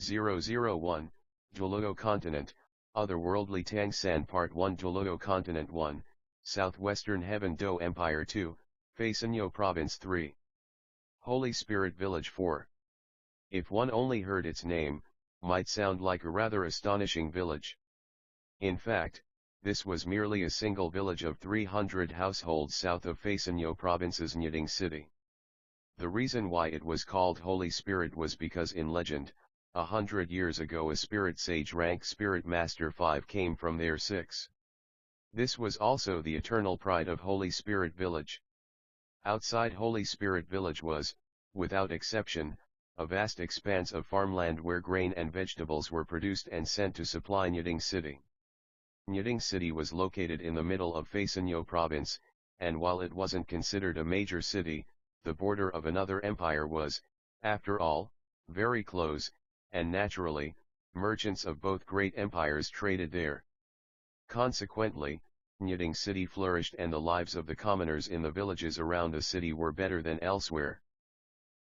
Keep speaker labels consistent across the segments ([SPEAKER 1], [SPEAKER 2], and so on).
[SPEAKER 1] 001, Douluo Continent, Otherworldly Tangsan Part 1 Douluo Continent 1, Southwestern Heaven Do Empire 2, Faisanyo Province 3. Holy Spirit Village 4. If one only heard its name, might sound like a rather astonishing village. In fact, this was merely a single village of 300 households south of Faisanyo Province's Nyiding city. The reason why it was called Holy Spirit was because in legend, 100 years ago a spirit sage ranked Spirit Master 5 came from there 6. This was also the eternal pride of Holy Spirit Village. Outside Holy Spirit Village was, without exception, a vast expanse of farmland where grain and vegetables were produced and sent to supply Nyiding city. Nyiding city was located in the middle of Faisanyo province, and while it wasn't considered a major city, the border of another empire was, after all, very close, and naturally, merchants of both great empires traded there. Consequently, Nyiding city flourished and the lives of the commoners in the villages around the city were better than elsewhere.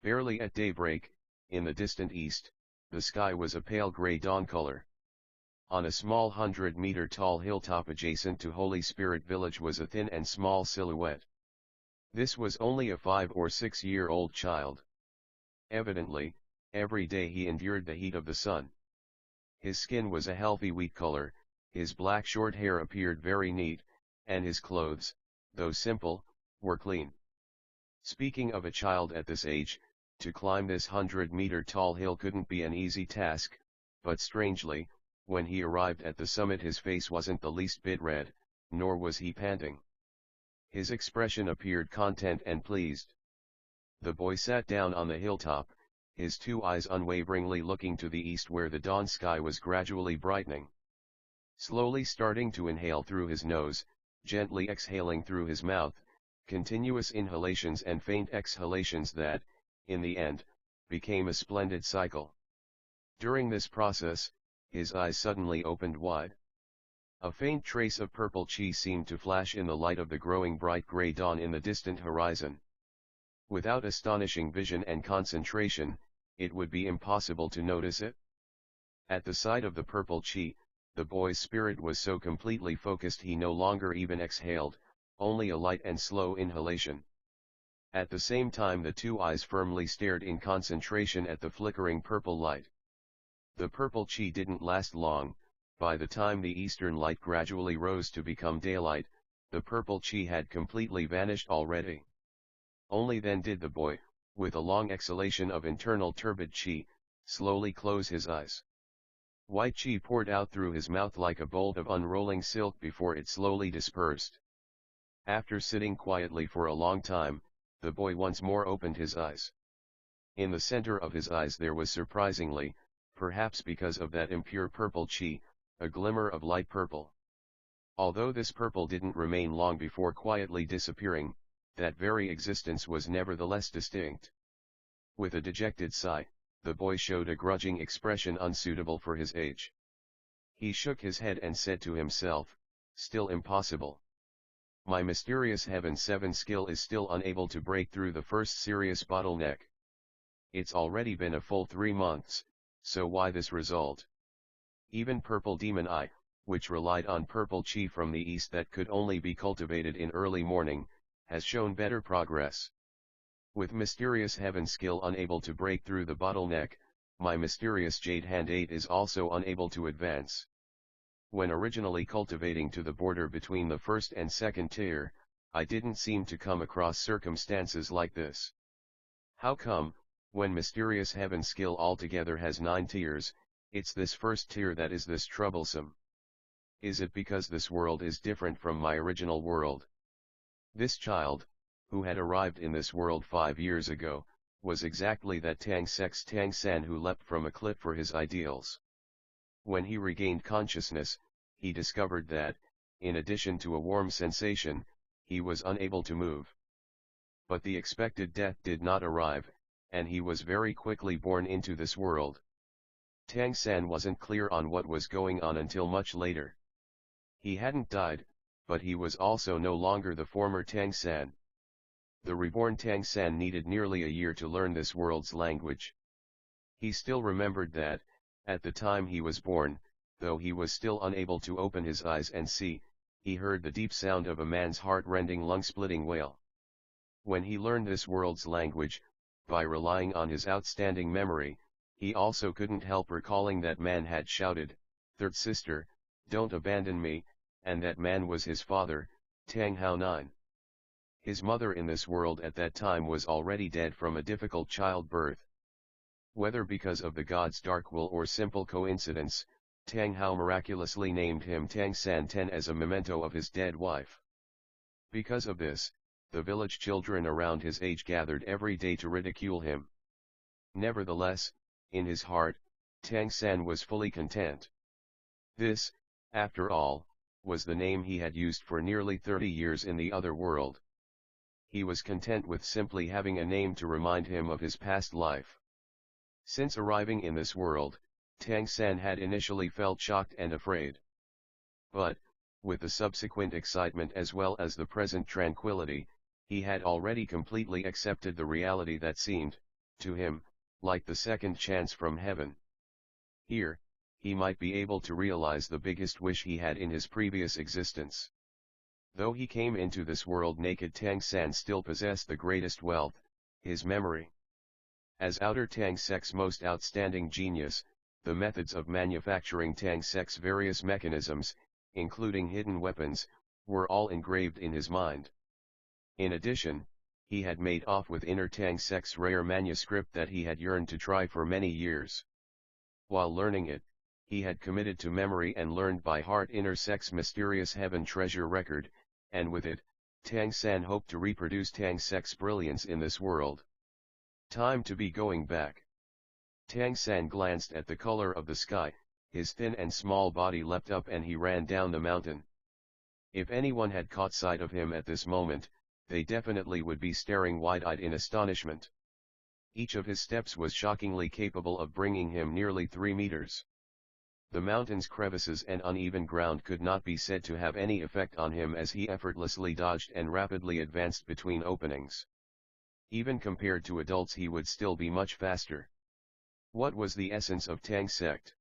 [SPEAKER 1] Barely at daybreak, in the distant east, the sky was a pale gray dawn color. On a small 100-meter tall hilltop adjacent to Holy Spirit Village was a thin and small silhouette. This was only a 5 or 6-year-old child. Evidently, every day he endured the heat of the sun. His skin was a healthy wheat color, his black short hair appeared very neat, and his clothes, though simple, were clean. Speaking of a child at this age, to climb this 100-meter tall hill couldn't be an easy task, but strangely, when he arrived at the summit his face wasn't the least bit red, nor was he panting. His expression appeared content and pleased. The boy sat down on the hilltop, his 2 eyes unwaveringly looking to the east where the dawn sky was gradually brightening. Slowly starting to inhale through his nose, gently exhaling through his mouth, continuous inhalations and faint exhalations that, in the end, became a splendid cycle. During this process, his eyes suddenly opened wide. A faint trace of purple chi seemed to flash in the light of the growing bright gray dawn in the distant horizon. Without astonishing vision and concentration, it would be impossible to notice it. At the sight of the purple chi, the boy's spirit was so completely focused he no longer even exhaled, only a light and slow inhalation. At the same time the 2 eyes firmly stared in concentration at the flickering purple light. The purple chi didn't last long. By the time the eastern light gradually rose to become daylight, the purple chi had completely vanished already. Only then did the boy, with a long exhalation of internal turbid chi, slowly close his eyes. White chi poured out through his mouth like a bolt of unrolling silk before it slowly dispersed. After sitting quietly for a long time, the boy once more opened his eyes. In the center of his eyes there was surprisingly, perhaps because of that impure purple chi, a glimmer of light purple. Although this purple didn't remain long before quietly disappearing, that very existence was nevertheless distinct. With a dejected sigh, the boy showed a grudging expression unsuitable for his age. He shook his head and said to himself, "Still impossible. My mysterious Heaven 7 skill is still unable to break through the first serious bottleneck. It's already been a full 3 months, so why this result? Even Purple Demon Eye, which relied on purple chi from the east that could only be cultivated in early morning, has shown better progress. With mysterious Heaven skill unable to break through the bottleneck, my mysterious Jade Hand 8 is also unable to advance. When originally cultivating to the border between the first and second tier, I didn't seem to come across circumstances like this. How come, when mysterious Heaven skill altogether has 9 tiers, it's this first tier that is this troublesome? Is it because this world is different from my original world? This child, who had arrived in this world 5 years ago, was exactly that Tangsan who leapt from a cliff for his ideals. When he regained consciousness, he discovered that, in addition to a warm sensation, he was unable to move. But the expected death did not arrive, and he was very quickly born into this world. Tangsan wasn't clear on what was going on until much later. He hadn't died, but he was also no longer the former Tangsan. The reborn Tangsan needed nearly a year to learn this world's language. He still remembered that, At the time he was born, though he was still unable to open his eyes and see, he heard the deep sound of a man's heart-rending lung-splitting wail. When he learned this world's language, by relying on his outstanding memory, he also couldn't help recalling that man had shouted, "Third sister, don't abandon me," and that man was his father, Tang Hao 9. His mother in this world at that time was already dead from a difficult childbirth. Whether because of the god's dark will or simple coincidence, Tang Hao miraculously named him Tang San Ten as a memento of his dead wife. Because of this, the village children around his age gathered every day to ridicule him. Nevertheless, in his heart, Tang San was fully content. This, after all, was the name he had used for nearly 30 years in the other world. He was content with simply having a name to remind him of his past life. Since arriving in this world, Tang San had initially felt shocked and afraid. But, with the subsequent excitement as well as the present tranquility, he had already completely accepted the reality that seemed, to him, like the second chance from heaven. Here, he might be able to realize the biggest wish he had in his previous existence. Though he came into this world naked, Tang San still possessed the greatest wealth, his memory. As Outer Tang Sek's most outstanding genius, the methods of manufacturing Tang Sek's various mechanisms, including hidden weapons, were all engraved in his mind. In addition, he had made off with Inner Tang Sek's rare manuscript that he had yearned to try for many years. While learning it, he had committed to memory and learned by heart Inner Sek's mysterious heaven treasure record, and with it, Tang San hoped to reproduce Tang Sek's brilliance in this world. Time to be going back. Tang San glanced at the color of the sky, his thin and small body leapt up and he ran down the mountain. If anyone had caught sight of him at this moment, they definitely would be staring wide-eyed in astonishment. Each of his steps was shockingly capable of bringing him nearly 3 meters. The mountain's crevices and uneven ground could not be said to have any effect on him as he effortlessly dodged and rapidly advanced between openings. Even compared to adults he would still be much faster. What was the essence of Tang Sect?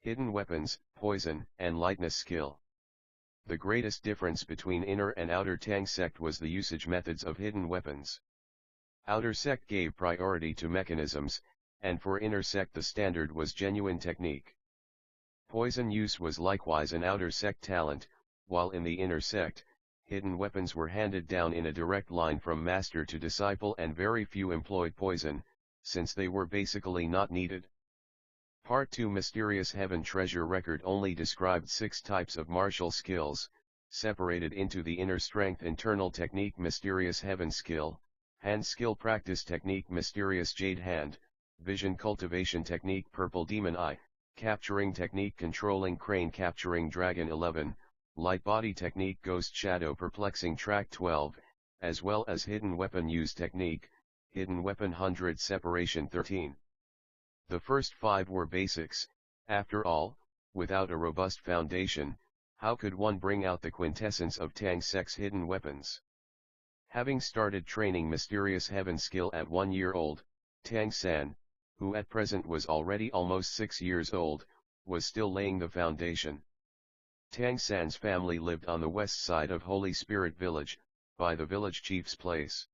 [SPEAKER 1] Hidden weapons, poison, and lightness skill. The greatest difference between Inner and Outer Tang Sect was the usage methods of hidden weapons. Outer Sect gave priority to mechanisms, and for Inner Sect the standard was genuine technique. Poison use was likewise an Outer Sect talent, while in the Inner Sect, hidden weapons were handed down in a direct line from master to disciple and very few employed poison, since they were basically not needed. Part 2 Mysterious Heaven Treasure Record only described 6 types of martial skills, separated into the Inner Strength Internal Technique Mysterious Heaven Skill, Hand Skill Practice Technique Mysterious Jade Hand, Vision Cultivation Technique Purple Demon Eye, Capturing Technique Controlling Crane Capturing Dragon 11, Light Body Technique Ghost Shadow Perplexing Track 12, as well as Hidden Weapon Use Technique, Hidden Weapon 100 Separation 13. The first 5 were basics. After all, without a robust foundation, how could one bring out the quintessence of Tang Sek's hidden weapons? Having started training Mysterious Heaven skill at 1 year old, Tang San, who at present was already almost 6 years old, was still laying the foundation. Tang San's family lived on the west side of Holy Spirit Village, by the village chief's place.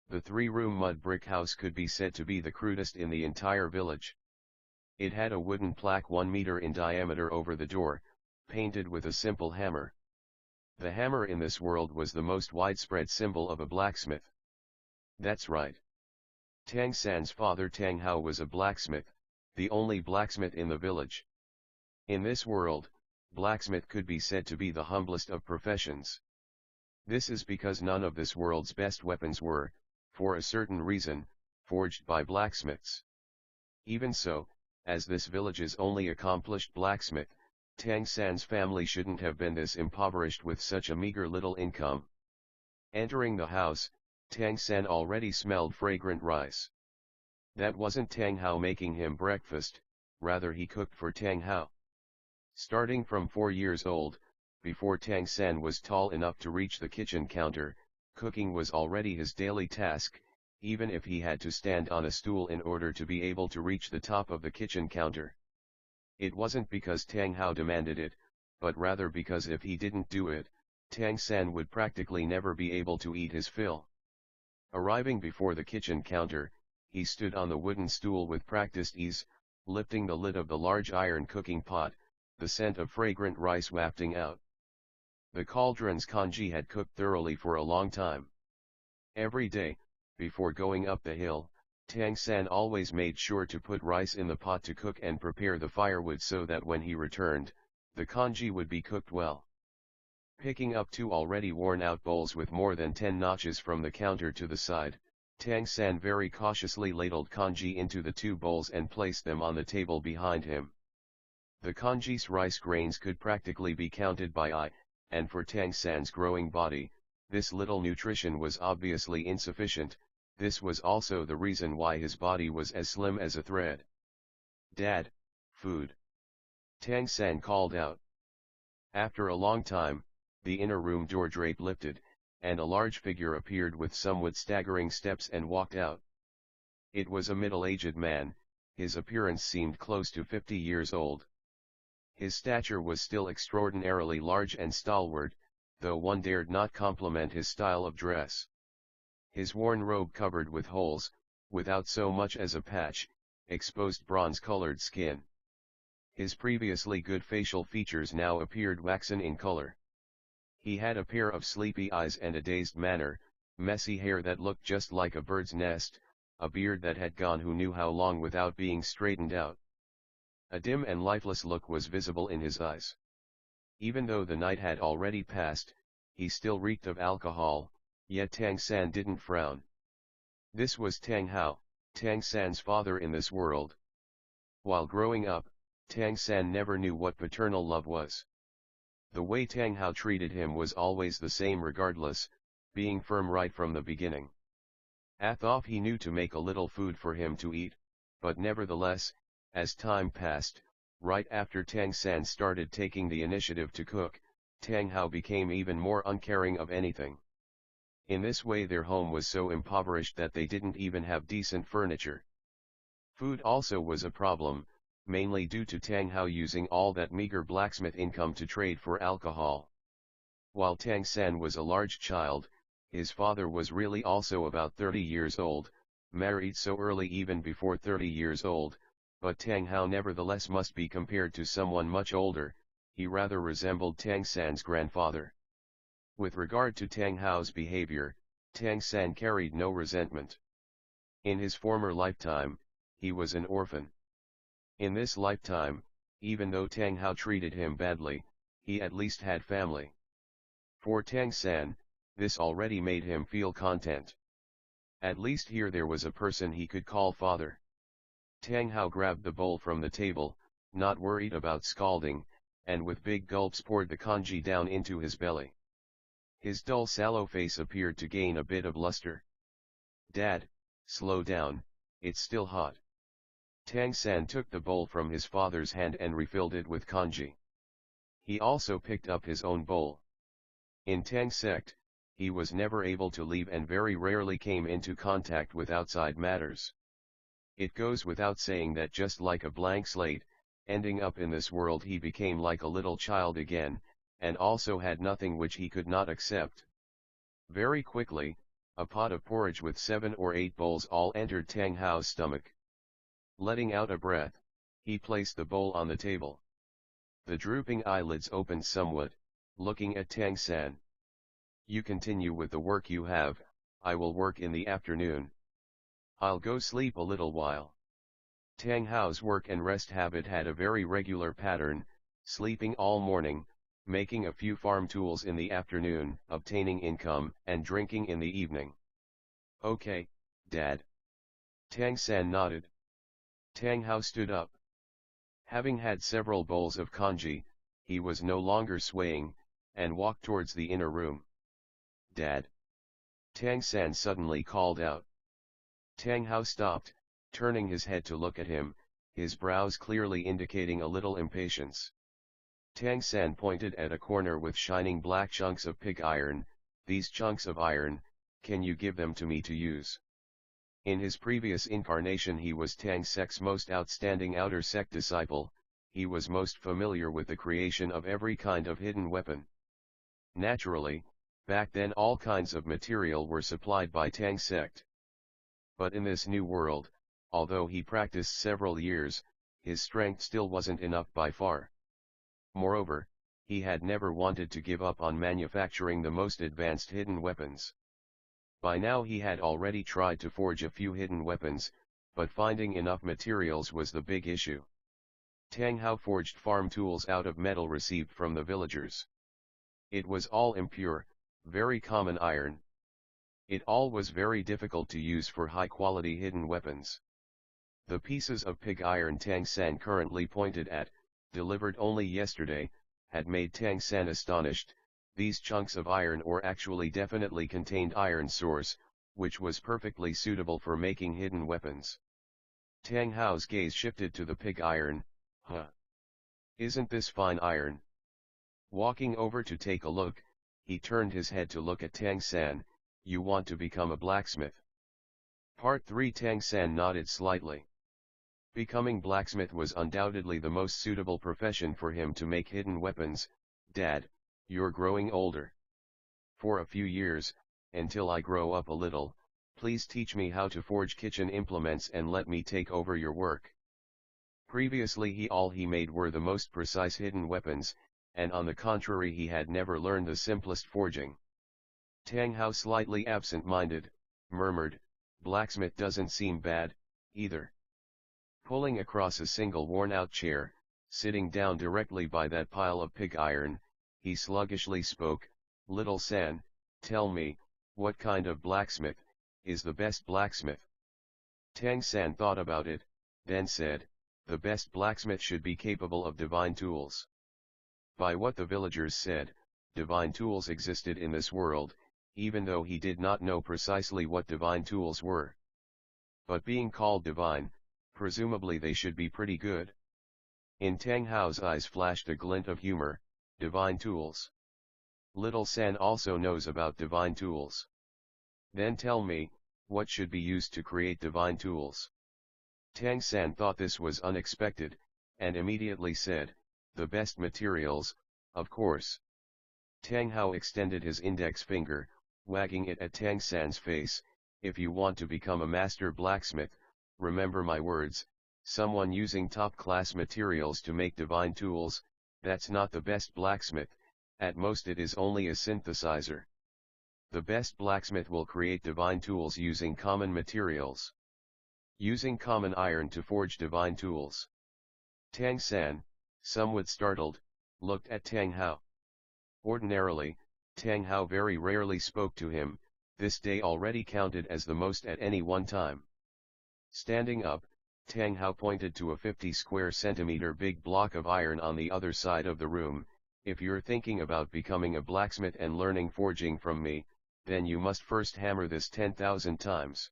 [SPEAKER 1] The 3-room mud brick house could be said to be the crudest in the entire village. It had a wooden plaque 1 meter in diameter over the door, painted with a simple hammer. The hammer in this world was the most widespread symbol of a blacksmith. That's right. Tang San's father Tang Hao was a blacksmith, the only blacksmith in the village. In this world, blacksmith could be said to be the humblest of professions. This is because none of this world's best weapons were, for a certain reason, forged by blacksmiths. Even so, as this village's only accomplished blacksmith, Tang San's family shouldn't have been this impoverished with such a meager little income. Entering the house, Tang San already smelled fragrant rice. That wasn't Tang Hao making him breakfast, rather he cooked for Tang Hao. Starting from 4 years old, before Tang San was tall enough to reach the kitchen counter, cooking was already his daily task, even if he had to stand on a stool in order to be able to reach the top of the kitchen counter. It wasn't because Tang Hao demanded it, but rather because if he didn't do it, Tang San would practically never be able to eat his fill. Arriving before the kitchen counter, he stood on the wooden stool with practiced ease, lifting the lid of the large iron cooking pot, the scent of fragrant rice wafting out. The cauldron's congee had cooked thoroughly for a long time. Every day, before going up the hill, Tang San always made sure to put rice in the pot to cook and prepare the firewood so that when he returned, the congee would be cooked well. Picking up 2 already worn-out bowls with more than 10 notches from the counter to the side, Tang San very cautiously ladled congee into the 2 bowls and placed them on the table behind him. The congee's rice grains could practically be counted by eye, and for Tang San's growing body, this little nutrition was obviously insufficient. This was also the reason why his body was as slim as a thread. "Dad, food!" Tang San called out. After a long time, the inner room door drape lifted, and a large figure appeared with somewhat staggering steps and walked out. It was a middle-aged man. His appearance seemed close to 50 years old. His stature was still extraordinarily large and stalwart, though one dared not compliment his style of dress. His worn robe covered with holes, without so much as a patch, exposed bronze-colored skin. His previously good facial features now appeared waxen in color. He had a pair of sleepy eyes and a dazed manner, messy hair that looked just like a bird's nest, a beard that had gone who knew how long without being straightened out. A dim and lifeless look was visible in his eyes. Even though the night had already passed, he still reeked of alcohol, yet Tang San didn't frown. This was Tang Hao, Tang San's father in this world. While growing up, Tang San never knew what paternal love was. The way Tang Hao treated him was always the same regardless, being firm right from the beginning. Athoff he knew to make a little food for him to eat, but nevertheless, as time passed, right after Tang San started taking the initiative to cook, Tang Hao became even more uncaring of anything. In this way their home was so impoverished that they didn't even have decent furniture. Food also was a problem, mainly due to Tang Hao using all that meager blacksmith income to trade for alcohol. While Tang San was a large child, his father was really also about 30 years old, married so early even before 30 years old, but Tang Hao nevertheless must be compared to someone much older. He rather resembled Tang San's grandfather. With regard to Tang Hao's behavior, Tang San carried no resentment. In his former lifetime, he was an orphan. In this lifetime, even though Tang Hao treated him badly, he at least had family. For Tang San, this already made him feel content. At least here there was a person he could call father. Tang Hao grabbed the bowl from the table, not worried about scalding, and with big gulps poured the congee down into his belly. His dull sallow face appeared to gain a bit of luster. "Dad, slow down, it's still hot." Tang San took the bowl from his father's hand and refilled it with congee. He also picked up his own bowl. In Tang's sect, he was never able to leave and very rarely came into contact with outside matters. It goes without saying that just like a blank slate, ending up in this world he became like a little child again, and also had nothing which he could not accept. Very quickly, a pot of porridge with 7 or 8 bowls all entered Tang Hao's stomach. Letting out a breath, he placed the bowl on the table. The drooping eyelids opened somewhat, looking at Tang San. "You continue with the work you have, I will work in the afternoon. I'll go sleep a little while." Tang Hao's work and rest habit had a very regular pattern, sleeping all morning, making a few farm tools in the afternoon, obtaining income, and drinking in the evening. "Okay, Dad." Tang San nodded. Tang Hao stood up. Having had several bowls of congee, he was no longer swaying, and walked towards the inner room. "Dad!" Tang San suddenly called out. Tang Hao stopped, turning his head to look at him, his brows clearly indicating a little impatience. Tang San pointed at a corner with shining black chunks of pig iron. "These chunks of iron, can you give them to me to use?" In his previous incarnation he was Tang Sek's most outstanding outer sect disciple. he was most familiar with the creation of every kind of hidden weapon. Naturally, back then all kinds of material were supplied by Tang sect. But in this new world, although he practiced several years, his strength still wasn't enough by far. Moreover, he had never wanted to give up on manufacturing the most advanced hidden weapons. By now he had already tried to forge a few hidden weapons, but finding enough materials was the big issue. Tang Hao forged farm tools out of metal received from the villagers. It was all impure, very common iron. It all was very difficult to use for high-quality hidden weapons. The pieces of pig iron Tang San currently pointed at, delivered only yesterday, had made Tang San astonished. These chunks of iron ore actually definitely contained iron source, which was perfectly suitable for making hidden weapons. Tang Hao's gaze shifted to the pig iron. Huh! Isn't this fine iron? Walking over to take a look, he turned his head to look at Tang San. You want to become a blacksmith? Part 3. Tang San nodded slightly. Becoming blacksmith was undoubtedly the most suitable profession for him to make hidden weapons. Dad, you're growing older. For a few years, until I grow up a little, please teach me how to forge kitchen implements and let me take over your work. Previously all he made were the most precise hidden weapons, and on the contrary he had never learned the simplest forging. Tang Hao, slightly absent-minded, murmured, blacksmith doesn't seem bad, either. Pulling across a single worn-out chair, sitting down directly by that pile of pig iron, he sluggishly spoke, Little San, tell me, what kind of blacksmith is the best blacksmith? Tang San thought about it, then said, the best blacksmith should be capable of divine tools. By what the villagers said, divine tools existed in this world, even though he did not know precisely what divine tools were. But being called divine, presumably they should be pretty good. In Tang Hao's eyes flashed a glint of humor. Divine tools. Little San also knows about divine tools. Then tell me, what should be used to create divine tools? Tang San thought this was unexpected, and immediately said, the best materials, of course. Tang Hao extended his index finger, wagging it at Tang San's face. If you want to become a master blacksmith, remember my words, someone using top-class materials to make divine tools, that's not the best blacksmith, at most it is only a synthesizer. The best blacksmith will create divine tools using common materials. Using common iron to forge divine tools. Tang San, somewhat startled, looked at Tang Hao. Ordinarily, Tang Hao very rarely spoke to him, this day already counted as the most at any one time. Standing up, Tang Hao pointed to a 50 square centimeter big block of iron on the other side of the room. If you're thinking about becoming a blacksmith and learning forging from me, then you must first hammer this 10,000 times.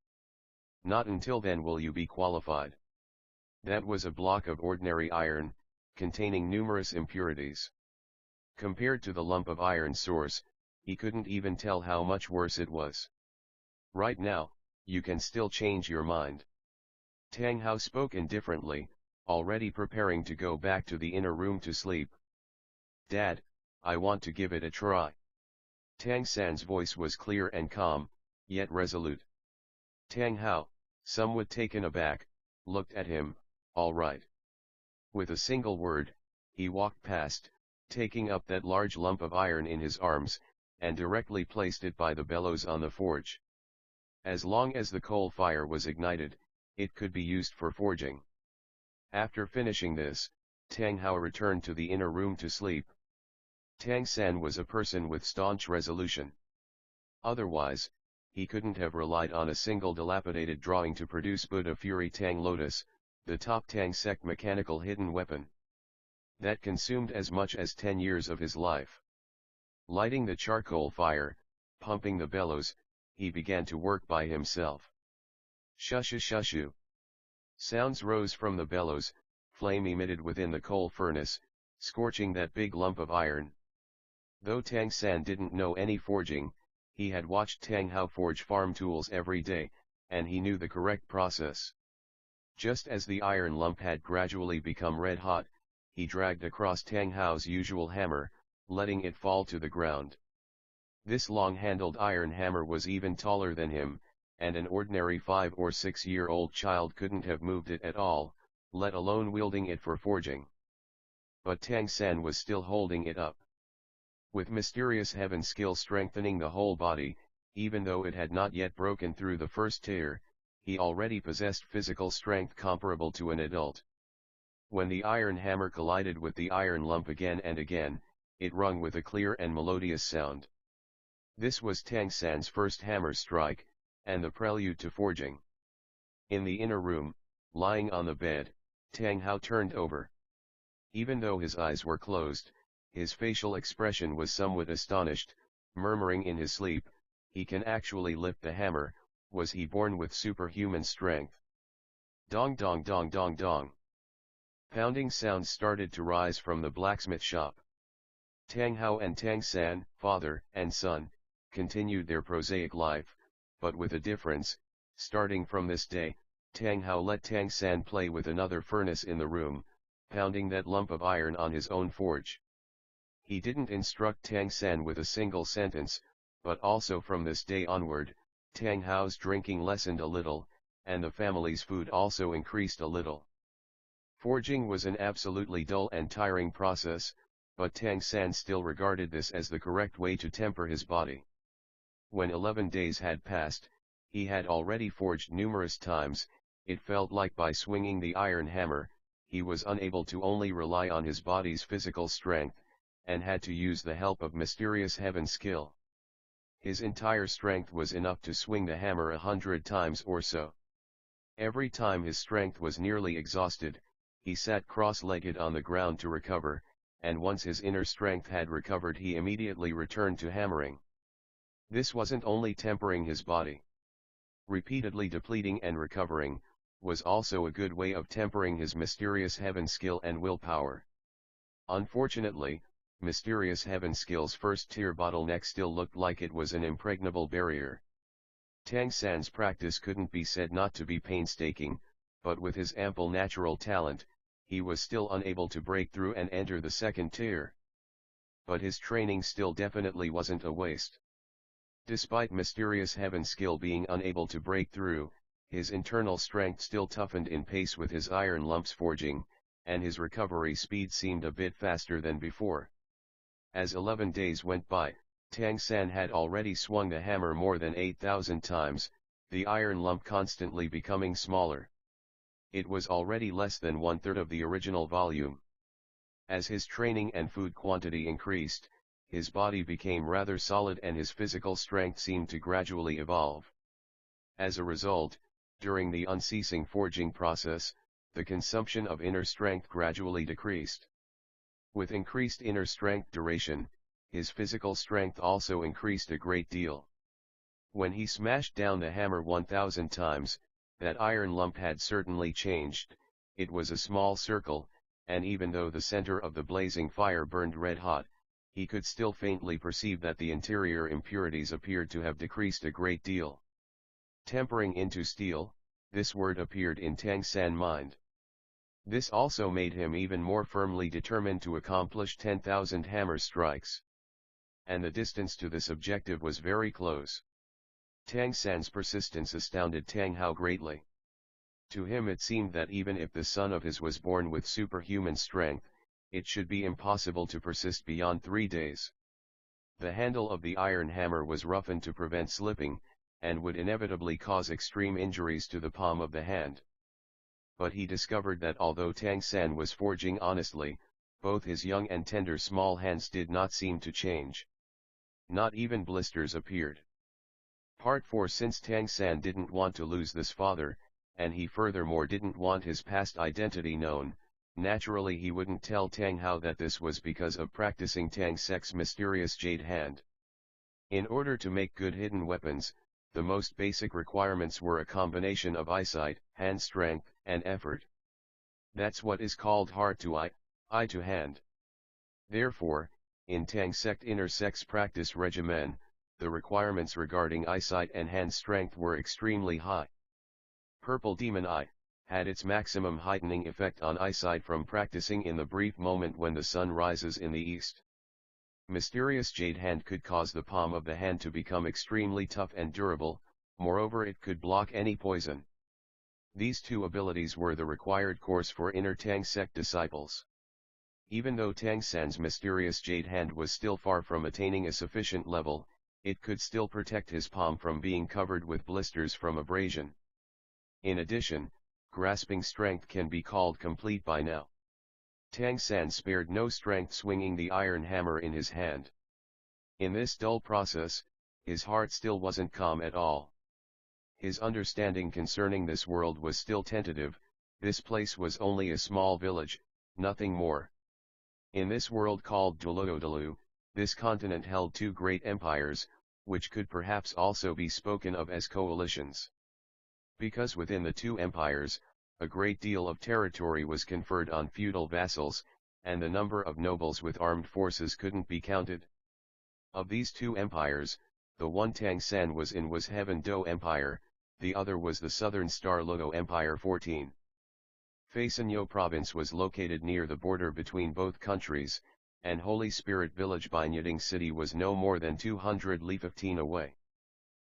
[SPEAKER 1] Not until then will you be qualified. That was a block of ordinary iron, containing numerous impurities. Compared to the lump of iron source, he couldn't even tell how much worse it was. Right now, you can still change your mind. Tang Hao spoke indifferently, already preparing to go back to the inner room to sleep. Dad, I want to give it a try. Tang San's voice was clear and calm, yet resolute. Tang Hao, somewhat taken aback, looked at him, all right. With a single word, he walked past, taking up that large lump of iron in his arms, and directly placed it by the bellows on the forge. As long as the coal fire was ignited, it could be used for forging. After finishing this, Tang Hao returned to the inner room to sleep. Tang San was a person with staunch resolution. Otherwise, he couldn't have relied on a single dilapidated drawing to produce Buddha Fury Tang Lotus, the top Tang sect mechanical hidden weapon. That consumed as much as 10 years of his life. Lighting the charcoal fire, pumping the bellows, he began to work by himself. Shushu shushu. Sounds rose from the bellows, flame emitted within the coal furnace, scorching that big lump of iron. Though Tang San didn't know any forging, he had watched Tang Hao forge farm tools every day, and he knew the correct process. Just as the iron lump had gradually become red hot, he dragged across Tang Hao's usual hammer, letting it fall to the ground. This long-handled iron hammer was even taller than him, and an ordinary 5 or 6-year-old child couldn't have moved it at all, let alone wielding it for forging. But Tang San was still holding it up. With mysterious heaven skill strengthening the whole body, even though it had not yet broken through the first tier, he already possessed physical strength comparable to an adult. When the iron hammer collided with the iron lump again and again, it rung with a clear and melodious sound. This was Tang San's first hammer strike, and the prelude to forging. In the inner room, lying on the bed, Tang Hao turned over. Even though his eyes were closed, his facial expression was somewhat astonished, murmuring in his sleep, "He can actually lift the hammer, was he born with superhuman strength?" Dong dong dong dong dong. Pounding sounds started to rise from the blacksmith shop. Tang Hao and Tang San, father and son, continued their prosaic life, but with a difference. Starting from this day, Tang Hao let Tang San play with another furnace in the room, pounding that lump of iron on his own forge. He didn't instruct Tang San with a single sentence, but also from this day onward, Tang Hao's drinking lessened a little, and the family's food also increased a little. Forging was an absolutely dull and tiring process, but Tang San still regarded this as the correct way to temper his body. When 11 days had passed, he had already forged numerous times. It felt like by swinging the iron hammer, he was unable to only rely on his body's physical strength, and had to use the help of mysterious heaven skill. His entire strength was enough to swing the hammer 100 times or so. Every time his strength was nearly exhausted, he sat cross-legged on the ground to recover, and once his inner strength had recovered he immediately returned to hammering. This wasn't only tempering his body. Repeatedly depleting and recovering, was also a good way of tempering his mysterious heaven skill and willpower. Unfortunately, mysterious heaven skill's first-tier bottleneck still looked like it was an impregnable barrier. Tang San's practice couldn't be said not to be painstaking, but with his ample natural talent, he was still unable to break through and enter the second tier. But his training still definitely wasn't a waste. Despite mysterious heaven skill being unable to break through, his internal strength still toughened in pace with his iron lumps forging, and his recovery speed seemed a bit faster than before. As 11 days went by, Tang San had already swung the hammer more than 8,000 times, the iron lump constantly becoming smaller. It was already less than 1/3 of the original volume. As his training and food quantity increased, his body became rather solid and his physical strength seemed to gradually evolve. As a result, during the unceasing forging process, the consumption of inner strength gradually decreased. With increased inner strength duration, his physical strength also increased a great deal. When he smashed down the hammer 1,000 times, that iron lump had certainly changed. It was a small circle, and even though the center of the blazing fire burned red hot, he could still faintly perceive that the interior impurities appeared to have decreased a great deal. Tempering into steel, this word appeared in Tang San's mind. This also made him even more firmly determined to accomplish 10,000 hammer strikes. And the distance to this objective was very close. Tang San's persistence astounded Tang Hao greatly. To him it seemed that even if the son of his was born with superhuman strength, it should be impossible to persist beyond 3 days. The handle of the iron hammer was roughened to prevent slipping, and would inevitably cause extreme injuries to the palm of the hand. But he discovered that although Tang San was forging honestly, both his young and tender small hands did not seem to change. Not even blisters appeared. Part 4. Since Tang San didn't want to lose this father, and he furthermore didn't want his past identity known, naturally he wouldn't tell Tang Hao that this was because of practicing Tang Sek's mysterious jade hand. In order to make good hidden weapons, the most basic requirements were a combination of eyesight, hand strength, and effort. That's what is called heart to eye to hand. Therefore, in Tang Sect inner sex practice regimen, the requirements regarding eyesight and hand strength were extremely high. Purple Demon Eye, had its maximum heightening effect on eyesight from practicing in the brief moment when the sun rises in the east. Mysterious jade hand could cause the palm of the hand to become extremely tough and durable, moreover it could block any poison. These two abilities were the required course for inner Tang sect disciples. Even though Tang San's mysterious jade hand was still far from attaining a sufficient level, it could still protect his palm from being covered with blisters from abrasion. In addition, grasping strength can be called complete by now. Tang San spared no strength swinging the iron hammer in his hand. In this dull process, his heart still wasn't calm at all. His understanding concerning this world was still tentative. This place was only a small village, nothing more. In this world called Doulu, this continent held two great empires, which could perhaps also be spoken of as coalitions. Because within the two empires, a great deal of territory was conferred on feudal vassals, and the number of nobles with armed forces couldn't be counted. Of these two empires, the one Tang San was in was Heaven Do Empire, the other was the southern Star Luo Empire 14. Faisanyo province was located near the border between both countries, and Holy Spirit village by Nyiding city was no more than 200 li 15 away.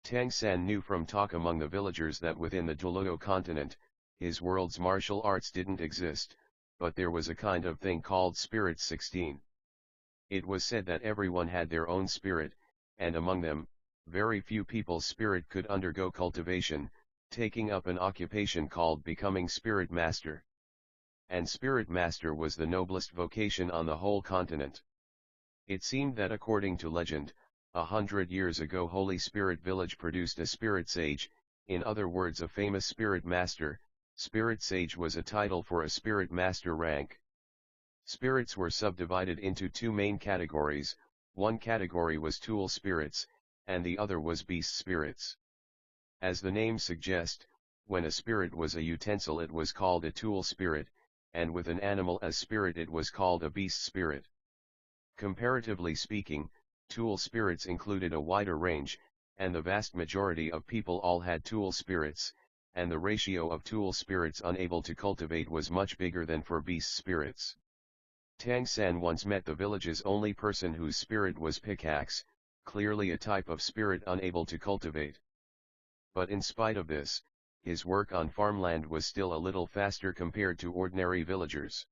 [SPEAKER 1] Tang San knew from talk among the villagers that within the Douluo continent, his world's martial arts didn't exist, but there was a kind of thing called Spirit 16. It was said that everyone had their own spirit, and among them, very few people's spirit could undergo cultivation, taking up an occupation called becoming spirit master. And spirit master was the noblest vocation on the whole continent. It seemed that according to legend, 100 years ago Holy Spirit village produced a spirit sage, in other words a famous spirit master. Spirit sage was a title for a spirit master rank. Spirits were subdivided into two main categories. One category was tool spirits, and the other was beast spirits. As the name suggests, when a spirit was a utensil it was called a tool spirit, and with an animal as spirit it was called a beast spirit. Comparatively speaking, tool spirits included a wider range, and the vast majority of people all had tool spirits, and the ratio of tool spirits unable to cultivate was much bigger than for beast spirits. Tang San once met the village's only person whose spirit was pickaxe, clearly a type of spirit unable to cultivate. But in spite of this, his work on farmland was still a little faster compared to ordinary villagers.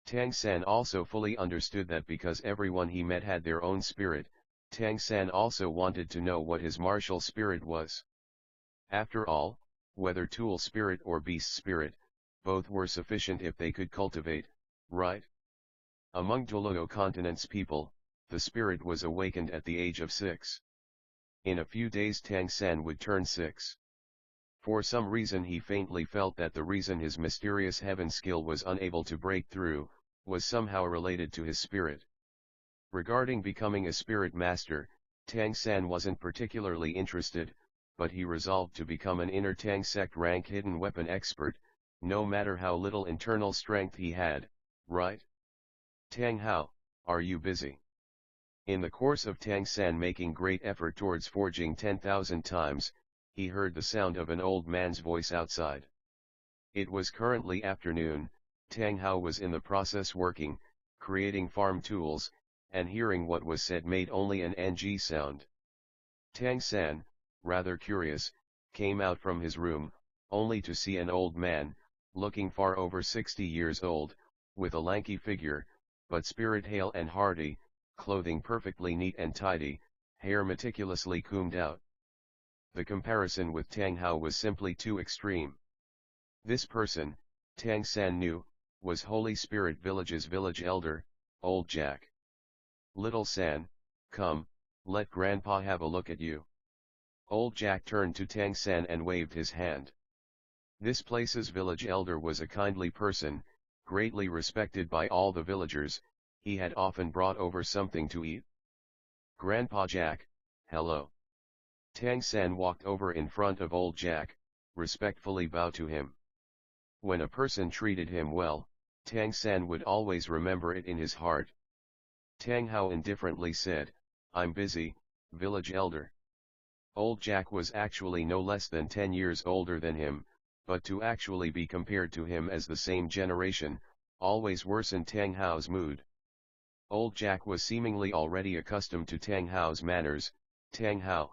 [SPEAKER 1] Tang San also fully understood that because everyone he met had their own spirit, Tang San also wanted to know what his martial spirit was. After all, whether tool spirit or beast spirit, both were sufficient if they could cultivate, right? Among Douluo continent's people, the spirit was awakened at the age of 6. In a few days Tang San would turn 6. For some reason he faintly felt that the reason his mysterious heaven skill was unable to break through, was somehow related to his spirit. Regarding becoming a spirit master, Tang San wasn't particularly interested, but he resolved to become an inner Tang sect rank hidden weapon expert, no matter how little internal strength he had, right? Tang Hao, are you busy? In the course of Tang San making great effort towards forging 10,000 times, he heard the sound of an old man's voice outside. It was currently afternoon. Tang Hao was in the process working, creating farm tools, and hearing what was said made only an ng sound. Tang San, rather curious, came out from his room, only to see an old man, looking far over 60 years old, with a lanky figure, but spirit hale and hearty, clothing perfectly neat and tidy, hair meticulously combed out. The comparison with Tang Hao was simply too extreme. This person, Tang San knew, was Holy Spirit Village's village elder, Old Jack. Little San, come, let Grandpa have a look at you. Old Jack turned to Tang San and waved his hand. This place's village elder was a kindly person, greatly respected by all the villagers. He had often brought over something to eat. Grandpa Jack, hello. Tang San walked over in front of Old Jack, respectfully bowed to him. When a person treated him well, Tang San would always remember it in his heart. Tang Hao indifferently said, I'm busy, village elder. Old Jack was actually no less than 10 years older than him, but to actually be compared to him as the same generation, always worsened Tang Hao's mood. Old Jack was seemingly already accustomed to Tang Hao's manners. Tang Hao,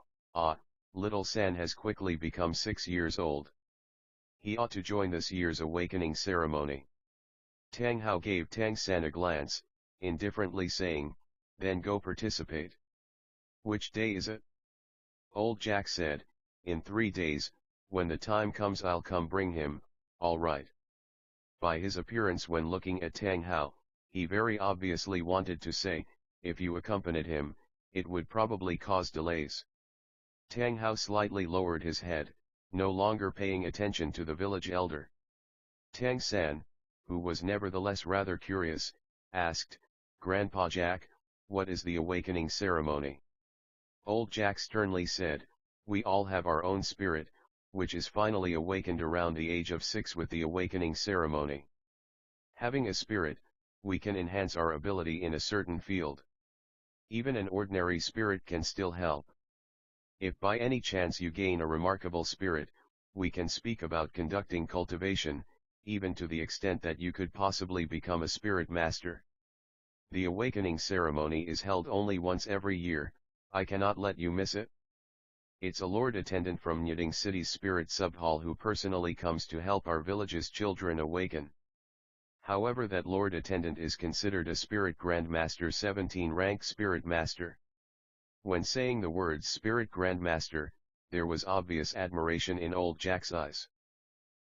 [SPEAKER 1] little San has quickly become 6 years old. He ought to join this year's awakening ceremony. Tang Hao gave Tang San a glance, indifferently saying, then go participate. Which day is it? Old Jack said, in 3 days, when the time comes I'll come bring him, all right. By his appearance when looking at Tang Hao, he very obviously wanted to say, if you accompanied him, it would probably cause delays. Tang Hao slightly lowered his head, no longer paying attention to the village elder. Tang San, who was nevertheless rather curious, asked, Grandpa Jack, what is the awakening ceremony? Old Jack sternly said, we all have our own spirit, which is finally awakened around the age of 6 with the awakening ceremony. Having a spirit, we can enhance our ability in a certain field. Even an ordinary spirit can still help. If by any chance you gain a remarkable spirit, we can speak about conducting cultivation, even to the extent that you could possibly become a spirit master. The awakening ceremony is held only once every year, I cannot let you miss it. It's a lord attendant from Nyiding City's spirit sub-hall who personally comes to help our village's children awaken. However, that lord attendant is considered a spirit grandmaster 17 rank spirit master. When saying the words spirit grandmaster, there was obvious admiration in old Jack's eyes.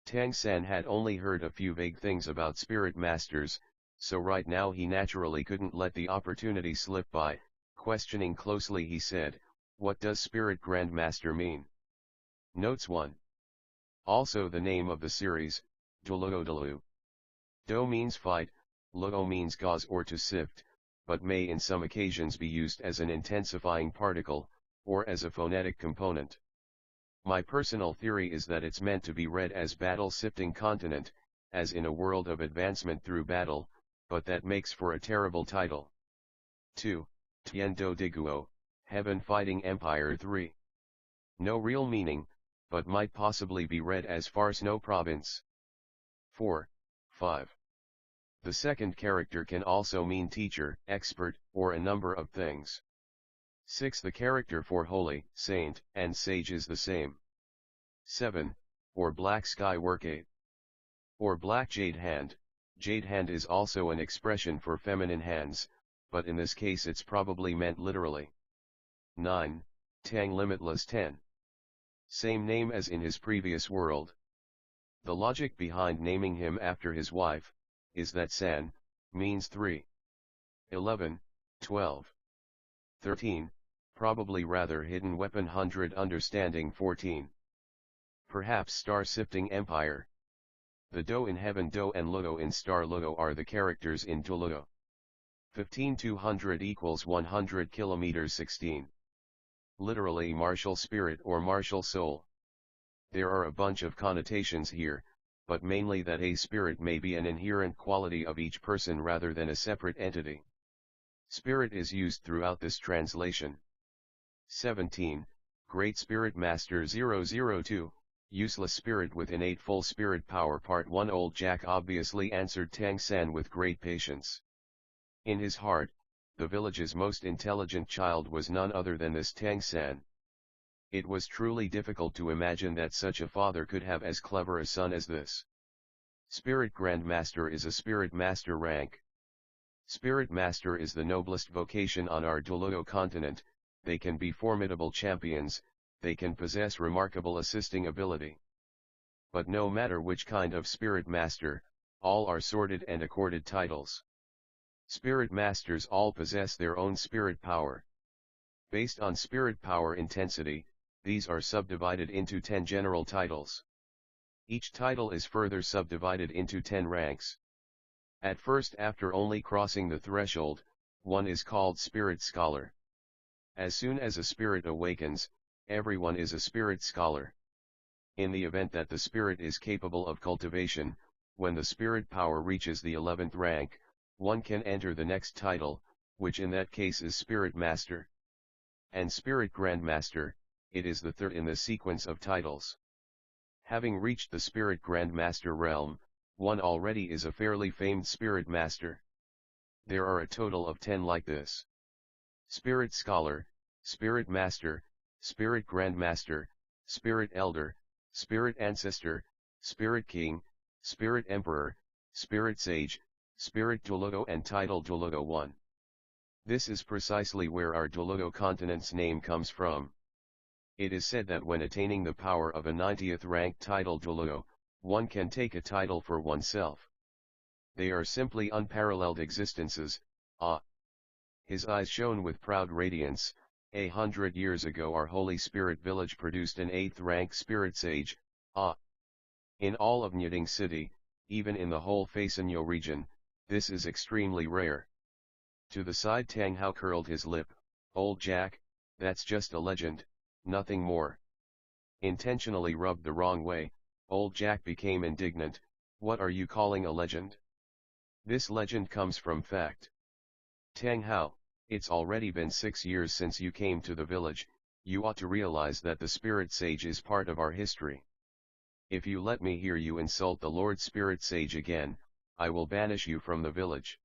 [SPEAKER 1] Tang San had only heard a few vague things about spirit masters, so right now he naturally couldn't let the opportunity slip by. Questioning closely, he said, what does spirit grandmaster mean? Notes 1. Also the name of the series, Douluo. Do means fight, luo means gauze or to sift, but may in some occasions be used as an intensifying particle, or as a phonetic component. My personal theory is that it's meant to be read as battle-sifting continent, as in a world of advancement through battle, but that makes for a terrible title. 2. Tiando Diguo, Heaven Fighting Empire 3. No real meaning, but might possibly be read as Farce No Province. 4. 5. The second character can also mean teacher, expert, or a number of things. 6. The character for holy, saint, and sage is the same. 7. Or black sky work 8. Or black jade hand. Jade hand is also an expression for feminine hands, but in this case it's probably meant literally. 9. Tang Limitless 10. Same name as in his previous world. The logic behind naming him after his wife, is that San, means 3. 11, 12. 13, probably rather hidden weapon 100 understanding 14. Perhaps star-sifting empire. The Do in heaven Do and Luo in star Luo are the characters in Douluo. 15 200 equals 100 kilometers 16. Literally martial spirit or martial soul. There are a bunch of connotations here, but mainly that a spirit may be an inherent quality of each person rather than a separate entity. Spirit is used throughout this translation. 17. Great Spirit Master 002, Useless Spirit with Innate Full Spirit Power Part 1. Old Jack obviously answered Tang San with great patience. In his heart, the village's most intelligent child was none other than this Tang San. It was truly difficult to imagine that such a father could have as clever a son as this. Spirit Grandmaster is a Spirit Master rank. Spirit Master is the noblest vocation on our Douluo continent. They can be formidable champions, they can possess remarkable assisting ability. But no matter which kind of Spirit Master, all are sorted and accorded titles. Spirit Masters all possess their own spirit power. Based on spirit power intensity, these are subdivided into 10 general titles. Each title is further subdivided into 10 ranks. At first, after only crossing the threshold, one is called Spirit Scholar. As soon as a spirit awakens, everyone is a Spirit Scholar. In the event that the spirit is capable of cultivation, when the spirit power reaches the 11th rank, one can enter the next title, which in that case is Spirit Master. And Spirit Grandmaster, it is the third in the sequence of titles. Having reached the Spirit Grandmaster realm, one already is a fairly famed Spirit Master. There are a total of 10 like this: Spirit Scholar, Spirit Master, Spirit Grandmaster, Spirit Elder, Spirit Ancestor, Spirit King, Spirit Emperor, Spirit Sage, Spirit Douluo and Title Douluo 1. This is precisely where our Douluo continent's name comes from. It is said that when attaining the power of a 90th rank title Douluo, one can take a title for oneself. They are simply unparalleled existences. His eyes shone with proud radiance. 100 years ago our Holy Spirit village produced an 8th rank Spirit Sage. In all of Nyeding City, even in the whole Fasanyo region, this is extremely rare. To the side Tang Hao curled his lip. Old Jack, that's just a legend, nothing more. Intentionally rubbed the wrong way, old Jack became indignant. What are you calling a legend? This legend comes from fact. Tang Hao, it's already been 6 years since you came to the village. You ought to realize that the Spirit Sage is part of our history. If you let me hear you insult the Lord Spirit Sage again, I will banish you from the village.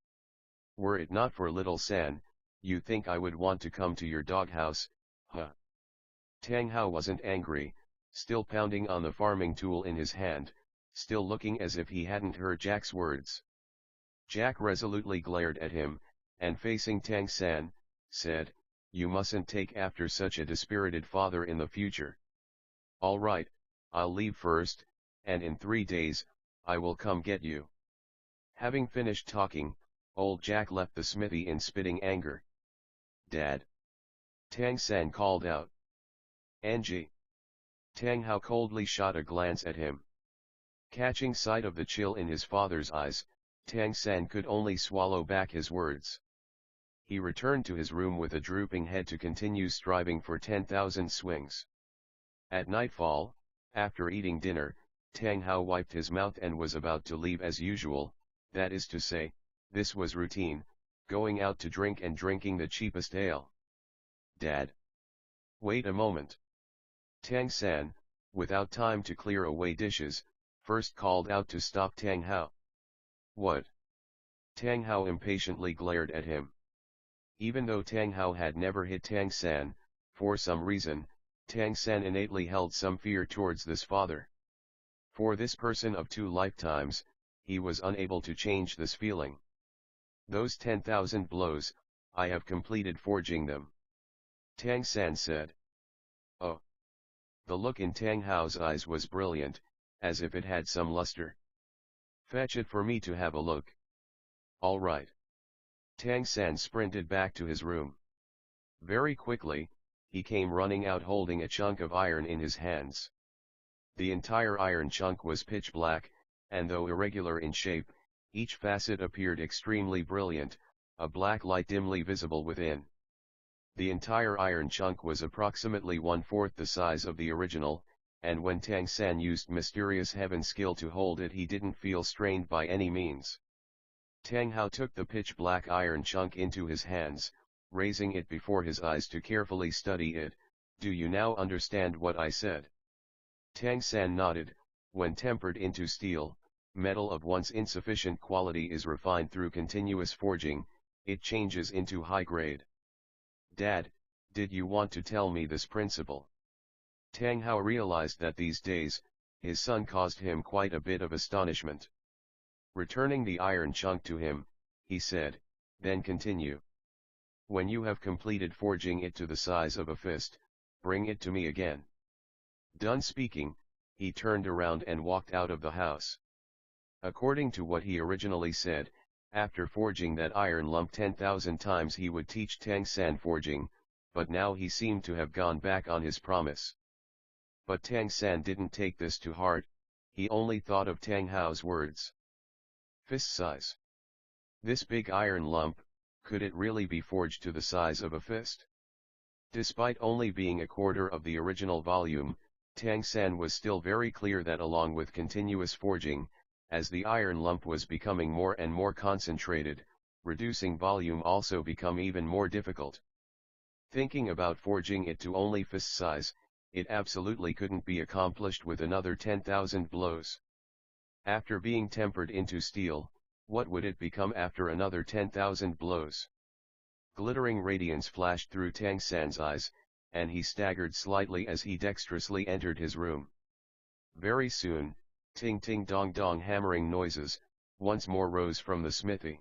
[SPEAKER 1] Were it not for little San, you think I would want to come to your doghouse, huh? Tang Hao wasn't angry, still pounding on the farming tool in his hand, still looking as if he hadn't heard Jack's words. Jack resolutely glared at him, and facing Tang San, said, "You mustn't take after such a dispirited father in the future. All right, I'll leave first, and in 3 days, I will come get you." Having finished talking, old Jack left the smithy in spitting anger. "Dad!" Tang San called out. "Angie!" Tang Hao coldly shot a glance at him. Catching sight of the chill in his father's eyes, Tang San could only swallow back his words. He returned to his room with a drooping head to continue striving for 10,000 swings. At nightfall, after eating dinner, Tang Hao wiped his mouth and was about to leave as usual, that is to say, this was routine, going out to drink and drinking the cheapest ale. "Dad! Wait a moment." Tang San, without time to clear away dishes, first called out to stop Tang Hao. "What?" Tang Hao impatiently glared at him. Even though Tang Hao had never hit Tang San, for some reason, Tang San innately held some fear towards this father. For this person of 2 lifetimes, he was unable to change this feeling. "Those 10,000 blows, I have completed forging them," Tang San said. "Oh." The look in Tang Hao's eyes was brilliant, as if it had some luster. "Fetch it for me to have a look." "All right." Tang San sprinted back to his room. Very quickly, he came running out holding a chunk of iron in his hands. The entire iron chunk was pitch black, and though irregular in shape, each facet appeared extremely brilliant, a black light dimly visible within. The entire iron chunk was approximately 1/4 the size of the original, and when Tang San used mysterious heaven skill to hold it, he didn't feel strained by any means. Tang Hao took the pitch black iron chunk into his hands, raising it before his eyes to carefully study it. "Do you now understand what I said?" Tang San nodded. When tempered into steel, metal of once insufficient quality is refined through continuous forging, it changes into high grade. "Dad, did you want to tell me this principle?" Tang Hao realized that these days, his son caused him quite a bit of astonishment. Returning the iron chunk to him, he said, "Then continue. When you have completed forging it to the size of a fist, bring it to me again." Done speaking, he turned around and walked out of the house. According to what he originally said, after forging that iron lump 10,000 times he would teach Tang San forging, but now he seemed to have gone back on his promise. But Tang San didn't take this to heart, he only thought of Tang Hao's words. Fist size. This big iron lump, could it really be forged to the size of a fist? Despite only being a quarter of the original volume, Tang San was still very clear that along with continuous forging, as the iron lump was becoming more and more concentrated, reducing volume also become even more difficult. Thinking about forging it to only fist size, it absolutely couldn't be accomplished with another 10,000 blows. After being tempered into steel, what would it become after another 10,000 blows? Glittering radiance flashed through Tang San's eyes, and he staggered slightly as he dexterously entered his room. Very soon, ting ting dong dong hammering noises, once more rose from the smithy.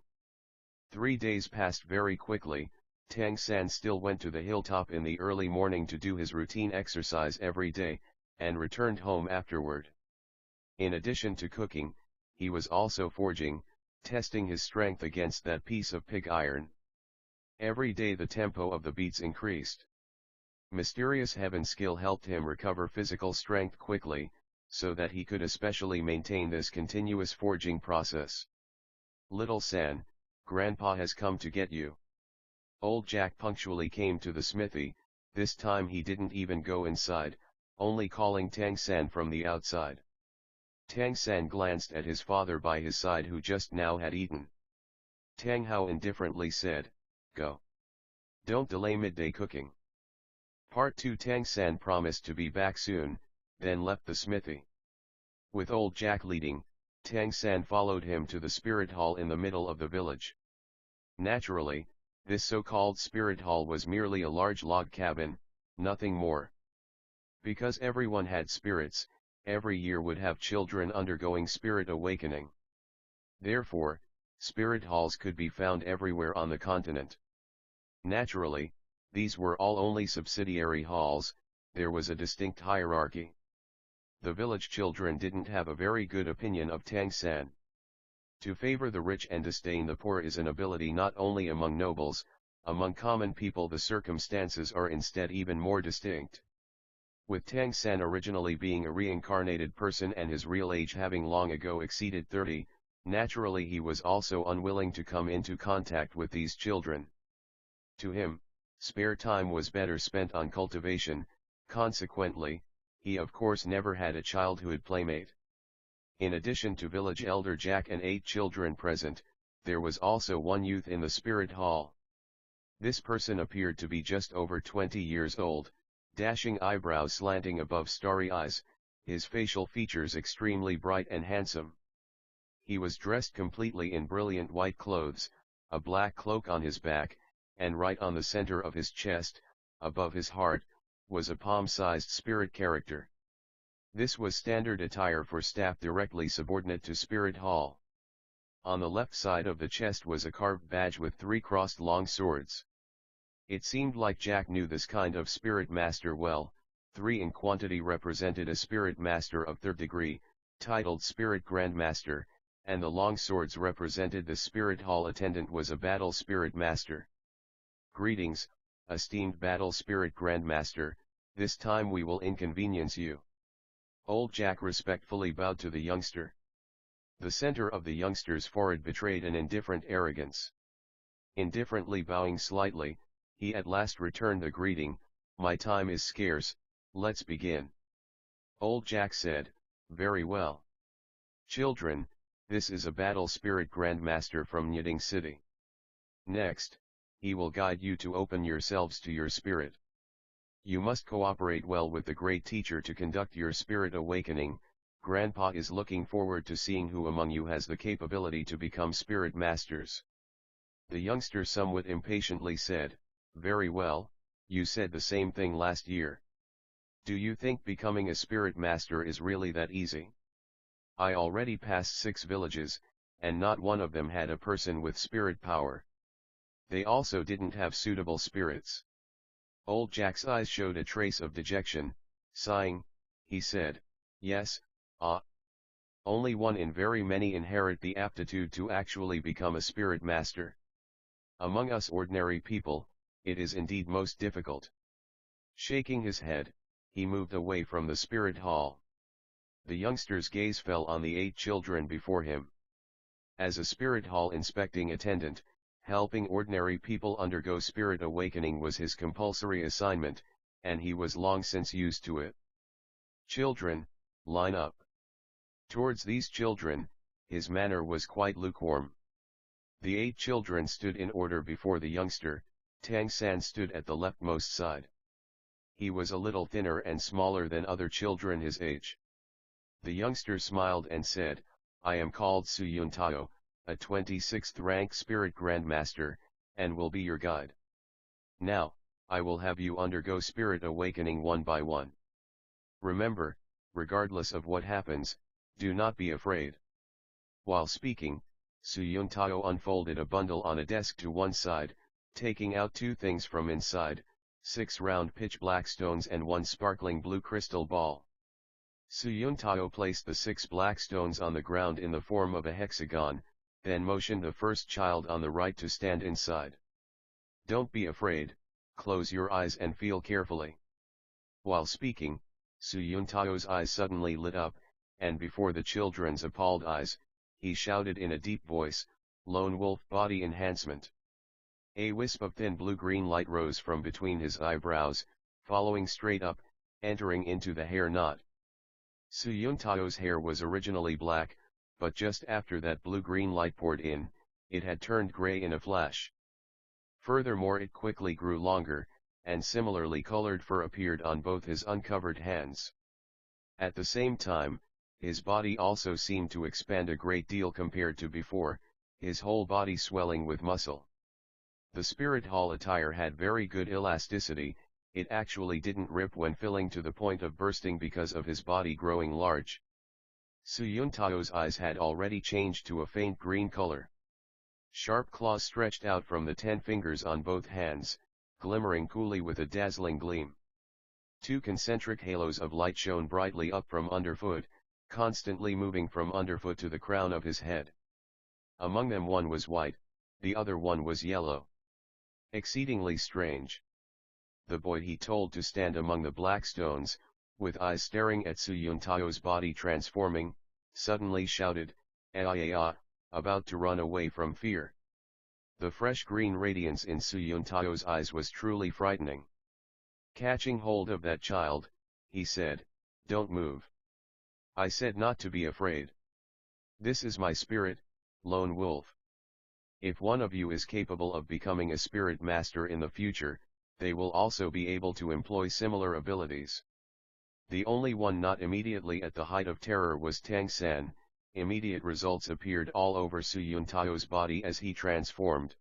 [SPEAKER 1] 3 days passed very quickly. Tang San still went to the hilltop in the early morning to do his routine exercise every day, and returned home afterward. In addition to cooking, he was also forging, testing his strength against that piece of pig iron. Every day the tempo of the beats increased. Mysterious heaven skill helped him recover physical strength quickly, so that he could especially maintain this continuous forging process. Little San, Grandpa has come to get you. Old Jack punctually came to the smithy. This time he didn't even go inside, only calling Tang San from the outside. Tang San glanced at his father by his side who just now had eaten. Tang Hao indifferently said, "Go. Don't delay midday cooking." Part 2. Tang San promised to be back soon, then left the smithy. With old Jack leading, Tang San followed him to the spirit hall in the middle of the village. Naturally, this so-called spirit hall was merely a large log cabin, nothing more. Because everyone had spirits, every year would have children undergoing spirit awakening. Therefore, spirit halls could be found everywhere on the continent. Naturally, these were all only subsidiary halls. There was a distinct hierarchy. The village children didn't have a very good opinion of Tang San. To favor the rich and disdain the poor is an ability not only among nobles, among common people the circumstances are instead even more distinct. With Tang San originally being a reincarnated person and his real age having long ago exceeded 30, naturally he was also unwilling to come into contact with these children. To him, spare time was better spent on cultivation. Consequently, he of course never had a childhood playmate. In addition to village elder Jack and 8 children present, there was also one youth in the spirit hall. This person appeared to be just over 20 years old, dashing eyebrows slanting above starry eyes, his facial features extremely bright and handsome. He was dressed completely in brilliant white clothes, a black cloak on his back, and right on the center of his chest, above his heart, was a palm-sized spirit character. This was standard attire for staff directly subordinate to Spirit Hall. On the left side of the chest was a carved badge with 3 crossed long swords. It seemed like Jack knew this kind of spirit master well. 3 in quantity represented a spirit master of 3rd degree, titled Spirit Grandmaster, and the long swords represented the Spirit Hall attendant was a battle spirit master. "Greetings, esteemed battle spirit Grandmaster, this time we will inconvenience you." Old Jack respectfully bowed to the youngster. The center of the youngster's forehead betrayed an indifferent arrogance. Indifferently bowing slightly, he at last returned the greeting. "My time is scarce, let's begin." Old Jack said, "Very well. Children, this is a battle spirit Grandmaster from Nyiding City. Next, he will guide you to open yourselves to your spirit. You must cooperate well with the great teacher to conduct your spirit awakening. Grandpa is looking forward to seeing who among you has the capability to become spirit masters." The youngster somewhat impatiently said, "Very well, you said the same thing last year. Do you think becoming a spirit master is really that easy? I already passed 6 villages, and not one of them had a person with spirit power. They also didn't have suitable spirits." Old Jack's eyes showed a trace of dejection. Sighing, he said, "Yes, only one in very many inherit the aptitude to actually become a spirit master. Among us ordinary people, it is indeed most difficult." Shaking his head, he moved away from the spirit hall. The youngster's gaze fell on the 8 children before him. As a spirit hall inspecting attendant, helping ordinary people undergo spirit awakening was his compulsory assignment, and he was long since used to it. "Children, line up." Towards these children, his manner was quite lukewarm. The 8 children stood in order before the youngster. Tang San stood at the leftmost side. he was a little thinner and smaller than other children his age. The youngster smiled and said, I am called Su Yuntao, a 26th rank spirit grandmaster, and will be your guide. Now, I will have you undergo spirit awakening one by one. Remember, regardless of what happens, do not be afraid. While speaking, Su Yuntao unfolded a bundle on a desk to one side, taking out 2 things from inside, 6 round pitch black stones and 1 sparkling blue crystal ball. Su Yuntao placed the 6 black stones on the ground in the form of a hexagon, then motioned the first child on the right to stand inside. Don't be afraid, close your eyes and feel carefully. While speaking, Su Yuntao's eyes suddenly lit up, and before the children's appalled eyes, he shouted in a deep voice, Lone Wolf Body Enhancement. A wisp of thin blue-green light rose from between his eyebrows, following straight up, entering into the hair knot. Su Yuntao's hair was originally black, but just after that blue-green light poured in, it had turned gray in a flash. Furthermore, it quickly grew longer, and similarly colored fur appeared on both his uncovered hands. At the same time, his body also seemed to expand a great deal compared to before, his whole body swelling with muscle. The spirit hall attire had very good elasticity, it actually didn't rip when filling to the point of bursting because of his body growing large. Su Yuntao's eyes had already changed to a faint green color. Sharp claws stretched out from the 10 fingers on both hands, glimmering coolly with a dazzling gleam. 2 concentric halos of light shone brightly up from underfoot, constantly moving from underfoot to the crown of his head. Among them one was white, the other one was yellow. Exceedingly strange. The boy he told to stand among the black stones, with eyes staring at Su Yuntao's body transforming, suddenly shouted, "Ah!" about to run away from fear. The fresh green radiance in Su Yuntao's eyes was truly frightening. Catching hold of that child, he said, "Don't move. I said not to be afraid. This is my spirit, Lone Wolf. If one of you is capable of becoming a spirit master in the future, they will also be able to employ similar abilities." The only one not immediately at the height of terror was Tang San. Immediate results appeared all over Su Yuntao's body as he transformed.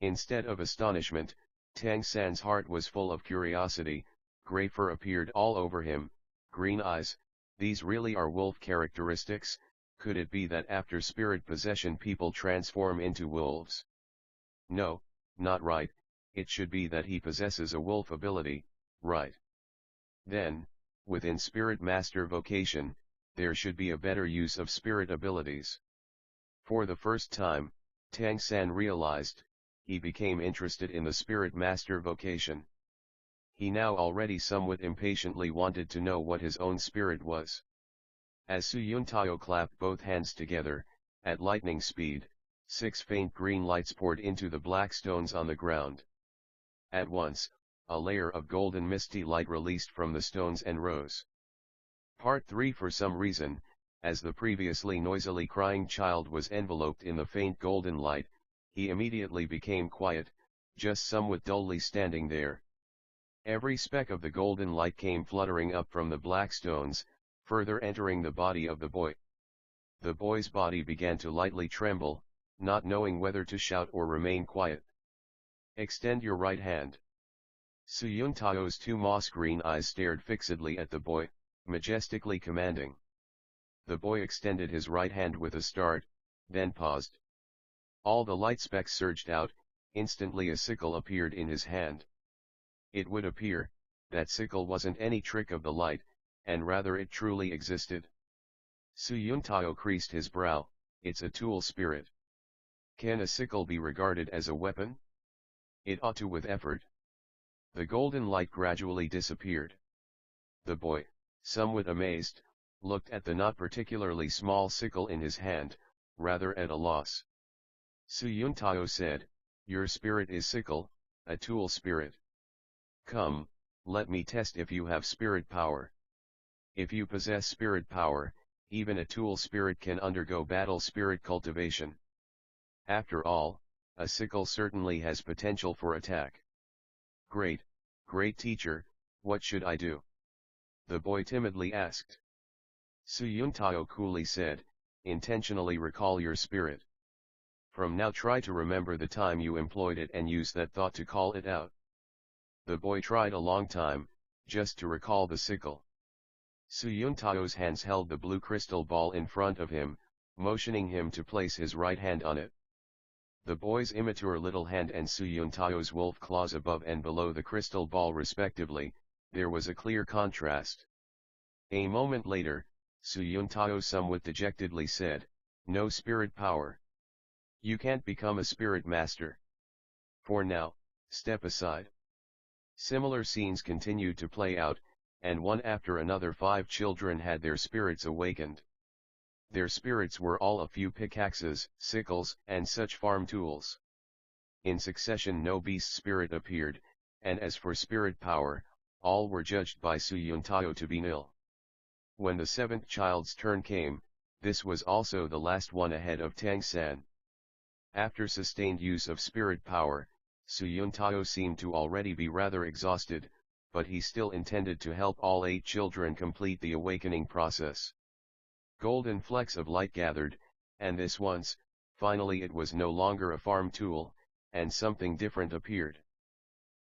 [SPEAKER 1] Instead of astonishment, Tang San's heart was full of curiosity. Gray fur appeared all over him, green eyes. These really are wolf characteristics. Could it be that after spirit possession people transform into wolves? No, not right. It should be that he possesses a wolf ability, right? Then, within spirit master vocation, there should be a better use of spirit abilities. For the first time, Tang San realized, he became interested in the spirit master vocation. He now already somewhat impatiently wanted to know what his own spirit was. As Su Yuntao clapped both hands together, at lightning speed, 6 faint green lights poured into the black stones on the ground. At once, a layer of golden misty light released from the stones and rose. Part 3. For some reason, as the previously noisily crying child was enveloped in the faint golden light, he immediately became quiet, just somewhat dully standing there. Every speck of the golden light came fluttering up from the black stones, further entering the body of the boy. The boy's body began to lightly tremble, not knowing whether to shout or remain quiet. "Extend your right hand." Su Yuntao's 2 moss-green eyes stared fixedly at the boy, majestically commanding. The boy extended his right hand with a start, then paused. All the light specks surged out, instantly a sickle appeared in his hand. It would appear, that sickle wasn't any trick of the light, and rather it truly existed. Su Yuntao creased his brow, "It's a tool spirit. Can a sickle be regarded as a weapon?" "It ought to with effort." The golden light gradually disappeared. The boy, somewhat amazed, looked at the not particularly small sickle in his hand, rather at a loss. Su Yuntao said, "Your spirit is sickle, a tool spirit. Come, let me test if you have spirit power. If you possess spirit power, even a tool spirit can undergo battle spirit cultivation. After all, a sickle certainly has potential for attack." "Great, great teacher, What should I do? The boy timidly asked. Su Yuntao coolly said, intentionally recall your spirit. From now try to remember the time you employed it and use that thought to call it out. The boy tried a long time, just to recall the sickle. Su Yuntao's hands held the blue crystal ball in front of him, motioning him to place his right hand on it. The boy's immature little hand and Su Yuntao's wolf claws above and below the crystal ball respectively, there was a clear contrast. A moment later, Su Yuntao somewhat dejectedly said, no spirit power. You can't become a spirit master. For now, step aside. Similar scenes continued to play out, and one after another 5 children had their spirits awakened. Their spirits were all a few pickaxes, sickles, and such farm tools. In succession no beast spirit appeared, and as for spirit power, all were judged by Su Yuntao to be nil. When the 7th child's turn came, this was also the last one ahead of Tang San. After sustained use of spirit power, Su Yuntao seemed to already be rather exhausted, but he still intended to help all 8 children complete the awakening process. Golden flecks of light gathered, and this once, finally it was no longer a farm tool, and something different appeared.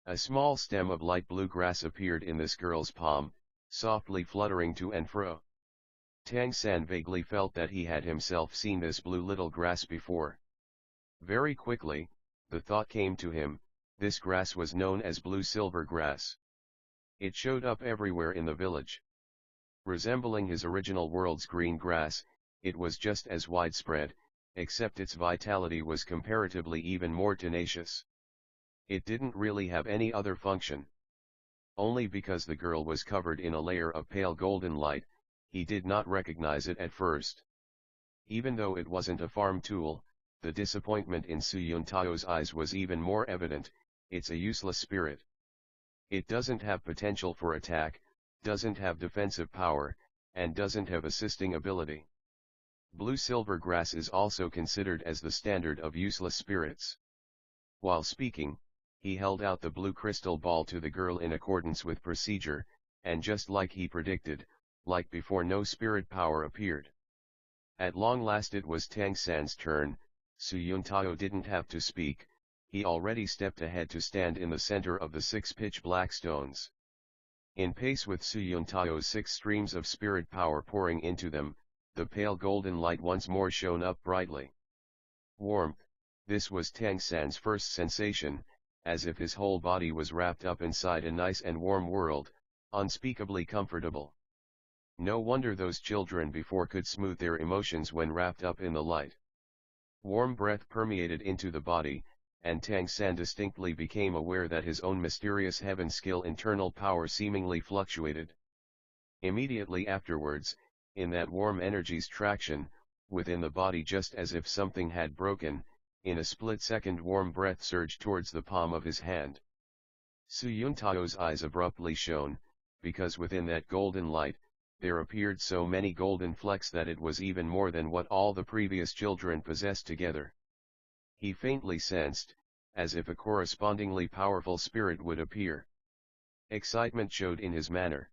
[SPEAKER 1] A small stem of light blue grass appeared in this girl's palm, softly fluttering to and fro. Tang San vaguely felt that he had himself seen this blue little grass before. Very quickly, the thought came to him, this grass was known as blue silver grass. It showed up everywhere in the village. Resembling his original world's green grass, it was just as widespread, except its vitality was comparatively even more tenacious. It didn't really have any other function. Only because the girl was covered in a layer of pale golden light, he did not recognize it at first. Even though it wasn't a farm tool, the disappointment in Su Yuntao's eyes was even more evident, it's a useless spirit. It doesn't have potential for attack, doesn't have defensive power, and doesn't have assisting ability. Blue silver grass is also considered as the standard of useless spirits. While speaking, he held out the blue crystal ball to the girl in accordance with procedure, and just like he predicted, like before no spirit power appeared. At long last it was Tang San's turn. Su Yuntao didn't have to speak, he already stepped ahead to stand in the center of the 6 pitch black stones. In pace with Su Yuntao's 6 streams of spirit power pouring into them, the pale golden light once more shone up brightly. Warmth, this was Tang San's first sensation, as if his whole body was wrapped up inside a nice and warm world, unspeakably comfortable. No wonder those children before could smooth their emotions when wrapped up in the light. Warm breath permeated into the body, and Tang San distinctly became aware that his own mysterious heaven skill internal power seemingly fluctuated. Immediately afterwards, in that warm energy's traction, within the body just as if something had broken, in a split second warm breath surged towards the palm of his hand. Su Yuntao's eyes abruptly shone, because within that golden light, there appeared so many golden flecks that it was even more than what all the previous children possessed together. He faintly sensed, as if a correspondingly powerful spirit would appear. Excitement showed in his manner.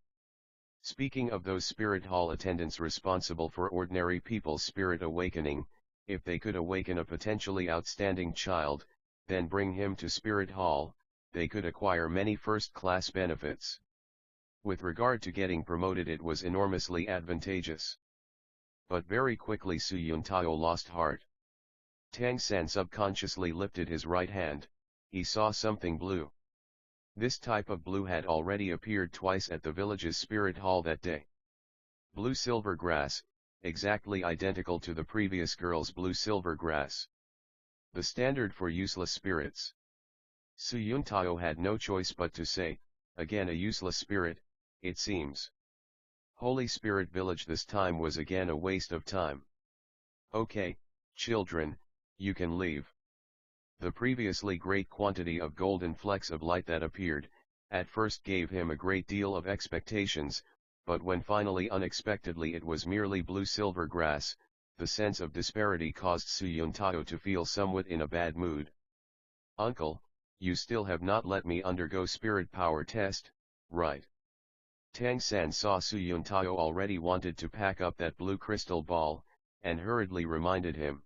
[SPEAKER 1] Speaking of those spirit hall attendants responsible for ordinary people's spirit awakening, if they could awaken a potentially outstanding child, then bring him to spirit hall, they could acquire many first-class benefits. With regard to getting promoted, it was enormously advantageous. But very quickly Su Yuntao lost heart. Tang San subconsciously lifted his right hand, he saw something blue. This type of blue had already appeared twice at the village's spirit hall that day. Blue silver grass, exactly identical to the previous girl's blue silver grass. The standard for useless spirits. Su Yuntao had no choice but to say, again a useless spirit, it seems. Holy Spirit Village this time was again a waste of time. Okay, children, you can leave. The previously great quantity of golden flecks of light that appeared, at first gave him a great deal of expectations, but when finally unexpectedly it was merely blue-silver grass, the sense of disparity caused Su Yuntao to feel somewhat in a bad mood. Uncle, you still have not let me undergo spirit power test, right? Tang San saw Su Yuntao already wanted to pack up that blue crystal ball, and hurriedly reminded him.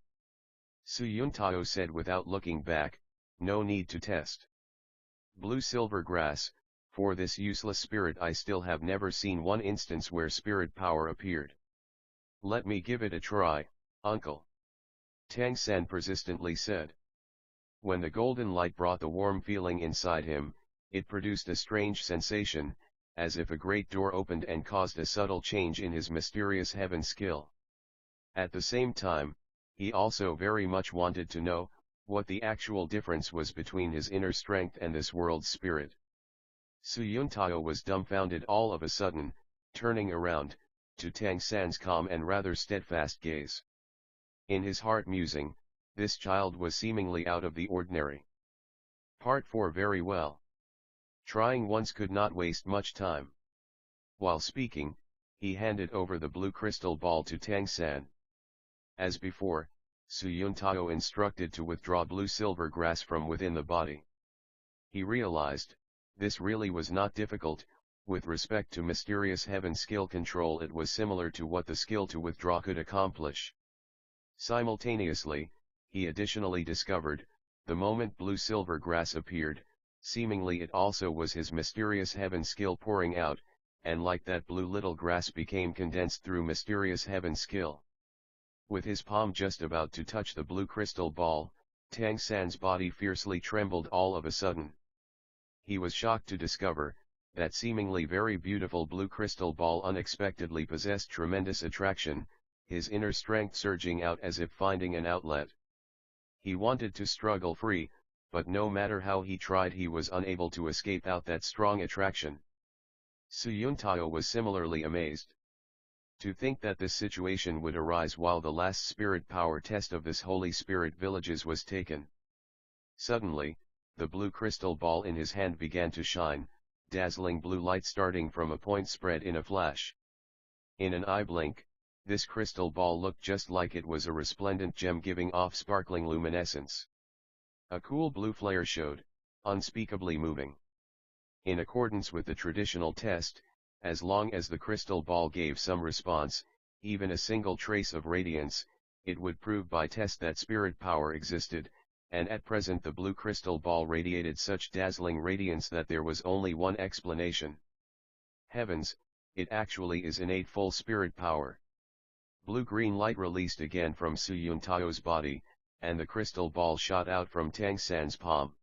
[SPEAKER 1] Su Yuntao said without looking back, "No need to test. Blue silver grass, for this useless spirit I still have never seen one instance where spirit power appeared. Let me give it a try, uncle." Tang San persistently said. When the golden light brought the warm feeling inside him, it produced a strange sensation, as if a great door opened and caused a subtle change in his mysterious heaven skill. At the same time, he also very much wanted to know what the actual difference was between his inner strength and this world's spirit. Su Yuntao was dumbfounded all of a sudden, turning around to Tang San's calm and rather steadfast gaze. In his heart musing, this child was seemingly out of the ordinary. Part 4. Very well. Trying once could not waste much time. While speaking, he handed over the blue crystal ball to Tang San. As before, Su Yuntao instructed to withdraw blue silver grass from within the body. He realized, this really was not difficult. With respect to mysterious heaven skill control, it was similar to what the skill to withdraw could accomplish. Simultaneously, he additionally discovered, the moment blue silver grass appeared, seemingly it also was his mysterious heaven skill pouring out, and like that blue little grass became condensed through mysterious heaven skill. With his palm just about to touch the blue crystal ball, Tang San's body fiercely trembled all of a sudden. He was shocked to discover, that seemingly very beautiful blue crystal ball unexpectedly possessed tremendous attraction, his inner strength surging out as if finding an outlet. He wanted to struggle free, but no matter how he tried he was unable to escape out that strong attraction. Su Yuntao was similarly amazed. To think that this situation would arise while the last spirit power test of this Holy Spirit villages was taken. Suddenly, the blue crystal ball in his hand began to shine, dazzling blue light starting from a point spread in a flash. In an eye blink, this crystal ball looked just like it was a resplendent gem giving off sparkling luminescence. A cool blue flare showed, unspeakably moving. In accordance with the traditional test, as long as the crystal ball gave some response, even a single trace of radiance, it would prove by test that spirit power existed, and at present the blue crystal ball radiated such dazzling radiance that there was only one explanation. Heavens, it actually is innate full spirit power. Blue-green light released again from Su Yuntao's body, and the crystal ball shot out from Tang San's palm.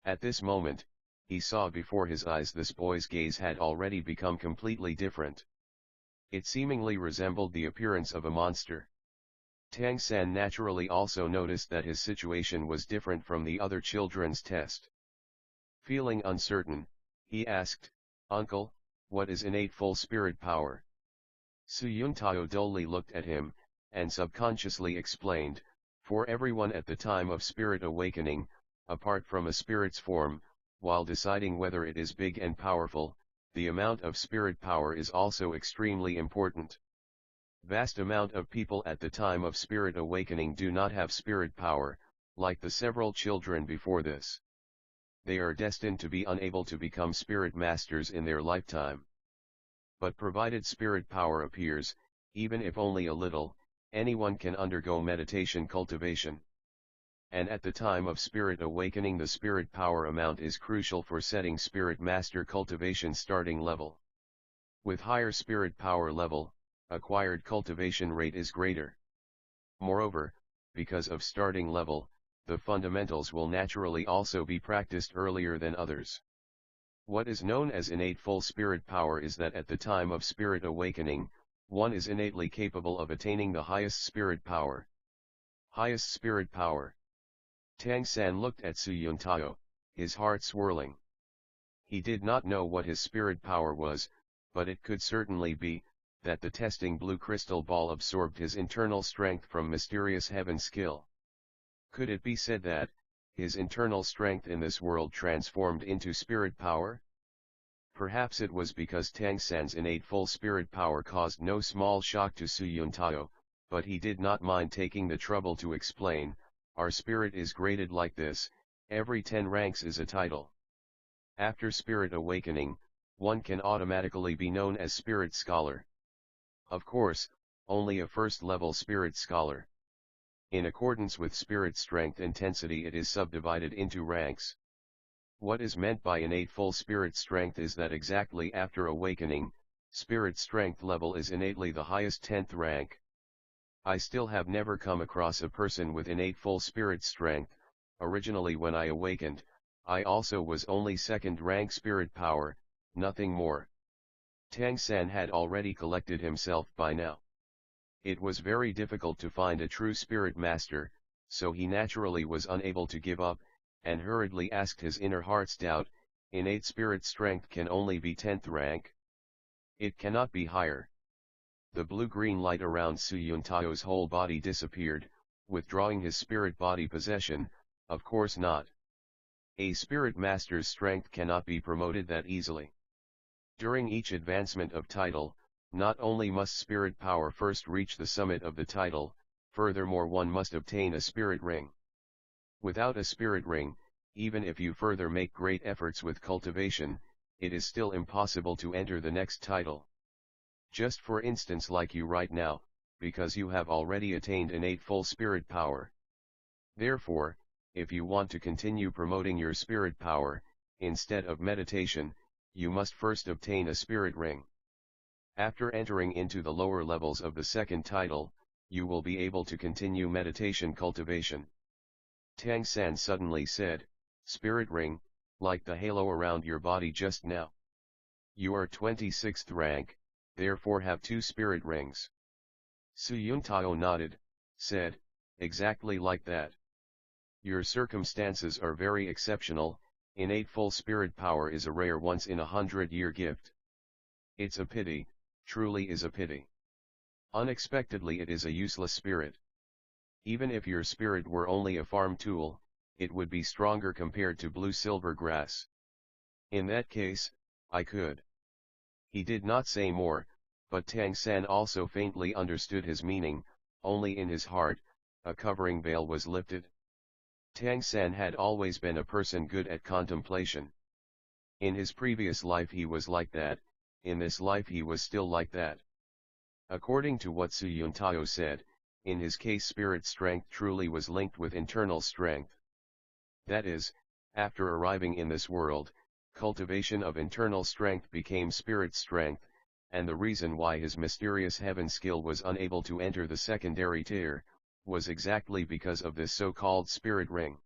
[SPEAKER 1] At this moment, he saw before his eyes this boy's gaze had already become completely different. It seemingly resembled the appearance of a monster. Tang San naturally also noticed that his situation was different from the other children's test. Feeling uncertain, he asked, "Uncle, what is innate full spirit power?" Su Yuntao dully looked at him, and subconsciously explained, "For everyone at the time of spirit awakening, apart from a spirit's form, while deciding whether it is big and powerful, the amount of spirit power is also extremely important. Vast amount of people at the time of spirit awakening do not have spirit power, like the several children before this. They are destined to be unable to become spirit masters in their lifetime. But provided spirit power appears, even if only a little, anyone can undergo meditation cultivation. And at the time of spirit awakening the spirit power amount is crucial for setting spirit master cultivation starting level. With higher spirit power level, acquired cultivation rate is greater. Moreover, because of starting level, the fundamentals will naturally also be practiced earlier than others. What is known as innate full spirit power is that at the time of spirit awakening, one is innately capable of attaining the highest spirit power. Highest spirit power. Tang San looked at Su Yuntao, his heart swirling. He did not know what his spirit power was, but it could certainly be, that the testing blue crystal ball absorbed his internal strength from mysterious heaven skill. Could it be said that, his internal strength in this world transformed into spirit power? Perhaps it was because Tang San's innate full spirit power caused no small shock to Su Yuntao, but he did not mind taking the trouble to explain, "Our spirit is graded like this, every 10 ranks is a title. After spirit awakening, one can automatically be known as spirit scholar. Of course, only a first-level spirit scholar. In accordance with spirit strength intensity it is subdivided into ranks. What is meant by innate full spirit strength is that exactly after awakening, spirit strength level is innately the highest 10th rank. I still have never come across a person with innate full spirit strength. Originally when I awakened, I also was only 2nd rank spirit power, nothing more. Tang San had already collected himself by now. It was very difficult to find a true spirit master, so he naturally was unable to give up, and hurriedly asked his inner heart's doubt, innate spirit strength can only be 10th rank. It cannot be higher. The blue-green light around Su Yuntao's whole body disappeared, withdrawing his spirit body possession. Of course not. A spirit master's strength cannot be promoted that easily. During each advancement of title, not only must spirit power first reach the summit of the title, furthermore one must obtain a spirit ring. Without a spirit ring, even if you further make great efforts with cultivation, it is still impossible to enter the next title. Just for instance like you right now, because you have already attained innate full spirit power. Therefore, if you want to continue promoting your spirit power, instead of meditation, you must first obtain a spirit ring. After entering into the lower levels of the second title, you will be able to continue meditation cultivation. Tang San suddenly said, spirit ring, like the halo around your body just now. You are 26th rank, therefore have 2 spirit rings. Su Yuntao nodded, said, exactly like that. Your circumstances are very exceptional, innate full spirit power is a rare once in 100-year gift. It's a pity, truly is a pity. Unexpectedly it is a useless spirit. Even if your spirit were only a farm tool, it would be stronger compared to blue silver grass. In that case, I could. He did not say more, but Tang San also faintly understood his meaning. Only in his heart, a covering veil was lifted. Tang San had always been a person good at contemplation. In his previous life he was like that, in this life he was still like that. According to what Su Yuntao said, in his case spirit strength truly was linked with internal strength. That is, after arriving in this world, cultivation of internal strength became spirit strength, and the reason why his mysterious heaven skill was unable to enter the secondary tier, was exactly because of this so-called spirit ring.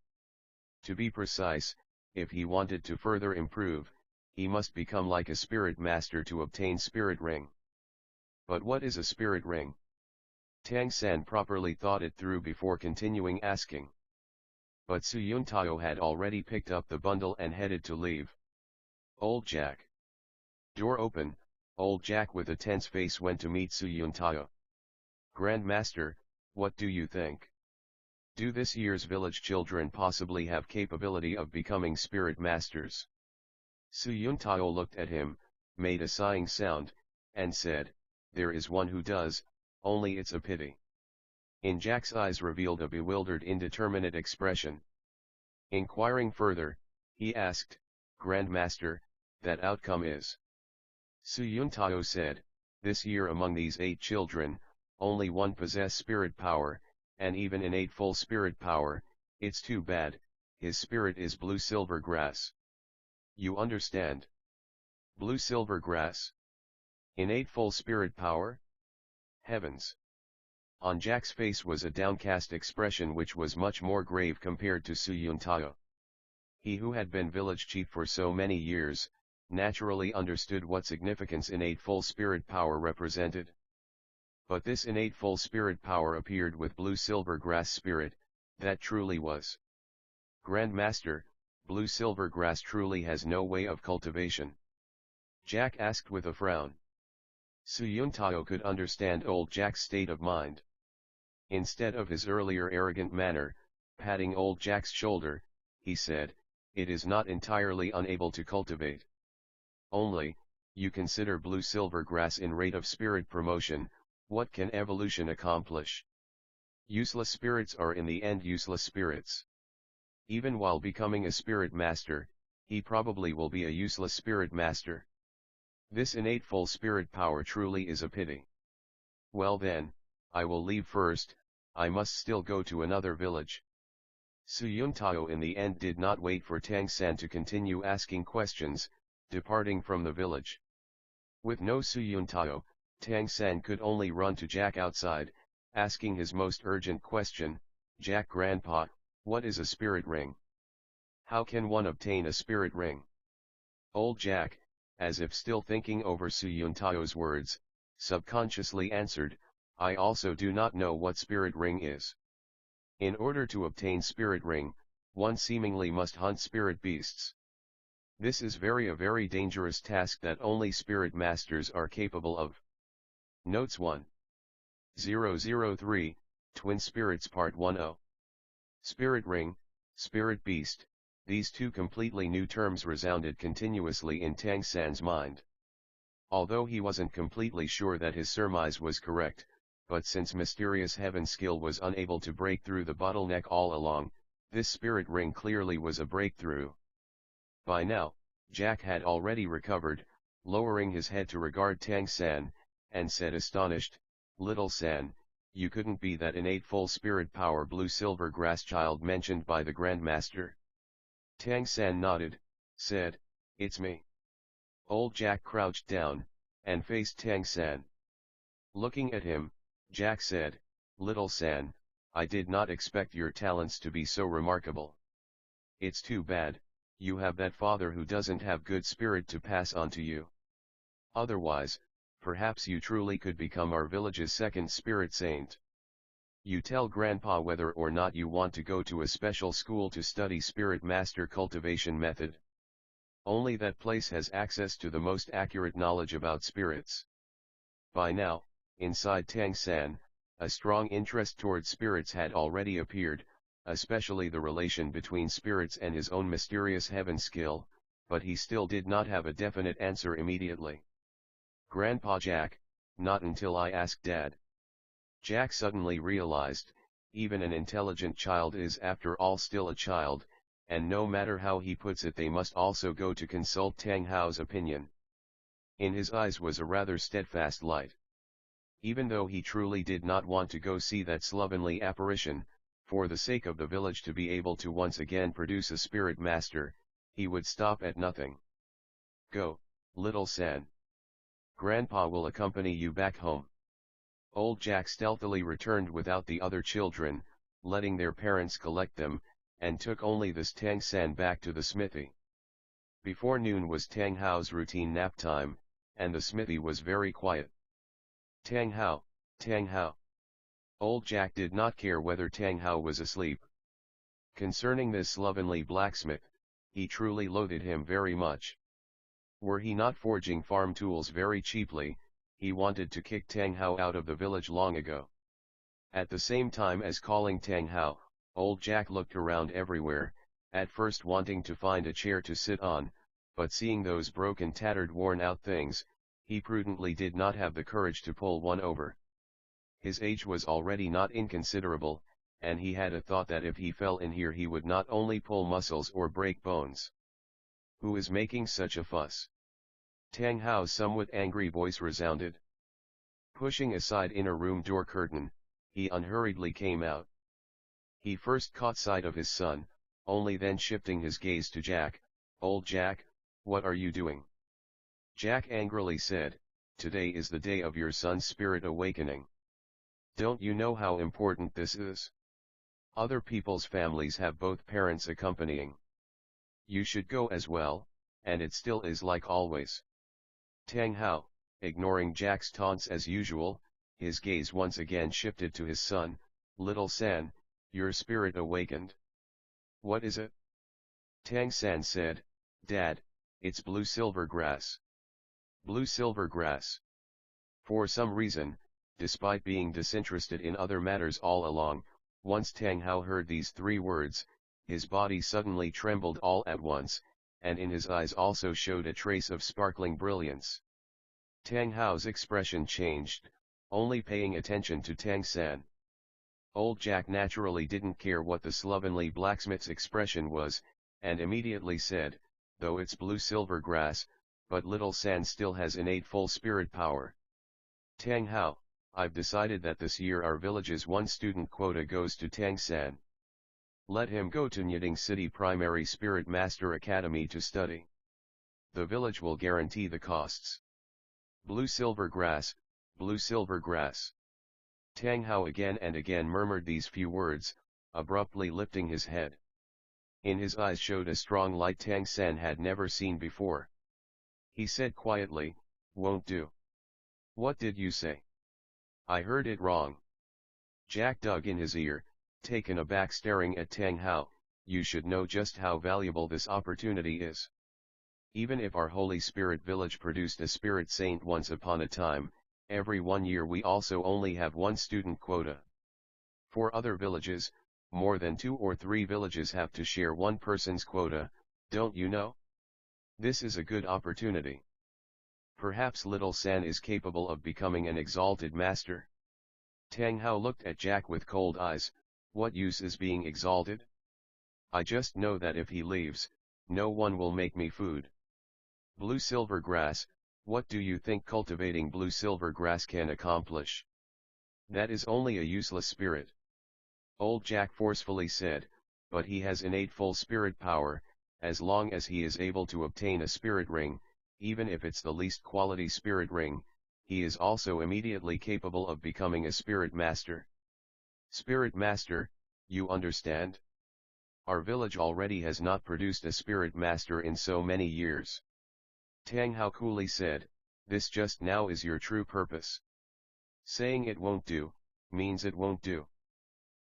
[SPEAKER 1] To be precise, if he wanted to further improve, he must become like a spirit master to obtain spirit ring. But what is a spirit ring? Tang San properly thought it through before continuing asking. But Su Yuntao had already picked up the bundle and headed to leave. Old Jack. Door open, old Jack with a tense face went to meet Su Yuntao. Grand Master, what do you think? Do this year's village children possibly have capability of becoming spirit masters? Su Yuntao looked at him, made a sighing sound, and said, there is one who does, only it's a pity. In Jack's eyes revealed a bewildered indeterminate expression. Inquiring further, he asked, Grand Master, that outcome is? Su Yuntao said, this year among these 8 children, only one possess spirit power, and even innate full spirit power. It's too bad, his spirit is blue silver grass. You understand? Blue silver grass? Innate full spirit power? Heavens! On Jack's face was a downcast expression which was much more grave compared to Su Yuntao. He who had been village chief for so many years, naturally understood what significance innate full spirit power represented. But this innate full spirit power appeared with blue silver grass spirit, that truly was. Grand Master, blue silver grass truly has no way of cultivation. Jack asked with a frown. Su Yuntao could understand old Jack's state of mind. Instead of his earlier arrogant manner, patting old Jack's shoulder, he said, it is not entirely unable to cultivate. Only, you consider blue silver grass in rate of spirit promotion, what can evolution accomplish? Useless spirits are in the end useless spirits. Even while becoming a spirit master, he probably will be a useless spirit master. This innate full spirit power truly is a pity. Well then, I will leave first, I must still go to another village. Su Yuntao in the end did not wait for Tang San to continue asking questions, departing from the village. With no Su Yuntao, Tang San could only run to Jack outside, asking his most urgent question, "Jack Grandpa, what is a spirit ring? How can one obtain a spirit ring?" Old Jack, as if still thinking over Su Yuntao's words, subconsciously answered, "I also do not know what spirit ring is. In order to obtain spirit ring, one seemingly must hunt spirit beasts. This is a very dangerous task that only spirit masters are capable of." Notes 1:003, Twin Spirits Part 10. Spirit ring, spirit beast, these two completely new terms resounded continuously in Tang San's mind. Although he wasn't completely sure that his surmise was correct, but since Mysterious Heaven skill was unable to break through the bottleneck all along, this spirit ring clearly was a breakthrough. By now, Jack had already recovered, lowering his head to regard Tang San, and said astonished, "Little San, you couldn't be that innate full spirit power blue silver grass child mentioned by the Grandmaster?" Tang San nodded, said, "It's me." Old Jack crouched down, and faced Tang San. Looking at him, Jack said, "Little San, I did not expect your talents to be so remarkable. It's too bad, you have that father who doesn't have good spirit to pass on to you. Otherwise, perhaps you truly could become our village's second spirit saint. You tell Grandpa whether or not you want to go to a special school to study spirit master cultivation method. Only that place has access to the most accurate knowledge about spirits." By now, inside Tang San, a strong interest toward spirits had already appeared, especially the relation between spirits and his own Mysterious Heaven skill, but he still did not have a definite answer immediately. "Grandpa Jack, not until I ask Dad." Jack suddenly realized, even an intelligent child is after all still a child, and no matter how he puts it they must also go to consult Tang Hao's opinion. In his eyes was a rather steadfast light. Even though he truly did not want to go see that slovenly apparition, for the sake of the village to be able to once again produce a spirit master, he would stop at nothing. "Go, little San. Grandpa will accompany you back home." Old Jack stealthily returned without the other children, letting their parents collect them, and took only this Tang San back to the smithy. Before noon was Tang Hao's routine nap time, and the smithy was very quiet. "Tang Hao, Tang Hao." Old Jack did not care whether Tang Hao was asleep. Concerning this slovenly blacksmith, he truly loathed him very much. Were he not forging farm tools very cheaply, he wanted to kick Tang Hao out of the village long ago. At the same time as calling Tang Hao, old Jack looked around everywhere, at first wanting to find a chair to sit on, but seeing those broken tattered worn out things, he prudently did not have the courage to pull one over. His age was already not inconsiderable, and he had a thought that if he fell in here he would not only pull muscles or break bones. "Who is making such a fuss?" Tang Hao's somewhat angry voice resounded. Pushing aside inner room door curtain, he unhurriedly came out. He first caught sight of his son, only then shifting his gaze to Jack. "Old Jack, what are you doing?" Jack angrily said, "Today is the day of your son's spirit awakening. Don't you know how important this is? Other people's families have both parents accompanying. You should go as well, and it still is like always." Tang Hao, ignoring Jack's taunts as usual, his gaze once again shifted to his son. "Little San, your spirit awakened. What is it?" Tang San said, "Dad, it's blue silver grass." Blue silver grass. For some reason, despite being disinterested in other matters all along, once Tang Hao heard these three words, his body suddenly trembled all at once, and in his eyes also showed a trace of sparkling brilliance. Tang Hao's expression changed, only paying attention to Tang San. Old Jack naturally didn't care what the slovenly blacksmith's expression was, and immediately said, "Though it's blue silver grass, but little San still has innate full spirit power. Tang Hao, I've decided that this year our village's one student quota goes to Tang San. Let him go to Nyiding City Primary Spirit Master Academy to study. The village will guarantee the costs. Blue silver grass, blue silver grass. Tang Hao again and again murmured these few words, abruptly lifting his head. In his eyes showed a strong light Tang San had never seen before. He said quietly, "Won't do." "What did you say?" "I heard it wrong." Jack dug in his ear, taken aback staring at Tang Hao. "You should know just how valuable this opportunity is. Even if our Holy Spirit village produced a spirit saint once upon a time, every 1 year we also only have one student quota. For other villages, more than 2 or 3 villages have to share one person's quota, don't you know? This is a good opportunity. Perhaps little San is capable of becoming an exalted master." Tang Hao looked at Jack with cold eyes. "What use is being exalted? I just know that if he leaves, no one will make me food." "Blue silver grass, what do you think cultivating blue silver grass can accomplish?" "That is only a useless spirit," old Jack forcefully said, "but he has innate full spirit power. As long as he is able to obtain a spirit ring, even if it's the least quality spirit ring, he is also immediately capable of becoming a spirit master." "Spirit master, you understand? Our village already has not produced a spirit master in so many years." Tang Hao coolly said, "This just now is your true purpose. Saying it won't do, means it won't do.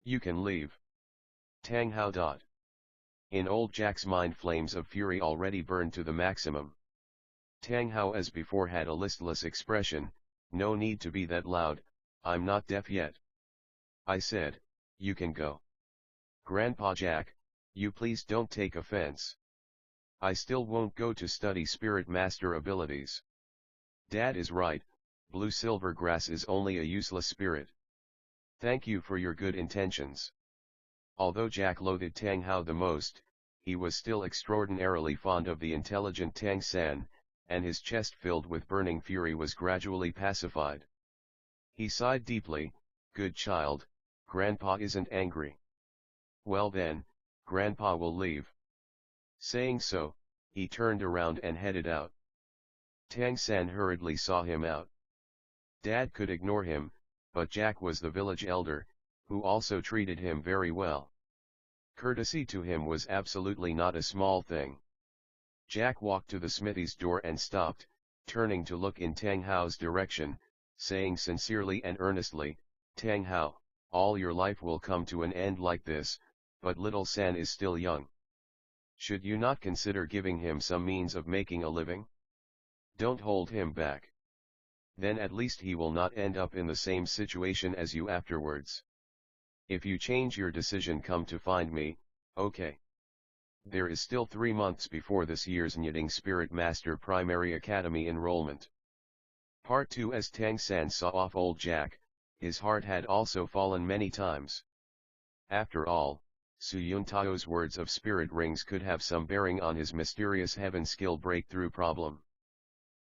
[SPEAKER 1] You can leave." Tang Hao. In old Jack's mind flames of fury already burned to the maximum. Tang Hao as before had a listless expression. "No need to be that loud, I'm not deaf yet. I said, you can go." "Grandpa Jack, you please don't take offense. I still won't go to study spirit master abilities. Dad is right, blue silver grass is only a useless spirit. Thank you for your good intentions." Although Jack loathed Tang Hao the most, he was still extraordinarily fond of the intelligent Tang San, and his chest filled with burning fury was gradually pacified. He sighed deeply. "Good child, Grandpa isn't angry. Well then, Grandpa will leave." Saying so, he turned around and headed out. Tang San hurriedly saw him out. Dad could ignore him, but Jack was the village elder, who also treated him very well. Courtesy to him was absolutely not a small thing. Jack walked to the smithy's door and stopped, turning to look in Tang Hao's direction, saying sincerely and earnestly, "Tang Hao, all your life will come to an end like this, but little San is still young. Should you not consider giving him some means of making a living? Don't hold him back. Then at least he will not end up in the same situation as you afterwards. If you change your decision, come to find me, okay? There is still 3 months before this year's Nyiding Spirit Master Primary Academy enrollment." Part 2. As Tang San saw off old Jack, his heart had also fallen many times. After all, Su Yuntao's words of spirit rings could have some bearing on his mysterious heaven skill breakthrough problem.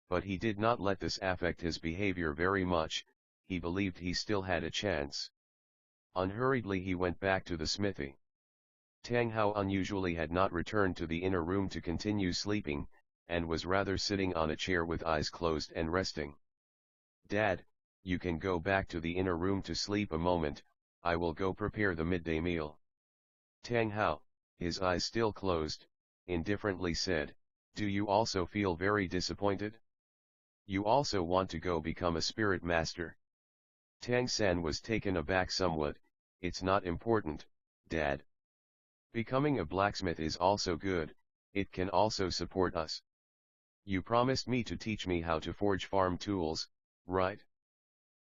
[SPEAKER 1] But he did not let this affect his behavior very much. He believed he still had a chance. Unhurriedly he went back to the smithy. Tang Hao unusually had not returned to the inner room to continue sleeping, and was rather sitting on a chair with eyes closed and resting. "Dad, you can go back to the inner room to sleep a moment, I will go prepare the midday meal." Tang Hao, his eyes still closed, indifferently said, "Do you also feel very disappointed? You also want to go become a spirit master?" Tang San was taken aback somewhat. "It's not important, Dad. Becoming a blacksmith is also good, it can also support us. You promised me to teach me how to forge farm tools, right?"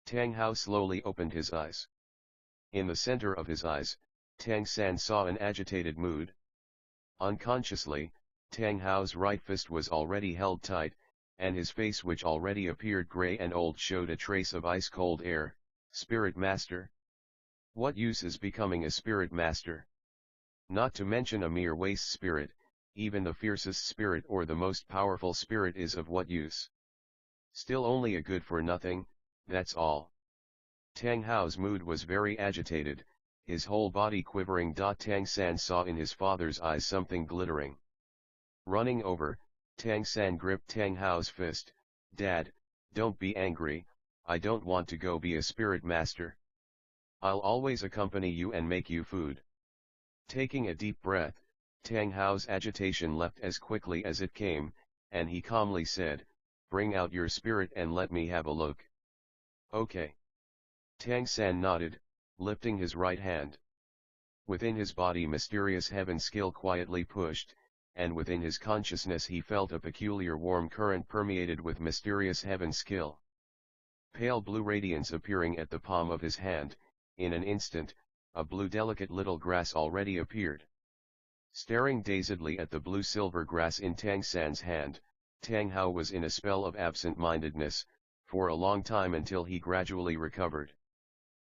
[SPEAKER 1] Tang Hao slowly opened his eyes. In the center of his eyes, Tang San saw an agitated mood. Unconsciously, Tang Hao's right fist was already held tight, and his face, which already appeared gray and old, showed a trace of ice-cold air. "Spirit master? What use is becoming a spirit master? Not to mention a mere waste spirit, even the fiercest spirit or the most powerful spirit is of what use? Still only a good for nothing, that's all. Tang Hao's mood was very agitated, his whole body quivering. Tang San saw in his father's eyes something glittering. Running over, Tang San gripped Tang Hao's fist. Dad, don't be angry, I don't want to go be a spirit master. I'll always accompany you and make you food. Taking a deep breath, Tang Hao's agitation left as quickly as it came, and he calmly said, bring out your spirit and let me have a look. Okay. Tang San nodded, lifting his right hand. Within his body mysterious heaven skill quietly pushed, and within his consciousness he felt a peculiar warm current permeated with mysterious heaven skill. Pale blue radiance appearing at the palm of his hand, in an instant, a blue delicate little grass already appeared. Staring dazedly at the blue-silver grass in Tang San's hand, Tang Hao was in a spell of absent-mindedness, for a long time until he gradually recovered.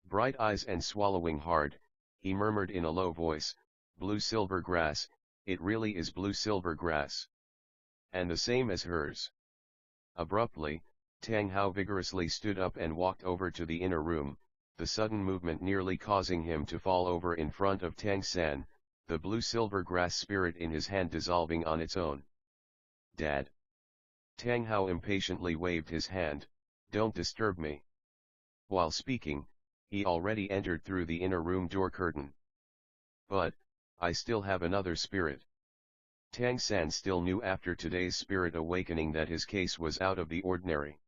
[SPEAKER 1] Bright eyes and swallowing hard, he murmured in a low voice, blue-silver grass, it really is blue-silver grass. And the same as hers. Abruptly, Tang Hao vigorously stood up and walked over to the inner room, the sudden movement nearly causing him to fall over in front of Tang San, the blue-silver grass spirit in his hand dissolving on its own. Dad. Tang Hao impatiently waved his hand, don't disturb me. While speaking, he already entered through the inner room door curtain. But, I still have another spirit. Tang San still knew after today's spirit awakening that his case was out of the ordinary.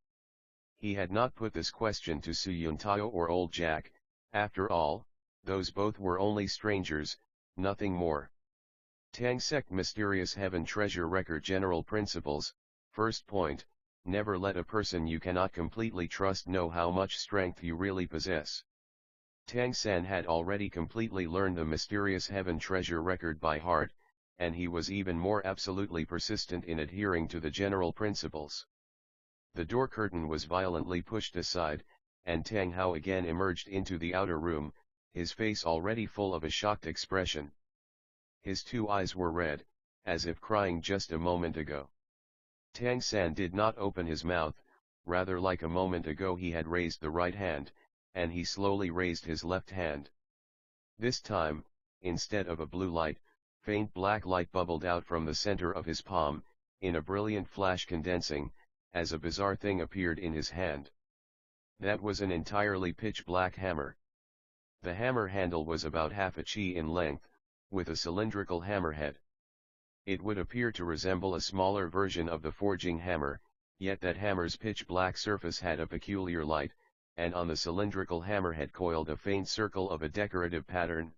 [SPEAKER 1] He had not put this question to Su Yuntao or Old Jack, after all, those both were only strangers, nothing more. Tang Sect Mysterious Heaven Treasure Record General Principles. First point, never let a person you cannot completely trust know how much strength you really possess. Tang San had already completely learned the Mysterious Heaven Treasure Record by heart, and he was even more absolutely persistent in adhering to the general principles. The door curtain was violently pushed aside, and Tang Hao again emerged into the outer room, his face already full of a shocked expression. His two eyes were red, as if crying just a moment ago. Tang San did not open his mouth, rather like a moment ago he had raised the right hand, and he slowly raised his left hand. This time, instead of a blue light, faint black light bubbled out from the center of his palm, in a brilliant flash condensing, as a bizarre thing appeared in his hand. That was an entirely pitch-black hammer. The hammer handle was about half a chi in length, with a cylindrical hammerhead. It would appear to resemble a smaller version of the forging hammer, yet that hammer's pitch-black surface had a peculiar light, and on the cylindrical hammerhead coiled a faint circle of a decorative pattern.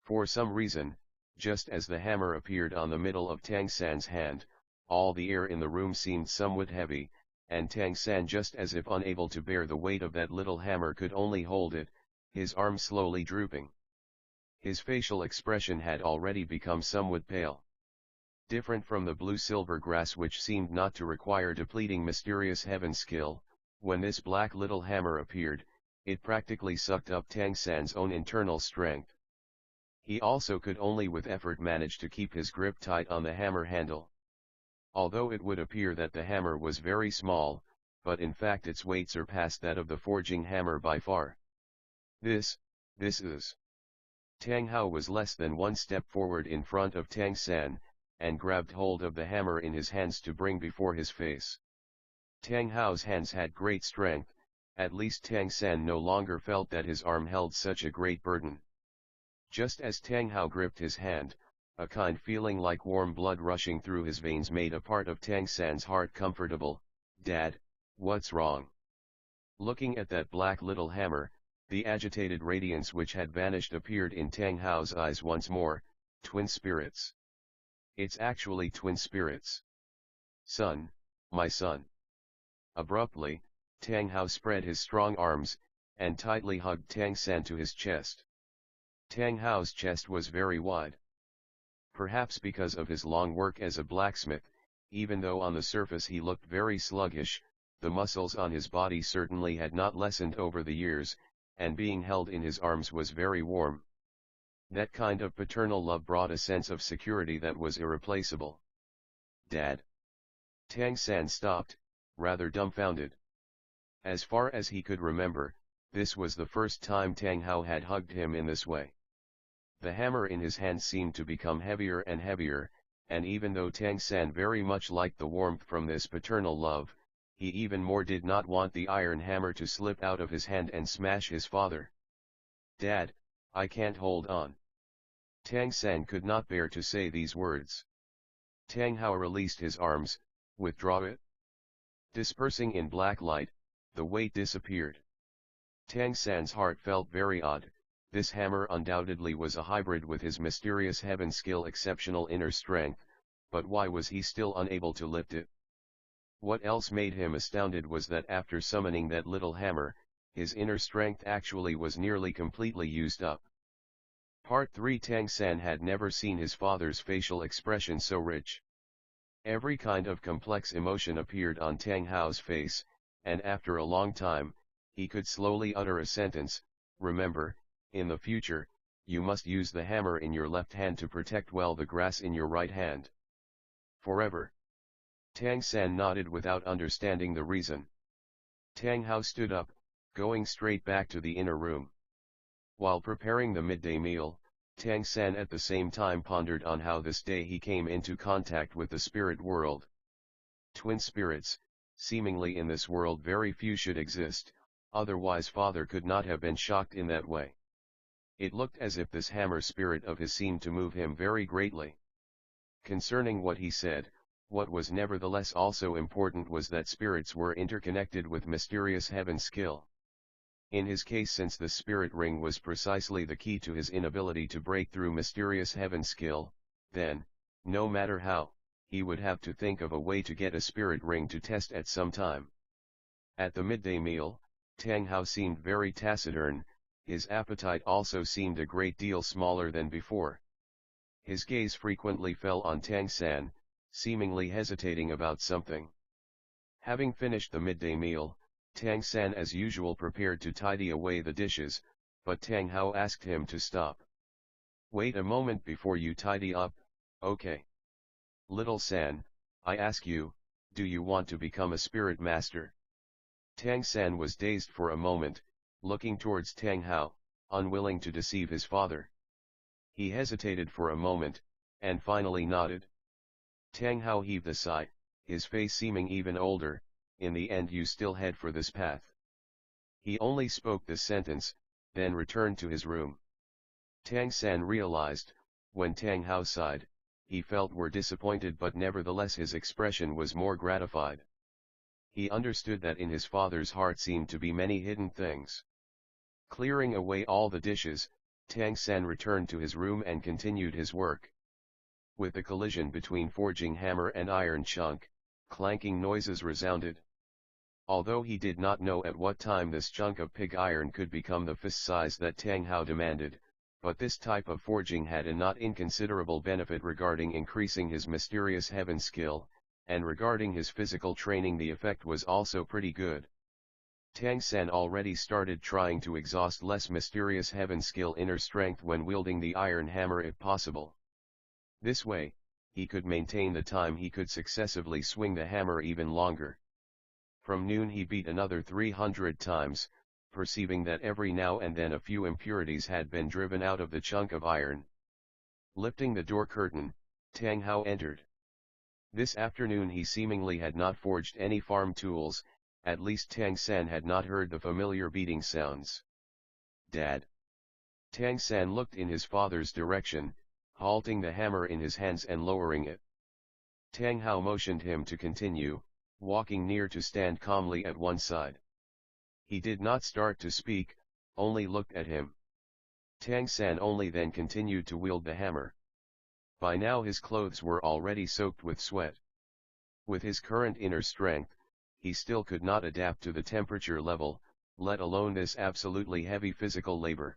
[SPEAKER 1] For some reason, just as the hammer appeared on the middle of Tang San's hand, all the air in the room seemed somewhat heavy, and Tang San, just as if unable to bear the weight of that little hammer, could only hold it, his arm slowly drooping. His facial expression had already become somewhat pale. Different from the blue-silver grass, which seemed not to require depleting mysterious heaven skill, when this black little hammer appeared, it practically sucked up Tang San's own internal strength. He also could only with effort manage to keep his grip tight on the hammer handle. Although it would appear that the hammer was very small, but in fact its weight surpassed that of the forging hammer by far. This is. Tang Hao was less than one step forward in front of Tang San, and grabbed hold of the hammer in his hands to bring before his face. Tang Hao's hands had great strength, at least Tang San no longer felt that his arm held such a great burden. Just as Tang Hao gripped his hand, a kind feeling like warm blood rushing through his veins made a part of Tang San's heart comfortable. Dad, what's wrong? Looking at that black little hammer, the agitated radiance which had vanished appeared in Tang Hao's eyes once more. Twin spirits. It's actually twin spirits. Son, my son. Abruptly, Tang Hao spread his strong arms, and tightly hugged Tang San to his chest. Tang Hao's chest was very wide. Perhaps because of his long work as a blacksmith, even though on the surface he looked very sluggish, the muscles on his body certainly had not lessened over the years, and being held in his arms was very warm. That kind of paternal love brought a sense of security that was irreplaceable. Dad? Tang San stopped, rather dumbfounded. As far as he could remember, this was the first time Tang Hao had hugged him in this way. The hammer in his hand seemed to become heavier and heavier, and even though Tang San very much liked the warmth from this paternal love, he even more did not want the iron hammer to slip out of his hand and smash his father. Dad, I can't hold on. Tang San could not bear to say these words. Tang Hao released his arms. Withdraw it. Dispersing in black light, the weight disappeared. Tang San's heart felt very odd. This hammer undoubtedly was a hybrid with his mysterious heaven skill, exceptional inner strength, but why was he still unable to lift it? What else made him astounded was that after summoning that little hammer, his inner strength actually was nearly completely used up. Part 3. Tang San had never seen his father's facial expression so rich. Every kind of complex emotion appeared on Tang Hao's face, and after a long time, he could slowly utter a sentence. Remember, in the future, you must use the hammer in your left hand to protect well the grass in your right hand. Forever. Tang San nodded without understanding the reason. Tang Hao stood up, going straight back to the inner room. While preparing the midday meal, Tang San at the same time pondered on how this day he came into contact with the spirit world. Twin spirits, seemingly in this world very few should exist, otherwise father could not have been shocked in that way. It looked as if this hammer spirit of his seemed to move him very greatly. Concerning what he said, what was nevertheless also important was that spirits were interconnected with mysterious heaven skill. In his case, since the spirit ring was precisely the key to his inability to break through mysterious heaven skill, then, no matter how, he would have to think of a way to get a spirit ring to test at some time. At the midday meal, Tang Hao seemed very taciturn. His appetite also seemed a great deal smaller than before. His gaze frequently fell on Tang San, seemingly hesitating about something. Having finished the midday meal, Tang San as usual prepared to tidy away the dishes, but Tang Hao asked him to stop. Wait a moment before you tidy up, okay? Little San, I ask you, do you want to become a spirit master? Tang San was dazed for a moment, looking towards Tang Hao, unwilling to deceive his father. He hesitated for a moment, and finally nodded. Tang Hao heaved a sigh, his face seeming even older. In the end you still head for this path. He only spoke this sentence, then returned to his room. Tang San realized, when Tang Hao sighed, he felt were disappointed, but nevertheless his expression was more gratified. He understood that in his father's heart seemed to be many hidden things. Clearing away all the dishes, Tang San returned to his room and continued his work. With the collision between forging hammer and iron chunk, clanking noises resounded. Although he did not know at what time this chunk of pig iron could become the fist size that Tang Hao demanded, but this type of forging had a not inconsiderable benefit regarding increasing his mysterious heaven skill, and regarding his physical training the effect was also pretty good. Tang San already started trying to exhaust less mysterious heaven skill inner strength when wielding the iron hammer if possible. This way, he could maintain the time he could successively swing the hammer even longer. From noon he beat another 300 times, perceiving that every now and then a few impurities had been driven out of the chunk of iron. Lifting the door curtain, Tang Hao entered. This afternoon he seemingly had not forged any farm tools, at least Tang San had not heard the familiar beating sounds. Dad? Tang San looked in his father's direction, halting the hammer in his hands and lowering it. Tang Hao motioned him to continue, walking near to stand calmly at one side. He did not start to speak, only looked at him. Tang San only then continued to wield the hammer. By now his clothes were already soaked with sweat. With his current inner strength, he still could not adapt to the temperature level, let alone this absolutely heavy physical labor.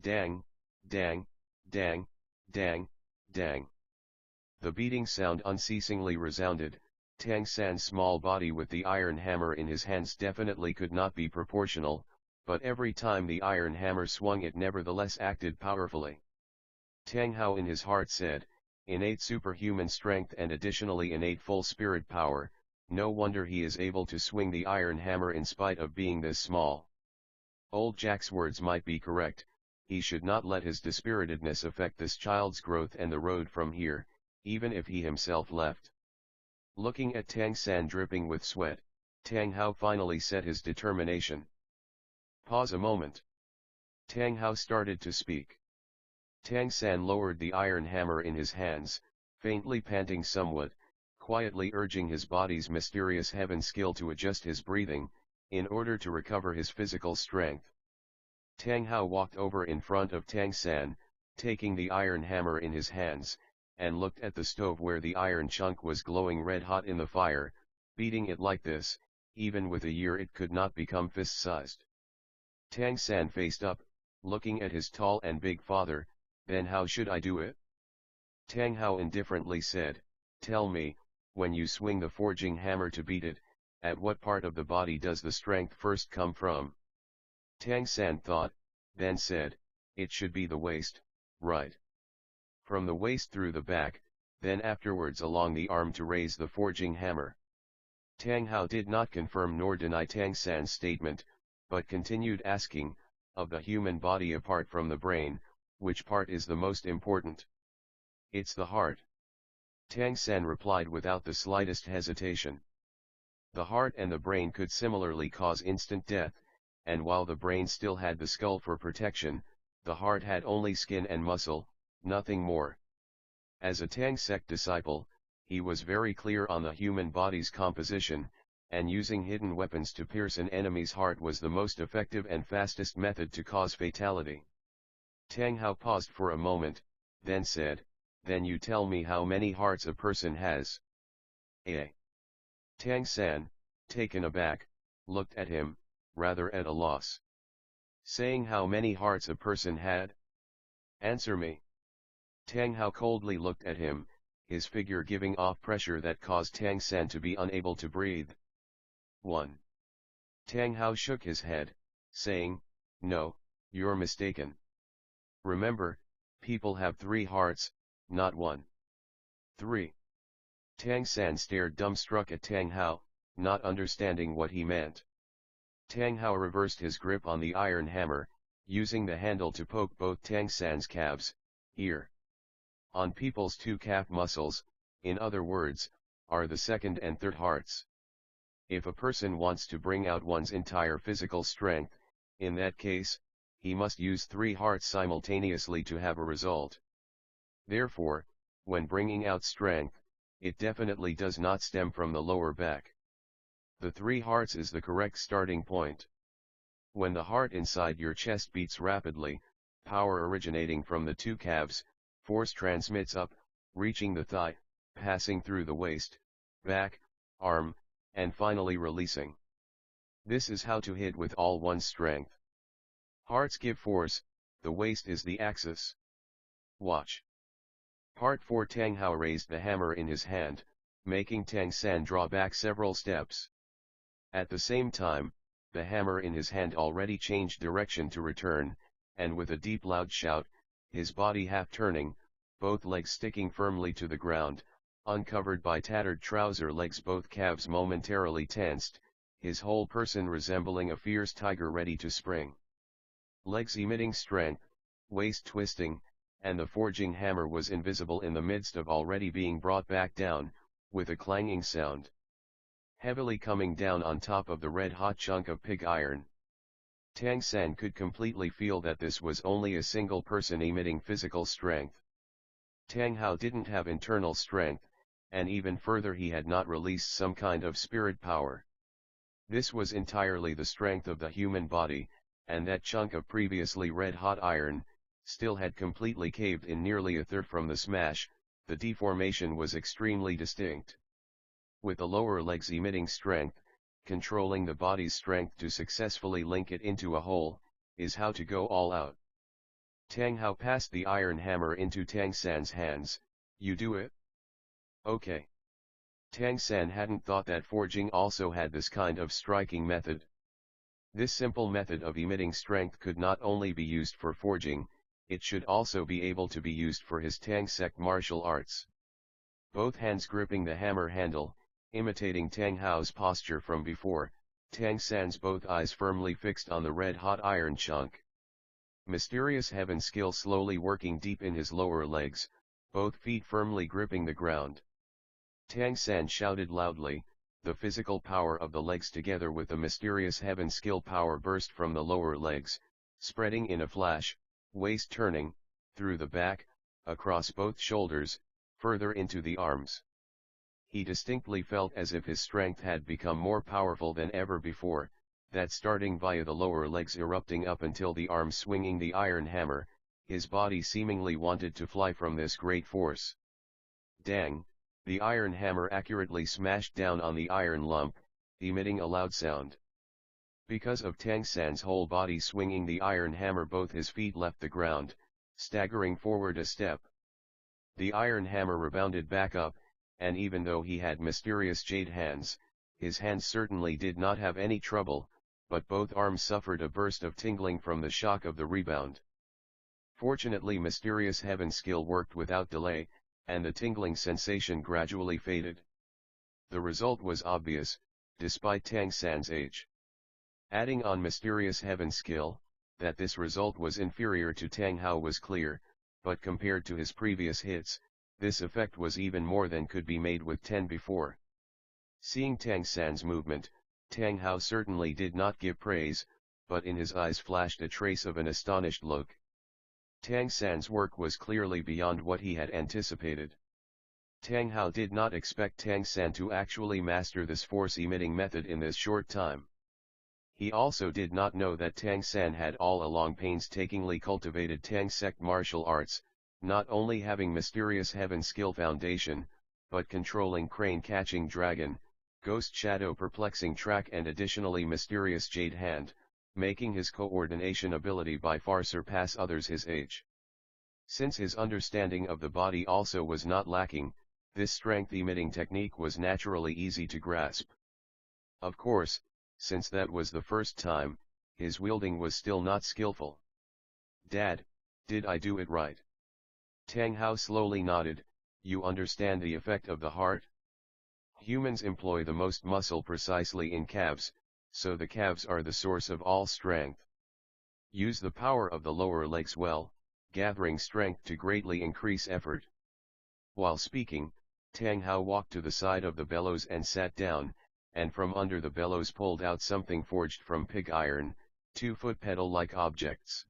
[SPEAKER 1] Dang, dang, dang, dang, dang. The beating sound unceasingly resounded. Tang San's small body with the iron hammer in his hands definitely could not be proportional, but every time the iron hammer swung it nevertheless acted powerfully. Tang Hao in his heart said, innate superhuman strength and additionally innate full spirit power, no wonder he is able to swing the iron hammer in spite of being this small. Old Jack's words might be correct, he should not let his dispiritedness affect this child's growth and the road from here, even if he himself left. Looking at Tang San dripping with sweat, Tang Hao finally set his determination. Pause a moment. Tang Hao started to speak. Tang San lowered the iron hammer in his hands, faintly panting somewhat, quietly urging his body's mysterious heaven skill to adjust his breathing, in order to recover his physical strength. Tang Hao walked over in front of Tang San, taking the iron hammer in his hands, and looked at the stove where the iron chunk was glowing red hot in the fire. Beating it like this, even with a year it could not become fist-sized. Tang San faced up, looking at his tall and big father. Then how should I do it? Tang Hao indifferently said, tell me, when you swing the forging hammer to beat it, at what part of the body does the strength first come from? Tang San thought, then said, it should be the waist, right? From the waist through the back, then afterwards along the arm to raise the forging hammer. Tang Hao did not confirm nor deny Tang San's statement, but continued asking, of the human body apart from the brain, which part is the most important? It's the heart. Tang San replied without the slightest hesitation. The heart and the brain could similarly cause instant death, and while the brain still had the skull for protection, the heart had only skin and muscle, nothing more. As a Tang sect disciple, he was very clear on the human body's composition, and using hidden weapons to pierce an enemy's heart was the most effective and fastest method to cause fatality. Tang Hao paused for a moment, then said, then you tell me how many hearts a person has. Tang San, taken aback, looked at him, rather at a loss. Saying how many hearts a person had? Answer me. Tang Hao coldly looked at him, his figure giving off pressure that caused Tang San to be unable to breathe. 1. Tang Hao shook his head, saying, no, you're mistaken. Remember, people have 3 hearts, not 1. 3. Tang San stared dumbstruck at Tang Hao, not understanding what he meant. Tang Hao reversed his grip on the iron hammer, using the handle to poke both Tang San's calves, here. On people's 2 calf muscles, in other words, are the second and third hearts. If a person wants to bring out one's entire physical strength, in that case, he must use 3 hearts simultaneously to have a result. Therefore, when bringing out strength, it definitely does not stem from the lower back. The 3 hearts is the correct starting point. When the heart inside your chest beats rapidly, power originating from the 2 calves, force transmits up, reaching the thigh, passing through the waist, back, arm, and finally releasing. This is how to hit with all one's strength. Hearts give force, the waist is the axis. Watch. Part 4. Tang Hao raised the hammer in his hand, making Tang San draw back several steps. At the same time, the hammer in his hand already changed direction to return, and with a deep loud shout, his body half turning, both legs sticking firmly to the ground, uncovered by tattered trouser legs, both calves momentarily tensed, his whole person resembling a fierce tiger ready to spring. Legs emitting strength, waist twisting, and the forging hammer was invisible in the midst of already being brought back down, with a clanging sound. Heavily coming down on top of the red-hot chunk of pig iron. Tang San could completely feel that this was only a single person emitting physical strength. Tang Hao didn't have internal strength, and even further he had not released some kind of spirit power. This was entirely the strength of the human body, and that chunk of previously red-hot iron, still had completely caved in nearly a third from the smash. The deformation was extremely distinct. With the lower legs emitting strength, controlling the body's strength to successfully link it into a whole, is how to go all out. Tang Hao passed the iron hammer into Tang San's hands. You do it? Okay. Tang San hadn't thought that forging also had this kind of striking method. This simple method of emitting strength could not only be used for forging, it should also be able to be used for his Tang sect martial arts. Both hands gripping the hammer handle, imitating Tang Hao's posture from before, Tang San's both eyes firmly fixed on the red-hot iron chunk. Mysterious heaven skill slowly working deep in his lower legs, both feet firmly gripping the ground. Tang San shouted loudly, the physical power of the legs together with the mysterious heaven skill power burst from the lower legs, spreading in a flash, waist turning, through the back, across both shoulders, further into the arms. He distinctly felt as if his strength had become more powerful than ever before, that starting via the lower legs erupting up until the arms swinging the iron hammer, his body seemingly wanted to fly from this great force. Dang! The iron hammer accurately smashed down on the iron lump, emitting a loud sound. Because of Tang San's whole body swinging the iron hammer, both his feet left the ground, staggering forward a step. The iron hammer rebounded back up, and even though he had mysterious jade hands, his hands certainly did not have any trouble, but both arms suffered a burst of tingling from the shock of the rebound. Fortunately, mysterious heaven skill worked without delay, and the tingling sensation gradually faded. The result was obvious, despite Tang San's age. Adding on mysterious heaven skill, that this result was inferior to Tang Hao was clear, but compared to his previous hits, this effect was even more than could be made with 10 before. Seeing Tang San's movement, Tang Hao certainly did not give praise, but in his eyes flashed a trace of an astonished look. Tang San's work was clearly beyond what he had anticipated. Tang Hao did not expect Tang San to actually master this force-emitting method in this short time. He also did not know that Tang San had all along painstakingly cultivated Tang sect martial arts, not only having mysterious heaven skill foundation, but controlling crane catching dragon, ghost shadow perplexing track and additionally mysterious jade hand, making his coordination ability by far surpass others his age. Since his understanding of the body also was not lacking, this strength-emitting technique was naturally easy to grasp. Of course, since that was the first time, his wielding was still not skillful. Dad, did I do it right? Tang Hao slowly nodded. You understand the effect of the heart? Humans employ the most muscle precisely in calves, so the calves are the source of all strength. Use the power of the lower legs well, gathering strength to greatly increase effort. While speaking, Tang Hao walked to the side of the bellows and sat down, and from under the bellows pulled out something forged from pig iron, 2 foot pedal-like objects.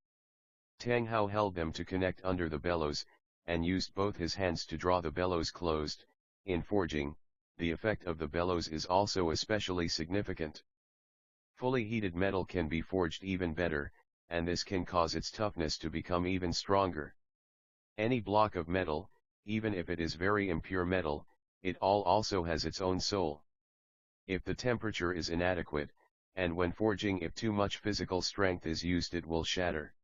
[SPEAKER 1] Tang Hao held them to connect under the bellows, and used both his hands to draw the bellows closed. In forging, the effect of the bellows is also especially significant. Fully heated metal can be forged even better, and this can cause its toughness to become even stronger. Any block of metal, even if it is very impure metal, it all also has its own soul. If the temperature is inadequate, and when forging if too much physical strength is used, it will shatter.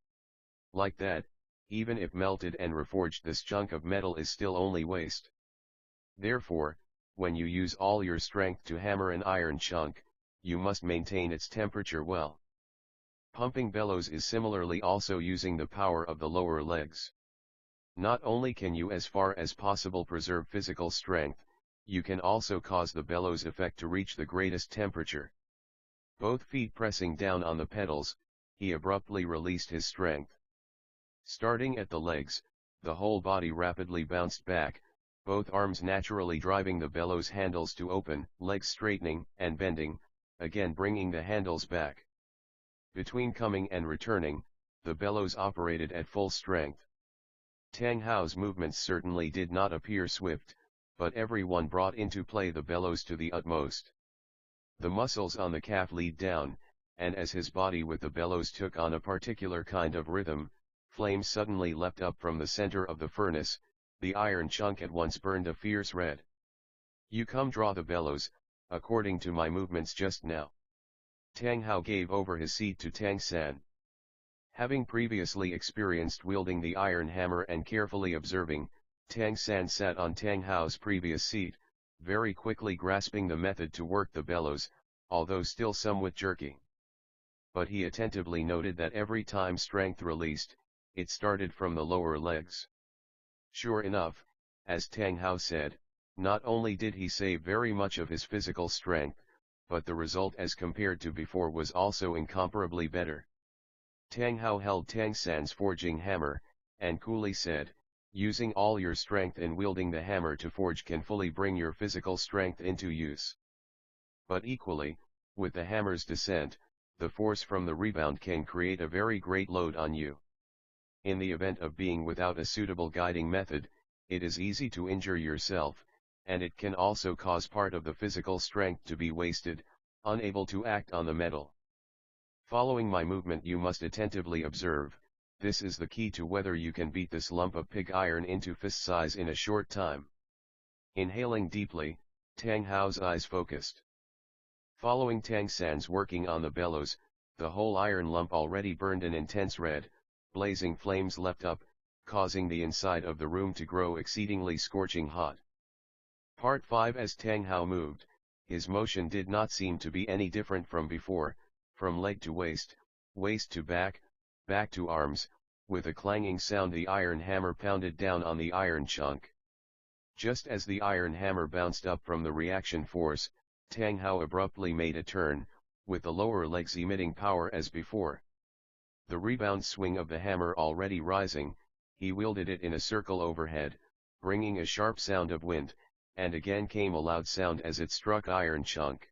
[SPEAKER 1] Like that, even if melted and reforged, this chunk of metal is still only waste. Therefore, when you use all your strength to hammer an iron chunk, you must maintain its temperature well. Pumping bellows is similarly also using the power of the lower legs. Not only can you as far as possible preserve physical strength, you can also cause the bellows effect to reach the greatest temperature. Both feet pressing down on the pedals, he abruptly released his strength. Starting at the legs, the whole body rapidly bounced back, both arms naturally driving the bellows handles to open, legs straightening and bending, again bringing the handles back. Between coming and returning, the bellows operated at full strength. Tang Hao's movements certainly did not appear swift, but everyone brought into play the bellows to the utmost. The muscles on the calf lead down, and as his body with the bellows took on a particular kind of rhythm, flames suddenly leapt up from the center of the furnace. The iron chunk at once burned a fierce red. You come draw the bellows, according to my movements just now. Tang Hao gave over his seat to Tang San. Having previously experienced wielding the iron hammer and carefully observing, Tang San sat on Tang Hao's previous seat, very quickly grasping the method to work the bellows, although still somewhat jerky. But he attentively noted that every time strength released, it started from the lower legs. Sure enough, as Tang Hao said, not only did he save very much of his physical strength, but the result as compared to before was also incomparably better. Tang Hao held Tang San's forging hammer, and coolly said, "Using all your strength in wielding the hammer to forge can fully bring your physical strength into use. But equally, with the hammer's descent, the force from the rebound can create a very great load on you. In the event of being without a suitable guiding method, it is easy to injure yourself, and it can also cause part of the physical strength to be wasted, unable to act on the metal. Following my movement you must attentively observe, this is the key to whether you can beat this lump of pig iron into fist size in a short time." Inhaling deeply, Tang Hao's eyes focused. Following Tang San's working on the bellows, the whole iron lump already burned an intense red, blazing flames leapt up, causing the inside of the room to grow exceedingly scorching hot. Part 5. As Tang Hao moved, his motion did not seem to be any different from before, from leg to waist, waist to back, back to arms. With a clanging sound the iron hammer pounded down on the iron chunk. Just as the iron hammer bounced up from the reaction force, Tang Hao abruptly made a turn, with the lower legs emitting power as before. The rebound swing of the hammer already rising, he wielded it in a circle overhead, bringing a sharp sound of wind, and again came a loud sound as it struck iron chunk.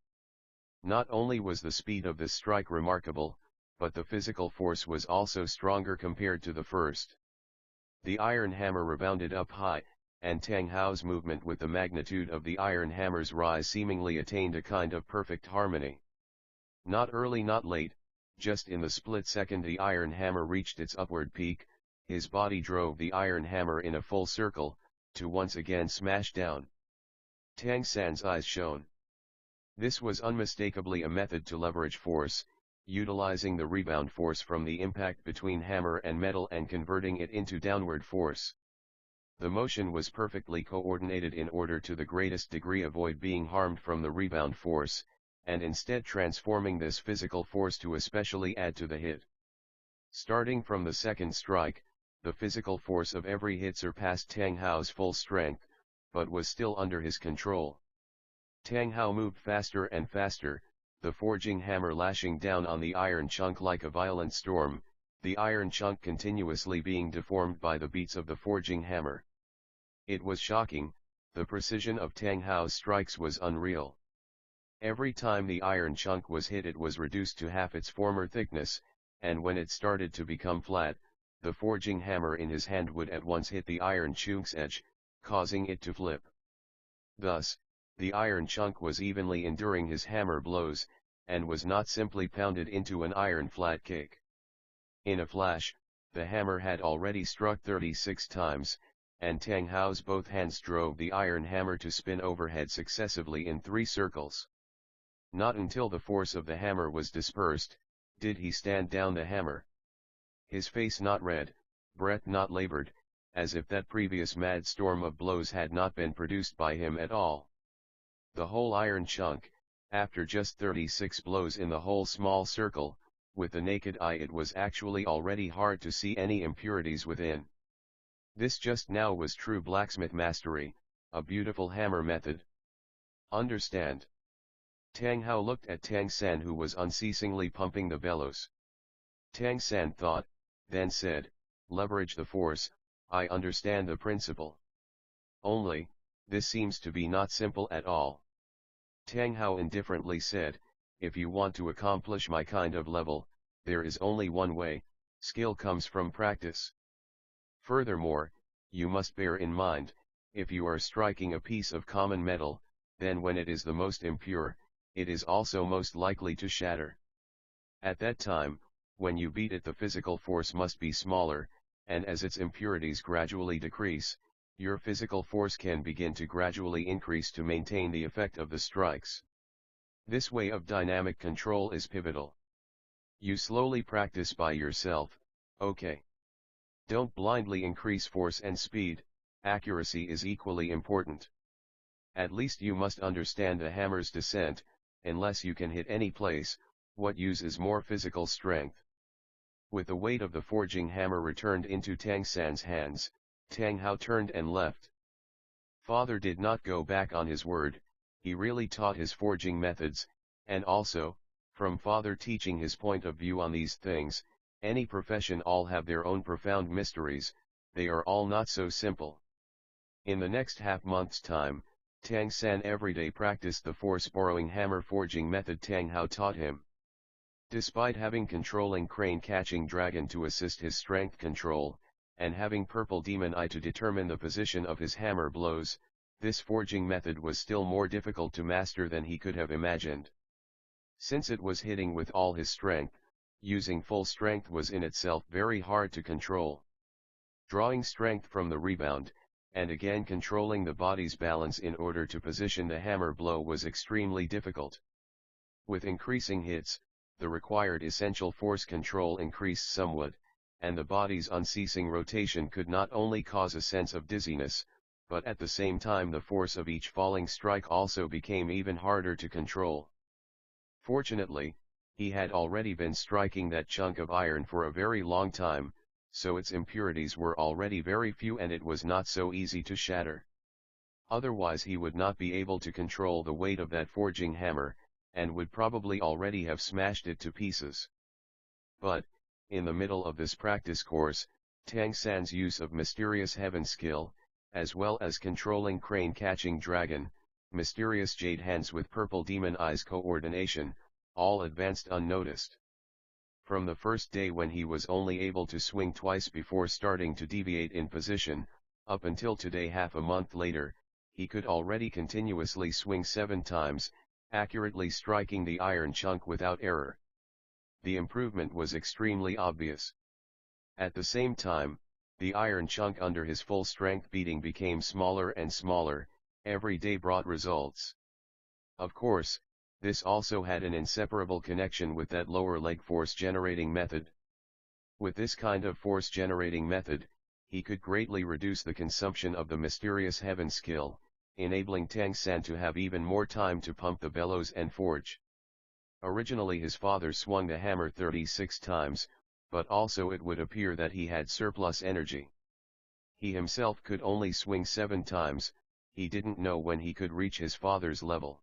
[SPEAKER 1] Not only was the speed of this strike remarkable, but the physical force was also stronger compared to the first. The iron hammer rebounded up high, and Tang Hao's movement with the magnitude of the iron hammer's rise seemingly attained a kind of perfect harmony. Not early not late, just in the split second the iron hammer reached its upward peak, his body drove the iron hammer in a full circle, to once again smash down. Tang San's eyes shone. This was unmistakably a method to leverage force, utilizing the rebound force from the impact between hammer and metal and converting it into downward force. The motion was perfectly coordinated in order to the greatest degree avoid being harmed from the rebound force, and instead transforming this physical force to especially add to the hit. Starting from the second strike, the physical force of every hit surpassed Tang Hao's full strength, but was still under his control. Tang Hao moved faster and faster, the forging hammer lashing down on the iron chunk like a violent storm, the iron chunk continuously being deformed by the beats of the forging hammer. It was shocking, the precision of Tang Hao's strikes was unreal. Every time the iron chunk was hit it was reduced to half its former thickness, and when it started to become flat, the forging hammer in his hand would at once hit the iron chunk's edge, causing it to flip. Thus, the iron chunk was evenly enduring his hammer blows, and was not simply pounded into an iron flat cake. In a flash, the hammer had already struck 36 times, and Tang Hao's both hands drove the iron hammer to spin overhead successively in 3 circles. Not until the force of the hammer was dispersed, did he stand down the hammer. His face not red, breath not labored, as if that previous mad storm of blows had not been produced by him at all. The whole iron chunk, after just 36 blows in the whole small circle, with the naked eye it was actually already hard to see any impurities within. This just now was true blacksmith mastery, a beautiful hammer method. Understand? Tang Hao looked at Tang San who was unceasingly pumping the bellows. Tang San thought, then said, leverage the force, I understand the principle. Only, this seems to be not simple at all. Tang Hao indifferently said, if you want to accomplish my kind of level, there is only one way, skill comes from practice. Furthermore, you must bear in mind, if you are striking a piece of common metal, then when it is the most impure, it is also most likely to shatter. At that time, when you beat it the physical force must be smaller, and as its impurities gradually decrease, your physical force can begin to gradually increase to maintain the effect of the strikes. This way of dynamic control is pivotal. You slowly practice by yourself, okay? Don't blindly increase force and speed, accuracy is equally important. At least you must understand the hammer's descent, unless you can hit any place, what uses more physical strength. With the weight of the forging hammer returned into Tang San's hands, Tang Hao turned and left. Father did not go back on his word, he really taught his forging methods, and also, from father teaching his point of view on these things, any profession all have their own profound mysteries, they are all not so simple. In the next half-month's time, Tang San everyday practiced the force-borrowing hammer forging method Tang Hao taught him. Despite having controlling crane catching dragon to assist his strength control, and having purple demon eye to determine the position of his hammer blows, this forging method was still more difficult to master than he could have imagined. Since it was hitting with all his strength, using full strength was in itself very hard to control. Drawing strength from the rebound, and again controlling the body's balance in order to position the hammer blow was extremely difficult. With increasing hits, the required essential force control increased somewhat, and the body's unceasing rotation could not only cause a sense of dizziness, but at the same time the force of each falling strike also became even harder to control. Fortunately, he had already been striking that chunk of iron for a very long time, so its impurities were already very few and it was not so easy to shatter. Otherwise he would not be able to control the weight of that forging hammer, and would probably already have smashed it to pieces. But, in the middle of this practice course, Tang San's use of mysterious heaven skill, as well as controlling crane catching dragon, mysterious jade hands with purple demon eyes coordination, all advanced unnoticed. From the first day when he was only able to swing twice before starting to deviate in position, up until today half a month later, he could already continuously swing 7 times, accurately striking the iron chunk without error. The improvement was extremely obvious. At the same time, the iron chunk under his full strength beating became smaller and smaller, every day brought results. Of course, this also had an inseparable connection with that lower leg force generating method. With this kind of force generating method, he could greatly reduce the consumption of the mysterious heaven skill, enabling Tang San to have even more time to pump the bellows and forge. Originally his father swung the hammer 36 times, but also it would appear that he had surplus energy. He himself could only swing 7 times, he didn't know when he could reach his father's level.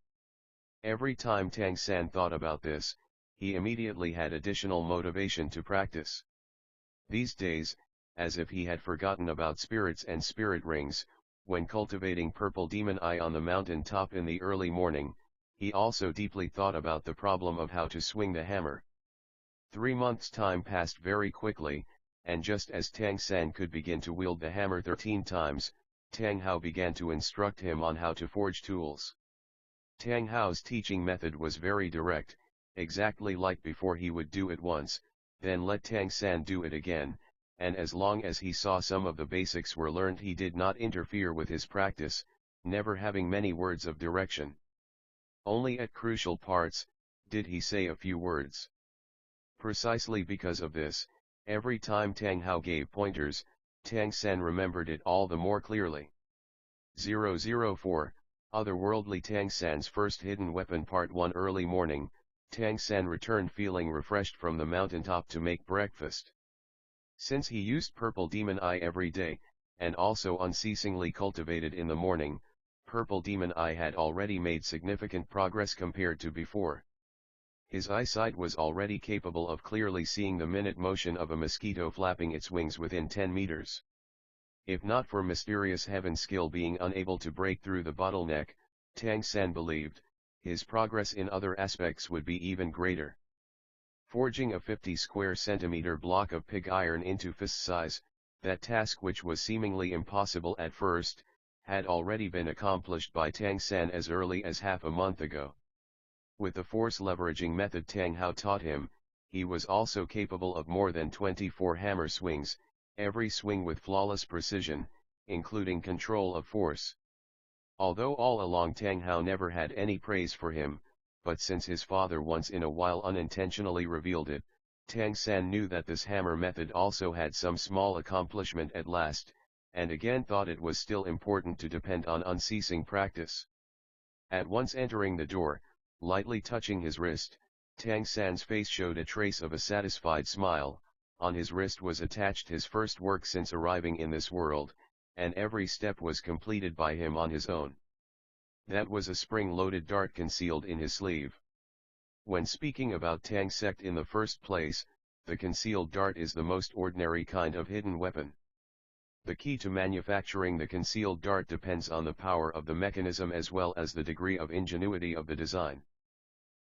[SPEAKER 1] Every time Tang San thought about this, he immediately had additional motivation to practice. These days, as if he had forgotten about spirits and spirit rings, when cultivating purple demon eye on the mountain top in the early morning, he also deeply thought about the problem of how to swing the hammer. 3 months' time passed very quickly, and just as Tang San could begin to wield the hammer 13 times, Tang Hao began to instruct him on how to forge tools. Tang Hao's teaching method was very direct, exactly like before he would do it once, then let Tang San do it again, and as long as he saw some of the basics were learned he did not interfere with his practice, never having many words of direction. Only at crucial parts, did he say a few words. Precisely because of this, every time Tang Hao gave pointers, Tang San remembered it all the more clearly. 004, Otherworldly Tang San's First Hidden Weapon Part 1 Early morning, Tang San returned feeling refreshed from the mountaintop to make breakfast. Since he used Purple Demon Eye every day, and also unceasingly cultivated in the morning, Purple Demon Eye had already made significant progress compared to before. His eyesight was already capable of clearly seeing the minute motion of a mosquito flapping its wings within 10 meters. If not for mysterious heaven skill being unable to break through the bottleneck, Tang San believed, his progress in other aspects would be even greater. Forging a 50 square centimeter block of pig iron into fist size, that task which was seemingly impossible at first, had already been accomplished by Tang San as early as half a month ago. With the force leveraging method Tang Hao taught him, he was also capable of more than 24 hammer swings, every swing with flawless precision, including control of force. Although all along Tang Hao never had any praise for him, but since his father once in a while unintentionally revealed it, Tang San knew that this hammer method also had some small accomplishment at last, and again thought it was still important to depend on unceasing practice. At once entering the door, lightly touching his wrist, Tang San's face showed a trace of a satisfied smile, on his wrist was attached his first work since arriving in this world, and every step was completed by him on his own. That was a spring-loaded dart concealed in his sleeve. When speaking about Tang sect in the first place, the concealed dart is the most ordinary kind of hidden weapon. The key to manufacturing the concealed dart depends on the power of the mechanism as well as the degree of ingenuity of the design.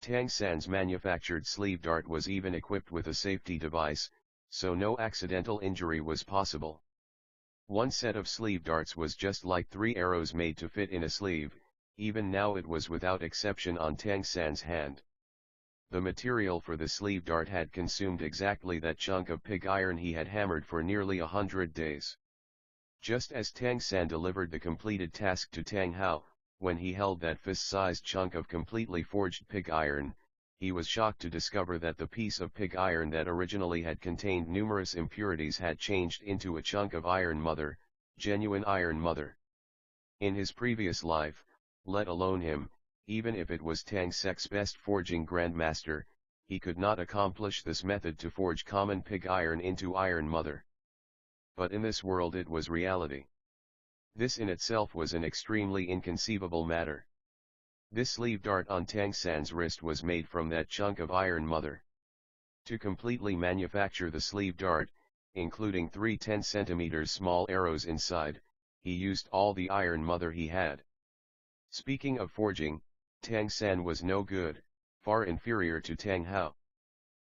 [SPEAKER 1] Tang San's manufactured sleeve dart was even equipped with a safety device, so no accidental injury was possible. One set of sleeve darts was just like 3 arrows made to fit in a sleeve, even now it was without exception on Tang San's hand. The material for the sleeve dart had consumed exactly that chunk of pig iron he had hammered for nearly 100 days. Just as Tang San delivered the completed task to Tang Hao, when he held that fist-sized chunk of completely forged pig iron, he was shocked to discover that the piece of pig iron that originally had contained numerous impurities had changed into a chunk of iron mother, genuine iron mother. In his previous life, let alone him, even if it was Tang Sek's best forging grandmaster, he could not accomplish this method to forge common pig iron into iron mother. But in this world it was reality. This in itself was an extremely inconceivable matter. This sleeve dart on Tang San's wrist was made from that chunk of iron mother. To completely manufacture the sleeve dart, including 3 10 cm small arrows inside, he used all the iron mother he had. Speaking of forging, Tang San was no good, far inferior to Tang Hao.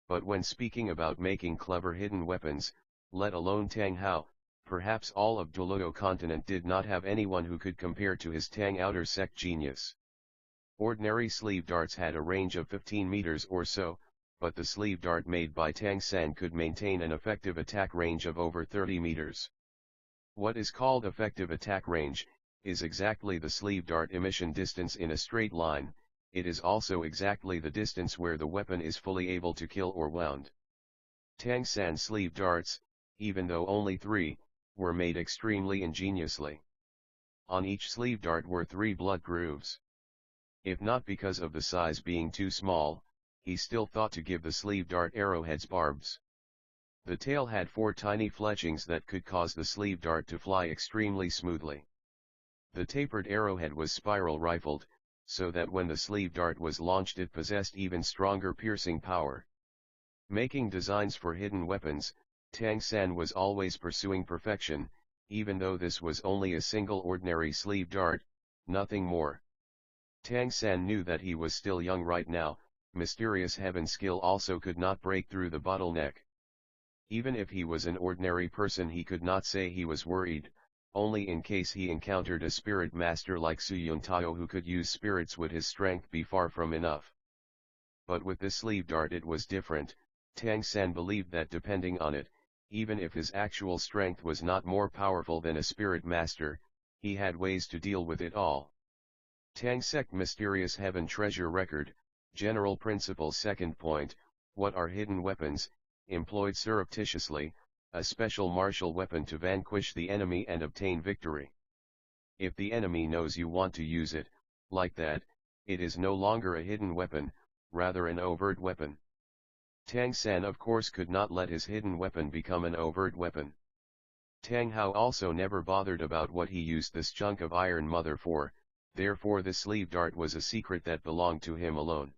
[SPEAKER 1] But when speaking about making clever hidden weapons, let alone Tang Hao, perhaps all of Douluo continent did not have anyone who could compare to his Tang outer sect genius. Ordinary sleeve darts had a range of 15 meters or so, but the sleeve dart made by Tang San could maintain an effective attack range of over 30 meters. What is called effective attack range, is exactly the sleeve dart emission distance in a straight line. It is also exactly the distance where the weapon is fully able to kill or wound. Tang San's sleeve darts, even though only 3, were made extremely ingeniously. On each sleeve dart were 3 blood grooves. If not because of the size being too small, he still thought to give the sleeve dart arrowheads barbs. The tail had 4 tiny fletchings that could cause the sleeve dart to fly extremely smoothly. The tapered arrowhead was spiral rifled, so that when the sleeve dart was launched it possessed even stronger piercing power. Making designs for hidden weapons, Tang San was always pursuing perfection, even though this was only a single ordinary sleeve dart, nothing more. Tang San knew that he was still young right now. Mysterious heaven skill also could not break through the bottleneck. Even if he was an ordinary person he could not say he was worried, only in case he encountered a spirit master like Su Yuntao who could use spirits would his strength be far from enough. But with this sleeve dart it was different. Tang San believed that depending on it, even if his actual strength was not more powerful than a spirit master, he had ways to deal with it all. Tang Sect Mysterious Heaven Treasure Record, General Principle. Second point, what are hidden weapons? Employed surreptitiously, a special martial weapon to vanquish the enemy and obtain victory. If the enemy knows you want to use it, like that, it is no longer a hidden weapon, rather an overt weapon. Tang San of course could not let his hidden weapon become an overt weapon. Tang Hao also never bothered about what he used this chunk of iron mother for, therefore the sleeve dart was a secret that belonged to him alone.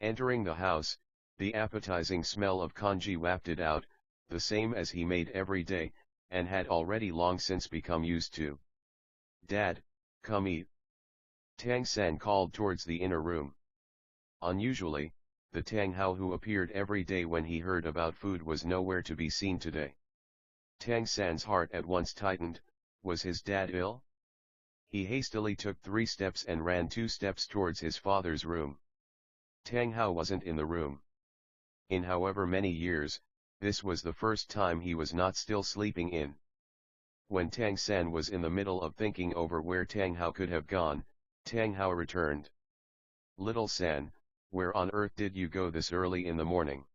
[SPEAKER 1] Entering the house, the appetizing smell of congee wafted out, the same as he made every day, and had already long since become used to. "Dad, come eat." Tang San called towards the inner room. Unusually, the Tang Hao who appeared every day when he heard about food was nowhere to be seen today. Tang San's heart at once tightened. Was his dad ill? He hastily took 3 steps and ran 2 steps towards his father's room. Tang Hao wasn't in the room. In however many years, this was the first time he was not still sleeping in. When Tang San was in the middle of thinking over where Tang Hao could have gone, Tang Hao returned. "Little San, where on earth did you go this early in the morning?"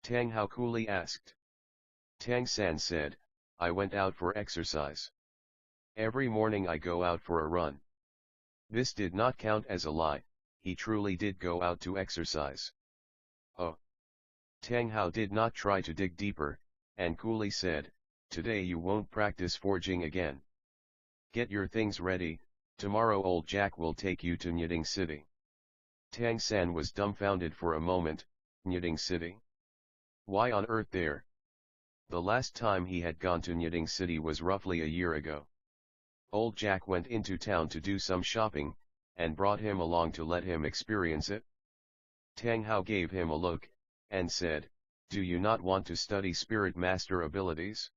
[SPEAKER 1] Tang Hao coolly asked. Tang San said, "I went out for exercise. Every morning I go out for a run." This did not count as a lie, he truly did go out to exercise. "Oh. Tang Hao did not try to dig deeper, and coolly said, "Today you won't practice forging again. Get your things ready, tomorrow old Jack will take you to Nyiding City." Tang San was dumbfounded for a moment. Nyiding City? Why on earth there? The last time he had gone to Nyiding City was roughly a year ago. Old Jack went into town to do some shopping, and brought him along to let him experience it. Tang Hao gave him a look, and said, "Do you not want to study Spirit Master abilities?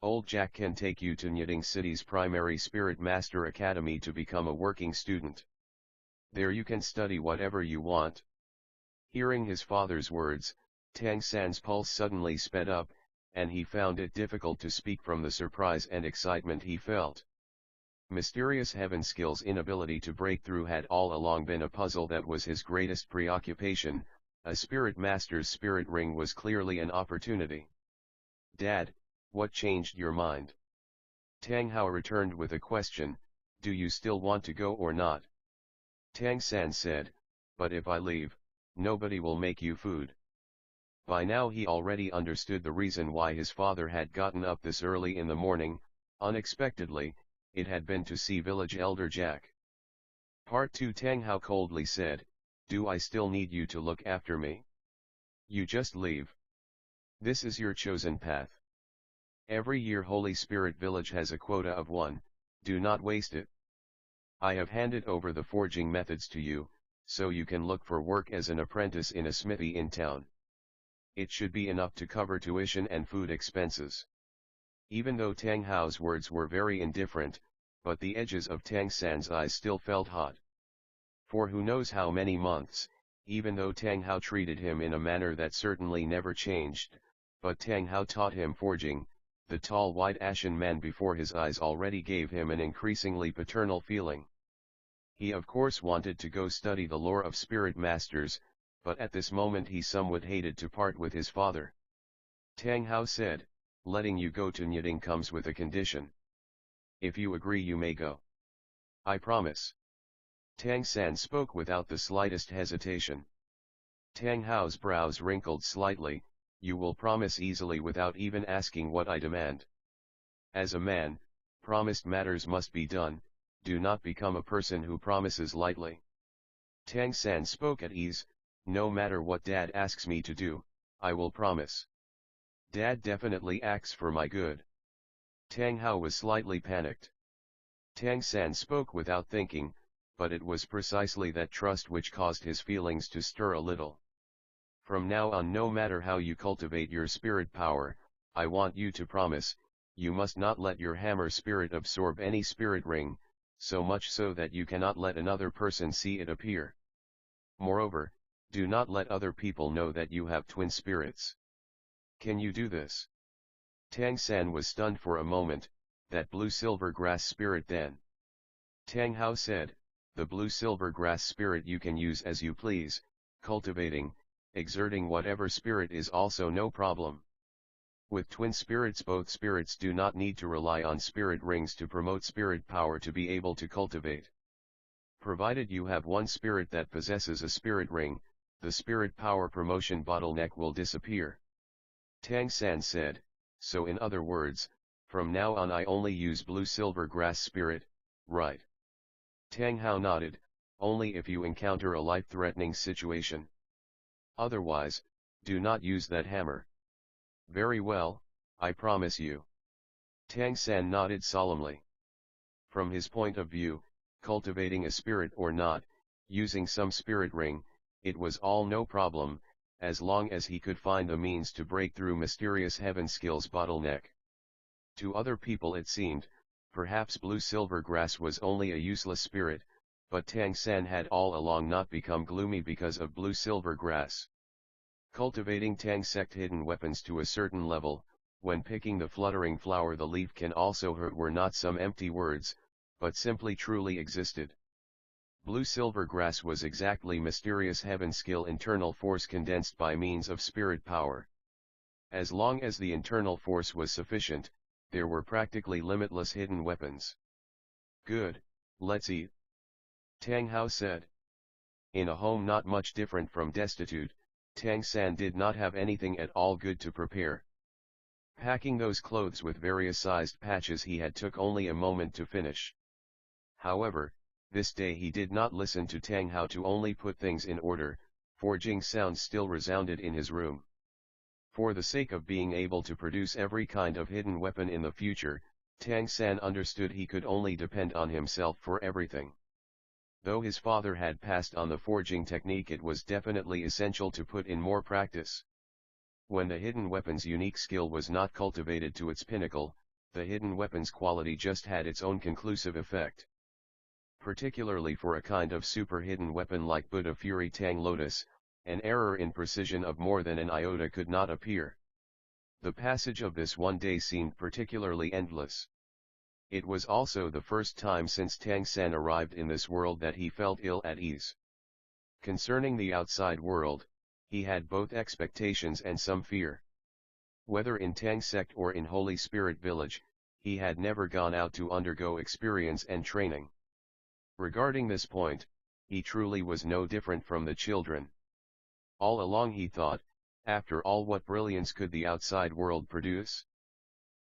[SPEAKER 1] Old Jack can take you to Nyiding City's primary Spirit Master Academy to become a working student. There you can study whatever you want." Hearing his father's words, Tang San's pulse suddenly sped up, and he found it difficult to speak from the surprise and excitement he felt. Mysterious Heaven Skill's inability to break through had all along been a puzzle that was his greatest preoccupation. A Spirit Master's Spirit Ring was clearly an opportunity. "Dad, what changed your mind?" Tang Hao returned with a question, "Do you still want to go or not?" Tang San said, "But if I leave, nobody will make you food." By now he already understood the reason why his father had gotten up this early in the morning. Unexpectedly, it had been to see village elder Jack. Part 2. Tang Hao coldly said, "Do I still need you to look after me? You just leave. This is your chosen path. Every year Holy Spirit Village has a quota of 1, do not waste it. I have handed over the forging methods to you, so you can look for work as an apprentice in a smithy in town. It should be enough to cover tuition and food expenses." Even though Tang Hao's words were very indifferent, but the edges of Tang San's eyes still felt hot. For who knows how many months, even though Tang Hao treated him in a manner that certainly never changed, but Tang Hao taught him forging, the tall white ashen man before his eyes already gave him an increasingly paternal feeling. He of course wanted to go study the lore of spirit masters, but at this moment he somewhat hated to part with his father. Tang Hao said, "Letting you go to Nyiding comes with a condition. If you agree you may go." "I promise." Tang San spoke without the slightest hesitation. Tang Hao's brows wrinkled slightly. "You will promise easily without even asking what I demand. As a man, promised matters must be done, do not become a person who promises lightly." Tang San spoke at ease, "No matter what Dad asks me to do, I will promise. Dad definitely acts for my good." Tang Hao was slightly panicked. Tang San spoke without thinking, but it was precisely that trust which caused his feelings to stir a little. "From now on, no matter how you cultivate your spirit power, I want you to promise, you must not let your hammer spirit absorb any spirit ring, so much so that you cannot let another person see it appear. Moreover, do not let other people know that you have twin spirits. Can you do this?" Tang San was stunned for a moment. "That blue-silver grass spirit then?" Tang Hao said, "The blue-silver grass spirit you can use as you please, cultivating, exerting whatever spirit is also no problem. With twin spirits, both spirits do not need to rely on spirit rings to promote spirit power to be able to cultivate. Provided you have one spirit that possesses a spirit ring, the spirit power promotion bottleneck will disappear." Tang San said, "So in other words, from now on I only use blue-silver grass spirit, right?" Tang Hao nodded, "Only if you encounter a life-threatening situation. Otherwise, do not use that hammer." "Very well, I promise you." Tang San nodded solemnly. From his point of view, cultivating a spirit or not, using some spirit ring, it was all no problem, as long as he could find the means to break through mysterious heaven skills bottleneck. To other people it seemed, perhaps blue-silver grass was only a useless spirit, but Tang San had all along not become gloomy because of blue-silver grass. Cultivating Tang sect hidden weapons to a certain level, when picking the fluttering flower the leaf can also hurt, were not some empty words, but simply truly existed. Blue-silver grass was exactly mysterious heaven skill, internal force condensed by means of spirit power. As long as the internal force was sufficient, there were practically limitless hidden weapons. "Good, let's eat," Tang Hao said. In a home not much different from destitute, Tang San did not have anything at all good to prepare. Packing those clothes with various sized patches he had took only a moment to finish. However, this day he did not listen to Tang how to only put things in order, forging sounds still resounded in his room. For the sake of being able to produce every kind of hidden weapon in the future, Tang San understood he could only depend on himself for everything. Though his father had passed on the forging technique, it was definitely essential to put in more practice. When the hidden weapon's unique skill was not cultivated to its pinnacle, the hidden weapon's quality just had its own conclusive effect. Particularly for a kind of super hidden weapon like Buddha Fury Tang Lotus, an error in precision of more than an iota could not appear. The passage of this one day seemed particularly endless. It was also the first time since Tang San arrived in this world that he felt ill at ease. Concerning the outside world, he had both expectations and some fear. Whether in Tang sect or in Holy Spirit village, he had never gone out to undergo experience and training. Regarding this point, he truly was no different from the children. All along he thought, after all, what brilliance could the outside world produce?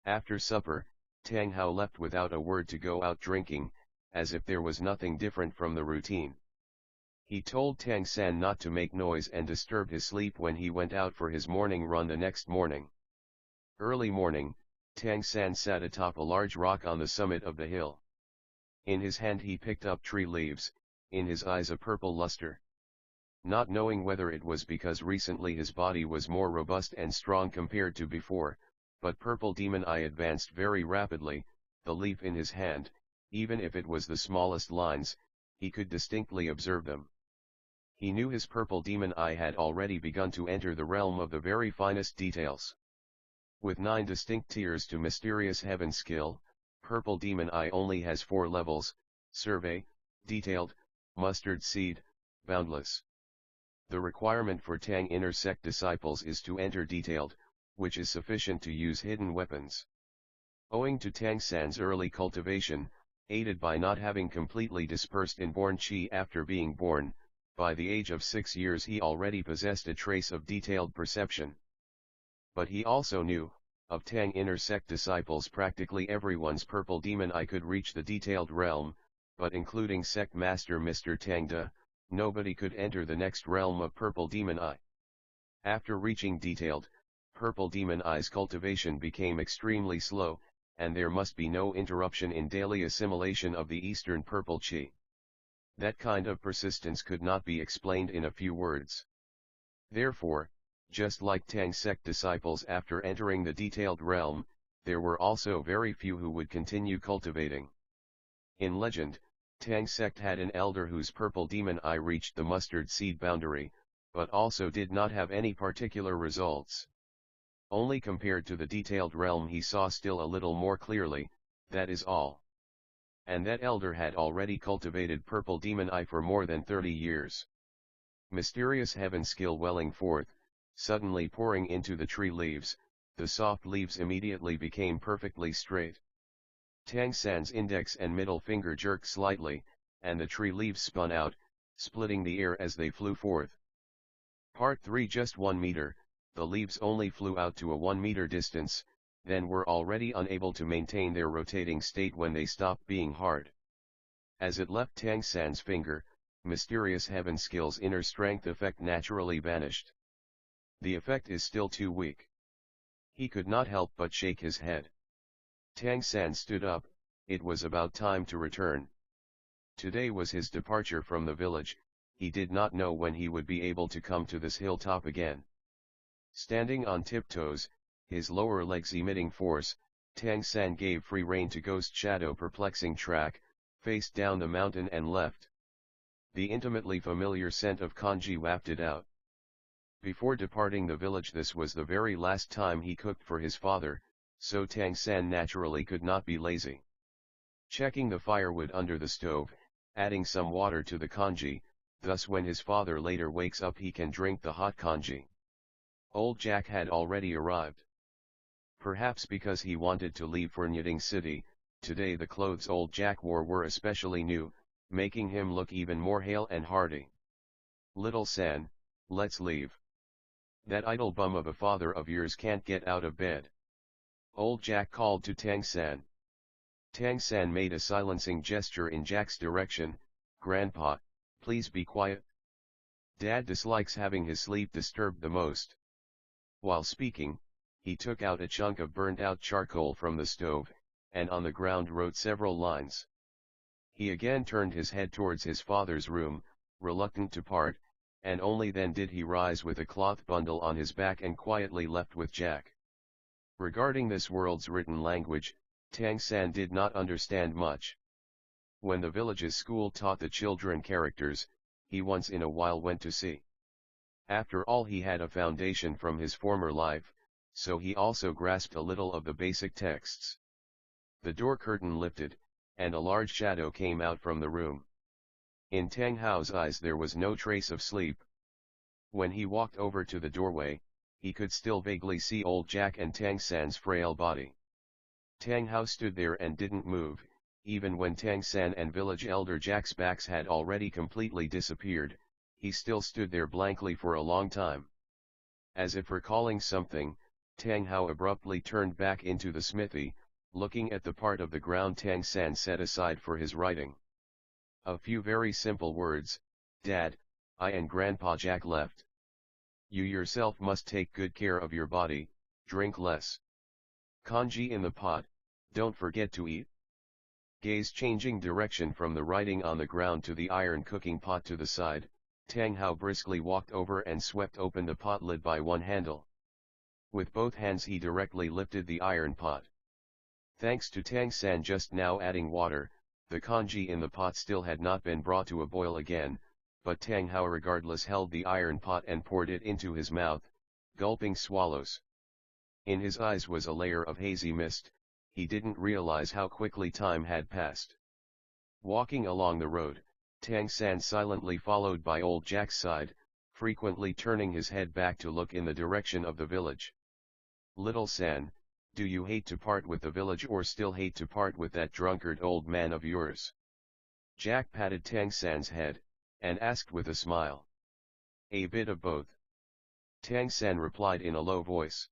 [SPEAKER 1] After supper, Tang Hao left without a word to go out drinking, as if there was nothing different from the routine. He told Tang San not to make noise and disturb his sleep when he went out for his morning run the next morning. Early morning, Tang San sat atop a large rock on the summit of the hill. In his hand he picked up tree leaves, in his eyes a purple luster. Not knowing whether it was because recently his body was more robust and strong compared to before, but Purple Demon Eye advanced very rapidly, the leaf in his hand, even if it was the smallest lines, he could distinctly observe them. He knew his Purple Demon Eye had already begun to enter the realm of the very finest details. With 9 distinct tiers to Mysterious Heaven skill, Purple Demon Eye only has 4 levels: Survey, Detailed, Mustard Seed, Boundless. The requirement for Tang Inner Sect disciples is to enter Detailed, which is sufficient to use hidden weapons. Owing to Tang San's early cultivation, aided by not having completely dispersed inborn qi after being born, by the age of 6 years he already possessed a trace of detailed perception. But he also knew, of Tang Inner Sect disciples practically everyone's Purple Demon Eye could reach the detailed realm, but including Sect Master Mr. Tang Da, nobody could enter the next realm of Purple Demon Eye. After reaching detailed, Purple Demon Eye's cultivation became extremely slow, and there must be no interruption in daily assimilation of the Eastern Purple Qi. That kind of persistence could not be explained in a few words. Therefore, just like Tang sect disciples after entering the detailed realm, there were also very few who would continue cultivating. In legend, Tang sect had an elder whose Purple Demon Eye reached the mustard seed boundary, but also did not have any particular results. Only compared to the detailed realm he saw still a little more clearly, that is all. And that elder had already cultivated Purple Demon Eye for more than 30 years. Mysterious Heaven skill welling forth, suddenly pouring into the tree leaves, the soft leaves immediately became perfectly straight. Tang San's index and middle finger jerked slightly, and the tree leaves spun out, splitting the air as they flew forth. Part 3 Just 1 meter, the leaves only flew out to a 1 meter distance, then were already unable to maintain their rotating state when they stopped being hard. As it left Tang San's finger, Mysterious Heaven skill's inner strength effect naturally vanished. The effect is still too weak. He could not help but shake his head. Tang San stood up, it was about time to return. Today was his departure from the village, he did not know when he would be able to come to this hilltop again. Standing on tiptoes, his lower legs emitting force, Tang San gave free rein to Ghost Shadow perplexing track, faced down the mountain and left. The intimately familiar scent of congee wafted out. Before departing the village, this was the very last time he cooked for his father, so Tang San naturally could not be lazy. Checking the firewood under the stove, adding some water to the congee, thus when his father later wakes up he can drink the hot congee. Old Jack had already arrived. Perhaps because he wanted to leave for Nyading City, today the clothes Old Jack wore were especially new, making him look even more hale and hearty. Little San, let's leave. That idle bum of a father of yours can't get out of bed. Old Jack called to Tang San. Tang San made a silencing gesture in Jack's direction. Grandpa, please be quiet. Dad dislikes having his sleep disturbed the most. While speaking, he took out a chunk of burnt-out charcoal from the stove, and on the ground wrote several lines. He again turned his head towards his father's room, reluctant to part, and only then did he rise with a cloth bundle on his back and quietly left with Jack. Regarding this world's written language, Tang San did not understand much. When the village's school taught the children characters, he once in a while went to see. After all, he had a foundation from his former life, so he also grasped a little of the basic texts. The door curtain lifted, and a large shadow came out from the room. In Tang Hao's eyes there was no trace of sleep. When he walked over to the doorway, he could still vaguely see old Jack and Tang San's frail body. Tang Hao stood there and didn't move, even when Tang San and village elder Jack's backs had already completely disappeared. He still stood there blankly for a long time. As if recalling something, Tang Hao abruptly turned back into the smithy, looking at the part of the ground Tang San set aside for his writing. A few very simple words: Dad, I and Grandpa Jack left. You yourself must take good care of your body, drink less. Kanji in the pot, don't forget to eat. Gaze changing direction from the writing on the ground to the iron cooking pot to the side, Tang Hao briskly walked over and swept open the pot lid by one handle. With both hands he directly lifted the iron pot. Thanks to Tang San just now adding water, the kanji in the pot still had not been brought to a boil again, but Tang Hao regardless held the iron pot and poured it into his mouth, gulping swallows. In his eyes was a layer of hazy mist. He didn't realize how quickly time had passed. Walking along the road, Tang San silently followed by old Jack's side, frequently turning his head back to look in the direction of the village. Little San, do you hate to part with the village or still hate to part with that drunkard old man of yours? Jack patted Tang San's head, and asked with a smile. A bit of both. Tang San replied in a low voice.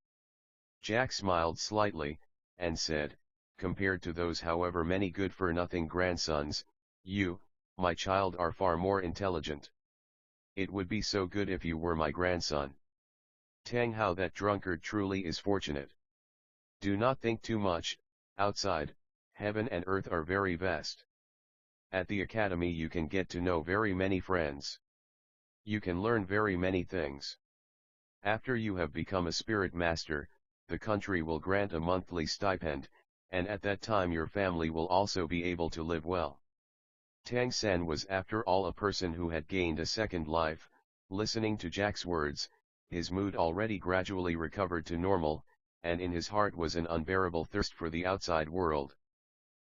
[SPEAKER 1] Jack smiled slightly, and said, compared to those however many good-for-nothing grandsons, you, my child, are far more intelligent. It would be so good if you were my grandson. Tang Hao, that drunkard truly is fortunate. Do not think too much. Outside, heaven and earth are very vast. At the academy you can get to know very many friends. You can learn very many things. After you have become a spirit master, the country will grant a monthly stipend, and at that time your family will also be able to live well. Tang San was after all a person who had gained a second life. Listening to Jack's words, his mood already gradually recovered to normal, and in his heart was an unbearable thirst for the outside world.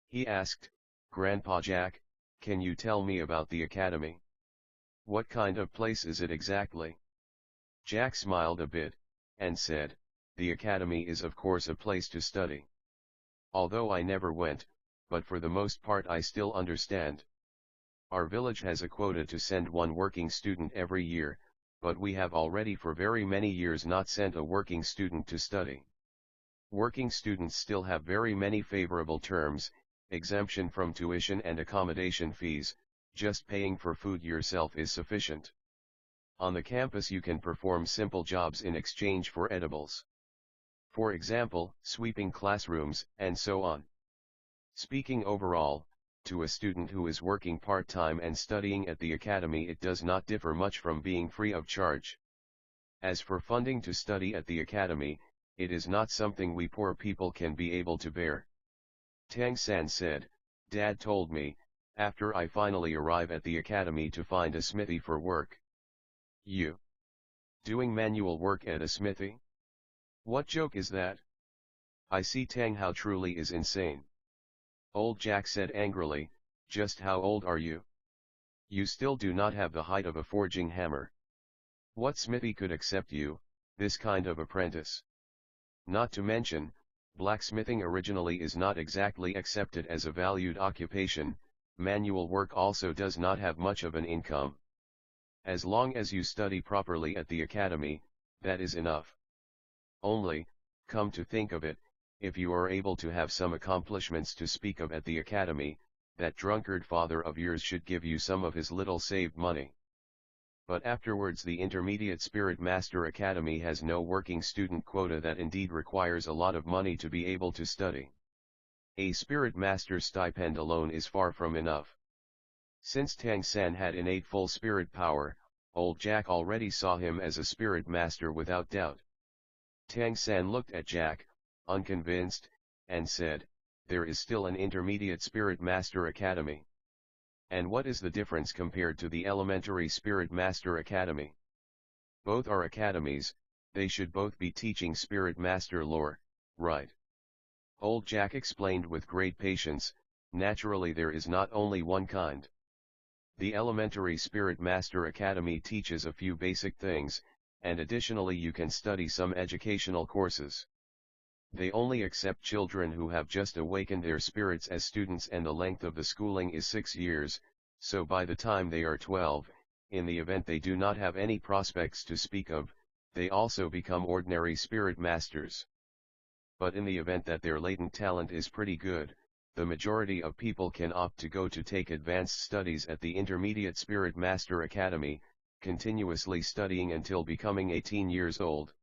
[SPEAKER 1] He asked, Grandpa Jack, can you tell me about the academy? What kind of place is it exactly? Jack smiled a bit, and said, the academy is of course a place to study. Although I never went, but for the most part I still understand. Our village has a quota to send one working student every year, but we have already for very many years not sent a working student to study. Working students still have very many favorable terms: exemption from tuition and accommodation fees, just paying for food yourself is sufficient. On the campus you can perform simple jobs in exchange for edibles. For example, sweeping classrooms, and so on. Speaking overall, to a student who is working part-time and studying at the academy, it does not differ much from being free of charge. As for funding to study at the academy, it is not something we poor people can be able to bear. Tang San said, Dad told me, after I finally arrive at the academy, to find a smithy for work. You doing manual work at a smithy? What joke is that? I see Tang Hao truly is insane. Old Jack said angrily, just how old are you? You still do not have the height of a forging hammer. What smithy could accept you, this kind of apprentice? Not to mention, blacksmithing originally is not exactly accepted as a valued occupation. Manual work also does not have much of an income. As long as you study properly at the academy, that is enough. Only, come to think of it, if you are able to have some accomplishments to speak of at the academy, that drunkard father of yours should give you some of his little saved money. But afterwards the Intermediate Spirit Master Academy has no working student quota. That indeed requires a lot of money to be able to study. A Spirit Master stipend alone is far from enough. Since Tang San had innate full spirit power, old Jack already saw him as a Spirit Master without doubt. Tang San looked at Jack, unconvinced, and said, "There is still an Intermediate Spirit Master Academy. And what is the difference compared to the Elementary Spirit Master Academy?" "Both are academies, they should both be teaching Spirit Master lore, right?" Old Jack explained with great patience. "Naturally there is not only one kind. The Elementary Spirit Master Academy teaches a few basic things, and additionally you can study some educational courses. They only accept children who have just awakened their spirits as students, and the length of the schooling is 6 years, so by the time they are 12, in the event they do not have any prospects to speak of, they also become ordinary spirit masters. But in the event that their latent talent is pretty good, the majority of people can opt to go to take advanced studies at the Intermediate Spirit Master Academy, continuously studying until becoming 18 years old.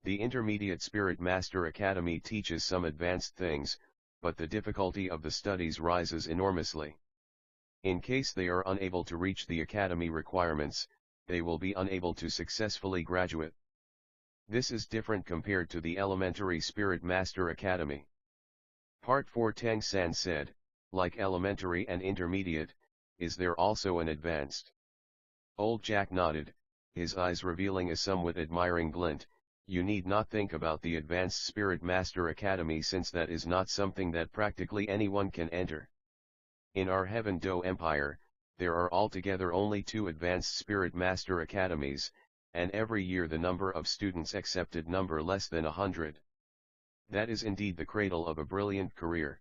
[SPEAKER 1] The Intermediate Spirit Master Academy teaches some advanced things, but the difficulty of the studies rises enormously. In case they are unable to reach the academy requirements, they will be unable to successfully graduate. This is different compared to the Elementary Spirit Master Academy. Part 4. Tang San said, "Like elementary and intermediate, is there also an advanced?" Old Jack nodded, his eyes revealing a somewhat admiring glint. "You need not think about the Advanced Spirit Master Academy, since that is not something that practically anyone can enter. In our Heaven Do Empire, there are altogether only 2 Advanced Spirit Master Academies, and every year the number of students accepted number less than 100. That is indeed the cradle of a brilliant career.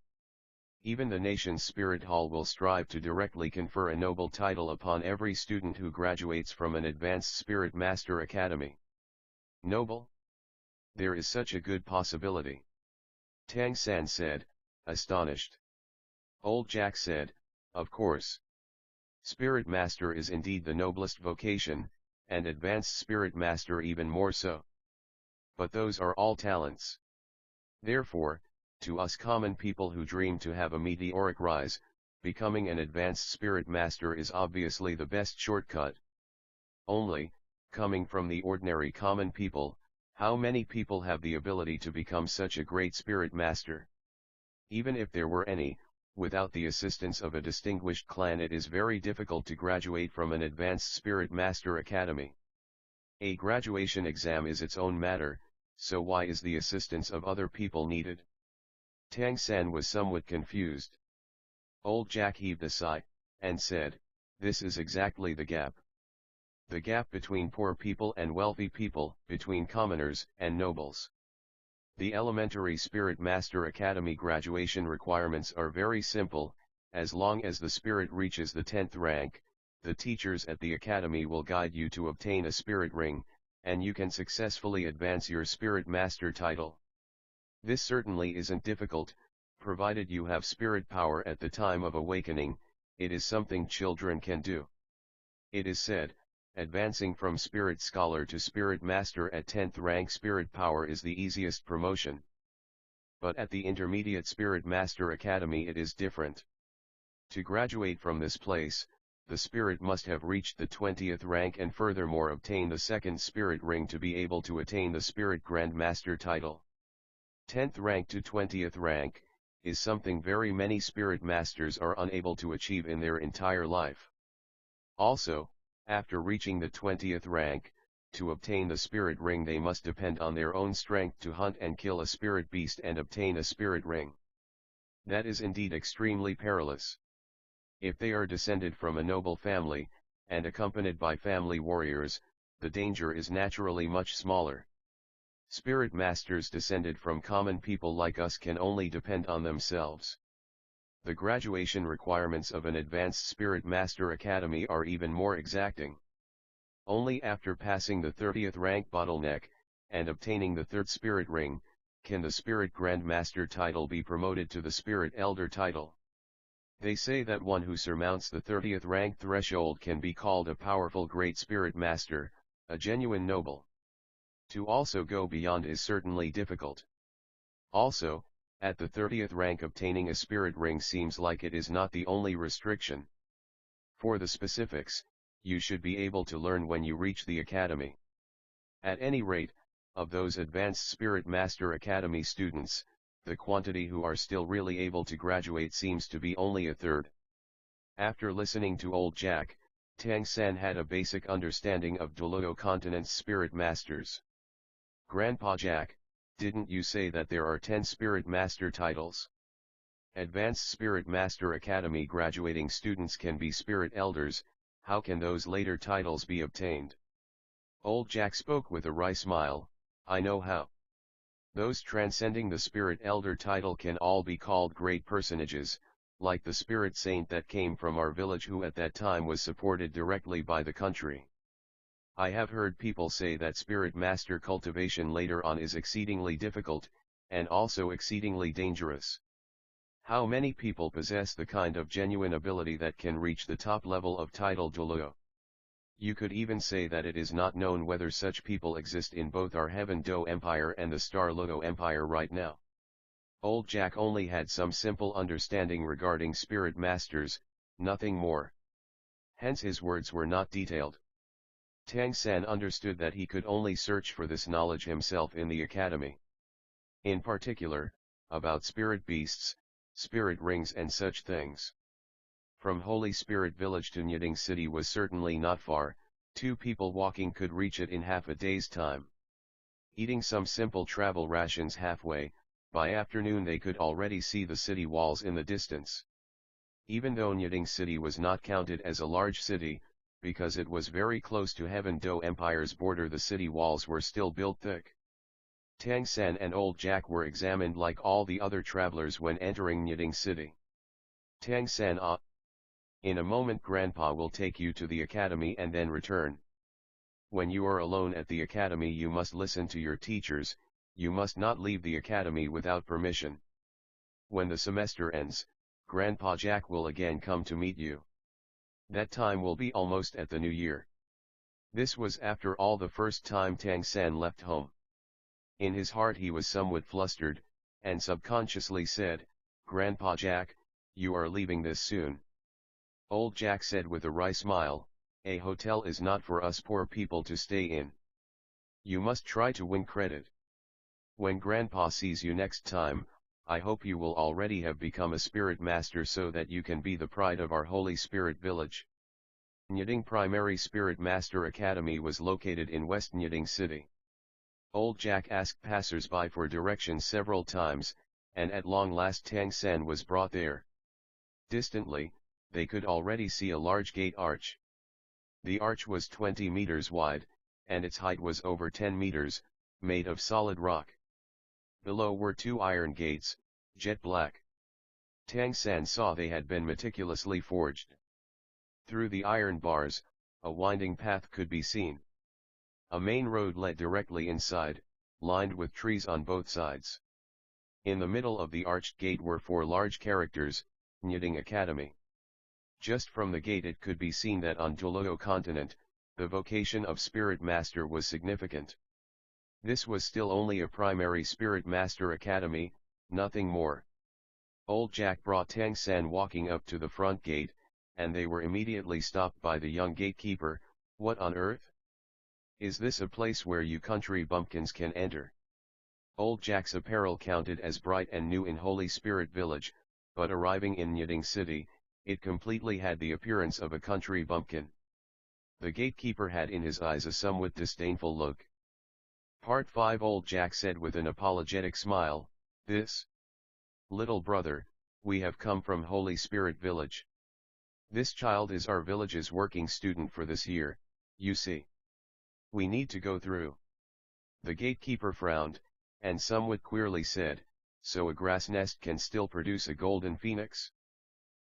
[SPEAKER 1] Even the nation's Spirit Hall will strive to directly confer a noble title upon every student who graduates from an Advanced Spirit Master Academy." "Noble? There is such a good possibility?" Tang San said, astonished. Old Jack said, "Of course. Spirit Master is indeed the noblest vocation, and Advanced Spirit Master even more so. But those are all talents. Therefore, to us common people who dream to have a meteoric rise, becoming an Advanced Spirit Master is obviously the best shortcut. Only, coming from the ordinary common people, how many people have the ability to become such a great Spirit Master? Even if there were any, without the assistance of a distinguished clan it is very difficult to graduate from an Advanced Spirit Master Academy. A graduation exam is its own matter, so why is the assistance of other people needed?" Tang San was somewhat confused. Old Jack heaved a sigh, and said, "This is exactly the gap. The gap between poor people and wealthy people, between commoners and nobles. The Elementary Spirit Master Academy graduation requirements are very simple. As long as the spirit reaches the 10th rank, the teachers at the academy will guide you to obtain a spirit ring, and you can successfully advance your Spirit Master title. This certainly isn't difficult, provided you have spirit power at the time of awakening. It is something children can do. It is said, advancing from Spirit Scholar to Spirit Master at 10th rank spirit power is the easiest promotion. But at the Intermediate Spirit Master Academy it is different. To graduate from this place, the spirit must have reached the 20th rank and furthermore obtain the 2nd spirit ring to be able to attain the Spirit Grand Master title. 10th rank to 20th rank is something very many spirit masters are unable to achieve in their entire life. Also, after reaching the 20th rank, to obtain the spirit ring they must depend on their own strength to hunt and kill a spirit beast and obtain a spirit ring. That is indeed extremely perilous. If they are descended from a noble family, and accompanied by family warriors, the danger is naturally much smaller. Spirit masters descended from common people like us can only depend on themselves. The graduation requirements of an Advanced Spirit Master Academy are even more exacting. Only after passing the 30th rank bottleneck, and obtaining the 3rd spirit ring, can the Spirit Grand Master title be promoted to the Spirit Elder title. They say that one who surmounts the 30th rank threshold can be called a powerful Great Spirit Master, a genuine noble. To also go beyond is certainly difficult. Also, at the 30th rank obtaining a spirit ring seems like it is not the only restriction. For the specifics, you should be able to learn when you reach the academy. At any rate, of those Advanced Spirit Master Academy students, the quantity who are still really able to graduate seems to be only a third. After listening to Old Jack, Tang San had a basic understanding of Douluo continent's spirit masters. Grandpa Jack, didn't you say that there are 10 Spirit Master titles? Advanced Spirit Master Academy graduating students can be Spirit Elders, how can those later titles be obtained? Old Jack spoke with a wry smile, I know how. Those transcending the Spirit Elder title can all be called great personages, like the Spirit Saint that came from our village who at that time was supported directly by the country. I have heard people say that Spirit Master cultivation later on is exceedingly difficult, and also exceedingly dangerous. How many people possess the kind of genuine ability that can reach the top level of title Douluo? You could even say that it is not known whether such people exist in both our Heaven Do Empire and the Star Loto Empire right now. Old Jack only had some simple understanding regarding Spirit Masters, nothing more. Hence his words were not detailed. Tang San understood that he could only search for this knowledge himself in the academy. In particular, about spirit beasts, spirit rings and such things. From Holy Spirit Village to Nyiding City was certainly not far, 2 people walking could reach it in half a day's time. Eating some simple travel rations halfway, by afternoon they could already see the city walls in the distance. Even though Nyiding City was not counted as a large city, because it was very close to Heaven Do Empire's border, the city walls were still built thick. Tang San and Old Jack were examined like all the other travelers when entering Nyiding City. Tang San in a moment Grandpa will take you to the academy and then return. When you are alone at the academy you must listen to your teachers, you must not leave the academy without permission. When the semester ends, Grandpa Jack will again come to meet you. That time will be almost at the new year. This was after all the first time Tang San left home. In his heart he was somewhat flustered, and subconsciously said, Grandpa Jack, you are leaving this soon. Old Jack said with a wry smile, a hotel is not for us poor people to stay in. You must try to win credit. When Grandpa sees you next time, I hope you will already have become a spirit master so that you can be the pride of our Holy Spirit Village. Nyiding Primary Spirit Master Academy was located in West Nyiding City. Old Jack asked passers-by for directions several times, and at long last Tang San was brought there. Distantly, they could already see a large gate arch. The arch was 20 meters wide, and its height was over 10 meters, made of solid rock. Below were 2 iron gates, jet black. Tang San saw they had been meticulously forged. Through the iron bars, a winding path could be seen. A main road led directly inside, lined with trees on both sides. In the middle of the arched gate were 4 large characters, Nyiding Academy. Just from the gate it could be seen that on Douluo continent, the vocation of Spirit Master was significant. This was still only a primary Spirit Master Academy, nothing more. Old Jack brought Tang San walking up to the front gate, and they were immediately stopped by the young gatekeeper. What on earth? Is this a place where you country bumpkins can enter? Old Jack's apparel counted as bright and new in Holy Spirit Village, but arriving in Nyiding City, it completely had the appearance of a country bumpkin. The gatekeeper had in his eyes a somewhat disdainful look. Part 5 Old Jack said with an apologetic smile, this? Little brother, we have come from Holy Spirit Village. This child is our village's working student for this year, you see. We need to go through. The gatekeeper frowned, and somewhat queerly said, so a grass nest can still produce a golden phoenix?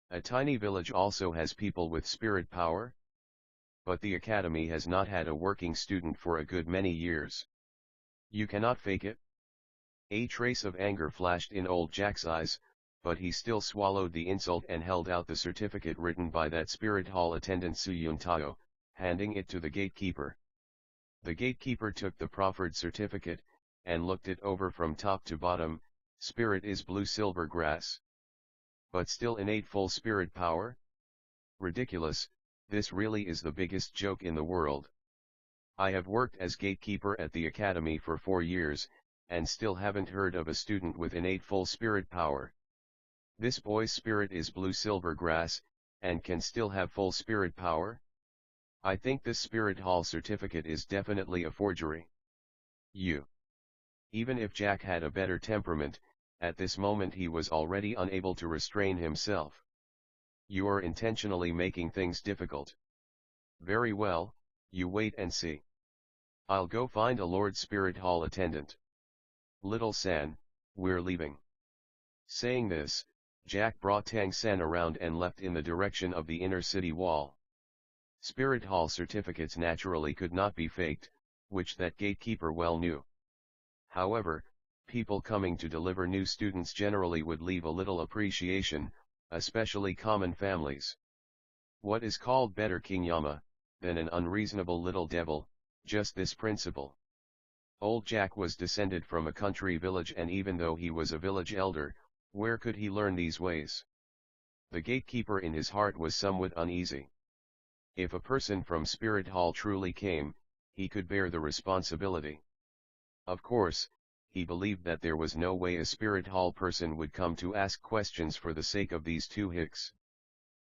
[SPEAKER 1] A tiny village also has people with spirit power? but the academy has not had a working student for a good many years. You cannot fake it? A trace of anger flashed in old Jack's eyes, but he still swallowed the insult and held out the certificate written by that spirit hall attendant Su Yuntao, handing it to the gatekeeper. The gatekeeper took the proffered certificate, and looked it over from top to bottom. Spirit is blue silver grass. But still innate full spirit power? Ridiculous, this really is the biggest joke in the world. I have worked as gatekeeper at the academy for 4 years, and still haven't heard of a student with innate full spirit power. This boy's spirit is blue silver grass, and can still have full spirit power? I think this spirit hall certificate is definitely a forgery. Even if Jack had a better temperament, at this moment he was already unable to restrain himself. You are intentionally making things difficult. Very well, you wait and see. I'll go find a Lord Spirit Hall attendant. Little San, we're leaving. Saying this, Jack brought Tang San around and left in the direction of the inner city wall. Spirit Hall certificates naturally could not be faked, which that gatekeeper well knew. However, people coming to deliver new students generally would leave a little appreciation, especially common families. What is called better King Yama than an unreasonable little devil? Just this principle. Old Jack was descended from a country village, and even though he was a village elder, where could he learn these ways? The gatekeeper in his heart was somewhat uneasy. If a person from Spirit Hall truly came, he could bear the responsibility. Of course, he believed that there was no way a Spirit Hall person would come to ask questions for the sake of these two hicks.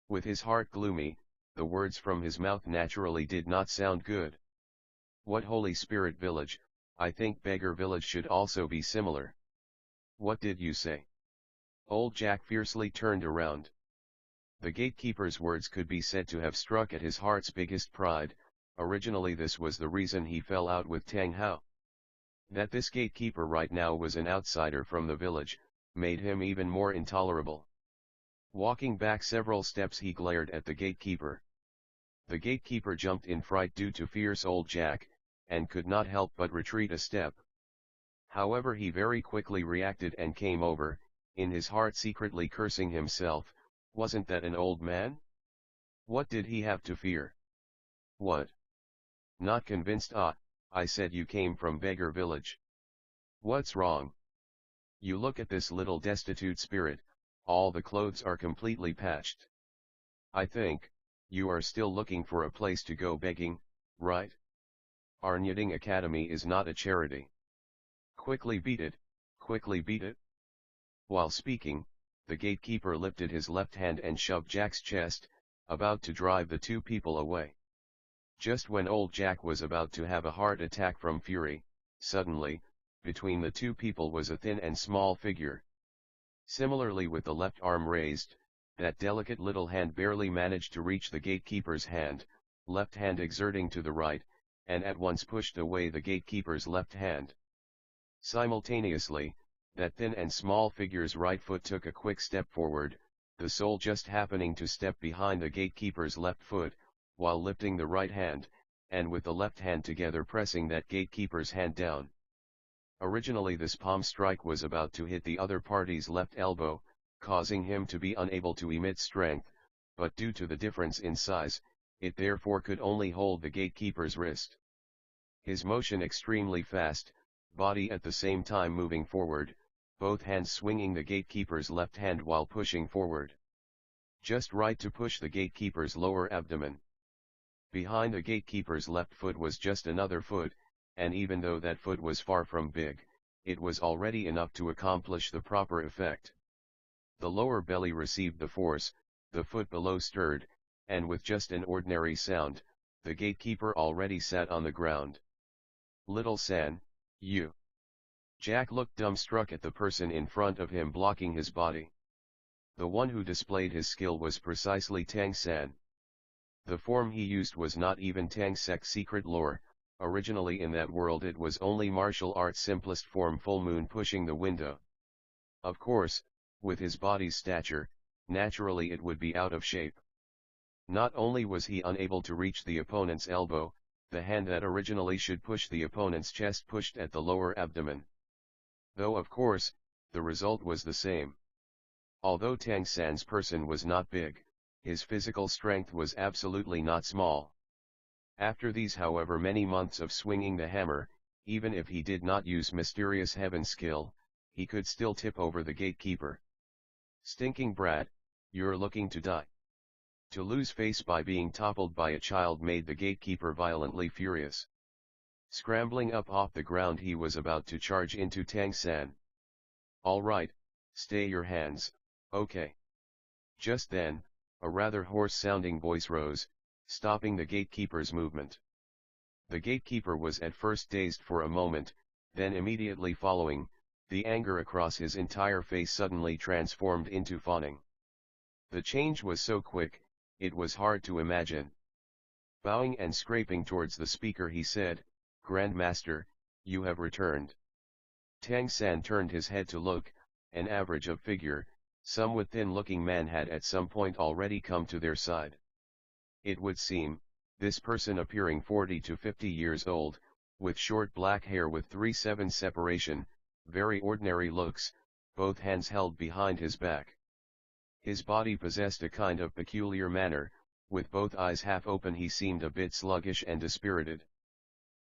[SPEAKER 1] With his heart gloomy, the words from his mouth naturally did not sound good. What Holy Spirit village? I think Beggar village should also be similar. What did you say? Old Jack fiercely turned around. The gatekeeper's words could be said to have struck at his heart's biggest pride. Originally this was the reason he fell out with Tang Hao. That this gatekeeper right now was an outsider from the village, made him even more intolerable. Walking back several steps he glared at the gatekeeper. The gatekeeper jumped in fright due to fierce old Jack, and could not help but retreat a step. However, he very quickly reacted and came over, in his heart secretly cursing himself. Wasn't that an old man? What did he have to fear? What? Not convinced? I said you came from Beggar village. What's wrong? You look at this little destitute spirit, all the clothes are completely patched. I think, you are still looking for a place to go begging, right? Our knitting academy is not a charity. Quickly beat it, quickly beat it. While speaking, the gatekeeper lifted his left hand and shoved Jack's chest, about to drive the two people away. Just when old Jack was about to have a heart attack from fury, suddenly, between the two people was a thin and small figure. Similarly, with the left arm raised, that delicate little hand barely managed to reach the gatekeeper's hand, left hand exerting to the right, and at once pushed away the gatekeeper's left hand. Simultaneously, that thin and small figure's right foot took a quick step forward, the sole just happening to step behind the gatekeeper's left foot, while lifting the right hand, and with the left hand together pressing that gatekeeper's hand down. Originally this palm strike was about to hit the other party's left elbow, causing him to be unable to emit strength, but due to the difference in size, it therefore could only hold the gatekeeper's wrist. His motion extremely fast, body at the same time moving forward, both hands swinging the gatekeeper's left hand while pushing forward. Just right to push the gatekeeper's lower abdomen. Behind the gatekeeper's left foot was just another foot, and even though that foot was far from big, it was already enough to accomplish the proper effect. The lower belly received the force, the foot below stirred, and with just an ordinary sound, the gatekeeper already sat on the ground. Little San, you. Jack looked dumbstruck at the person in front of him blocking his body. The one who displayed his skill was precisely Tang San. The form he used was not even Tang Sek's secret lore. Originally in that world it was only martial arts simplest form full moon pushing the window. Of course, with his body's stature, naturally it would be out of shape. Not only was he unable to reach the opponent's elbow, the hand that originally should push the opponent's chest pushed at the lower abdomen. Though of course, the result was the same. Although Tang San's person was not big, his physical strength was absolutely not small. After these however many months of swinging the hammer, even if he did not use mysterious heaven skill, he could still tip over the gatekeeper. Stinking brat, you're looking to die. To lose face by being toppled by a child made the gatekeeper violently furious. Scrambling up off the ground he was about to charge into Tang San. All right, stay your hands, okay. Just then, a rather hoarse-sounding voice rose, stopping the gatekeeper's movement. The gatekeeper was at first dazed for a moment, then immediately following, the anger across his entire face suddenly transformed into fawning. The change was so quick, it was hard to imagine. Bowing and scraping towards the speaker he said, "Grandmaster, you have returned." Tang San turned his head to look, an average of figure, somewhat thin-looking man had at some point already come to their side. It would seem, this person appearing 40 to 50 years old, with short black hair with 3/7 separation, very ordinary looks, both hands held behind his back. His body possessed a kind of peculiar manner, with both eyes half open he seemed a bit sluggish and dispirited.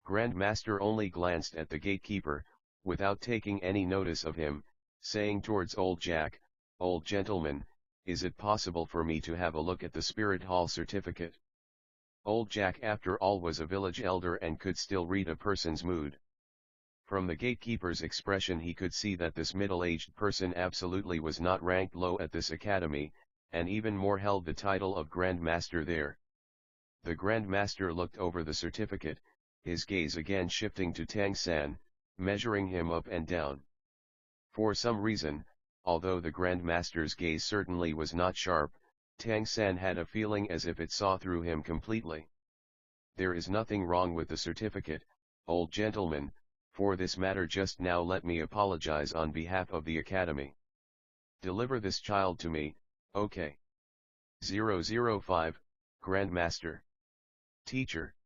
[SPEAKER 1] Grandmaster only glanced at the gatekeeper, without taking any notice of him, saying towards old Jack, "Old gentleman, is it possible for me to have a look at the Spirit Hall certificate?" Old Jack after all was a village elder and could still read a person's mood. From the gatekeeper's expression he could see that this middle-aged person absolutely was not ranked low at this academy, and even more held the title of Grand Master there. The Grand Master looked over the certificate, his gaze again shifting to Tang San, measuring him up and down. For some reason, although the Grand Master's gaze certainly was not sharp, Tang San had a feeling as if it saw through him completely. "There is nothing wrong with the certificate, old gentleman. For this matter just now let me apologize on behalf of the Academy. Deliver this child to me, okay. 005, Grandmaster. Teacher."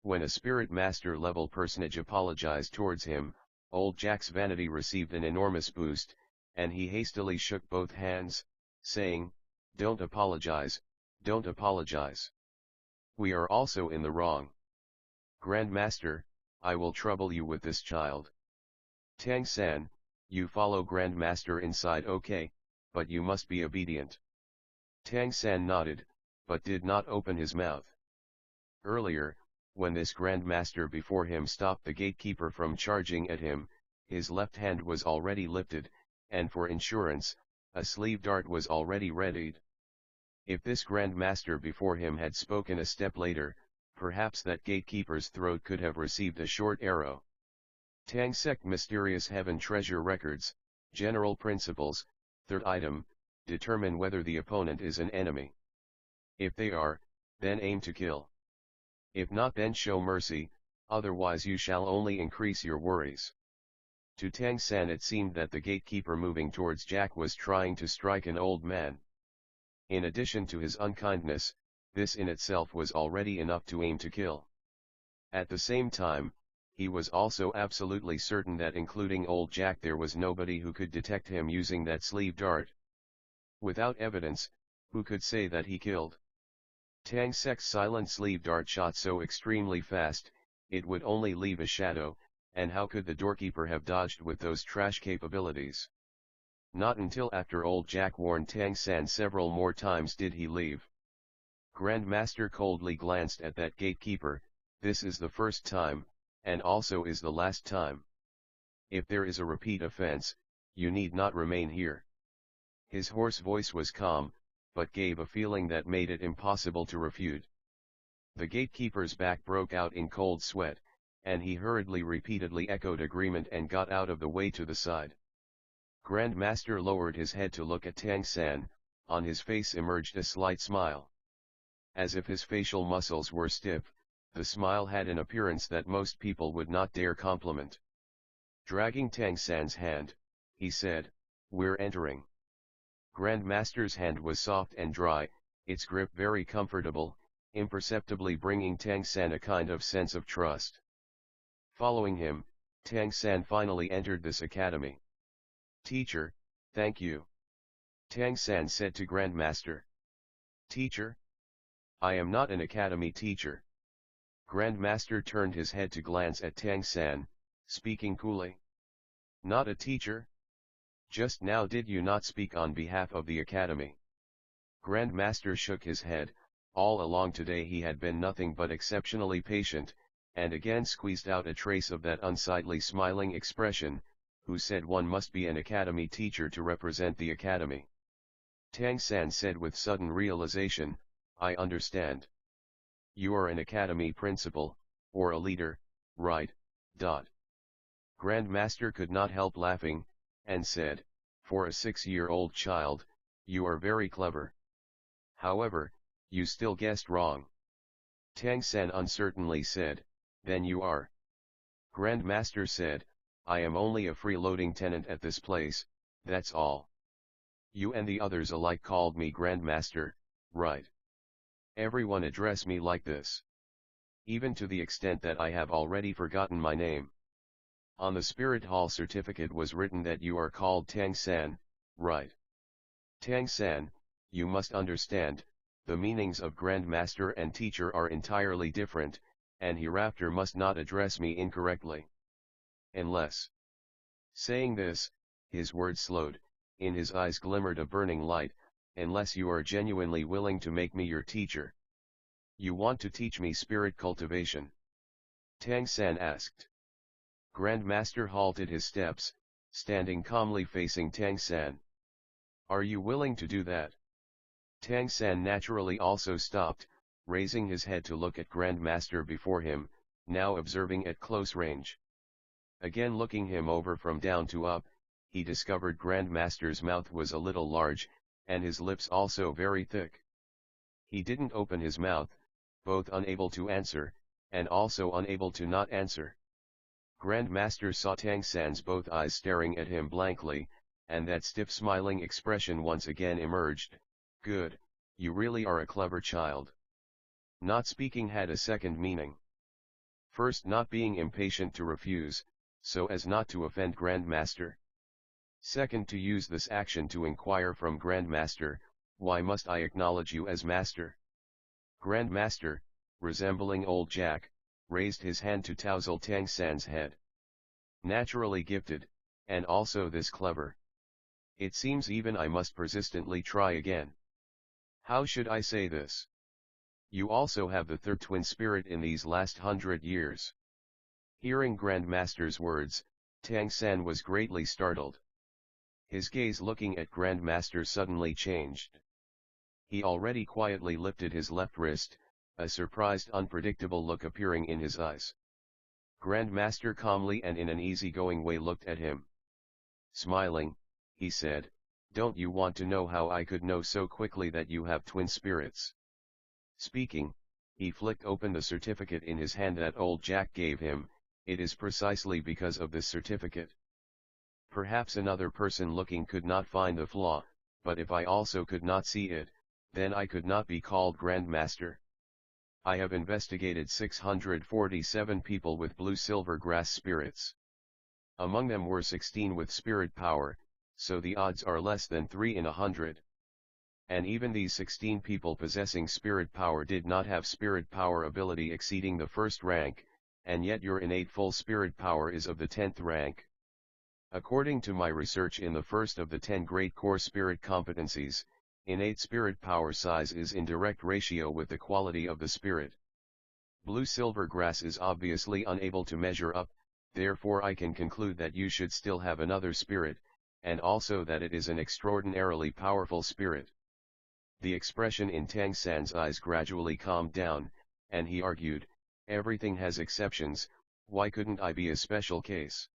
[SPEAKER 1] When a Spirit Master level personage apologized towards him, old Jack's vanity received an enormous boost, and he hastily shook both hands, saying, "Don't apologize, don't apologize. We are also in the wrong. Grandmaster, I will trouble you with this child. Tang San, you follow Grandmaster inside, okay, but you must be obedient." Tang San nodded, but did not open his mouth. Earlier, when this Grandmaster before him stopped the gatekeeper from charging at him, his left hand was already lifted, and for insurance, a sleeve dart was already readied. If this Grandmaster before him had spoken a step later, perhaps that gatekeeper's throat could have received a short arrow. Tang Sect Mysterious Heaven Treasure Records, General Principles, third item, determine whether the opponent is an enemy. If they are, then aim to kill. If not, then show mercy, otherwise you shall only increase your worries. To Tang San it seemed that the gatekeeper moving towards Jack was trying to strike an old man. In addition to his unkindness, this in itself was already enough to aim to kill. At the same time, he was also absolutely certain that including old Jack there was nobody who could detect him using that sleeve dart. Without evidence, who could say that he killed? Tang Sek's silent sleeve dart shot so extremely fast, it would only leave a shadow, and how could the doorkeeper have dodged with those trash capabilities? Not until after old Jack warned Tang San several more times did he leave. Grandmaster coldly glanced at that gatekeeper. "This is the first time, and also is the last time. If there is a repeat offense, you need not remain here." His hoarse voice was calm, but gave a feeling that made it impossible to refute. The gatekeeper's back broke out in cold sweat, and he hurriedly repeatedly echoed agreement and got out of the way to the side. Grandmaster lowered his head to look at Tang San. On his face emerged a slight smile. As if his facial muscles were stiff, the smile had an appearance that most people would not dare compliment. Dragging Tang San's hand, he said, "We're entering." Grandmaster's hand was soft and dry, its grip very comfortable, imperceptibly bringing Tang San a kind of sense of trust. Following him, Tang San finally entered this academy. "Teacher, thank you," Tang San said to Grandmaster. "Teacher? I am not an academy teacher." Grandmaster turned his head to glance at Tang San, speaking coolly. "Not a teacher? Just now did you not speak on behalf of the academy?" Grandmaster shook his head. All along today he had been nothing but exceptionally patient, and again squeezed out a trace of that unsightly smiling expression, who said one must be an academy teacher to represent the academy. Tang San said with sudden realization, "I understand. You are an academy principal, or a leader, right?" Grandmaster could not help laughing, and said, "For a 6-year-old child, you are very clever. However, you still guessed wrong." Tang San uncertainly said, "Then you are?" Grandmaster said, "I am only a freeloading tenant at this place, that's all. You and the others alike called me Grandmaster, right? Everyone address me like this. Even to the extent that I have already forgotten my name. On the Spirit Hall certificate was written that you are called Tang San, right? Tang San, you must understand, the meanings of Grandmaster and teacher are entirely different, and hereafter must not address me incorrectly. Unless..." Saying this, his words slowed, in his eyes glimmered a burning light, "unless you are genuinely willing to make me your teacher. You want to teach me spirit cultivation?" Tang San asked. Grandmaster halted his steps, standing calmly facing Tang San. "Are you willing to do that?" Tang San naturally also stopped, raising his head to look at Grandmaster before him, now observing at close range. Again looking him over from down to up, he discovered Grandmaster's mouth was a little large, and his lips also very thick. He didn't open his mouth, both unable to answer, and also unable to not answer. Grandmaster saw Tang San's both eyes staring at him blankly, and that stiff smiling expression once again emerged. "Good, you really are a clever child." Not speaking had a second meaning. First, not being impatient to refuse, so as not to offend Grandmaster. Second, to use this action to inquire from Grandmaster, "Why must I acknowledge you as master?" Grandmaster, resembling old Jack, raised his hand to touzle Tang San's head. "Naturally gifted, and also this clever. It seems even I must persistently try again. How should I say this? You also have the third twin spirit in these last 100 years." Hearing Grandmaster's words, Tang San was greatly startled. His gaze looking at Grandmaster suddenly changed. He already quietly lifted his left wrist, a surprised unpredictable look appearing in his eyes. Grandmaster calmly and in an easygoing way looked at him. Smiling, he said, "Don't you want to know how I could know so quickly that you have twin spirits?" Speaking, he flicked open the certificate in his hand that old Jack gave him. "It is precisely because of this certificate. Perhaps another person looking could not find the flaw, but if I also could not see it, then I could not be called Grandmaster. I have investigated 647 people with blue-silver grass spirits. Among them were 16 with spirit power, so the odds are less than 3 in 100. And even these 16 people possessing spirit power did not have spirit power ability exceeding the first rank, and yet your innate full spirit power is of the 10th rank. According to my research in the first of the 10 great core spirit competencies, innate spirit power size is in direct ratio with the quality of the spirit. Blue-silver grass is obviously unable to measure up, therefore I can conclude that you should still have another spirit, and also that it is an extraordinarily powerful spirit." The expression in Tang San's eyes gradually calmed down, and he argued, "Everything has exceptions, why couldn't I be a special case?"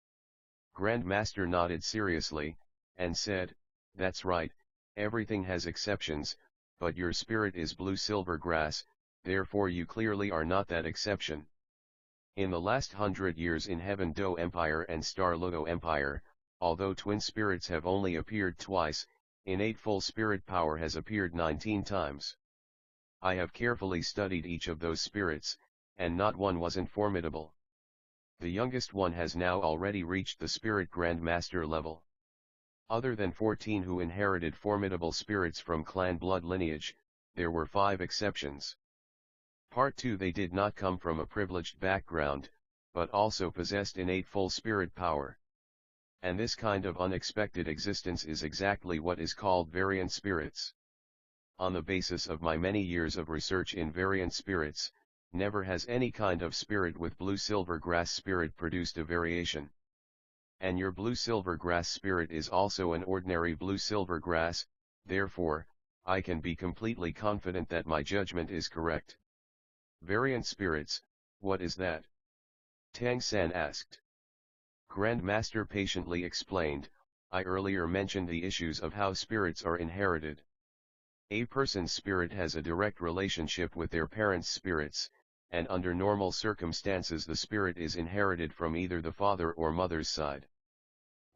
[SPEAKER 1] Grandmaster nodded seriously, and said, "That's right, everything has exceptions, but your spirit is blue-silver grass, therefore you clearly are not that exception. In the last 100 years in Heaven Do Empire and Star Luo Empire, although twin spirits have only appeared twice, innate full spirit power has appeared 19 times. I have carefully studied each of those spirits, and not one wasn't formidable. The youngest one has now already reached the spirit Grand Master level. Other than 14 who inherited formidable spirits from clan blood lineage, there were 5 exceptions. Part 2 They did not come from a privileged background, but also possessed innate full spirit power. And this kind of unexpected existence is exactly what is called variant spirits. On the basis of my many years of research in variant spirits, never has any kind of spirit with blue-silver grass spirit produced a variation. And your blue-silver grass spirit is also an ordinary blue-silver grass, therefore, I can be completely confident that my judgment is correct. Variant spirits, what is that? Tang San asked. Grand Master patiently explained, I earlier mentioned the issues of how spirits are inherited. A person's spirit has a direct relationship with their parents' spirits, and under normal circumstances the spirit is inherited from either the father or mother's side.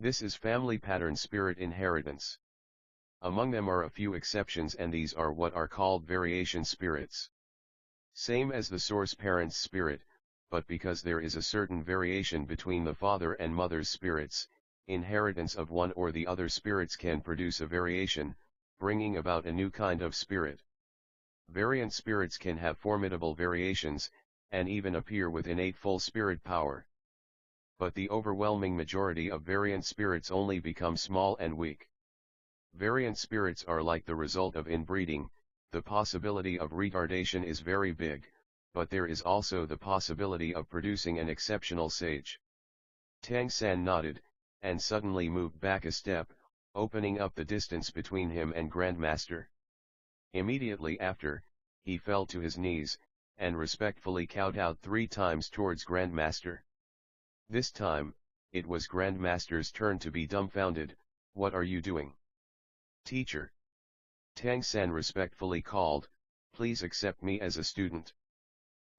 [SPEAKER 1] This is family pattern spirit inheritance. Among them are a few exceptions, and these are what are called variation spirits. Same as the source parent's spirit, but because there is a certain variation between the father and mother's spirits, inheritance of one or the other spirits can produce a variation, bringing about a new kind of spirit. Variant spirits can have formidable variations, and even appear with innate full spirit power. But the overwhelming majority of variant spirits only become small and weak. Variant spirits are like the result of inbreeding. The possibility of retardation is very big, but there is also the possibility of producing an exceptional sage. Tang San nodded, and suddenly moved back a step, opening up the distance between him and Grandmaster. Immediately after, he fell to his knees, and respectfully kowtowed 3 times towards Grandmaster. This time, it was Grandmaster's turn to be dumbfounded. What are you doing? Teacher. Tang San respectfully called, please accept me as a student.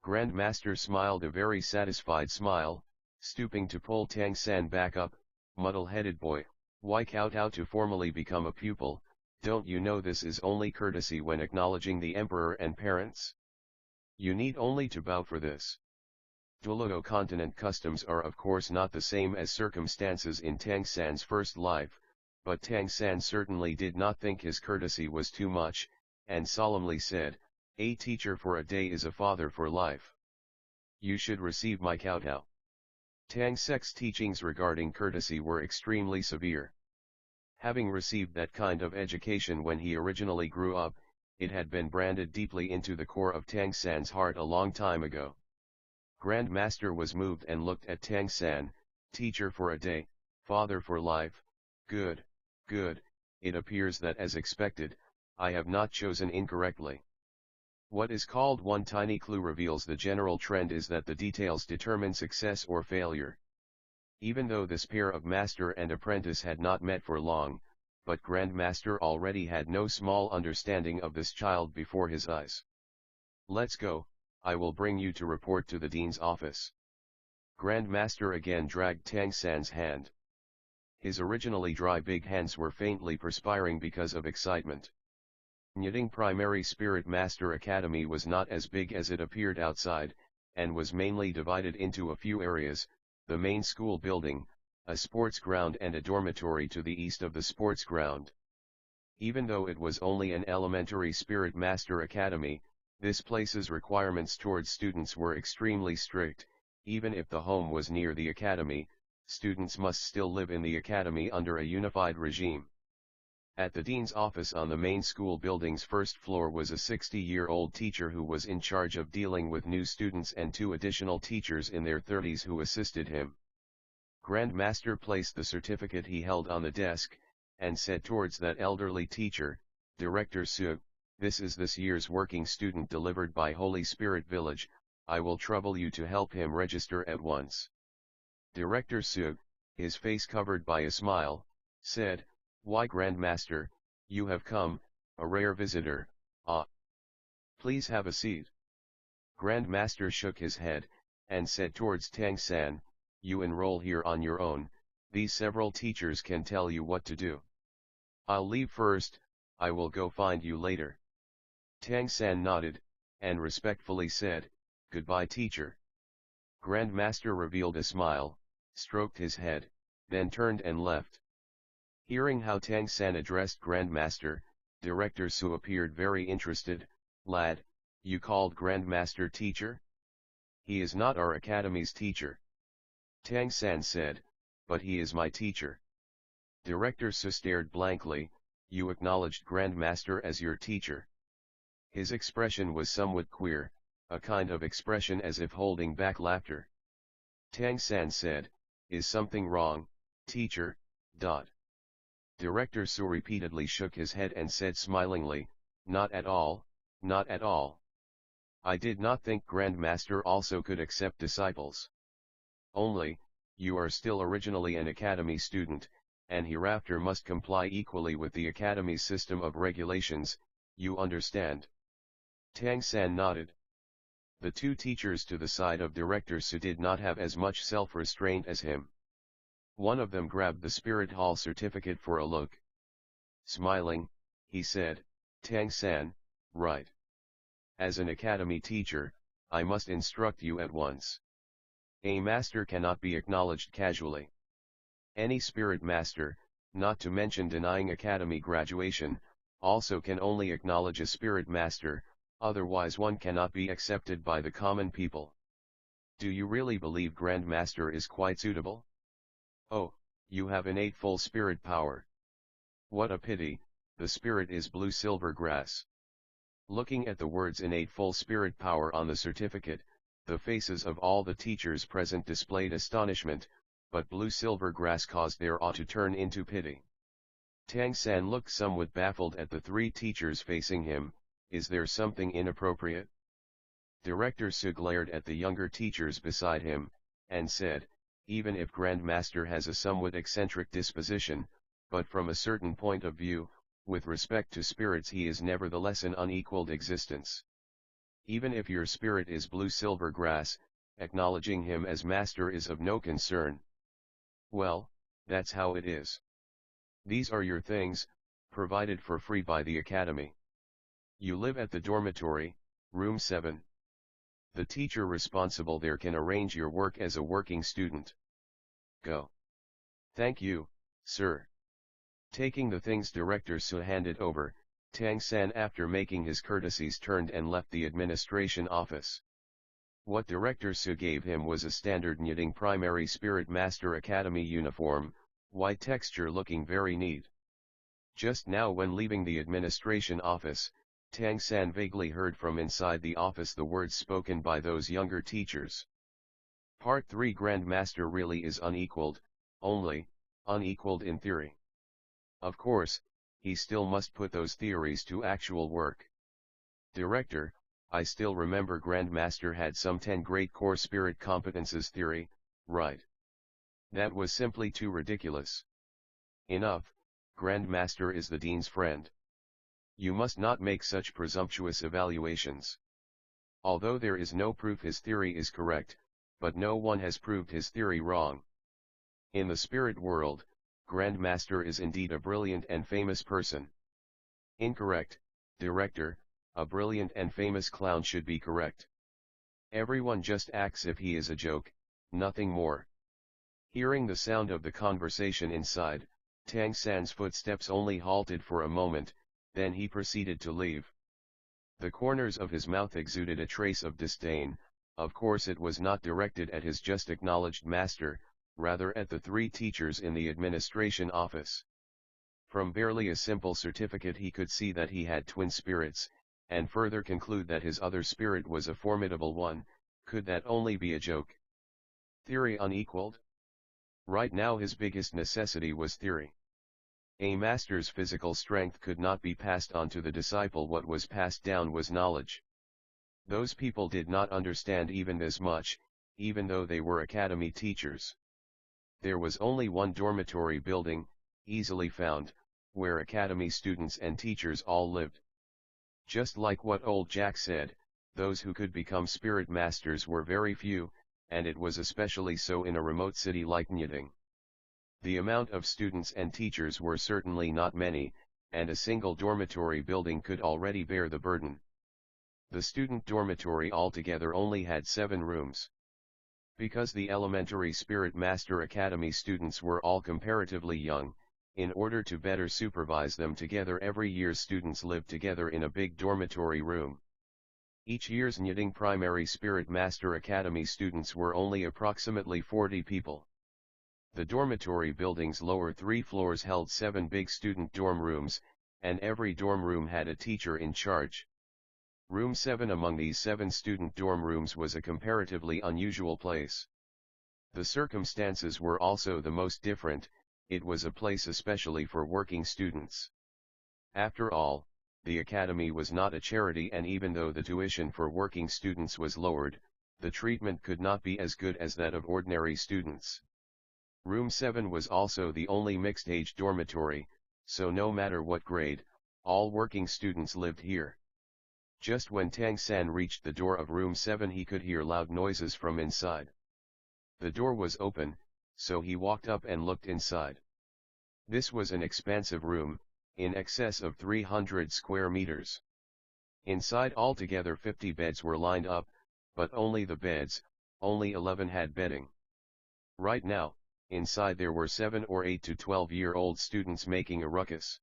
[SPEAKER 1] Grandmaster smiled a very satisfied smile, stooping to pull Tang San back up. Muddle-headed boy, why kowtow to formally become a pupil? Don't you know this is only courtesy when acknowledging the emperor and parents? You need only to bow for this. Douluo continent customs are of course not the same as circumstances in Tang San's first life, but Tang San certainly did not think his courtesy was too much, and solemnly said, a teacher for a day is a father for life. You should receive my kowtow. Tang Sek's teachings regarding courtesy were extremely severe. Having received that kind of education when he originally grew up, it had been branded deeply into the core of Tang San's heart a long time ago. Grandmaster was moved and looked at Tang San, teacher for a day, father for life. Good, good, it appears that as expected, I have not chosen incorrectly. What is called one tiny clue reveals the general trend is that the details determine success or failure. Even though this pair of master and apprentice had not met for long, but Grandmaster already had no small understanding of this child before his eyes. Let's go, I will bring you to report to the dean's office. Grandmaster again dragged Tang San's hand. His originally dry big hands were faintly perspiring because of excitement. Nyiding Primary Spirit Master Academy was not as big as it appeared outside, and was mainly divided into a few areas, the main school building, a sports ground and a dormitory to the east of the sports ground. Even though it was only an elementary Spirit Master Academy, this place's requirements towards students were extremely strict. Even if the home was near the academy, students must still live in the academy under a unified regime. At the dean's office on the main school building's first floor was a 60-year-old teacher who was in charge of dealing with new students and 2 additional teachers in their 30s who assisted him. Grandmaster placed the certificate he held on the desk, and said towards that elderly teacher, Director Su, this is this year's working student delivered by Holy Spirit Village, I will trouble you to help him register at once. Director Su, his face covered by a smile, said, why Grandmaster, you have come, a rare visitor, ah. Please have a seat. Grandmaster shook his head, and said towards Tang San, you enroll here on your own, these several teachers can tell you what to do. I'll leave first, I will go find you later. Tang San nodded, and respectfully said, "Goodbye, teacher." Grandmaster revealed a smile, stroked his head, then turned and left. Hearing how Tang San addressed Grandmaster, Director Su appeared very interested. "Lad, you called Grandmaster teacher? He is not our academy's teacher." Tang San said, "But he is my teacher." Director Su stared blankly. "You acknowledged Grandmaster as your teacher?" His expression was somewhat queer, a kind of expression as if holding back laughter. Tang San said, "Is something wrong, teacher?" Director Su repeatedly shook his head and said smilingly, "Not at all, not at all. I did not think Grandmaster also could accept disciples. Only, you are still originally an academy student, and hereafter must comply equally with the academy's system of regulations, you understand?" Tang San nodded. The two teachers to the side of Director Su did not have as much self-restraint as him. One of them grabbed the Spirit Hall certificate for a look. Smiling, he said, "Tang San, right. As an academy teacher, I must instruct you at once. A master cannot be acknowledged casually. Any spirit master, not to mention denying academy graduation, also can only acknowledge a spirit master, otherwise one cannot be accepted by the common people. Do you really believe Grandmaster is quite suitable? Oh, you have innate full spirit power. What a pity, the spirit is blue silver grass." Looking at the words innate full spirit power on the certificate, the faces of all the teachers present displayed astonishment, but blue silver grass caused their awe to turn into pity. Tang San looked somewhat baffled at the three teachers facing him. Is there something inappropriate? Director Su glared at the younger teachers beside him, and said, "Even if Grandmaster has a somewhat eccentric disposition, but from a certain point of view, with respect to spirits he is nevertheless an unequaled existence. Even if your spirit is blue silver grass, acknowledging him as master is of no concern. Well, that's how it is. These are your things, provided for free by the academy. You live at the dormitory, room 7. The teacher responsible there can arrange your work as a working student. Go." "Thank you, sir." Taking the things Director Su handed over, Tang San after making his courtesies turned and left the administration office. What Director Su gave him was a standard knitting primary spirit master academy uniform, white texture looking very neat. Just now when leaving the administration office, Tang San vaguely heard from inside the office the words spoken by those younger teachers. Part 3 Grandmaster really is unequaled, only, unequaled in theory. Of course, he still must put those theories to actual work. "Director, I still remember Grandmaster had some 10 great core spirit competences theory, right? That was simply too ridiculous. Enough, Grandmaster is the Dean's friend. You must not make such presumptuous evaluations. Although there is no proof his theory is correct, but no one has proved his theory wrong. In the spirit world, Grandmaster is indeed a brilliant and famous person." "Incorrect, Director, a brilliant and famous clown should be correct. Everyone just acts if he is a joke, nothing more." Hearing the sound of the conversation inside, Tang San's footsteps only halted for a moment, then he proceeded to leave. The corners of his mouth exuded a trace of disdain. Of course it was not directed at his just acknowledged master, rather at the three teachers in the administration office. From barely a simple certificate he could see that he had twin spirits, and further conclude that his other spirit was a formidable one. Could that only be a joke? Theory unequaled? Right now his biggest necessity was theory. A master's physical strength could not be passed on to the disciple. What was passed down was knowledge. Those people did not understand even this much, even though they were academy teachers. There was only one dormitory building, easily found, where academy students and teachers all lived. Just like what old Jack said, those who could become spirit masters were very few, and it was especially so in a remote city like Nyeding. The amount of students and teachers were certainly not many, and a single dormitory building could already bear the burden. The student dormitory altogether only had 7 rooms. Because the Elementary Spirit Master Academy students were all comparatively young, in order to better supervise them together every year students lived together in a big dormitory room. Each year's Nyiding Primary Spirit Master Academy students were only approximately 40 people. The dormitory building's lower 3 floors held 7 big student dorm rooms, and every dorm room had a teacher in charge. Room 7 among these 7 student dorm rooms was a comparatively unusual place. The circumstances were also the most different. It was a place especially for working students. After all, the academy was not a charity, and even though the tuition for working students was lowered, the treatment could not be as good as that of ordinary students. Room 7 was also the only mixed-age dormitory, so no matter what grade, all working students lived here. Just when Tang San reached the door of room 7 he could hear loud noises from inside. The door was open, so he walked up and looked inside. This was an expansive room, in excess of 300 square meters. Inside altogether 50 beds were lined up, but only 11 had bedding. Right now, inside there were 7 or 8 to 12-year-old students making a ruckus.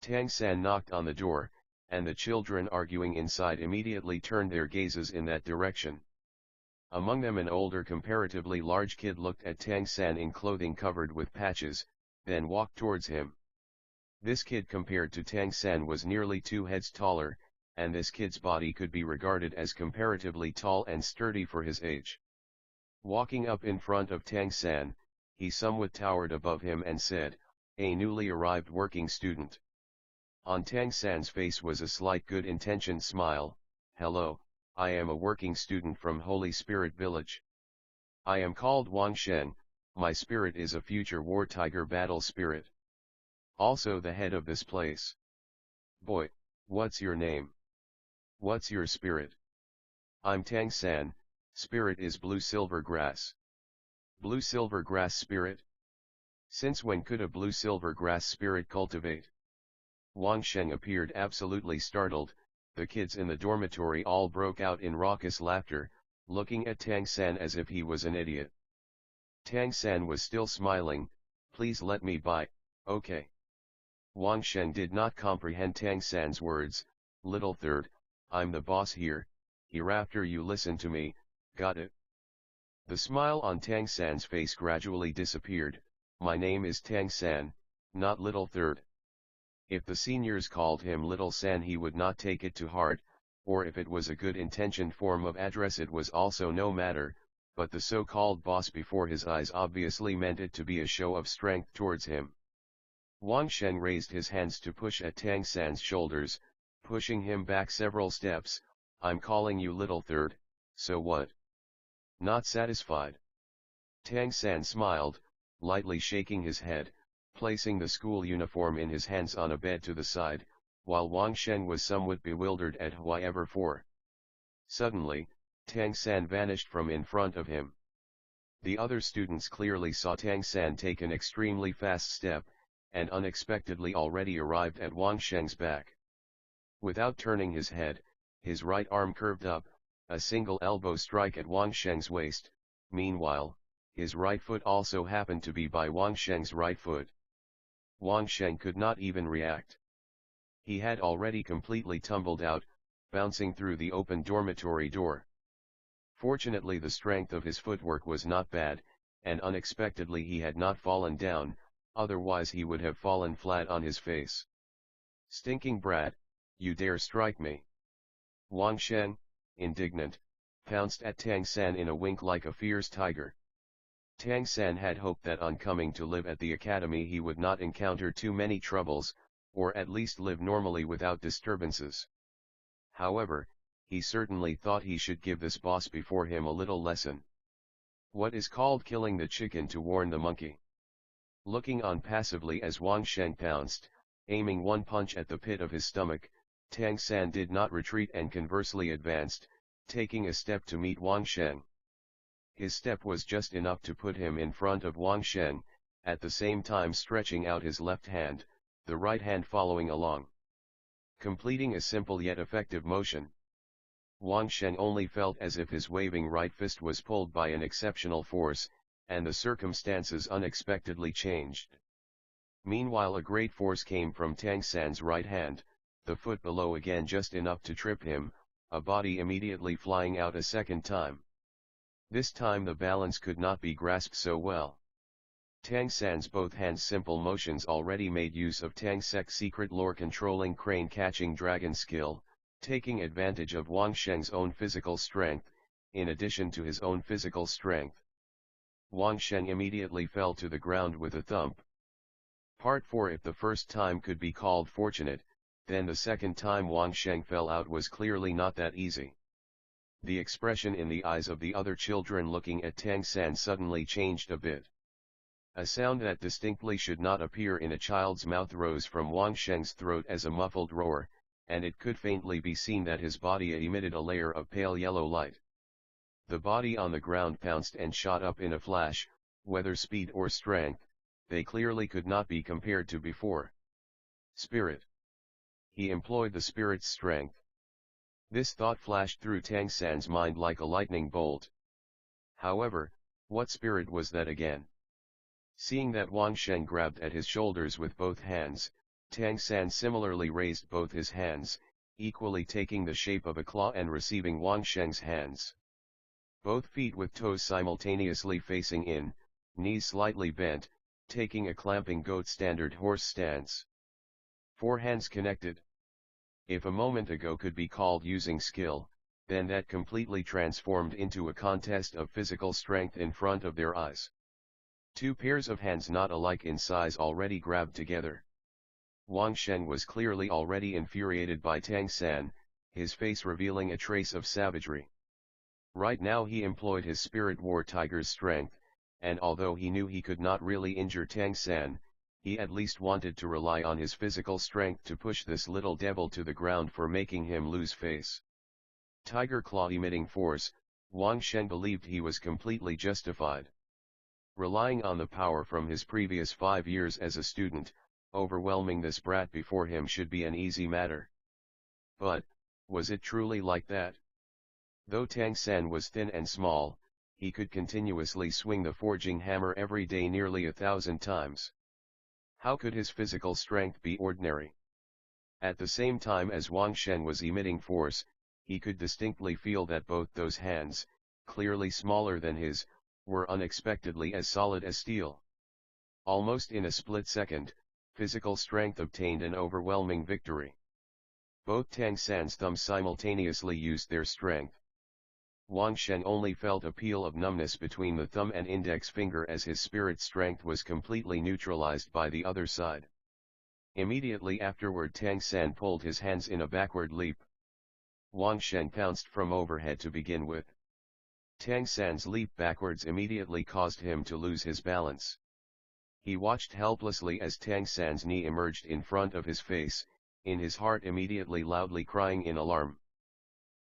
[SPEAKER 1] Tang San knocked on the door, and the children arguing inside immediately turned their gazes in that direction. Among them an older comparatively large kid looked at Tang San in clothing covered with patches, then walked towards him. This kid compared to Tang San was nearly 2 heads taller, and this kid's body could be regarded as comparatively tall and sturdy for his age. Walking up in front of Tang San, he somewhat towered above him and said, "A newly arrived working student." On Tang San's face was a slight good-intentioned smile. "Hello, I am a working student from Holy Spirit Village. I am called Wang Shen, my spirit is a future war tiger battle spirit. Also the head of this place." "Boy, what's your name? What's your spirit?" "I'm Tang San, spirit is blue silver grass." "Blue silver grass spirit? Since when could a blue silver grass spirit cultivate?" Wang Sheng appeared absolutely startled. The kids in the dormitory all broke out in raucous laughter, looking at Tang San as if he was an idiot. Tang San was still smiling. "Please let me by, okay?" Wang Sheng did not comprehend Tang San's words. "Little third, I'm the boss here, hereafter you listen to me, got it?" The smile on Tang San's face gradually disappeared. "My name is Tang San, not Little Third." If the seniors called him Little San he would not take it to heart, or if it was a good-intentioned form of address it was also no matter, but the so-called boss before his eyes obviously meant it to be a show of strength towards him. Wang Sheng raised his hands to push at Tang San's shoulders, pushing him back several steps. "I'm calling you Little Third, so what? Not satisfied?" Tang San smiled, lightly shaking his head, placing the school uniform in his hands on a bed to the side, while Wang Shen was somewhat bewildered at why ever for. Suddenly, Tang San vanished from in front of him. The other students clearly saw Tang San take an extremely fast step, and unexpectedly already arrived at Wang Sheng's back. Without turning his head, his right arm curved up, a single elbow strike at Wang Sheng's waist. Meanwhile, his right foot also happened to be by Wang Sheng's right foot. Wang Sheng could not even react. He had already completely tumbled out, bouncing through the open dormitory door. Fortunately the strength of his footwork was not bad, and unexpectedly he had not fallen down, otherwise he would have fallen flat on his face. "Stinking brat, you dare strike me!" Wang Sheng, indignant, pounced at Tang San in a wink like a fierce tiger. Tang San had hoped that on coming to live at the academy he would not encounter too many troubles, or at least live normally without disturbances. However, he certainly thought he should give this boss before him a little lesson. What is called killing the chicken to warn the monkey? Looking on passively as Wang Sheng pounced, aiming one punch at the pit of his stomach, Tang San did not retreat and conversely advanced, taking a step to meet Wang Sheng. His step was just enough to put him in front of Wang Sheng, at the same time stretching out his left hand, the right hand following along. Completing a simple yet effective motion. Wang Sheng only felt as if his waving right fist was pulled by an exceptional force, and the circumstances unexpectedly changed. Meanwhile a great force came from Tang San's right hand, the foot below again just enough to trip him, a body immediately flying out a second time. This time the balance could not be grasped so well. Tang San's both hands' simple motions already made use of Tang Sek's secret lore controlling crane catching dragon skill, taking advantage of Wang Sheng's own physical strength, in addition to his own physical strength. Wang Sheng immediately fell to the ground with a thump. Part 4. If the first time could be called fortunate, then the second time Wang Sheng fell out was clearly not that easy. The expression in the eyes of the other children looking at Tang San suddenly changed a bit. A sound that distinctly should not appear in a child's mouth rose from Wang Sheng's throat as a muffled roar, and it could faintly be seen that his body emitted a layer of pale yellow light. The body on the ground pounced and shot up in a flash, whether speed or strength, they clearly could not be compared to before. Spirit. He employed the spirit's strength. This thought flashed through Tang San's mind like a lightning bolt. However, what spirit was that again? Seeing that Wang Sheng grabbed at his shoulders with both hands, Tang San similarly raised both his hands, equally taking the shape of a claw and receiving Wang Sheng's hands. Both feet with toes simultaneously facing in, knees slightly bent, taking a clamping goat standard horse stance. 4 hands connected. If a moment ago could be called using skill, then that completely transformed into a contest of physical strength in front of their eyes. 2 pairs of hands not alike in size already grabbed together. Wang Sheng was clearly already infuriated by Tang San, his face revealing a trace of savagery. Right now he employed his spirit war tiger's strength, and although he knew he could not really injure Tang San, he at least wanted to rely on his physical strength to push this little devil to the ground for making him lose face. Tiger claw emitting force, Wang Sheng believed he was completely justified. Relying on the power from his previous 5 years as a student, overwhelming this brat before him should be an easy matter. But, was it truly like that? Though Tang San was thin and small, he could continuously swing the forging hammer every day nearly 1,000 times. How could his physical strength be ordinary? At the same time as Wang Sheng was emitting force, he could distinctly feel that both those hands, clearly smaller than his, were unexpectedly as solid as steel. Almost in a split second, physical strength obtained an overwhelming victory. Both Tang San's thumbs simultaneously used their strength. Wang Sheng only felt a peal of numbness between the thumb and index finger as his spirit strength was completely neutralized by the other side. Immediately afterward Tang San pulled his hands in a backward leap. Wang Sheng pounced from overhead to begin with. Tang San's leap backwards immediately caused him to lose his balance. He watched helplessly as Tang San's knee emerged in front of his face, in his heart immediately loudly crying in alarm.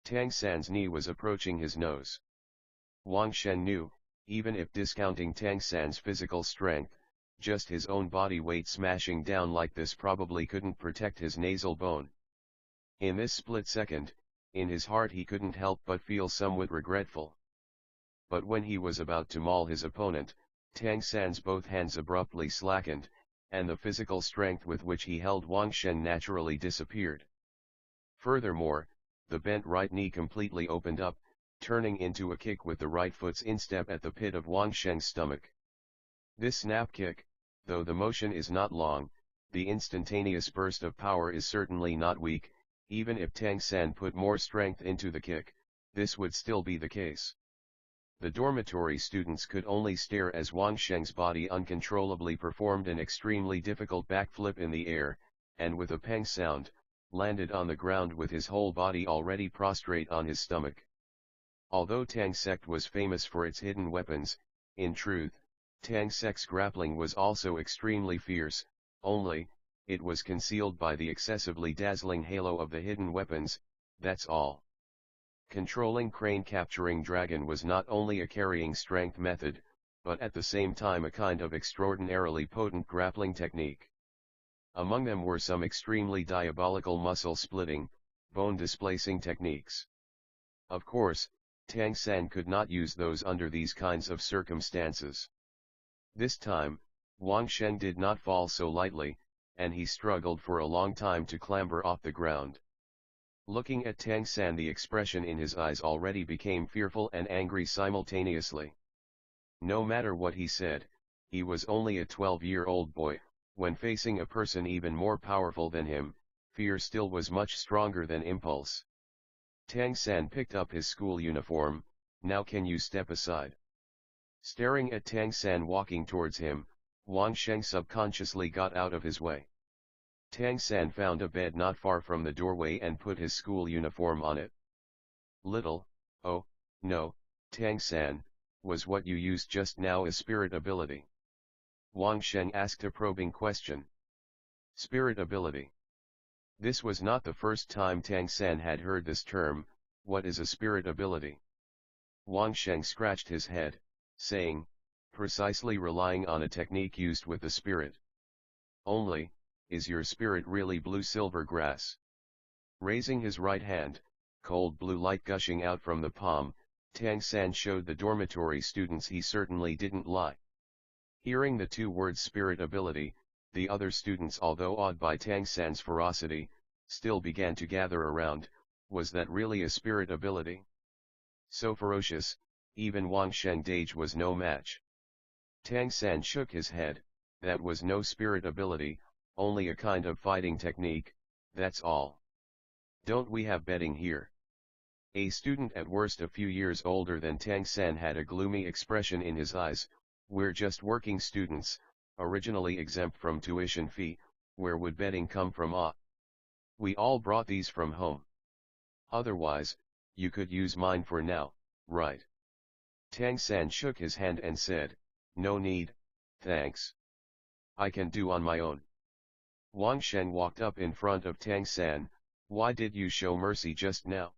[SPEAKER 1] Tang San's knee was approaching his nose. Wang Sheng knew, even if discounting Tang San's physical strength, just his own body weight smashing down like this probably couldn't protect his nasal bone. In this split second, in his heart he couldn't help but feel somewhat regretful. But when he was about to maul his opponent, Tang San's both hands abruptly slackened, and the physical strength with which he held Wang Sheng naturally disappeared. Furthermore, the bent right knee completely opened up, turning into a kick with the right foot's instep at the pit of Wang Sheng's stomach. This snap kick, though the motion is not long, the instantaneous burst of power is certainly not weak. Even if Tang San put more strength into the kick, this would still be the case. The dormitory students could only stare as Wang Sheng's body uncontrollably performed an extremely difficult backflip in the air, and with a pang sound, landed on the ground with his whole body already prostrate on his stomach. Although Tang Sect was famous for its hidden weapons, in truth, Tang Sect's grappling was also extremely fierce, only, it was concealed by the excessively dazzling halo of the hidden weapons, that's all. Controlling crane capturing dragon was not only a carrying strength method, but at the same time a kind of extraordinarily potent grappling technique. Among them were some extremely diabolical muscle splitting, bone displacing techniques. Of course, Tang San could not use those under these kinds of circumstances. This time, Wang Sheng did not fall so lightly, and he struggled for a long time to clamber off the ground. Looking at Tang San, the expression in his eyes already became fearful and angry simultaneously. No matter what he said, he was only a 12-year-old boy. When facing a person even more powerful than him, fear still was much stronger than impulse. Tang San picked up his school uniform. Now can you step aside? Staring at Tang San walking towards him, Wang Sheng subconsciously got out of his way. Tang San found a bed not far from the doorway and put his school uniform on it. Oh, no, Tang San, was what you used just now a spirit ability? Wang Sheng asked a probing question. Spirit ability. This was not the first time Tang San had heard this term. What is a spirit ability? Wang Sheng scratched his head, saying, precisely relying on a technique used with the spirit. Only, is your spirit really blue silver grass? Raising his right hand, cold blue light gushing out from the palm, Tang San showed the dormitory students he certainly didn't lie. Hearing the two words spirit ability, the other students, although awed by Tang San's ferocity, still began to gather around. Was that really a spirit ability? So ferocious, even Wang Shengdage was no match. Tang San shook his head. That was no spirit ability, only a kind of fighting technique, that's all. Don't we have betting here? A student at worst a few years older than Tang San had a gloomy expression in his eyes. We're just working students, originally exempt from tuition fee. Where would betting come from? We all brought these from home. Otherwise, you could use mine for now, right? Tang San shook his hand and said, no need, thanks. I can do on my own. Wang Sheng walked up in front of Tang San. Why did you show mercy just now?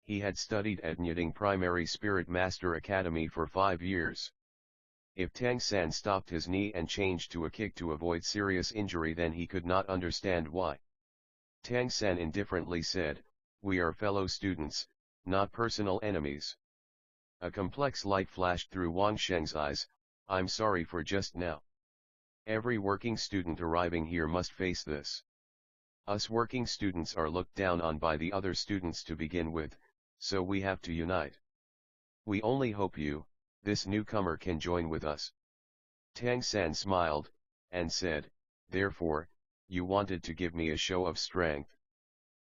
[SPEAKER 1] He had studied at Nyiding Primary Spirit Master Academy for 5 years. If Tang San stopped his knee and changed to a kick to avoid serious injury, then he could not understand why. Tang San indifferently said, we are fellow students, not personal enemies. A complex light flashed through Wang Sheng's eyes. I'm sorry for just now. Every working student arriving here must face this. Us working students are looked down on by the other students to begin with, so we have to unite. We only hope you, this newcomer, can join with us. Tang San smiled, and said, therefore, you wanted to give me a show of strength.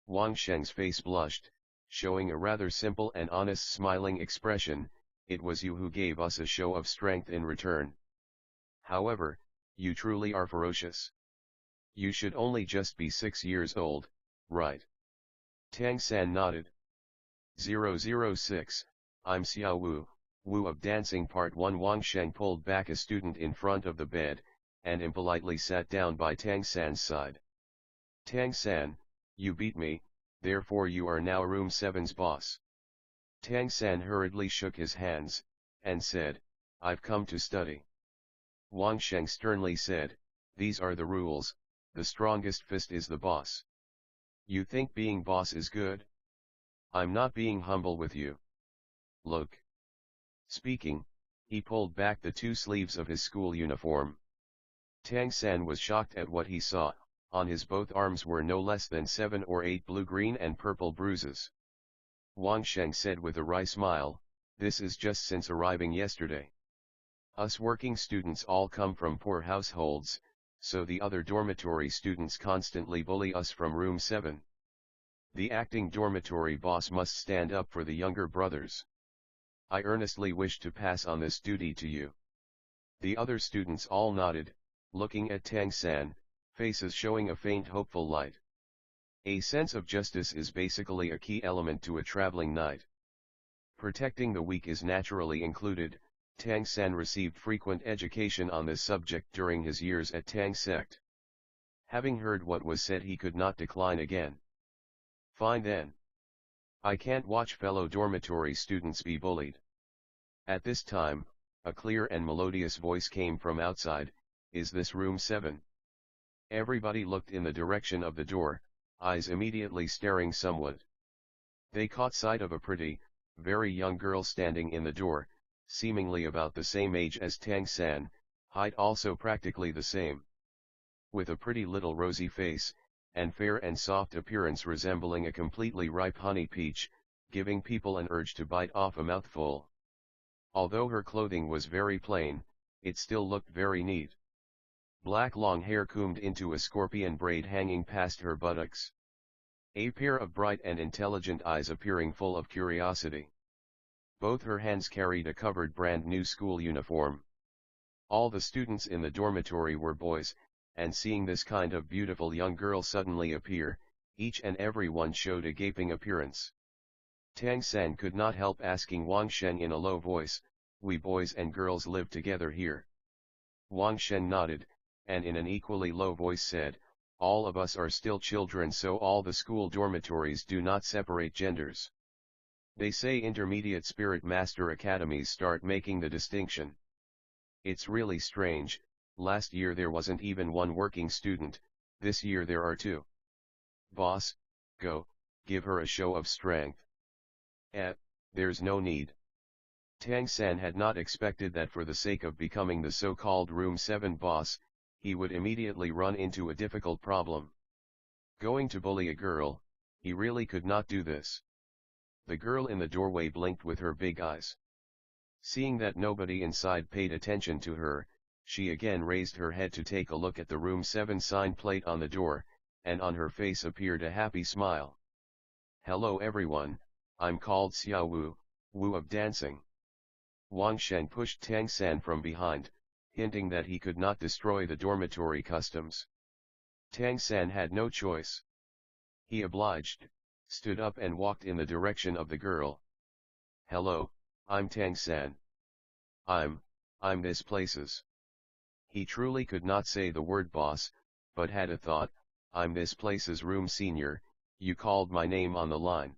[SPEAKER 1] Wang Sheng's face blushed, showing a rather simple and honest smiling expression. It was you who gave us a show of strength in return. However, you truly are ferocious. You should only just be 6 years old, right? Tang San nodded. 006, I'm Xiao Wu. Wu of Dancing Part 1. Wang Sheng pulled back a student in front of the bed, and impolitely sat down by Tang San's side. Tang San, you beat me, therefore you are now room 7's boss. Tang San hurriedly shook his hands, and said, I've come to study. Wang Sheng sternly said, these are the rules, the strongest fist is the boss. You think being boss is good? I'm not being humble with you. Look. Speaking, he pulled back the 2 sleeves of his school uniform. Tang San was shocked at what he saw. On his both arms were no less than 7 or 8 blue, green and purple bruises. Wang Sheng said with a wry smile, this is just since arriving yesterday. Us working students all come from poor households, so the other dormitory students constantly bully us from room 7. The acting dormitory boss must stand up for the younger brothers. I earnestly wish to pass on this duty to you. The other students all nodded, looking at Tang San, faces showing a faint hopeful light. A sense of justice is basically a key element to a traveling knight. Protecting the weak is naturally included. Tang San received frequent education on this subject during his years at Tang Sect. Having heard what was said, he could not decline again. Fine then. I can't watch fellow dormitory students be bullied. At this time, a clear and melodious voice came from outside, is this room 7? Everybody looked in the direction of the door, eyes immediately staring somewhat. They caught sight of a pretty, very young girl standing in the door, seemingly about the same age as Tang San, height also practically the same. With a pretty little rosy face, and fair and soft appearance resembling a completely ripe honey peach, giving people an urge to bite off a mouthful. Although her clothing was very plain, it still looked very neat. Black long hair combed into a scorpion braid hanging past her buttocks. A pair of bright and intelligent eyes appearing full of curiosity. Both her hands carried a covered brand new school uniform. All the students in the dormitory were boys, and seeing this kind of beautiful young girl suddenly appear, each and every one showed a gaping appearance. Tang San could not help asking Wang Sheng in a low voice, "We boys and girls live together here?" Wang Sheng nodded, and in an equally low voice said, "All of us are still children, so all the school dormitories do not separate genders. They say intermediate spirit master academies start making the distinction. It's really strange, last year there wasn't even one working student, this year there are two. Boss, go, give her a show of strength." There's no need. Tang San had not expected that for the sake of becoming the so-called Room 7 boss, he would immediately run into a difficult problem. Going to bully a girl, he really could not do this. The girl in the doorway blinked with her big eyes. Seeing that nobody inside paid attention to her, she again raised her head to take a look at the Room 7 sign plate on the door, and on her face appeared a happy smile. "Hello everyone, I'm called Xiao Wu, Wu of dancing." Wang Sheng pushed Tang San from behind, hinting that he could not destroy the dormitory customs. Tang San had no choice. He obliged, stood up and walked in the direction of the girl. "Hello, I'm Tang San. I'm this place's." He truly could not say the word boss, but had a thought, "I'm this place's room senior, you called my name on the line.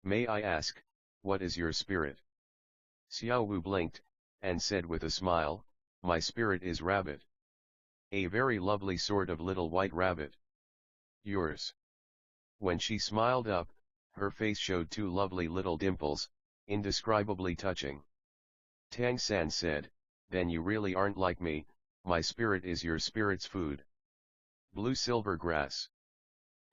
[SPEAKER 1] May I ask, what is your spirit?" Xiao Wu blinked, and said with a smile, "My spirit is rabbit. A very lovely sort of little white rabbit." "Yours?" When she smiled up, her face showed two lovely little dimples, indescribably touching. Tang San said, "Then you really aren't like me, my spirit is your spirit's food." Blue silver grass.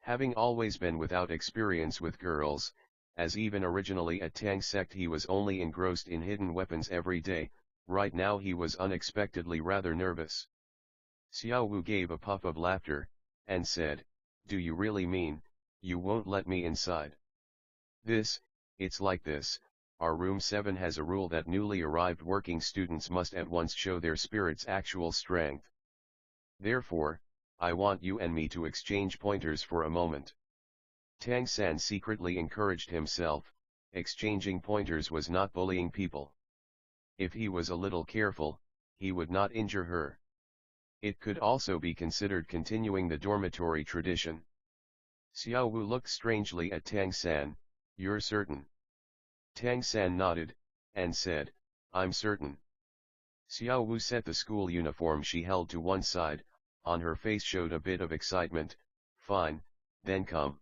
[SPEAKER 1] Having always been without experience with girls, as even originally at Tang sect he was only engrossed in hidden weapons every day, right now he was unexpectedly rather nervous. Xiao Wu gave a puff of laughter, and said, "Do you really mean, you won't let me inside?" It's like this, our room 7 has a rule that newly arrived working students must at once show their spirit's actual strength. Therefore, I want you and me to exchange pointers for a moment." Tang San secretly encouraged himself, exchanging pointers was not bullying people. If he was a little careful, he would not injure her. It could also be considered continuing the dormitory tradition. Xiao Wu looked strangely at Tang San. "You're certain?" Tang San nodded, and said, "I'm certain." Xiao Wu set the school uniform she held to one side, on her face showed a bit of excitement. "Fine, then come."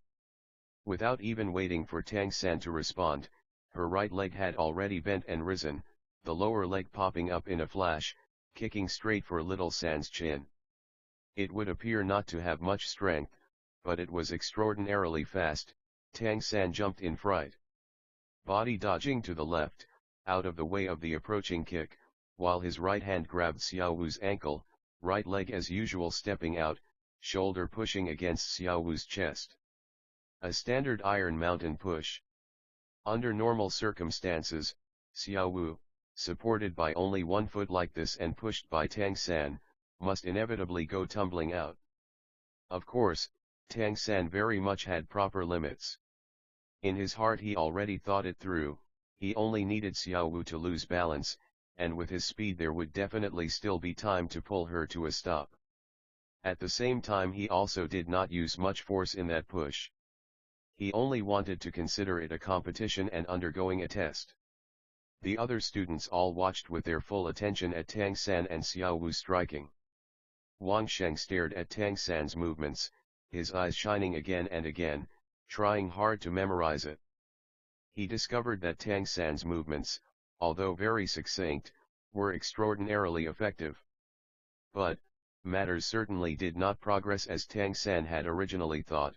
[SPEAKER 1] Without even waiting for Tang San to respond, her right leg had already bent and risen, the lower leg popping up in a flash, kicking straight for little San's chin. It would appear not to have much strength, but it was extraordinarily fast. Tang San jumped in fright. Body dodging to the left, out of the way of the approaching kick, while his right hand grabbed Xiao Wu's ankle, right leg as usual stepping out, shoulder pushing against Xiao Wu's chest. A standard Iron Mountain push. Under normal circumstances, Xiao Wu, supported by only one foot like this and pushed by Tang San, must inevitably go tumbling out. Of course, Tang San very much had proper limits. In his heart he already thought it through, he only needed Xiao Wu to lose balance, and with his speed there would definitely still be time to pull her to a stop. At the same time he also did not use much force in that push. He only wanted to consider it a competition and undergoing a test. The other students all watched with their full attention at Tang San and Xiao Wu striking. Wang Sheng stared at Tang San's movements, his eyes shining again and again, trying hard to memorize it. He discovered that Tang San's movements, although very succinct, were extraordinarily effective. But, matters certainly did not progress as Tang San had originally thought.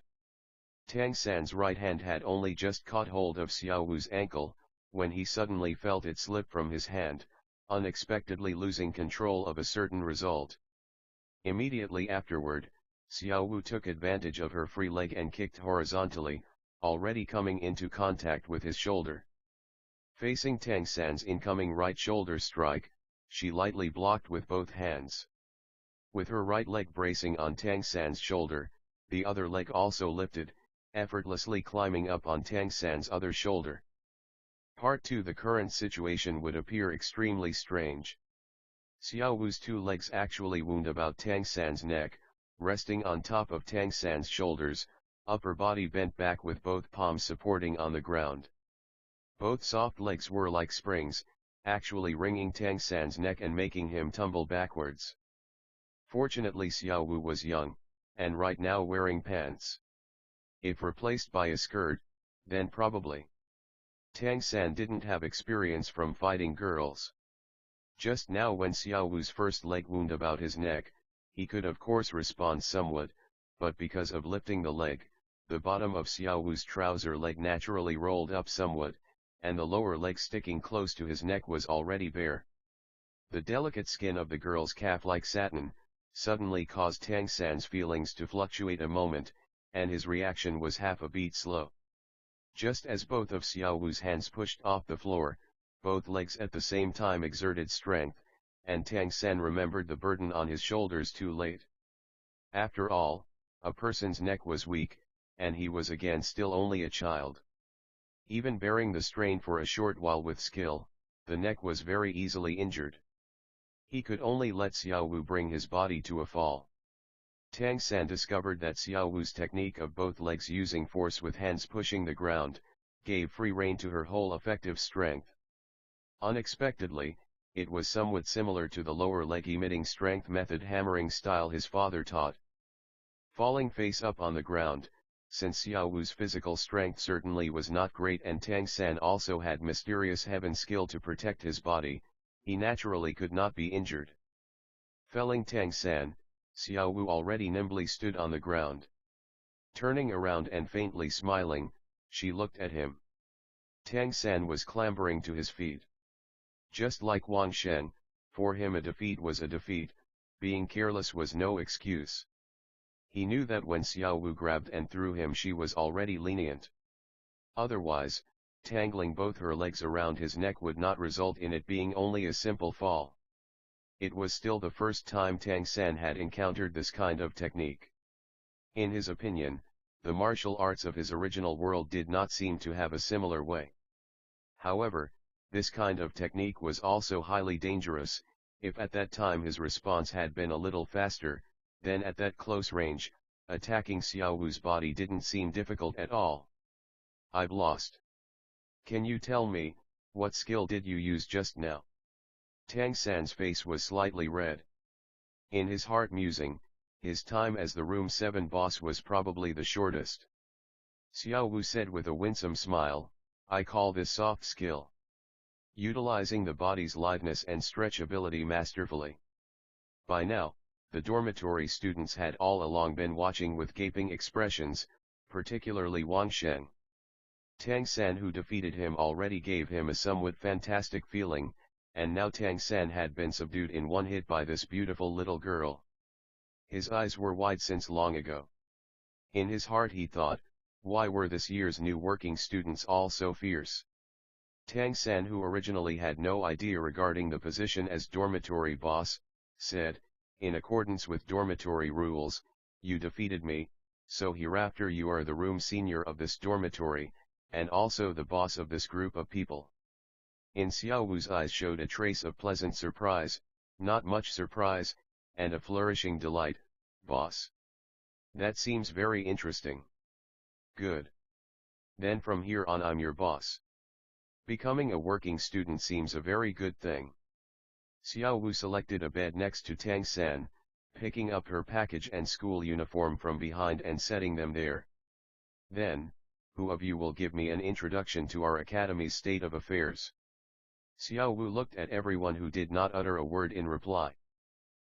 [SPEAKER 1] Tang San's right hand had only just caught hold of Xiao Wu's ankle, when he suddenly felt it slip from his hand, unexpectedly losing control of a certain result. Immediately afterward, Xiao Wu took advantage of her free leg and kicked horizontally, already coming into contact with his shoulder. Facing Tang San's incoming right shoulder strike, she lightly blocked with both hands. With her right leg bracing on Tang San's shoulder, the other leg also lifted, effortlessly climbing up on Tang San's other shoulder. Part 2. The current situation would appear extremely strange. Xiao Wu's two legs actually wound about Tang San's neck, resting on top of Tang San's shoulders, upper body bent back with both palms supporting on the ground. Both soft legs were like springs, actually wringing Tang San's neck and making him tumble backwards. Fortunately Xiao Wu was young, and right now wearing pants. If replaced by a skirt, then probably. Tang San didn't have experience from fighting girls. Just now when Xiao Wu's first leg wound about his neck, he could of course respond somewhat, but because of lifting the leg, the bottom of Xiao Wu's trouser leg naturally rolled up somewhat, and the lower leg sticking close to his neck was already bare. The delicate skin of the girl's calf like satin, suddenly caused Tang San's feelings to fluctuate a moment, and his reaction was half a beat slow. Just as both of Xiao Wu's hands pushed off the floor, both legs at the same time exerted strength, and Tang San remembered the burden on his shoulders too late. After all, a person's neck was weak, and he was again still only a child. Even bearing the strain for a short while with skill, the neck was very easily injured. He could only let Xiao Wu bring his body to a fall. Tang San discovered that Xiao Wu's technique of both legs using force with hands pushing the ground, gave free rein to her whole effective strength. Unexpectedly, it was somewhat similar to the lower leg emitting strength method hammering style his father taught. Falling face up on the ground, since Xiao Wu's physical strength certainly was not great and Tang San also had mysterious heaven skill to protect his body, he naturally could not be injured. Felling Tang San, Xiao Wu already nimbly stood on the ground. Turning around and faintly smiling, she looked at him. Tang San was clambering to his feet. Just like Wang Shen, for him a defeat was a defeat, being careless was no excuse. He knew that when Xiao Wu grabbed and threw him she was already lenient. Otherwise, tangling both her legs around his neck would not result in it being only a simple fall. It was still the first time Tang San had encountered this kind of technique. In his opinion, the martial arts of his original world did not seem to have a similar way. However, this kind of technique was also highly dangerous. If at that time his response had been a little faster, then at that close range, attacking Xiao Wu's body didn't seem difficult at all. I've lost. Can you tell me, what skill did you use just now? Tang San's face was slightly red. In his heart musing, his time as the Room 7 boss was probably the shortest. Xiao Wu said with a winsome smile, I call this soft skill. Utilizing the body's litheness and stretchability masterfully. By now, the dormitory students had all along been watching with gaping expressions, particularly Wang Shen. Tang San who defeated him already gave him a somewhat fantastic feeling, and now Tang San had been subdued in one hit by this beautiful little girl. His eyes were wide since long ago. In his heart he thought, why were this year's new working students all so fierce? Tang San who originally had no idea regarding the position as dormitory boss, said, in accordance with dormitory rules, you defeated me, so hereafter you are the room senior of this dormitory, and also the boss of this group of people. In Xiao Wu's eyes showed a trace of pleasant surprise, not much surprise, and a flourishing delight. Boss. That seems very interesting. Good. Then from here on I'm your boss. Becoming a working student seems a very good thing. Xiao Wu selected a bed next to Tang San, picking up her package and school uniform from behind and setting them there. Then, who of you will give me an introduction to our academy's state of affairs? Xiao Wu looked at everyone who did not utter a word in reply.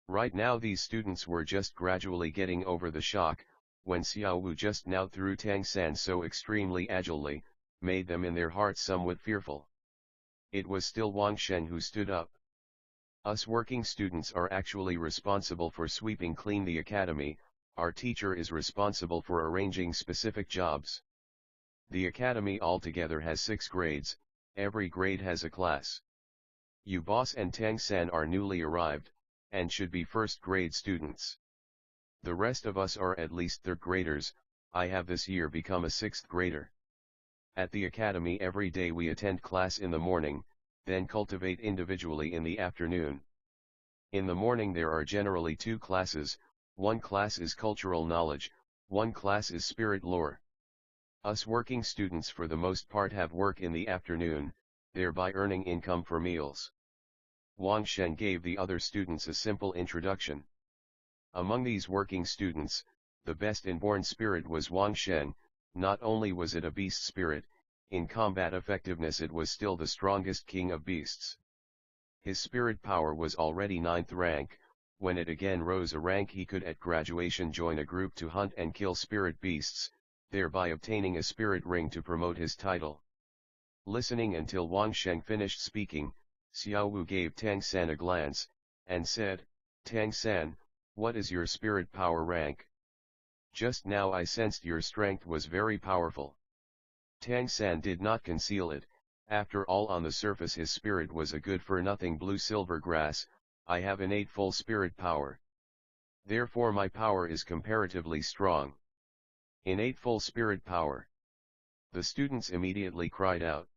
[SPEAKER 1] Right now these students were just gradually getting over the shock, when Xiao Wu just now threw Tang San so extremely agilely, made them in their hearts somewhat fearful. It was still Wang Sheng who stood up. Us working students are actually responsible for sweeping clean the academy, our teacher is responsible for arranging specific jobs. The academy altogether has 6 grades, every grade has a class. You boss and Tang San are newly arrived, and should be first grade students. The rest of us are at least 3rd graders, I have this year become a 6th grader. At the academy every day we attend class in the morning, then cultivate individually in the afternoon. In the morning there are generally 2 classes, one class is cultural knowledge, one class is spirit lore. Us working students for the most part have work in the afternoon, thereby earning income for meals. Wang Sheng gave the other students a simple introduction. Among these working students, the best inborn spirit was Wang Sheng. Not only was it a beast spirit, in combat effectiveness it was still the strongest king of beasts. His spirit power was already 9th rank, when it again rose a rank he could at graduation join a group to hunt and kill spirit beasts, thereby obtaining a spirit ring to promote his title. Listening until Wang Sheng finished speaking, Xiao Wu gave Tang San a glance, and said, Tang San, what is your spirit power rank? Just now I sensed your strength was very powerful. Tang San did not conceal it, after all on the surface his spirit was a good-for-nothing blue-silver grass, I have innate full spirit power. Therefore my power is comparatively strong. Innate full spirit power. The students immediately cried out.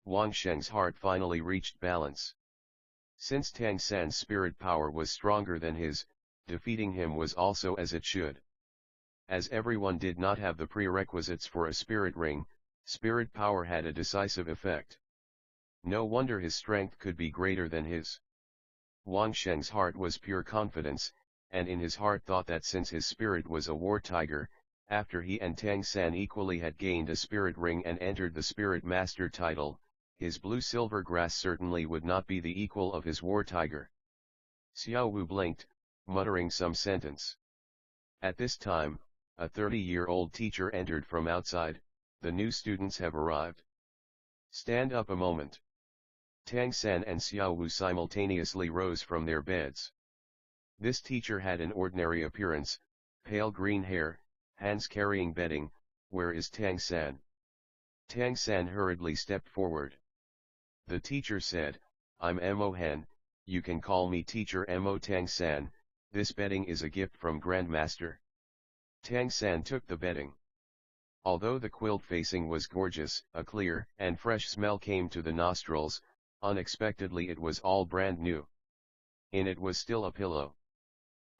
[SPEAKER 1] Wang Sheng's heart finally reached balance. Since Tang San's spirit power was stronger than his, defeating him was also as it should. As everyone did not have the prerequisites for a spirit ring, spirit power had a decisive effect. No wonder his strength could be greater than his. Wang Sheng's heart was pure confidence, and in his heart thought that since his spirit was a war tiger, after he and Tang San equally had gained a spirit ring and entered the spirit master title, his blue-silver grass certainly would not be the equal of his war tiger. Xiao Wu blinked, muttering some sentence. At this time, a 30-year-old teacher entered from outside. The new students have arrived. Stand up a moment. Tang San and Xiao Wu simultaneously rose from their beds. This teacher had an ordinary appearance, pale green hair, hands carrying bedding. Where is Tang San? Tang San hurriedly stepped forward. The teacher said, I'm Mo Han, you can call me Teacher Mo Tang San, this bedding is a gift from Grandmaster. Tang San took the bedding. Although the quilt facing was gorgeous, a clear and fresh smell came to the nostrils, unexpectedly it was all brand new. In it was still a pillow.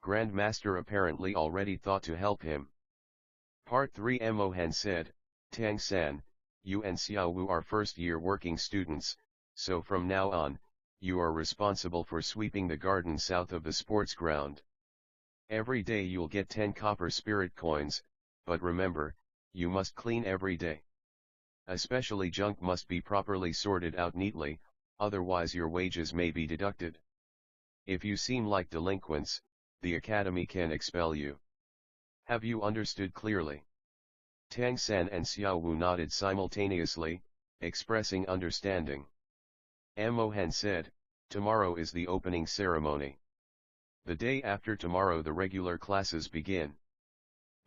[SPEAKER 1] Grandmaster apparently already thought to help him. Part 3 Mo Han said, Tang San, you and Xiao Wu are first-year working students, so from now on, you are responsible for sweeping the garden south of the sports ground. Every day you'll get 10 copper spirit coins, but remember, you must clean every day. Especially junk must be properly sorted out neatly, otherwise your wages may be deducted. If you seem like delinquents, the academy can expel you. Have you understood clearly? Tang San and Xiao Wu nodded simultaneously, expressing understanding. Mo Han said, tomorrow is the opening ceremony. The day after tomorrow the regular classes begin.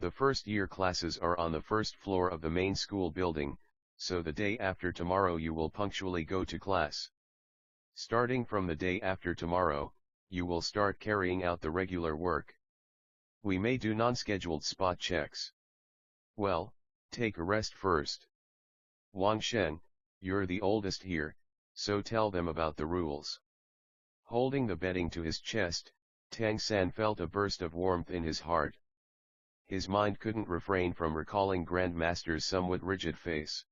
[SPEAKER 1] The first-year classes are on the first floor of the main school building, so the day after tomorrow you will punctually go to class. Starting from the day after tomorrow, you will start carrying out the regular work. We may do non-scheduled spot checks. Well, take a rest first. Wang Sheng, you're the oldest here, so tell them about the rules. Holding the bedding to his chest, Tang San felt a burst of warmth in his heart. His mind couldn't refrain from recalling Grandmaster's somewhat rigid face.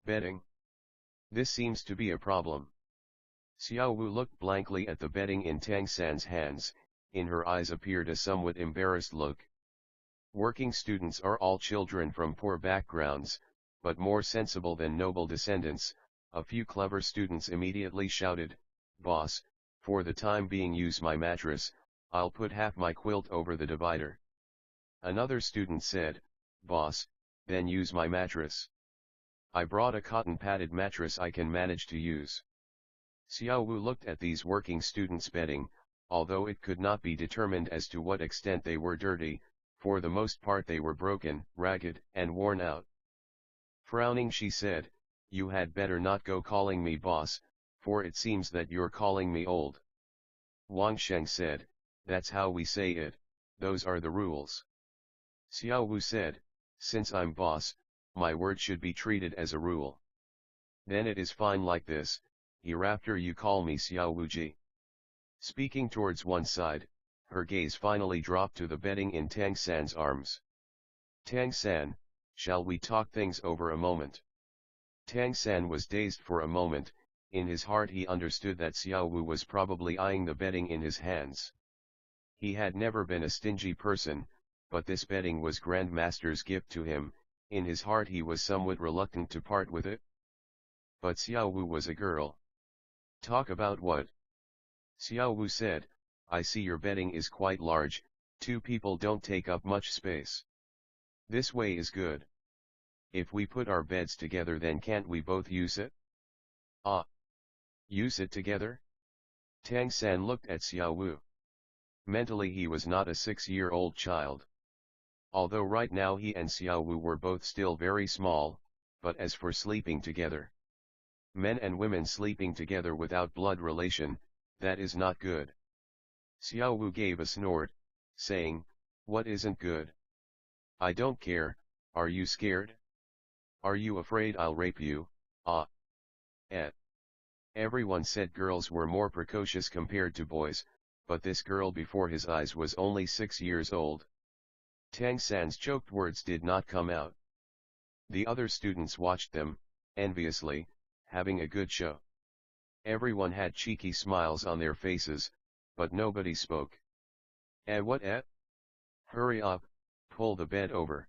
[SPEAKER 1] Bedding? This seems to be a problem. Xiao Wu looked blankly at the bedding in Tang San's hands, in her eyes appeared a somewhat embarrassed look. Working students are all children from poor backgrounds, but more sensible than noble descendants. A few clever students immediately shouted, "Boss, for the time being use my mattress, I'll put half my quilt over the divider." Another student said, "Boss, then use my mattress. I brought a cotton padded mattress I can manage to use." Xiao Wu looked at these working students' bedding, although it could not be determined as to what extent they were dirty. For the most part they were broken, ragged, and worn out. Frowning she said, "You had better not go calling me boss, for it seems that you're calling me old." Wang Sheng said, "That's how we say it, those are the rules." Xiao Wu said, "Since I'm boss, my word should be treated as a rule. Then it is fine like this, hereafter you call me Xiao Wuji." Speaking towards one side, her gaze finally dropped to the bedding in Tang San's arms. "Tang San, shall we talk things over a moment?" Tang San was dazed for a moment. In his heart he understood that Xiao Wu was probably eyeing the bedding in his hands. He had never been a stingy person, but this bedding was Grandmaster's gift to him. In his heart he was somewhat reluctant to part with it. But Xiao Wu was a girl. "Talk about what?" Xiao Wu said, "I see your bedding is quite large, 2 people don't take up much space. This way is good. If we put our beds together then can't we both use it?" "Ah! Use it together?" Tang San looked at Xiao Wu. Mentally he was not a 6-year-old child. Although right now he and Xiao Wu were both still very small, but as for sleeping together, men and women sleeping together without blood relation, that is not good. Xiao Wu gave a snort, saying, "What isn't good?" "I don't care, are you scared? Are you afraid I'll rape you?" "Ah. Eh." Everyone said girls were more precocious compared to boys, but this girl before his eyes was only 6 years old. Tang San's choked words did not come out. The other students watched them, enviously, having a good show. Everyone had cheeky smiles on their faces, but nobody spoke. What eh? Hurry up, pull the bed over.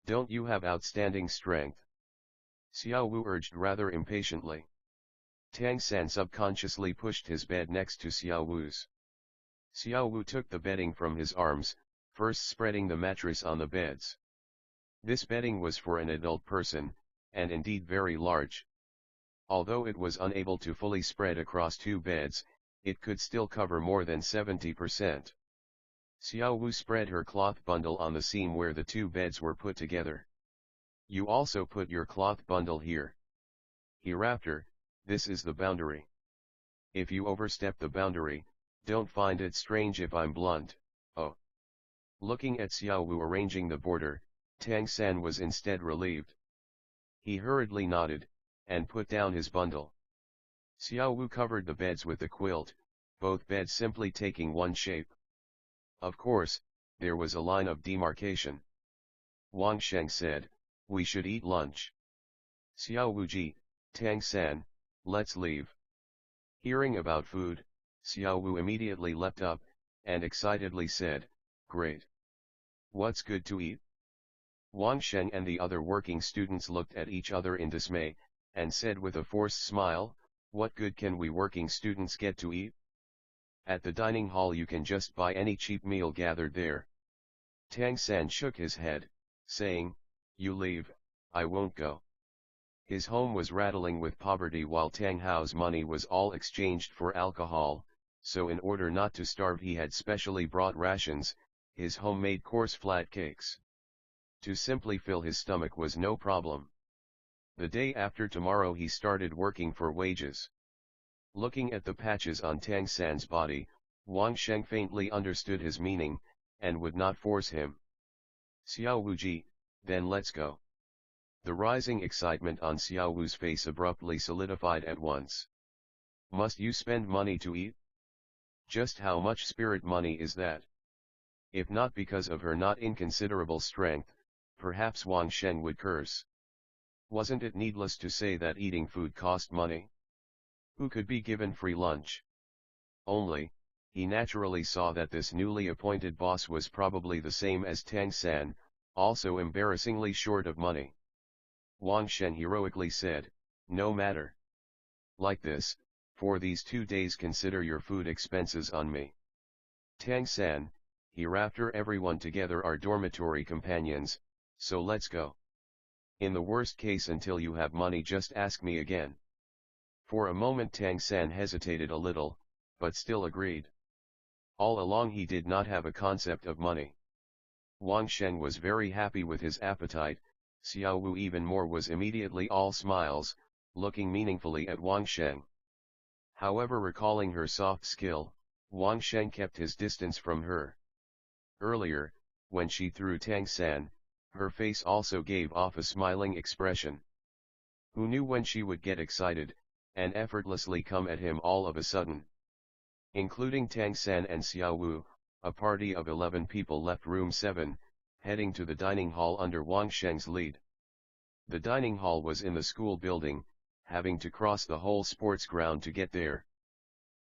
[SPEAKER 1] Don't you have outstanding strength?" Xiao Wu urged rather impatiently. Tang San subconsciously pushed his bed next to Xiao Wu's. Xiao Wu took the bedding from his arms, first spreading the mattress on the beds. This bedding was for an adult person, and indeed very large. Although it was unable to fully spread across 2 beds, it could still cover more than 70%. Xiao Wu spread her cloth bundle on the seam where the 2 beds were put together. "You also put your cloth bundle here. Hereafter, this is the boundary. If you overstep the boundary, don't find it strange if I'm blunt, oh." Looking at Xiao Wu arranging the border, Tang San was instead relieved. He hurriedly nodded, and put down his bundle. Xiao Wu covered the beds with the quilt, both beds simply taking one shape. Of course, there was a line of demarcation. Wang Sheng said, "We should eat lunch." Xiao Wuji, Tang San, let's leave. Hearing about food, Xiao Wu immediately leapt up, and excitedly said, "Great. What's good to eat?" Wang Sheng and the other working students looked at each other in dismay, and said with a forced smile, "What good can we working students get to eat? At the dining hall you can just buy any cheap meal gathered there." Tang San shook his head, saying, "You leave, I won't go." His home was rattling with poverty while Tang Hao's money was all exchanged for alcohol, so in order not to starve he had specially brought rations, his homemade coarse flat cakes. To simply fill his stomach was no problem. The day after tomorrow he started working for wages. Looking at the patches on Tang San's body, Wang Sheng faintly understood his meaning, and would not force him. "Xiao Wuji, then let's go." The rising excitement on Xiao Wu's face abruptly solidified at once. "Must you spend money to eat? Just how much spirit money is that?" If not because of her not inconsiderable strength, perhaps Wang Sheng would curse. Wasn't it needless to say that eating food cost money? Who could be given free lunch? Only, he naturally saw that this newly appointed boss was probably the same as Tang San, also embarrassingly short of money. Wang Shen heroically said, "No matter. Like this, for these 2 days consider your food expenses on me. Tang San, hereafter everyone together are dormitory companions, so let's go. In the worst case until you have money just ask me again." For a moment Tang San hesitated a little, but still agreed. All along he did not have a concept of money. Wang Shen was very happy with his appetite, Xiao Wu even more was immediately all smiles, looking meaningfully at Wang Shen. However, recalling her soft skill, Wang Shen kept his distance from her. Earlier, when she threw Tang San, her face also gave off a smiling expression. Who knew when she would get excited, and effortlessly come at him all of a sudden? Including Tang San and Xiao Wu, a party of 11 people left room 7, heading to the dining hall under Wang Shen's lead. The dining hall was in the school building, having to cross the whole sports ground to get there.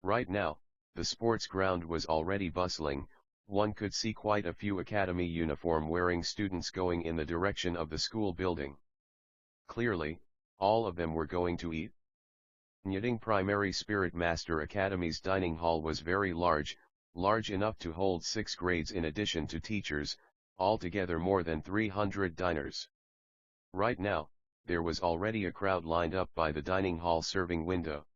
[SPEAKER 1] Right now, the sports ground was already bustling, one could see quite a few academy uniform-wearing students going in the direction of the school building. Clearly, all of them were going to eat. Nyiding Primary Spirit Master Academy's dining hall was very large enough to hold 6 grades in addition to teachers, altogether more than 300 diners. Right now, there was already a crowd lined up by the dining hall serving window.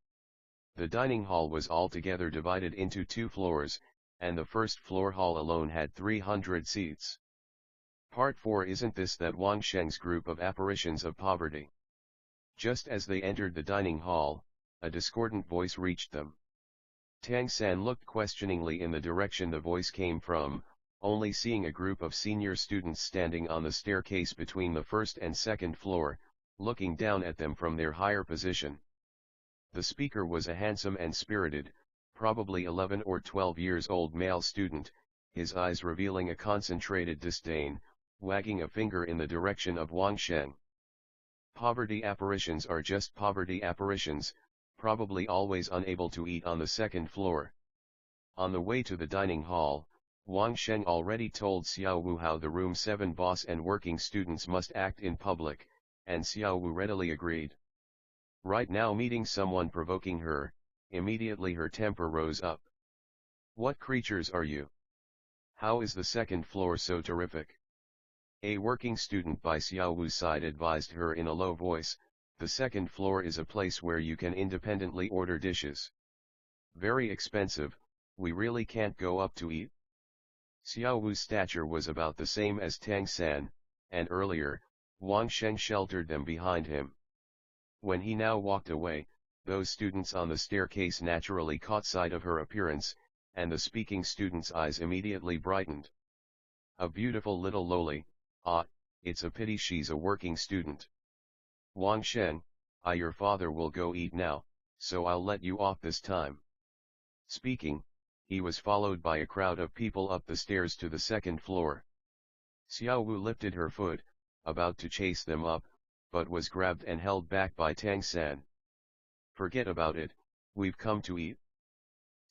[SPEAKER 1] The dining hall was altogether divided into 2 floors, and the first floor hall alone had 300 seats. Part 4. Isn't this that Wang Shen's group of apparitions of poverty? Just as they entered the dining hall, a discordant voice reached them. Tang San looked questioningly in the direction the voice came from, only seeing a group of senior students standing on the staircase between the first and second floor, looking down at them from their higher position. The speaker was a handsome and spirited, probably 11 or 12 years old male student, his eyes revealing a concentrated disdain, wagging a finger in the direction of Wang Shen. Poverty apparitions are just poverty apparitions, probably always unable to eat on the second floor. On the way to the dining hall, Wang Shen already told Xiao Wu how the room 7 boss and working students must act in public, and Xiao Wu readily agreed. Right now, meeting someone provoking her, immediately her temper rose up. "What creatures are you? How is the second floor so terrific?" A working student by Xiao Wu's side advised her in a low voice, "The second floor is a place where you can independently order dishes. Very expensive, we really can't go up to eat." Xiao Wu's stature was about the same as Tang San, and earlier, Wang Shen sheltered them behind him. When he now walked away, those students on the staircase naturally caught sight of her appearance, and the speaking student's eyes immediately brightened. "A beautiful little loli, it's a pity she's a working student. Wang Shen, your father will go eat now, so I'll let you off this time." Speaking, he was followed by a crowd of people up the stairs to the second floor. Xiao Wu lifted her foot, about to chase them up, but was grabbed and held back by Tang San. "Forget about it, we've come to eat."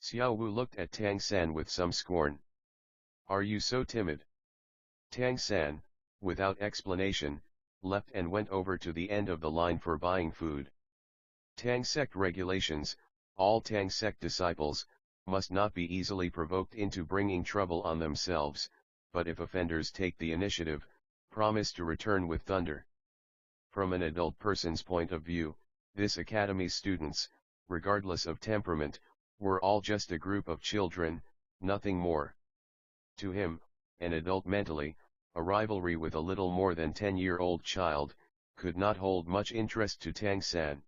[SPEAKER 1] Xiao Wu looked at Tang San with some scorn. "Are you so timid?" Tang San, without explanation, left and went over to the end of the line for buying food. Tang sect regulations: all Tang sect disciples must not be easily provoked into bringing trouble on themselves, but if offenders take the initiative, promise to return with thunder. From an adult person's point of view, this academy's students, regardless of temperament, were all just a group of children, nothing more. To him, an adult mentally, a rivalry with a little more than 10-year-old child, could not hold much interest to Tang San.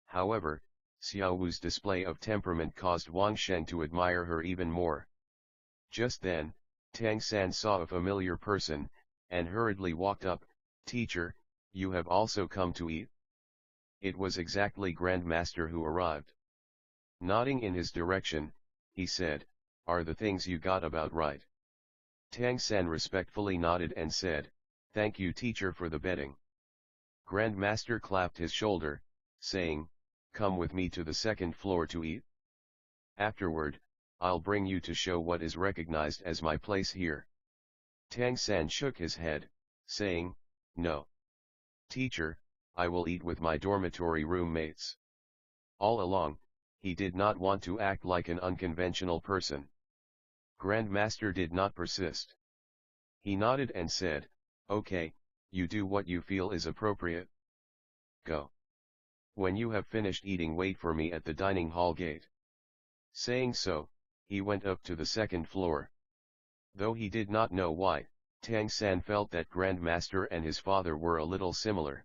[SPEAKER 1] However, Xiao Wu's display of temperament caused Wang Shen to admire her even more. Just then, Tang San saw a familiar person, and hurriedly walked up. "Teacher, you have also come to eat?" It was exactly Grand Master who arrived. Nodding in his direction, he said, "Are the things you got about right?" Tang San respectfully nodded and said, "Thank you, teacher, for the betting." Grand Master clapped his shoulder, saying, "Come with me to the second floor to eat." Afterward, I'll bring you to show what is recognized as my place here. Tang San shook his head, saying, no. Teacher, I will eat with my dormitory roommates. All along, he did not want to act like an unconventional person. Grandmaster did not persist. He nodded and said, okay, you do what you feel is appropriate. Go. When you have finished eating, wait for me at the dining hall gate. Saying so, he went up to the second floor. Though he did not know why, Tang San felt that Grandmaster and his father were a little similar.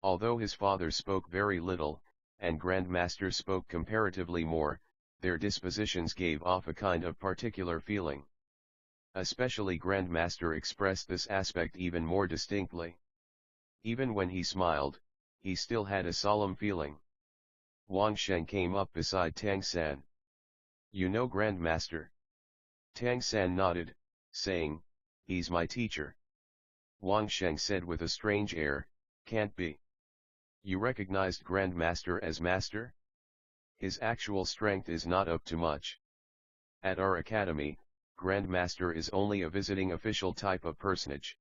[SPEAKER 1] Although his father spoke very little, and Grandmaster spoke comparatively more, their dispositions gave off a kind of particular feeling. Especially Grandmaster expressed this aspect even more distinctly. Even when he smiled, he still had a solemn feeling. Wang Sheng came up beside Tang San. You know Grandmaster? Tang San nodded, saying, he's my teacher. Wang Sheng said with a strange air, can't be. You recognized Grandmaster as master? His actual strength is not up to much. At our academy, Grandmaster is only a visiting official type of personage.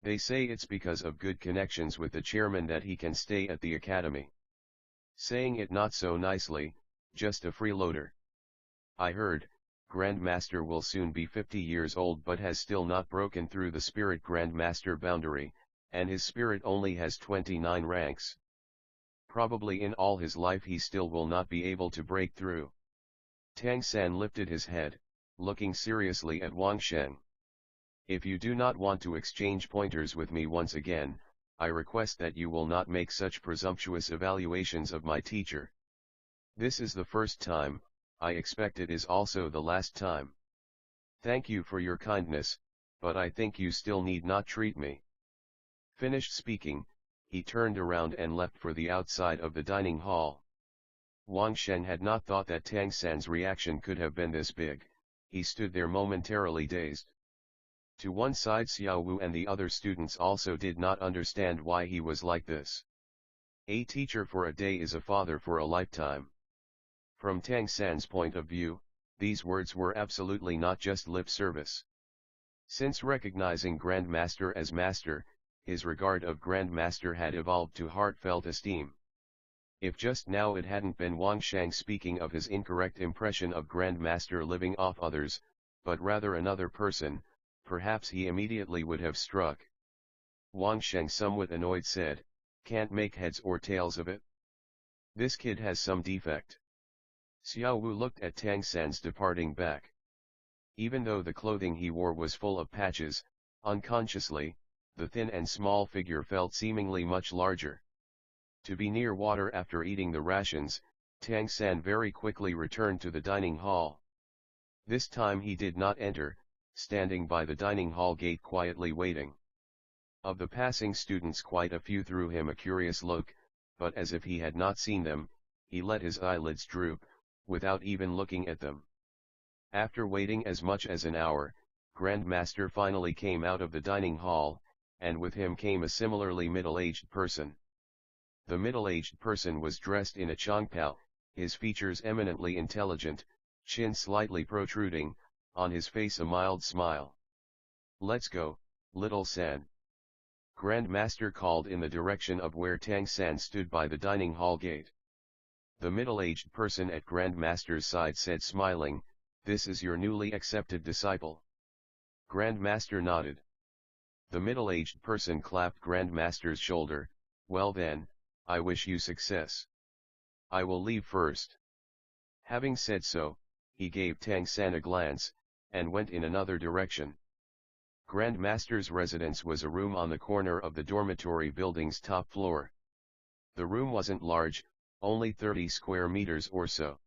[SPEAKER 1] They say it's because of good connections with the chairman that he can stay at the academy. Saying it not so nicely, just a freeloader. I heard, Grandmaster will soon be 50 years old but has still not broken through the spirit Grandmaster boundary, and his spirit only has 29 ranks. Probably in all his life he still will not be able to break through. Tang San lifted his head, looking seriously at Wang Sheng. If you do not want to exchange pointers with me once again, I request that you will not make such presumptuous evaluations of my teacher. This is the first time, I expect it is also the last time. Thank you for your kindness, but I think you still need not treat me. Finished speaking, he turned around and left for the outside of the dining hall. Wang Sheng had not thought that Tang San's reaction could have been this big. He stood there momentarily dazed. To one side, Xiao Wu and the other students also did not understand why he was like this. A teacher for a day is a father for a lifetime. From Tang San's point of view, these words were absolutely not just lip service. Since recognizing Grandmaster as master, his regard of Grandmaster had evolved to heartfelt esteem. If just now it hadn't been Wang Sheng speaking of his incorrect impression of Grandmaster living off others, but rather another person, perhaps he immediately would have struck. Wang Sheng, somewhat annoyed, said, can't make heads or tails of it. This kid has some defect. Xiao Wu looked at Tang San's departing back. Even though the clothing he wore was full of patches, unconsciously, the thin and small figure felt seemingly much larger. To be near water after eating the rations, Tang San very quickly returned to the dining hall. This time he did not enter, standing by the dining hall gate quietly waiting. Of the passing students, quite a few threw him a curious look, but as if he had not seen them, he let his eyelids droop, without even looking at them. After waiting as much as an hour, Grandmaster finally came out of the dining hall, and with him came a similarly middle-aged person. The middle-aged person was dressed in a chongpao, his features eminently intelligent, chin slightly protruding, on his face a mild smile. Let's go, little San. Grandmaster called in the direction of where Tang San stood by the dining hall gate. The middle-aged person at Grandmaster's side said, smiling, this is your newly accepted disciple. Grandmaster nodded. The middle-aged person clapped Grandmaster's shoulder, well then, I wish you success. I will leave first. Having said so, he gave Tang San a glance, and went in another direction. Grandmaster's residence was a room on the corner of the dormitory building's top floor. The room wasn't large, only 30 square meters or so.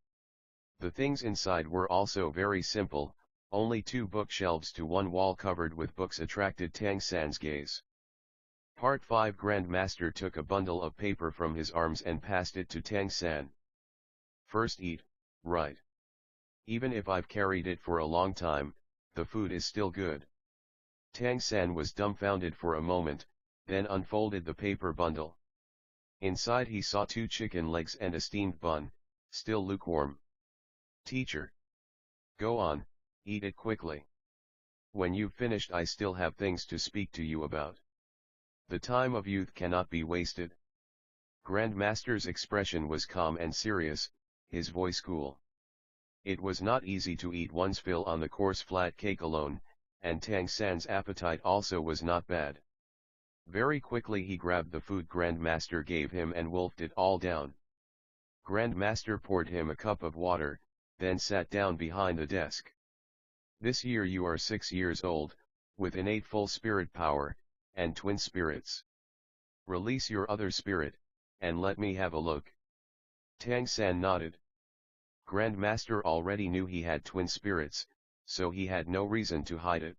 [SPEAKER 1] The things inside were also very simple, only 2 bookshelves to one wall covered with books attracted Tang San's gaze. Part 5. Grandmaster took a bundle of paper from his arms and passed it to Tang San. First eat, right? Even if I've carried it for a long time, the food is still good. Tang San was dumbfounded for a moment, then unfolded the paper bundle. Inside he saw 2 chicken legs and a steamed bun, still lukewarm. Teacher. Go on, eat it quickly. When you've finished I still have things to speak to you about. The time of youth cannot be wasted. Grandmaster's expression was calm and serious, his voice cool. It was not easy to eat one's fill on the coarse flat cake alone, and Tang San's appetite also was not bad. Very quickly he grabbed the food Grandmaster gave him and wolfed it all down. Grandmaster poured him a cup of water, then sat down behind the desk. This year you are 6 years old, with innate full spirit power, and twin spirits. Release your other spirit, and let me have a look. Tang San nodded. Grandmaster already knew he had twin spirits, so he had no reason to hide it.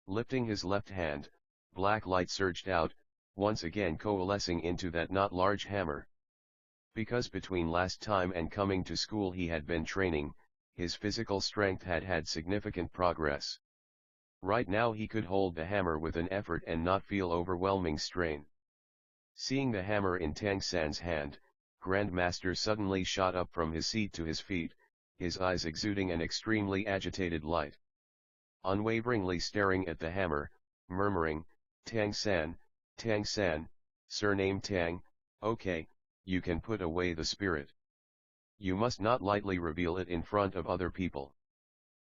[SPEAKER 1] Lifting his left hand, black light surged out, once again coalescing into that not large hammer. Because between last time and coming to school he had been training, his physical strength had had significant progress. Right now he could hold the hammer with an effort and not feel overwhelming strain. Seeing the hammer in Tang San's hand, Grandmaster suddenly shot up from his seat to his feet, his eyes exuding an extremely agitated light. Unwaveringly staring at the hammer, murmuring, Tang San, surname Tang, okay, you can put away the spirit. You must not lightly reveal it in front of other people.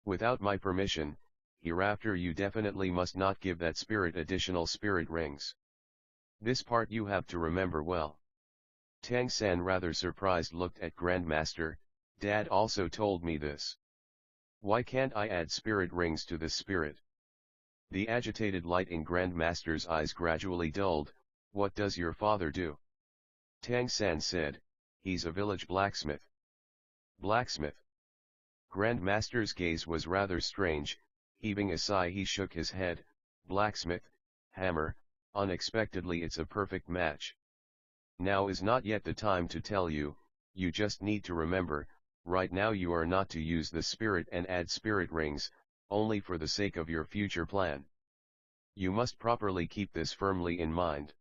[SPEAKER 1] Without my permission, hereafter you definitely must not give that spirit additional spirit rings. This part you have to remember well. Tang San rather surprised looked at Grandmaster, Dad also told me this. Why can't I add spirit rings to this spirit? The agitated light in Grandmaster's eyes gradually dulled. What does your father do? Tang San said, he's a village blacksmith. Blacksmith? Grandmaster's gaze was rather strange, heaving a sigh he shook his head, blacksmith, hammer, unexpectedly it's a perfect match. Now is not yet the time to tell you, you just need to remember, right now you are not to use the spirit and add spirit rings, only for the sake of your future plan. You must properly keep this firmly in mind.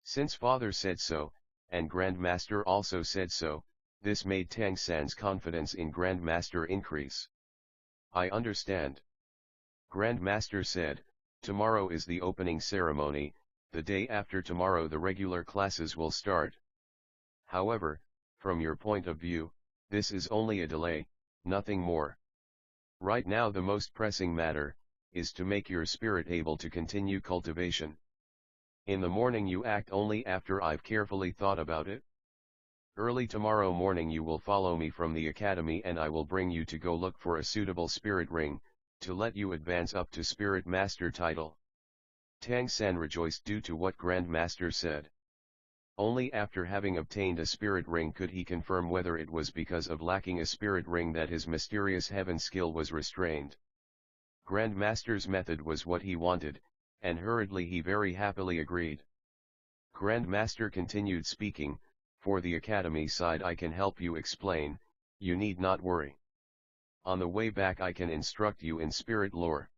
[SPEAKER 1] Since father said so, and Grandmaster also said so, this made Tang San's confidence in Grandmaster increase. I understand. Grandmaster said, tomorrow is the opening ceremony, the day after tomorrow the regular classes will start. However, from your point of view, this is only a delay, nothing more. Right now the most pressing matter, is to make your spirit able to continue cultivation. In the morning you act only after I've carefully thought about it. Early tomorrow morning you will follow me from the academy and I will bring you to go look for a suitable spirit ring, to let you advance up to Spirit Master title. Tang San rejoiced due to what Grandmaster said. Only after having obtained a spirit ring could he confirm whether it was because of lacking a spirit ring that his mysterious heaven skill was restrained. Grandmaster's method was what he wanted, and hurriedly he very happily agreed. Grandmaster continued speaking, for the academy side I can help you explain, you need not worry. On the way back I can instruct you in spirit lore.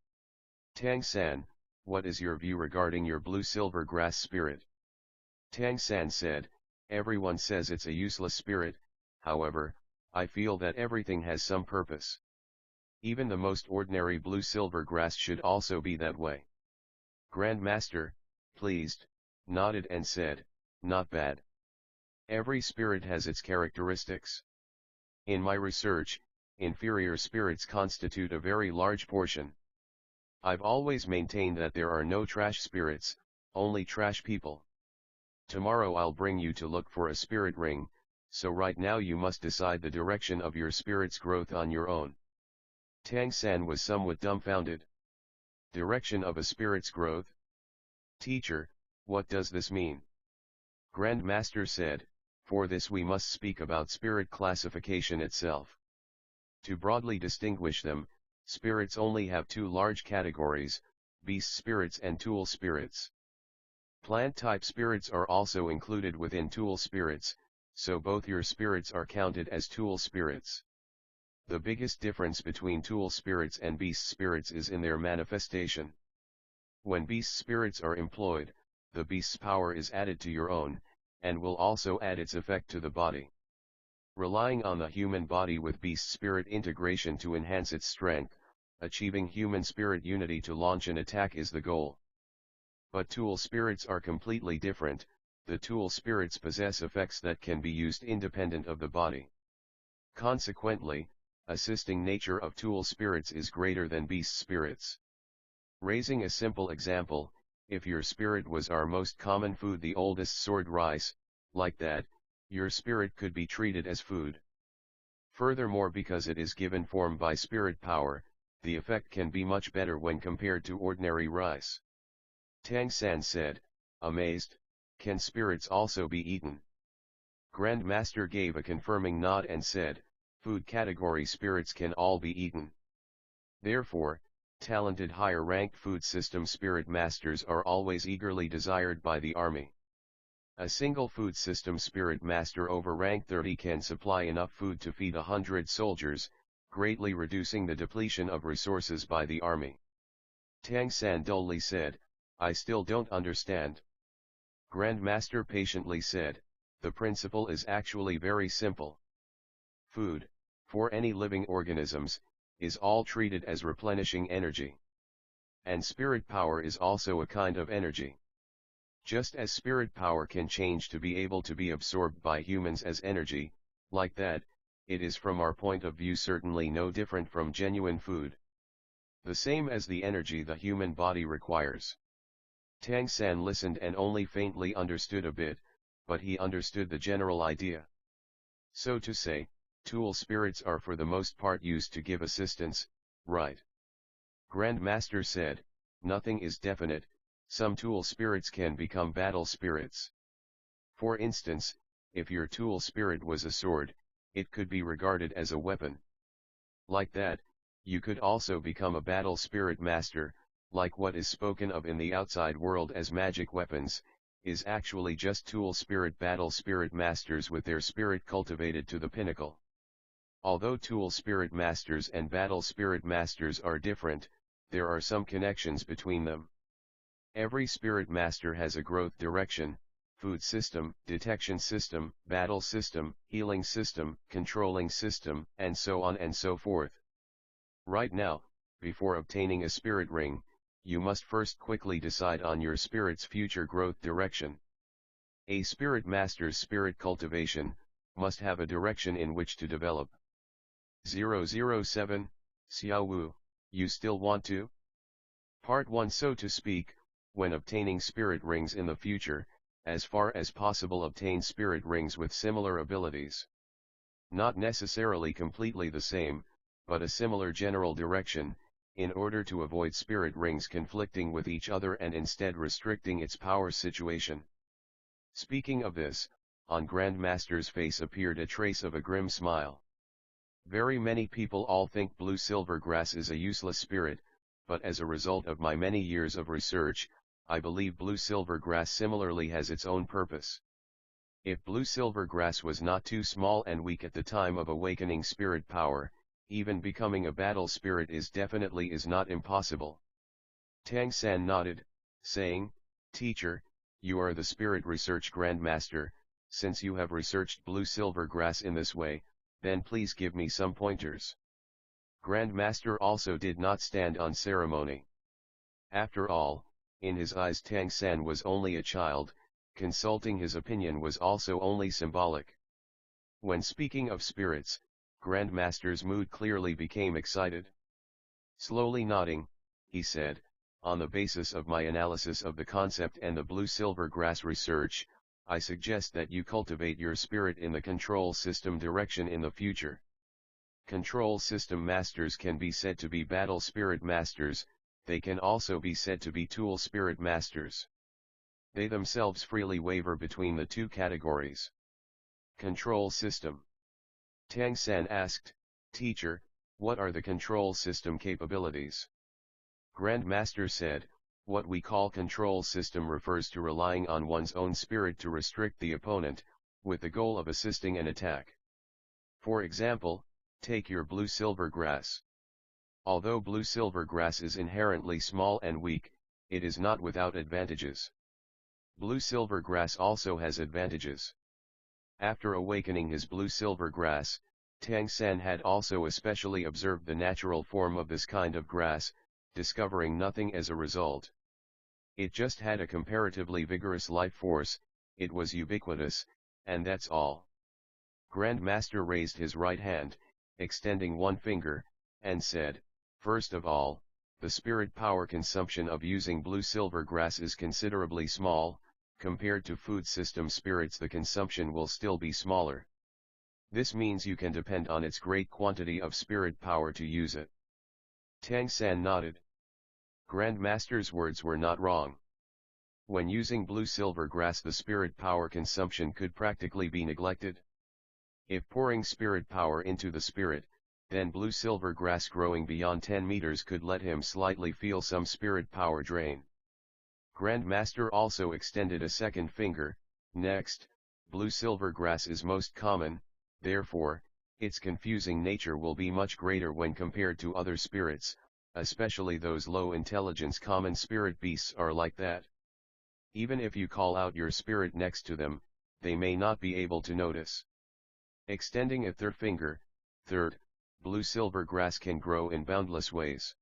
[SPEAKER 1] Tang San, what is your view regarding your blue-silver grass spirit? Tang San said, everyone says it's a useless spirit, however, I feel that everything has some purpose. Even the most ordinary blue-silver grass should also be that way. Grandmaster, pleased, nodded and said, not bad. Every spirit has its characteristics. In my research, inferior spirits constitute a very large portion. I've always maintained that there are no trash spirits, only trash people. Tomorrow I'll bring you to look for a spirit ring, so right now you must decide the direction of your spirit's growth on your own. Tang San was somewhat dumbfounded. Direction of a spirit's growth? Teacher, what does this mean? Grandmaster said, for this we must speak about spirit classification itself. To broadly distinguish them, spirits only have two large categories, beast spirits and tool spirits. Plant-type spirits are also included within tool spirits, so both your spirits are counted as tool spirits. The biggest difference between tool spirits and beast spirits is in their manifestation. When beast spirits are employed, the beast's power is added to your own, and will also add its effect to the body. relying on the human body with beast spirit integration to enhance its strength, achieving human spirit unity to launch an attack is the goal. But tool spirits are completely different. The tool spirits possess effects that can be used independent of the body. Consequently, assisting nature of tool spirits is greater than beast spirits. Raising a simple example, if your spirit was our most common food, the oldest sword rice, like that, your spirit could be treated as food. Furthermore, because it is given form by spirit power, the effect can be much better when compared to ordinary rice. Tang San said, amazed, can spirits also be eaten? Grand Master gave a confirming nod and said, food category spirits can all be eaten. Therefore, talented higher-ranked food system spirit masters are always eagerly desired by the army. A single food system spirit master over rank 30 can supply enough food to feed 100 soldiers, greatly reducing the depletion of resources by the army. Tang San dully said, I still don't understand. Grand Master patiently said, the principle is actually very simple. Food, for any living organisms, is all treated as replenishing energy. And spirit power is also a kind of energy. Just as spirit power can change to be able to be absorbed by humans as energy, like that, it is from our point of view certainly no different from genuine food. The same as the energy the human body requires. Tang San listened and only faintly understood a bit, but he understood the general idea. So to say, tool spirits are for the most part used to give assistance, right? Grand Master said, nothing is definite, some tool spirits can become battle spirits. For instance, if your tool spirit was a sword, it could be regarded as a weapon. Like that, you could also become a battle spirit master, like what is spoken of in the outside world as magic weapons, is actually just tool spirit battle spirit masters with their spirit cultivated to the pinnacle. Although tool spirit masters and battle spirit masters are different, there are some connections between them. Every spirit master has a growth direction, food system, detection system, battle system, healing system, controlling system, and so on and so forth. Right now, before obtaining a spirit ring, you must first quickly decide on your spirit's future growth direction. A spirit master's spirit cultivation must have a direction in which to develop. 007, Xiao Wu, you still want to? Part 1. So to speak, when obtaining spirit rings in the future, as far as possible obtain spirit rings with similar abilities. Not necessarily completely the same, but a similar general direction, in order to avoid spirit rings conflicting with each other and instead restricting its power situation. Speaking of this, on Grand Master's face appeared a trace of a grim smile. Very many people all think blue silver grass is a useless spirit, but as a result of my many years of research, I believe blue silver grass similarly has its own purpose. If blue silver grass was not too small and weak at the time of awakening spirit power, even becoming a battle spirit is not impossible. Tang San nodded, saying, Teacher, you are the spirit research grandmaster, since you have researched blue silver grass in this way, then please give me some pointers. Grandmaster also did not stand on ceremony. After all, in his eyes Tang San was only a child, consulting his opinion was also only symbolic. When speaking of spirits, Grandmaster's mood clearly became excited. Slowly nodding, he said, on the basis of my analysis of the concept and the blue-silver grass research, I suggest that you cultivate your spirit in the control system direction in the future. Control system masters can be said to be battle spirit masters, they can also be said to be tool spirit masters. They themselves freely waver between the two categories. Control system. Tang San asked, Teacher, what are the control system capabilities? Grandmaster said, what we call control system refers to relying on one's own spirit to restrict the opponent, with the goal of assisting an attack. For example, take your blue-silver grass. Although blue-silver grass is inherently small and weak, it is not without advantages. Blue-silver grass also has advantages. After awakening his blue-silver grass, Tang San had also especially observed the natural form of this kind of grass, discovering nothing as a result. It just had a comparatively vigorous life force, it was ubiquitous, and that's all. Grand Master raised his right hand, extending one finger, and said, "First of all, the spirit power consumption of using blue-silver grass is considerably small. Compared to food system spirits, the consumption will still be smaller. This means you can depend on its great quantity of spirit power to use it." Tang San nodded. Grand Master's words were not wrong. When using blue-silver grass, the spirit power consumption could practically be neglected. If pouring spirit power into the spirit, then blue-silver grass growing beyond 10 meters could let him slightly feel some spirit power drain. Grand Master also extended a second finger. Next, blue-silver grass is most common, therefore, its confusing nature will be much greater when compared to other spirits, especially those low-intelligence common spirit beasts are like that. Even if you call out your spirit next to them, they may not be able to notice. Extending a third finger, third, blue-silver grass can grow in boundless ways.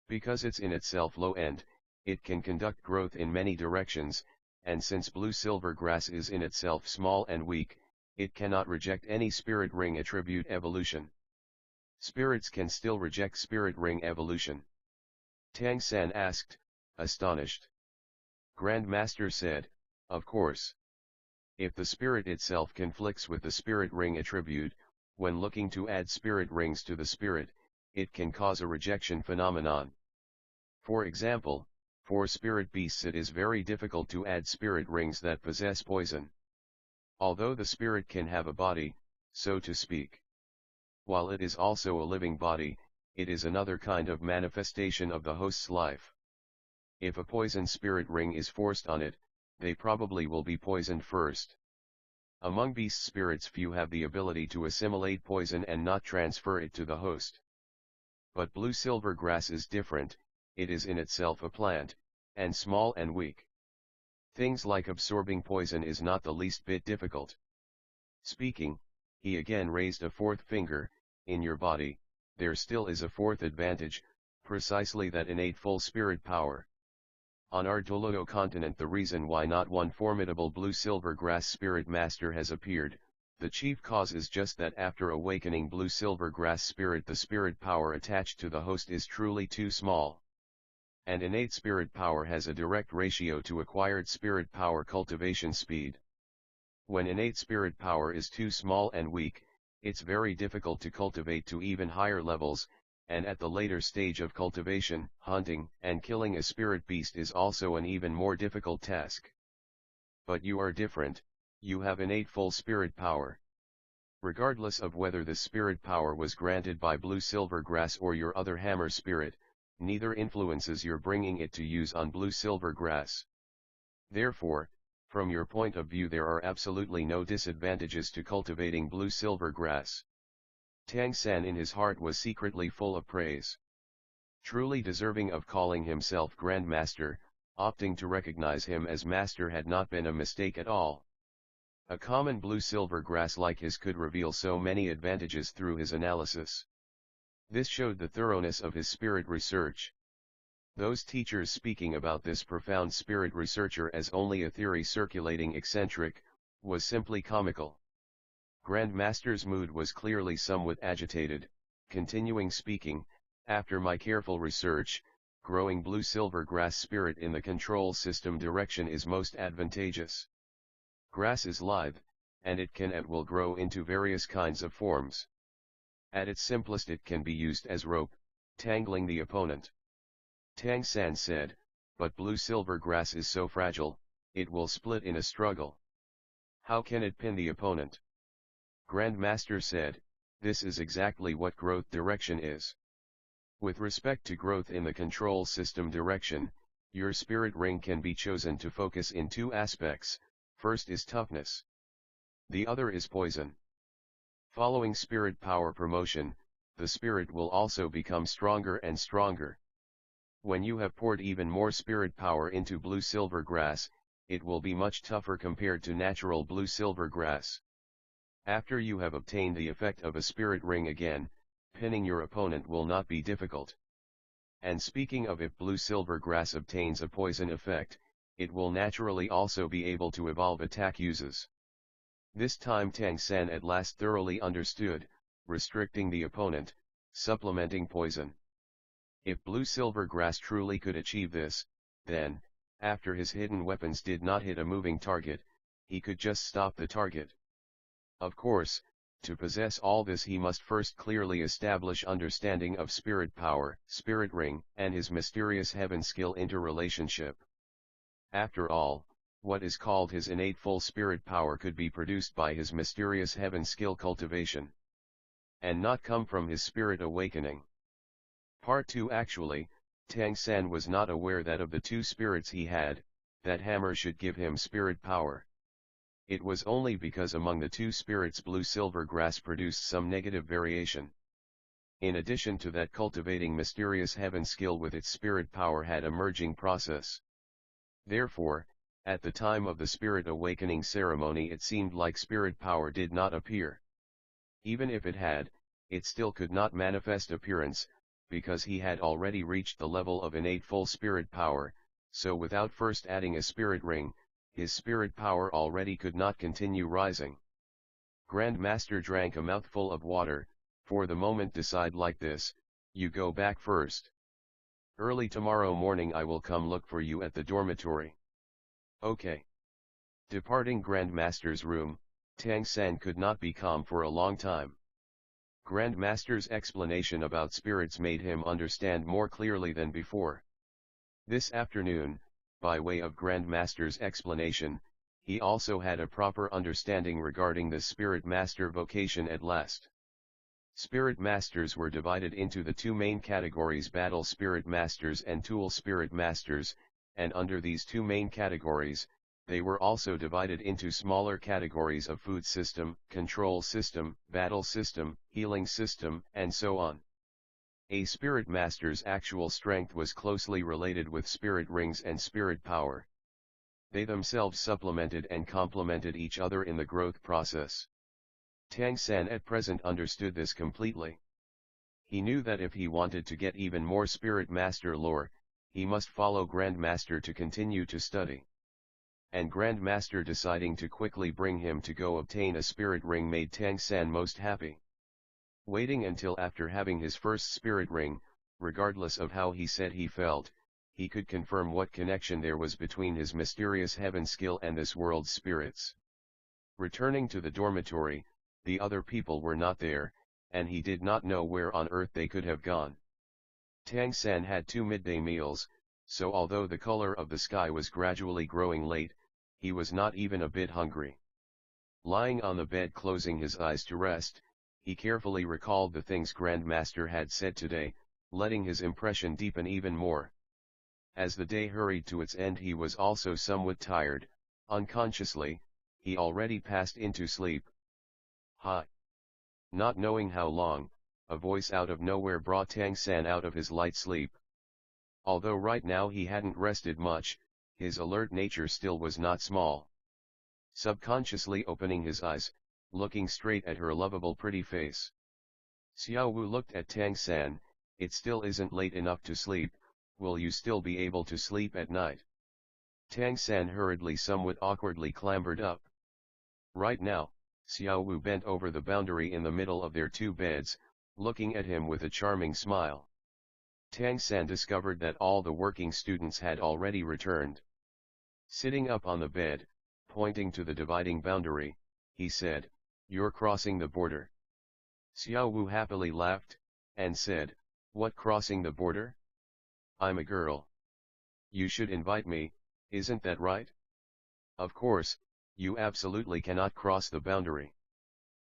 [SPEAKER 1] Because it's in itself low-end, it can conduct growth in many directions, and since blue-silver grass is in itself small and weak, it cannot reject any spirit ring attribute evolution. Spirits can still reject spirit ring evolution. Tang San asked, astonished. Grand Master said, "Of course. If the spirit itself conflicts with the spirit ring attribute, when looking to add spirit rings to the spirit, it can cause a rejection phenomenon. For example, for spirit beasts it is very difficult to add spirit rings that possess poison. Although the spirit can have a body, so to speak. While it is also a living body, it is another kind of manifestation of the host's life. If a poison spirit ring is forced on it, they probably will be poisoned first. Among beast spirits, few have the ability to assimilate poison and not transfer it to the host. But blue-silver grass is different, it is in itself a plant, and small and weak. Things like absorbing poison is not the least bit difficult." Speaking, he again raised a fourth finger. "In your body, there still is a fourth advantage, precisely that innate full spirit power. On our Douluo continent, the reason why not one formidable blue-silver grass spirit master has appeared, the chief cause is just that after awakening blue-silver grass spirit, the spirit power attached to the host is truly too small. And innate spirit power has a direct ratio to acquired spirit power cultivation speed. When innate spirit power is too small and weak, it's very difficult to cultivate to even higher levels, and at the later stage of cultivation, hunting and killing a spirit beast is also an even more difficult task. But you are different, you have innate full spirit power. Regardless of whether this spirit power was granted by blue-silver grass or your other hammer spirit, neither influences your bringing it to use on blue-silver grass. Therefore, from your point of view, there are absolutely no disadvantages to cultivating blue-silver grass." Tang San in his heart was secretly full of praise. Truly deserving of calling himself Grand Master, opting to recognize him as master had not been a mistake at all. A common blue-silver grass like his could reveal so many advantages through his analysis. This showed the thoroughness of his spirit research. Those teachers speaking about this profound spirit researcher as only a theory circulating eccentric, was simply comical. Grand Master's mood was clearly somewhat agitated, continuing speaking, "After my careful research, growing blue-silver grass spirit in the control system direction is most advantageous. Grass is lithe, and it can at will grow into various kinds of forms. At its simplest it can be used as rope, tangling the opponent." Tang San said, "But blue-silver grass is so fragile, it will split in a struggle. How can it pin the opponent?" Grand Master said, "This is exactly what growth direction is. With respect to growth in the control system direction, your spirit ring can be chosen to focus in two aspects. First is toughness. The other is poison. Following spirit power promotion, the spirit will also become stronger and stronger. When you have poured even more spirit power into blue-silver grass, it will be much tougher compared to natural blue-silver grass. After you have obtained the effect of a spirit ring again, pinning your opponent will not be difficult. And speaking of, if blue silver grass obtains a poison effect, it will naturally also be able to evolve attack uses. This time Tang San at last thoroughly understood, restricting the opponent, supplementing poison. If blue silver grass truly could achieve this, then, after his hidden weapons did not hit a moving target, he could just stop the target. Of course, to possess all this he must first clearly establish understanding of spirit power, spirit ring, and his mysterious heaven skill interrelationship. After all, what is called his innate full spirit power could be produced by his mysterious heaven skill cultivation, and not come from his spirit awakening. Part 2. Actually, Tang San was not aware that of the two spirits he had, that hammer should give him spirit power. It was only because among the two spirits blue silver grass produced some negative variation. In addition to that, cultivating mysterious heaven skill with its spirit power had a merging process. Therefore, at the time of the spirit awakening ceremony it seemed like spirit power did not appear. Even if it had, it still could not manifest appearance, because he had already reached the level of innate full spirit power, so without first adding a spirit ring, his spirit power already could not continue rising. Grand Master drank a mouthful of water. For the moment decide like this, you go back first. Early tomorrow morning I will come look for you at the dormitory. Okay. Departing Grand Master's room, Tang San could not be calm for a long time. Grand Master's explanation about spirits made him understand more clearly than before. This afternoon, by way of Grand Master's explanation, he also had a proper understanding regarding the Spirit Master vocation at last. Spirit Masters were divided into the two main categories: Battle Spirit Masters and Tool Spirit Masters, and under these two main categories, they were also divided into smaller categories of Food System, Control System, Battle System, Healing System, and so on. A Spirit Master's actual strength was closely related with Spirit Rings and Spirit Power. They themselves supplemented and complemented each other in the growth process. Tang San at present understood this completely. He knew that if he wanted to get even more Spirit Master lore, he must follow Grand Master to continue to study. And Grand Master deciding to quickly bring him to go obtain a Spirit Ring made Tang San most happy. Waiting until after having his first Spirit Ring, regardless of how he said he felt, he could confirm what connection there was between his mysterious heaven skill and this world's spirits. Returning to the dormitory, the other people were not there, and he did not know where on earth they could have gone. Tang San had 2 midday meals, so although the color of the sky was gradually growing late, he was not even a bit hungry. Lying on the bed closing his eyes to rest, he carefully recalled the things Grand Master had said today, letting his impression deepen even more. As the day hurried to its end he was also somewhat tired. Unconsciously, he already passed into sleep. Hi! Not knowing how long, a voice out of nowhere brought Tang San out of his light sleep. Although right now he hadn't rested much, his alert nature still was not small. Subconsciously opening his eyes, looking straight at her lovable pretty face. Xiao Wu looked at Tang San. It still isn't late enough to sleep, will you still be able to sleep at night? Tang San hurriedly, somewhat awkwardly clambered up. Right now. Xiao Wu bent over the boundary in the middle of their 2 beds, looking at him with a charming smile. Tang San discovered that all the working students had already returned. Sitting up on the bed, pointing to the dividing boundary, he said, "You're crossing the border." Xiao Wu happily laughed, and said, "What, crossing the border? I'm a girl. You should invite me, isn't that right?" "Of course, you absolutely cannot cross the boundary."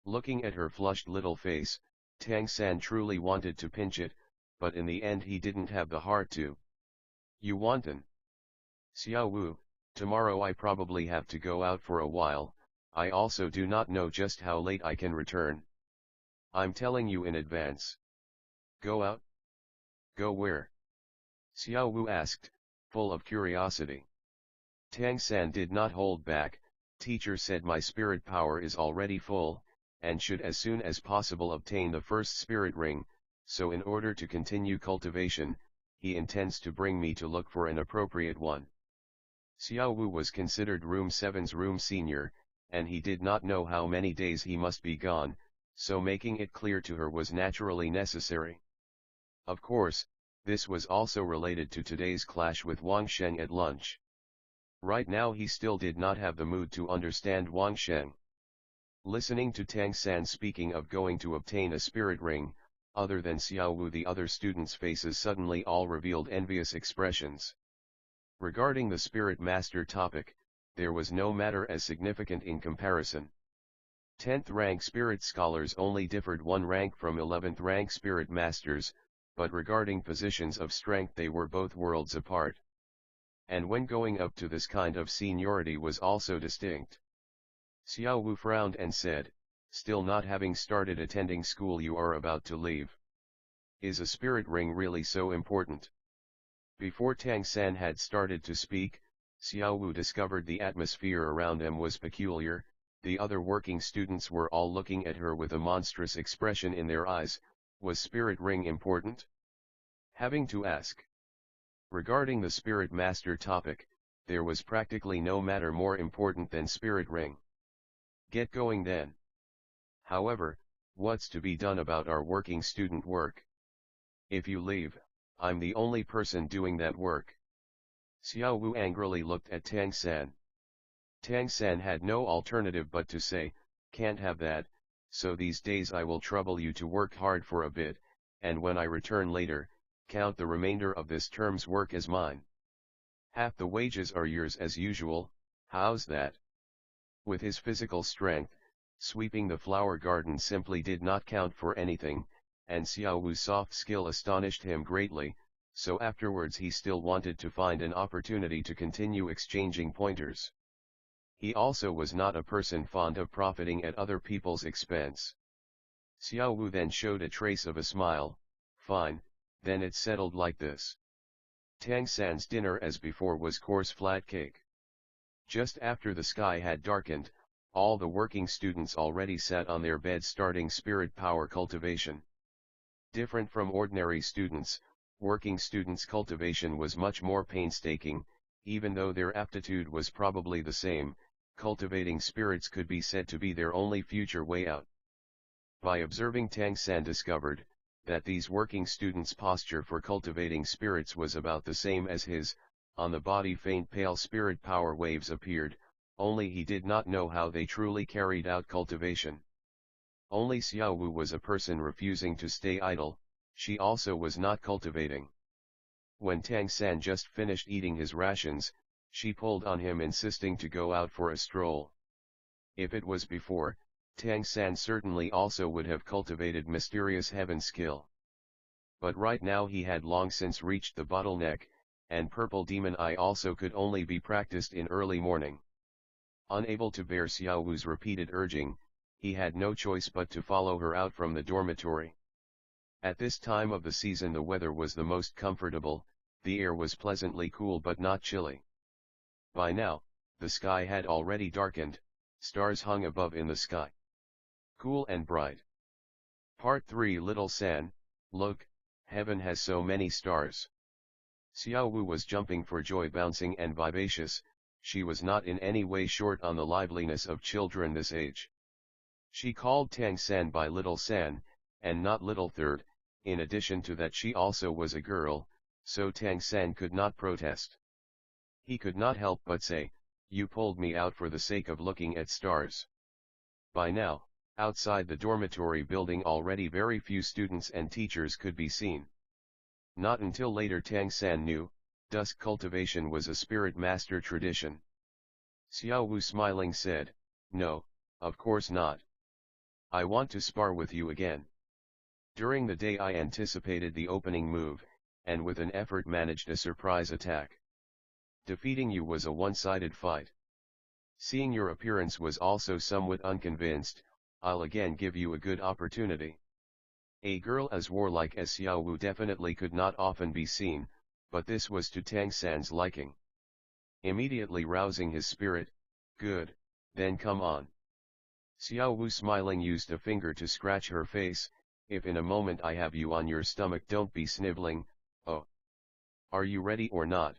[SPEAKER 1] Looking at her flushed little face, Tang San truly wanted to pinch it, but in the end he didn't have the heart to. "You wanton." "Xiao Wu, tomorrow I probably have to go out for a while. I also do not know just how late I can return. I'm telling you in advance." "Go out? Go where?" Xiao Wu asked, full of curiosity. Tang San did not hold back. "Teacher said my spirit power is already full, and should as soon as possible obtain the first spirit ring, so in order to continue cultivation, he intends to bring me to look for an appropriate one. Xiao Wu was considered room 7's room senior, and he did not know how many days he must be gone, so making it clear to her was naturally necessary. Of course, this was also related to today's clash with Wang Sheng at lunch. Right now he still did not have the mood to understand Wang Sheng. Listening to Tang San speaking of going to obtain a spirit ring, other than Xiao Wu, the other students' faces suddenly all revealed envious expressions. Regarding the spirit master topic, there was no matter as significant in comparison. 10th rank spirit scholars only differed one rank from 11th rank spirit masters, but regarding positions of strength they were both worlds apart. And when going up to this kind of seniority was also distinct. Xiao Wu frowned and said, "Still not having started attending school, you are about to leave. Is a spirit ring really so important?" Before Tang San had started to speak, Xiao Wu discovered the atmosphere around them was peculiar. The other working students were all looking at her with a monstrous expression in their eyes. Was spirit ring important? Having to ask. Regarding the spirit master topic, there was practically no matter more important than spirit ring. Get going then. However, what's to be done about our working student work? If you leave, I'm the only person doing that work. Xiao Wu angrily looked at Tang San. Tang San had no alternative but to say, "Can't have that, so these days I will trouble you to work hard for a bit, and when I return later, count the remainder of this term's work as mine. Half the wages are yours as usual, how's that?" With his physical strength, sweeping the flower garden simply did not count for anything, and Xiao Wu's soft skill astonished him greatly, so afterwards he still wanted to find an opportunity to continue exchanging pointers. He also was not a person fond of profiting at other people's expense. Xiao Wu then showed a trace of a smile. "Fine, then it's settled like this." Tang San's dinner as before was coarse flat cake. Just after the sky had darkened, all the working students already sat on their beds starting spirit power cultivation. Different from ordinary students, working students' cultivation was much more painstaking. Even though their aptitude was probably the same, cultivating spirits could be said to be their only future way out. By observing, Tang San discovered that these working students' posture for cultivating spirits was about the same as his. On the body faint pale spirit power waves appeared, only he did not know how they truly carried out cultivation. Only Xiao Wu was a person refusing to stay idle. She also was not cultivating. When Tang San just finished eating his rations, she pulled on him insisting to go out for a stroll. If it was before, Tang San certainly also would have cultivated mysterious heaven skill. But right now he had long since reached the bottleneck, and Purple Demon Eye also could only be practiced in early morning. Unable to bear Xiao Wu's repeated urging, he had no choice but to follow her out from the dormitory. At this time of the season the weather was the most comfortable, the air was pleasantly cool but not chilly. By now, the sky had already darkened, stars hung above in the sky. Cool and bright. Part 3. Little San, look, heaven has so many stars. Xiao Wu was jumping for joy, bouncing and vivacious. She was not in any way short on the liveliness of children this age. She called Tang San by Little San, and not Little Third. In addition to that she also was a girl, so Tang San could not protest. He could not help but say, "You pulled me out for the sake of looking at stars." By now, outside the dormitory building already very few students and teachers could be seen. Not until later Tang San knew, dusk cultivation was a spirit master tradition. Xiao Wu smiling said, "No, of course not. I want to spar with you again." During the day I anticipated the opening move, and with an effort managed a surprise attack. Defeating you was a one-sided fight. Seeing your appearance was also somewhat unconvinced, I'll again give you a good opportunity. A girl as warlike as Xiao Wu definitely could not often be seen, but this was to Tang San's liking. Immediately rousing his spirit, "Good, then come on." Xiao Wu smiling used a finger to scratch her face. If in a moment I have you on your stomach, don't be sniveling. Oh. Are you ready or not?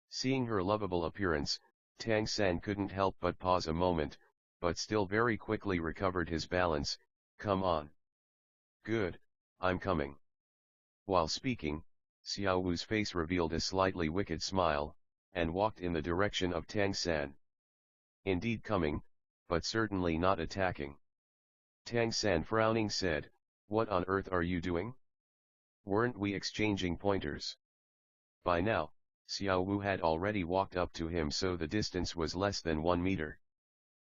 [SPEAKER 1] Seeing her lovable appearance, Tang San couldn't help but pause a moment, but still very quickly recovered his balance. Come on. Good, I'm coming. While speaking, Xiao Wu's face revealed a slightly wicked smile, and walked in the direction of Tang San. Indeed coming, but certainly not attacking. Tang San frowning said, what on earth are you doing? Weren't we exchanging pointers? By now, Xiao Wu had already walked up to him, so the distance was less than 1 meter.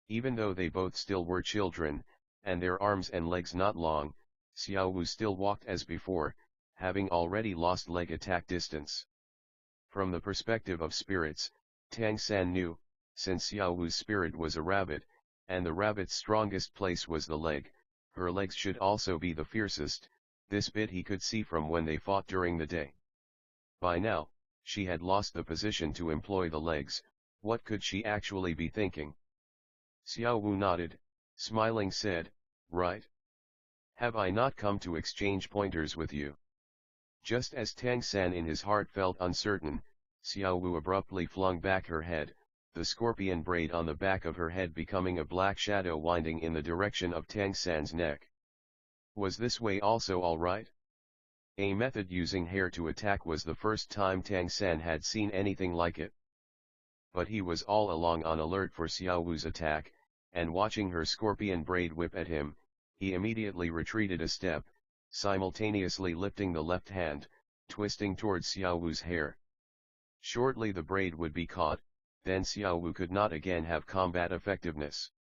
[SPEAKER 1] Even though they both still were children, and their arms and legs not long, Xiao Wu still walked as before, having already lost leg attack distance. From the perspective of spirits, Tang San knew, since Xiao Wu's spirit was a rabbit, and the rabbit's strongest place was the leg, her legs should also be the fiercest. This bit he could see from when they fought during the day. By now, she had lost the position to employ the legs. What could she actually be thinking? Xiao Wu nodded, smiling said, right. Have I not come to exchange pointers with you? Just as Tang San in his heart felt uncertain, Xiao Wu abruptly flung back her head, the scorpion braid on the back of her head becoming a black shadow winding in the direction of Tang San's neck. Was this way also all right? A method using hair to attack was the first time Tang San had seen anything like it. But he was all along on alert for Xiao Wu's attack, and watching her scorpion braid whip at him, he immediately retreated a step, simultaneously lifting the left hand, twisting towards Xiao Wu's hair. Shortly the braid would be caught, then Xiao Wu could not again have combat effectiveness.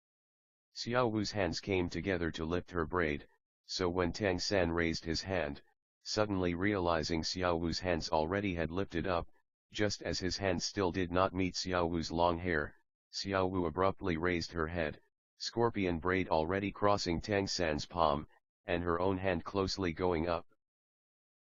[SPEAKER 1] Xiao Wu's hands came together to lift her braid, so when Tang San raised his hand, suddenly realizing Xiao Wu's hands already had lifted up, just as his hands still did not meet Xiao Wu's long hair, Xiao Wu abruptly raised her head, scorpion braid already crossing Tang San's palm, and her own hand closely going up.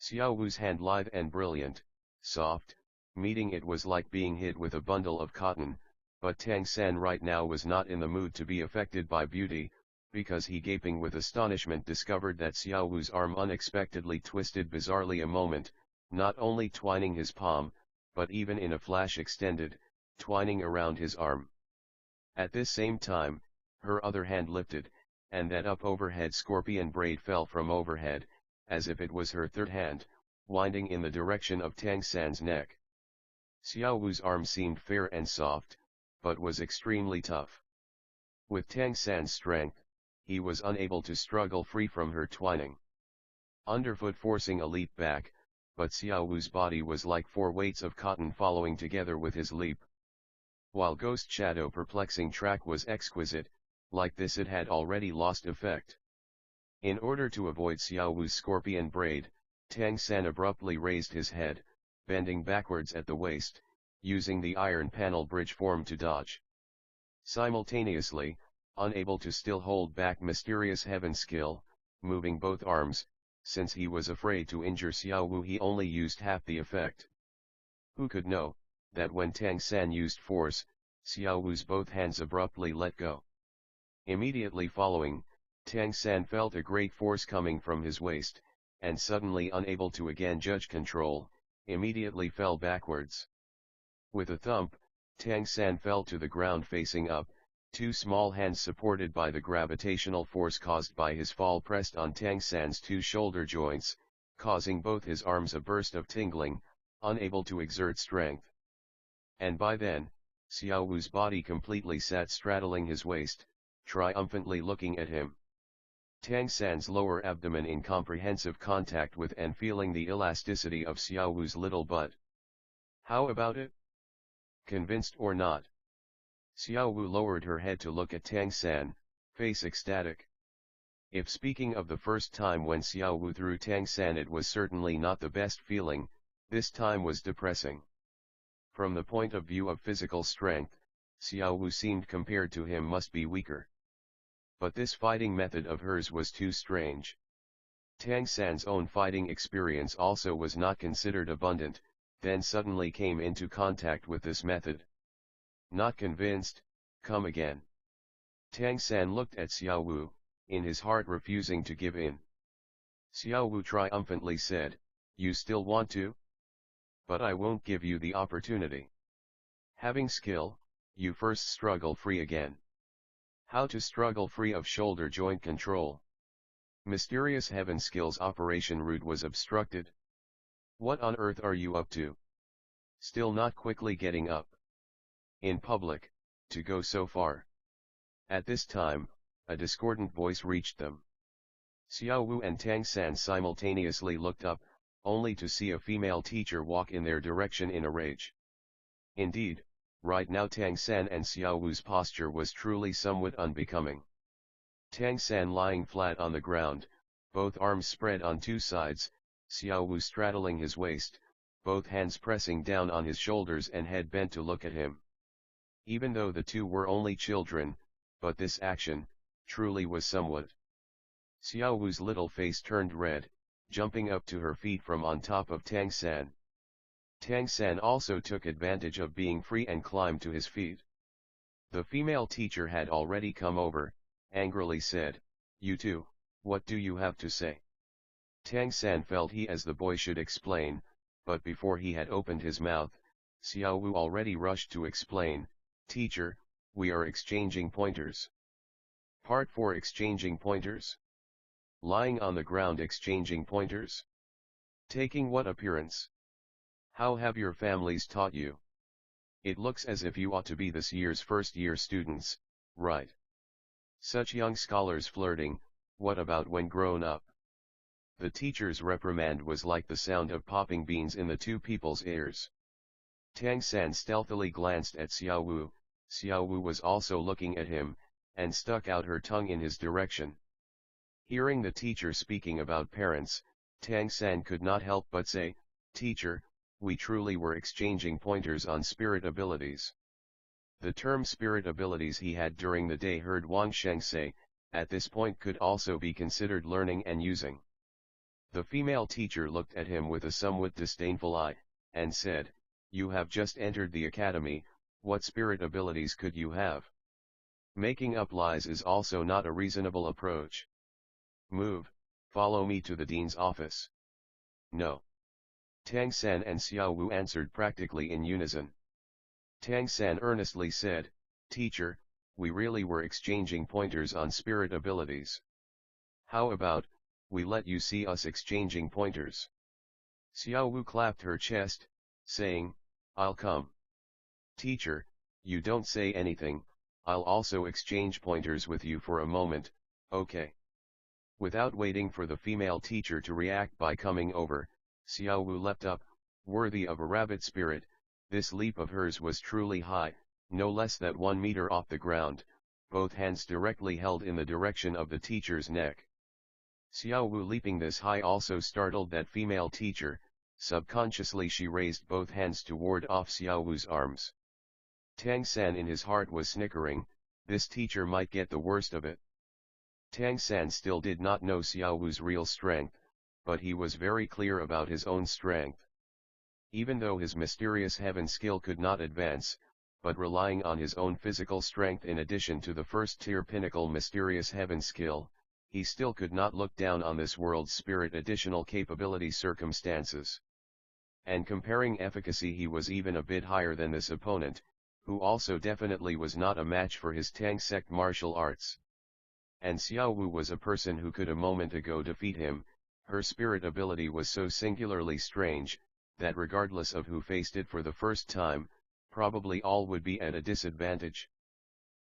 [SPEAKER 1] Xiao Wu's hand lithe and brilliant, soft, meeting it was like being hit with a bundle of cotton, but Tang San right now was not in the mood to be affected by beauty, because he gaping with astonishment discovered that Xiao Wu's arm unexpectedly twisted bizarrely a moment, not only twining his palm, but even in a flash extended, twining around his arm. At this same time, her other hand lifted, and that up overhead scorpion braid fell from overhead, as if it was her third hand, winding in the direction of Tang San's neck. Xiao Wu's arm seemed fair and soft, but was extremely tough. With Tang San's strength, he was unable to struggle free from her twining. Underfoot forcing a leap back, but Xiao Wu's body was like 4 weights of cotton following together with his leap. While Ghost Shadow perplexing track was exquisite, like this it had already lost effect. In order to avoid Xiao Wu's scorpion braid, Tang San abruptly raised his head, bending backwards at the waist, using the iron panel bridge form to dodge. Simultaneously, unable to still hold back mysterious heaven skill, moving both arms, since he was afraid to injure Xiao Wu he only used half the effect. Who could know, that when Tang San used force, Xiao Wu's both hands abruptly let go. Immediately following, Tang San felt a great force coming from his waist, and suddenly unable to again judge control, immediately fell backwards. With a thump, Tang San fell to the ground facing up, 2 small hands supported by the gravitational force caused by his fall pressed on Tang San's 2 shoulder joints, causing both his arms a burst of tingling, unable to exert strength. And by then, Xiao Wu's body completely sat straddling his waist, triumphantly looking at him. Tang San's lower abdomen in comprehensive contact with and feeling the elasticity of Xiao Wu's little butt. How about it? Convinced or not? Xiao Wu lowered her head to look at Tang San, face ecstatic. If speaking of the first time when Xiao Wu threw Tang San it was certainly not the best feeling, this time was depressing. From the point of view of physical strength, Xiao Wu seemed compared to him must be weaker. But this fighting method of hers was too strange. Tang San's own fighting experience also was not considered abundant, then suddenly came into contact with this method. Not convinced, come again. Tang San looked at Xiao Wu, in his heart refusing to give in. Xiao Wu triumphantly said, "You still want to? But I won't give you the opportunity. Having skill, you first struggle free again." How to struggle free of shoulder joint control. Mysterious heaven skills operation route was obstructed. What on earth are you up to? Still not quickly getting up. In public, to go so far. At this time, a discordant voice reached them. Xiao Wu and Tang San simultaneously looked up, only to see a female teacher walk in their direction in a rage. Indeed, right now Tang San and Xiao Wu's posture was truly somewhat unbecoming. Tang San lying flat on the ground, both arms spread on two sides, Xiao Wu straddling his waist, both hands pressing down on his shoulders and head bent to look at him. Even though the two were only children, but this action, truly was somewhat. Xiao Wu's little face turned red, jumping up to her feet from on top of Tang San. Tang San also took advantage of being free and climbed to his feet. The female teacher had already come over, angrily said, "You two, what do you have to say?" Tang San felt he as the boy should explain, but before he had opened his mouth, Xiao Wu already rushed to explain, "Teacher, we are exchanging pointers." Part 4 Exchanging pointers? Lying on the ground exchanging pointers? Taking what appearance? How have your families taught you? It looks as if you ought to be this year's first-year students, right? Such young scholars flirting, what about when grown up? The teacher's reprimand was like the sound of popping beans in the two people's ears. Tang San stealthily glanced at Xiao Wu. Xiao Wu was also looking at him, and stuck out her tongue in his direction. Hearing the teacher speaking about parents, Tang San could not help but say, "Teacher, we truly were exchanging pointers on spirit abilities." The term spirit abilities he had during the day heard Wang Sheng say, at this point could also be considered learning and using. The female teacher looked at him with a somewhat disdainful eye, and said, "You have just entered the academy, what spirit abilities could you have? Making up lies is also not a reasonable approach. Move, follow me to the dean's office." "No." Tang San and Xiao Wu answered practically in unison. Tang San earnestly said, "Teacher, we really were exchanging pointers on spirit abilities. How about, we let you see us exchanging pointers?" Xiao Wu clapped her chest, saying, "I'll come." "Teacher, you don't say anything, I'll also exchange pointers with you for a moment, okay?" Without waiting for the female teacher to react by coming over, Xiao Wu leapt up, worthy of a rabbit spirit. This leap of hers was truly high, no less than 1 meter off the ground, both hands directly held in the direction of the teacher's neck. Xiao Wu leaping this high also startled that female teacher. Subconsciously she raised both hands to ward off Xiao Wu's arms. Tang San in his heart was snickering, this teacher might get the worst of it. Tang San still did not know Xiao Wu's real strength, but he was very clear about his own strength. Even though his mysterious heaven skill could not advance, but relying on his own physical strength in addition to the first-tier pinnacle mysterious heaven skill, he still could not look down on this world's spirit additional capability circumstances. And comparing efficacy he was even a bit higher than this opponent, who also definitely was not a match for his Tang sect martial arts. And Xiao Wu was a person who could a moment ago defeat him. Her spirit ability was so singularly strange, that regardless of who faced it for the first time, probably all would be at a disadvantage.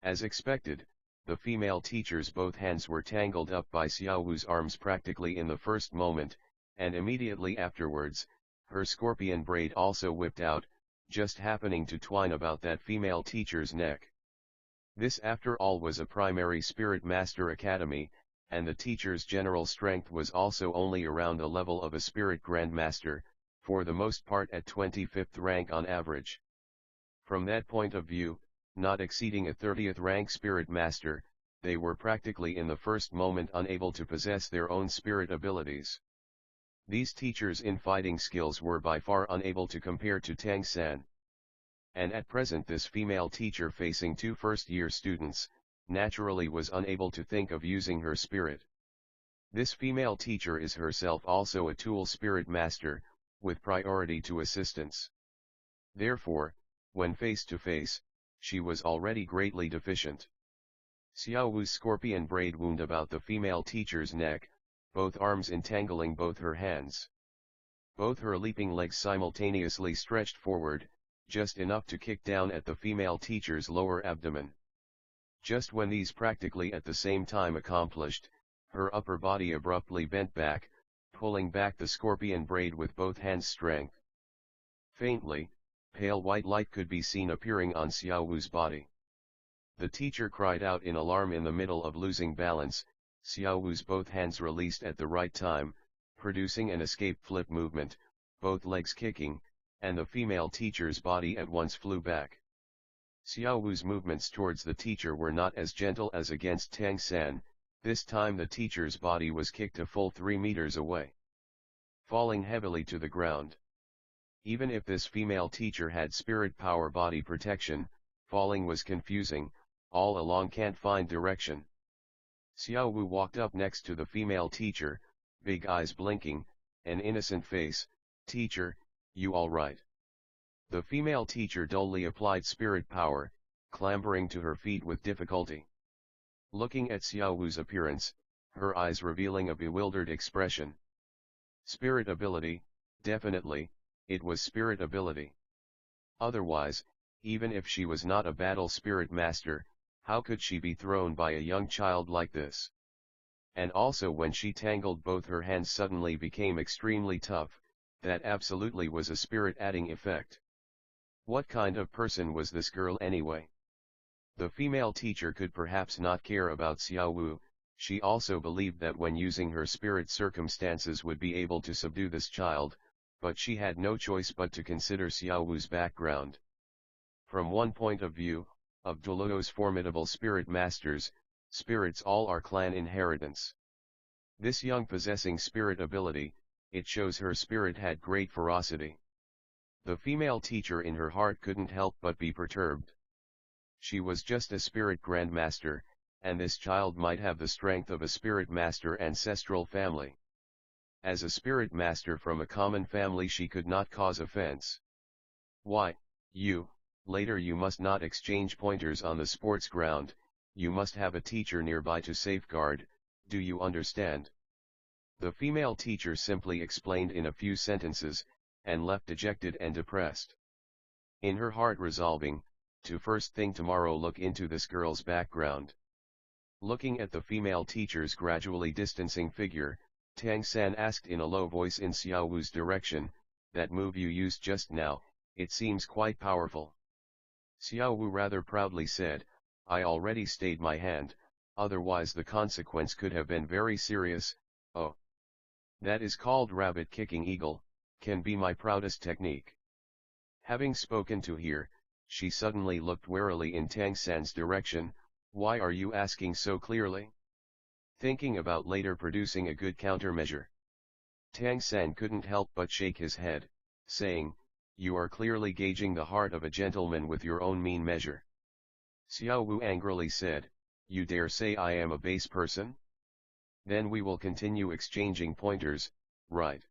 [SPEAKER 1] As expected, the female teacher's both hands were tangled up by Xiao Wu's arms practically in the first moment, and immediately afterwards, her scorpion braid also whipped out, just happening to twine about that female teacher's neck. This after all was a primary Spirit Master Academy, and the teacher's general strength was also only around the level of a Spirit Grandmaster, for the most part at 25th rank on average. From that point of view, not exceeding a 30th rank Spirit Master, they were practically in the first moment unable to possess their own spirit abilities. These teachers in fighting skills were by far unable to compare to Tang San. And at present this female teacher facing two first-year students, naturally was unable to think of using her spirit. This female teacher is herself also a tool spirit master, with priority to assistance. Therefore, when face to face, she was already greatly deficient. Xiao Wu's scorpion braid wound about the female teacher's neck, both arms entangling both her hands. Both her leaping legs simultaneously stretched forward, just enough to kick down at the female teacher's lower abdomen. Just when these practically at the same time accomplished, her upper body abruptly bent back, pulling back the scorpion braid with both hands' strength. Faintly, pale white light could be seen appearing on Xiao Wu's body. The teacher cried out in alarm in the middle of losing balance. Xiao Wu's both hands released at the right time, producing an escape flip movement, both legs kicking, and the female teacher's body at once flew back. Xiao Wu's movements towards the teacher were not as gentle as against Tang San. This time the teacher's body was kicked a full 3 meters away, falling heavily to the ground. Even if this female teacher had spirit power body protection, falling was confusing, all along can't find direction. Xiao Wu walked up next to the female teacher, big eyes blinking, an innocent face. "Teacher, you all right?" The female teacher dully applied spirit power, clambering to her feet with difficulty. Looking at Xiao Wu's appearance, her eyes revealing a bewildered expression. Spirit ability, definitely, it was spirit ability. Otherwise, even if she was not a battle spirit master, how could she be thrown by a young child like this? And also when she tangled both her hands suddenly became extremely tough, that absolutely was a spirit adding effect. What kind of person was this girl anyway? The female teacher could perhaps not care about Xiao Wu. She also believed that when using her spirit circumstances would be able to subdue this child, but she had no choice but to consider Xiao Wu's background. From one point of view, of Douluo's formidable spirit masters, spirits all are clan inheritance. This young possessing spirit ability, it shows her spirit had great ferocity. The female teacher in her heart couldn't help but be perturbed. She was just a spirit grandmaster, and this child might have the strength of a spirit master ancestral family. As a spirit master from a common family she could not cause offense. "Why, later you must not exchange pointers on the sports ground, you must have a teacher nearby to safeguard, do you understand?" The female teacher simply explained in a few sentences, and left dejected and depressed. In her heart resolving, to first thing tomorrow look into this girl's background. Looking at the female teacher's gradually distancing figure, Tang San asked in a low voice in Xiao Wu's direction, "That move you used just now, it seems quite powerful." Xiao Wu rather proudly said, "I already stayed my hand, otherwise the consequence could have been very serious." "Oh. That is called rabbit kicking eagle, can be my proudest technique." Having spoken to her, she suddenly looked warily in Tang San's direction. "Why are you asking so clearly? Thinking about later producing a good countermeasure?" Tang San couldn't help but shake his head, saying, "You are clearly gauging the heart of a gentleman with your own mean measure." Xiao Wu angrily said, "You dare say I am a base person? Then we will continue exchanging pointers, right?"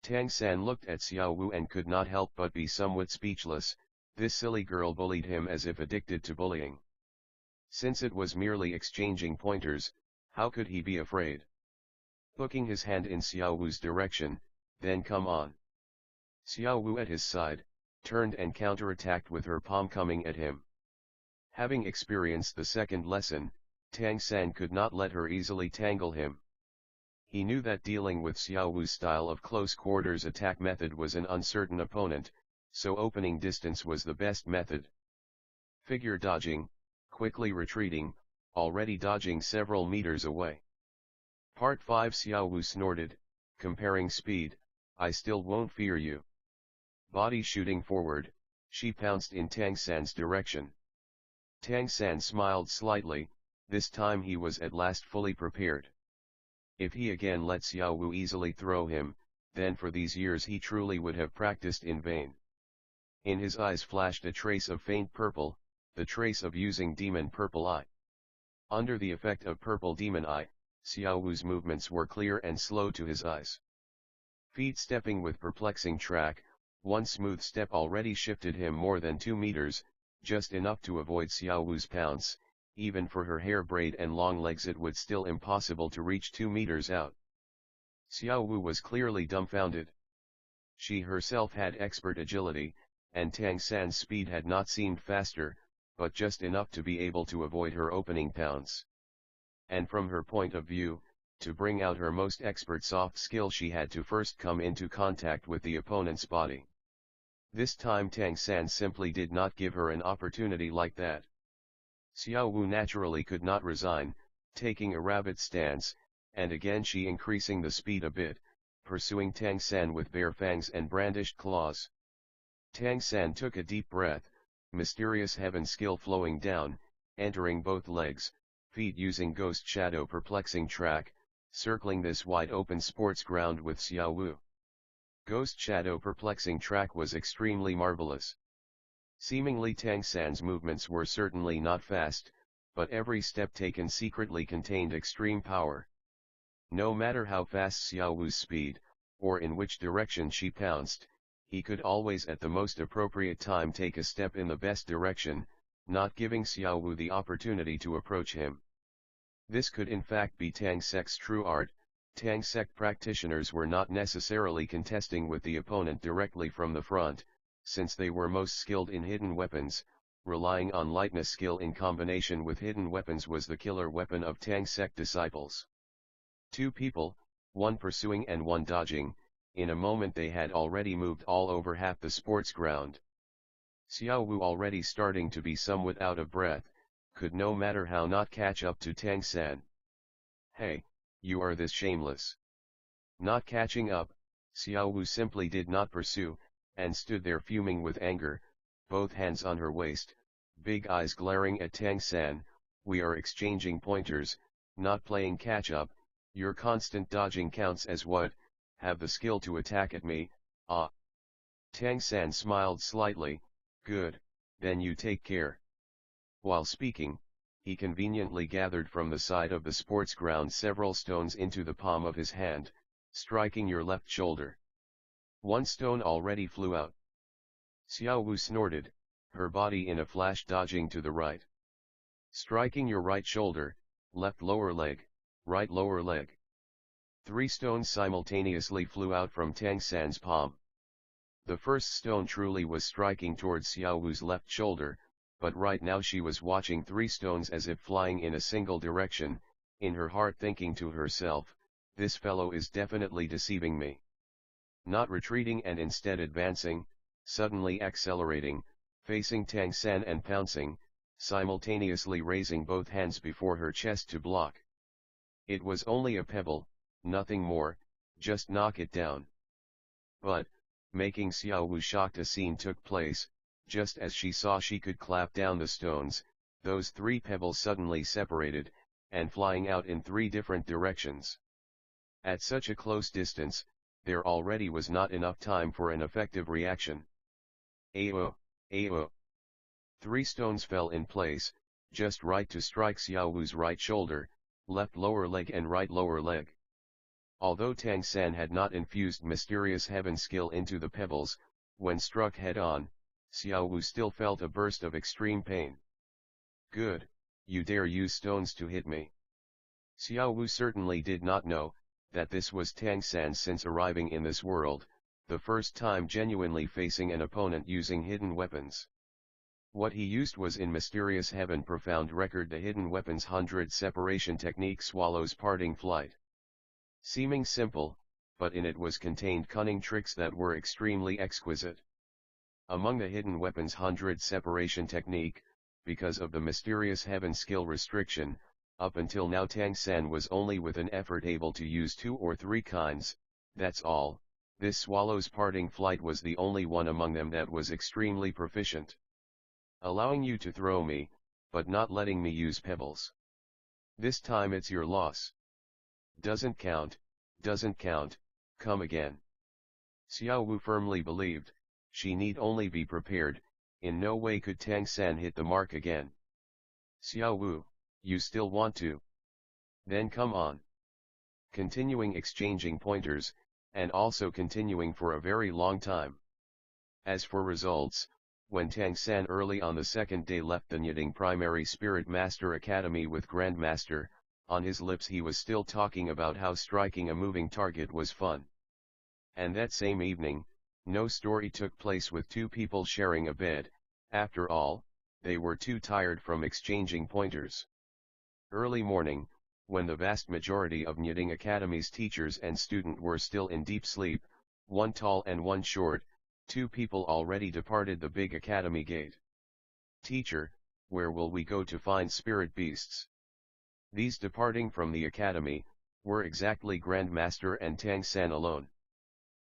[SPEAKER 1] Tang San looked at Xiao Wu and could not help but be somewhat speechless. This silly girl bullied him as if addicted to bullying. Since it was merely exchanging pointers, how could he be afraid? Hooking his hand in Xiao Wu's direction, "Then come on." Xiao Wu at his side, turned and counterattacked with her palm coming at him. Having experienced the second lesson, Tang San could not let her easily tangle him. He knew that dealing with Xiao Wu's style of close quarters attack method was an uncertain opponent, so opening distance was the best method. Figure dodging, quickly retreating, already dodging several meters away. Part 5 Xiao Wu snorted, comparing speed, "I still won't fear you." Body shooting forward, she pounced in Tang San's direction. Tang San smiled slightly, this time he was at last fully prepared. If he again let Xiao Wu easily throw him, then for these years he truly would have practiced in vain. In his eyes flashed a trace of faint purple, the trace of using demon purple eye. Under the effect of purple demon eye, Xiao Wu's movements were clear and slow to his eyes. Feet stepping with perplexing track, one smooth step already shifted him more than 2 meters, just enough to avoid Xiao Wu's pounce. Even for her hair braid and long legs it would still impossible to reach 2 meters out. Xiao Wu was clearly dumbfounded. She herself had expert agility, and Tang San's speed had not seemed faster, but just enough to be able to avoid her opening pounce. And from her point of view, to bring out her most expert soft skill she had to first come into contact with the opponent's body. This time Tang San simply did not give her an opportunity like that. Xiao Wu naturally could not resign, taking a rabbit stance, and again she increasing the speed a bit, pursuing Tang San with bare fangs and brandished claws. Tang San took a deep breath, mysterious heaven skill flowing down, entering both legs, feet using ghost shadow perplexing track, circling this wide open sports ground with Xiao Wu. Ghost shadow perplexing track was extremely marvelous. Seemingly Tang San's movements were certainly not fast, but every step taken secretly contained extreme power. No matter how fast Xiao Wu's speed, or in which direction she pounced, he could always at the most appropriate time take a step in the best direction, not giving Xiao Wu the opportunity to approach him. This could in fact be Tang Sek's true art. Tang Sek practitioners were not necessarily contesting with the opponent directly from the front, since they were most skilled in hidden weapons. Relying on lightness skill in combination with hidden weapons was the killer weapon of Tang Sek disciples. 2 people, one pursuing and one dodging, in a moment they had already moved all over half the sports ground. Xiao Wu, already starting to be somewhat out of breath, could no matter how not catch up to Tang San. "Hey, you are this shameless." Not catching up, Xiao Wu simply did not pursue, and stood there fuming with anger, both hands on her waist, big eyes glaring at Tang San. "We are exchanging pointers, not playing catch up. Your constant dodging counts as what? Have the skill to attack at me, ah." Tang San smiled slightly. "Good, then you take care." While speaking, he conveniently gathered from the side of the sports ground several stones into the palm of his hand, striking your left shoulder. One stone already flew out. Xiao Wu snorted, her body in a flash dodging to the right. "Striking your right shoulder, left lower leg, right lower leg." 3 stones simultaneously flew out from Tang San's palm. The first stone truly was striking towards Xiao Wu's left shoulder, but right now she was watching 3 stones as if flying in a single direction, in her heart thinking to herself, "This fellow is definitely deceiving me." Not retreating and instead advancing, suddenly accelerating, facing Tang San and pouncing, simultaneously raising both hands before her chest to block. It was only a pebble, nothing more, just knock it down. But, making Xiao Wu shocked, a scene took place. Just as she saw she could clap down the stones, those 3 pebbles suddenly separated, and flying out in 3 different directions. At such a close distance, there already was not enough time for an effective reaction. Ayo, ayo. 3 stones fell in place, just right to strike Xiao Wu's right shoulder, left lower leg and right lower leg. Although Tang San had not infused mysterious heaven skill into the pebbles, when struck head-on, Xiao Wu still felt a burst of extreme pain. "Good, you dare use stones to hit me." Xiao Wu certainly did not know that this was Tang San since arriving in this world, the first time genuinely facing an opponent using hidden weapons. What he used was in Mysterious Heaven Profound Record the hidden weapons 100 separation technique Swallow's Parting Flight. Seeming simple, but in it was contained cunning tricks that were extremely exquisite. Among the hidden weapons 100 separation technique, because of the Mysterious Heaven skill restriction, up until now Tang San was only with an effort able to use 2 or 3 kinds, that's all. This Swallow's Parting Flight was the only one among them that was extremely proficient. Allowing you to throw me, but not letting me use pebbles. This time it's your loss. Doesn't count, come again. Xiao Wu firmly believed, she need only be prepared, in no way could Tang San hit the mark again. "Xiao Wu, You still want to? Then come on. Continuing exchanging pointers, and also continuing for a very long time. As for results, when Tang San early on the second day left the Nying Primary Spirit Master Academy with Grandmaster, on his lips he was still talking about how striking a moving target was fun. And that same evening, no story took place with two people sharing a bed. After all, they were too tired from exchanging pointers. Early morning, when the vast majority of Nying Academy's teachers and students were still in deep sleep, one tall and one short, two people already departed the big academy gate. Teacher, where will we go to find spirit beasts? These departing from the academy, were exactly Grandmaster and Tang San alone.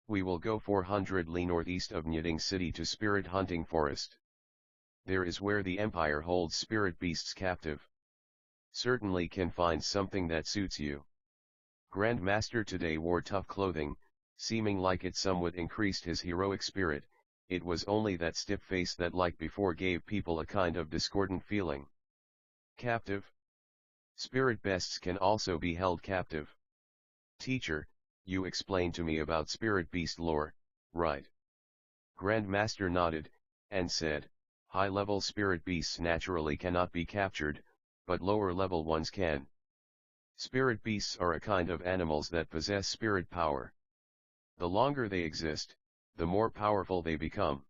[SPEAKER 1] We will go 400 li northeast of Nying City to Spirit Hunting Forest. There is where the Empire holds spirit beasts captive. Certainly can find something that suits you. Grandmaster today wore tough clothing, seeming like it somewhat increased his heroic spirit. It was only that stiff face that like before gave people a kind of discordant feeling. Captive? Spirit beasts can also be held captive. Teacher, you explained to me about spirit beast lore, right? Grandmaster nodded, and said, high-level spirit beasts naturally cannot be captured, but lower-level ones can. Spirit beasts are a kind of animals that possess spirit power. The longer they exist, the more powerful they become.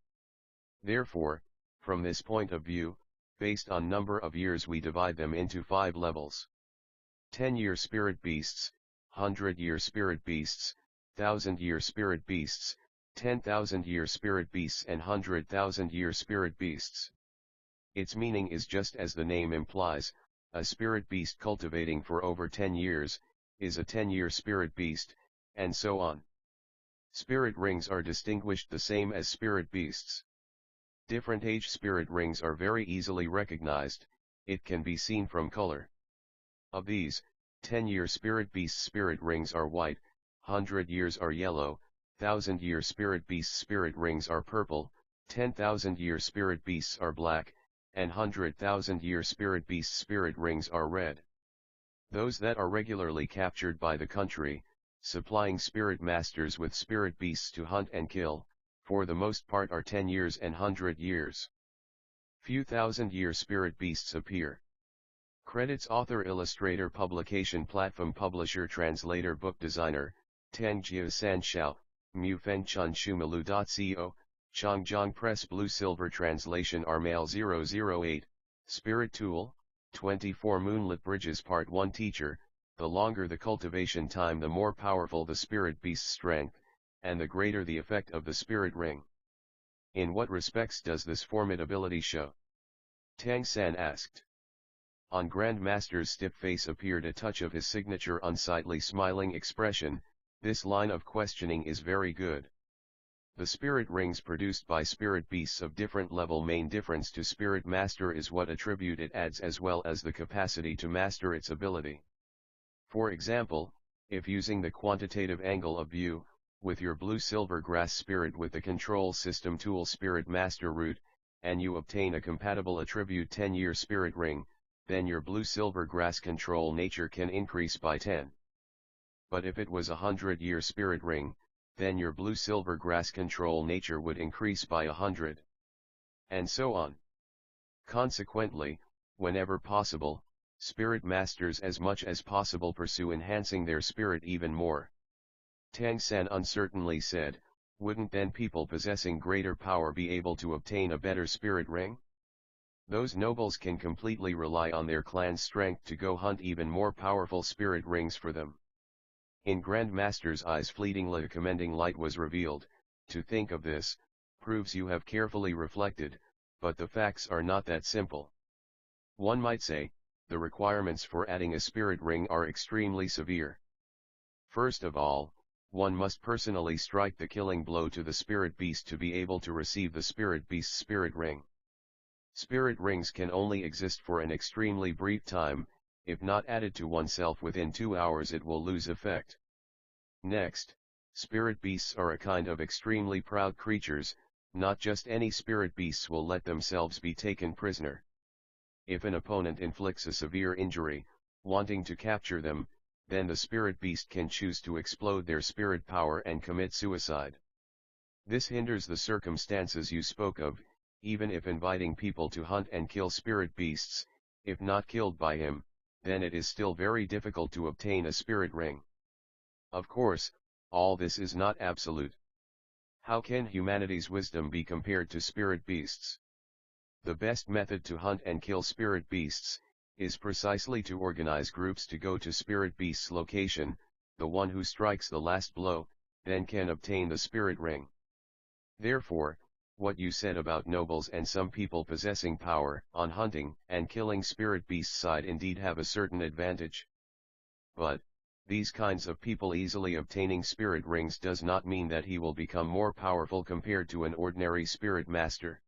[SPEAKER 1] Therefore, from this point of view, based on number of years we divide them into 5 levels. 10-year spirit beasts, 100-year spirit beasts, 1,000-year spirit beasts, 10,000-year spirit beasts and 100,000-year spirit beasts. Its meaning is just as the name implies, a spirit beast cultivating for over 10 years, is a 10-year spirit beast, and so on. Spirit rings are distinguished the same as spirit beasts. Different age spirit rings are very easily recognized, it can be seen from color. Of these, 10-year spirit beast spirit rings are white, 100 years are yellow, 1,000-year spirit beast spirit rings are purple, 10,000-year spirit beasts are black, and 100,000-year spirit beast spirit rings are red. Those that are regularly captured by the country, supplying spirit masters with spirit beasts to hunt and kill, for the most part are 10 years and 100 years. Few 1,000-year spirit beasts appear. Credits author illustrator publication platform publisher translator book designer, Tangjia Sanshao, Mu Fen Chun Shumalu.co, Changjiang Press Blue Silver Translation Armail 008, Spirit Tool, 24 Moonlit Bridges Part 1 Teacher, the longer the cultivation time the more powerful the spirit beast's strength, and the greater the effect of the spirit ring. In what respects does this formidability show? Tang San asked. On Grandmaster's stiff face appeared a touch of his signature unsightly smiling expression. This line of questioning is very good. The spirit rings produced by spirit beasts of different level main difference to spirit master is what attribute it adds as well as the capacity to master its ability. For example, if using the quantitative angle of view, with your blue silver grass spirit with the control system tool spirit master root, and you obtain a compatible attribute 10-year spirit ring, then your blue silver grass control nature can increase by 10. But if it was a 100-year spirit ring, then your blue silver grass control nature would increase by 100. And so on. Consequently, whenever possible, spirit masters as much as possible pursue enhancing their spirit even more. Tang San uncertainly said, wouldn't then people possessing greater power be able to obtain a better spirit ring? Those nobles can completely rely on their clan's strength to go hunt even more powerful spirit rings for them. In Grandmaster's eyes fleetingly a commending light was revealed. To think of this, proves you have carefully reflected, but the facts are not that simple. One might say, the requirements for adding a spirit ring are extremely severe. First of all, one must personally strike the killing blow to the spirit beast to be able to receive the spirit beast's spirit ring. Spirit rings can only exist for an extremely brief time. If not added to oneself within 2 hours it will lose effect. Next, spirit beasts are a kind of extremely proud creatures, not just any spirit beasts will let themselves be taken prisoner. If an opponent inflicts a severe injury, wanting to capture them, then the spirit beast can choose to explode their spirit power and commit suicide. This hinders the circumstances you spoke of, even if inviting people to hunt and kill spirit beasts. If not killed by him, then it is still very difficult to obtain a spirit ring. Of course, all this is not absolute. How can humanity's wisdom be compared to spirit beasts? The best method to hunt and kill spirit beasts is precisely to organize groups to go to spirit beast's location. The one who strikes the last blow, then can obtain the spirit ring. Therefore, what you said about nobles and some people possessing power on hunting and killing spirit beasts side indeed have a certain advantage. But, these kinds of people easily obtaining spirit rings does not mean that he will become more powerful compared to an ordinary spirit master.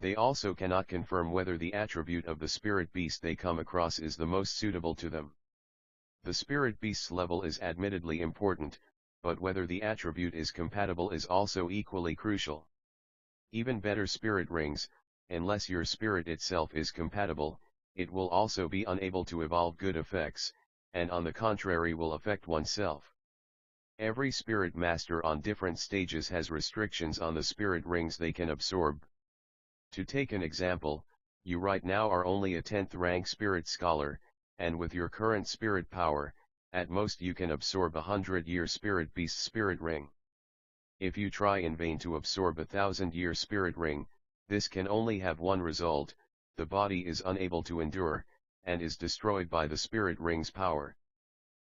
[SPEAKER 1] They also cannot confirm whether the attribute of the spirit beast they come across is the most suitable to them. The spirit beast's level is admittedly important, but whether the attribute is compatible is also equally crucial. Even better spirit rings, unless your spirit itself is compatible, it will also be unable to evolve good effects, and on the contrary will affect oneself. Every spirit master on different stages has restrictions on the spirit rings they can absorb. To take an example, you right now are only a 10th rank spirit scholar, and with your current spirit power, at most you can absorb 100-year spirit beast spirit ring. If you try in vain to absorb 1,000-year spirit ring, this can only have one result: the body is unable to endure, and is destroyed by the spirit ring's power.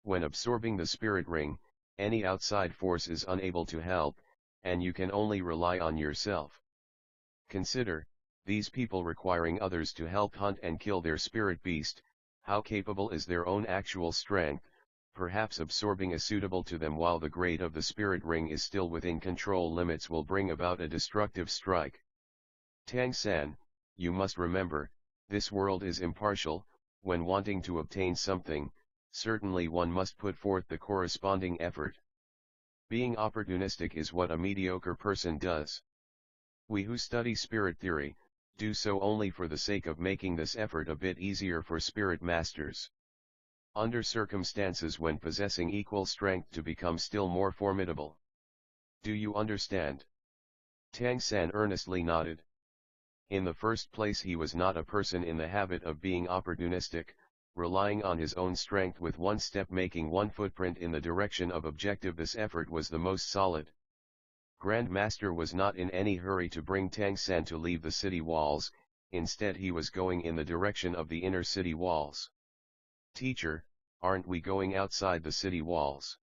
[SPEAKER 1] When absorbing the spirit ring, any outside force is unable to help, and you can only rely on yourself. Consider, these people requiring others to help hunt and kill their spirit beast, how capable is their own actual strength? Perhaps absorbing a suitable to them while the grade of the spirit ring is still within control limits will bring about a destructive strike. Tang-san, you must remember, this world is impartial. When wanting to obtain something, certainly one must put forth the corresponding effort. Being opportunistic is what a mediocre person does. We who study spirit theory, do so only for the sake of making this effort a bit easier for spirit masters. Under circumstances when possessing equal strength to become still more formidable. Do you understand? Tang-san earnestly nodded. In the first place, he was not a person in the habit of being opportunistic, relying on his own strength with one step making one footprint in the direction of objective. This effort was the most solid. Grand Master was not in any hurry to bring Tang-san to leave the city walls, instead he was going in the direction of the inner city walls. Teacher, aren't we going outside the city walls?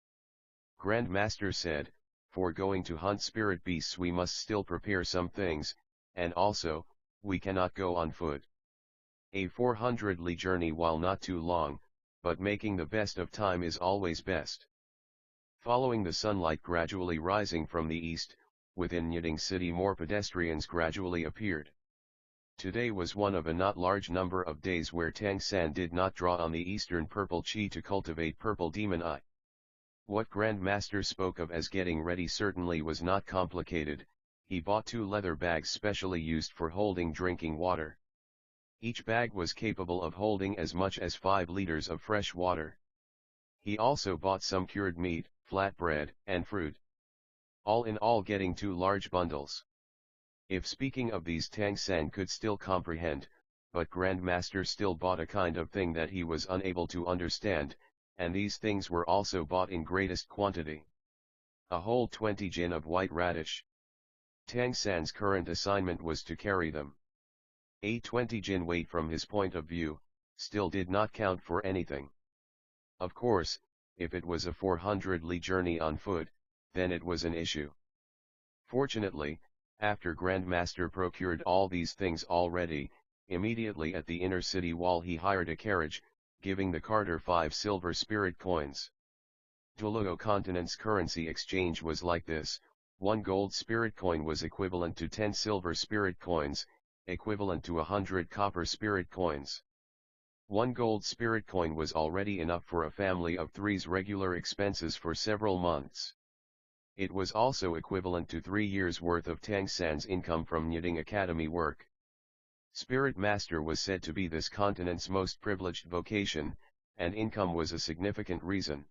[SPEAKER 1] Grand Master said, for going to hunt spirit beasts we must still prepare some things, and also, we cannot go on foot. A 400 li journey, while not too long, but making the best of time, is always best. Following the sunlight gradually rising from the east, within Yiding city more pedestrians gradually appeared. Today was one of a not large number of days where Tang-san did not draw on the eastern purple chi to cultivate purple demon eye. What Grand Master spoke of as getting ready certainly was not complicated. He bought 2 leather bags specially used for holding drinking water. Each bag was capable of holding as much as 5 liters of fresh water. He also bought some cured meat, flatbread, and fruit. All in all, getting 2 large bundles. If speaking of these Tang-san could still comprehend, but Grand Master still bought a kind of thing that he was unable to understand, and these things were also bought in greatest quantity. A whole 20 jin of white radish. Tang-san's current assignment was to carry them. A 20 jin weight from his point of view, still did not count for anything. Of course, if it was a 400 li journey on foot, then it was an issue. Fortunately, after Grand Master procured all these things already, immediately at the inner city wall he hired a carriage, giving the carter 5 silver spirit coins. Douluo continent's currency exchange was like this: 1 gold spirit coin was equivalent to 10 silver spirit coins, equivalent to 100 copper spirit coins. 1 gold spirit coin was already enough for a family of 3's regular expenses for several months. It was also equivalent to 3 years' worth of Tang-san's income from Yiding Academy work. Spirit Master was said to be this continent's most privileged vocation, and income was a significant reason.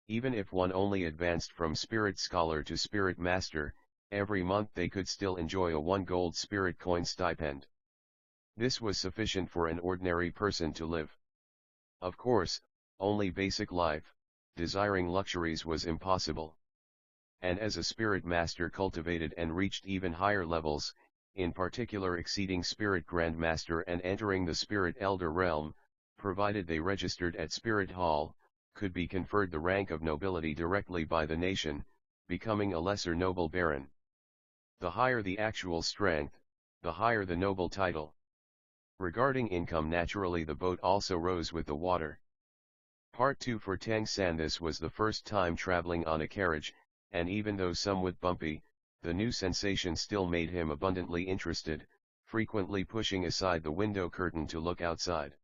[SPEAKER 1] Even if one only advanced from Spirit Scholar to Spirit Master, every month they could still enjoy a 1 gold spirit coin stipend. This was sufficient for an ordinary person to live. Of course, only basic life, desiring luxuries was impossible. And as a Spirit Master cultivated and reached even higher levels, in particular exceeding Spirit Grand Master and entering the Spirit Elder realm, provided they registered at Spirit Hall, could be conferred the rank of nobility directly by the nation, becoming a lesser noble baron. The higher the actual strength, the higher the noble title. Regarding income, naturally the boat also rose with the water. Part 2 for Tang San. This was the first time traveling on a carriage, and even though somewhat bumpy, the new sensation still made him abundantly interested, frequently pushing aside the window curtain to look outside.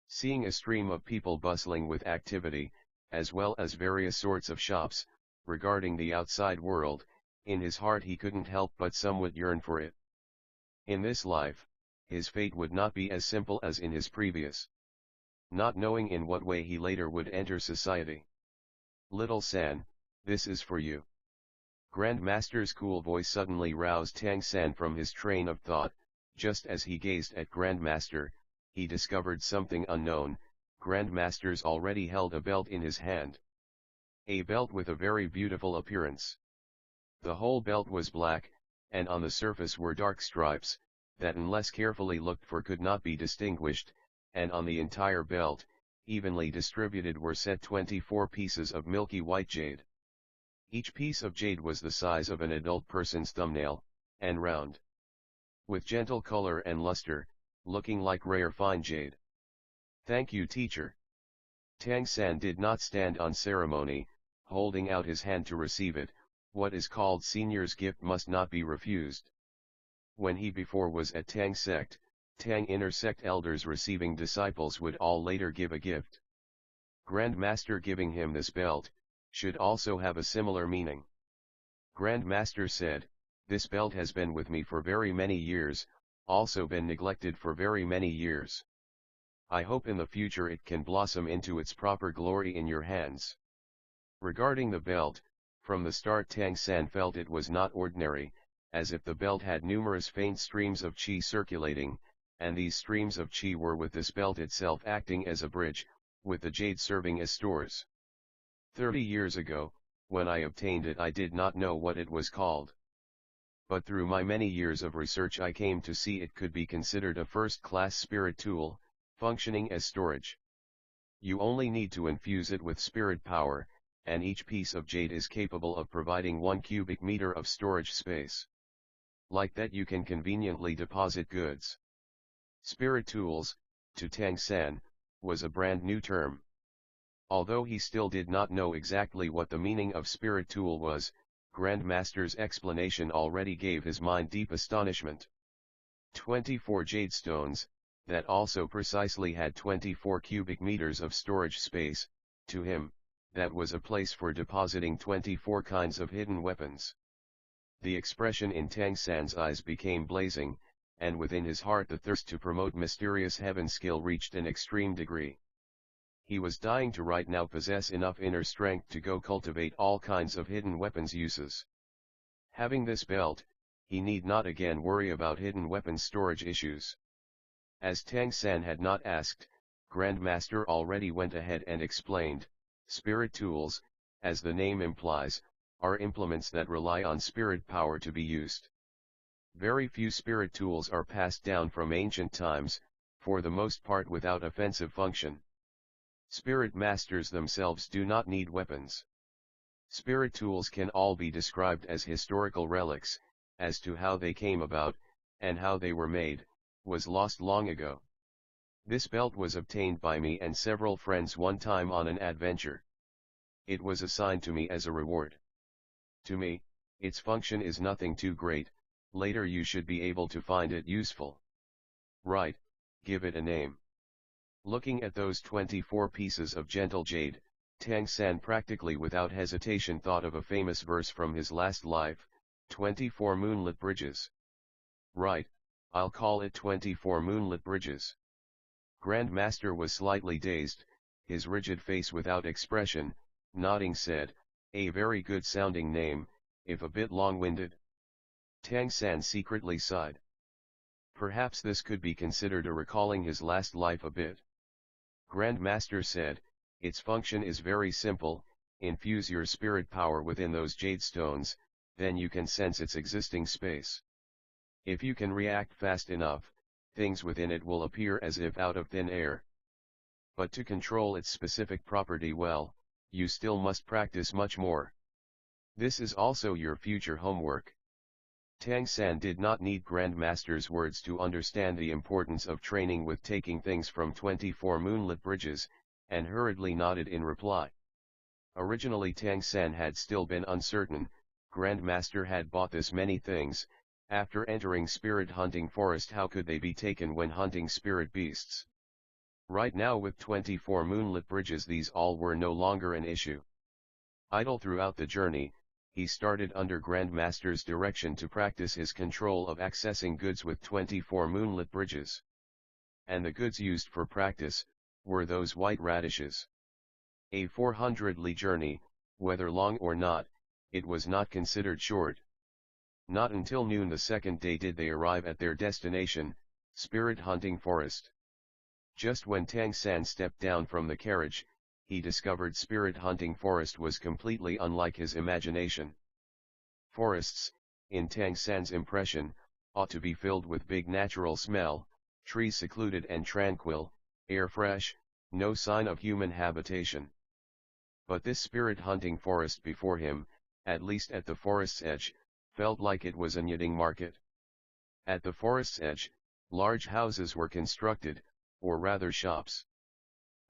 [SPEAKER 1] Seeing a stream of people bustling with activity, as well as various sorts of shops, regarding the outside world, in his heart he couldn't help but somewhat yearn for it. In this life, his fate would not be as simple as in his previous. Not knowing in what way he later would enter society. Little San, this is for you. Grand Master's cool voice suddenly roused Tang San from his train of thought. Just as he gazed at Grand Master, he discovered something unknown. Grand Master's already held a belt in his hand. A belt with a very beautiful appearance. The whole belt was black, and on the surface were dark stripes, that unless carefully looked for could not be distinguished, and on the entire belt, evenly distributed, were set 24 pieces of milky white jade. Each piece of jade was the size of an adult person's thumbnail, and round. With gentle color and luster, looking like rare fine jade. Thank you, teacher. Tang San did not stand on ceremony, holding out his hand to receive it. What is called senior's gift must not be refused. When he before was at Tang sect, Tang inner sect elders receiving disciples would all later give a gift. Grand Master giving him this belt, should also have a similar meaning. Grand Master said, this belt has been with me for very many years, also been neglected for very many years. I hope in the future it can blossom into its proper glory in your hands. Regarding the belt, from the start Tang San felt it was not ordinary, as if the belt had numerous faint streams of qi circulating, and these streams of qi were with this belt itself acting as a bridge, with the jade serving as stores. 30 years ago, when I obtained it, I did not know what it was called. But through my many years of research I came to see it could be considered a first-class spirit tool, functioning as storage. You only need to infuse it with spirit power, and each piece of jade is capable of providing 1 cubic meter of storage space. Like that you can conveniently deposit goods. Spirit tools, to Tang San, was a brand new term. Although he still did not know exactly what the meaning of spirit tool was, Grand Master's explanation already gave his mind deep astonishment. 24 jade stones, that also precisely had 24 cubic meters of storage space, to him, that was a place for depositing 24 kinds of hidden weapons. The expression in Tang San's eyes became blazing, and within his heart the thirst to promote mysterious heaven skill reached an extreme degree. He was dying to right now possess enough inner strength to go cultivate all kinds of hidden weapons uses. Having this belt, he need not again worry about hidden weapons storage issues. As Tang San had not asked, Grand Master already went ahead and explained, spirit tools, as the name implies, are implements that rely on spirit power to be used. Very few spirit tools are passed down from ancient times, for the most part without offensive function. Spirit masters themselves do not need weapons. Spirit tools can all be described as historical relics. As to how they came about, and how they were made, was lost long ago. This belt was obtained by me and several friends one time on an adventure. It was assigned to me as a reward. To me, its function is nothing too great, later you should be able to find it useful. Right, give it a name. Looking at those 24 pieces of gentle jade, Tang San practically without hesitation thought of a famous verse from his last life, 24 moonlit bridges. Right, I'll call it 24 moonlit bridges. Grand Master was slightly dazed, his rigid face without expression, nodding said, a very good sounding name, if a bit long-winded. Tang San secretly sighed. Perhaps this could be considered a recalling his last life a bit. Grand Master said, its function is very simple, infuse your spirit power within those jade stones, then you can sense its existing space. If you can react fast enough, things within it will appear as if out of thin air. But to control its specific property well, you still must practice much more. This is also your future homework. Tang San did not need Grand Master's words to understand the importance of training with taking things from 24 moonlit bridges, and hurriedly nodded in reply. Originally Tang San had still been uncertain, Grand Master had bought this many things, after entering Spirit Hunting Forest how could they be taken when hunting spirit beasts? Right now with 24 moonlit bridges these all were no longer an issue. Idle throughout the journey, he started under Grand Master's direction to practice his control of accessing goods with 24 moonlit bridges. And the goods used for practice, were those white radishes. A 400 li journey, whether long or not, it was not considered short. Not until noon the second day did they arrive at their destination, Spirit Hunting Forest. Just when Tang San stepped down from the carriage, he discovered Spirit Hunting Forest was completely unlike his imagination. Forests, in Tang San's impression, ought to be filled with big natural smell, trees secluded and tranquil, air fresh, no sign of human habitation. But this Spirit Hunting Forest before him, at least at the forest's edge, felt like it was a knitting market. At the forest's edge, large houses were constructed, or rather shops.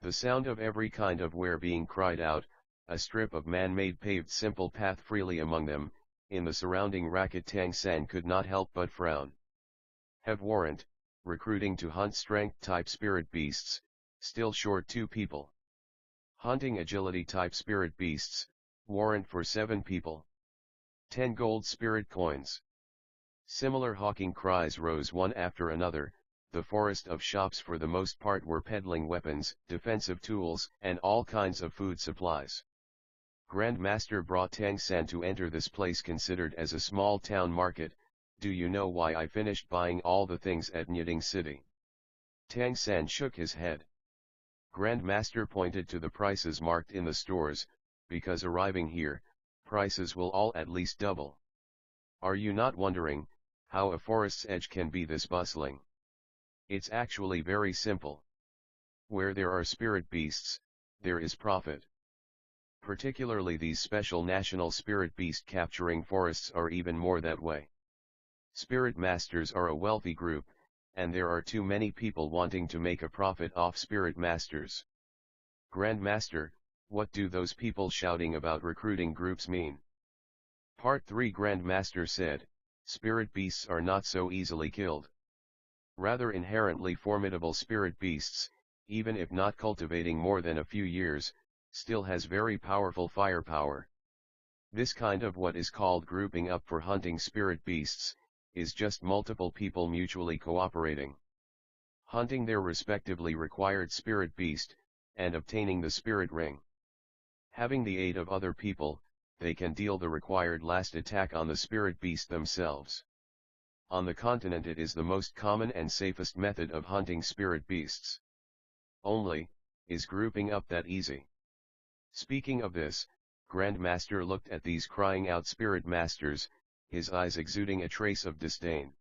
[SPEAKER 1] The sound of every kind of ware being cried out, a strip of man-made paved simple path freely among them, in the surrounding racket Tang San could not help but frown. Have warrant, recruiting to hunt strength-type spirit beasts, still short 2 people. Hunting agility-type spirit beasts, warrant for 7 people. 10 gold spirit coins. Similar hawking cries rose one after another. The forest of shops for the most part were peddling weapons, defensive tools, and all kinds of food supplies. Grand Master brought Tang San to enter this place considered as a small town market. Do you know why I finished buying all the things at Knitting City? Tang San shook his head. Grand Master pointed to the prices marked in the stores, because arriving here, prices will all at least double. Are you not wondering, how a forest's edge can be this bustling? It's actually very simple. Where there are spirit beasts, there is profit. Particularly these special national spirit beast capturing forests are even more that way. Spirit masters are a wealthy group, and there are too many people wanting to make a profit off spirit masters. Grand Master, what do those people shouting about recruiting groups mean? Part 3 Grand Master said, spirit beasts are not so easily killed. Rather inherently formidable spirit beasts, even if not cultivating more than a few years, still has very powerful firepower. This kind of what is called grouping up for hunting spirit beasts, is just multiple people mutually cooperating. Hunting their respectively required spirit beast, and obtaining the spirit ring. Having the aid of other people, they can deal the required last attack on the spirit beast themselves. On the continent it is the most common and safest method of hunting spirit beasts. Only, is grouping up that easy? Speaking of this, Grand Master looked at these crying out spirit masters, his eyes exuding a trace of disdain.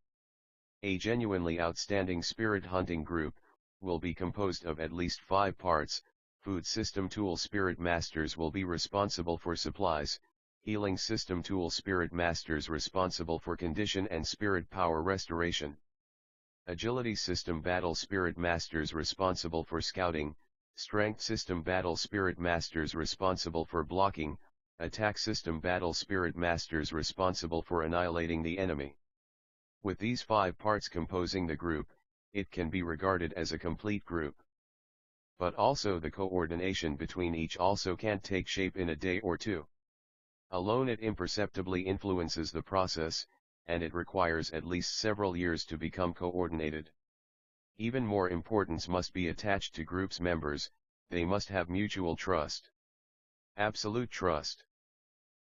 [SPEAKER 1] A genuinely outstanding spirit hunting group, will be composed of at least 5 parts. Food system tool spirit masters will be responsible for supplies, healing system tool spirit masters responsible for condition and spirit power restoration. Agility system battle spirit masters responsible for scouting, strength system battle spirit masters responsible for blocking, attack system battle spirit masters responsible for annihilating the enemy. With these 5 parts composing the group, it can be regarded as a complete group. But also the coordination between each also can't take shape in a day or two. Alone it imperceptibly influences the process, and it requires at least several years to become coordinated. Even more importance must be attached to group's members, they must have mutual trust. Absolute trust.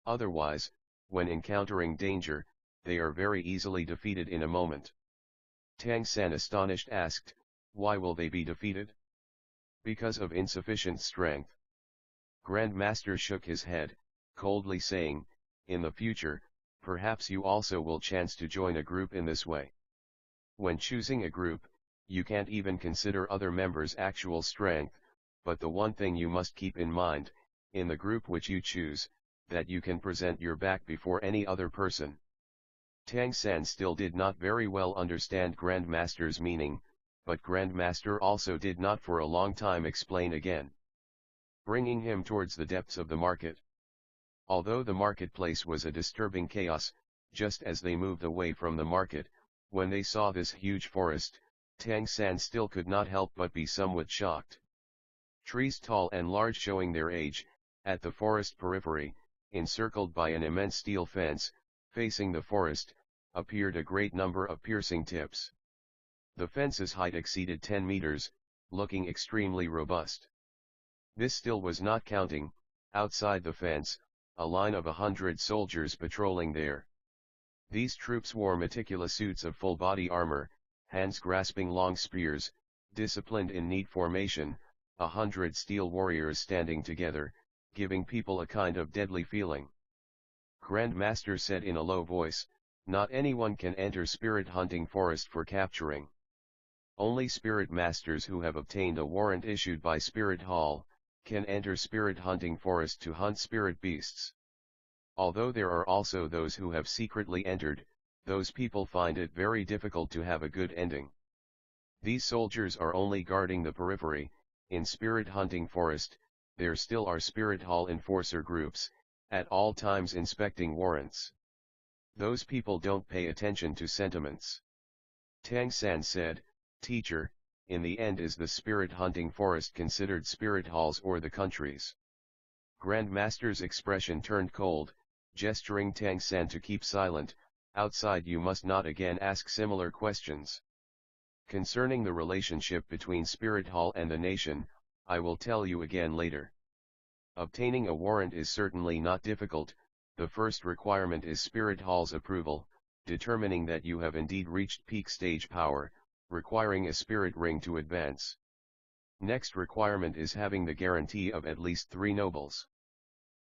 [SPEAKER 1] Otherwise, when encountering danger, they are very easily defeated in a moment. Tang San astonished asked, why will they be defeated? Because of insufficient strength. Grand Master shook his head, coldly saying, in the future, perhaps you also will chance to join a group in this way. When choosing a group, you can't even consider other members' actual strength, but the one thing you must keep in mind, in the group which you choose, that you can present your back before any other person. Tang San still did not very well understand Grand Master's meaning, but Grand Master also did not for a long time explain again, bringing him towards the depths of the market. Although the marketplace was a disturbing chaos, just as they moved away from the market, when they saw this huge forest, Tang San still could not help but be somewhat shocked. Trees tall and large showing their age, at the forest periphery, encircled by an immense steel fence, facing the forest, appeared a great number of piercing tips. The fence's height exceeded 10 meters, looking extremely robust. This still was not counting, outside the fence, a line of 100 soldiers patrolling there. These troops wore meticulous suits of full-body armor, hands grasping long spears, disciplined in neat formation, 100 steel warriors standing together, giving people a kind of deadly feeling. Grand Master said in a low voice, not anyone can enter spirit hunting forest for capturing. Only spirit masters who have obtained a warrant issued by Spirit Hall, can enter spirit hunting forest to hunt spirit beasts. Although there are also those who have secretly entered, those people find it very difficult to have a good ending. These soldiers are only guarding the periphery. In spirit hunting forest, there still are Spirit Hall enforcer groups, at all times inspecting warrants. Those people don't pay attention to sentiments. Tang San said, teacher, in the end is the spirit hunting forest considered spirit halls or the countries? Grand Master's expression turned cold, gesturing Tang San to keep silent, outside you must not again ask similar questions. Concerning the relationship between Spirit Hall and the nation, I will tell you again later. Obtaining a warrant is certainly not difficult, the first requirement is Spirit Hall's approval, determining that you have indeed reached peak stage power, requiring a spirit ring to advance. Next requirement is having the guarantee of at least 3 nobles.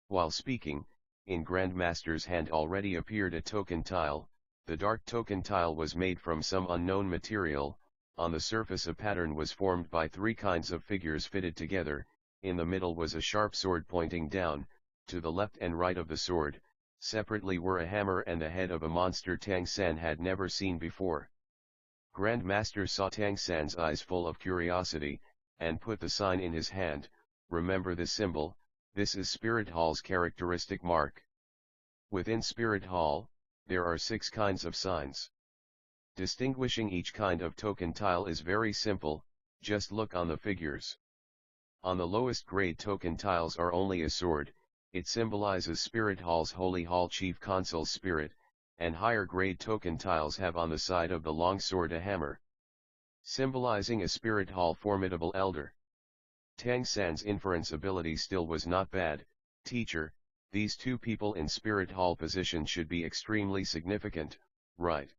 [SPEAKER 1] While speaking, in Grand Master's hand already appeared a token tile. The dark token tile was made from some unknown material. On the surface a pattern was formed by 3 kinds of figures fitted together. In the middle was a sharp sword pointing down. To the left and right of the sword, separately were a hammer and the head of a monster Tang San had never seen before. Grand Master saw Tang San's eyes full of curiosity, and put the sign in his hand. Remember this symbol, this is Spirit Hall's characteristic mark. Within Spirit Hall, there are 6 kinds of signs. Distinguishing each kind of token tile is very simple, just look on the figures. On the lowest grade token tiles are only a sword, it symbolizes Spirit Hall's Holy Hall Chief Consul's spirit, and higher grade token tiles have on the side of the long sword a hammer, symbolizing a Spirit Hall formidable elder. Tang San's inference ability still was not bad. Teacher, these 2 people in Spirit Hall position should be extremely significant, right?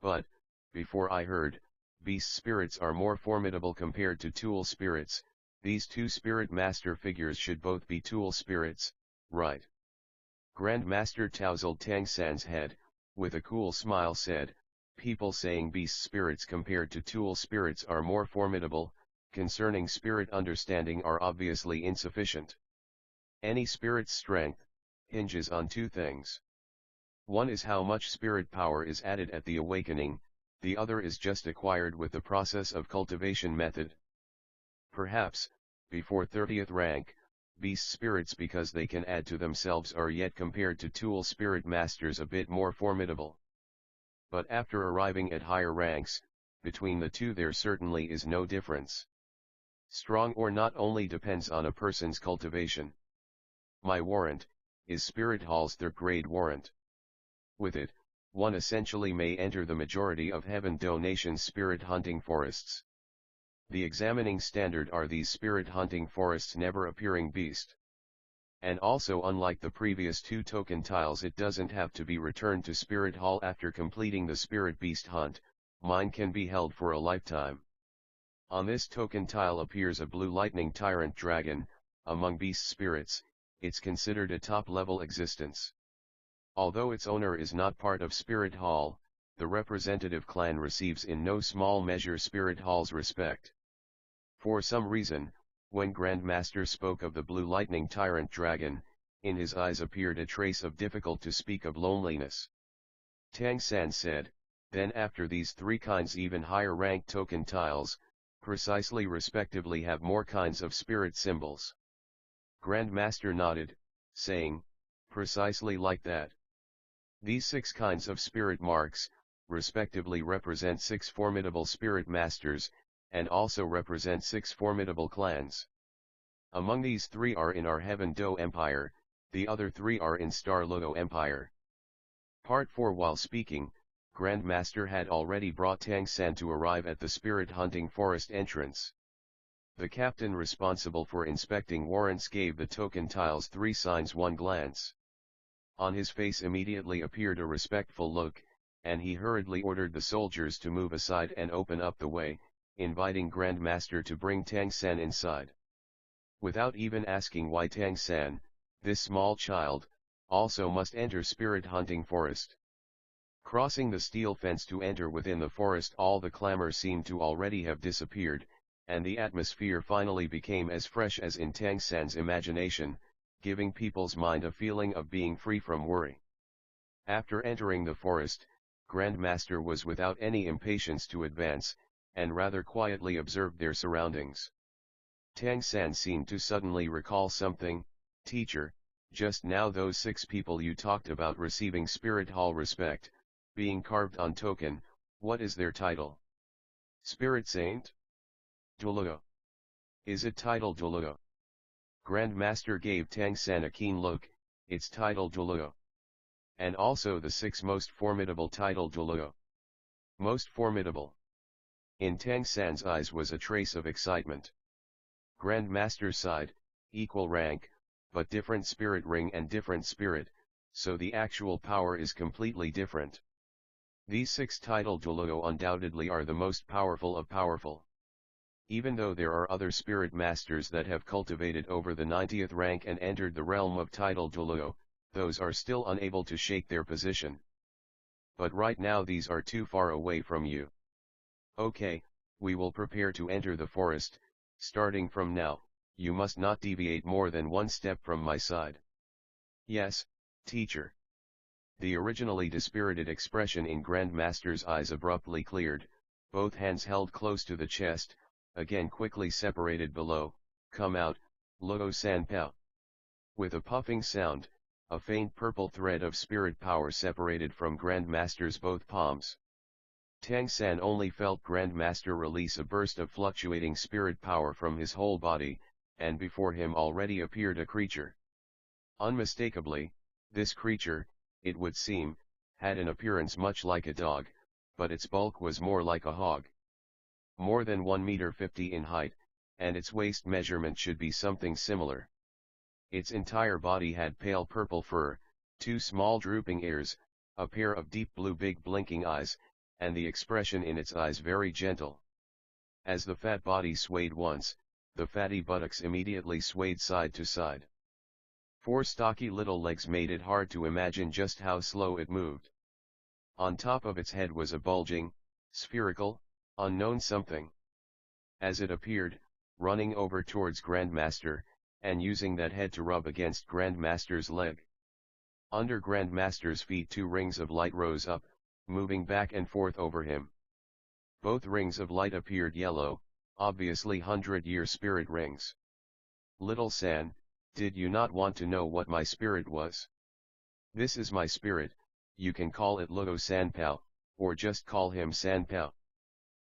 [SPEAKER 1] But, before I heard, beast spirits are more formidable compared to tool spirits, these 2 spirit master figures should both be tool spirits, right? Grand Master tousled Tang San's head, with a cool smile said, people saying beast spirits compared to tool spirits are more formidable, concerning spirit understanding are obviously insufficient. Any spirit's strength hinges on 2 things. One is how much spirit power is added at the awakening, the other is just acquired with the process of cultivation method. Perhaps, before 30th rank, beast spirits because they can add to themselves are yet compared to tool spirit masters a bit more formidable. But after arriving at higher ranks, between the 2 there certainly is no difference. Strong or not only depends on a person's cultivation. My warrant, is Spirit Hall's 3rd grade warrant. With it, one essentially may enter the majority of Heaven Do Nation's spirit hunting forests. The examining standard are these spirit hunting forests never appearing beast. And also, unlike the previous 2 token tiles, it doesn't have to be returned to Spirit Hall after completing the spirit beast hunt. Mine can be held for a lifetime. On this token tile appears a blue lightning tyrant dragon. Among beast spirits, it's considered a top-level existence. Although its owner is not part of Spirit Hall, the representative clan receives in no small measure Spirit Hall's respect. For some reason, when Grandmaster spoke of the blue lightning tyrant dragon, in his eyes appeared a trace of difficult to speak of loneliness. Tang San said, then after these 3 kinds even higher ranked token tiles, precisely respectively have more kinds of spirit symbols. Grandmaster nodded, saying, precisely like that. These 6 kinds of spirit marks, respectively represent 6 formidable spirit masters, and also represent 6 formidable clans. Among these 3 are in our Heaven Do Empire, the other 3 are in Douluo Empire. Part 4. While speaking, Grandmaster had already brought Tang San to arrive at the spirit hunting forest entrance. The captain responsible for inspecting warrants gave the token tiles 3 signs one glance. On his face immediately appeared a respectful look, and he hurriedly ordered the soldiers to move aside and open up the way, inviting Grandmaster to bring Tang San inside. Without even asking why Tang San, this small child, also must enter spirit hunting forest. Crossing the steel fence to enter within the forest, all the clamor seemed to already have disappeared, and the atmosphere finally became as fresh as in Tang San's imagination, giving people's mind a feeling of being free from worry. After entering the forest, Grandmaster was without any impatience to advance, and rather quietly observed their surroundings. Tang San seemed to suddenly recall something. Teacher, just now those 6 people you talked about receiving Spirit Hall respect, being carved on token, what is their title? Spirit Saint? Douluo. Is it titled Douluo? Grandmaster gave Tang San a keen look. It's titled Douluo. And also the 6 most formidable titled Douluo. Most formidable. In Tang San's eyes was a trace of excitement. Grandmaster sighed, equal rank, but different spirit ring and different spirit, so the actual power is completely different. These 6 titled Douluo undoubtedly are the most powerful of powerful. Even though there are other spirit masters that have cultivated over the 90th rank and entered the realm of titled Douluo, those are still unable to shake their position. But right now these are too far away from you. Okay, we will prepare to enter the forest. Starting from now, you must not deviate more than 1 step from my side. Yes, teacher. The originally dispirited expression in Grandmaster's eyes abruptly cleared, both hands held close to the chest, again quickly separated below. Come out, Luo Sanpao. With a puffing sound, a faint purple thread of spirit power separated from Grandmaster's both palms. Tang San only felt Grandmaster release a burst of fluctuating spirit power from his whole body, and before him already appeared a creature. Unmistakably, this creature, it would seem, had an appearance much like a dog, but its bulk was more like a hog. More than 1 meter 50 in height, and its waist measurement should be something similar. Its entire body had pale purple fur, 2 small drooping ears, a pair of deep blue big blinking eyes, and the expression in its eyes very gentle. As the fat body swayed once, the fatty buttocks immediately swayed side to side. 4 stocky little legs made it hard to imagine just how slow it moved. On top of its head was a bulging, spherical, unknown something. As it appeared, running over towards Grandmaster, and using that head to rub against Grandmaster's leg. Under Grandmaster's feet 2 rings of light rose up, moving back and forth over him. Both rings of light appeared yellow, obviously 100-year spirit rings. Little San, did you not want to know what my spirit was? This is my spirit, you can call it Luo Sanpao, or just call him Sanpao.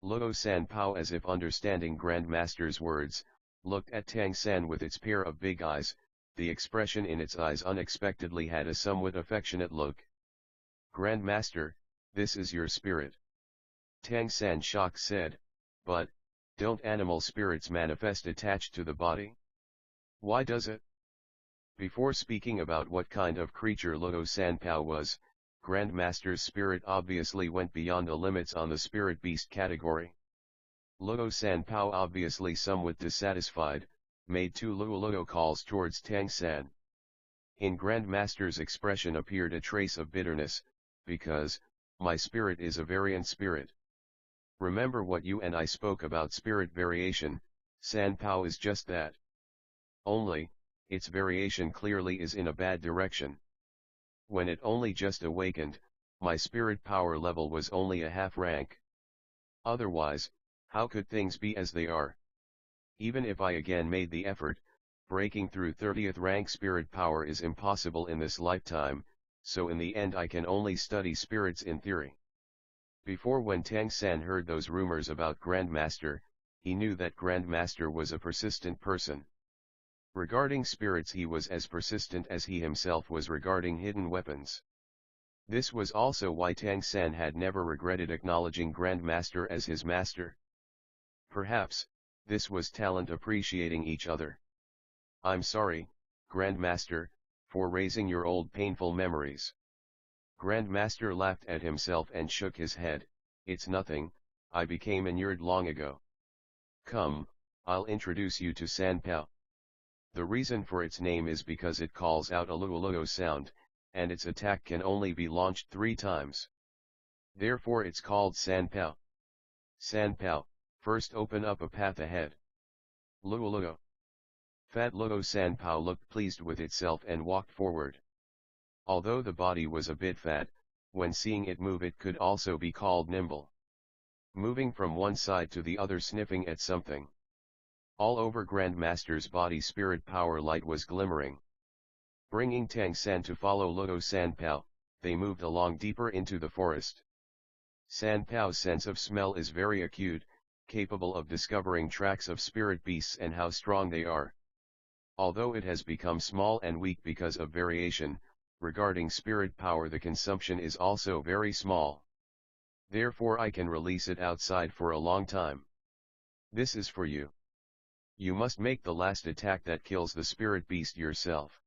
[SPEAKER 1] Luo Sanpao, as if understanding Grandmaster's words, looked at Tang San with its pair of big eyes. The expression in its eyes unexpectedly had a somewhat affectionate look. Grand Master, this is your spirit. Tang San shocked said, but, don't animal spirits manifest attached to the body? Why does it? Before speaking about what kind of creature Luo Sanpao was, Grand Master's spirit obviously went beyond the limits on the spirit beast category. Luo Sanpao, obviously somewhat dissatisfied, made two Luo calls towards Tang San. In Grand Master's expression appeared a trace of bitterness, because, my spirit is a variant spirit. Remember what you and I spoke about spirit variation, Sanpao is just that. Only, its variation clearly is in a bad direction. When it only just awakened, my spirit power level was only a half rank. Otherwise, how could things be as they are? Even if I again made the effort, breaking through 30th rank spirit power is impossible in this lifetime, so in the end I can only study spirits in theory. Before, when Tang San heard those rumors about Grand Master, he knew that Grand Master was a persistent person. Regarding spirits he was as persistent as he himself was regarding hidden weapons. This was also why Tang San had never regretted acknowledging Grand Master as his master. Perhaps, this was talent appreciating each other. I'm sorry, Grand Master, for raising your old painful memories. Grand Master laughed at himself and shook his head, it's nothing, I became inured long ago. Come, I'll introduce you to Sanpao. The reason for its name is because it calls out a luo sound, and its attack can only be launched 3 times. Therefore it's called Sanpao. Sanpao, first open up a path ahead. Luo. Fat Luo Sanpao looked pleased with itself and walked forward. Although the body was a bit fat, when seeing it move it could also be called nimble. Moving from one side to the other, sniffing at something. All over Grand Master's body spirit power light was glimmering. Bringing Tang San to follow Luo Sanpao, they moved along deeper into the forest. Sanpao's sense of smell is very acute, capable of discovering tracks of spirit beasts and how strong they are. Although it has become small and weak because of variation, regarding spirit power the consumption is also very small. Therefore I can release it outside for a long time. This is for you. You must make the last attack that kills the spirit beast yourself.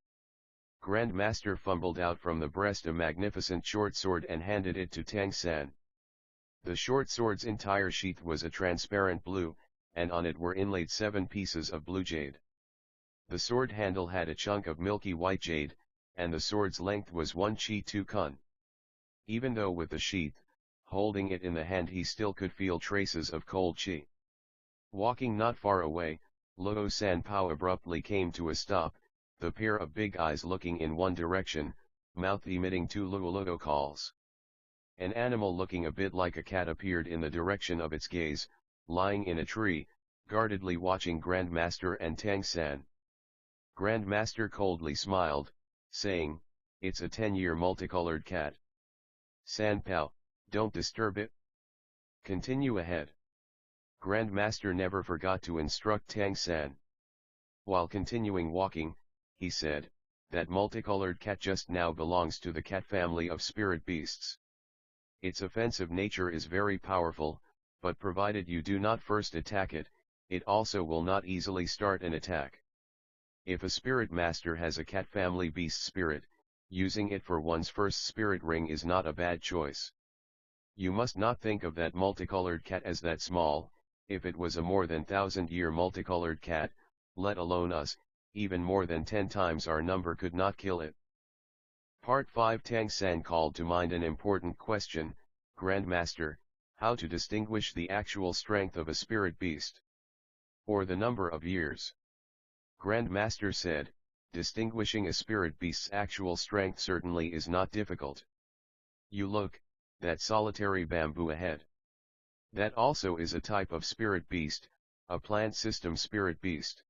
[SPEAKER 1] Grand Master fumbled out from the breast a magnificent short sword and handed it to Tang San. The short sword's entire sheath was a transparent blue, and on it were inlaid 7 pieces of blue jade. The sword handle had a chunk of milky white jade, and the sword's length was 1 chi 2 kun. Even though with the sheath, holding it in the hand, he still could feel traces of cold chi. Walking not far away, Luo Sanpao abruptly came to a stop, the pair of big eyes looking in one direction, mouth emitting 2 luo calls. An animal looking a bit like a cat appeared in the direction of its gaze, lying in a tree, guardedly watching Grand Master and Tang San. Grand Master coldly smiled, saying, it's a 10-year multicolored cat. Sanpao, don't disturb it. Continue ahead. Grand Master never forgot to instruct Tang San. While continuing walking, he said, that multicolored cat just now belongs to the cat family of spirit beasts. Its offensive nature is very powerful, but provided you do not first attack it, it also will not easily start an attack. If a spirit master has a cat family beast spirit, using it for one's first spirit ring is not a bad choice. You must not think of that multicolored cat as that small. If it was a more than 1,000-year multicolored cat, let alone us, even more than 10 times our number could not kill it. Part 5. Tang San called to mind an important question, Grand Master, how to distinguish the actual strength of a spirit beast? Or the number of years? Grand Master said, distinguishing a spirit beast's actual strength certainly is not difficult. You look, that solitary bamboo ahead. That also is a type of spirit beast, a plant system spirit beast.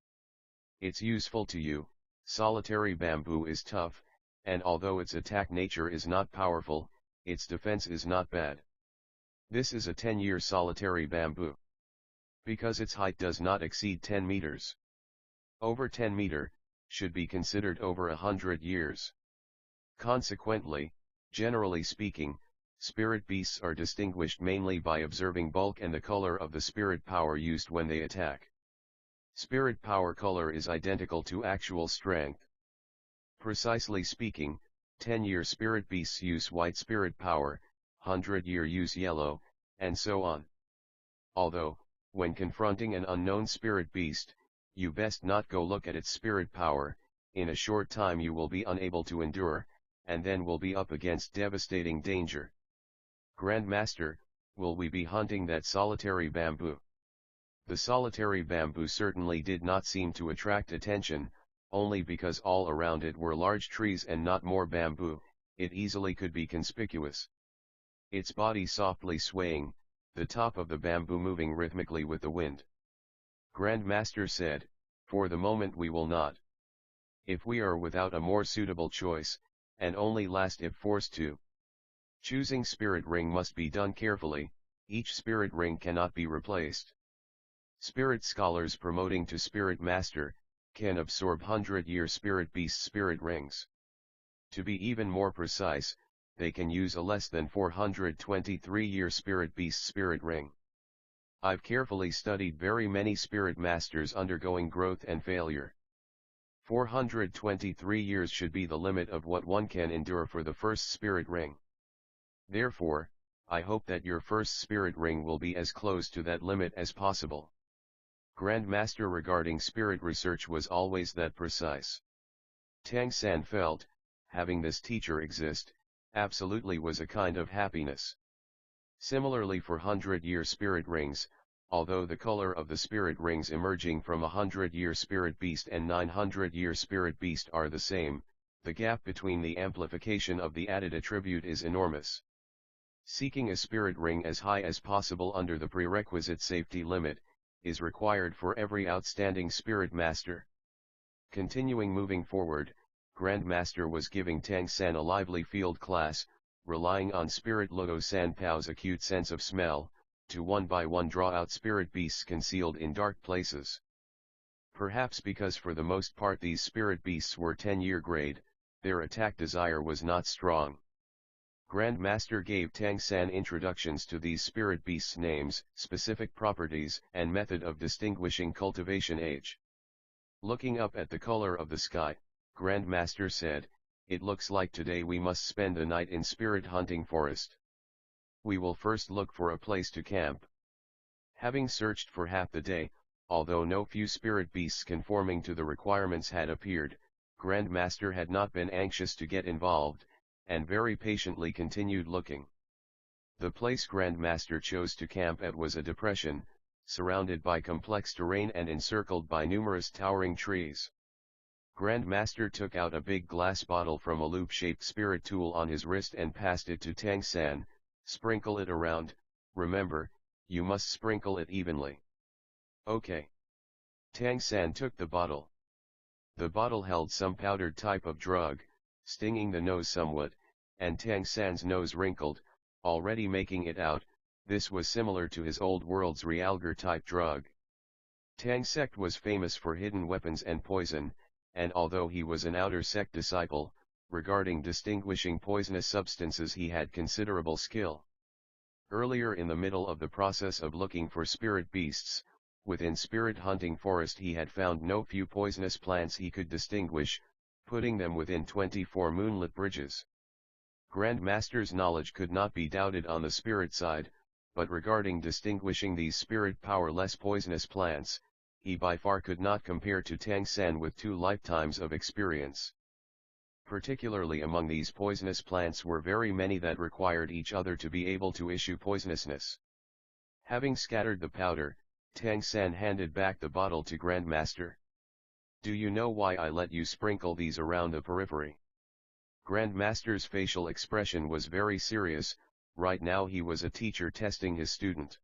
[SPEAKER 1] It's useful to you. Solitary bamboo is tough, and although its attack nature is not powerful, its defense is not bad. This is a 10-year solitary bamboo. Because its height does not exceed 10 meters. Over 10 meter, should be considered over 100 years. Consequently, Generally speaking, spirit beasts are distinguished mainly by observing bulk and the color of the spirit power used when they attack. Spirit power color is identical to actual strength. Precisely speaking, 10-year spirit beasts use white spirit power, 100-year use yellow, and so on. Although, when confronting an unknown spirit beast, you best not go look at its spirit power. In a short time you will be unable to endure, and then will be up against devastating danger. Grandmaster, will we be hunting that solitary bamboo? The solitary bamboo certainly did not seem to attract attention, only because all around it were large trees and not more bamboo, it easily could be conspicuous. Its body softly swaying, the top of the bamboo moving rhythmically with the wind. Grandmaster said, "For the moment we will not. If we are without a more suitable choice, and only last if forced to. Choosing spirit ring must be done carefully, each spirit ring cannot be replaced. Spirit scholars promoting to spirit master, can absorb 100-year spirit beast spirit rings. To be even more precise, they can use a less than 423-year spirit beast spirit ring. I've carefully studied very many spirit masters undergoing growth and failure. 423 years should be the limit of what one can endure for the first spirit ring. Therefore, I hope that your first spirit ring will be as close to that limit as possible." Grandmaster regarding spirit research was always that precise. Tang San felt, having this teacher exist, absolutely was a kind of happiness. Similarly for 100-year spirit rings, although the color of the spirit rings emerging from a 100-year spirit beast and 900-year spirit beast are the same, the gap between the amplification of the added attribute is enormous. Seeking a spirit ring as high as possible under the prerequisite safety limit, is required for every outstanding spirit master. Continuing moving forward, Grandmaster was giving Tang San a lively field class, relying on Spirit Loto Sanpao's acute sense of smell, to one by one draw out spirit beasts concealed in dark places. Perhaps because for the most part these spirit beasts were 10-year grade, their attack desire was not strong. Grandmaster gave Tang San introductions to these spirit beasts' names, specific properties, and method of distinguishing cultivation age. Looking up at the color of the sky, Grandmaster said, "It looks like today we must spend the night in spirit hunting forest. We will first look for a place to camp." Having searched for half the day, although no few spirit beasts conforming to the requirements had appeared, Grandmaster had not been anxious to get involved, and very patiently continued looking. The place Grandmaster chose to camp at was a depression, surrounded by complex terrain and encircled by numerous towering trees. Grandmaster took out a big glass bottle from a loop-shaped spirit tool on his wrist and passed it to Tang San. "Sprinkle it around, remember, you must sprinkle it evenly." "Okay." Tang San took the bottle. The bottle held some powdered type of drug, stinging the nose somewhat, and Tang San's nose wrinkled, already making it out. This was similar to his old world's realgar type drug. Tang sect was famous for hidden weapons and poison, and although he was an outer sect disciple, regarding distinguishing poisonous substances he had considerable skill. Earlier in the middle of the process of looking for spirit beasts, within spirit hunting forest he had found no few poisonous plants he could distinguish, putting them within 24 moonlit bridges. Grandmaster's knowledge could not be doubted on the spirit side, but regarding distinguishing these spirit power-less poisonous plants, he by far could not compare to Tang San with 2 lifetimes of experience. Particularly among these poisonous plants were very many that required each other to be able to issue poisonousness. Having scattered the powder, Tang San handed back the bottle to Grandmaster. "Do you know why I let you sprinkle these around the periphery?" Grandmaster's facial expression was very serious. Right now he was a teacher testing his student.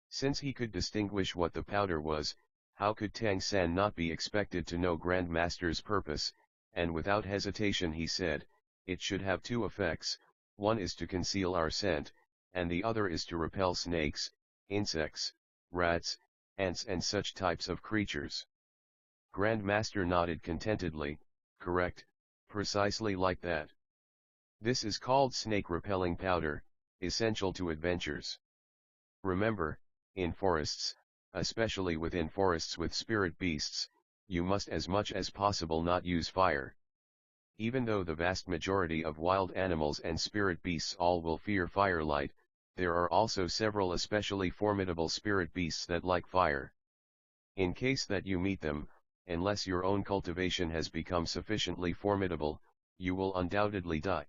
[SPEAKER 1] Since he could distinguish what the powder was, how could Tang San not be expected to know Grandmaster's purpose? And without hesitation he said, "It should have 2 effects, one is to conceal our scent, and the other is to repel snakes, insects, rats, ants and such types of creatures." Grandmaster nodded contentedly. "Correct, precisely like that." This is called snake-repelling powder, essential to adventures. Remember, in forests, especially within forests with spirit beasts, you must as much as possible not use fire. Even though the vast majority of wild animals and spirit beasts all will fear firelight, there are also several especially formidable spirit beasts that like fire. In case that you meet them, unless your own cultivation has become sufficiently formidable, you will undoubtedly die.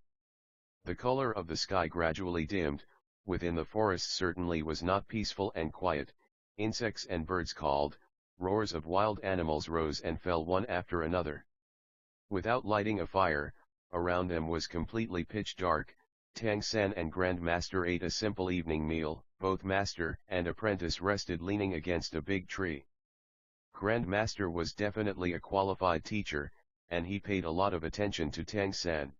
[SPEAKER 1] The color of the sky gradually dimmed. Within the forest certainly was not peaceful and quiet. Insects and birds called, roars of wild animals rose and fell one after another. Without lighting a fire, around them was completely pitch dark. Tang San and Grand Master ate a simple evening meal. Both master and apprentice rested leaning against a big tree. Grand Master was definitely a qualified teacher, and he paid a lot of attention to Tang San.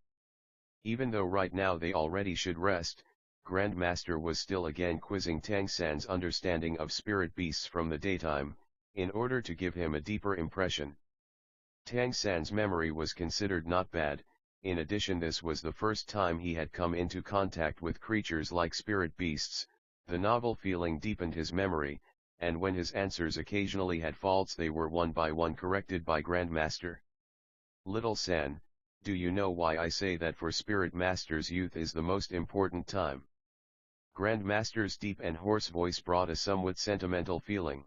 [SPEAKER 1] Even though right now they already should rest, Grand Master was still again quizzing Tang San's understanding of spirit beasts from the daytime, in order to give him a deeper impression. Tang San's memory was considered not bad. In addition, this was the first time he had come into contact with creatures like spirit beasts. The novel feeling deepened his memory, and when his answers occasionally had faults, they were one by one corrected by Grand Master. Little San, do you know why I say that for spirit masters youth is the most important time? Grand Master's deep and hoarse voice brought a somewhat sentimental feeling.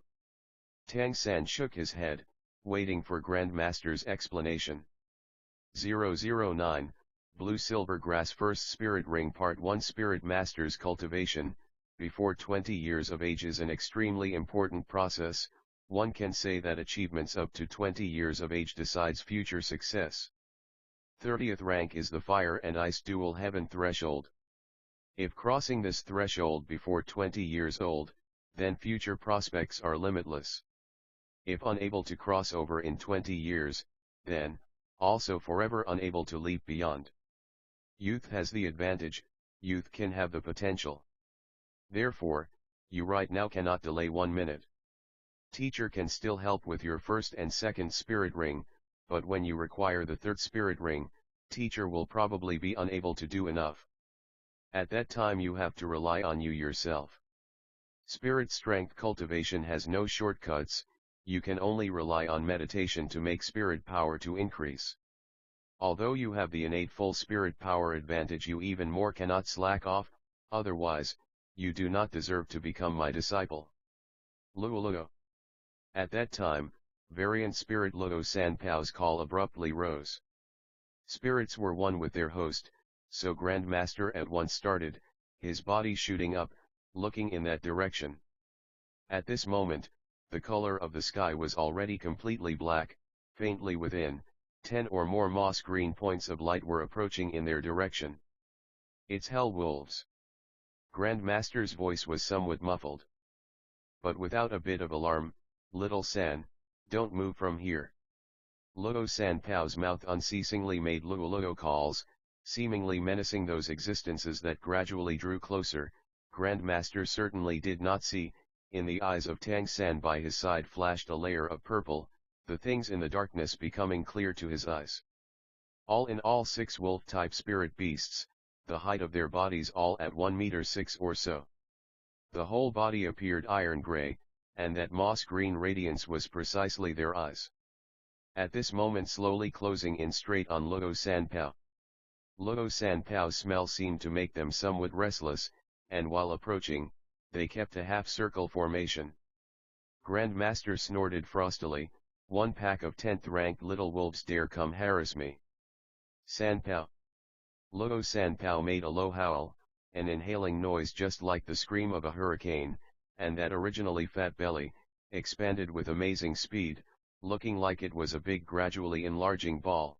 [SPEAKER 1] Tang San shook his head, waiting for Grand Master's explanation. 009, Blue Silver Grass First Spirit Ring Part 1 Spirit Master's cultivation, before 20 years of age is an extremely important process. One can say that achievements up to 20 years of age decides future success. 30th rank is the Fire and Ice Dual Heaven threshold. If crossing this threshold before 20 years old, then future prospects are limitless. If unable to cross over in 20 years, then, also forever unable to leap beyond. Youth has the advantage, youth can have the potential. Therefore, you right now cannot delay 1 minute. Teacher can still help with your first and second spirit ring, but when you require the third spirit ring, teacher will probably be unable to do enough. At that time you have to rely on you yourself. Spirit strength cultivation has no shortcuts. You can only rely on meditation to make spirit power to increase. Although you have the innate full spirit power advantage, you even more cannot slack off, otherwise, you do not deserve to become my disciple. Luo. At that time, variant spirit Luo Sanpao's call abruptly rose. Spirits were one with their host, so Grand Master at once started, his body shooting up, looking in that direction. At this moment, the color of the sky was already completely black. Faintly within, 10 or more moss green points of light were approaching in their direction. It's hell wolves. Grand Master's voice was somewhat muffled. But without a bit of alarm, Little San, don't move from here. Luo Sanpao's mouth unceasingly made Luo calls, seemingly menacing those existences that gradually drew closer. Grand Master certainly did not see. In the eyes of Tang San by his side flashed a layer of purple, the things in the darkness becoming clear to his eyes. All in all 6 wolf-type spirit beasts, the height of their bodies all at 1 meter 6 or so. The whole body appeared iron gray, and that moss-green radiance was precisely their eyes. At this moment slowly closing in straight on Luo Sanpao. Luo Sanpao's smell seemed to make them somewhat restless, and while approaching, they kept a half-circle formation. Grand Master snorted frostily, 1 pack of 10th-ranked little wolves dare come harass me. Sanpao. Luo Sanpao made a low howl, an inhaling noise just like the scream of a hurricane, and that originally fat belly, expanded with amazing speed, looking like it was a big gradually enlarging ball.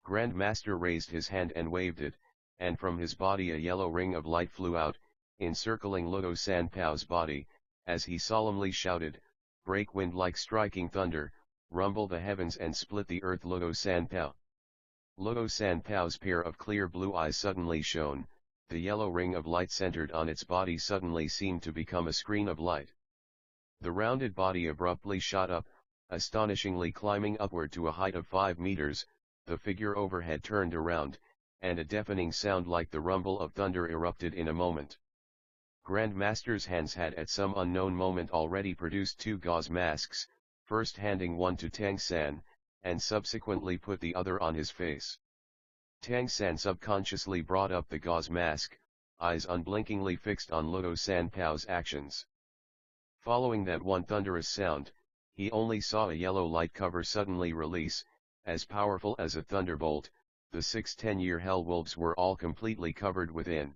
[SPEAKER 1] Grand Master raised his hand and waved it, and from his body a yellow ring of light flew out, encircling Luo Sanpao's body, as he solemnly shouted, "Break wind like striking thunder, rumble the heavens and split the earth." Luo Sanpao. Luo Sanpao's pair of clear blue eyes suddenly shone, the yellow ring of light centered on its body suddenly seemed to become a screen of light. The rounded body abruptly shot up, astonishingly climbing upward to a height of 5 meters, the figure overhead turned around, and a deafening sound like the rumble of thunder erupted in a moment. Grand Master's hands had at some unknown moment already produced two gauze masks, first handing one to Tang San, and subsequently put the other on his face. Tang San subconsciously brought up the gauze mask, eyes unblinkingly fixed on Luo Sanpao's actions. Following that one thunderous sound, he only saw a yellow light cover suddenly release, as powerful as a thunderbolt. The 6 10-year hell wolves were all completely covered within.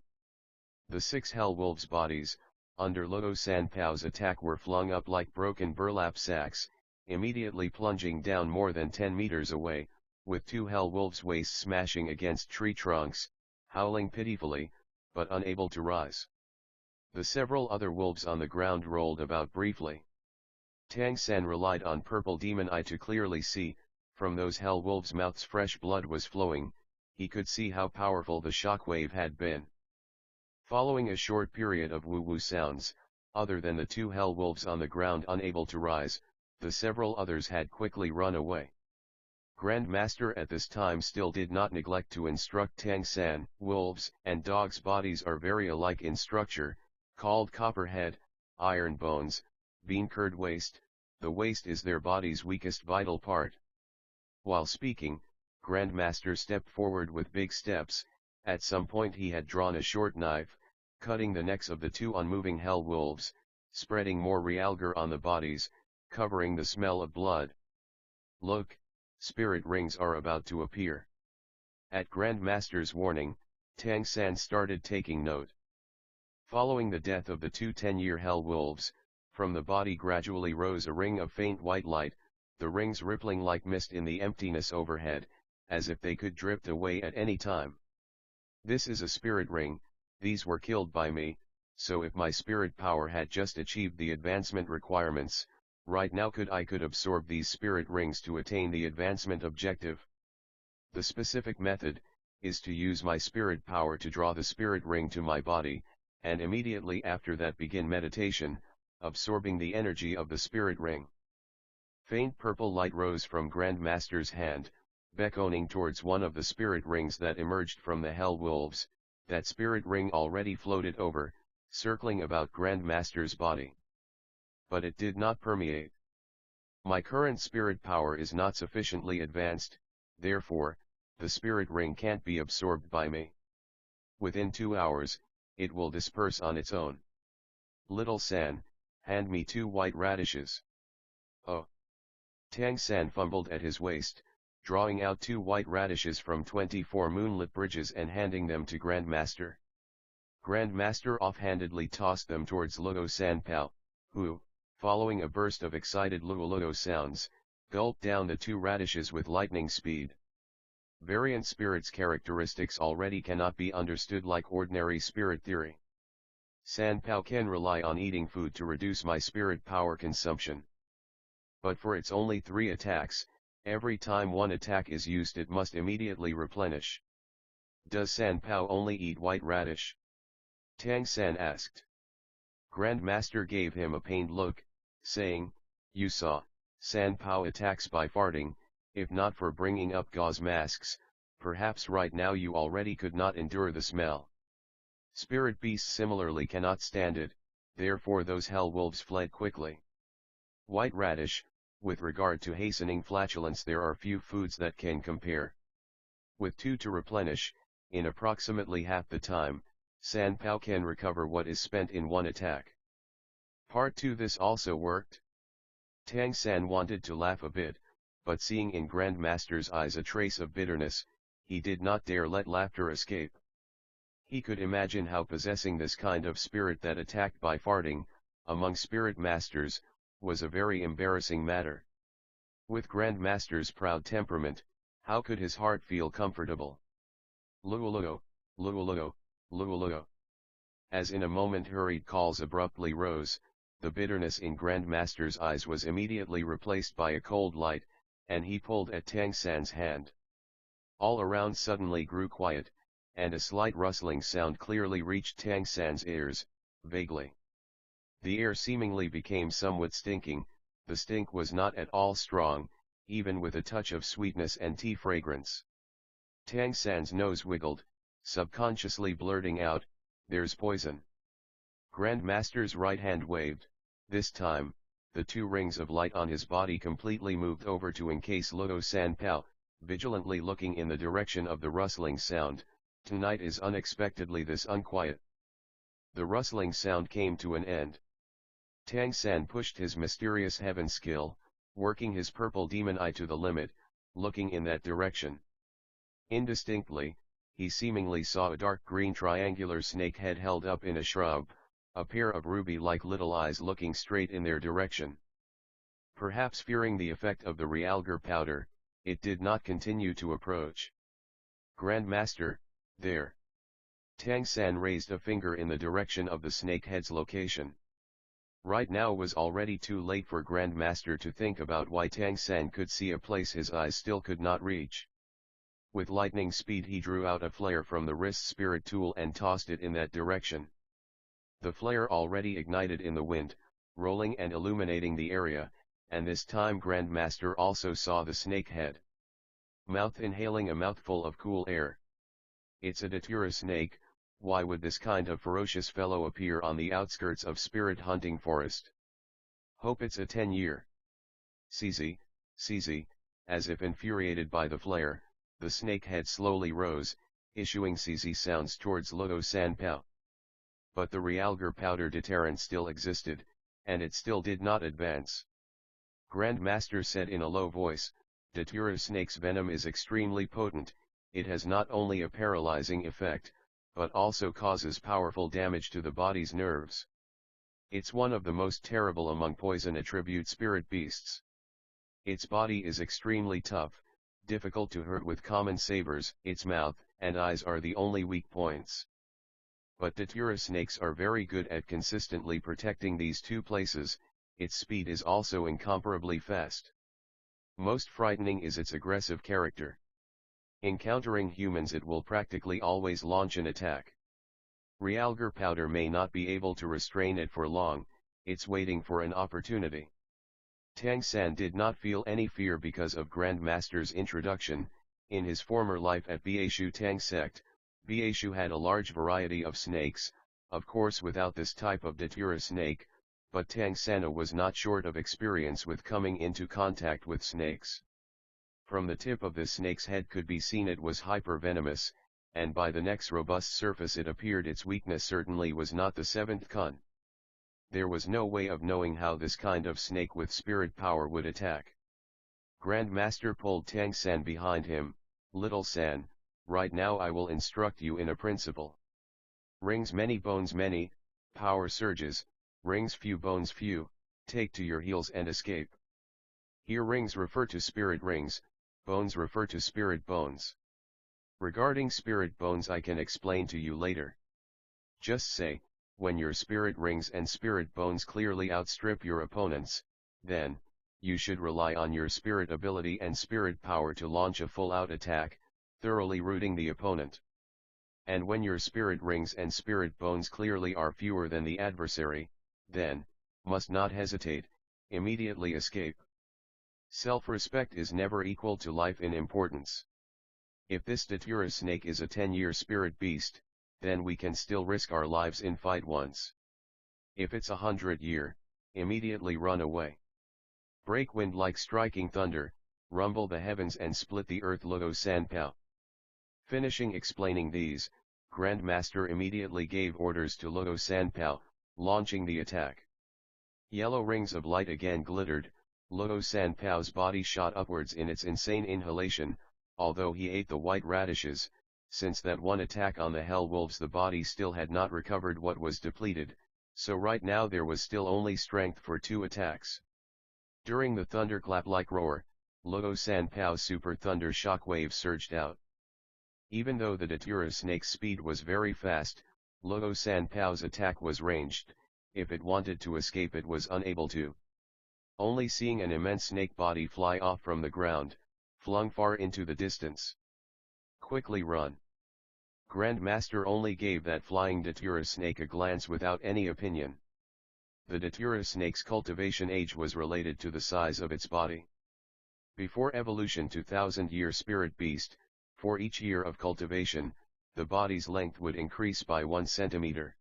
[SPEAKER 1] The 6 hell wolves' bodies, under Luo Sanpao's attack, were flung up like broken burlap sacks, immediately plunging down more than 10 meters away, with 2 hell wolves' waists smashing against tree trunks, howling pitifully, but unable to rise. The several other wolves on the ground rolled about briefly. Tang San relied on purple demon eye to clearly see. From those hell wolves' mouths fresh blood was flowing. He could see how powerful the shockwave had been. Following a short period of woo-woo sounds, other than the 2 hell wolves on the ground unable to rise, the several others had quickly run away. Grand Master at this time still did not neglect to instruct Tang San. Wolves and dogs' bodies are very alike in structure, called copperhead, iron bones, bean-curd waist. The waist is their body's weakest vital part. While speaking, Grand Master stepped forward with big steps. At some point he had drawn a short knife, cutting the necks of the 2 unmoving hell wolves, spreading more realgar on the bodies, covering the smell of blood. Look, spirit rings are about to appear. At Grand Master's warning, Tang San started taking note. Following the death of the 2 10-year hell wolves, from the body gradually rose a ring of faint white light, the rings rippling like mist in the emptiness overhead, as if they could drift away at any time. This is a spirit ring. These were killed by me, so if my spirit power had just achieved the advancement requirements, right now I could absorb these spirit rings to attain the advancement objective. The specific method is to use my spirit power to draw the spirit ring to my body, and immediately after that begin meditation, absorbing the energy of the spirit ring. Faint purple light rose from Grand Master's hand, beckoning towards one of the spirit rings that emerged from the hell wolves. That spirit ring already floated over, circling about Grand Master's body. But it did not permeate. My current spirit power is not sufficiently advanced, therefore, the spirit ring can't be absorbed by me. Within 2 hours, it will disperse on its own. Little San, hand me 2 white radishes. Oh! Tang San fumbled at his waist, drawing out 2 white radishes from 24 moonlit bridges and handing them to Grand Master. Grand Master offhandedly tossed them towards Luo Sanpao, who, following a burst of excited luo sounds, gulped down the 2 radishes with lightning speed. Variant spirit's characteristics already cannot be understood like ordinary spirit theory. Sanpao can rely on eating food to reduce my spirit power consumption. But for its only 3 attacks, every time one attack is used it must immediately replenish. Does Sanpao only eat white radish? Tang San asked. Grand Master gave him a pained look, saying, you saw, Sanpao attacks by farting. If not for bringing up gauze masks, perhaps right now you already could not endure the smell. Spirit beasts similarly cannot stand it, therefore those hell wolves fled quickly. White radish. With regard to hastening flatulence, there are few foods that can compare. With 2 to replenish, in approximately half the time, Sanpao can recover what is spent in one attack. Part 2. This also worked. Tang San wanted to laugh a bit, but seeing in Grand Master's eyes a trace of bitterness, he did not dare let laughter escape. He could imagine how possessing this kind of spirit that attacked by farting, among spirit masters, was a very embarrassing matter. With Grand Master's proud temperament, how could his heart feel comfortable? Luo, Luo, Luo. As in a moment hurried calls abruptly rose, the bitterness in Grand Master's eyes was immediately replaced by a cold light, and he pulled at Tang San's hand. All around suddenly grew quiet, and a slight rustling sound clearly reached Tang San's ears, vaguely. The air seemingly became somewhat stinking. The stink was not at all strong, even with a touch of sweetness and tea fragrance. Tang San's nose wiggled, subconsciously blurting out, "There's poison." Grandmaster's right hand waved. This time, the two rings of light on his body completely moved over to encase Luo Sanpao, vigilantly looking in the direction of the rustling sound. Tonight is unexpectedly this unquiet. The rustling sound came to an end. Tang San pushed his mysterious heaven skill, working his purple demon eye to the limit, looking in that direction. Indistinctly, he seemingly saw a dark green triangular snake head held up in a shrub, a pair of ruby-like little eyes looking straight in their direction. Perhaps fearing the effect of the realgar powder, it did not continue to approach. "Grandmaster, there." Tang San raised a finger in the direction of the snake head's location. Right now was already too late for Grandmaster to think about why Tang San could see a place his eyes still could not reach. With lightning speed he drew out a flare from the wrist spirit tool and tossed it in that direction. The flare already ignited in the wind, rolling and illuminating the area, and this time Grandmaster also saw the snake head. Mouth inhaling a mouthful of cool air. "It's a datura snake. Why would this kind of ferocious fellow appear on the outskirts of spirit hunting forest? Hope it's a 10-year. CZ, as if infuriated by the flare, the snake head slowly rose, issuing CZ sounds towards Luo Sanpao. But the realgar powder deterrent still existed, and it still did not advance. Grandmaster said in a low voice, "Datura snake's venom is extremely potent. It has not only a paralyzing effect, but also causes powerful damage to the body's nerves. It's one of the most terrible among poison attribute spirit beasts. Its body is extremely tough, difficult to hurt with common sabers. Its mouth and eyes are the only weak points. But datura snakes are very good at consistently protecting these two places. Its speed is also incomparably fast. Most frightening is its aggressive character. Encountering humans it will practically always launch an attack. Realgar powder may not be able to restrain it for long, it's waiting for an opportunity." Tang San did not feel any fear because of Grandmaster's introduction. In his former life at Baishu Tang sect, Baishu had a large variety of snakes, of course without this type of datura snake, but Tang San was not short of experience with coming into contact with snakes. From the tip of the snake's head could be seen it was hypervenomous, and by the neck's robust surface it appeared its weakness certainly was not the seventh kun. There was no way of knowing how this kind of snake with spirit power would attack. Grandmaster pulled Tang San behind him. "Little San, right now I will instruct you in a principle. Rings many bones many, power surges, rings few bones few, take to your heels and escape." Here rings refer to spirit rings, bones refer to spirit bones. Regarding spirit bones I can explain to you later. Just say, when your spirit rings and spirit bones clearly outstrip your opponents, then, you should rely on your spirit ability and spirit power to launch a full-out attack, thoroughly routing the opponent. And when your spirit rings and spirit bones clearly are fewer than the adversary, then, must not hesitate, immediately escape. Self-respect is never equal to life in importance. If this datura snake is a 10-year spirit beast, then we can still risk our lives in fight once. If it's 100-year, immediately run away. Break wind like striking thunder, rumble the heavens and split the earth. Luo Sanpao. Finishing explaining these, Grandmaster immediately gave orders to Luo Sanpao, launching the attack. Yellow rings of light again glittered. Luo Sanpao's body shot upwards in its insane inhalation, although he ate the white radishes. Since that one attack on the Hell Wolves the body still had not recovered what was depleted, so right now there was still only strength for 2 attacks. During the thunderclap-like roar, Luo Sanpao's super thunder shockwave surged out. Even though the datura snake's speed was very fast, Luo Sanpao's attack was ranged. If it wanted to escape it was unable to. Only seeing an immense snake body fly off from the ground, flung far into the distance. "Quickly run." Grandmaster only gave that flying datura snake a glance without any opinion. The datura snake's cultivation age was related to the size of its body. Before evolution to 1000-year spirit beast, For each year of cultivation, the body's length would increase by 1 centimeter.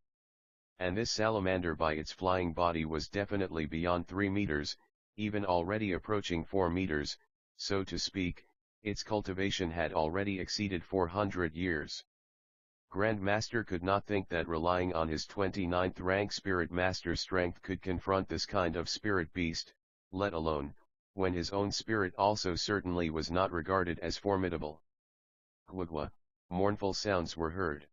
[SPEAKER 1] And this salamander by its flying body was definitely beyond 3 meters, even already approaching 4 meters, so to speak. Its cultivation had already exceeded 400 years. Grand Master could not think that relying on his 29th rank Spirit Master strength could confront this kind of spirit beast, let alone, when his own spirit also certainly was not regarded as formidable. Gwagwa, mournful sounds were heard.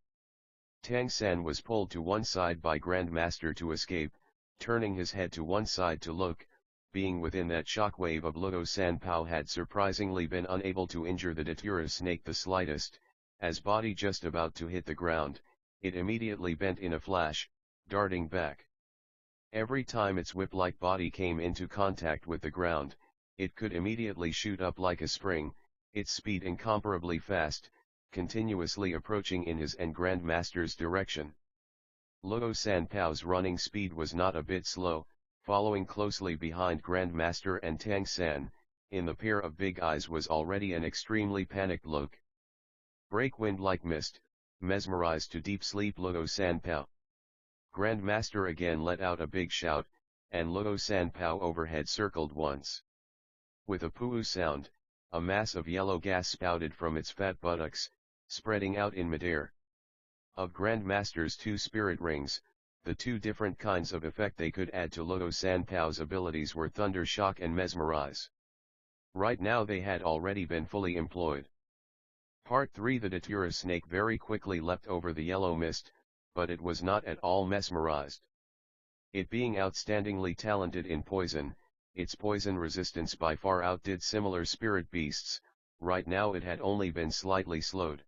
[SPEAKER 1] Tang San was pulled to one side by Grand Master to escape, turning his head to one side to look. Being within that shockwave of Luo Sanpao had surprisingly been unable to injure the datura snake the slightest. As body just about to hit the ground, it immediately bent in a flash, darting back. Every time its whip-like body came into contact with the ground, it could immediately shoot up like a spring, its speed incomparably fast, continuously approaching in his and Grand Master's direction. Luo Sanpao's running speed was not a bit slow, following closely behind Grand Master and Tang San. In the pair of big eyes was already an extremely panicked look. Break wind like mist, mesmerized to deep sleep Luo Sanpao. Grand Master again let out a big shout, and Luo Sanpao overhead circled once. With a poo sound, a mass of yellow gas spouted from its fat buttocks, spreading out in midair. Of Grand Master's 2 spirit rings, the 2 different kinds of effect they could add to Luo Sanpao's abilities were Thunder Shock and Mesmerize. Right now they had already been fully employed. Part 3. The datura snake very quickly leapt over the yellow mist, but it was not at all mesmerized. It being outstandingly talented in poison, its poison resistance by far outdid similar spirit beasts. Right now it had only been slightly slowed.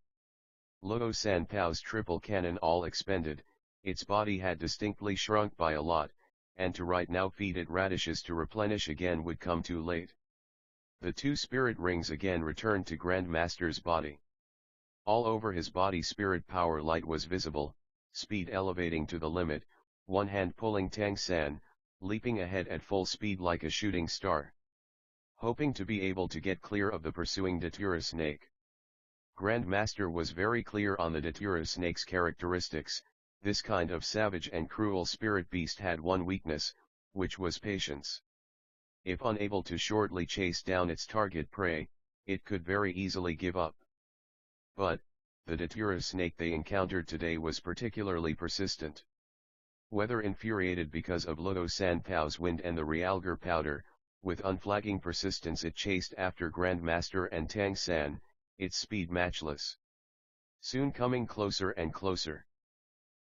[SPEAKER 1] Luo Sanpao's triple cannon all expended, its body had distinctly shrunk by a lot, and to right now feed it radishes to replenish again would come too late. The 2 spirit rings again returned to Grand Master's body. All over his body spirit power light was visible, speed elevating to the limit, one hand pulling Tang San, leaping ahead at full speed like a shooting star. Hoping to be able to get clear of the pursuing datura snake. Grand Master was very clear on the datura snake's characteristics. This kind of savage and cruel spirit beast had one weakness, which was patience. If unable to shortly chase down its target prey, it could very easily give up. But, the datura snake they encountered today was particularly persistent. Whether infuriated because of Luo Sanpao's wind and the realgar powder, with unflagging persistence it chased after Grand Master and Tang San, its speed matchless. Soon coming closer and closer.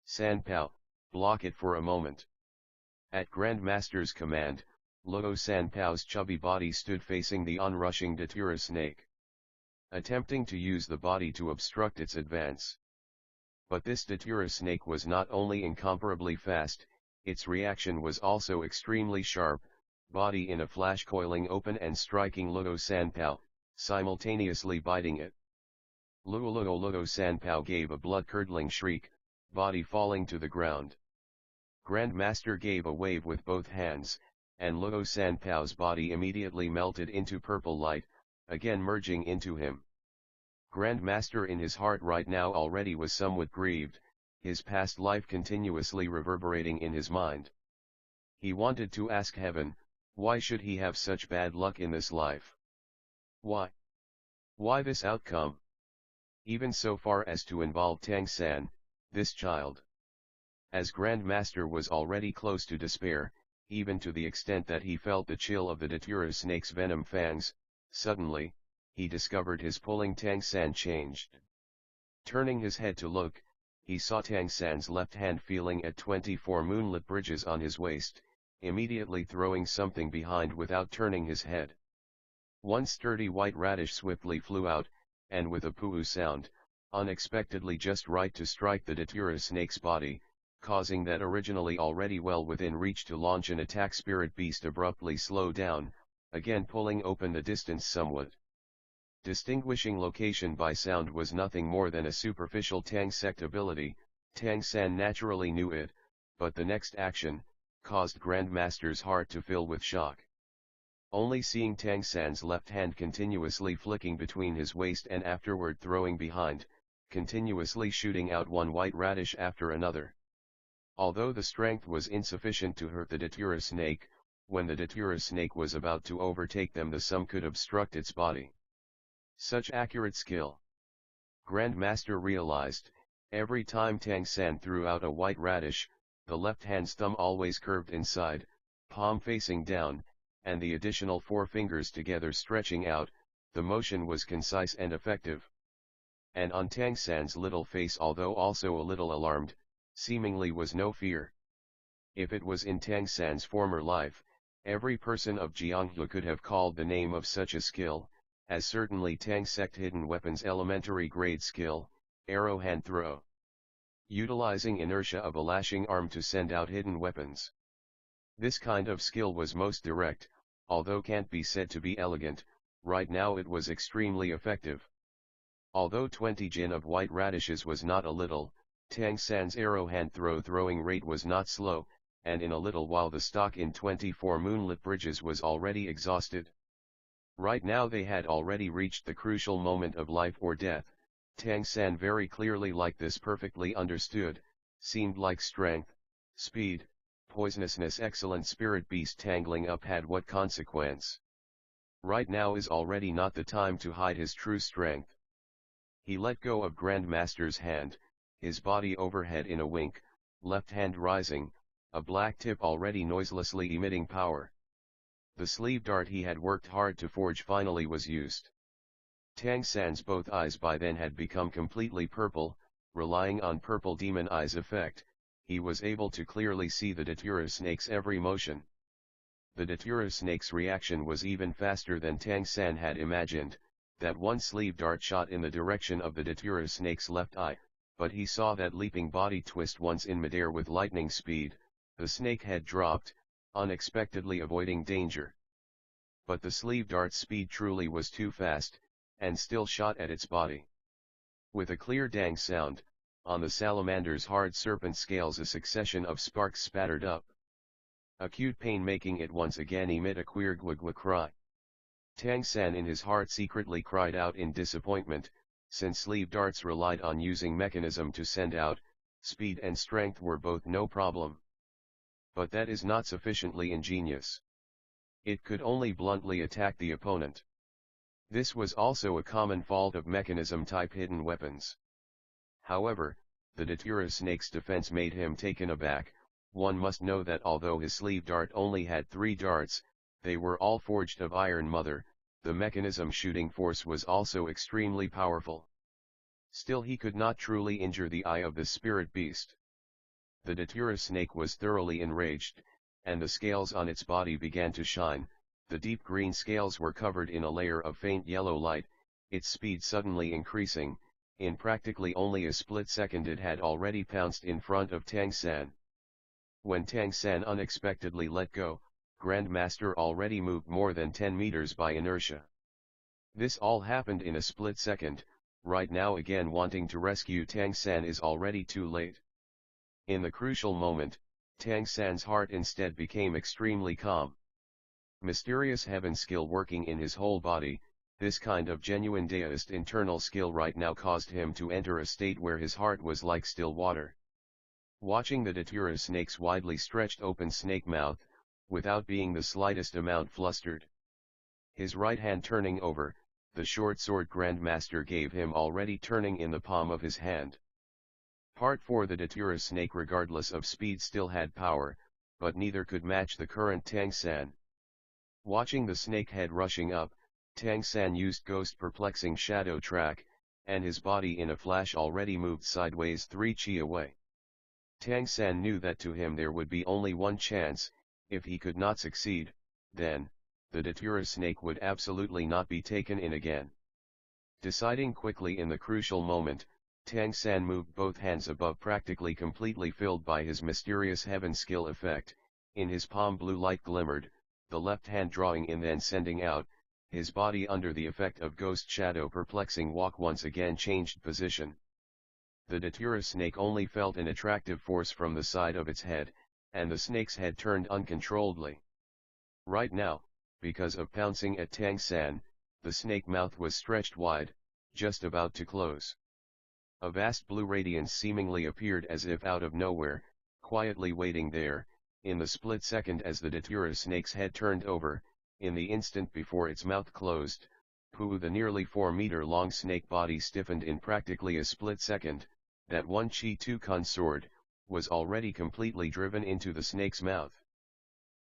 [SPEAKER 1] Sanpao, block it for a moment. At Grand Master's command, Luo Sanpao's chubby body stood facing the onrushing datura snake, attempting to use the body to obstruct its advance. But this datura snake was not only incomparably fast, its reaction was also extremely sharp, body in a flash coiling open and striking Luo Sanpao, simultaneously biting it. Luo Sanpao gave a blood-curdling shriek, body falling to the ground. Grand Master gave a wave with both hands, and Luo Sanpao's body immediately melted into purple light, again merging into him. Grand Master in his heart right now already was somewhat grieved, his past life continuously reverberating in his mind. He wanted to ask heaven, why should he have such bad luck in this life? Why? Why this outcome? Even so far as to involve Tang San, this child. As Grand Master was already close to despair, even to the extent that he felt the chill of the datura snake's venom fangs, suddenly, he discovered his pulling Tang San changed. Turning his head to look, he saw Tang San's left hand feeling at 24 moonlit bridges on his waist, immediately throwing something behind without turning his head. One sturdy white radish swiftly flew out, and with a poo sound, unexpectedly just right to strike the datura snake's body, causing that originally already well within reach to launch an attack spirit beast abruptly slow down, again pulling open the distance somewhat. Distinguishing location by sound was nothing more than a superficial Tang sect ability. Tang San naturally knew it, but the next action caused Grand Master's heart to fill with shock. only seeing Tang San's left hand continuously flicking between his waist and afterward throwing behind, continuously shooting out one white radish after another. Although the strength was insufficient to hurt the datura snake, when the datura snake was about to overtake them, the sum could obstruct its body. Such accurate skill. Grandmaster realized, every time Tang San threw out a white radish, the left hand's thumb always curved inside, palm facing down, and the additional four fingers together stretching out. The motion was concise and effective. And on Tang San's little face, although also a little alarmed, seemingly was no fear. If it was in Tang San's former life, every person of Jianghe could have called the name of such a skill, as certainly Tang Sect hidden weapons elementary grade skill, arrow hand throw. Utilizing inertia of a lashing arm to send out hidden weapons. This kind of skill was most direct, although can't be said to be elegant. Right now it was extremely effective. Although 20 jin of white radishes was not a little, Tang San's arrow hand throwing rate was not slow, and in a little while the stock in 24 moonlit bridges was already exhausted. Right now they had already reached the crucial moment of life or death. Tang San very clearly, like this perfectly understood, seemed like strength, speed, poisonousness, excellent spirit beast tangling up had what consequence? Right now is already not the time to hide his true strength. He let go of Grandmaster's hand, his body overhead in a wink, left hand rising, a black tip already noiselessly emitting power. The sleeve dart he had worked hard to forge finally was used. Tang San's both eyes by then had become completely purple. Relying on purple demon eyes effect, he was able to clearly see the datura snake's every motion. The datura snake's reaction was even faster than Tang San had imagined. That one sleeve dart shot in the direction of the datura snake's left eye, but he saw that leaping body twist once in midair with lightning speed. The snake had dropped, unexpectedly avoiding danger. But the sleeve dart's speed truly was too fast, and still shot at its body. With a clear dang sound, on the salamander's hard serpent scales a succession of sparks spattered up. Acute pain making it once again emit a queer gwagwa cry. Tang San in his heart secretly cried out in disappointment, since sleeve darts relied on using mechanism to send out, speed and strength were both no problem. But that is not sufficiently ingenious. It could only bluntly attack the opponent. This was also a common fault of mechanism-type hidden weapons. However, the datura snake's defense made him taken aback. One must know that although his sleeve dart only had 3 darts, they were all forged of iron mother. The mechanism shooting force was also extremely powerful. Still he could not truly injure the eye of the spirit beast. The datura snake was thoroughly enraged, and the scales on its body began to shine. The deep green scales were covered in a layer of faint yellow light, its speed suddenly increasing. In practically only a split second it had already pounced in front of Tang San. When Tang San unexpectedly let go, Grandmaster already moved more than 10 meters by inertia. This all happened in a split second. Right now again wanting to rescue Tang San is already too late. In the crucial moment, Tang San's heart instead became extremely calm. Mysterious heaven skill working in his whole body, this kind of genuine deist internal skill right now caused him to enter a state where his heart was like still water. Watching the datura snake's widely stretched open snake mouth, without being the slightest amount flustered. His right hand turning over, the short sword Grandmaster gave him already turning in the palm of his hand. Part 4 The datura snake regardless of speed still had power, but neither could match the current Tang San. Watching the snake head rushing up, Tang San used ghost perplexing shadow track, and his body in a flash already moved sideways 3 chi away. Tang San knew that to him there would be only one chance. If he could not succeed, then, the datura snake would absolutely not be taken in again. Deciding quickly in the crucial moment, Tang San moved both hands above, practically completely filled by his mysterious heaven skill effect. In his palm blue light glimmered, the left hand drawing in then sending out. His body under the effect of ghost shadow perplexing walk once again changed position. The datura snake only felt an attractive force from the side of its head, and the snake's head turned uncontrolledly. Right now, because of pouncing at Tang San, the snake mouth was stretched wide, just about to close. A vast blue radiance seemingly appeared as if out of nowhere, quietly waiting there, in the split second as the datura snake's head turned over. In the instant before its mouth closed, the nearly 4-meter-long snake body stiffened in practically a split second. That one Chi-Tu-Kun sword was already completely driven into the snake's mouth.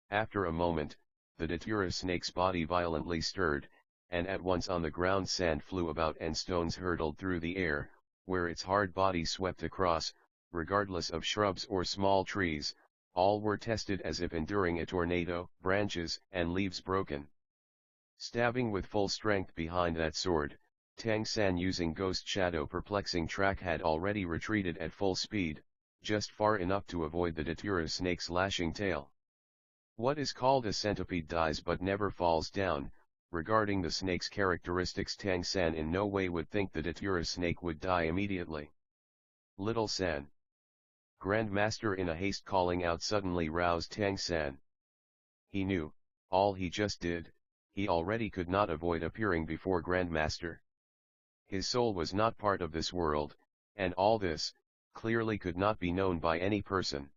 [SPEAKER 1] After a moment, the datura snake's body violently stirred, and at once on the ground sand flew about and stones hurtled through the air, where its hard body swept across, regardless of shrubs or small trees. All were tested as if enduring a tornado, branches and leaves broken. Stabbing with full strength behind that sword, Tang San using Ghost Shadow Perplexing Track had already retreated at full speed, just far enough to avoid the datura snake's lashing tail. What is called a centipede dies but never falls down. Regarding the snake's characteristics, Tang San in no way would think the datura snake would die immediately. Little San. Grandmaster in a haste calling out suddenly roused Tang San. He knew, all he just did, he already could not avoid appearing before Grandmaster. His soul was not part of this world, and all this, clearly could not be known by any person.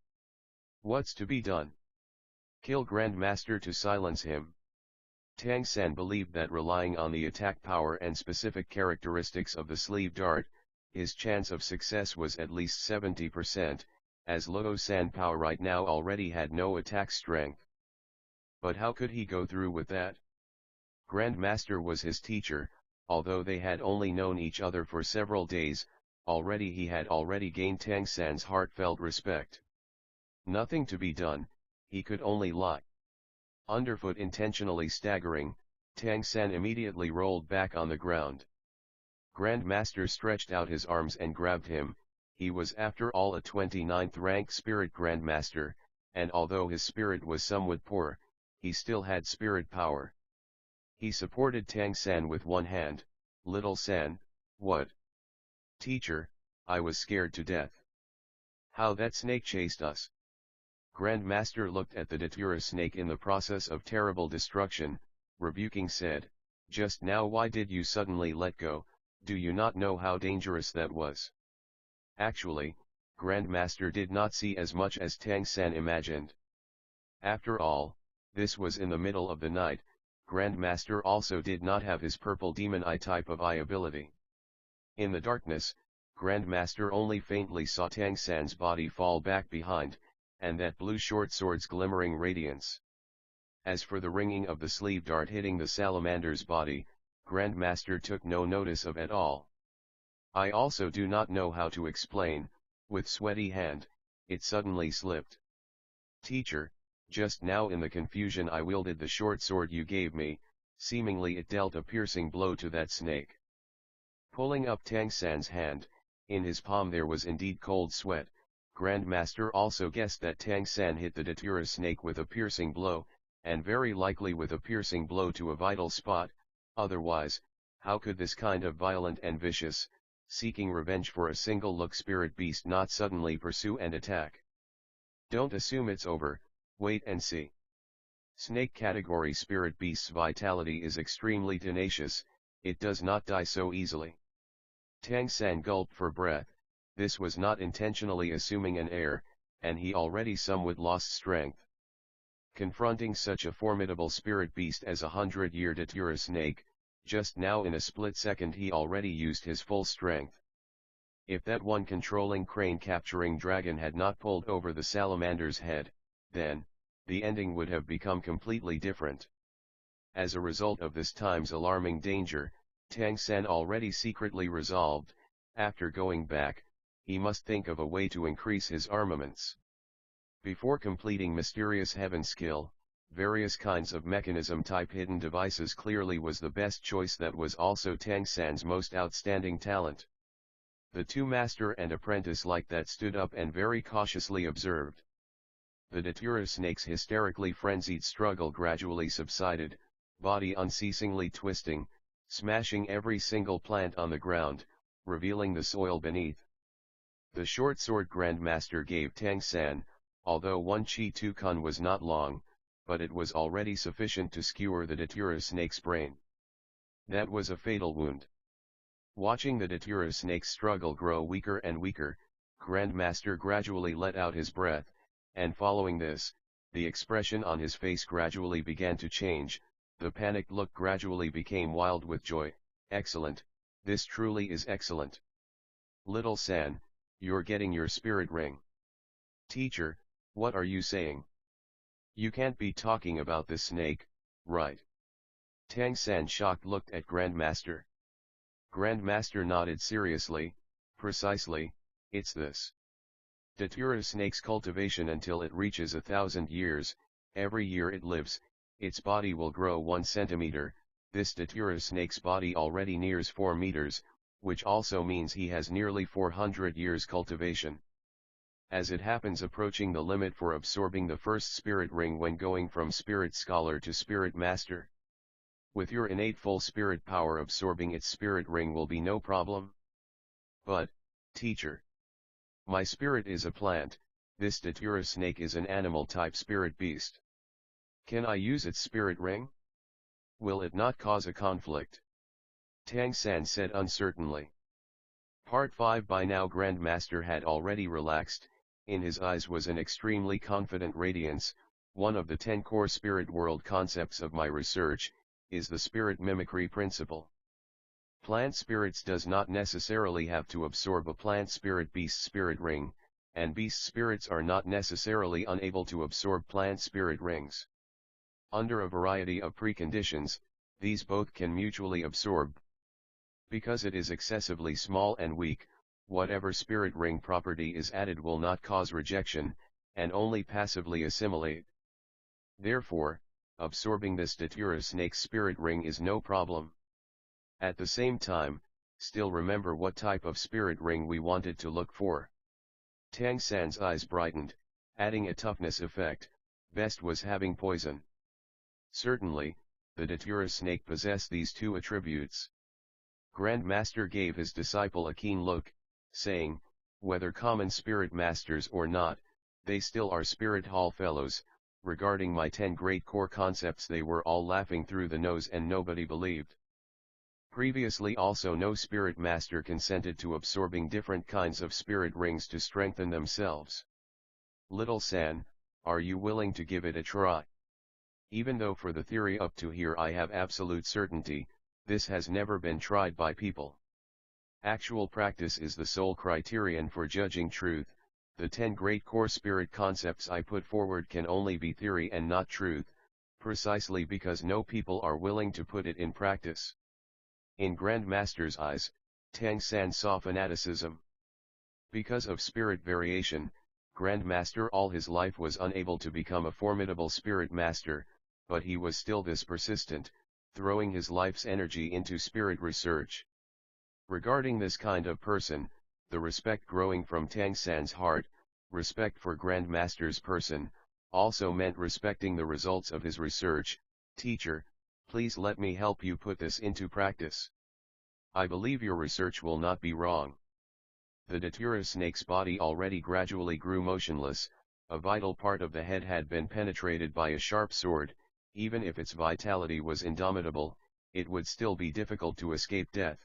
[SPEAKER 1] What's to be done? Kill Grandmaster to silence him. Tang San believed that relying on the attack power and specific characteristics of the sleeve dart, his chance of success was at least 70%, as Luo San Pao right now already had no attack strength. But how could he go through with that? Grandmaster was his teacher, although they had only known each other for several days, already he had gained Tang San's heartfelt respect. Nothing to be done, he could only lie. Underfoot intentionally staggering, Tang San immediately rolled back on the ground. Grandmaster stretched out his arms and grabbed him. He was after all a 29th rank spirit Grandmaster, and although his spirit was somewhat poor, he still had spirit power. He supported Tang San with one hand. Little San, what? Teacher, I was scared to death. How that snake chased us. Grandmaster looked at the datura snake in the process of terrible destruction, rebuking said, just now why did you suddenly let go, do you not know how dangerous that was? Actually, Grandmaster did not see as much as Tang San imagined. After all, this was in the middle of the night. Grandmaster also did not have his purple demon eye type of eye ability. In the darkness, Grandmaster only faintly saw Tang San's body fall back behind, and that blue short sword's glimmering radiance. As for the ringing of the sleeve dart hitting the salamander's body, Grandmaster took no notice of at all. I also do not know how to explain. With sweaty hand, it suddenly slipped. Teacher, just now in the confusion I wielded the short sword you gave me, seemingly it dealt a piercing blow to that snake. Pulling up Tang San's hand, in his palm there was indeed cold sweat. Grandmaster also guessed that Tang San hit the datura snake with a piercing blow, and very likely with a piercing blow to a vital spot. Otherwise, how could this kind of violent and vicious, seeking revenge for a single look spirit beast not suddenly pursue and attack? Don't assume it's over, wait and see. Snake category spirit beast's vitality is extremely tenacious, it does not die so easily. Tang San gulped for breath. This was not intentionally assuming an error, and he already somewhat lost strength. Confronting such a formidable spirit beast as a 100-year datura snake, just now in a split second he already used his full strength. If that one controlling crane capturing dragon had not pulled over the salamander's head, then, the ending would have become completely different. As a result of this time's alarming danger, Tang San already secretly resolved, after going back, he must think of a way to increase his armaments. Before completing Mysterious Heaven skill, various kinds of mechanism-type hidden devices clearly was the best choice. That was also Tang San's most outstanding talent. The two master and apprentice like that stood up and very cautiously observed. The datura snake's hysterically frenzied struggle gradually subsided, body unceasingly twisting, smashing every single plant on the ground, revealing the soil beneath. The short sword Grandmaster gave Tang San, although one Chi-Tu-Kun was not long, but it was already sufficient to skewer the datura snake's brain. That was a fatal wound. Watching the datura snake's struggle grow weaker and weaker, Grandmaster gradually let out his breath, and following this, the expression on his face gradually began to change, the panicked look gradually became wild with joy. Excellent, this truly is excellent. Little San, you're getting your spirit ring. Teacher, what are you saying? You can't be talking about this snake, right? Tang San shocked looked at Grandmaster. Grandmaster nodded seriously, precisely, it's this. Datura snake's cultivation until it reaches 1,000 years, every year it lives, its body will grow 1 centimeter, this datura snake's body already nears 4 meters, which also means he has nearly 400 years cultivation. As it happens approaching the limit for absorbing the first spirit ring when going from spirit scholar to spirit master. With your innate full spirit power absorbing its spirit ring will be no problem. But, teacher, my spirit is a plant, this datura snake is an animal type spirit beast. Can I use its spirit ring? Will it not cause a conflict? Tang San said uncertainly. Part 5. By now Grandmaster had already relaxed, in his eyes was an extremely confident radiance. One of the 10 core spirit world concepts of my research, is the spirit mimicry principle. Plant spirits does not necessarily have to absorb a plant spirit beast spirit ring, and beast spirits are not necessarily unable to absorb plant spirit rings. Under a variety of preconditions, these both can mutually absorb. Because it is excessively small and weak, whatever spirit ring property is added will not cause rejection, and only passively assimilate. Therefore, absorbing this datura snake's spirit ring is no problem. At the same time, still remember what type of spirit ring we wanted to look for. Tang San's eyes brightened, adding a toughness effect, best was having poison. Certainly, the datura snake possessed these 2 attributes. Grandmaster gave his disciple a keen look, saying, whether common spirit masters or not, they still are spirit hall fellows. Regarding my 10 great core concepts they were all laughing through the nose and nobody believed. Previously also no spirit master consented to absorbing different kinds of spirit rings to strengthen themselves. Little San, are you willing to give it a try? Even though for the theory up to here I have absolute certainty, this has never been tried by people. Actual practice is the sole criterion for judging truth. The 10 great core spirit concepts I put forward can only be theory and not truth, precisely because no people are willing to put it in practice. In Grandmaster's eyes, Tang San saw fanaticism. Because of spirit variation, Grandmaster all his life was unable to become a formidable spirit master, but he was still this persistent, throwing his life's energy into spirit research. Regarding this kind of person, the respect growing from Tang San's heart, respect for Grandmaster's person, also meant respecting the results of his research. Teacher, please let me help you put this into practice. I believe your research will not be wrong. The datura snake's body already gradually grew motionless, a vital part of the head had been penetrated by a sharp sword. Even if its vitality was indomitable, it would still be difficult to escape death.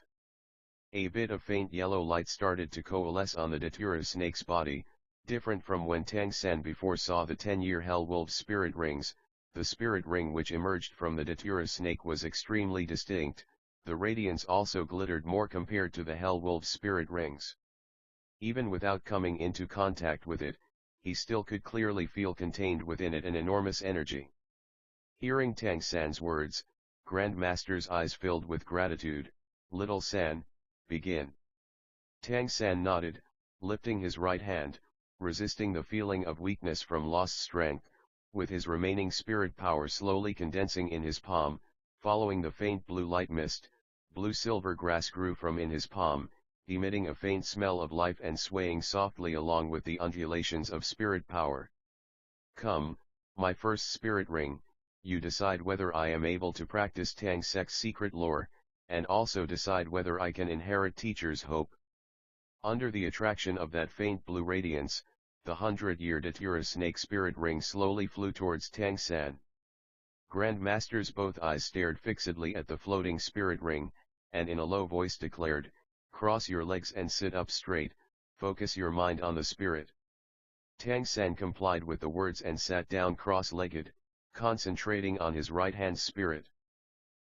[SPEAKER 1] A bit of faint yellow light started to coalesce on the datura snake's body, different from when Tang San before saw the 10-year Hell Wolf's spirit rings. The spirit ring which emerged from the datura snake was extremely distinct, the radiance also glittered more compared to the Hell Wolf's spirit rings. Even without coming into contact with it, he still could clearly feel contained within it an enormous energy. Hearing Tang San's words, Grandmaster's eyes filled with gratitude. Little San, begin. Tang San nodded, lifting his right hand, resisting the feeling of weakness from lost strength, with his remaining spirit power slowly condensing in his palm. Following the faint blue light mist, blue-silver grass grew from in his palm, emitting a faint smell of life and swaying softly along with the undulations of spirit power. Come, my first spirit ring, you decide whether I am able to practice Tang Sek's secret lore, and also decide whether I can inherit teacher's hope. Under the attraction of that faint blue radiance, the 100-year datura snake spirit ring slowly flew towards Tang San. Grand Master's both eyes stared fixedly at the floating spirit ring, and in a low voice declared, "Cross your legs and sit up straight, focus your mind on the spirit." Tang San complied with the words and sat down cross-legged, concentrating on his right-hand spirit.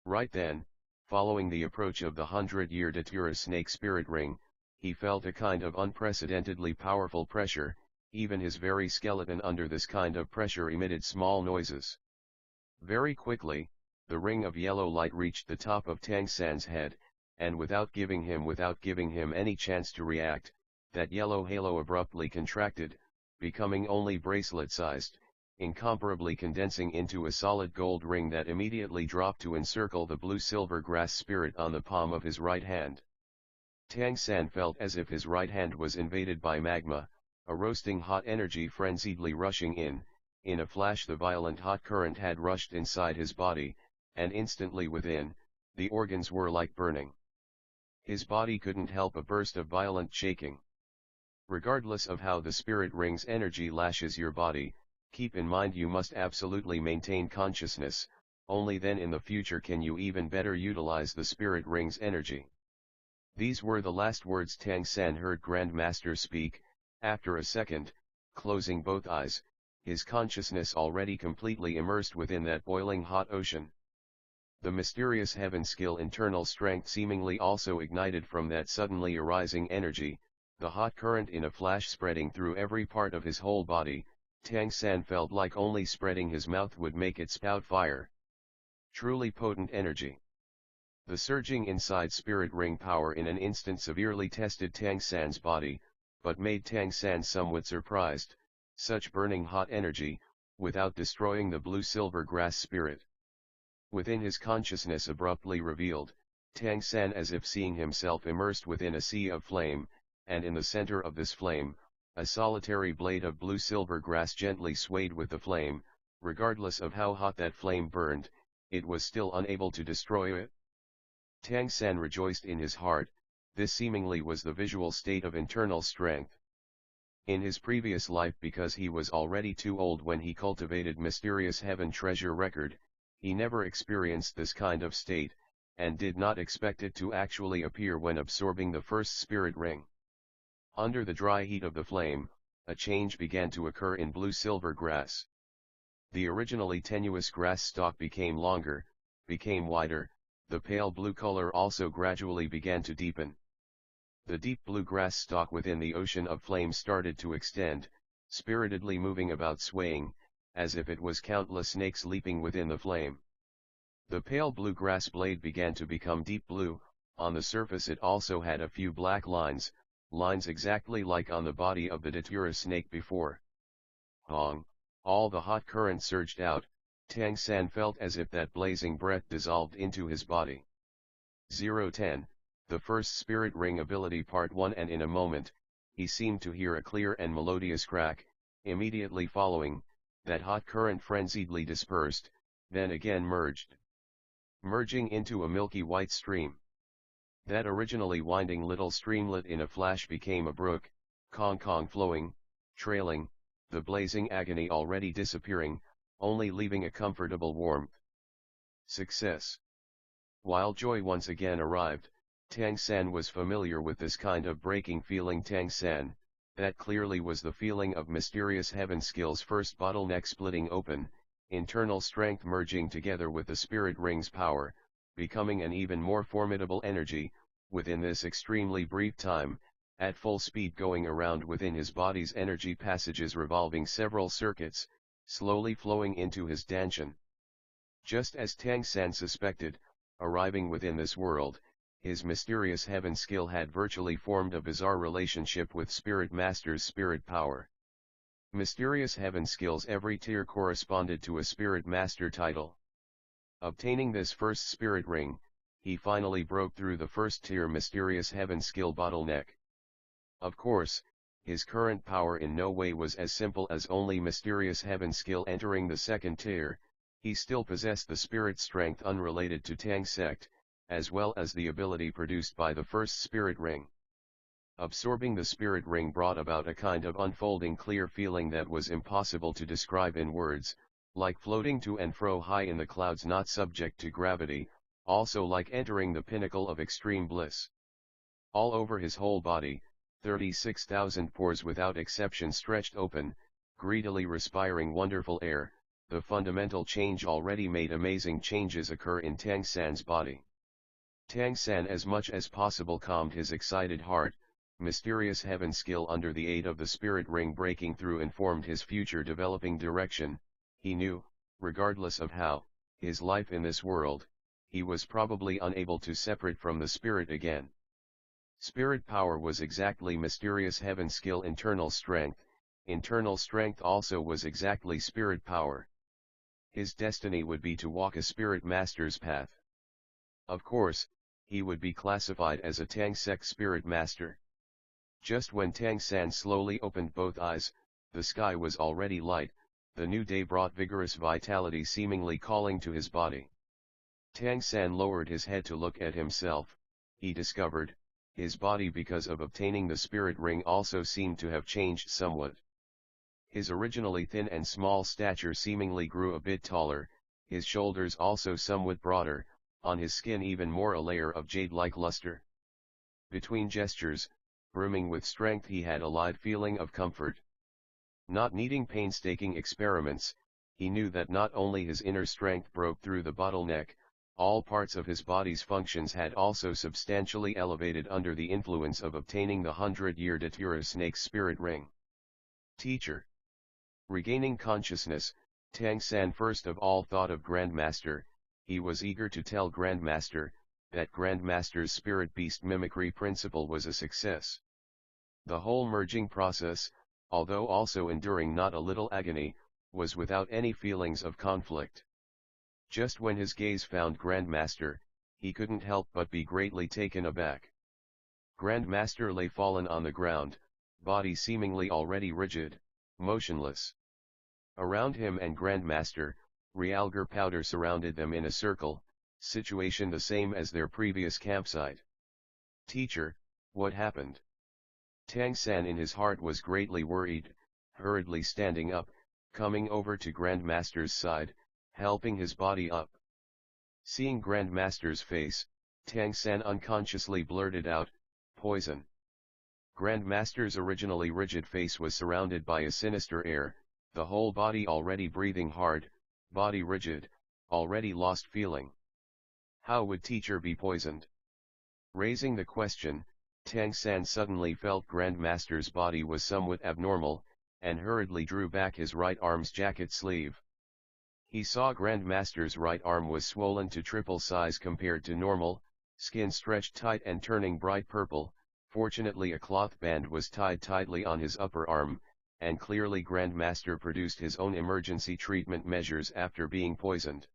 [SPEAKER 1] Right then, following the approach of the 100-year Datura snake spirit ring, he felt a kind of unprecedentedly powerful pressure. Even his very skeleton under this kind of pressure emitted small noises. Very quickly, the ring of yellow light reached the top of Tang San's head, and without giving him any chance to react, that yellow halo abruptly contracted, becoming only bracelet-sized, incomparably condensing into a solid gold ring that immediately dropped to encircle the blue-silver grass spirit on the palm of his right hand. Tang San felt as if his right hand was invaded by magma, a roasting hot energy frenziedly rushing in a flash the violent hot current had rushed inside his body, and instantly within, the organs were like burning. His body couldn't help a burst of violent shaking. Regardless of how the spirit ring's energy lashes your body, keep in mind you must absolutely maintain consciousness, only then in the future can you even better utilize the spirit ring's energy. These were the last words Tang San heard Grand Master speak. After a second, closing both eyes, his consciousness already completely immersed within that boiling hot ocean. The mysterious heaven skill internal strength seemingly also ignited from that suddenly arising energy, the hot current in a flash spreading through every part of his whole body. Tang San felt like only spreading his mouth would make it spout fire. Truly potent energy. The surging inside spirit ring power in an instant severely tested Tang San's body, but made Tang San somewhat surprised. Such burning hot energy, without destroying the blue-silver grass spirit. Within his consciousness abruptly revealed, Tang San as if seeing himself immersed within a sea of flame, and in the center of this flame, a solitary blade of blue-silver grass gently swayed with the flame. Regardless of how hot that flame burned, it was still unable to destroy it. Tang San rejoiced in his heart. This seemingly was the visual state of internal strength. In his previous life, because he was already too old when he cultivated mysterious heaven treasure record, he never experienced this kind of state, and did not expect it to actually appear when absorbing the first spirit ring. Under the dry heat of the flame, a change began to occur in blue-silver grass. The originally tenuous grass stalk became longer, became wider, the pale blue color also gradually began to deepen. The deep blue grass stalk within the ocean of flame started to extend, spiritedly moving about swaying, as if it was countless snakes leaping within the flame. The pale blue grass blade began to become deep blue. On the surface it also had a few black lines exactly like on the body of the Datura snake before. Hong! All the hot current surged out. Tang San felt as if that blazing breath dissolved into his body. 010, the first spirit ring ability part 1, and in a moment, he seemed to hear a clear and melodious crack. Immediately following, that hot current frenziedly dispersed, then again merging into a milky white stream. That originally winding little streamlet in a flash became a brook, kong flowing, trailing, the blazing agony already disappearing, only leaving a comfortable warmth. Success. While joy once again arrived, Tang San was familiar with this kind of breaking feeling. Tang San, that clearly was the feeling of mysterious heaven skill's first bottleneck splitting open, internal strength merging together with the spirit ring's power, becoming an even more formidable energy, within this extremely brief time, at full speed going around within his body's energy passages, revolving several circuits, slowly flowing into his danshan. Just as Tang San suspected, arriving within this world, his mysterious heaven skill had virtually formed a bizarre relationship with Spirit Master's spirit power. Mysterious heaven skills every tier corresponded to a Spirit Master title. Obtaining this first spirit ring, he finally broke through the first tier mysterious heaven skill bottleneck. Of course, his current power in no way was as simple as only mysterious heaven skill entering the second tier. He still possessed the spirit strength unrelated to Tang sect, as well as the ability produced by the first spirit ring. Absorbing the spirit ring brought about a kind of unfolding clear feeling that was impossible to describe in words. like floating to and fro high in the clouds not subject to gravity, also like entering the pinnacle of extreme bliss. All over his whole body, 36,000 pores without exception stretched open, greedily respiring wonderful air. The fundamental change already made amazing changes occur in Tang San's body. Tang San as much as possible calmed his excited heart. Mysterious heaven skill under the aid of the spirit ring breaking through informed his future developing direction. He knew, regardless of how, his life in this world, he was probably unable to separate from the spirit again. Spirit power was exactly mysterious heaven skill internal strength also was exactly spirit power. His destiny would be to walk a spirit master's path. Of course, he would be classified as a Tang sect spirit master. Just when Tang San slowly opened both eyes, the sky was already light, the new day brought vigorous vitality seemingly calling to his body. Tang San lowered his head to look at himself. He discovered, his body because of obtaining the spirit ring also seemed to have changed somewhat. His originally thin and small stature seemingly grew a bit taller, his shoulders also somewhat broader, on his skin even more a layer of jade-like luster. Between gestures, brimming with strength he had a light feeling of comfort. Not needing painstaking experiments, he knew that not only his inner strength broke through the bottleneck, all parts of his body's functions had also substantially elevated under the influence of obtaining the 100-year Datura Snake's spirit ring. Teacher. Regaining consciousness, Tang San first of all thought of Grandmaster. He was eager to tell Grandmaster that Grandmaster's spirit beast mimicry principle was a success. The whole merging process, although also enduring not a little agony, was without any feelings of conflict. Just when his gaze found Grandmaster, he couldn't help but be greatly taken aback. Grandmaster lay fallen on the ground, body seemingly already rigid, motionless. Around him and Grandmaster, realgar powder surrounded them in a circle, situation the same as their previous campsite. Teacher, what happened? Tang San in his heart was greatly worried, hurriedly standing up, coming over to Grandmaster's side, helping his body up. Seeing Grandmaster's face, Tang San unconsciously blurted out, poison. Grandmaster's originally rigid face was surrounded by a sinister air, the whole body already breathing hard, body rigid, already lost feeling. How would teacher be poisoned? Raising the question, Tang San suddenly felt Grandmaster's body was somewhat abnormal, and hurriedly drew back his right arm's jacket sleeve. He saw Grandmaster's right arm was swollen to triple size compared to normal, skin stretched tight and turning bright purple. Fortunately a cloth band was tied tightly on his upper arm, and clearly Grandmaster produced his own emergency treatment measures after being poisoned.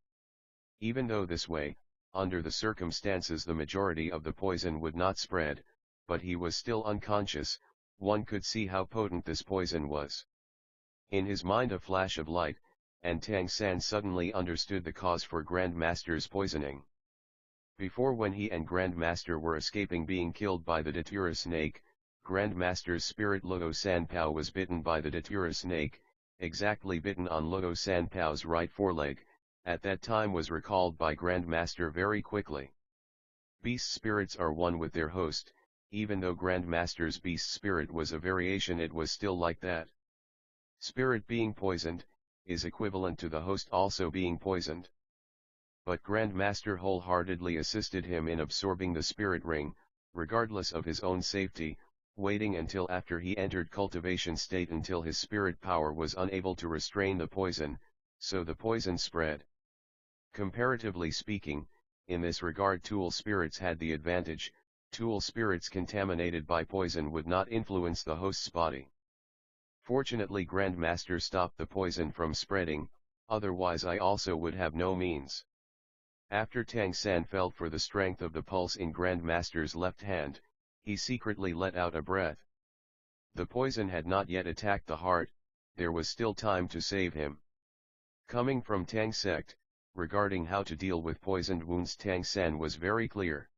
[SPEAKER 1] Even though this way, under the circumstances the majority of the poison would not spread, but he was still unconscious, one could see how potent this poison was. In his mind a flash of light, and Tang San suddenly understood the cause for Grandmaster's poisoning. Before, when he and Grandmaster were escaping being killed by the Datura snake, Grandmaster's spirit Luo Sanpao was bitten by the Datura snake, exactly bitten on Luo Sanpao's right foreleg, at that time was recalled by Grandmaster very quickly. Beast spirits are one with their host, even though Grandmaster's beast spirit was a variation it was still like that. Spirit being poisoned, is equivalent to the host also being poisoned. But Grandmaster wholeheartedly assisted him in absorbing the spirit ring, regardless of his own safety, waiting until after he entered cultivation state until his spirit power was unable to restrain the poison, so the poison spread. Comparatively speaking, in this regard Tool spirits had the advantage. Tool spirits contaminated by poison would not influence the host's body. Fortunately Grandmaster stopped the poison from spreading, otherwise I also would have no means. After Tang San felt for the strength of the pulse in Grandmaster's left hand, he secretly let out a breath. The poison had not yet attacked the heart, there was still time to save him. Coming from Tang sect, regarding how to deal with poisoned wounds Tang San was very clear.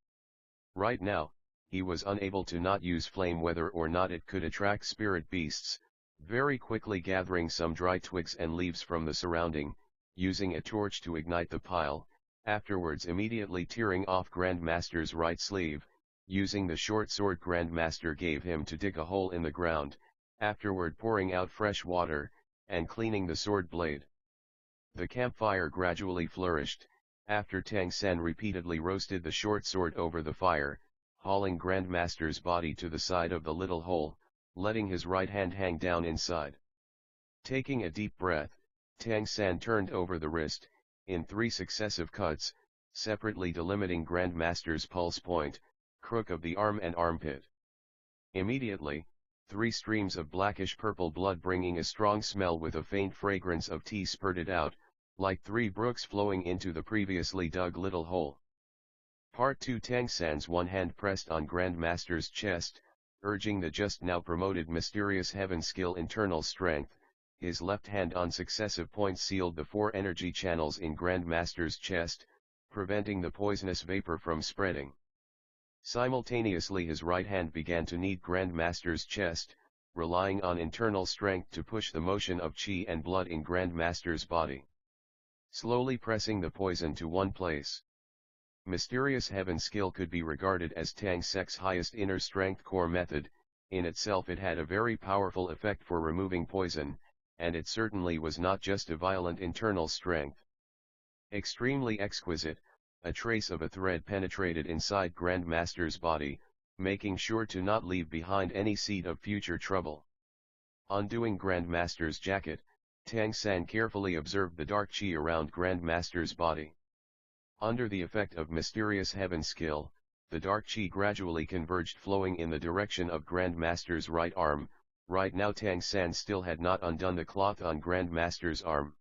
[SPEAKER 1] Right now, he was unable to not use flame whether or not it could attract spirit beasts. Very quickly gathering some dry twigs and leaves from the surrounding, using a torch to ignite the pile, afterwards immediately tearing off Grandmaster's right sleeve, using the short sword Grandmaster gave him to dig a hole in the ground, afterward pouring out fresh water, and cleaning the sword blade. The campfire gradually flourished, after Tang San repeatedly roasted the short sword over the fire, hauling Grandmaster's body to the side of the little hole, letting his right hand hang down inside. Taking a deep breath, Tang San turned over the wrist, in 3 successive cuts, separately delimiting Grandmaster's pulse point, crook of the arm and armpit. Immediately, 3 streams of blackish-purple blood bringing a strong smell with a faint fragrance of tea spurted out, like 3 brooks flowing into the previously dug little hole. Part 2. Tang San's one hand pressed on Grandmaster's chest, urging the just now promoted mysterious heaven skill internal strength. His left hand on successive points sealed the 4 energy channels in Grandmaster's chest, preventing the poisonous vapor from spreading. Simultaneously his right hand began to knead Grandmaster's chest, relying on internal strength to push the motion of qi and blood in Grandmaster's body, slowly pressing the poison to one place. Mysterious heaven skill could be regarded as Tang Sek's highest inner strength core method. In itself it had a very powerful effect for removing poison, and it certainly was not just a violent internal strength. Extremely exquisite, a trace of a thread penetrated inside Grandmaster's body, making sure to not leave behind any seed of future trouble. Undoing Grandmaster's jacket, Tang San carefully observed the dark qi around Grandmaster's body. Under the effect of mysterious heaven skill, the dark qi gradually converged, flowing in the direction of Grandmaster's right arm. Right now Tang San still had not undone the cloth on Grandmaster's arm.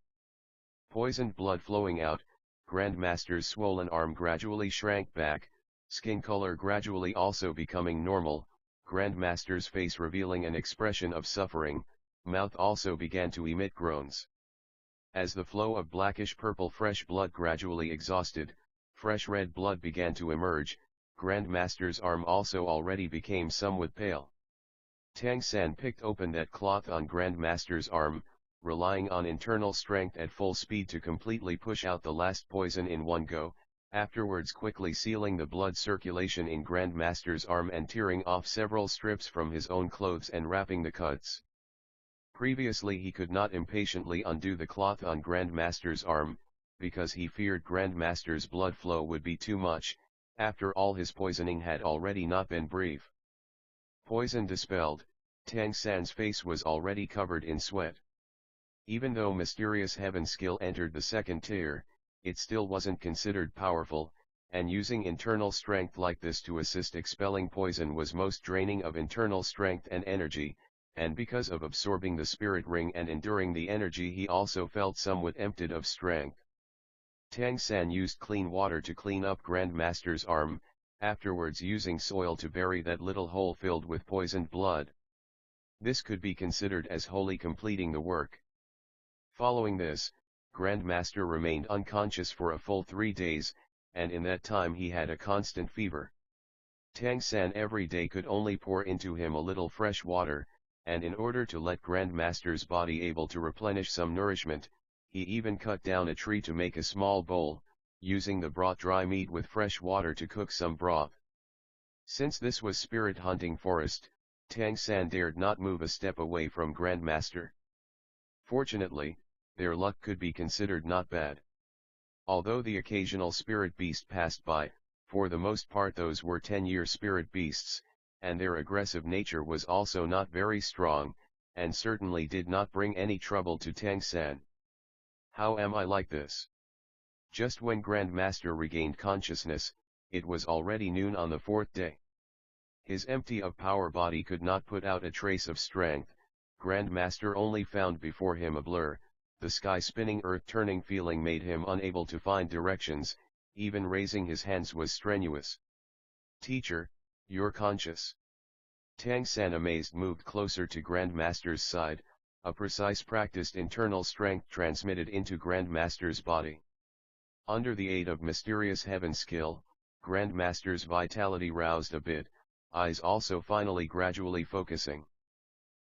[SPEAKER 1] Poisoned blood flowing out, Grandmaster's swollen arm gradually shrank back, skin color gradually also becoming normal, Grandmaster's face revealing an expression of suffering, mouth also began to emit groans. As the flow of blackish-purple fresh blood gradually exhausted, fresh red blood began to emerge. Grandmaster's arm also already became somewhat pale. Tang San picked open that cloth on Grandmaster's arm, relying on internal strength at full speed to completely push out the last poison in one go, afterwards quickly sealing the blood circulation in Grandmaster's arm and tearing off several strips from his own clothes and wrapping the cuts. Previously he could not impatiently undo the cloth on Grandmaster's arm, because he feared Grandmaster's blood flow would be too much. After all, his poisoning had already not been brief. Poison dispelled, Tang San's face was already covered in sweat. Even though mysterious heaven skill entered the second tier, it still wasn't considered powerful, and using internal strength like this to assist expelling poison was most draining of internal strength and energy, and because of absorbing the spirit ring and enduring the energy he also felt somewhat emptied of strength. Tang San used clean water to clean up Grandmaster's arm, afterwards using soil to bury that little hole filled with poisoned blood. This could be considered as wholly completing the work. Following this, Grandmaster remained unconscious for a full 3 days, and in that time he had a constant fever. Tang San every day could only pour into him a little fresh water, and in order to let Grandmaster's body able to replenish some nourishment, he even cut down a tree to make a small bowl, using the brought dry meat with fresh water to cook some broth. Since this was spirit hunting forest, Tang San dared not move a step away from Grandmaster. Fortunately, their luck could be considered not bad. Although the occasional spirit beast passed by, for the most part those were 10-year spirit beasts, and their aggressive nature was also not very strong, and certainly did not bring any trouble to Tang San. How am I like this? Just when Grandmaster regained consciousness, it was already noon on the 4th day. His empty of power body could not put out a trace of strength. Grandmaster only found before him a blur. The sky spinning, earth turning feeling made him unable to find directions. Even raising his hands was strenuous. Teacher, you're conscious. Tang San, amazed, moved closer to Grandmaster's side. A precise practiced internal strength transmitted into Grandmaster's body. Under the aid of mysterious heaven skill, Grandmaster's vitality roused a bit, eyes also finally gradually focusing.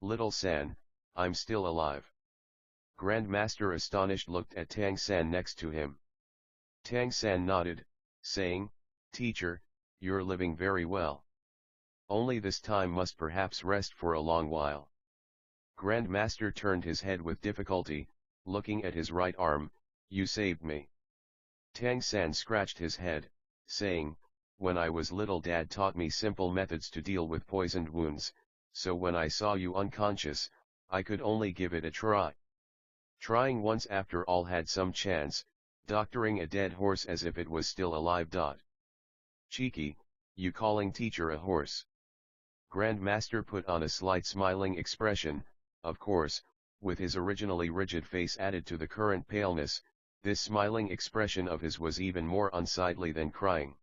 [SPEAKER 1] Little San, I'm still alive. Grandmaster astonished looked at Tang San next to him. Tang San nodded, saying, "Teacher, you're living very well. Only this time must perhaps rest for a long while." Grandmaster turned his head with difficulty, looking at his right arm. "You saved me." Tang San scratched his head, saying, "When I was little, Dad taught me simple methods to deal with poisoned wounds, so when I saw you unconscious, I could only give it a try. Trying once after all had some chance, doctoring a dead horse as if it was still alive. Cheeky, you calling teacher a horse?" Grandmaster put on a slight smiling expression. Of course, with his originally rigid face added to the current paleness, this smiling expression of his was even more unsightly than crying.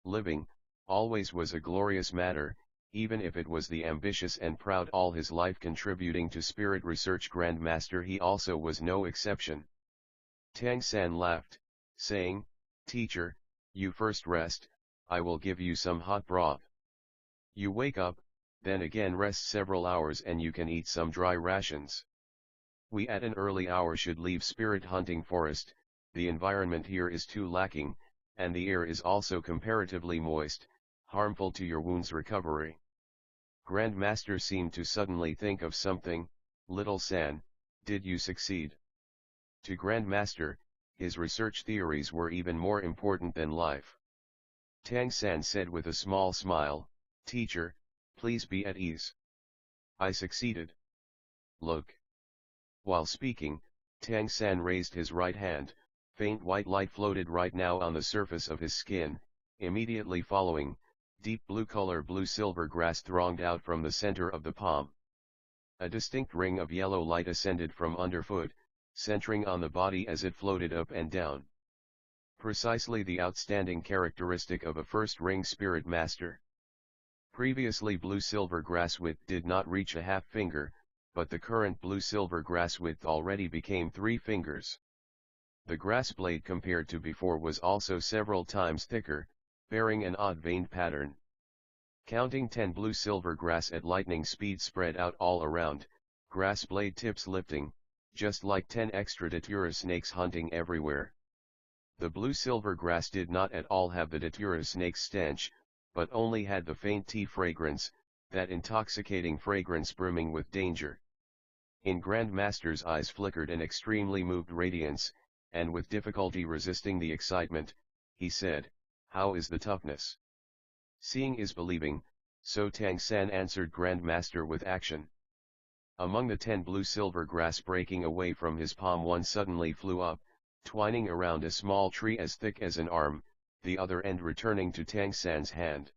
[SPEAKER 1] Living, always was a glorious matter, even if it was the ambitious and proud all his life contributing to spirit research. Grandmaster he also was no exception. Tang San laughed, saying, "Teacher, you first rest, I will give you some hot broth. You wake up, then again rest several hours and you can eat some dry rations. We at an early hour should leave spirit hunting forest, the environment here is too lacking, and the air is also comparatively moist, harmful to your wound's recovery." Grandmaster seemed to suddenly think of something. "Little San, did you succeed?" To Grandmaster, his research theories were even more important than life. Tang San said with a small smile, "Teacher, please be at ease. I succeeded. Look." While speaking, Tang San raised his right hand. Faint white light floated right now on the surface of his skin. Immediately following, deep blue color blue-silver grass thronged out from the center of the palm. A distinct ring of yellow light ascended from underfoot, centering on the body as it floated up and down. Precisely the outstanding characteristic of a first-ring spirit master. Previously blue-silver grass width did not reach a half finger, but the current blue-silver grass width already became 3 fingers. The grass blade compared to before was also several times thicker, bearing an odd veined pattern. Counting 10 blue-silver grass at lightning speed spread out all around, grass blade tips lifting, just like 10 extra datura snakes hunting everywhere. The blue-silver grass did not at all have the datura snake stench, but only had the faint tea fragrance, that intoxicating fragrance brimming with danger. In Grandmaster's eyes flickered an extremely moved radiance, and with difficulty resisting the excitement, he said, "How is the toughness?" "Seeing is believing," so Tang San answered Grandmaster with action. Among the 10 blue-silver grass breaking away from his palm, one suddenly flew up, twining around a small tree as thick as an arm, the other end returning to Tang San's hand.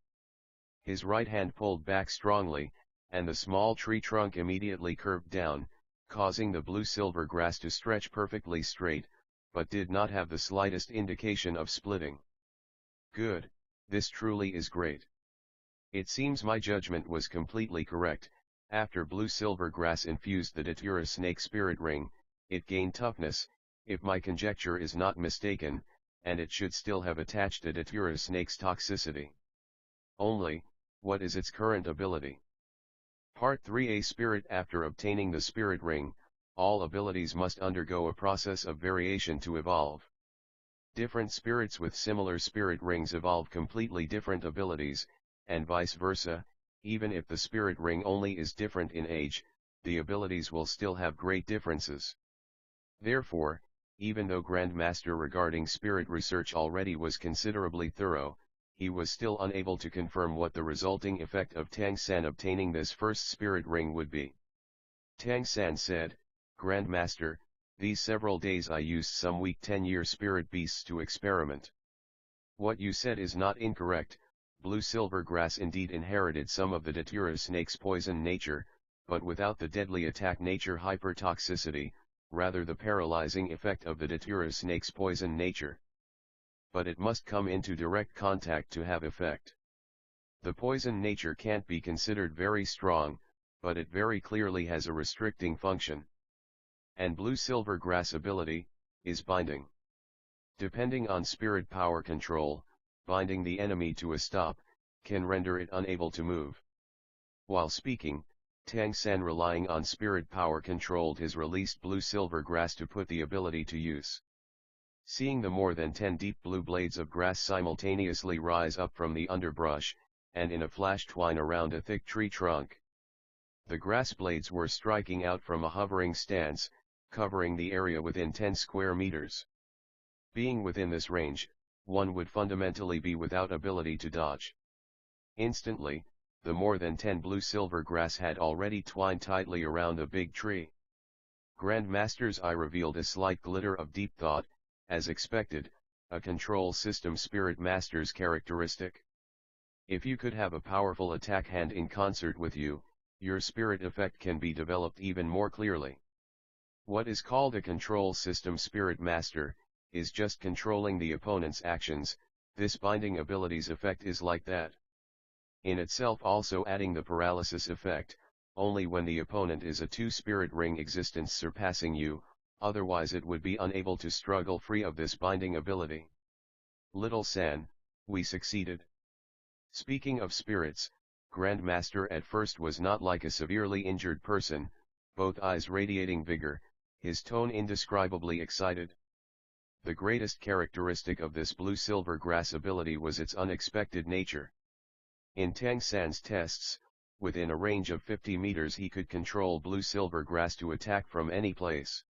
[SPEAKER 1] His right hand pulled back strongly, and the small tree trunk immediately curved down, causing the blue-silver grass to stretch perfectly straight, but did not have the slightest indication of splitting. "Good, this truly is great. It seems my judgment was completely correct. After blue-silver grass infused the datura snake spirit ring, it gained toughness, if my conjecture is not mistaken, and it should still have attached a datura snake's toxicity. Only, what is its current ability?" Part 3a Spirit. After obtaining the spirit ring, all abilities must undergo a process of variation to evolve. Different spirits with similar spirit rings evolve completely different abilities, and vice versa. Even if the spirit ring only is different in age, the abilities will still have great differences. Therefore, even though Grandmaster regarding spirit research already was considerably thorough, he was still unable to confirm what the resulting effect of Tang San obtaining this first spirit ring would be. Tang San said, "Grandmaster, these several days I used some weak 10-year spirit beasts to experiment. What you said is not incorrect. Blue-silver grass indeed inherited some of the datura snake's poison nature, but without the deadly attack nature hypertoxicity, rather the paralyzing effect of the datura snake's poison nature. But it must come into direct contact to have effect. The poison nature can't be considered very strong, but it very clearly has a restricting function. And blue-silver grass ability is binding. Depending on spirit power control, binding the enemy to a stop can render it unable to move." While speaking, Tang San, relying on spirit power, controlled his released blue-silver grass to put the ability to use. Seeing the more than 10 deep blue blades of grass simultaneously rise up from the underbrush, and in a flash twine around a thick tree trunk. The grass blades were striking out from a hovering stance, covering the area within 10 square meters. Being within this range, one would fundamentally be without ability to dodge. Instantly, the more than 10 blue-silver grass had already twined tightly around a big tree. Grandmaster's eye revealed a slight glitter of deep thought, as expected, a control system spirit master's characteristic. If you could have a powerful attack hand in concert with you, your spirit effect can be developed even more clearly. What is called a control system spirit master, is just controlling the opponent's actions. This binding ability's effect is like that. In itself also adding the paralysis effect, only when the opponent is a two-spirit ring existence surpassing you, otherwise it would be unable to struggle free of this binding ability. Little San, we succeeded. Speaking of spirits, Grandmaster at first was not like a severely injured person, both eyes radiating vigor, his tone indescribably excited. The greatest characteristic of this blue-silver grass ability was its unexpected nature. In Tang San's tests, within a range of 50 meters he could control blue-silver grass to attack from any place.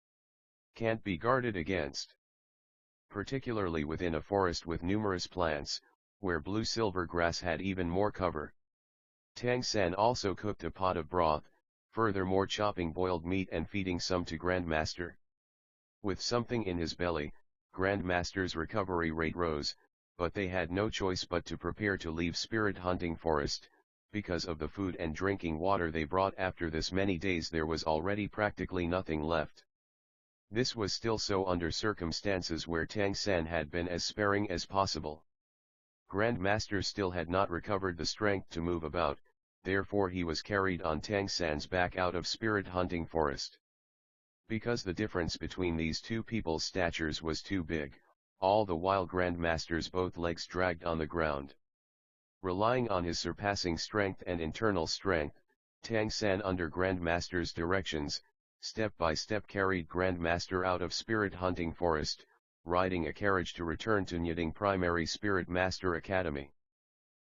[SPEAKER 1] Can't be guarded against. Particularly within a forest with numerous plants, where blue-silver grass had even more cover. Tang San also cooked a pot of broth, furthermore chopping boiled meat and feeding some to Grandmaster. With something in his belly, Grandmaster's recovery rate rose, but they had no choice but to prepare to leave Spirit Hunting Forest. Because of the food and drinking water they brought after this many days, there was already practically nothing left. This was still so under circumstances where Tang San had been as sparing as possible. Grandmaster still had not recovered the strength to move about, therefore he was carried on Tang San's back out of Spirit Hunting Forest. Because the difference between these two people's statures was too big, all the while Grandmaster's both legs dragged on the ground. Relying on his surpassing strength and internal strength, Tang San under Grandmaster's directions, step by step carried Grandmaster out of Spirit Hunting Forest, riding a carriage to return to Nyiding Primary Spirit Master Academy.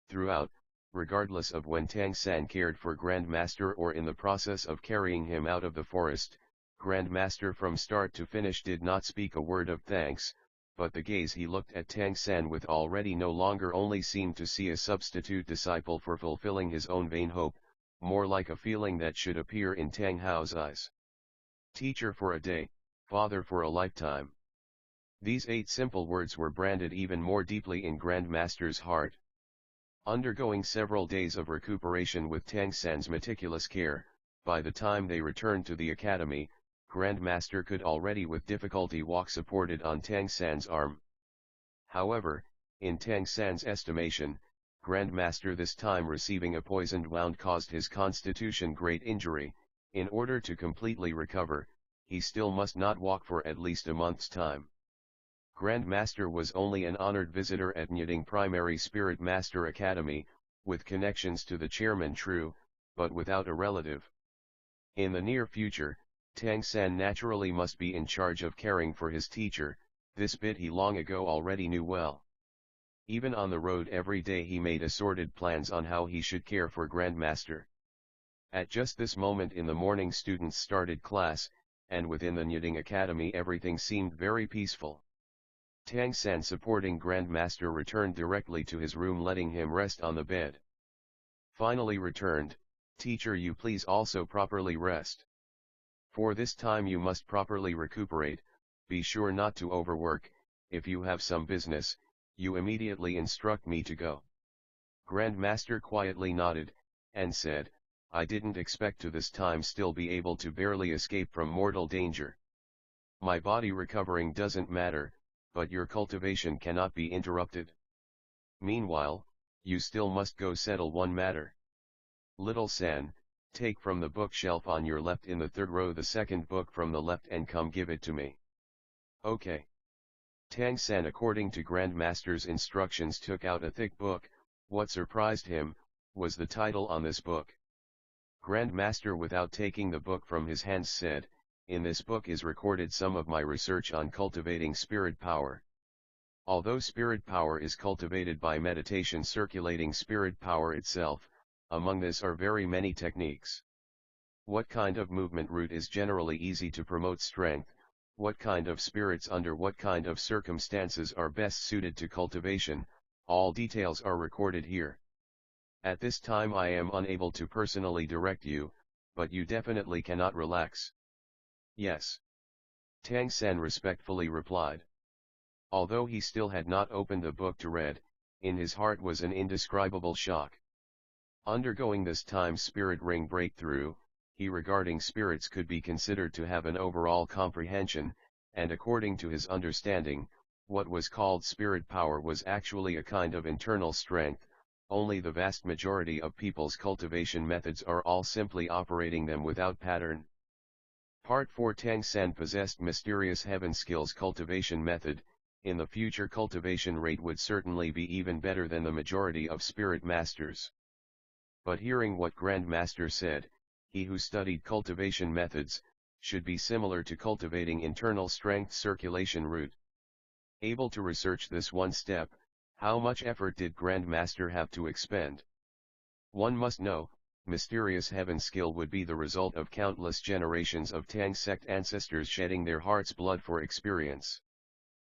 [SPEAKER 1] Throughout, regardless of when Tang San cared for Grandmaster or in the process of carrying him out of the forest, Grandmaster from start to finish did not speak a word of thanks, but the gaze he looked at Tang San with already no longer only seemed to see a substitute disciple for fulfilling his own vain hope, more like a feeling that should appear in Tang Hao's eyes. Teacher for a day, father for a lifetime. These 8 simple words were branded even more deeply in Grandmaster's heart. Undergoing several days of recuperation with Tang San's meticulous care, by the time they returned to the academy, Grandmaster could already with difficulty walk supported on Tang San's arm. However, in Tang San's estimation, Grandmaster this time receiving a poisoned wound caused his constitution great injury. In order to completely recover, he still must not walk for at least a month's time. Grandmaster was only an honored visitor at Nyiding Primary Spirit Master Academy, with connections to the chairman true, but without a relative. In the near future, Tang San naturally must be in charge of caring for his teacher, this bit he long ago already knew well. Even on the road every day he made assorted plans on how he should care for Grandmaster. At just this moment in the morning students started class, and within the Nyiding Academy everything seemed very peaceful. Tang San supporting Grandmaster returned directly to his room, letting him rest on the bed. Finally returned, teacher, you please also properly rest. For this time you must properly recuperate, be sure not to overwork. If you have some business, you immediately instruct me to go. Grandmaster quietly nodded, and said, I didn't expect to this time still be able to barely escape from mortal danger. My body recovering doesn't matter, but your cultivation cannot be interrupted. Meanwhile, you still must go settle one matter. Little San, take from the bookshelf on your left in the 3rd row the 2nd book from the left and come give it to me. Okay. Tang San according to Grandmaster's instructions took out a thick book. What surprised him, was the title on this book. Grand Master without taking the book from his hands said, "In this book is recorded some of my research on cultivating spirit power. Although spirit power is cultivated by meditation circulating spirit power itself, among this are very many techniques. What kind of movement route is generally easy to promote strength, what kind of spirits under what kind of circumstances are best suited to cultivation, all details are recorded here. At this time I am unable to personally direct you, but you definitely cannot relax." "Yes." Tang Sen respectfully replied. Although he still had not opened the book to read, in his heart was an indescribable shock. Undergoing this time spirit ring breakthrough, he regarding spirits could be considered to have an overall comprehension, and according to his understanding, what was called spirit power was actually a kind of internal strength. Only the vast majority of people's cultivation methods are all simply operating them without pattern. Part 4 Tang San possessed mysterious heaven skills cultivation method. In the future cultivation rate would certainly be even better than the majority of spirit masters. But hearing what Grand Master said, he who studied cultivation methods, should be similar to cultivating internal strength circulation route. Able to research this one step, how much effort did Grand Master have to expend? One must know, mysterious heaven skill would be the result of countless generations of Tang sect ancestors shedding their heart's blood for experience.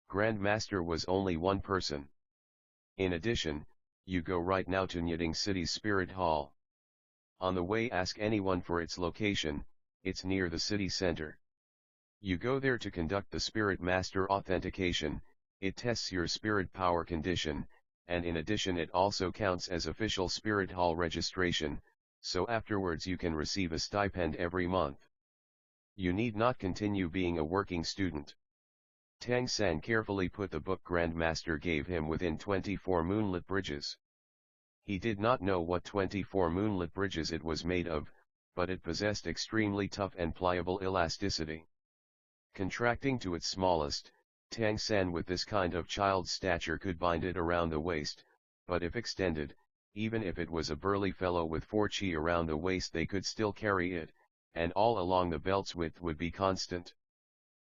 [SPEAKER 1] Grand Master was only one person. In addition, you go right now to Nyading City's Spirit Hall. On the way ask anyone for its location, it's near the city center. You go there to conduct the Spirit Master authentication. It tests your spirit power condition, and in addition it also counts as official Spirit Hall registration, so afterwards you can receive a stipend every month. You need not continue being a working student. Tang San carefully put the book Grand Master gave him within 24 moonlit bridges. He did not know what 24 moonlit bridges it was made of, but it possessed extremely tough and pliable elasticity. Contracting to its smallest, Tang San with this kind of child's stature could bind it around the waist, but if extended, even if it was a burly fellow with 4 chi around the waist they could still carry it, and all along the belt's width would be constant.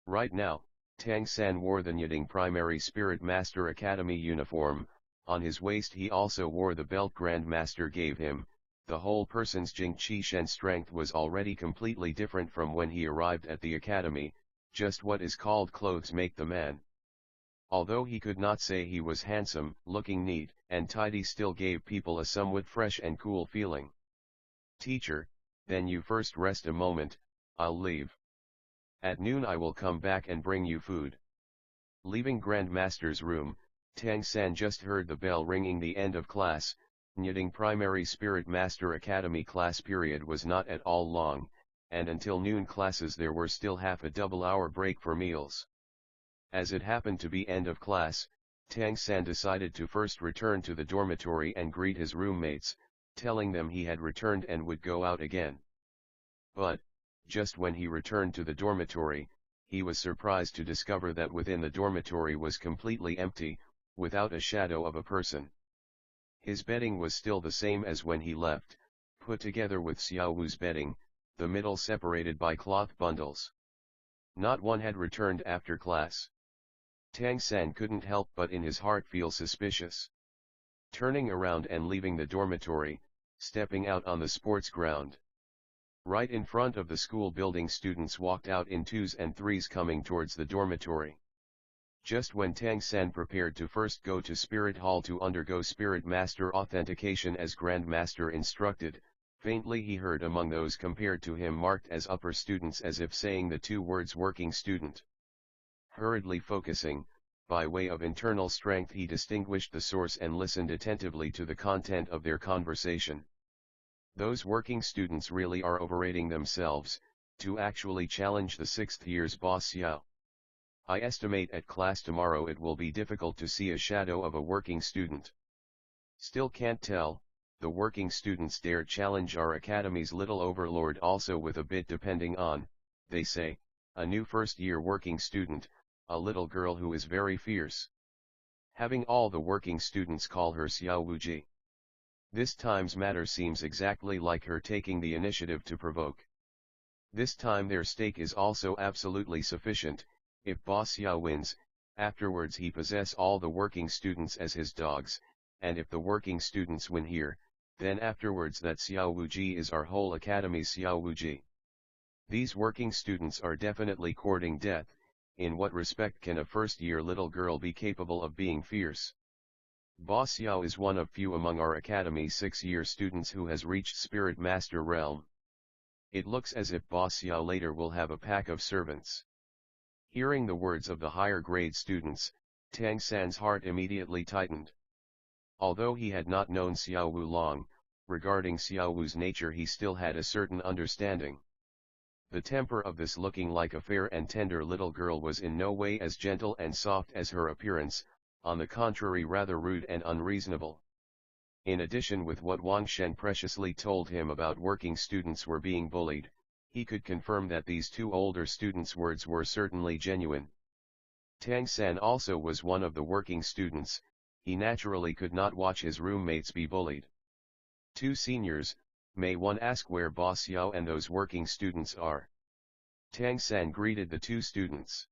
[SPEAKER 1] Right now, Tang San wore the Nyading Primary Spirit Master Academy uniform. On his waist he also wore the belt Grand Master gave him. The whole person's Jing Qi Shen strength was already completely different from when he arrived at the academy. Just what is called clothes make the man. Although he could not say he was handsome, looking neat and tidy still gave people a somewhat fresh and cool feeling. "Teacher, then you first rest a moment, I'll leave. At noon I will come back and bring you food." Leaving Grand Master's room, Tang San just heard the bell ringing the end of class. Nyading Primary Spirit Master Academy class period was not at all long, and until noon classes there were still half a double-hour break for meals. As it happened to be end of class, Tang San decided to first return to the dormitory and greet his roommates, telling them he had returned and would go out again. But, just when he returned to the dormitory, he was surprised to discover that within the dormitory was completely empty, without a shadow of a person. His bedding was still the same as when he left, put together with Xiao Wu's bedding, the middle separated by cloth bundles. Not one had returned after class. Tang San couldn't help but in his heart feel suspicious. Turning around and leaving the dormitory, stepping out on the sports ground. Right in front of the school building students walked out in 2s and 3s coming towards the dormitory. Just when Tang San prepared to first go to Spirit Hall to undergo Spirit Master authentication as Grand Master instructed, faintly he heard among those compared to him marked as upper students as if saying the 2 words working student. Hurriedly focusing, by way of internal strength he distinguished the source and listened attentively to the content of their conversation. Those working students really are overrating themselves, to actually challenge the 6th year's boss Xiao. I estimate at class tomorrow it will be difficult to see a shadow of a working student. Still can't tell, the working students dare challenge our academy's little overlord also with a bit depending on, they say, a new first-year working student, a little girl who is very fierce. Having all the working students call her Xiao Wuji. This time's matter seems exactly like her taking the initiative to provoke. This time their stake is also absolutely sufficient. If Boss Xiao wins, afterwards he possess all the working students as his dogs, and if the working students win here, then afterwards that Xiao Wuji is our whole academy's Xiao Wuji. These working students are definitely courting death. In what respect can a first-year little girl be capable of being fierce? Boss Xiao is one of few among our academy's 6-year students who has reached Spirit Master realm. It looks as if Boss Xiao later will have a pack of servants. Hearing the words of the higher grade students, Tang San's heart immediately tightened. Although he had not known Xiao Wu long, regarding Xiao Wu's nature he still had a certain understanding. The temper of this looking like a fair and tender little girl was in no way as gentle and soft as her appearance, on the contrary rather rude and unreasonable. In addition with what Wang Shen preciously told him about working students were being bullied, he could confirm that these two older students' words were certainly genuine. Tang San also was one of the working students. He naturally could not watch his roommates be bullied. Two seniors, may one ask where Boss Xiao and those working students are? Tang San greeted the two students.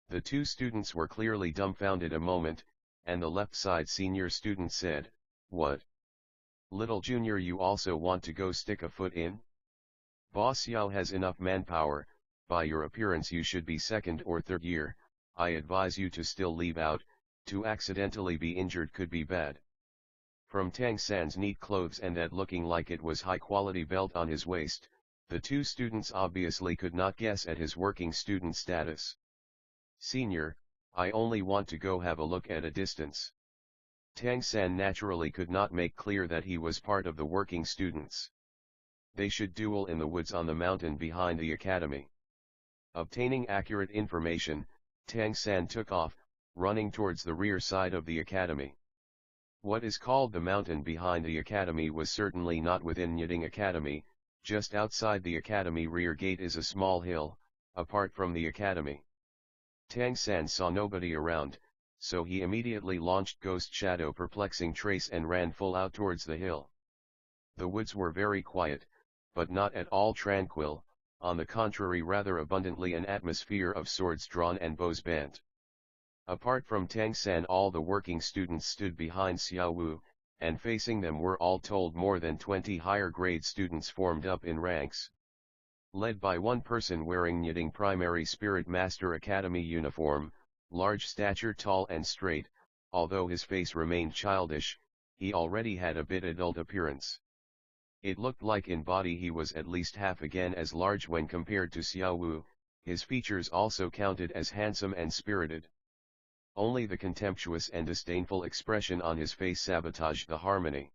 [SPEAKER 1] The two students were clearly dumbfounded a moment, and the left side senior student said, "What? Little junior, you also want to go stick a foot in? Boss Xiao has enough manpower. By your appearance you should be second or third year. I advise you to still leave out. To accidentally be injured could be bad." From Tang San's neat clothes and that looking like it was high-quality belt on his waist, the two students obviously could not guess at his working student status. "Senior, I only want to go have a look at a distance." Tang San naturally could not make clear that he was part of the working students. They should duel in the woods on the mountain behind the academy. Obtaining accurate information, Tang San took off, running towards the rear side of the academy. What is called the mountain behind the academy was certainly not within Yiding Academy. Just outside the academy rear gate is a small hill, apart from the academy. Tang San saw nobody around, so he immediately launched Ghost Shadow Perplexing Trace and ran full out towards the hill. The woods were very quiet, but not at all tranquil, on the contrary rather abundantly an atmosphere of swords drawn and bows bent. Apart from Tang San all the working students stood behind Xiao Wu, and facing them were all told more than 20 higher grade students formed up in ranks. Led by one person wearing Yiding Primary Spirit Master Academy uniform, large stature, tall and straight, although his face remained childish, he already had a bit adult appearance. It looked like in body he was at least half again as large when compared to Xiao Wu. His features also counted as handsome and spirited. Only the contemptuous and disdainful expression on his face sabotaged the harmony.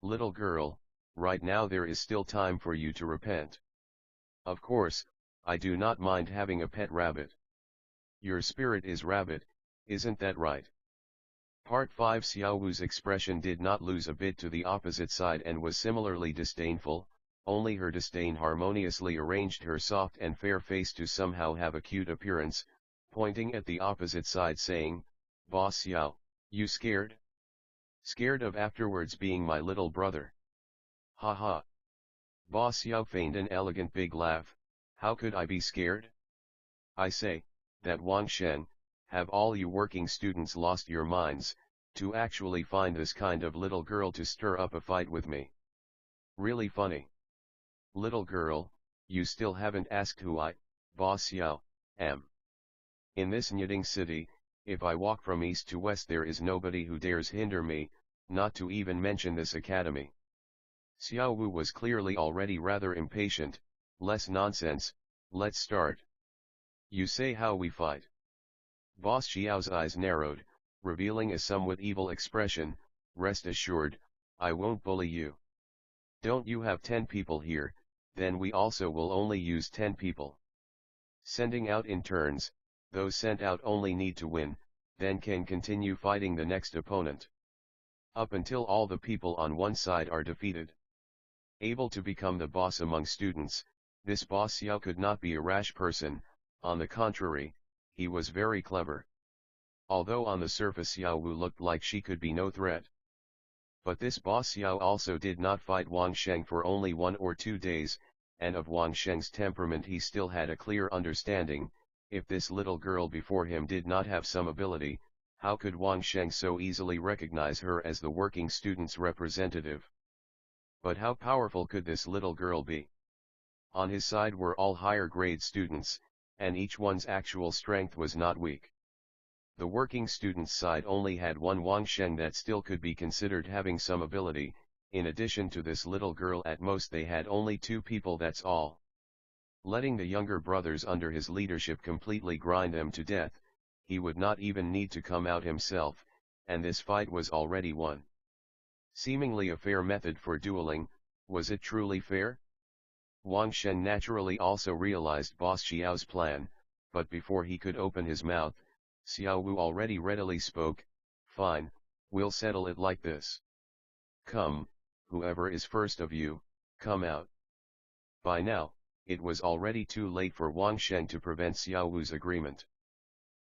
[SPEAKER 1] "Little girl, right now there is still time for you to repent. Of course, I do not mind having a pet rabbit. Your spirit is rabbit, isn't that right?" Part 5 Xiao Wu's expression did not lose a bit to the opposite side and was similarly disdainful, only her disdain harmoniously arranged her soft and fair face to somehow have a cute appearance, pointing at the opposite side saying, "Boss Xiao, you scared? Scared of afterwards being my little brother? Ha ha." Boss Xiao feigned an elegant big laugh. "How could I be scared? I say, that Wang Shen, have all you working students lost your minds, to actually find this kind of little girl to stir up a fight with me? Really funny. Little girl, you still haven't asked who I, Boss Xiao, am. In this Nyiding city, if I walk from east to west there is nobody who dares hinder me, not to even mention this academy." Xiao Wu was clearly already rather impatient. "Less nonsense, let's start. You say how we fight." Boss Xiao's eyes narrowed, revealing a somewhat evil expression. "Rest assured, I won't bully you. Don't you have 10 people here, then we also will only use 10 people. Sending out in turns, those sent out only need to win, then can continue fighting the next opponent. Up until all the people on one side are defeated." Able to become the boss among students, this Boss Xiao could not be a rash person, on the contrary, he was very clever. Although on the surface Xiao Wu looked like she could be no threat. But this boss Xiao also did not fight Wang Sheng for only 1 or 2 days, and of Wang Sheng's temperament he still had a clear understanding. If this little girl before him did not have some ability, how could Wang Sheng so easily recognize her as the working student's representative? But how powerful could this little girl be? On his side were all higher grade students, and each one's actual strength was not weak. The working student's side only had one Wang Sheng that still could be considered having some ability. In addition to this little girl, at most they had only 2 people, that's all. Letting the younger brothers under his leadership completely grind them to death, he would not even need to come out himself, and this fight was already won. Seemingly a fair method for dueling. Was it truly fair? Wang Sheng naturally also realized Boss Xiao's plan, but before he could open his mouth, Xiao Wu already readily spoke. Fine, we'll settle it like this. Come, whoever is first of you, come out. By now, it was already too late for Wang Sheng to prevent Xiao Wu's agreement.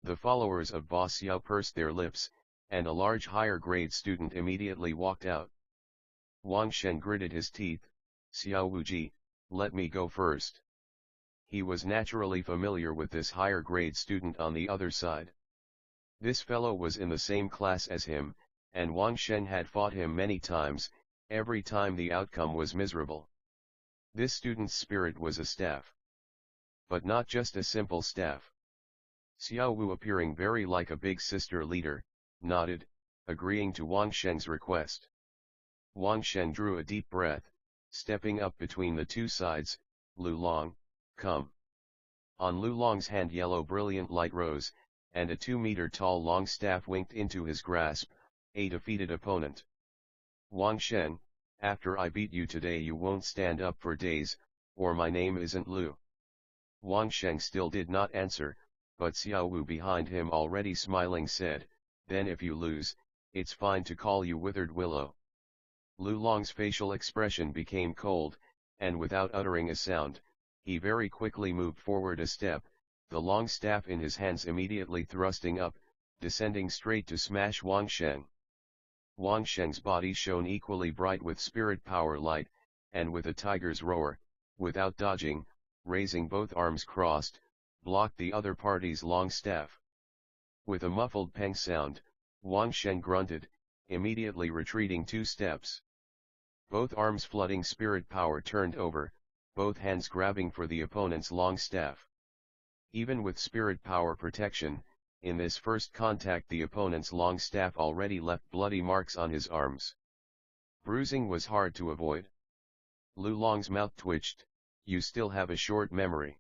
[SPEAKER 1] The followers of Boss Xiao pursed their lips, and a large higher grade student immediately walked out. Wang Sheng gritted his teeth. Xiao Wuji, let me go first. He was naturally familiar with this higher grade student on the other side. This fellow was in the same class as him, and Wang Sheng had fought him many times. Every time the outcome was miserable. This student's spirit was a staff. But not just a simple staff. Xiao Wu, appearing very like a big sister leader, nodded, agreeing to Wang Sheng's request. Wang Sheng drew a deep breath, stepping up between the 2 sides. Lu Long, come. On Lu Long's hand yellow brilliant light rose, and a 2-meter-tall long staff winked into his grasp, a defeated opponent. Wang Sheng, after I beat you today you won't stand up for days, or my name isn't Lu. Wang Sheng still did not answer, but Xiao Wu behind him already smiling said, then if you lose, it's fine to call you Withered Willow. Lu Long's facial expression became cold, and without uttering a sound, he very quickly moved forward a step, the long staff in his hands immediately thrusting up, descending straight to smash Wang Sheng. Wang Sheng's body shone equally bright with spirit power light, and with a tiger's roar, without dodging, raising both arms crossed, blocked the other party's long staff. With a muffled peng sound, Wang Sheng grunted, immediately retreating 2 steps. Both arms flooding spirit power turned over, both hands grabbing for the opponent's long staff. Even with spirit power protection, in this first contact the opponent's long staff already left bloody marks on his arms. Bruising was hard to avoid. Lu Long's mouth twitched. You still have a short memory.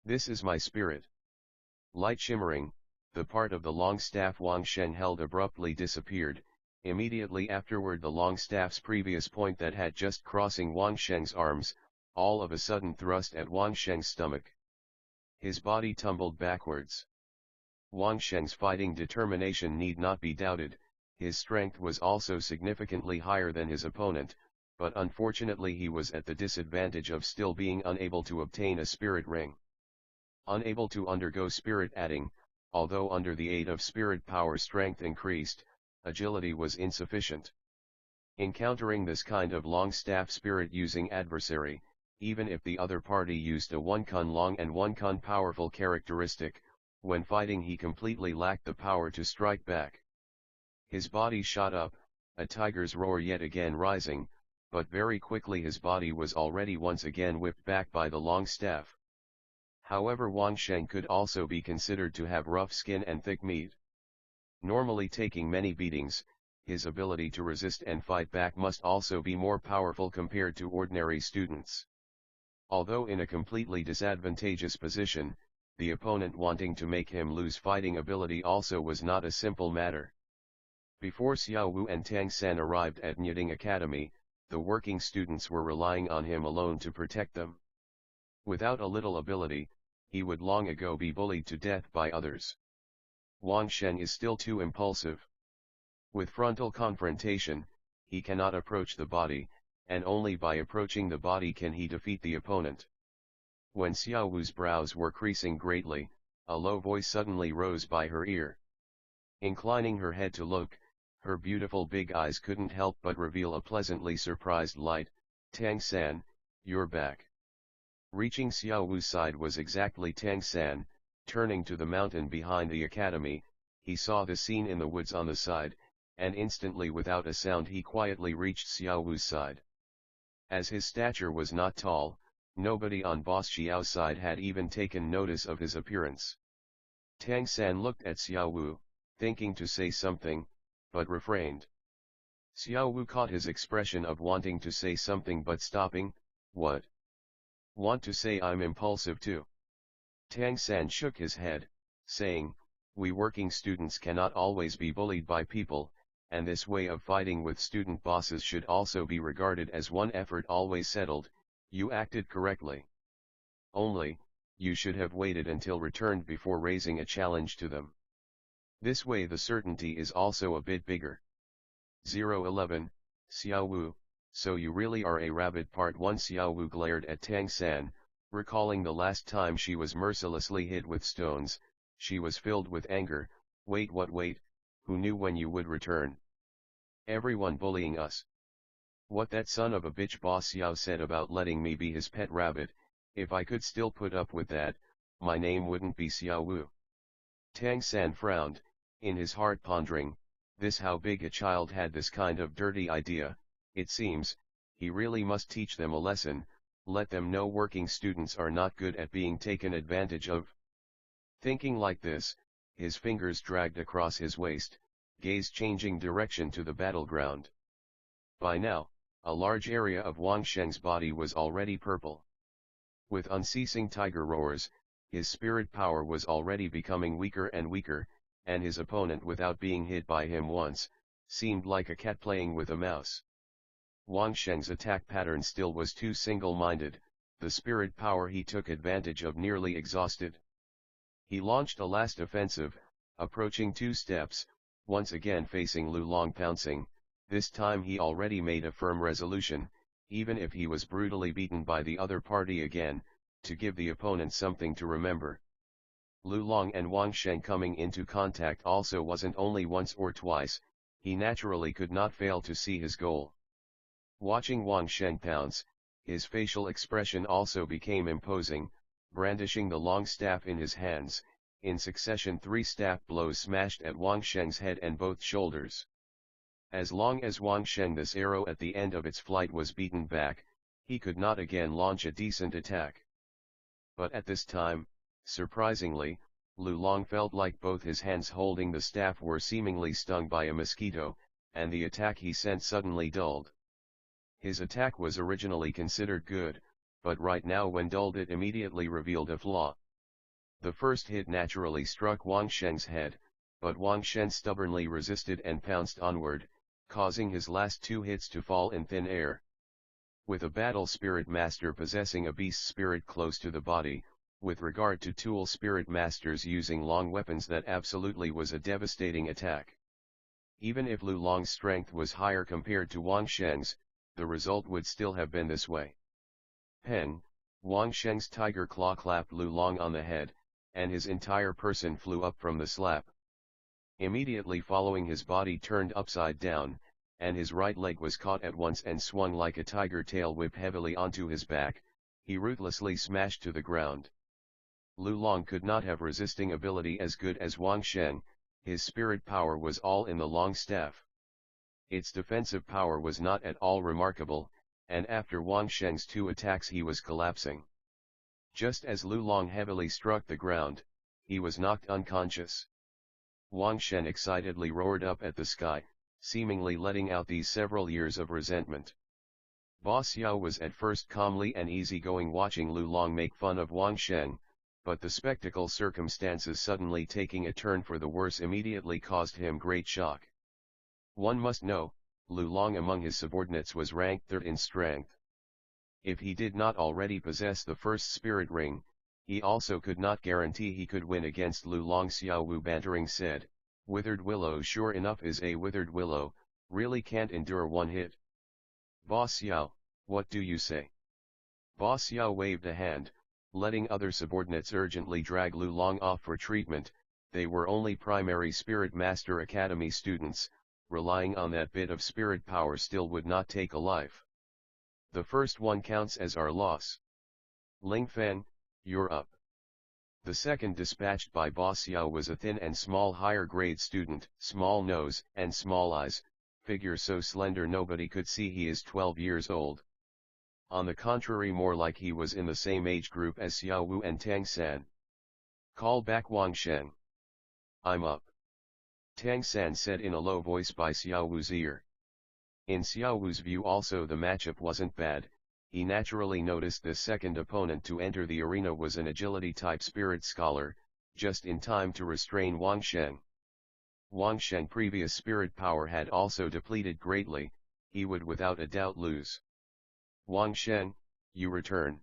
[SPEAKER 1] This is my spirit. Light shimmering, the part of the long staff Wang Sheng held abruptly disappeared. Immediately afterward the long staff's previous point that had just crossing Wang Sheng's arms, all of a sudden thrust at Wang Sheng's stomach. His body tumbled backwards. Wang Sheng's fighting determination need not be doubted. His strength was also significantly higher than his opponent, but unfortunately he was at the disadvantage of still being unable to obtain a spirit ring. Unable to undergo spirit adding, although under the aid of spirit power strength increased, agility was insufficient. Encountering this kind of long staff spirit using adversary, even if the other party used a 1-kun long and 1-kun powerful characteristic, when fighting he completely lacked the power to strike back. His body shot up, a tiger's roar yet again rising, but very quickly his body was already once again whipped back by the long staff. However, Wang Sheng could also be considered to have rough skin and thick meat. Normally taking many beatings, his ability to resist and fight back must also be more powerful compared to ordinary students. Although in a completely disadvantageous position, the opponent wanting to make him lose fighting ability also was not a simple matter. Before Xiao Wu and Tang San arrived at Nyiding Academy, the working students were relying on him alone to protect them. Without a little ability, he would long ago be bullied to death by others. Wang Sheng is still too impulsive. With frontal confrontation, he cannot approach the body, and only by approaching the body can he defeat the opponent. When Xiao Wu's brows were creasing greatly, a low voice suddenly rose by her ear. Inclining her head to look, Her beautiful big eyes couldn't help but reveal a pleasantly surprised light. "Tang San, you're back." Reaching Xiao Wu's side was exactly Tang San. Turning to the mountain behind the academy, he saw the scene in the woods on the side, and instantly without a sound he quietly reached Xiao Wu's side. As his stature was not tall, nobody on Boss Xiao's side had even taken notice of his appearance. Tang San looked at Xiao Wu, thinking to say something, but refrained. Xiao Wu caught his expression of wanting to say something but stopping. "What? Want to say I'm impulsive too?" Tang San shook his head, saying, "We working students cannot always be bullied by people, and this way of fighting with student bosses should also be regarded as one effort always settled. You acted correctly. Only, you should have waited until returned before raising a challenge to them. This way the certainty is also a bit bigger." 011, Xiao Wu, so you really are a rabbit. Part 1. Xiao Wu glared at Tang San, recalling the last time she was mercilessly hit with stones. She was filled with anger. Wait, who knew when you would return? Everyone bullying us. What that son of a bitch Boss Xiao said about letting me be his pet rabbit, if I could still put up with that, my name wouldn't be Xiao Wu. Tang San frowned, in his heart pondering, this how big a child had this kind of dirty idea. It seems, he really must teach them a lesson, let them know working students are not good at being taken advantage of. Thinking like this, his fingers dragged across his waist, gaze changing direction to the battleground. By now, a large area of Wang Sheng's body was already purple. With unceasing tiger roars, his spirit power was already becoming weaker and weaker, and his opponent, without being hit by him once, seemed like a cat playing with a mouse. Wang Sheng's attack pattern still was too single-minded, the spirit power he took advantage of nearly exhausted. He launched a last offensive, approaching 2 steps, once again facing Lu Long pouncing. This time he already made a firm resolution, even if he was brutally beaten by the other party again, to give the opponent something to remember. Lu Long and Wang Sheng coming into contact also wasn't only once or twice, he naturally could not fail to see his goal. Watching Wang Sheng pounce, his facial expression also became imposing, brandishing the long staff in his hands. In succession 3 staff blows smashed at Wang Sheng's head and both shoulders. As long as Wang Sheng, this arrow at the end of its flight, was beaten back, he could not again launch a decent attack. But at this time, surprisingly, Lu Long felt like both his hands holding the staff were seemingly stung by a mosquito, and the attack he sent suddenly dulled. His attack was originally considered good, but right now when dulled it immediately revealed a flaw. The first hit naturally struck Wang Sheng's head, but Wang Shen stubbornly resisted and pounced onward, causing his last 2 hits to fall in thin air. With a battle spirit master possessing a beast spirit close to the body, with regard to tool spirit masters using long weapons, that absolutely was a devastating attack. Even if Lu Long's strength was higher compared to Wang Sheng's, the result would still have been this way. Peng, Wang Sheng's tiger claw clapped Lu Long on the head, and his entire person flew up from the slap. Immediately following, his body turned upside down, and his right leg was caught at once and swung like a tiger tail whip heavily onto his back. He ruthlessly smashed to the ground. Lu Long could not have resisting ability as good as Wang Sheng. His spirit power was all in the long staff. Its defensive power was not at all remarkable, and after Wang Sheng's 2 attacks he was collapsing. Just as Lu Long heavily struck the ground, he was knocked unconscious. Wang Shen excitedly roared up at the sky, seemingly letting out these several years of resentment. Boss Xiao was at first calmly and easygoing watching Lu Long make fun of Wang Sheng, but the spectacle, circumstances suddenly taking a turn for the worse, immediately caused him great shock. One must know, Lu Long among his subordinates was ranked 3rd in strength. If he did not already possess the first spirit ring, he also could not guarantee he could win against Lu Long. Xiao Wu bantering said, "Withered willow sure enough is a withered willow, really can't endure 1 hit. Boss Xiao, what do you say?" Boss Xiao waved a hand, letting other subordinates urgently drag Lu Long off for treatment. They were only primary spirit master academy students, relying on that bit of spirit power still would not take a life. The first one counts as our loss. Ling Feng, you're up. The second dispatched by Boss Xiao was a thin and small higher grade student, small nose and small eyes, figure so slender nobody could see he is 12 years old. On the contrary, more like he was in the same age group as Xiao Wu and Tang San. Call back Wang Sheng. I'm up. Tang San said in a low voice by Xiao Wu's ear. In Xiao Wu's view also the matchup wasn't bad. He naturally noticed the second opponent to enter the arena was an agility-type spirit scholar, just in time to restrain Wang Sheng. Wang Sheng's previous spirit power had also depleted greatly, he would without a doubt lose. Wang Sheng, you return.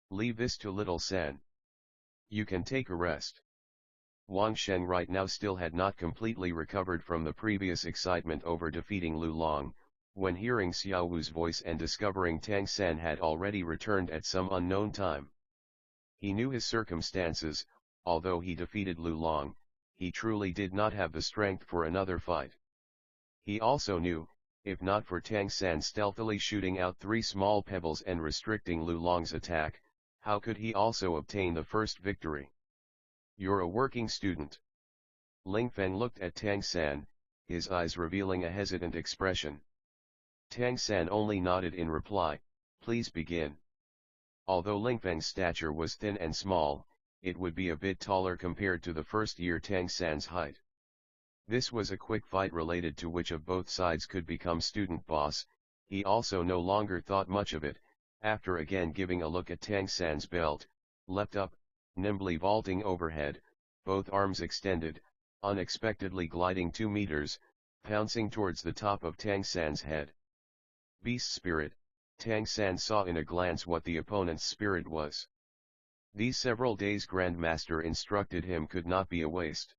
[SPEAKER 1] Leave this to Little San. You can take a rest. Wang Sheng right now still had not completely recovered from the previous excitement over defeating Lu Long, when hearing Xiao Wu's voice and discovering Tang San had already returned at some unknown time. He knew his circumstances, although he defeated Lu Long, he truly did not have the strength for another fight. He also knew, if not for Tang San stealthily shooting out 3 small pebbles and restricting Lu Long's attack, how could he also obtain the first victory? You're a working student. Ling Feng looked at Tang San, his eyes revealing a hesitant expression. Tang San only nodded in reply, please begin. Although Ling Feng's stature was thin and small, it would be a bit taller compared to the first year Tang San's height. This was a quick fight related to which of both sides could become student boss. He also no longer thought much of it, after again giving a look at Tang San's belt, leapt up, nimbly vaulting overhead, both arms extended, unexpectedly gliding 2 meters, pouncing towards the top of Tang San's head. Beast spirit, Tang San saw in a glance what the opponent's spirit was. These several days Grandmaster instructed him could not be a waste.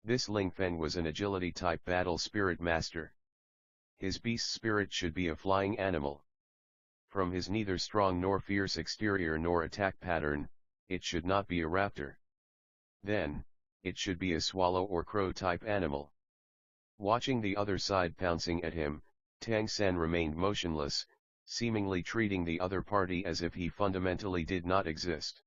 [SPEAKER 1] This Ling Feng was an agility-type battle spirit master. His beast spirit should be a flying animal. From his neither strong nor fierce exterior nor attack pattern, it should not be a raptor. Then, it should be a swallow or crow-type animal. Watching the other side pouncing at him, Tang San remained motionless, seemingly treating the other party as if he fundamentally did not exist.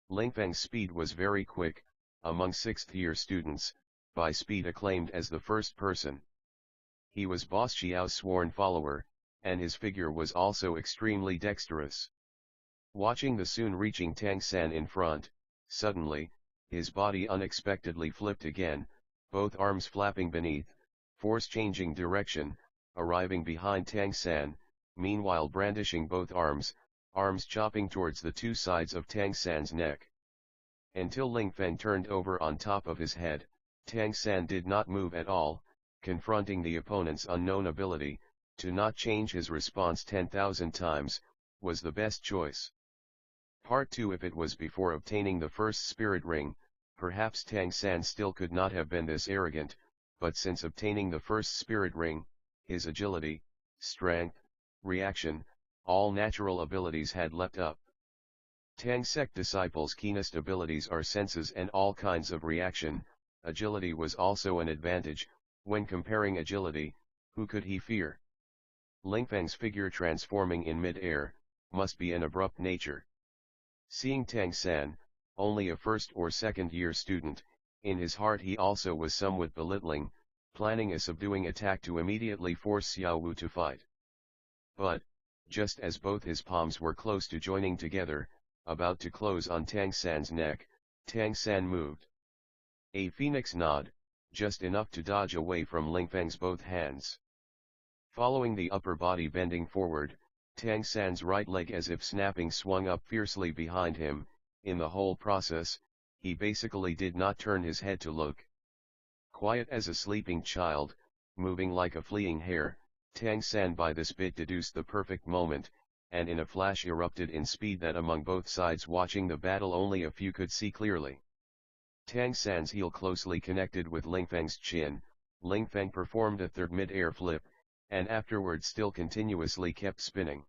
[SPEAKER 1] Ling Feng's speed was very quick, among 6th-year students, by speed acclaimed as the first person. He was Boss Xiao's sworn follower, and his figure was also extremely dexterous. Watching the soon reaching Tang San in front, suddenly, his body unexpectedly flipped again, both arms flapping beneath, force changing direction, arriving behind Tang San, meanwhile brandishing both arms chopping towards the 2 sides of Tang San's neck. Until Ling Feng turned over on top of his head, Tang San did not move at all, confronting the opponent's unknown ability, to not change his response 10,000 times, was the best choice. Part 2. If it was before obtaining the first spirit ring, perhaps Tang San still could not have been this arrogant, but since obtaining the first spirit ring, his agility, strength, reaction, all natural abilities had leapt up. Tang sect disciples' keenest abilities are senses and all kinds of reaction. Agility was also an advantage. When comparing agility, who could he fear? Ling Feng's figure transforming in mid-air, must be an abrupt nature. Seeing Tang San, only a 1st or 2nd year student, in his heart he also was somewhat belittling, planning a subduing attack to immediately force Xiao Wu to fight. But, just as both his palms were close to joining together, about to close on Tang San's neck, Tang San moved. A phoenix nod, just enough to dodge away from Ling Feng's both hands. Following the upper body bending forward, Tang San's right leg as if snapping swung up fiercely behind him. In the whole process, he basically did not turn his head to look. Quiet as a sleeping child, moving like a fleeing hare, Tang San by this bit deduced the perfect moment, and in a flash erupted in speed that among both sides watching the battle only a few could see clearly. Tang San's heel closely connected with Ling Feng's chin, Ling Feng performed a third mid-air flip, and afterward still continuously kept spinning.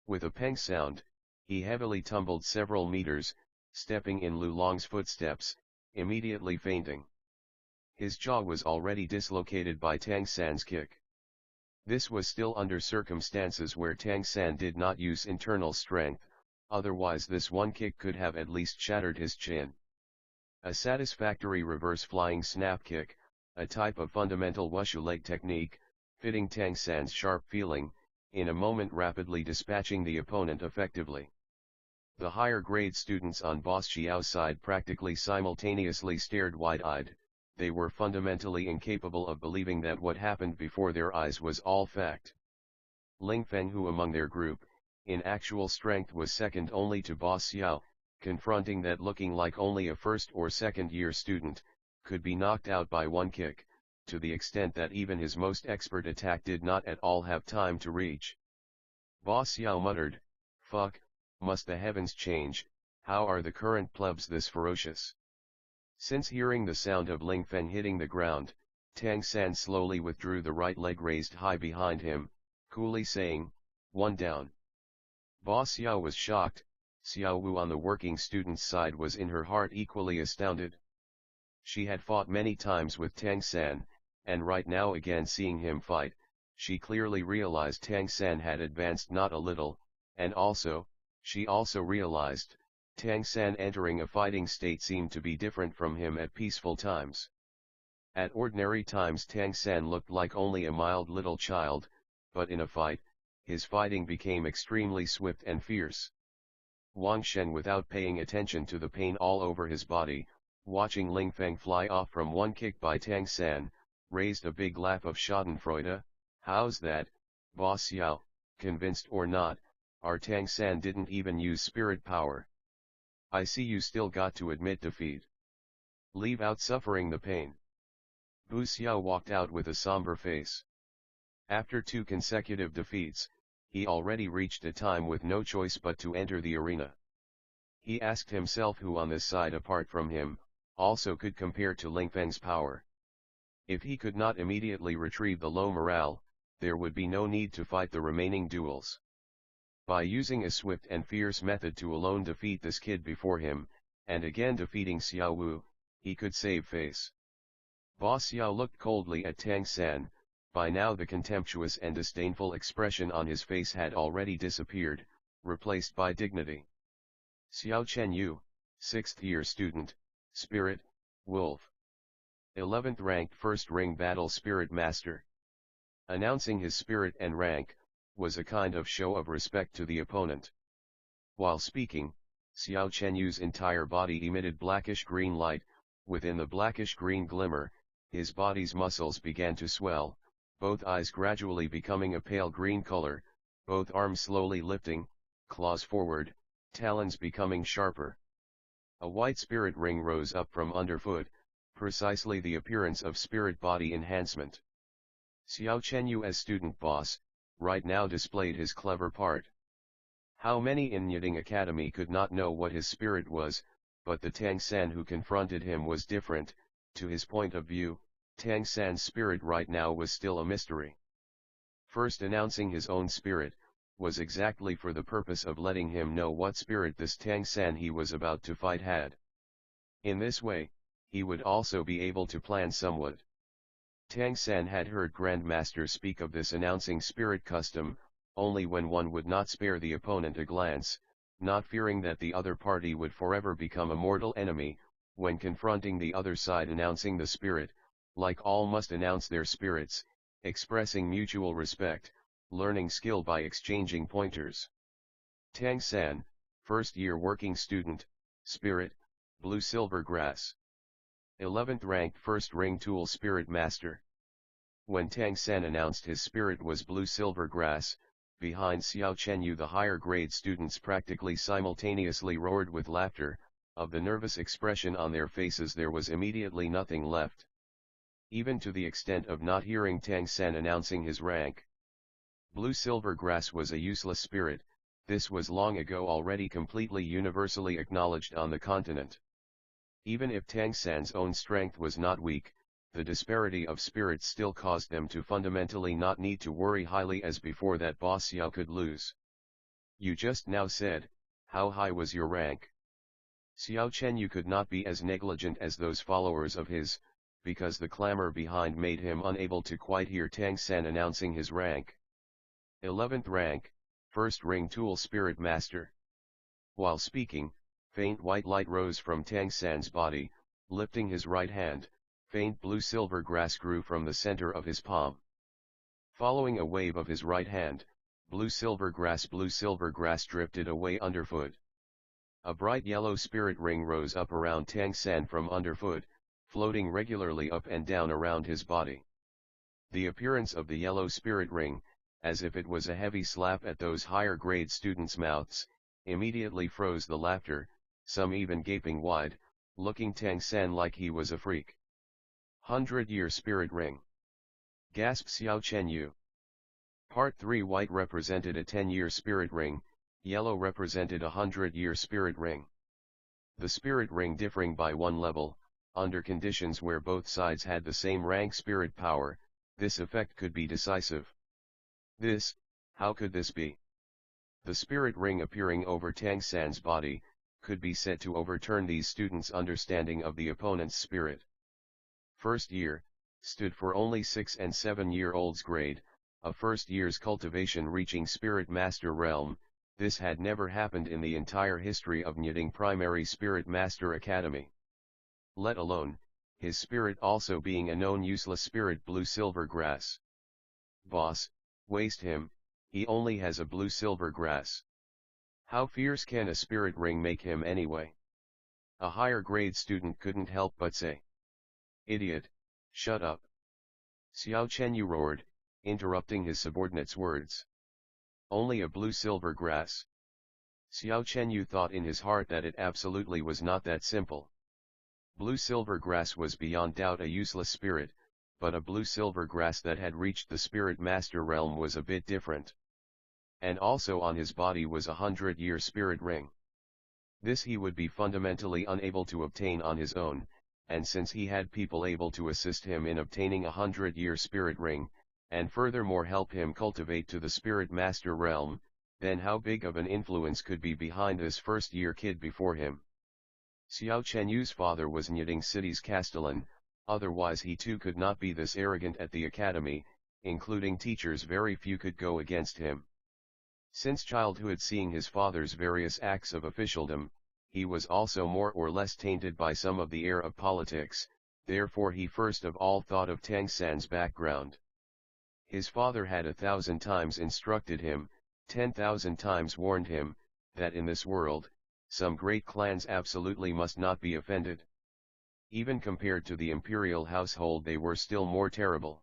[SPEAKER 1] With a peng sound, he heavily tumbled several meters, stepping in Lu Long's footsteps, immediately fainting. His jaw was already dislocated by Tang San's kick. This was still under circumstances where Tang San did not use internal strength, otherwise this one kick could have at least shattered his chin. A satisfactory reverse flying snap kick, a type of fundamental wushu leg technique, fitting Tang San's sharp feeling, in a moment rapidly dispatching the opponent effectively. The higher grade students on Boss Xiao's side practically simultaneously stared wide-eyed. They were fundamentally incapable of believing that what happened before their eyes was all fact. Ling Feng, who among their group, in actual strength was second only to Boss Xiao, confronting that looking like only a first or second year student, could be knocked out by one kick, to the extent that even his most expert attack did not at all have time to reach. Boss Xiao muttered, "Fuck, must the heavens change, how are the current plebs this ferocious?" Since hearing the sound of Ling Feng hitting the ground, Tang San slowly withdrew the right leg raised high behind him, coolly saying, "One down." Boss Xiao was shocked. Xiao Wu on the working student's side was in her heart equally astounded. She had fought many times with Tang San, and right now again seeing him fight, she clearly realized Tang San had advanced not a little, and she also realized, Tang San entering a fighting state seemed to be different from him at peaceful times. At ordinary times Tang San looked like only a mild little child, but in a fight, his fighting became extremely swift and fierce. Wang Shen, without paying attention to the pain all over his body, watching Ling Feng fly off from one kick by Tang San, raised a big laugh of schadenfreude. "How's that, Boss Xiao, convinced or not, our Tang San didn't even use spirit power. I see you still got to admit defeat. Leave out suffering the pain." Bu Xiao walked out with a somber face. After 2 consecutive defeats, he already reached a time with no choice but to enter the arena. He asked himself who on this side apart from him, also could compare to Ling Feng's power. If he could not immediately retrieve the low morale, there would be no need to fight the remaining duels. By using a swift and fierce method to alone defeat this kid before him, and again defeating Xiao Wu, he could save face. Boss Xiao looked coldly at Tang San. By now the contemptuous and disdainful expression on his face had already disappeared, replaced by dignity. "Xiao Chenyu, 6th year student, Spirit, Wolf. 11th ranked first ring battle Spirit Master." Announcing his spirit and rank, was a kind of show of respect to the opponent. While speaking, Xiao Chenyu's entire body emitted blackish-green light. Within the blackish-green glimmer, his body's muscles began to swell, both eyes gradually becoming a pale green color, both arms slowly lifting, claws forward, talons becoming sharper. A white spirit ring rose up from underfoot, precisely the appearance of spirit body enhancement. Xiao Chenyu as student boss, right now displayed his clever part. How many in Nyiding Academy could not know what his spirit was, but the Tang San who confronted him was different. To his point of view, Tang San's spirit right now was still a mystery. First announcing his own spirit, was exactly for the purpose of letting him know what spirit this Tang San he was about to fight had. In this way, he would also be able to plan somewhat. Tang San had heard grandmasters speak of this announcing spirit custom, only when one would not spare the opponent a glance, not fearing that the other party would forever become a mortal enemy. When confronting the other side announcing the spirit, like all must announce their spirits, expressing mutual respect, learning skill by exchanging pointers. Tang San, first year working student, Spirit, Blue Silver Grass. 11th ranked first ring tool Spirit Master. When Tang San announced his spirit was Blue Silver Grass, behind Xiao Chenyu the higher grade students practically simultaneously roared with laughter. Of the nervous expression on their faces there was immediately nothing left. Even to the extent of not hearing Tang San announcing his rank. Blue Silver Grass was a useless spirit, this was long ago already completely universally acknowledged on the continent. Even if Tang San's own strength was not weak, the disparity of spirits still caused them to fundamentally not need to worry highly as before that Boss Xiao could lose. "You just now said, how high was your rank?" Xiao Chenyu could not be as negligent as those followers of his, because the clamor behind made him unable to quite hear Tang San announcing his rank. 11th rank, First Ring Tool Spirit Master. While speaking, faint white light rose from Tang San's body, lifting his right hand, faint blue-silver grass grew from the center of his palm. Following a wave of his right hand, blue-silver grass drifted away underfoot. A bright yellow spirit ring rose up around Tang San from underfoot, floating regularly up and down around his body. The appearance of the yellow spirit ring, as if it was a heavy slap at those higher-grade students' mouths, immediately froze the laughter, some even gaping wide, looking Tang San like he was a freak. 100-year spirit ring. Gasped Xiao Chenyu. Part 3 white represented a 10-year spirit ring, yellow represented a 100-year spirit ring. The spirit ring differing by one level, under conditions where both sides had the same rank spirit power, this effect could be decisive. How could this be? The spirit ring appearing over Tang San's body, could be said to overturn these students' understanding of the opponent's spirit. First year, stood for only 6 and 7-year-olds grade, a first year's cultivation reaching Spirit Master realm. This had never happened in the entire history of Nyiding Primary Spirit Master Academy. Let alone, his spirit also being a known useless spirit blue-silver grass. Boss, waste him, he only has a blue-silver grass. How fierce can a spirit ring make him anyway? A higher grade student couldn't help but say. Idiot, shut up. Xiao Chenyu roared, interrupting his subordinate's words. Only a blue-silver grass? Xiao Chenyu thought in his heart that it absolutely was not that simple. Blue-silver grass was beyond doubt a useless spirit, but a blue-silver grass that had reached the Spirit Master realm was a bit different. And also on his body was a 100-year spirit ring. This he would be fundamentally unable to obtain on his own, and since he had people able to assist him in obtaining a 100-year spirit ring, and furthermore help him cultivate to the Spirit Master realm, then how big of an influence could be behind this first-year kid before him? Xiao Chenyu's father was Nyiding City's castellan, otherwise he too could not be this arrogant at the academy, including teachers very few could go against him. Since childhood seeing his father's various acts of officialdom, he was also more or less tainted by some of the air of politics, therefore he first of all thought of Tang San's background. His father had 1,000 times instructed him, 10,000 times warned him, that in this world, some great clans absolutely must not be offended. Even compared to the imperial household they were still more terrible.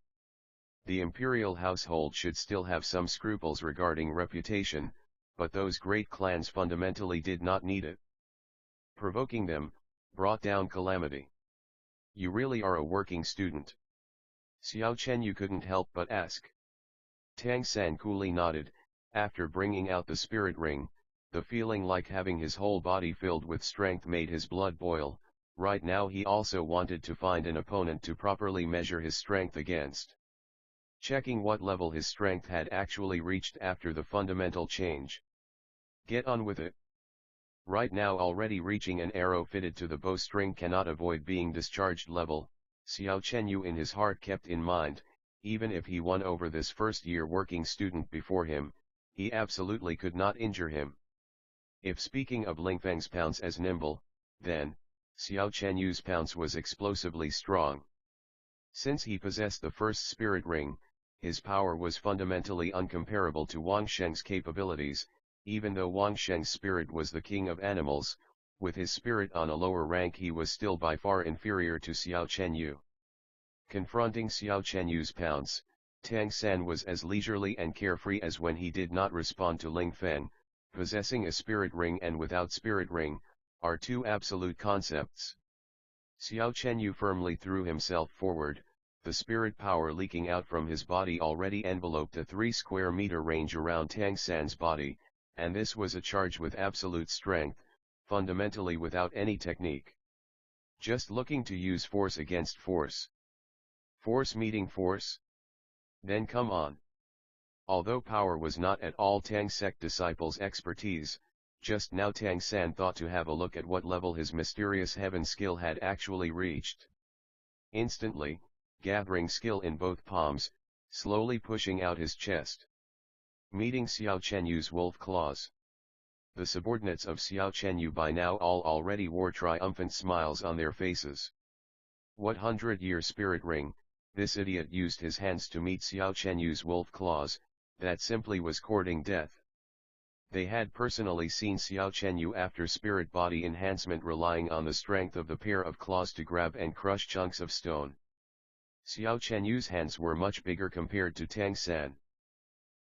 [SPEAKER 1] The imperial household should still have some scruples regarding reputation, but those great clans fundamentally did not need it. Provoking them, brought down calamity. You really are a working student? Xiao Chenyu couldn't help but ask. Tang San coolly nodded, after bringing out the spirit ring, the feeling like having his whole body filled with strength made his blood boil. Right now he also wanted to find an opponent to properly measure his strength against. Checking what level his strength had actually reached after the fundamental change. Get on with it. Right now already reaching an arrow fitted to the bowstring cannot avoid being discharged level, Xiao Chenyu in his heart kept in mind, even if he won over this first-year working student before him, he absolutely could not injure him. If speaking of Lingfeng's pounce as nimble, then, Xiao Chenyu's pounce was explosively strong. Since he possessed the first spirit ring, his power was fundamentally uncomparable to Wang Sheng's capabilities, even though Wang Sheng's spirit was the king of animals, with his spirit on a lower rank he was still by far inferior to Xiao Chenyu. Confronting Xiao Chenyu's pounce, Tang San was as leisurely and carefree as when he did not respond to Lingfeng. Possessing a spirit ring and without spirit ring, are two absolute concepts. Xiao Chenyu firmly threw himself forward, the spirit power leaking out from his body already enveloped a 3 square meter range around Tang San's body, and this was a charge with absolute strength, fundamentally without any technique. Just looking to use force against force. Force meeting force? Then come on. Although power was not at all Tang sect disciples' expertise, just now Tang San thought to have a look at what level his mysterious heaven skill had actually reached. Instantly, gathering skill in both palms, slowly pushing out his chest. Meeting Xiao Chenyu's wolf claws. The subordinates of Xiao Chenyu by now all already wore triumphant smiles on their faces. What 100-year spirit ring, this idiot used his hands to meet Xiao Chenyu's wolf claws, that simply was courting death. They had personally seen Xiao Chenyu after spirit body enhancement relying on the strength of the pair of claws to grab and crush chunks of stone. Xiao Chenyu's hands were much bigger compared to Tang San.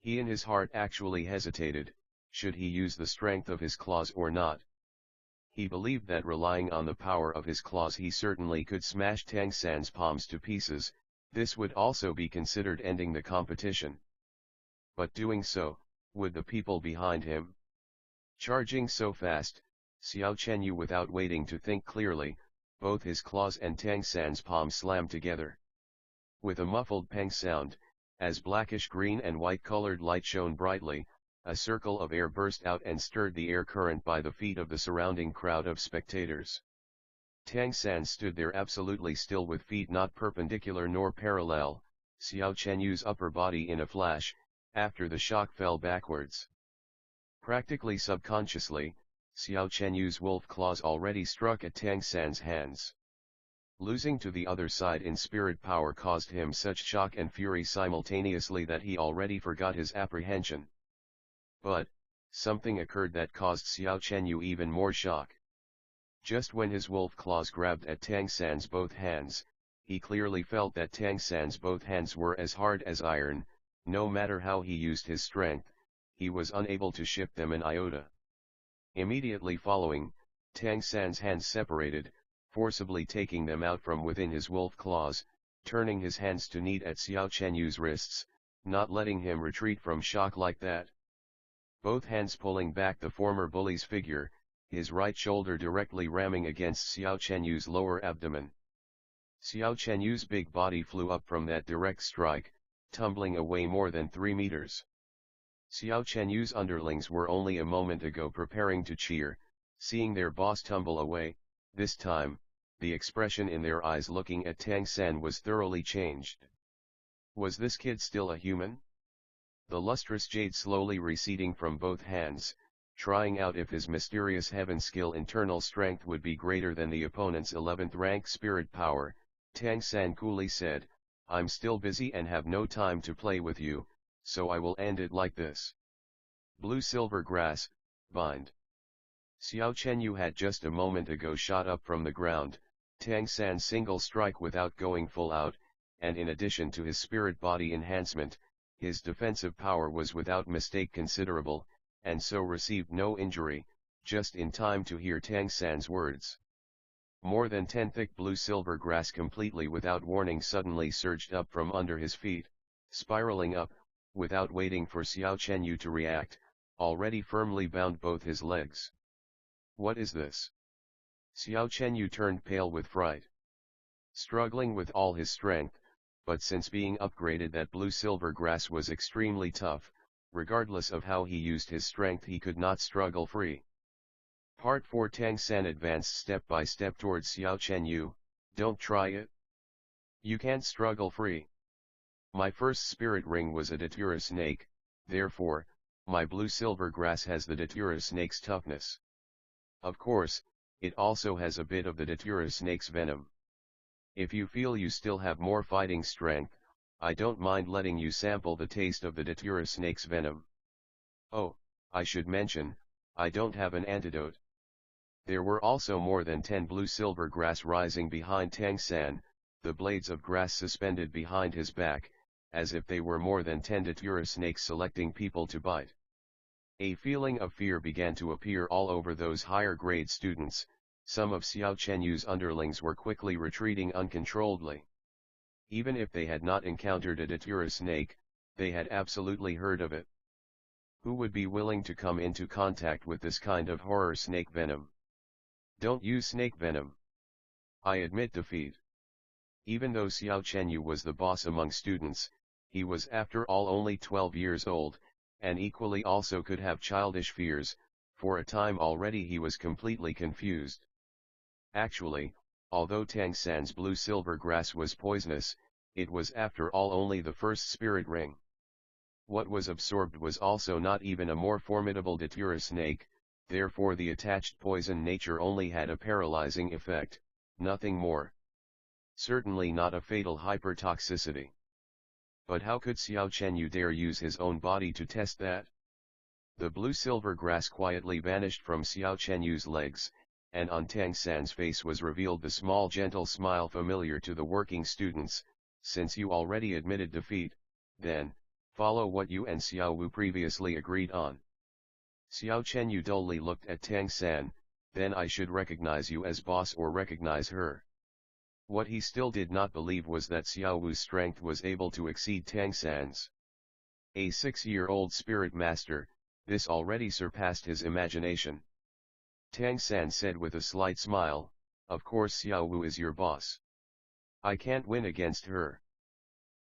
[SPEAKER 1] He in his heart actually hesitated, should he use the strength of his claws or not. He believed that relying on the power of his claws he certainly could smash Tang San's palms to pieces, this would also be considered ending the competition. But doing so, would the people behind him? Charging so fast, Xiao Chenyu without waiting to think clearly, both his claws and Tang San's palm slammed together. With a muffled pang sound, as blackish green and white colored light shone brightly, a circle of air burst out and stirred the air current by the feet of the surrounding crowd of spectators. Tang San stood there absolutely still with feet not perpendicular nor parallel, Xiao Chenyu's upper body in a flash, after the shock fell backwards. Practically subconsciously, Xiao Chenyu's wolf claws already struck at Tang San's hands. Losing to the other side in spirit power caused him such shock and fury simultaneously that he already forgot his apprehension. But, something occurred that caused Xiao Chenyu even more shock. Just when his wolf claws grabbed at Tang San's both hands, he clearly felt that Tang San's both hands were as hard as iron. No matter how he used his strength, he was unable to shift them an iota. Immediately following, Tang San's hands separated, forcibly taking them out from within his wolf claws, turning his hands to knead at Xiao Chenyu's wrists, not letting him retreat from shock like that. Both hands pulling back the former bully's figure, his right shoulder directly ramming against Xiao Chenyu's lower abdomen. Xiao Chenyu's big body flew up from that direct strike, tumbling away more than 3 meters. Xiao Chenyu's underlings were only a moment ago preparing to cheer, seeing their boss tumble away. This time, the expression in their eyes looking at Tang San was thoroughly changed. Was this kid still a human? The lustrous jade slowly receding from both hands, trying out if his mysterious heaven skill internal strength would be greater than the opponent's 11th rank spirit power, Tang San coolly said, "I'm still busy and have no time to play with you, so I will end it like this. Blue silver grass, bind." Xiao Chenyu had just a moment ago shot up from the ground, Tang San's single strike without going full out, and in addition to his spirit body enhancement, his defensive power was without mistake considerable, and so received no injury, just in time to hear Tang San's words. More than 10 thick blue-silver grass completely without warning suddenly surged up from under his feet, spiraling up, without waiting for Xiao Chenyu to react, already firmly bound both his legs. What is this? Xiao Chenyu turned pale with fright. Struggling with all his strength, but since being upgraded that blue-silver grass was extremely tough, regardless of how he used his strength he could not struggle free. Part 4 Tang San advanced step by step towards Xiao Chenyu. Don't try it. You can't struggle free. My first spirit ring was a datura snake, therefore, my blue-silver grass has the datura snake's toughness. Of course, it also has a bit of the datura snake's venom. If you feel you still have more fighting strength, I don't mind letting you sample the taste of the datura snake's venom. Oh, I should mention, I don't have an antidote. There were also more than 10 blue-silver grass rising behind Tang San, the blades of grass suspended behind his back, as if they were more than 10 datura snakes selecting people to bite. A feeling of fear began to appear all over those higher-grade students. Some of Xiao Chenyu's underlings were quickly retreating uncontrolledly. Even if they had not encountered a datura snake, they had absolutely heard of it. Who would be willing to come into contact with this kind of horror snake venom? Don't use snake venom. I admit defeat. Even though Xiao Chenyu was the boss among students, he was after all only 12 years old, and equally also could have childish fears. For a time already he was completely confused. Actually, Although Tang San's blue-silver grass was poisonous, it was after all only the first spirit ring. What was absorbed was also not even a more formidable datura snake, therefore the attached poison nature only had a paralyzing effect, nothing more. Certainly not a fatal hypertoxicity. But how could Xiao Chenyu dare use his own body to test that? The blue-silver grass quietly vanished from Xiao Chenyu's legs, and on Tang San's face was revealed the small gentle smile familiar to the working students. Since you already admitted defeat, then, follow what you and Xiao Wu previously agreed on. Xiao Chenyu dully looked at Tang San, then I should recognize you as boss or recognize her. What he still did not believe was that Xiao Wu's strength was able to exceed Tang San's. A 6-year-old spirit master, this already surpassed his imagination. Tang San said with a slight smile, of course Xiao Wu is your boss. I can't win against her.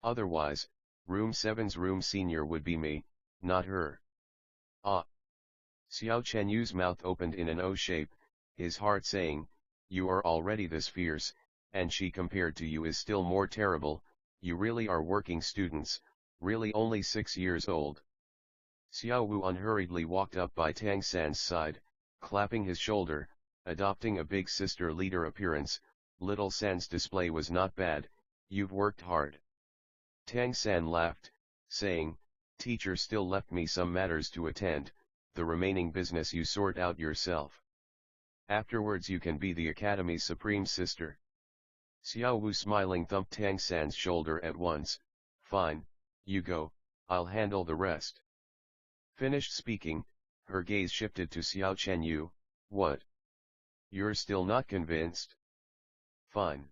[SPEAKER 1] Otherwise, Room 7's room senior would be me, not her. Ah! Xiao Chenyu's mouth opened in an O shape, his heart saying, you are already this fierce, and she compared to you is still more terrible, you really are working students, really only 6 years old. Xiao Wu unhurriedly walked up by Tang San's side, clapping his shoulder, adopting a big sister leader appearance. Little San's display was not bad, you've worked hard. Tang San laughed, saying, teacher still left me some matters to attend, the remaining business you sort out yourself. Afterwards you can be the Academy's supreme sister. Xiao Wu smiling thumped Tang San's shoulder at once, fine, you go, I'll handle the rest. Finished speaking, her gaze shifted to Xiao Chenyu, what? You're still not convinced? Fine.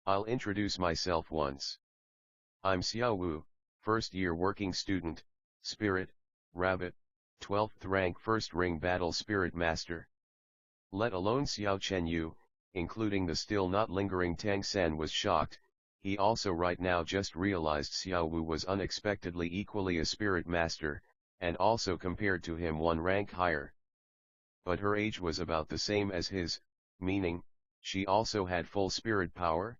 [SPEAKER 1] I'll introduce myself once. I'm Xiao Wu, first-year working student, spirit, rabbit, 12th rank first ring battle spirit master. Let alone Xiao Chenyu, including the still not lingering Tang San was shocked, he also right now just realized Xiao Wu was unexpectedly equally a spirit master, and also compared to him one rank higher. But her age was about the same as his, meaning, she also had full spirit power?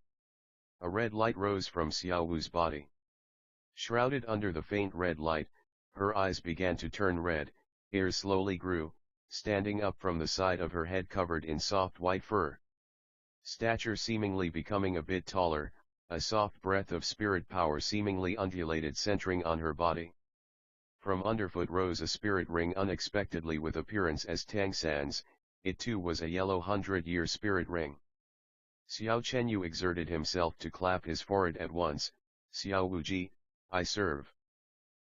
[SPEAKER 1] A red light rose from Xiao Wu's body. Shrouded under the faint red light, her eyes began to turn red, ears slowly grew, standing up from the side of her head covered in soft white fur. Stature seemingly becoming a bit taller, a soft breath of spirit power seemingly undulated centering on her body. From underfoot rose a spirit ring unexpectedly with appearance as Tang San's, it too was a yellow 100-year spirit ring. Xiao Chenyu exerted himself to clap his forehead at once, Xiao Wuji, I serve.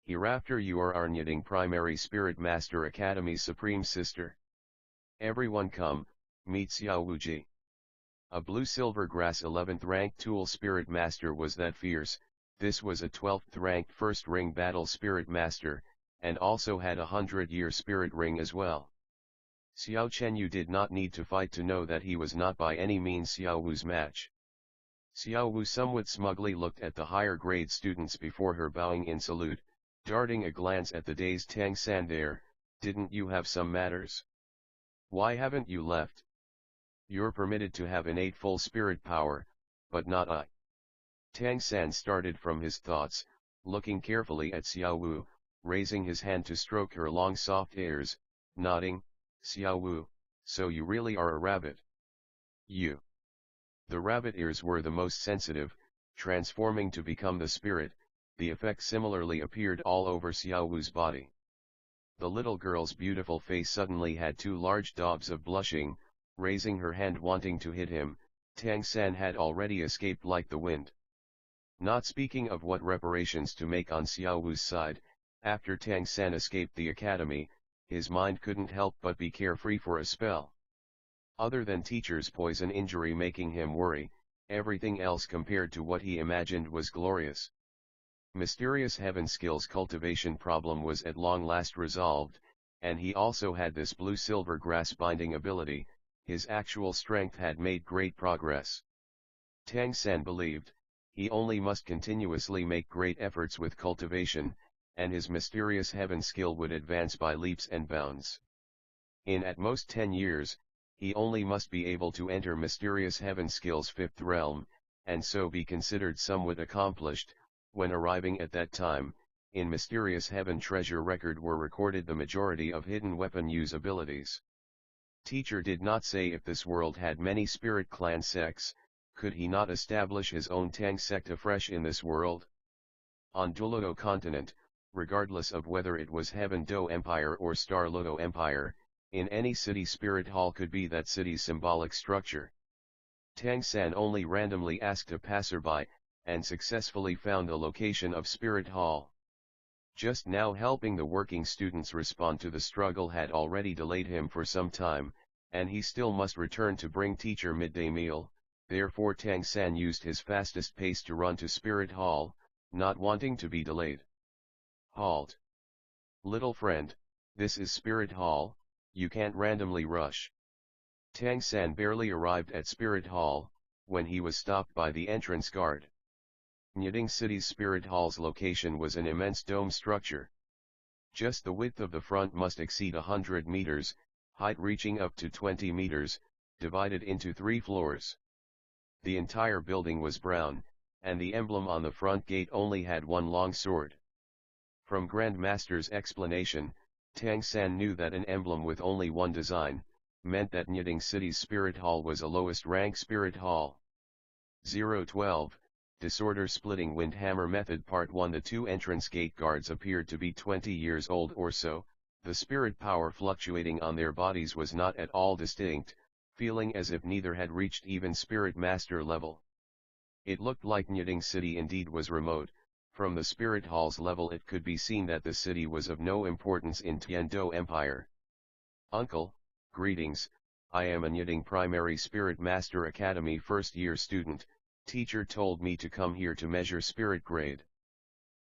[SPEAKER 1] Hereafter you are our Nyading Primary Spirit Master Academy's Supreme Sister. Everyone come, meet Xiao Wuji. A blue-silver grass 11th ranked Tool Spirit Master was that fierce, this was a 12th ranked first ring battle Spirit Master, and also had a 100-year Spirit Ring as well. Xiao Chenyu did not need to fight to know that he was not by any means Xiao Wu's match. Xiao Wu somewhat smugly looked at the higher grade students before her bowing in salute, darting a glance at the dazed Tang San there, didn't you have some matters? Why haven't you left? You're permitted to have innate full spirit power, but not I. Tang San started from his thoughts, looking carefully at Xiao Wu, raising his hand to stroke her long soft ears, nodding, Xiao Wu, so you really are a rabbit. You. The rabbit ears were the most sensitive, transforming to become the spirit, the effect similarly appeared all over Xiao Wu's body. The little girl's beautiful face suddenly had 2 large daubs of blushing, raising her hand wanting to hit him, Tang San had already escaped like the wind. Not speaking of what reparations to make on Xiao Wu's side, after Tang San escaped the academy, his mind couldn't help but be carefree for a spell. Other than teacher's poison injury making him worry, everything else compared to what he imagined was glorious. Mysterious heaven skills cultivation problem was at long last resolved, and he also had this blue-silver grass binding ability, his actual strength had made great progress. Tang San believed, he only must continuously make great efforts with cultivation, and his mysterious heaven skill would advance by leaps and bounds. In at most 10 years, he only must be able to enter mysterious heaven skill's fifth realm, and so be considered somewhat accomplished. When arriving at that time, in mysterious heaven treasure record were recorded the majority of hidden weapon use abilities. Teacher did not say if this world had many spirit clan sects, could he not establish his own Tang sect afresh in this world? On Douluo continent, regardless of whether it was Heaven Do Empire or Star Loto Empire, in any city spirit hall could be that city's symbolic structure. Tang San only randomly asked a passerby, and successfully found the location of spirit hall. Just now helping the working students respond to the struggle had already delayed him for some time, and he still must return to bring teacher midday meal, therefore Tang San used his fastest pace to run to spirit hall, not wanting to be delayed. Halt! Little friend, this is spirit hall, you can't randomly rush. Tang San barely arrived at spirit hall, when he was stopped by the entrance guard. Nyiding City's spirit hall's location was an immense dome structure. Just the width of the front must exceed 100 meters, height reaching up to 20 meters, divided into 3 floors. The entire building was brown, and the emblem on the front gate only had one long sword. From Grand Master's explanation, Tang San knew that an emblem with only one design, meant that Nyiding City's spirit hall was a lowest rank spirit hall. 012, Disorder Splitting Windhammer Method Part 1. The 2 entrance gate guards appeared to be 20 years old or so, the spirit power fluctuating on their bodies was not at all distinct, feeling as if neither had reached even spirit master level. It looked like Nyiding City indeed was remote. From the spirit hall's level it could be seen that the city was of no importance in Tiando Empire. Uncle, greetings, I am a Nyiding Primary Spirit Master Academy first-year student, teacher told me to come here to measure spirit grade.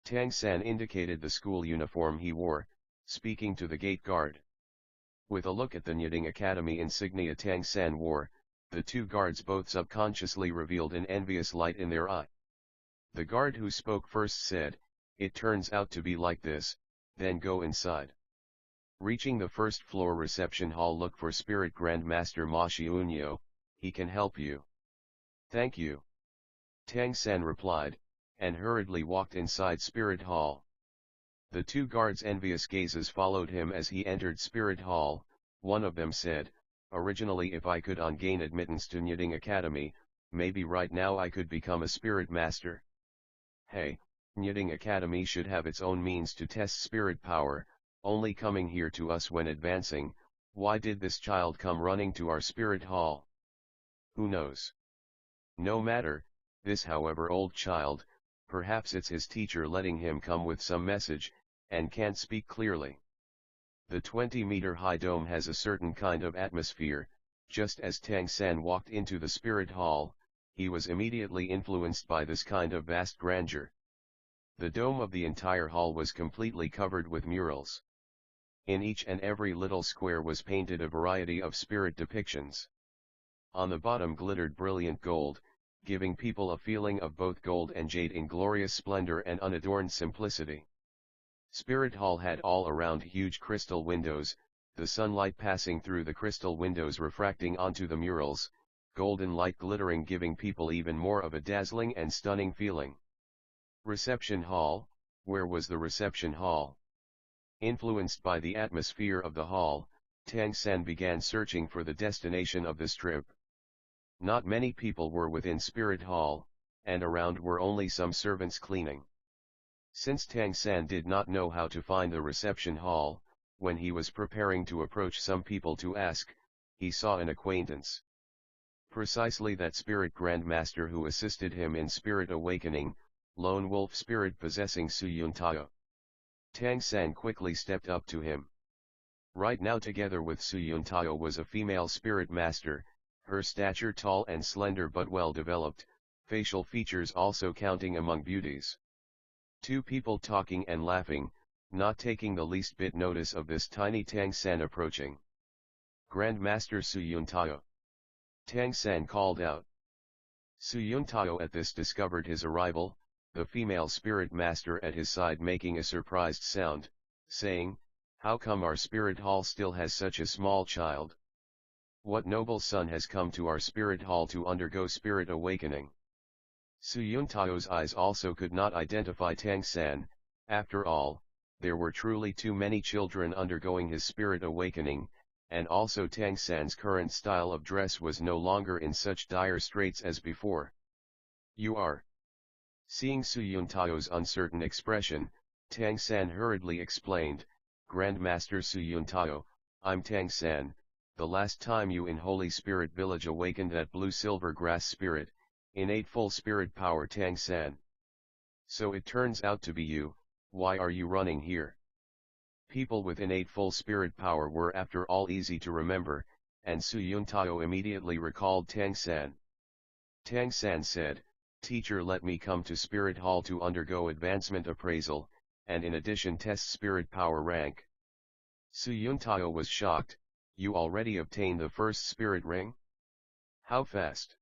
[SPEAKER 1] Tang San indicated the school uniform he wore, speaking to the gate guard. With a look at the Nyiding Academy insignia Tang San wore, the 2 guards both subconsciously revealed an envious light in their eye. The guard who spoke first said, "It turns out to be like this, then go inside." Reaching the first floor reception hall, look for Spirit Grand Master Ma Xiunyo, he can help you. Thank you. Tang San replied, and hurriedly walked inside Spirit Hall. The 2 guards' envious gazes followed him as he entered Spirit Hall. One of them said, "Originally if I could gain admittance to Nyiding Academy, maybe right now I could become a spirit master." Hey, Nyiding Academy should have its own means to test spirit power, only coming here to us when advancing. Why did this child come running to our spirit hall? Who knows? No matter, this however old child, perhaps it's his teacher letting him come with some message, and can't speak clearly. The 20-meter high dome has a certain kind of atmosphere. Just as Tang San walked into the spirit hall, he was immediately influenced by this kind of vast grandeur. The dome of the entire hall was completely covered with murals. In each and every little square was painted a variety of spirit depictions. On the bottom glittered brilliant gold, giving people a feeling of both gold and jade in glorious splendor and unadorned simplicity. Spirit Hall had all around huge crystal windows, the sunlight passing through the crystal windows refracting onto the murals, golden light glittering, giving people even more of a dazzling and stunning feeling. Reception Hall. Where was the reception hall? Influenced by the atmosphere of the hall, Tang San began searching for the destination of this trip. Not many people were within Spirit Hall, and around were only some servants cleaning. Since Tang San did not know how to find the reception hall, when he was preparing to approach some people to ask, he saw an acquaintance. Precisely that spirit grandmaster who assisted him in spirit awakening, lone wolf spirit possessing Su Yuntao. Tang San quickly stepped up to him. Right now together with Su Yuntao was a female spirit master, her stature tall and slender but well developed, facial features also counting among beauties. 2 people talking and laughing, not taking the least bit notice of this tiny Tang San approaching. Grandmaster Su Yuntao. Tang San called out. Su Yuntao at this discovered his arrival, the female spirit master at his side making a surprised sound, saying, "How come our spirit hall still has such a small child? What noble son has come to our spirit hall to undergo spirit awakening? Su Yuntao's eyes also could not identify Tang San. After all, there were truly too many children undergoing his spirit awakening, and also Tang San's current style of dress was no longer in such dire straits as before. You are. Seeing Su Yuntao's uncertain expression, Tang San hurriedly explained, Grandmaster Su Yuntao, I'm Tang San. The last time you in Holy Spirit Village awakened at Blue Silver Grass Spirit, innate full spirit power Tang San. So it turns out to be you. Why are you running here? People with innate full spirit power were after all easy to remember, and Su Yuntao immediately recalled Tang San. Tang San said, Teacher, let me come to Spirit Hall to undergo advancement appraisal, and in addition test spirit power rank. Su Yuntao was shocked. You already obtained the first spirit ring? How fast?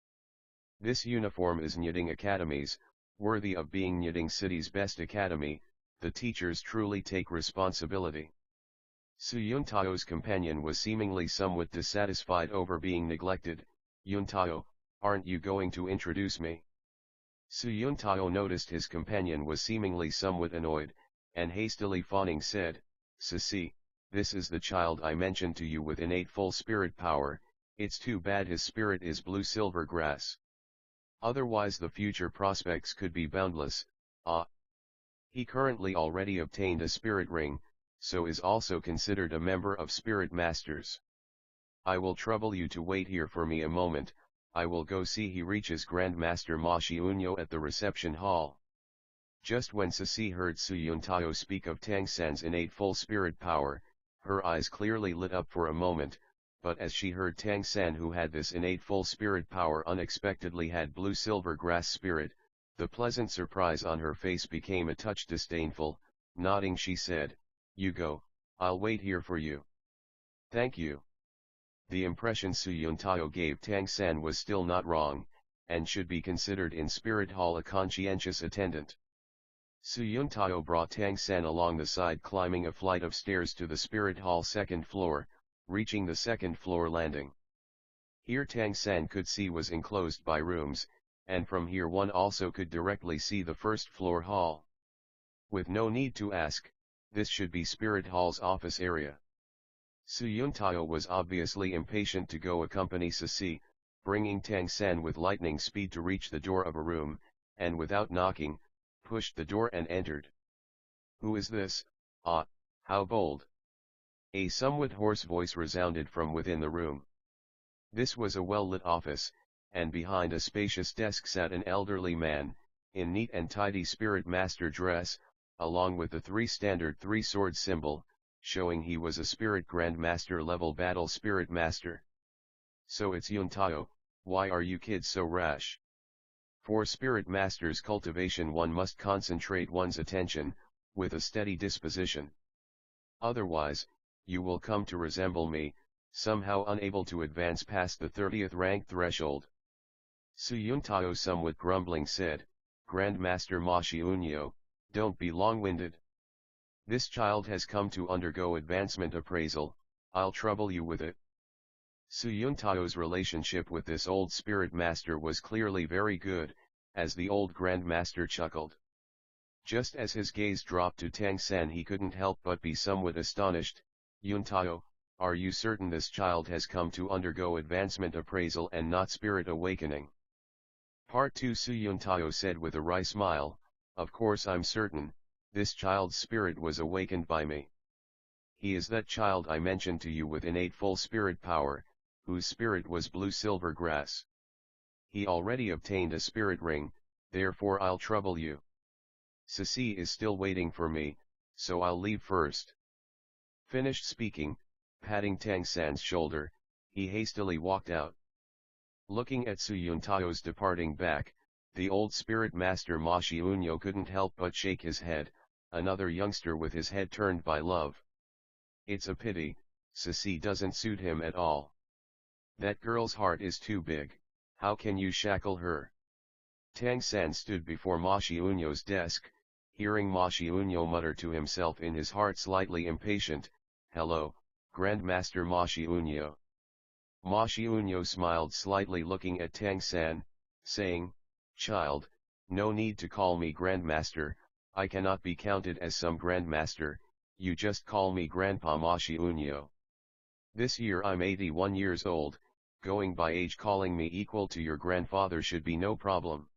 [SPEAKER 1] This uniform is Nyiding Academy's, worthy of being Nyiding City's best academy. The teachers truly take responsibility. Su Yuntao's companion was seemingly somewhat dissatisfied over being neglected. Yuntao, aren't you going to introduce me? Su Yuntao noticed his companion was seemingly somewhat annoyed, and hastily fawning said, Sisi, this is the child I mentioned to you with innate full spirit power. It's too bad his spirit is blue silver grass. Otherwise the future prospects could be boundless. He currently already obtained a spirit ring, so is also considered a member of Spirit Masters. I will trouble you to wait here for me a moment. I will go see. He reaches Grandmaster Ma Xiunyo at the reception hall. Just when Sisi heard Su Yuntao speak of Tang San's innate full spirit power, her eyes clearly lit up for a moment, but as she heard Tang San, who had this innate full spirit power, unexpectedly had blue silver grass spirit, the pleasant surprise on her face became a touch disdainful. Nodding, she said, You go, I'll wait here for you. Thank you. The impression Su Yuntao gave Tang San was still not wrong, and should be considered in Spirit Hall a conscientious attendant. Su Yuntao brought Tang San along the side, climbing a flight of stairs to the Spirit Hall second floor, reaching the second floor landing. Here Tang San could see was enclosed by rooms, and from here one also could directly see the first floor hall. With no need to ask, this should be Spirit Hall's office area. Su Yuntao was obviously impatient to go accompany Sisi, bringing Tang San with lightning speed to reach the door of a room, and without knocking, pushed the door and entered. Who is this? Ah, how bold! A somewhat hoarse voice resounded from within the room. This was a well-lit office, and behind a spacious desk sat an elderly man, in neat and tidy spirit master dress, along with the standard three-sword symbol, showing he was a spirit grandmaster level battle spirit master. So it's Yuntao. Why are you kids so rash? For spirit master's cultivation one must concentrate one's attention, with a steady disposition. Otherwise, you will come to resemble me, somehow unable to advance past the 30th rank threshold. Su Yuntao somewhat grumbling said, Grandmaster Ma Xiunyo, don't be long-winded. This child has come to undergo advancement appraisal, I'll trouble you with it. Su Yuntao's relationship with this old spirit master was clearly very good, as the old grandmaster chuckled. Just as his gaze dropped to Tang San, he couldn't help but be somewhat astonished. Yuntao, are you certain this child has come to undergo advancement appraisal and not spirit awakening? Part 2. Su Yuntao said with a wry smile, Of course I'm certain. This child's spirit was awakened by me. He is that child I mentioned to you with innate full spirit power, whose spirit was blue silver grass. He already obtained a spirit ring, therefore I'll trouble you. Sisi is still waiting for me, so I'll leave first. Finished speaking, patting Tang San's shoulder, he hastily walked out. Looking at Su Yuntao's departing back, the old spirit master Ma Xiunyo couldn't help but shake his head. Another youngster with his head turned by love. It's a pity, Sisi doesn't suit him at all. That girl's heart is too big, how can you shackle her? Tang San stood before Ma Xiunyo's desk, hearing Ma Xiunyo mutter to himself in his heart slightly impatient, Hello, Grandmaster Ma Xiunyo. Ma Xiunyo smiled slightly looking at Tang San, saying, "Child, no need to call me Grandmaster, I cannot be counted as some Grandmaster, you just call me Grandpa Ma Xiunyo. This year I'm 81 years old, going by age calling me equal to your grandfather should be no problem."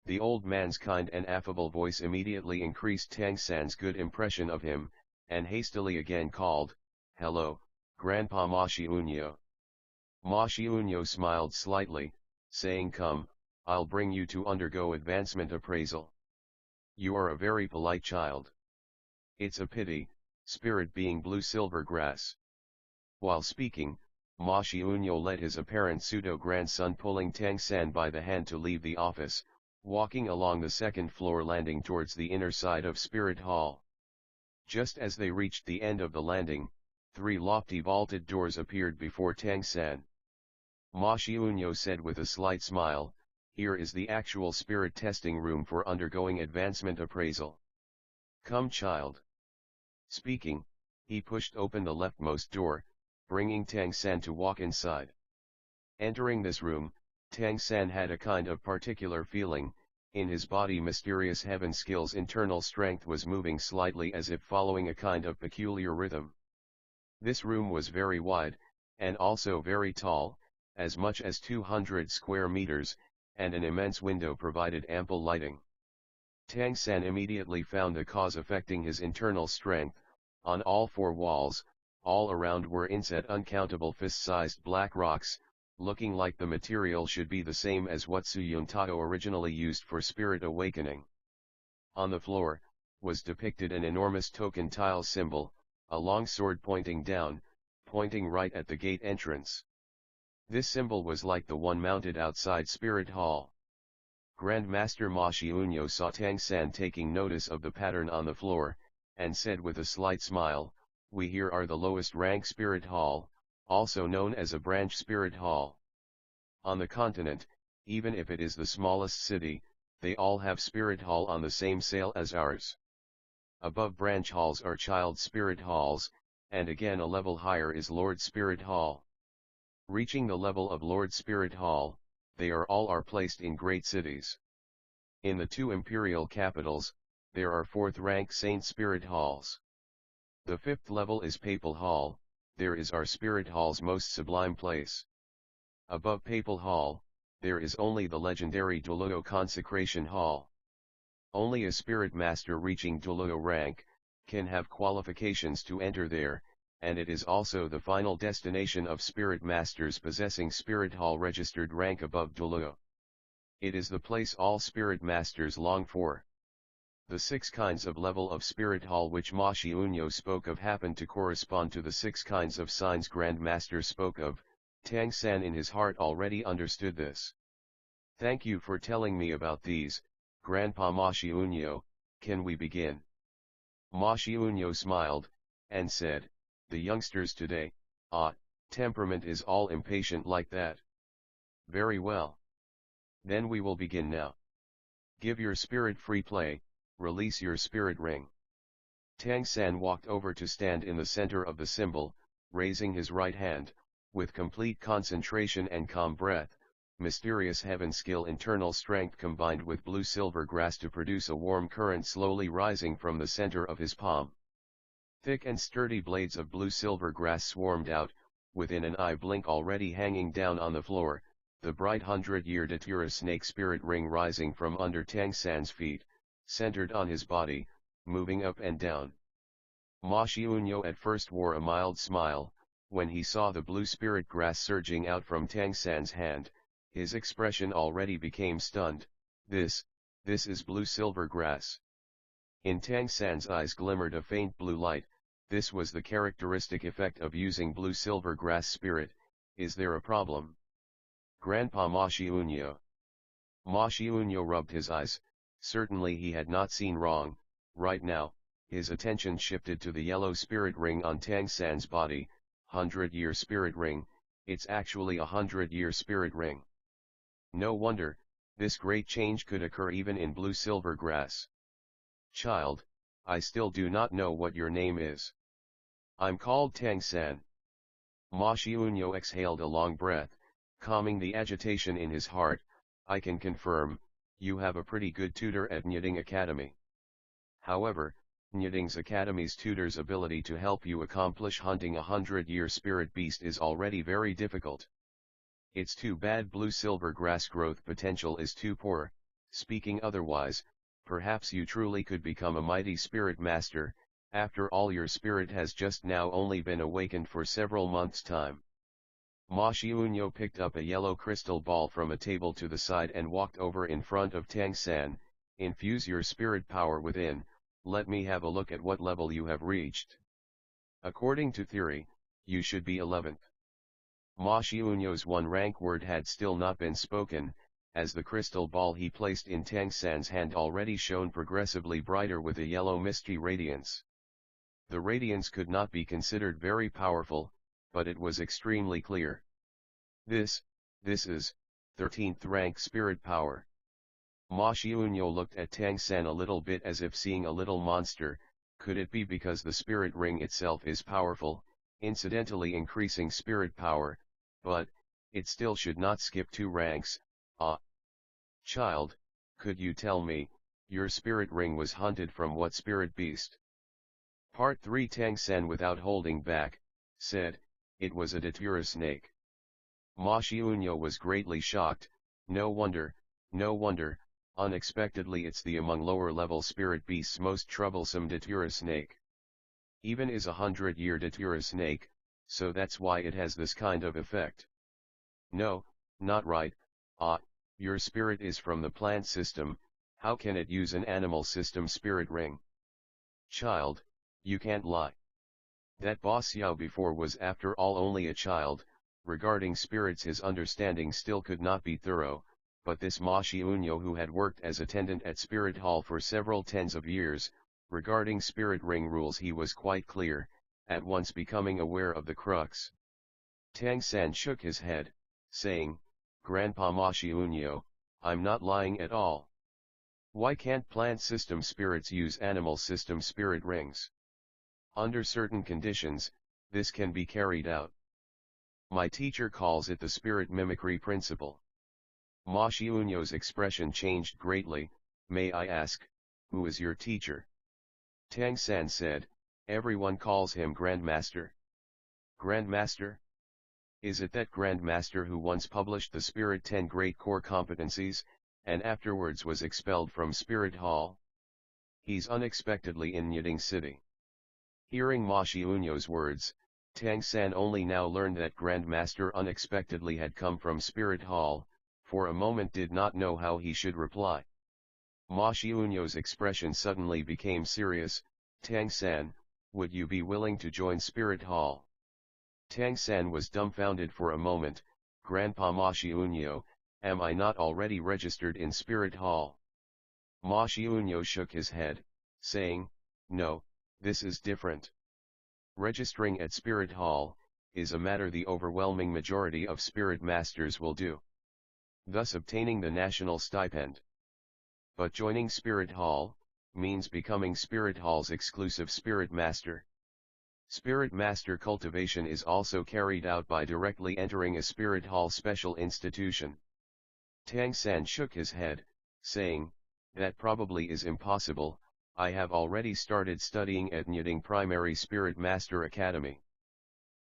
[SPEAKER 1] The old man's kind and affable voice immediately increased Tang San's good impression of him, and hastily again called, "Hello, Grandpa Ma Xiunyo." Ma Xiunyo smiled slightly, saying, "Come, I'll bring you to undergo advancement appraisal. You are a very polite child. It's a pity, spirit being blue silver grass." While speaking, Ma Xiunyo led his apparent pseudo-grandson pulling Tang San by the hand to leave the office, walking along the second floor landing towards the inner side of Spirit Hall. Just as they reached the end of the landing, 3 lofty vaulted doors appeared before Tang San. Ma Xiunyo said with a slight smile, "Here is the actual spirit testing room for undergoing advancement appraisal. Come child." Speaking, he pushed open the leftmost door, bringing Tang San to walk inside. Entering this room, Tang San had a kind of particular feeling, in his body mysterious heaven skill's internal strength was moving slightly as if following a kind of peculiar rhythm. This room was very wide, and also very tall, as much as 200 square meters, and an immense window provided ample lighting. Tang San immediately found the cause affecting his internal strength. On all 4 walls, all around were inset uncountable fist-sized black rocks, looking like the material should be the same as what Su Yun Tao originally used for spirit awakening. On the floor, was depicted an enormous token tile symbol, a long sword pointing down, pointing right at the gate entrance. This symbol was like the one mounted outside Spirit Hall. Grandmaster Ma Xiunyo saw Tang San taking notice of the pattern on the floor, and said with a slight smile, "We here are the lowest rank Spirit Hall, also known as a branch Spirit Hall. On the continent, even if it is the smallest city, they all have Spirit Hall on the same scale as ours. Above branch halls are child Spirit Halls, and again a level higher is Lord Spirit Hall. Reaching the level of Lord Spirit Hall, they are placed in great cities. In the 2 imperial capitals, there are 4th rank Saint Spirit Halls. The 5th level is Papal Hall, there is our Spirit Hall's most sublime place. Above Papal Hall, there is only the legendary Douluo Consecration Hall. Only a Spirit Master reaching Douluo rank, can have qualifications to enter there, and it is also the final destination of Spirit Masters possessing Spirit Hall registered rank above Douluo. It is the place all Spirit Masters long for. The 6 kinds of level of Spirit Hall which Ma Xiunyo spoke of happened to correspond to the 6 kinds of signs Grand Master spoke of. Tang San in his heart already understood this. "Thank you for telling me about these, Grandpa Ma Xiunyo, can we begin?" Ma Xiunyo smiled, and said, "The youngsters today, temperament is all impatient like that. Very well. Then we will begin now. Give your spirit free play, release your spirit ring." Tang San walked over to stand in the center of the symbol, raising his right hand, with complete concentration and calm breath, mysterious heaven skill internal strength combined with blue silver grass to produce a warm current slowly rising from the center of his palm. Thick and sturdy blades of blue silver grass swarmed out, within an eye blink already hanging down on the floor, the bright 100-year Datura snake spirit ring rising from under Tang San's feet, centered on his body, moving up and down. Ma Xiunyo at first wore a mild smile. When he saw the blue spirit grass surging out from Tang San's hand, his expression already became stunned. This is blue silver grass." In Tang San's eyes glimmered a faint blue light. This was the characteristic effect of using blue silver grass spirit. "Is there a problem, Grandpa Ma Xiunyo?" Ma Xiunyo rubbed his eyes. Certainly he had not seen wrong. Right now, his attention shifted to the yellow spirit ring on Tang San's body. 100-year spirit ring, it's actually a 100-year spirit ring. No wonder, this great change could occur even in blue silver grass. "Child, I still do not know what your name is." "I'm called Tang San." Ma Xiunyo exhaled a long breath, calming the agitation in his heart. I can confirm, you have a pretty good tutor at Nyiding Academy. However, Nyiding's Academy's tutor's ability to help you accomplish hunting a 100-year spirit beast is already very difficult. It's too bad blue-silver grass growth potential is too poor. Speaking otherwise, perhaps you truly could become a mighty spirit master. After all, your spirit has just now only been awakened for several months' time. Ma Xiunyo picked up a yellow crystal ball from a table to the side and walked over in front of Tang San. Infuse your spirit power within. Let me have a look at what level you have reached. According to theory, you should be 11th. Ma Xiunyo's one-rank word had still not been spoken, as the crystal ball he placed in Tang San's hand already shone progressively brighter with a yellow misty radiance. The radiance could not be considered very powerful, but it was extremely clear. This is 13th rank spirit power. Ma Xiunyo looked at Tang San a little bit as if seeing a little monster. Could it be because the spirit ring itself is powerful, incidentally increasing spirit power, but it still should not skip 2 ranks. Child, could you tell me, your spirit ring was hunted from what spirit beast? Part 3. Tang San, without holding back, said, it was a datura snake. Ma Xiunyo was greatly shocked. No wonder, unexpectedly it's the among lower-level spirit beasts most troublesome datura snake. Even is a 100-year datura snake, so that's why it has this kind of effect. No, not right. Your spirit is from the plant system, how can it use an animal system spirit ring? Child, you can't lie. That boss Yao before was after all only a child. Regarding spirits his understanding still could not be thorough, but this Ma Xiunyo, who had worked as attendant at Spirit Hall for several tens of years, regarding spirit ring rules he was quite clear, at once becoming aware of the crux. Tang San shook his head, saying, Grandpa Ma Xiunyo, I'm not lying at all. Why can't plant system spirits use animal system spirit rings? Under certain conditions, this can be carried out. My teacher calls it the spirit mimicry principle. Ma Xiunyo's expression changed greatly. May I ask, who is your teacher? Tang San said, everyone calls him Grandmaster. Grandmaster? Is it that Grandmaster who once published the Spirit 10 Great Core Competencies, and afterwards was expelled from Spirit Hall? He's unexpectedly in Nyiding City. Hearing Ma Xiunyo's words, Tang San only now learned that Grandmaster unexpectedly had come from Spirit Hall. For a moment did not know how he should reply. Ma Xiunyo's expression suddenly became serious. Tang San, would you be willing to join Spirit Hall? Tang San was dumbfounded for a moment. Grandpa Ma Xiunyo, am I not already registered in Spirit Hall? Ma Xiunyo shook his head, saying, no, this is different. Registering at Spirit Hall is a matter the overwhelming majority of spirit masters will do, thus obtaining the national stipend. But joining Spirit Hall means becoming Spirit Hall's exclusive spirit master. Spirit master cultivation is also carried out by directly entering a Spirit Hall special institution. Tang San shook his head, saying, that probably is impossible. I have already started studying at Nyiding Primary Spirit Master Academy.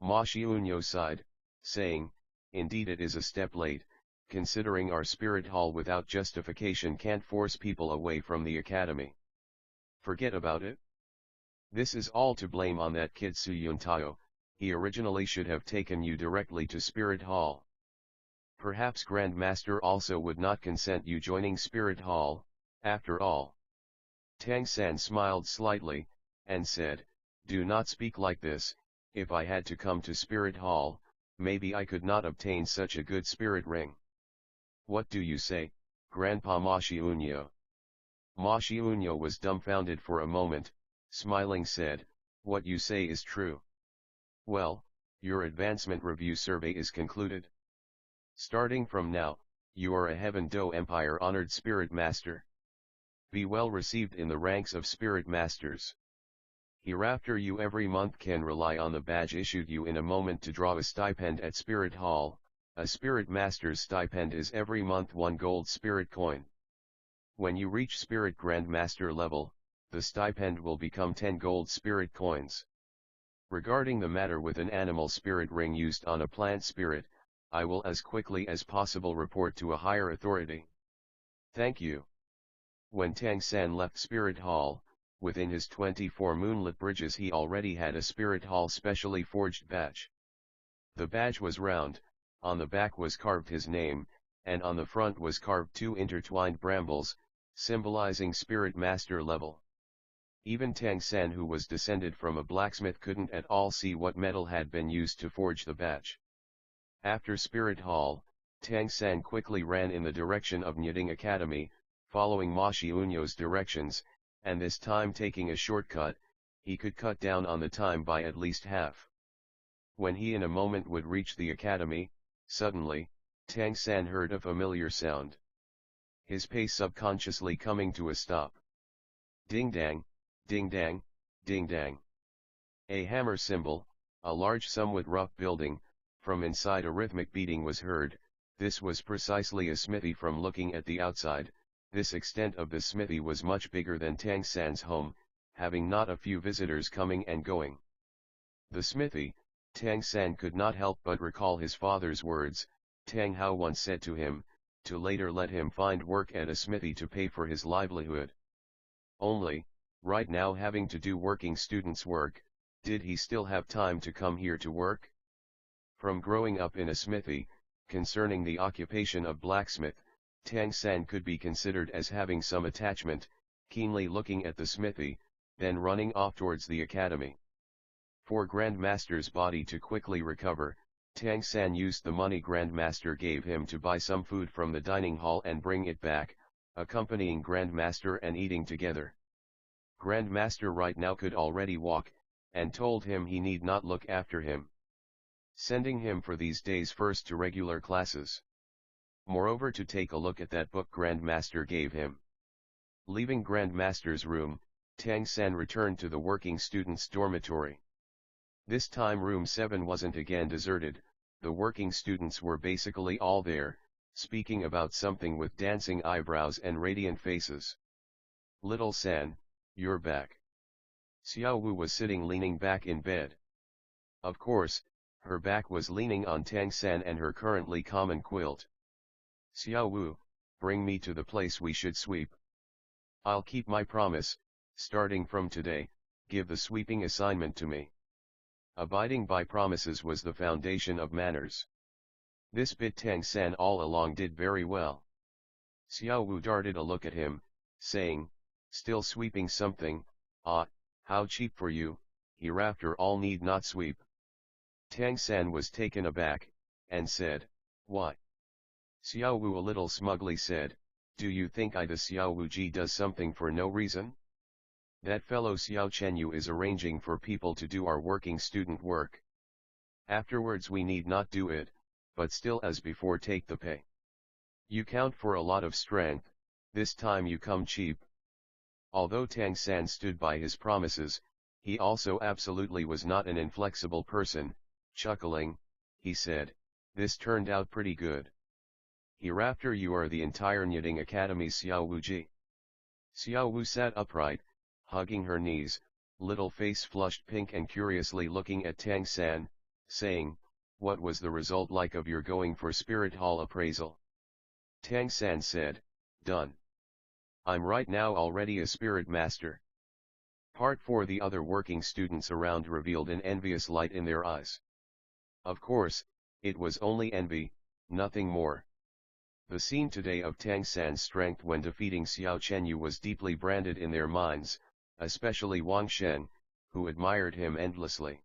[SPEAKER 1] Ma Xiunyo sighed, saying, indeed it is a step late, considering our Spirit Hall without justification can't force people away from the academy. Forget about it. This is all to blame on that kid Su Yuntao. He originally should have taken you directly to Spirit Hall. Perhaps Grandmaster also would not consent you joining Spirit Hall, after all. Tang San smiled slightly, and said, do not speak like this. If I had to come to Spirit Hall, maybe I could not obtain such a good spirit ring. What do you say, Grandpa Ma Xiunyo? Ma Xiunyo was dumbfounded for a moment, smiling said, what you say is true. Well, your advancement review survey is concluded. Starting from now, you are a Heaven Do Empire honored spirit master. Be well received in the ranks of spirit masters. Hereafter you every month can rely on the badge issued you in a moment to draw a stipend at Spirit Hall. A Spirit Master's stipend is every month 1 gold spirit coin. When you reach Spirit Grand Master level, the stipend will become 10 gold spirit coins. Regarding the matter with an animal spirit ring used on a plant spirit, I will as quickly as possible report to a higher authority. Thank you. When Tang San left Spirit Hall, within his 24 moonlit bridges he already had a Spirit Hall specially forged badge. The badge was round, on the back was carved his name, and on the front was carved 2 intertwined brambles, symbolizing Spirit Master level. Even Tang San, who was descended from a blacksmith, couldn't at all see what metal had been used to forge the badge. After Spirit Hall, Tang San quickly ran in the direction of Nyiding Academy, following Ma Xiunyo's directions, and this time taking a shortcut, he could cut down on the time by at least half. When he in a moment would reach the academy, suddenly, Tang San heard a familiar sound. His pace subconsciously coming to a stop. Ding dang, ding dang, ding dang. A hammer symbol, a large somewhat rough building, from inside a rhythmic beating was heard. This was precisely a smithy. From looking at the outside, this extent of the smithy was much bigger than Tang San's home, having not a few visitors coming and going. The smithy, Tang San could not help but recall his father's words. Tang Hao once said to him, to later let him find work at a smithy to pay for his livelihood. Only, right now having to do working students' work, did he still have time to come here to work? From growing up in a smithy, concerning the occupation of blacksmith, Tang San could be considered as having some attachment, keenly looking at the smithy, then running off towards the academy. For Grandmaster's body to quickly recover, Tang San used the money Grandmaster gave him to buy some food from the dining hall and bring it back, accompanying Grandmaster and eating together. Grandmaster right now could already walk, and told him he need not look after him, sending him for these days first to regular classes. Moreover, to take a look at that book Grandmaster gave him. Leaving Grandmaster's room, Tang San returned to the working students' dormitory. This time room 7 wasn't again deserted. The working students were basically all there, speaking about something with dancing eyebrows and radiant faces. Little San, you're back. Xiao Wu was sitting leaning back in bed. Of course, her back was leaning on Tang San and her currently common quilt. Xiao Wu, bring me to the place we should sweep. I'll keep my promise, starting from today, give the sweeping assignment to me. Abiding by promises was the foundation of manners. This bit Tang San all along did very well. Xiao Wu darted a look at him, saying, still sweeping something, ah, how cheap for you, hereafter all need not sweep. Tang San was taken aback, and said, why? Xiao Wu a little smugly said, do you think the Xiao Wu Ji does something for no reason? That fellow Xiao Chenyu is arranging for people to do our working student work. Afterwards we need not do it, but still as before take the pay. You count for a lot of strength, this time you come cheap. Although Tang San stood by his promises, he also absolutely was not an inflexible person. Chuckling, he said, this turned out pretty good. Hereafter you are the entire Nyiding Academy's Xiao Wu Ji. Xiao Wu sat upright, hugging her knees, little face flushed pink and curiously looking at Tang San, saying, what was the result like of your going for Spirit Hall appraisal? Tang San said, done. I'm right now already a Spirit Master. Part 4. The other working students around revealed an envious light in their eyes. Of course, it was only envy, nothing more. The scene today of Tang San's strength when defeating Xiao Chenyu was deeply branded in their minds, especially Wang Shen, who admired him endlessly.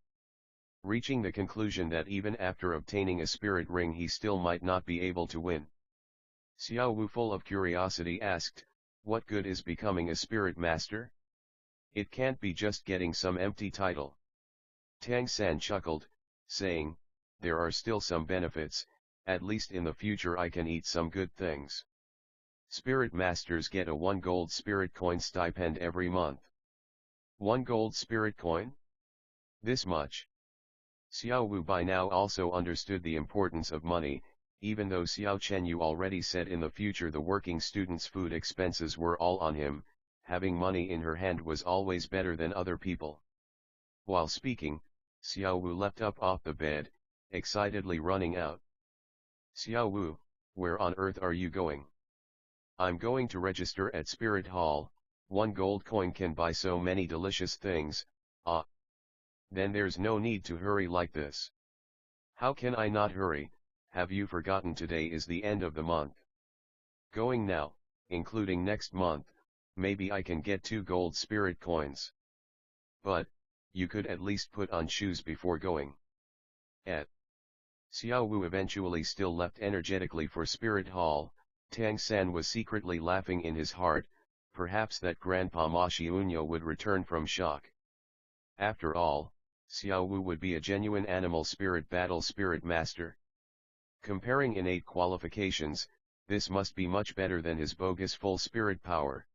[SPEAKER 1] Reaching the conclusion that even after obtaining a spirit ring he still might not be able to win. Xiao Wu, full of curiosity, asked, what good is becoming a spirit master? It can't be just getting some empty title. Tang San chuckled, saying, there are still some benefits, at least in the future I can eat some good things. Spirit masters get a 1 gold spirit coin stipend every month. 1 gold spirit coin? This much. Xiao Wu by now also understood the importance of money, even though Xiao Chenyu already said in the future the working students' food expenses were all on him, having money in her hand was always better than other people. While speaking, Xiao Wu leapt up off the bed, excitedly running out. Xiao Wu, where on earth are you going? I'm going to register at Spirit Hall. 1 gold coin can buy so many delicious things. Ah. Then there's no need to hurry like this. How can I not hurry? Have you forgotten today is the end of the month? Going now, including next month, maybe I can get 2 gold spirit coins. But, you could at least put on shoes before going. Xiao Wu eventually still left energetically for Spirit Hall. Tang San was secretly laughing in his heart, perhaps that Grandpa Ma Xiunyo would return from shock. After all, Xiao Wu would be a genuine animal spirit battle spirit master. Comparing innate qualifications, this must be much better than his bogus full spirit power.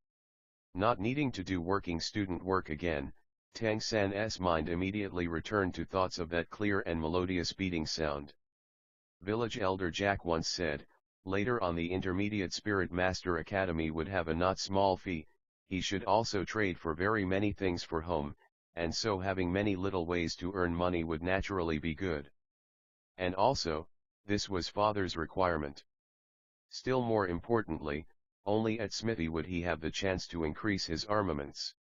[SPEAKER 1] Not needing to do working student work again, Tang San's mind immediately returned to thoughts of that clear and melodious beating sound. Village Elder Jack once said, later on the Intermediate Spirit Master Academy would have a not small fee, he should also trade for very many things for home, and so having many little ways to earn money would naturally be good. And also, this was father's requirement. Still more importantly, only at smithy would he have the chance to increase his armaments.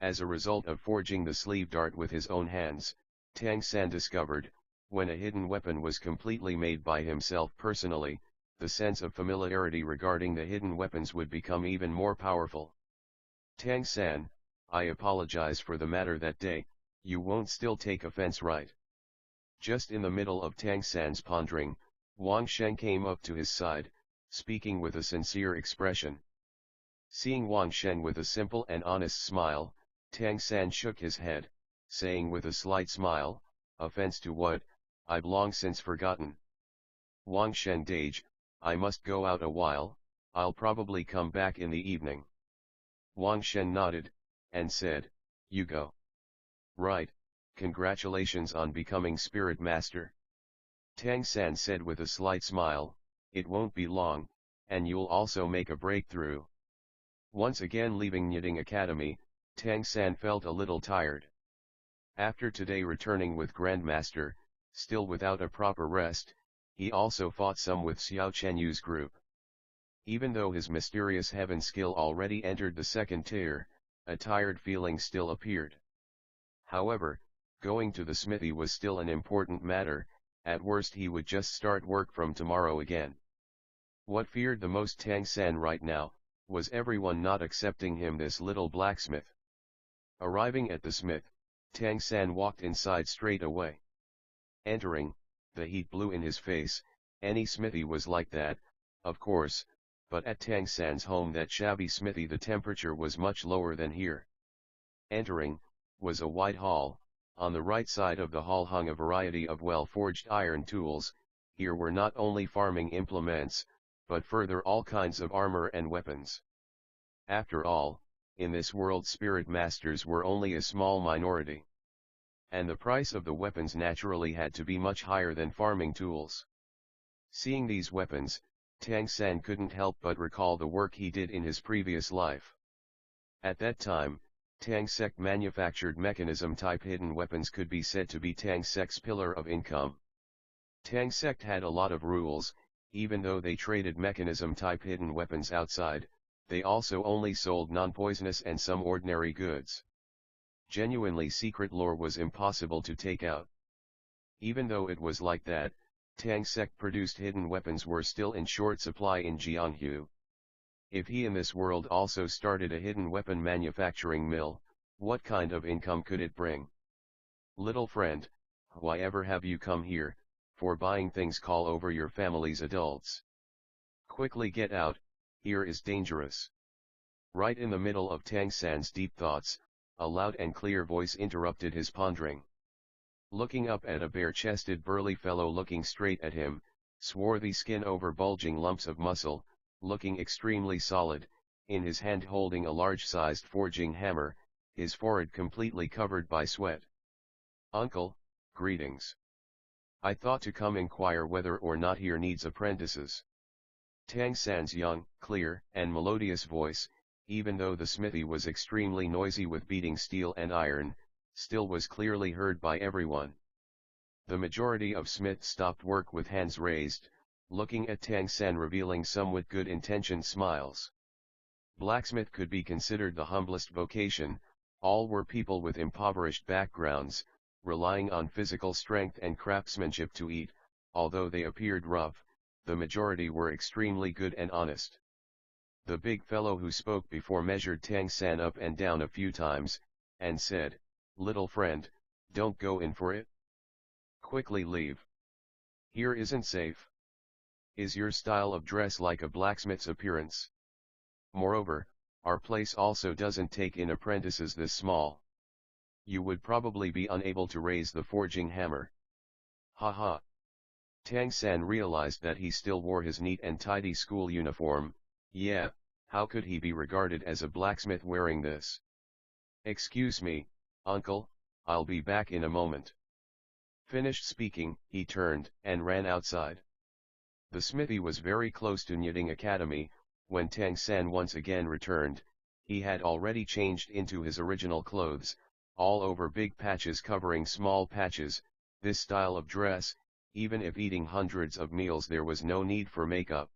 [SPEAKER 1] As a result of forging the sleeve dart with his own hands, Tang San discovered, when a hidden weapon was completely made by himself personally, the sense of familiarity regarding the hidden weapons would become even more powerful. Tang San, I apologize for the matter that day, you won't still take offense, right? Just in the middle of Tang San's pondering, Wang Sheng came up to his side, speaking with a sincere expression. Seeing Wang Sheng with a simple and honest smile, Tang San shook his head, saying with a slight smile, offense to what? I've long since forgotten. Wang Sheng Dage, I must go out a while, I'll probably come back in the evening. Wang Sheng nodded, and said, you go. Right, congratulations on becoming Spirit Master. Tang San said with a slight smile, it won't be long, and you'll also make a breakthrough. Once again leaving Nyiding Academy, Tang San felt a little tired. After today returning with Grandmaster, still without a proper rest, he also fought some with Xiao Chenyu's group. Even though his mysterious heaven skill already entered the 2nd tier, a tired feeling still appeared. However, going to the smithy was still an important matter, at worst he would just start work from tomorrow again. What feared the most Tang San right now, was everyone not accepting him, this little blacksmith. Arriving at the smith, Tang San walked inside straight away. Entering, the heat blew in his face. Any smithy was like that, of course, but at Tang San's home, that shabby smithy, the temperature was much lower than here. Entering, was a wide hall. On the right side of the hall hung a variety of well-forged iron tools. Here were not only farming implements, but further all kinds of armor and weapons. After all, in this world spirit masters were only a small minority. And the price of the weapons naturally had to be much higher than farming tools. Seeing these weapons, Tang San couldn't help but recall the work he did in his previous life. At that time, Tang Sect manufactured mechanism-type hidden weapons could be said to be Tang Sect's pillar of income. Tang Sect had a lot of rules. Even though they traded mechanism-type hidden weapons outside, they also only sold non-poisonous and some ordinary goods. Genuinely secret lore was impossible to take out. Even though it was like that, Tang Sect produced hidden weapons were still in short supply in Jianghu. If he in this world also started a hidden weapon manufacturing mill, what kind of income could it bring? Little friend, why ever have you come here? For buying things, call over your family's adults. Quickly get out, here is dangerous. Right in the middle of Tang San's deep thoughts, a loud and clear voice interrupted his pondering. Looking up at a bare-chested burly fellow looking straight at him, swarthy skin over bulging lumps of muscle, looking extremely solid, in his hand holding a large-sized forging hammer, his forehead completely covered by sweat. "Uncle, greetings. I thought to come inquire whether or not here needs apprentices." Tang San's young, clear, and melodious voice, even though the smithy was extremely noisy with beating steel and iron, still was clearly heard by everyone. The majority of smiths stopped work with hands raised, looking at Tang San revealing somewhat good-intentioned smiles. Blacksmith could be considered the humblest vocation. All were people with impoverished backgrounds, relying on physical strength and craftsmanship to eat. Although they appeared rough, the majority were extremely good and honest. The big fellow who spoke before measured Tang San up and down a few times, and said, "Little friend, don't go in for it. Quickly leave. Here isn't safe. Is your style of dress like a blacksmith's appearance? Moreover, our place also doesn't take in apprentices this small. You would probably be unable to raise the forging hammer." Ha ha. Tang San realized that he still wore his neat and tidy school uniform. Yeah, how could he be regarded as a blacksmith wearing this? "Excuse me, uncle, I'll be back in a moment." Finished speaking, he turned and ran outside. The smithy was very close to Knitting Academy. When Tang San once again returned, he had already changed into his original clothes, all over big patches covering small patches. This style of dress, even if eating hundreds of meals, there was no need for makeup.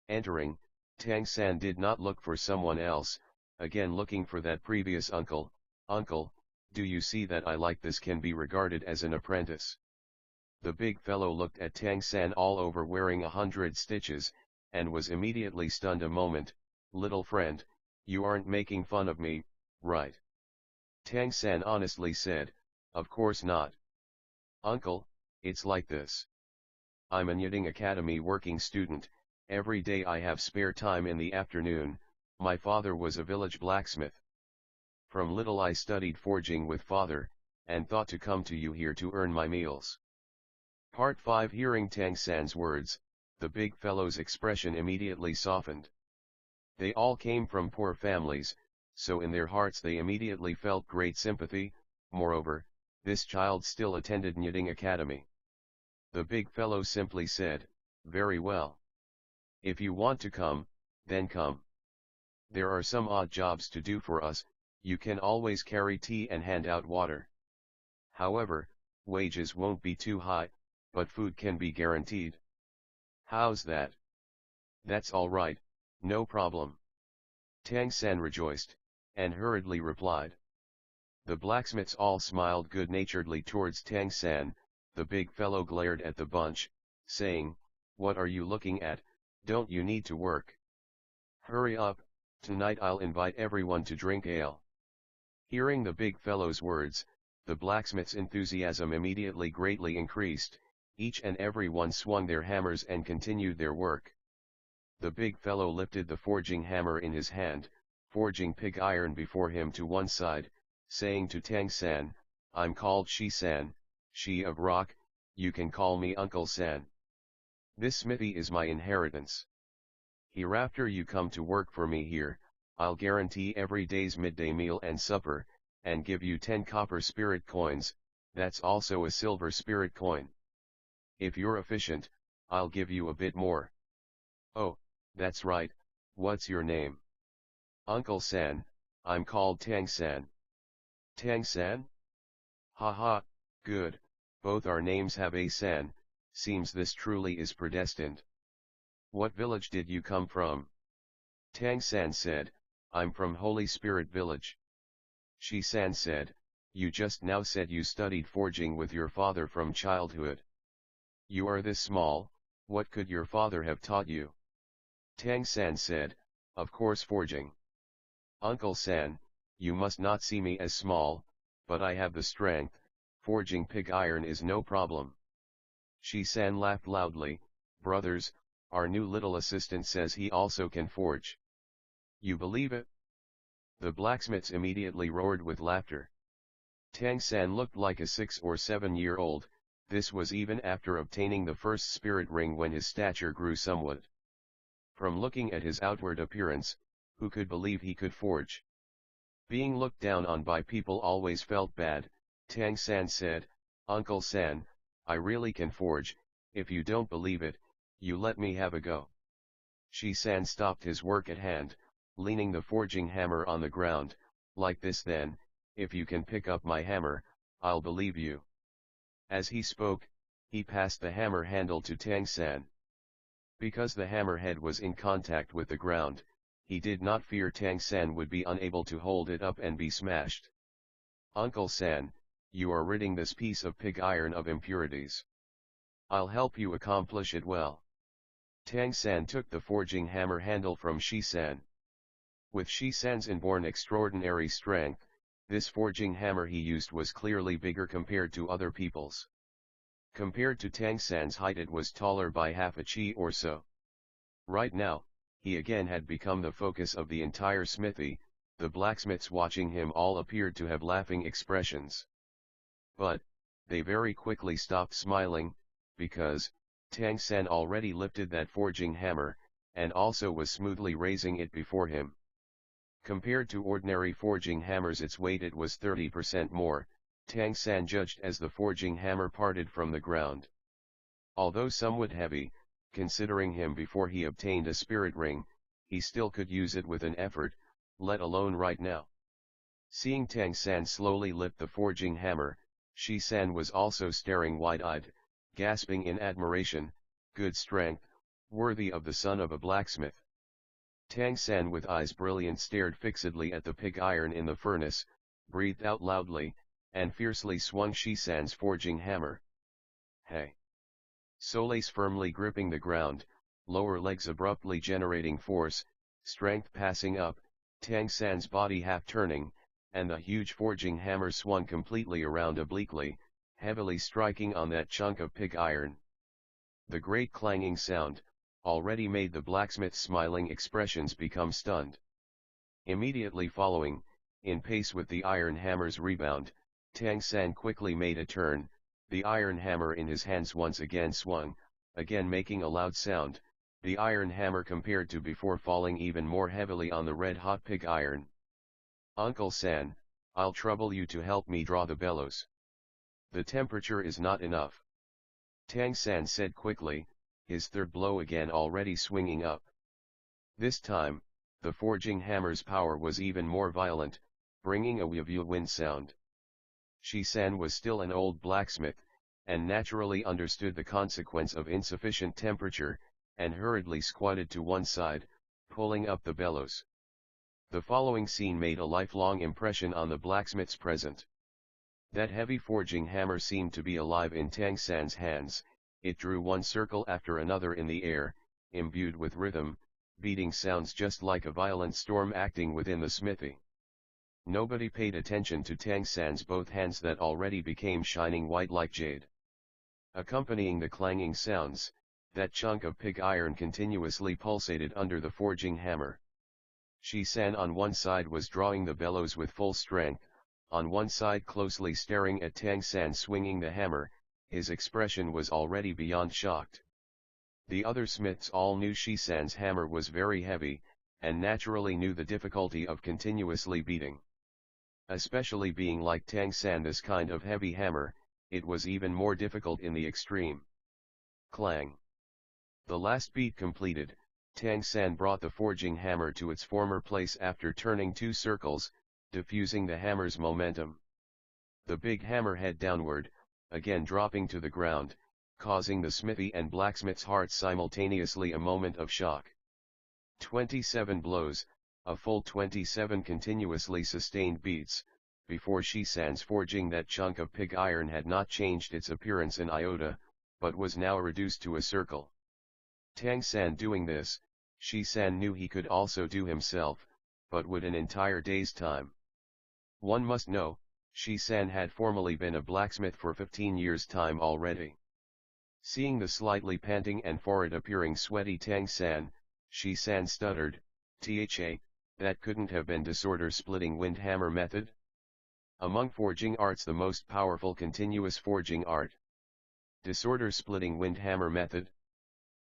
[SPEAKER 1] Entering, Tang San did not look for someone else, again looking for that previous uncle. "Uncle, do you see that I like this can be regarded as an apprentice?" The big fellow looked at Tang San all over wearing 100 stitches, and was immediately stunned a moment. "Little friend, you aren't making fun of me, right?" Tang San honestly said, "Of course not. Uncle, it's like this. I'm a Knitting Academy working student. Every day I have spare time in the afternoon. My father was a village blacksmith. From little I studied forging with father, and thought to come to you here to earn my meals." Part 5. Hearing Tang San's words, the big fellow's expression immediately softened. They all came from poor families, so in their hearts they immediately felt great sympathy. Moreover, this child still attended Knitting Academy. The big fellow simply said, "Very well. If you want to come, then come. There are some odd jobs to do for us. You can always carry tea and hand out water. However, wages won't be too high, but food can be guaranteed." "How's that?" "That's all right, no problem." Tang San rejoiced, and hurriedly replied. The blacksmiths all smiled good-naturedly towards Tang San. The big fellow glared at the bunch, saying, "What are you looking at? Don't you need to work? Hurry up, tonight I'll invite everyone to drink ale." Hearing the big fellow's words, the blacksmith's enthusiasm immediately greatly increased. Each and every one swung their hammers and continued their work. The big fellow lifted the forging hammer in his hand, forging pig iron before him to one side, saying to Tang San, "I'm called Shi-san, Shi of Rock, you can call me Uncle San. This smithy is my inheritance. Hereafter you come to work for me here, I'll guarantee every day's midday meal and supper, and give you 10 copper spirit coins, that's also a silver spirit coin. If you're efficient, I'll give you a bit more." "Oh, that's right, what's your name?" "Uncle San, I'm called Tang San." "Tang San? Ha ha, good, both our names have a San, seems this truly is predestined. What village did you come from?" Tang San said, "I'm from Holy Spirit Village." Shi San said, "You just now said you studied forging with your father from childhood. You are this small, what could your father have taught you?" Tang San said, "Of course forging." "Uncle San, you must not see me as small, but I have the strength, forging pig iron is no problem." Shi San laughed loudly. "Brothers, our new little assistant says he also can forge. You believe it?" The blacksmiths immediately roared with laughter. Tang San looked like a 6 or 7-year-old, this was even after obtaining the first spirit ring when his stature grew somewhat. From looking at his outward appearance, who could believe he could forge? Being looked down on by people always felt bad. Tang San said, "Uncle San, I really can forge. If you don't believe it, you let me have a go." Shi San stopped his work at hand, leaning the forging hammer on the ground. "Like this then, if you can pick up my hammer, I'll believe you." As he spoke, he passed the hammer handle to Tang San. Because the hammer head was in contact with the ground, he did not fear Tang San would be unable to hold it up and be smashed. "Uncle San, you are ridding this piece of pig iron of impurities. I'll help you accomplish it well." Tang San took the forging hammer handle from Shi San. With Shi San's inborn extraordinary strength, this forging hammer he used was clearly bigger compared to other people's. Compared to Tang San's height, it was taller by half a chi or so. Right now, he again had become the focus of the entire smithy. The blacksmiths watching him all appeared to have laughing expressions. But, they very quickly stopped smiling, because Tang San already lifted that forging hammer, and also was smoothly raising it before him. Compared to ordinary forging hammers, its weight it was 30% more. Tang San judged as the forging hammer parted from the ground. Although somewhat heavy, considering him before he obtained a spirit ring, he still could use it with an effort, let alone right now. Seeing Tang San slowly lift the forging hammer, Shi San was also staring wide-eyed, gasping in admiration. Good strength, worthy of the son of a blacksmith. Tang San, with eyes brilliant, stared fixedly at the pig iron in the furnace, breathed out loudly, and fiercely swung Shi San's forging hammer. "Hey!" Soles firmly gripping the ground, lower legs abruptly generating force, strength passing up, Tang San's body half turning, and the huge forging hammer swung completely around obliquely, heavily striking on that chunk of pig iron. The great clanging sound already made the blacksmith's smiling expressions become stunned. Immediately following, in pace with the iron hammer's rebound, Tang San quickly made a turn. The iron hammer in his hands once again swung, again making a loud sound, the iron hammer compared to before falling even more heavily on the red-hot pig iron. "Uncle San, I'll trouble you to help me draw the bellows. The temperature is not enough," Tang San said quickly, his third blow again already swinging up. This time, the forging hammer's power was even more violent, bringing a wind sound. Shi San was still an old blacksmith, and naturally understood the consequence of insufficient temperature, and hurriedly squatted to one side, pulling up the bellows. The following scene made a lifelong impression on the blacksmiths present. That heavy forging hammer seemed to be alive in Tang San's hands. It drew one circle after another in the air, imbued with rhythm, beating sounds just like a violent storm acting within the smithy. Nobody paid attention to Tang San's both hands that already became shining white like jade. Accompanying the clanging sounds, that chunk of pig iron continuously pulsated under the forging hammer. Shi San on one side was drawing the bellows with full strength, on one side closely staring at Tang San swinging the hammer. His expression was already beyond shocked. The other smiths all knew Shi San's hammer was very heavy, and naturally knew the difficulty of continuously beating. Especially being like Tang San this kind of heavy hammer, it was even more difficult in the extreme. Clang. The last beat completed, Tang San brought the forging hammer to its former place after turning 2 circles, diffusing the hammer's momentum. The big hammer head downward, again dropping to the ground, causing the smithy and blacksmith's hearts simultaneously a moment of shock. 27 blows, a full 27 continuously sustained beats, before Shi San's forging that chunk of pig iron had not changed its appearance an iota, but was now reduced to a circle. Tang San doing this, Shi San knew he could also do himself, but would an entire day's time. One must know, Shi San had formerly been a blacksmith for 15 years' time already. Seeing the slightly panting and forehead-appearing sweaty Tang San, Shi San stuttered, "Tha, that couldn't have been disorder-splitting wind hammer method? Among forging arts the most powerful continuous forging art. Disorder-splitting wind hammer method?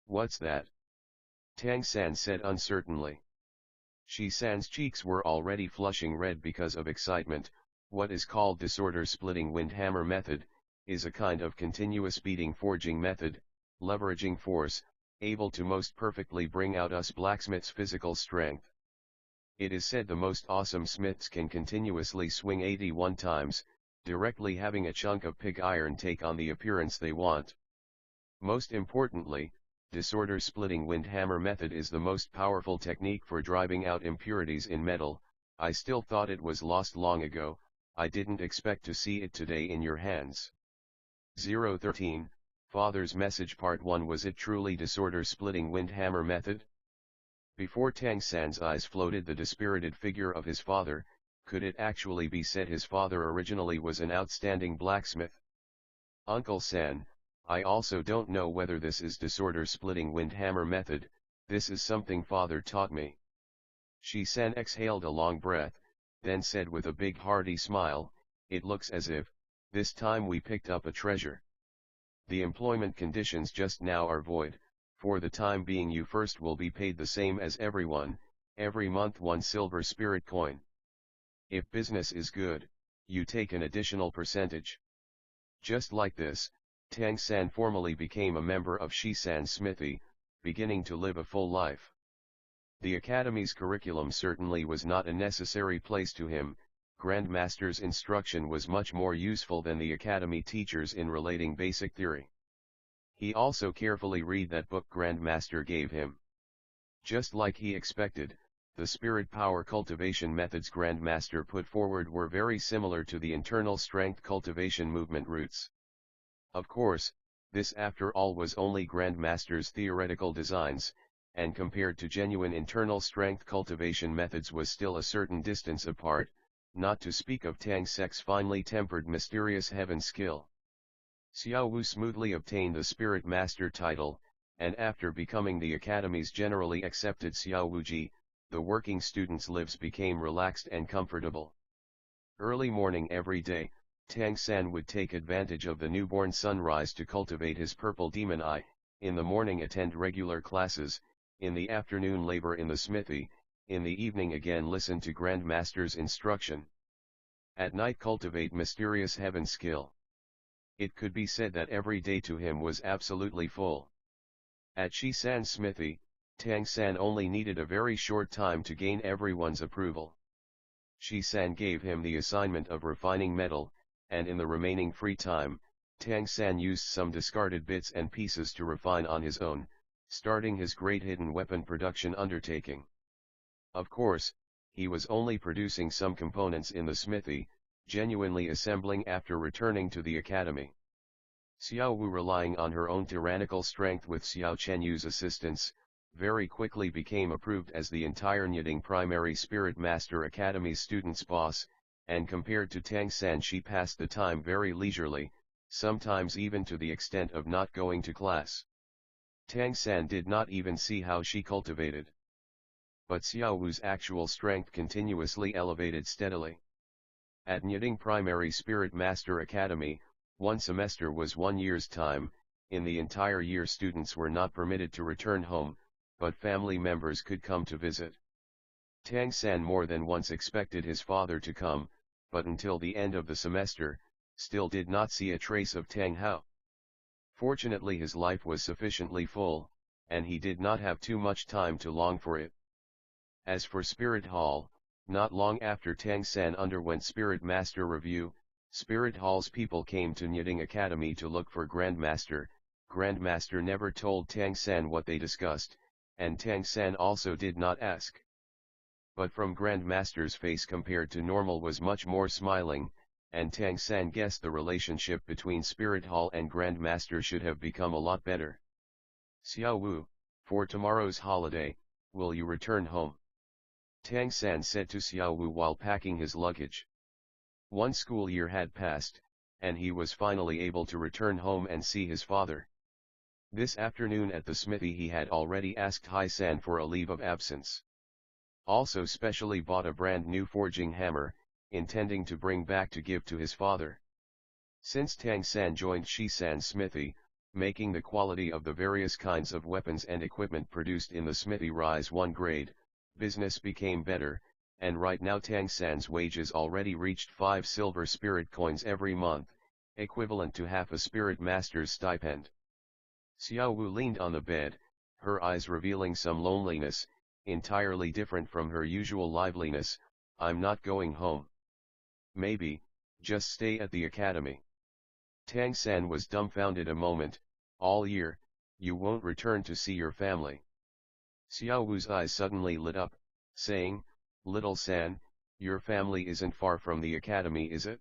[SPEAKER 1] What's that?" Tang San said uncertainly. Shi-san's cheeks were already flushing red because of excitement. What is called disorder-splitting wind hammer method, is a kind of continuous beating forging method, leveraging force, able to most perfectly bring out us blacksmiths' physical strength. It is said the most awesome smiths can continuously swing 81 times, directly having a chunk of pig iron take on the appearance they want. Most importantly, disorder-splitting wind hammer method is the most powerful technique for driving out impurities in metal. I still thought it was lost long ago. I didn't expect to see it today in your hands. 013, Father's Message Part 1. Was it truly disorder-splitting wind hammer method? Before Tang San's eyes floated the dispirited figure of his father. Could it actually be said his father originally was an outstanding blacksmith? Uncle San, I also don't know whether this is disorder-splitting wind hammer method. This is something father taught me. Shi-san exhaled a long breath, then said with a big hearty smile, it looks as if, this time we picked up a treasure. The employment conditions just now are void. For the time being you first will be paid the same as everyone, every month 1 silver spirit coin. If business is good, you take an additional percentage. Just like this, Tang San formally became a member of Shi-san's smithy, beginning to live a full life. The academy's curriculum certainly was not a necessary place to him. Grandmaster's instruction was much more useful than the academy teachers in relating basic theory. He also carefully read that book Grandmaster gave him. Just like he expected, the spirit power cultivation methods Grandmaster put forward were very similar to the internal strength cultivation movement routes. Of course, this after all was only Grandmaster's theoretical designs, and compared to genuine internal strength cultivation methods was still a certain distance apart, not to speak of Tang Sek's finely tempered mysterious heaven skill. Xiao Wu smoothly obtained the Spirit Master title, and after becoming the Academy's generally accepted Xiao Wuji, the working student's lives became relaxed and comfortable. Early morning every day, Tang San would take advantage of the newborn sunrise to cultivate his purple demon eye. In the morning attend regular classes, in the afternoon labor in the smithy, in the evening again listen to Grandmaster's instruction. At night cultivate mysterious heaven skill. It could be said that every day to him was absolutely full. At Shi-san's smithy, Tang San only needed a very short time to gain everyone's approval. Shi-san gave him the assignment of refining metal, and in the remaining free time, Tang San used some discarded bits and pieces to refine on his own, starting his great hidden weapon production undertaking. Of course, he was only producing some components in the smithy, genuinely assembling after returning to the academy. Xiao Wu, relying on her own tyrannical strength with Xiao Chenyu's assistance, very quickly became approved as the entire Nyiding Primary Spirit Master Academy's student's boss, and compared to Tang San she passed the time very leisurely, sometimes even to the extent of not going to class. Tang San did not even see how she cultivated. But Xiao Wu's actual strength continuously elevated steadily. At Nyiding Primary Spirit Master Academy, 1 semester was 1 year's time. In the entire year students were not permitted to return home, but family members could come to visit. Tang San more than once expected his father to come, but until the end of the semester, still did not see a trace of Tang Hao. Fortunately his life was sufficiently full, and he did not have too much time to long for it. As for Spirit Hall, not long after Tang San underwent Spirit Master review, Spirit Hall's people came to Nyiding Academy to look for Grandmaster. Grandmaster never told Tang San what they discussed, and Tang San also did not ask. But from Grandmaster's face compared to normal was much more smiling, and Tang San guessed the relationship between Spirit Hall and Grandmaster should have become a lot better. Xiao Wu, for tomorrow's holiday, will you return home? Tang San said to Xiao Wu while packing his luggage. 1 school year had passed, and he was finally able to return home and see his father. This afternoon at the smithy he had already asked Hai San for a leave of absence. Also specially bought a brand new forging hammer, intending to bring back to give to his father. Since Tang San joined Shi-san's smithy, making the quality of the various kinds of weapons and equipment produced in the smithy rise 1 grade, Business became better, and right now Tang San's wages already reached 5 silver spirit coins every month, equivalent to half a spirit master's stipend. Xiao Wu leaned on the bed, her eyes revealing some loneliness, entirely different from her usual liveliness. I'm not going home. Maybe, just stay at the academy. Tang San was dumbfounded a moment. All year, you won't return to see your family. Xiao Wu's eyes suddenly lit up, saying, Little San, your family isn't far from the academy, is it?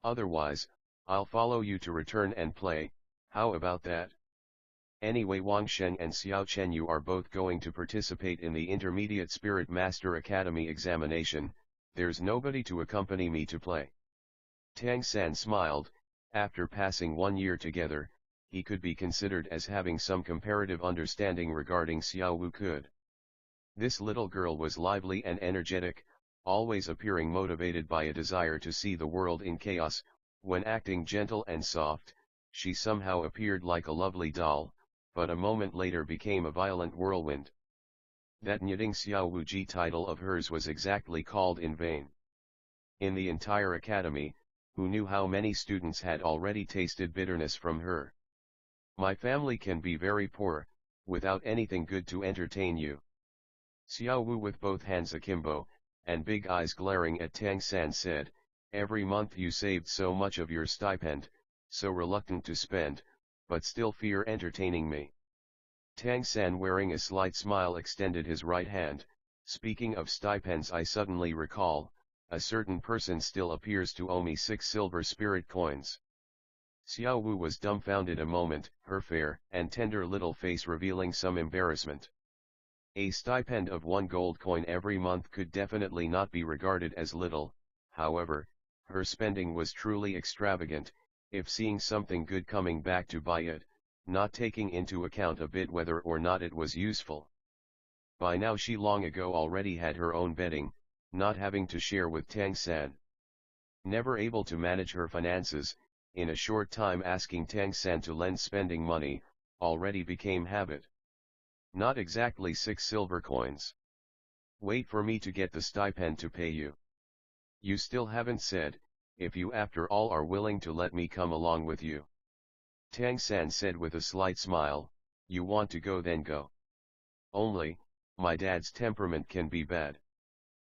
[SPEAKER 1] Otherwise, I'll follow you to return and play. How about that? Anyway, Wang Sheng and Xiao Chen, you are both going to participate in the Intermediate Spirit Master Academy examination. There's nobody to accompany me to play. Tang San smiled. After passing 1 year together, he could be considered as having some comparative understanding regarding Xiao Wu could. This little girl was lively and energetic, always appearing motivated by a desire to see the world in chaos. When acting gentle and soft, she somehow appeared like a lovely doll, but a moment later became a violent whirlwind. That Nyiding Xiao Wu Ji title of hers was exactly called in vain. In the entire academy, who knew how many students had already tasted bitterness from her? My family can be very poor, without anything good to entertain you. Xiao Wu, with both hands akimbo, and big eyes glaring at Tang San, said, Every month you saved so much of your stipend, so reluctant to spend, but still fear entertaining me. Tang San, wearing a slight smile, extended his right hand. Speaking of stipends, I suddenly recall, a certain person still appears to owe me 6 silver spirit coins. Xiao Wu was dumbfounded a moment, her fair and tender little face revealing some embarrassment. A stipend of 1 gold coin every month could definitely not be regarded as little. However, her spending was truly extravagant, if seeing something good coming back to buy it, not taking into account a bit whether or not it was useful. By now she long ago already had her own bedding, not having to share with Tang San. Never able to manage her finances, in a short time asking Tang San to lend spending money, already became habit. Not exactly 6 silver coins. Wait for me to get the stipend to pay you. You still haven't said, if you after all are willing to let me come along with you. Tang San said with a slight smile, You want to go, then go. Only, my dad's temperament can be bad.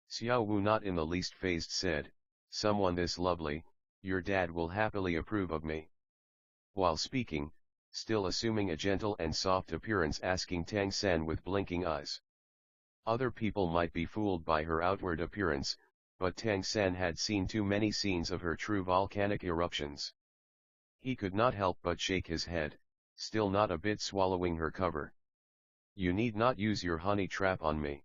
[SPEAKER 1] Xiao Wu, not in the least fazed, said, Someone this lovely, your dad will happily approve of me. While speaking, still assuming a gentle and soft appearance, asking Tang San with blinking eyes. Other people might be fooled by her outward appearance, but Tang San had seen too many scenes of her true volcanic eruptions. He could not help but shake his head, still not a bit swallowing her cover. You need not use your honey trap on me.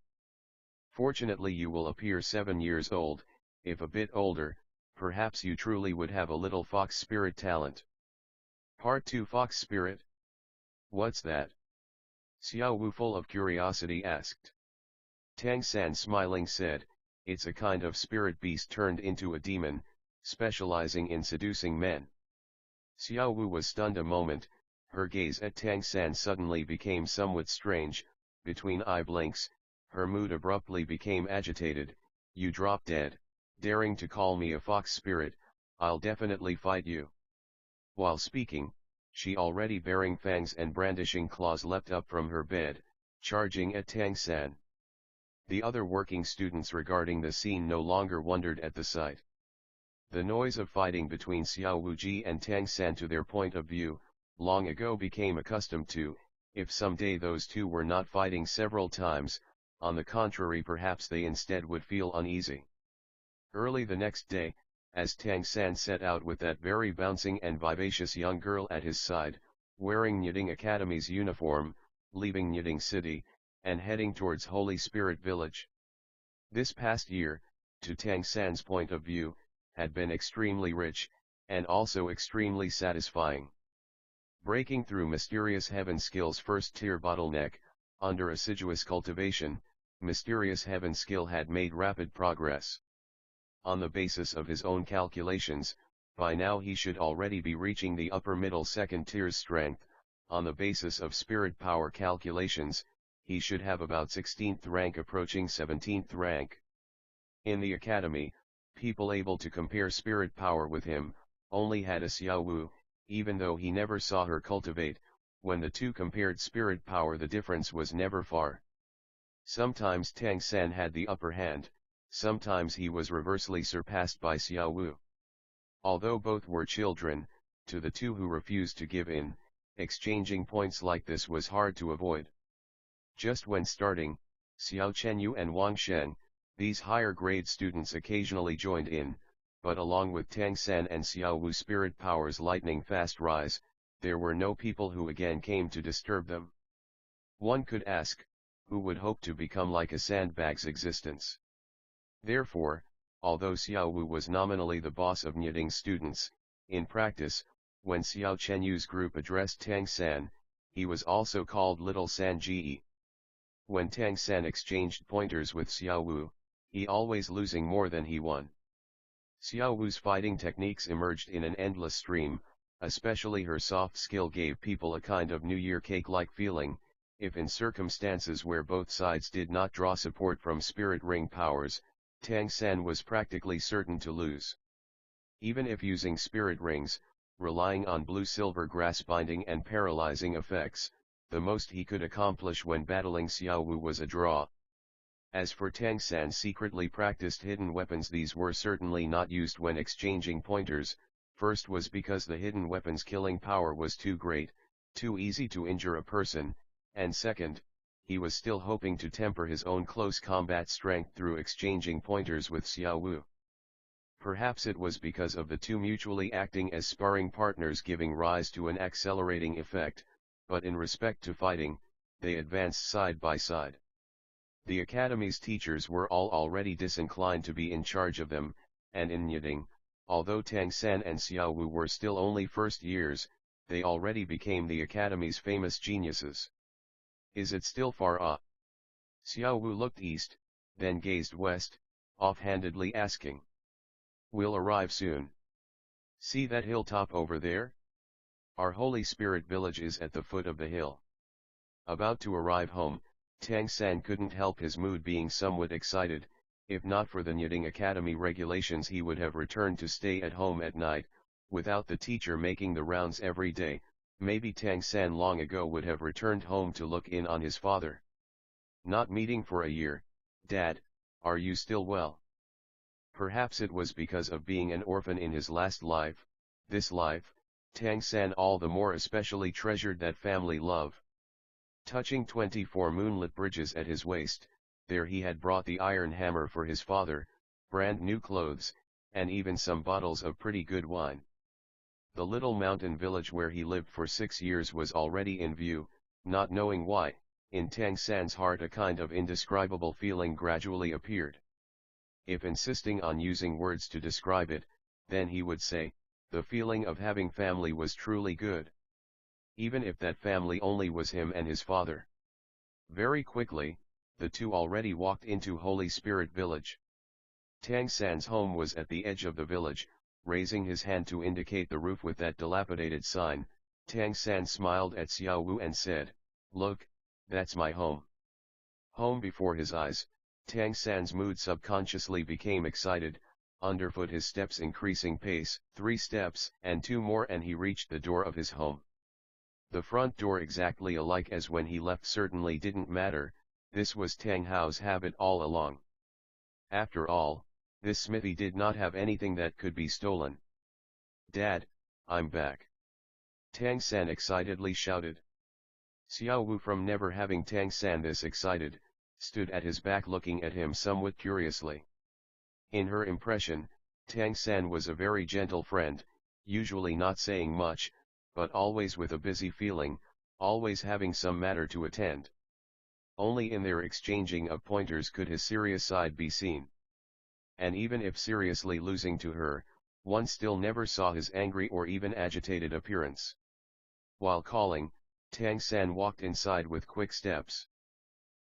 [SPEAKER 1] Fortunately you will appear 7 years old. If a bit older, perhaps you truly would have a little fox spirit talent. Part 2, Fox Spirit? What's that? Xiao Wu, full of curiosity, asked. Tang San, smiling, said, It's a kind of spirit beast turned into a demon, specializing in seducing men. Xiao Wu was stunned a moment. Her gaze at Tang San suddenly became somewhat strange. Between eye blinks, her mood abruptly became agitated. You drop dead, daring to call me a fox spirit? I'll definitely fight you. While speaking, she, already bearing fangs and brandishing claws, leapt up from her bed, charging at Tang San. The other working students regarding the scene no longer wondered at the sight. The noise of fighting between Xiao Wuji and Tang San, to their point of view, long ago became accustomed to. If someday those two were not fighting several times, on the contrary, perhaps they instead would feel uneasy. Early the next day, as Tang San set out with that very bouncing and vivacious young girl at his side, wearing Nyiding Academy's uniform, leaving Nyiding City, and heading towards Holy Spirit Village. This past year, to Tang San's point of view, had been extremely rich, and also extremely satisfying. Breaking through Mysterious Heaven skill's first-tier bottleneck, under assiduous cultivation, Mysterious Heaven skill had made rapid progress. On the basis of his own calculations, by now he should already be reaching the upper middle second tier's strength. On the basis of spirit power calculations, he should have about 16th rank approaching 17th rank. In the academy, people able to compare spirit power with him, only had a Xiao Wu, even though he never saw her cultivate. When the two compared spirit power, the difference was never far. Sometimes Tang San had the upper hand, sometimes he was reversely surpassed by Xiao Wu. Although both were children, to the two who refused to give in, exchanging points like this was hard to avoid. Just when starting, Xiao Chenyu and Wang Sheng, these higher grade students occasionally joined in, but along with Tang San and Xiao Wu's spirit power's lightning fast rise, there were no people who again came to disturb them. One could ask, who would hope to become like a sandbag's existence? Therefore, although Xiao Wu was nominally the boss of Nyiding's students, in practice, when Xiao Chenyu's group addressed Tang San, he was also called Little San Ji. When Tang San exchanged pointers with Xiao Wu, he always losing more than he won. Xiao Wu's fighting techniques emerged in an endless stream, especially her soft skill gave people a kind of New Year cake-like feeling. If in circumstances where both sides did not draw support from spirit ring powers, Tang San was practically certain to lose. Even if using spirit rings, relying on blue-silver grass binding and paralyzing effects, the most he could accomplish when battling Xiao Wu was a draw. As for Tang San secretly practiced hidden weapons, these were certainly not used when exchanging pointers. First was because the hidden weapon's killing power was too great, too easy to injure a person, and second, he was still hoping to temper his own close combat strength through exchanging pointers with Xiao Wu. Perhaps it was because of the two mutually acting as sparring partners giving rise to an accelerating effect, but in respect to fighting, they advanced side by side. The academy's teachers were all already disinclined to be in charge of them, and in Nyiding, although Tang San and Xiao Wu were still only first years, they already became the academy's famous geniuses. Is it still far off? Xiao Wu looked east, then gazed west, offhandedly asking. We'll arrive soon. See that hilltop over there? Our Holy Spirit village is at the foot of the hill. About to arrive home, Tang San couldn't help his mood being somewhat excited. If not for the Nyiding Academy regulations, he would have returned to stay at home at night, without the teacher making the rounds every day. Maybe Tang San long ago would have returned home to look in on his father. Not meeting for a year. Dad, are you still well? Perhaps it was because of being an orphan in his last life. This life, Tang San all the more especially treasured that family love. Touching 24 moonlit bridges at his waist, there he had brought the iron hammer for his father, brand new clothes, and even some bottles of pretty good wine. The little mountain village where he lived for 6 years was already in view. Not knowing why, in Tang San's heart a kind of indescribable feeling gradually appeared. If insisting on using words to describe it, then he would say, the feeling of having family was truly good. Even if that family only was him and his father. Very quickly, the two already walked into Holy Spirit Village. Tang San's home was at the edge of the village. Raising his hand to indicate the roof with that dilapidated sign, Tang San smiled at Xiao Wu and said, Look, that's my home. Home before his eyes, Tang San's mood subconsciously became excited. Underfoot his steps increasing pace, 3 steps, and 2 more and he reached the door of his home. The front door exactly alike as when he left certainly didn't matter. This was Tang Hao's habit all along. After all, this smithy did not have anything that could be stolen. Dad, I'm back. Tang San excitedly shouted. Xiao Wu, from never having Tang San this excited, stood at his back looking at him somewhat curiously. In her impression, Tang San was a very gentle friend, usually not saying much, but always with a busy feeling, always having some matter to attend. Only in their exchanging of pointers could his serious side be seen. And even if seriously losing to her, one still never saw his angry or even agitated appearance. While calling, Tang San walked inside with quick steps.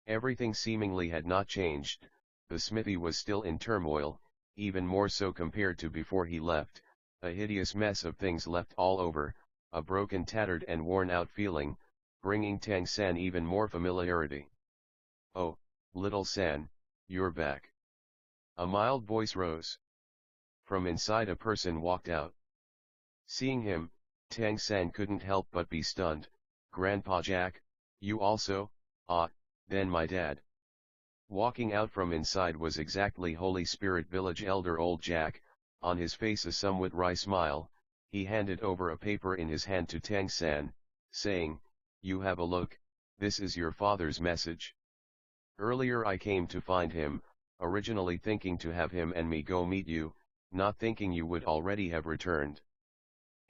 [SPEAKER 1] Everything seemingly had not changed. The smithy was still in turmoil, even more so compared to before he left, a hideous mess of things left all over, a broken, tattered and worn out feeling, bringing Tang San even more familiarity. Oh, little San, you're back. A mild voice rose. From inside a person walked out. Seeing him, Tang San couldn't help but be stunned. Grandpa Jack, you also? Ah, then my dad. Walking out from inside was exactly Holy Spirit Village Elder Old Jack, on his face a somewhat wry smile. He handed over a paper in his hand to Tang San, saying, "You have a look, this is your father's message. Earlier I came to find him, originally thinking to have him and me go meet you, not thinking you would already have returned."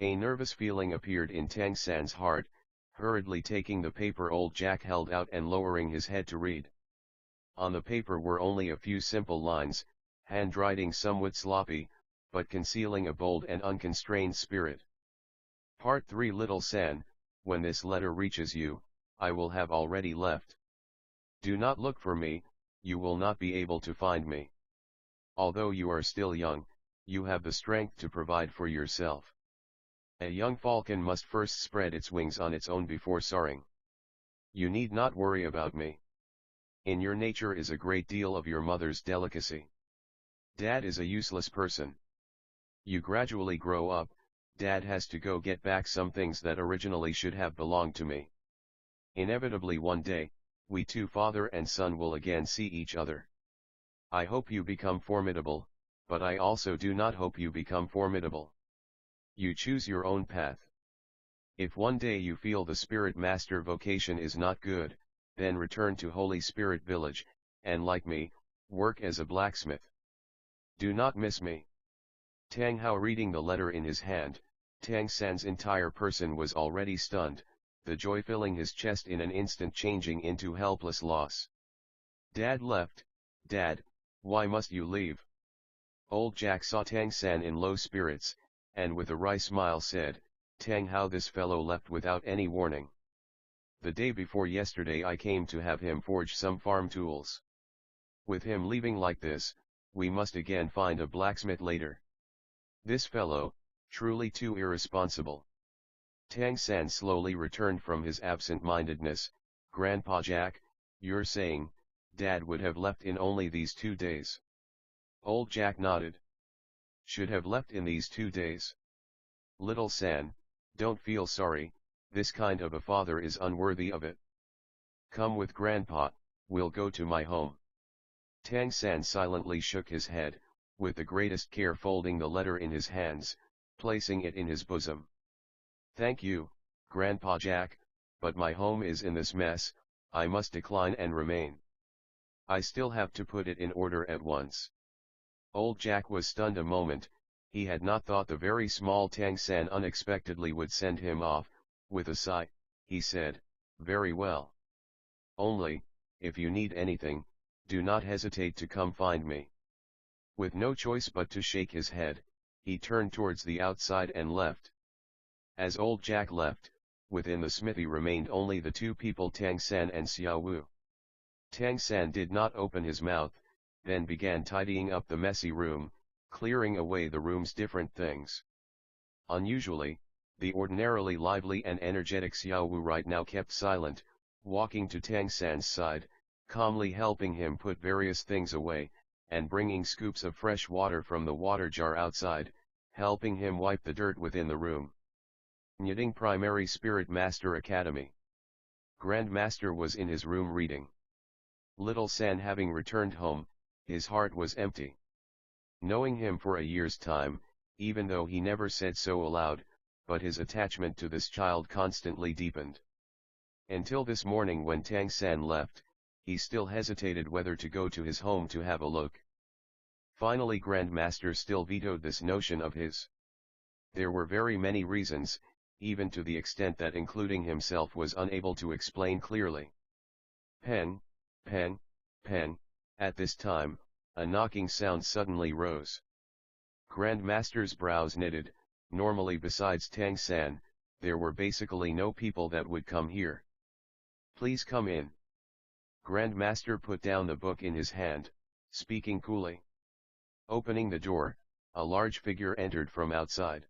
[SPEAKER 1] A nervous feeling appeared in Tang San's heart, hurriedly taking the paper Old Jack held out and lowering his head to read. On the paper were only a few simple lines, handwriting somewhat sloppy, but concealing a bold and unconstrained spirit. Part 3 Little San, when this letter reaches you, I will have already left. Do not look for me, you will not be able to find me. Although you are still young, you have the strength to provide for yourself. A young falcon must first spread its wings on its own before soaring. You need not worry about me. In your nature is a great deal of your mother's delicacy. Dad is a useless person. You gradually grow up, Dad has to go get back some things that originally should have belonged to me. Inevitably one day, we two father and son will again see each other. I hope you become formidable, but I also do not hope you become formidable. You choose your own path. If one day you feel the Spirit Master vocation is not good, then return to Holy Spirit Village, and like me, work as a blacksmith. Do not miss me. Tang Hao reading the letter in his hand, Tang San's entire person was already stunned, the joy filling his chest in an instant changing into helpless loss. Dad left, Dad, why must you leave? Old Jack saw Tang San in low spirits, and with a wry smile said, Tang Hao, this fellow left without any warning. The day before yesterday I came to have him forge some farm tools. With him leaving like this, we must again find a blacksmith later. This fellow, truly too irresponsible. Tang San slowly returned from his absent-mindedness. Grandpa Jack, you're saying, Dad would have left in only these 2 days? Old Jack nodded. Should have left in these 2 days. Little San, don't feel sorry, this kind of a father is unworthy of it. Come with Grandpa, we'll go to my home. Tang San silently shook his head, with the greatest care folding the letter in his hands, placing it in his bosom. Thank you, Grandpa Jack, but my home is in this mess, I must decline and remain. I still have to put it in order at once. Old Jack was stunned a moment, he had not thought the very small Tang San unexpectedly would send him off. With a sigh, he said, very well. Only, if you need anything, do not hesitate to come find me. With no choice but to shake his head, he turned towards the outside and left. As old Jack left, within the smithy remained only the two people Tang San and Xiao Wu. Tang San did not open his mouth, then began tidying up the messy room, clearing away the room's different things. Unusually, the ordinarily lively and energetic Xiao Wu right now kept silent, walking to Tang San's side, calmly helping him put various things away, and bringing scoops of fresh water from the water jar outside, helping him wipe the dirt within the room. Nyiding Primary Spirit Master Academy. Grand Master was in his room reading. Little San having returned home, his heart was empty. Knowing him for a year's time, even though he never said so aloud, but his attachment to this child constantly deepened. Until this morning when Tang San left, he still hesitated whether to go to his home to have a look. Finally Grand Master still vetoed this notion of his. There were very many reasons, even to the extent that including himself was unable to explain clearly. Pen, pen, pen, at this time, a knocking sound suddenly rose. Grand Master's brows knitted. Normally besides Tang San, there were basically no people that would come here. Please come in. Grand Master put down the book in his hand, speaking coolly. Opening the door, a large figure entered from outside.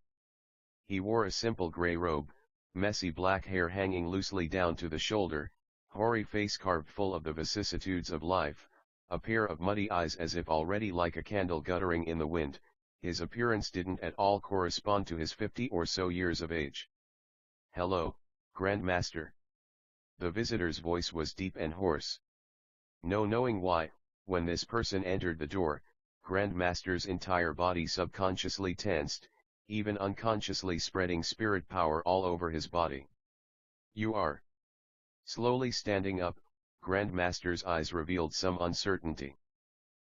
[SPEAKER 1] He wore a simple grey robe, messy black hair hanging loosely down to the shoulder, hoary face carved full of the vicissitudes of life, a pair of muddy eyes as if already like a candle guttering in the wind. His appearance didn't at all correspond to his 50 or so years of age. "Hello, Grand Master." The visitor's voice was deep and hoarse. No knowing why, when this person entered the door, Grand Master's entire body subconsciously tensed, even unconsciously spreading spirit power all over his body. "You are." Slowly standing up, Grand Master's eyes revealed some uncertainty.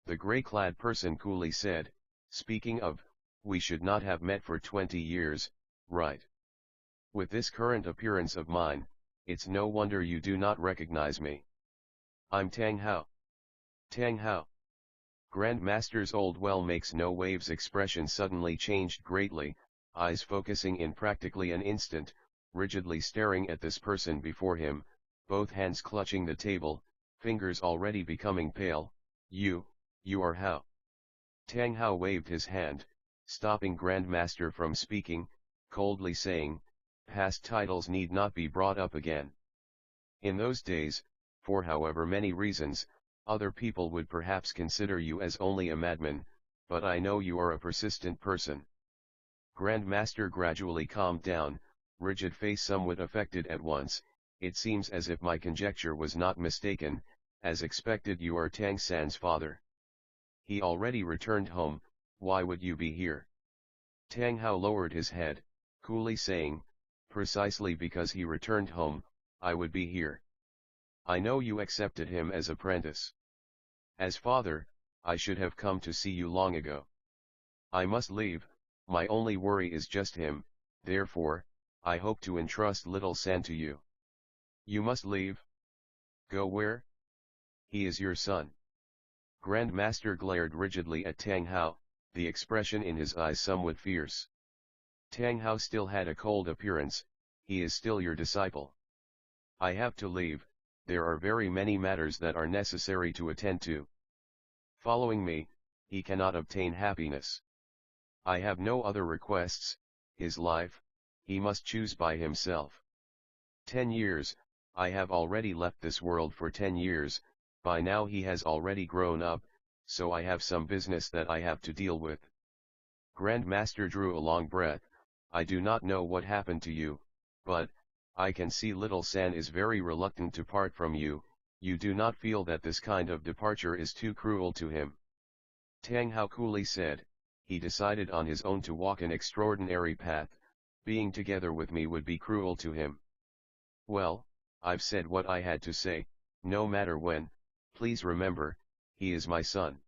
[SPEAKER 1] The grey-clad person coolly said, "Speaking of, we should not have met for 20 years, right? With this current appearance of mine, it's no wonder you do not recognize me. I'm Tang Hao." "Tang Hao." Grand Master's old well makes no waves expression suddenly changed greatly, eyes focusing in practically an instant, rigidly staring at this person before him, both hands clutching the table, fingers already becoming pale. You are Hao." Tang Hao waved his hand, stopping Grand Master from speaking, coldly saying, "Past titles need not be brought up again. In those days, for however many reasons, other people would perhaps consider you as only a madman, but I know you are a persistent person." Grand Master gradually calmed down, rigid face somewhat affected at once. "It seems as if my conjecture was not mistaken, as expected you are Tang San's father. He already returned home, why would you be here?" Tang Hao lowered his head, coolly saying, "Precisely because he returned home, I would be here. I know you accepted him as apprentice. As father, I should have come to see you long ago. I must leave, my only worry is just him, therefore, I hope to entrust little San to you." "You must leave? Go where? He is your son." Grand Master glared rigidly at Tang Hao, the expression in his eyes somewhat fierce. "Tang Hao still had a cold appearance, he is still your disciple. I have to leave, there are very many matters that are necessary to attend to. Following me, he cannot obtain happiness. I have no other requests, his life, he must choose by himself. 10 years, I have already left this world for 10 years, by now he has already grown up, so I have some business that I have to deal with." Grand Master drew a long breath. "I do not know what happened to you, but, I can see little San is very reluctant to part from you. You do not feel that this kind of departure is too cruel to him?" Tang Hao coolly said, "He decided on his own to walk an extraordinary path, being together with me would be cruel to him. Well, I've said what I had to say, no matter when, please remember, he is my son."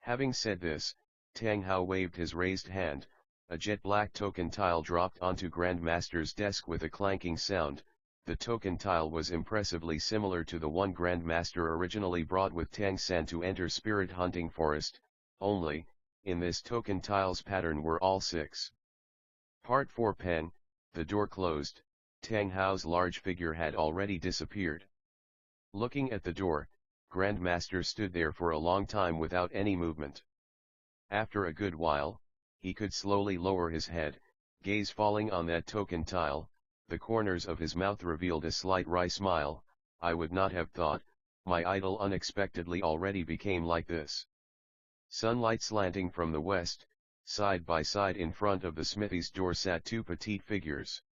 [SPEAKER 1] Having said this, Tang Hao waved his raised hand, a jet-black token tile dropped onto Grand Master's desk with a clanking sound. The token tile was impressively similar to the one Grand Master originally brought with Tang San to enter Spirit Hunting Forest, only, in this token tile's pattern were all 6. Part 4 Pen, the door closed, Tang Hao's large figure had already disappeared. Looking at the door, Grand Master stood there for a long time without any movement. After a good while, he could slowly lower his head, gaze falling on that token tile, the corners of his mouth revealed a slight wry smile. "I would not have thought, my idol unexpectedly already became like this." Sunlight slanting from the west, side by side in front of the smithy's door sat 2 petite figures.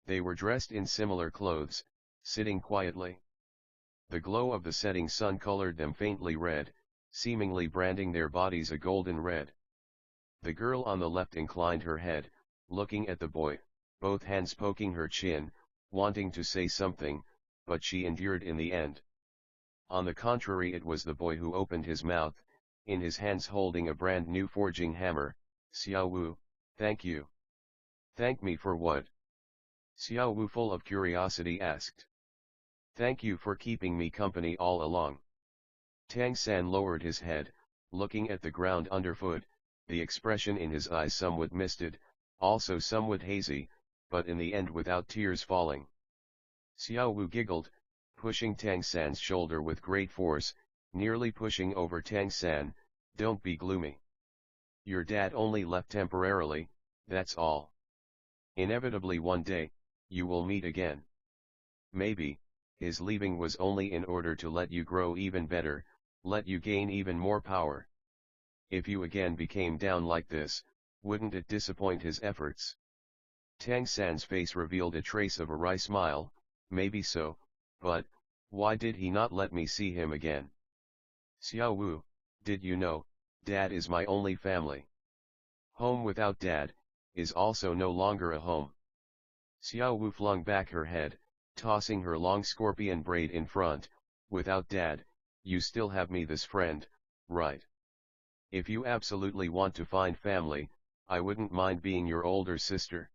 [SPEAKER 1] They were dressed in similar clothes, sitting quietly. The glow of the setting sun colored them faintly red, seemingly branding their bodies a golden red. The girl on the left inclined her head, looking at the boy, both hands poking her chin, wanting to say something, but she endured in the end. On the contrary, it was the boy who opened his mouth, in his hands holding a brand new forging hammer. "Xiao Wu, thank you." "Thank me for what?" Xiao Wu, full of curiosity, asked. "Thank you for keeping me company all along." Tang San lowered his head, looking at the ground underfoot, the expression in his eyes somewhat misted, also somewhat hazy, but in the end without tears falling. Xiao Wu giggled, pushing Tang San's shoulder with great force, nearly pushing over Tang San. "Don't be gloomy. Your dad only left temporarily, that's all. Inevitably one day, you will meet again. Maybe, his leaving was only in order to let you grow even better, let you gain even more power. If you again became down like this, wouldn't it disappoint his efforts? Tang San's face revealed a trace of a wry smile. Maybe so, but why did he not let me see him again? Xiao Wu, did you know, Dad is my only family. Home without Dad is also no longer a home. Xiao Wu flung back her head, tossing her long scorpion braid in front. Without Dad, you still have me, this friend, right? If you absolutely want to find family, I wouldn't mind being your older sister.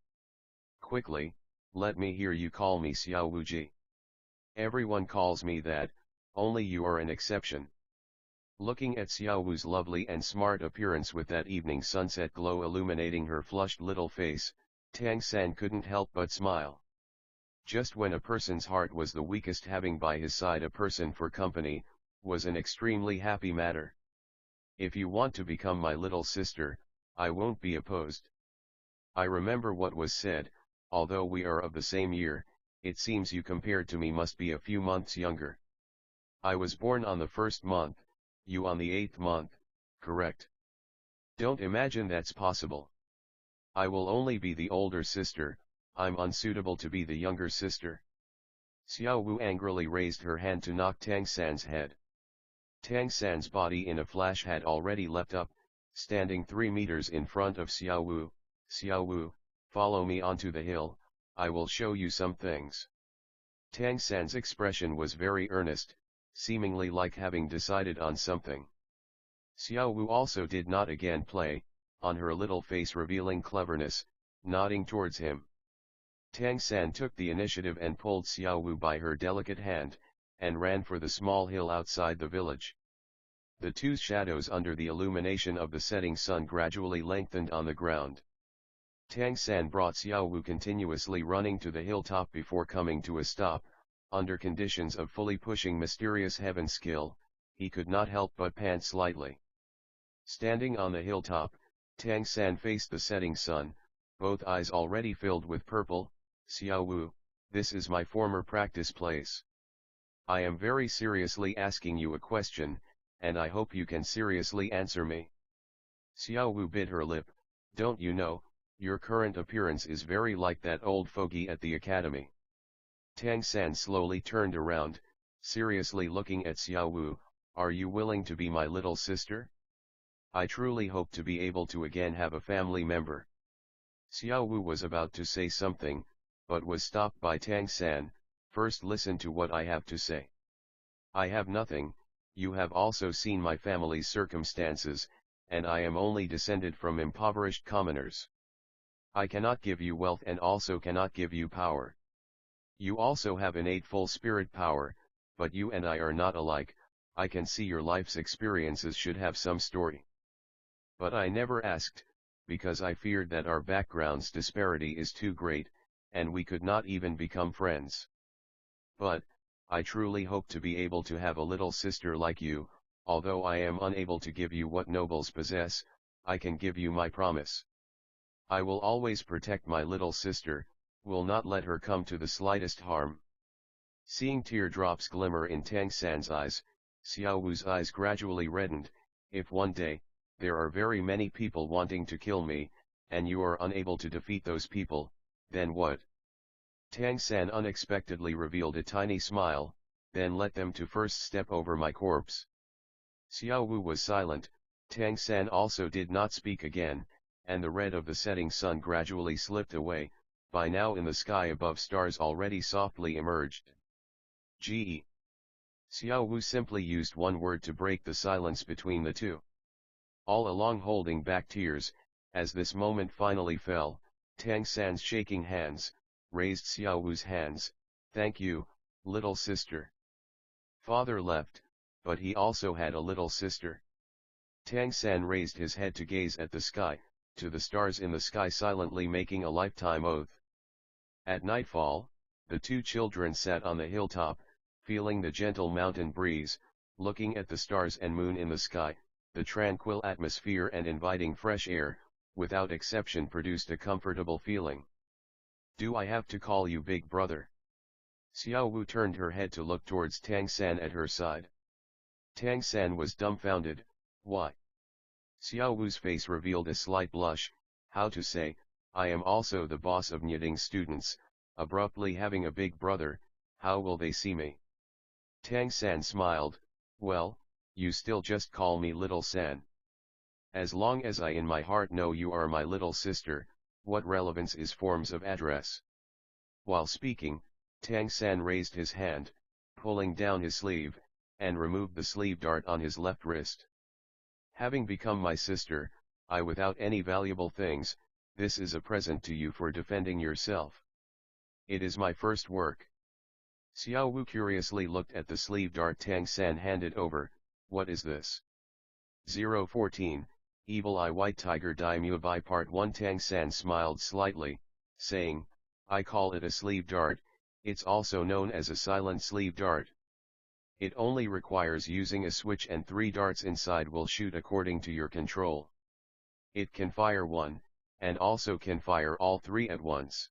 [SPEAKER 1] Quickly, let me hear you call me Xiao Wuji. Everyone calls me that, only you are an exception. Looking at Xiao Wu's lovely and smart appearance with that evening sunset glow illuminating her flushed little face, Tang San couldn't help but smile. Just when a person's heart was the weakest, having by his side a person for company was an extremely happy matter. If you want to become my little sister, I won't be opposed. I remember what was said, although we are of the same year, it seems you compared to me must be a few months younger. I was born on the 1st month, you on the 8th month, correct? Don't imagine that's possible. I will only be the older sister, I'm unsuitable to be the younger sister. Xiao Wu angrily raised her hand to knock Tang San's head. Tang San's body in a flash had already leapt up, standing 3 meters in front of Xiao Wu. Xiao Wu, follow me onto the hill, I will show you some things. Tang San's expression was very earnest, seemingly like having decided on something. Xiao Wu also did not again play, on her little face revealing cleverness, nodding towards him. Tang San took the initiative and pulled Xiao Wu by her delicate hand, and ran for the small hill outside the village. The two's shadows under the illumination of the setting sun gradually lengthened on the ground. Tang San brought Xiao Wu continuously running to the hilltop before coming to a stop. Under conditions of fully pushing mysterious heaven skill, he could not help but pant slightly. Standing on the hilltop, Tang San faced the setting sun, both eyes already filled with purple. Xiao Wu, this is my former practice place. I am very seriously asking you a question, and I hope you can seriously answer me. Xiao Wu bit her lip. Don't you know, your current appearance is very like that old fogey at the academy. Tang San slowly turned around, seriously looking at Xiao Wu. Are you willing to be my little sister? I truly hope to be able to again have a family member. Xiao Wu was about to say something, but was stopped by Tang San. First listen to what I have to say. I have nothing, you have also seen my family's circumstances, and I am only descended from impoverished commoners. I cannot give you wealth and also cannot give you power. You also have innate full spirit power, but you and I are not alike. I can see your life's experiences should have some story. But I never asked, because I feared that our background's disparity is too great, and we could not even become friends. But, I truly hope to be able to have a little sister like you. Although I am unable to give you what nobles possess, I can give you my promise. I will always protect my little sister, will not let her come to the slightest harm. Seeing teardrops glimmer in Tang San's eyes, Xiao Wu's eyes gradually reddened. If one day, there are very many people wanting to kill me, and you are unable to defeat those people, then what? Tang San unexpectedly revealed a tiny smile. Then let them to first step over my corpse. Xiao Wu was silent. Tang San also did not speak again, and the red of the setting sun gradually slipped away. By now in the sky above stars already softly emerged. Ge. Xiao Wu simply used one word to break the silence between the two. All along holding back tears, as this moment finally fell, Tang San's shaking hands, raised Xiao Wu's hands. Thank you, little sister. Father left, but he also had a little sister. Tang San raised his head to gaze at the sky, to the stars in the sky, silently making a lifetime oath. At nightfall, the two children sat on the hilltop, feeling the gentle mountain breeze, looking at the stars and moon in the sky. The tranquil atmosphere and inviting fresh air, without exception, produced a comfortable feeling. Do I have to call you big brother? Xiao Wu turned her head to look towards Tang San at her side. Tang San was dumbfounded. Why? Xiao Wu's face revealed a slight blush. How to say, I am also the boss of Nying's students, abruptly having a big brother, how will they see me? Tang San smiled, well, you still just call me Little San. As long as I in my heart know you are my little sister, what relevance is forms of address? While speaking, Tang San raised his hand, pulling down his sleeve, and removed the sleeve dart on his left wrist. Having become my sister, I without any valuable things, this is a present to you for defending yourself. It is my first work. Xiao Wu curiously looked at the sleeve dart Tang San handed over. What is this? 014, Evil Eye White Tiger Daimyo by Part 1. Tang San smiled slightly, saying, I call it a sleeve dart, it's also known as a silent sleeve dart. It only requires using a switch and 3 darts inside will shoot according to your control. It can fire one, and also can fire all 3 at once.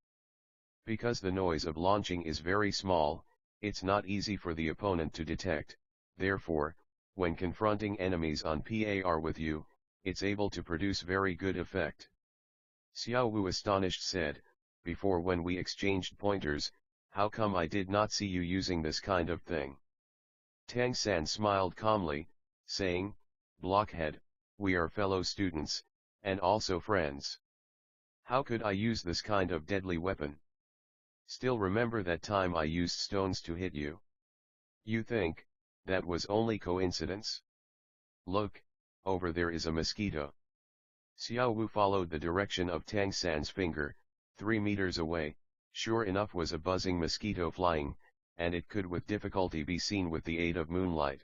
[SPEAKER 1] Because the noise of launching is very small, it's not easy for the opponent to detect, therefore, when confronting enemies on par with you, it's able to produce very good effect. Xiao Wu astonished said, before when we exchanged pointers, how come I did not see you using this kind of thing? Tang San smiled calmly, saying, Blockhead, we are fellow students, and also friends. How could I use this kind of deadly weapon? Still remember that time I used stones to hit you. You think, that was only coincidence? Look, over there is a mosquito. Xiao Wu followed the direction of Tang San's finger. 3 meters away, sure enough was a buzzing mosquito flying, and it could with difficulty be seen with the aid of moonlight.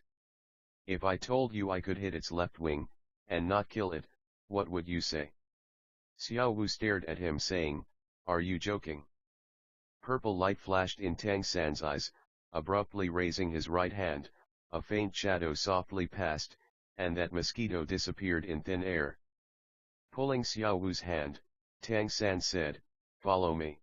[SPEAKER 1] If I told you I could hit its left wing, and not kill it, what would you say? Xiao Wu stared at him saying, are you joking? Purple light flashed in Tang San's eyes, abruptly raising his right hand, a faint shadow softly passed, and that mosquito disappeared in thin air. Pulling Xiao Wu's hand, Tang San said, follow me.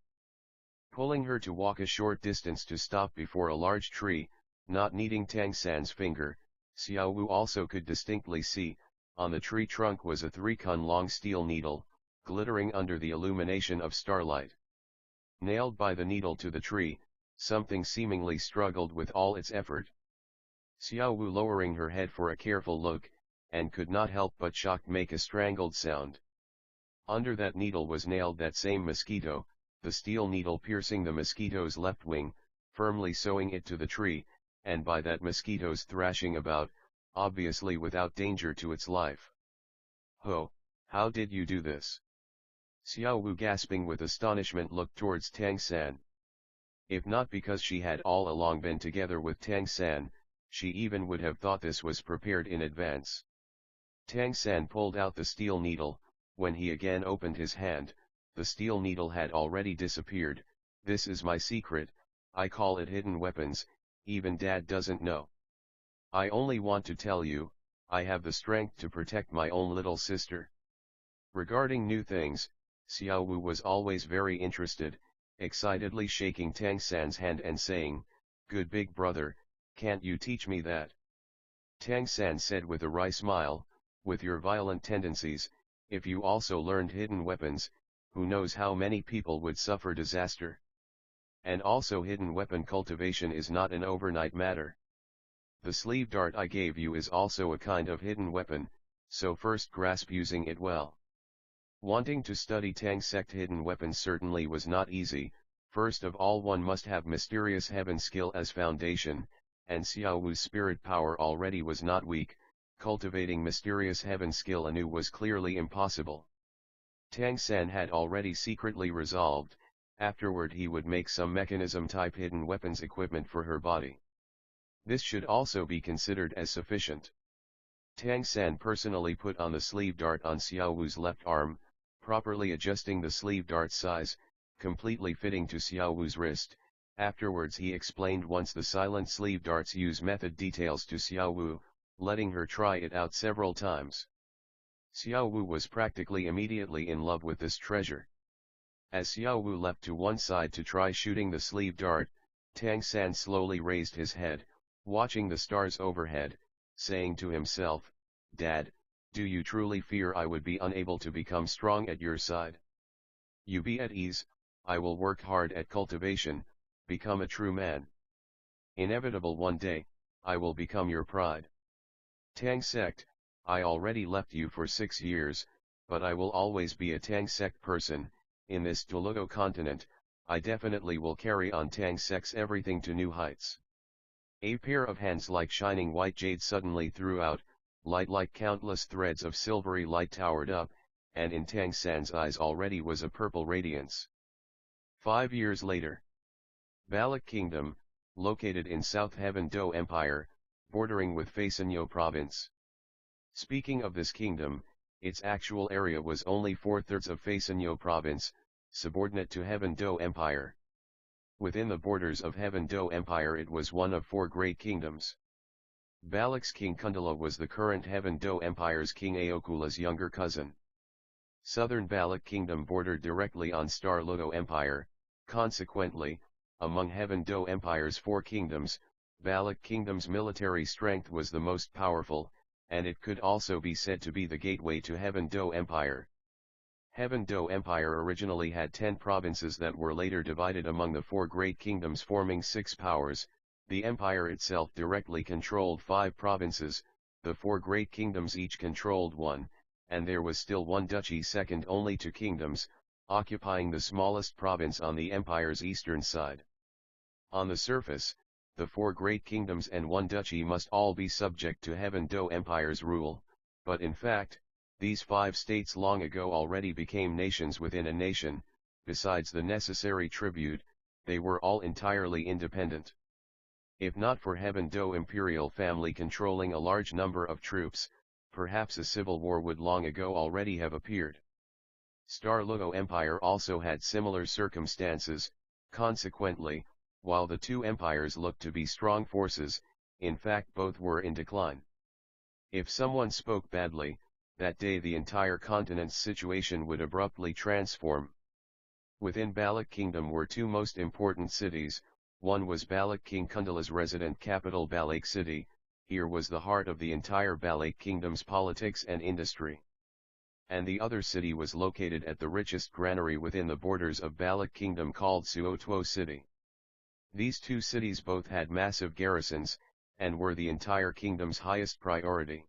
[SPEAKER 1] Pulling her to walk a short distance to stop before a large tree, not needing Tang San's finger, Xiao Wu also could distinctly see, on the tree trunk was a 3-kun long steel needle, glittering under the illumination of starlight. Nailed by the needle to the tree, something seemingly struggled with all its effort. Xiao Wu lowering her head for a careful look, and could not help but shocked make a strangled sound. Under that needle was nailed that same mosquito, the steel needle piercing the mosquito's left wing, firmly sewing it to the tree, and by that mosquito's thrashing about, obviously without danger to its life. Ho, how did you do this? Xiao Wu gasping with astonishment looked towards Tang San. If not because she had all along been together with Tang San, she even would have thought this was prepared in advance. Tang San pulled out the steel needle. When he again opened his hand, the steel needle had already disappeared. This is my secret, I call it hidden weapons, even Dad doesn't know. I only want to tell you, I have the strength to protect my own little sister. Regarding new things, Xiao Wu was always very interested, excitedly shaking Tang San's hand and saying, good big brother, can't you teach me that? Tang San said with a wry smile, with your violent tendencies, if you also learned hidden weapons, who knows how many people would suffer disaster. And also hidden weapon cultivation is not an overnight matter. The sleeve dart I gave you is also a kind of hidden weapon, so first grasp using it well. Wanting to study Tang sect hidden weapons certainly was not easy. First of all one must have mysterious heaven skill as foundation, and Xiao Wu's spirit power already was not weak. Cultivating mysterious heaven skill anew was clearly impossible. Tang San had already secretly resolved, afterward he would make some mechanism-type hidden weapons equipment for her body. This should also be considered as sufficient. Tang San personally put on the sleeve dart on Xiao Wu's left arm, properly adjusting the sleeve dart size, completely fitting to Xiao Wu's wrist. Afterwards he explained once the silent sleeve dart's use method details to Xiao Wu, letting her try it out several times. Xiao Wu was practically immediately in love with this treasure. As Xiao Wu leapt to one side to try shooting the sleeve dart, Tang San slowly raised his head, watching the stars overhead, saying to himself, "Dad, do you truly fear I would be unable to become strong at your side? You be at ease, I will work hard at cultivation, become a true man. Inevitable one day, I will become your pride. Tang sect, I already left you for 6 years, but I will always be a Tang sect person. In this Douluo continent, I definitely will carry on Tang sect's everything to new heights." A pair of hands like shining white jade suddenly threw out, light like countless threads of silvery light towered up, and in Tang San's eyes already was a purple radiance. 5 years later. Balak Kingdom, located in South Heaven Do Empire, bordering with Faisanyo Province. Speaking of this kingdom, its actual area was only 4/3 of Faisanyo Province, subordinate to Heaven Do Empire. Within the borders of Heaven Do Empire it was one of 4 great kingdoms. Balak's King Kundala was the current Heaven Do Empire's King Aokula's younger cousin. Southern Balak Kingdom bordered directly on Star Lodo Empire. Consequently, among Heaven Do Empire's 4 kingdoms, Balak Kingdom's military strength was the most powerful, and it could also be said to be the gateway to Heaven Do Empire. Heaven Do Empire originally had 10 provinces that were later divided among the 4 great kingdoms forming 6 powers. The empire itself directly controlled 5 provinces, the 4 great kingdoms each controlled 1, and there was still one duchy second only to kingdoms, occupying the smallest province on the empire's eastern side. On the surface, the 4 great kingdoms and 1 duchy must all be subject to Heaven Do Empire's rule, but in fact, these 5 states long ago already became nations within a nation. Besides the necessary tribute, they were all entirely independent. If not for Heaven Do imperial family controlling a large number of troops, perhaps a civil war would long ago already have appeared. Star Lodo Empire also had similar circumstances. Consequently, while the 2 empires looked to be strong forces, in fact both were in decline. If someone spoke badly, that day the entire continent's situation would abruptly transform. Within Balak Kingdom were 2 most important cities. One was Balak King Kundala's resident capital Balak City. Here was the heart of the entire Balak Kingdom's politics and industry. And the other city was located at the richest granary within the borders of Balak Kingdom called Suotuo City. These 2 cities both had massive garrisons, and were the entire kingdom's highest priority.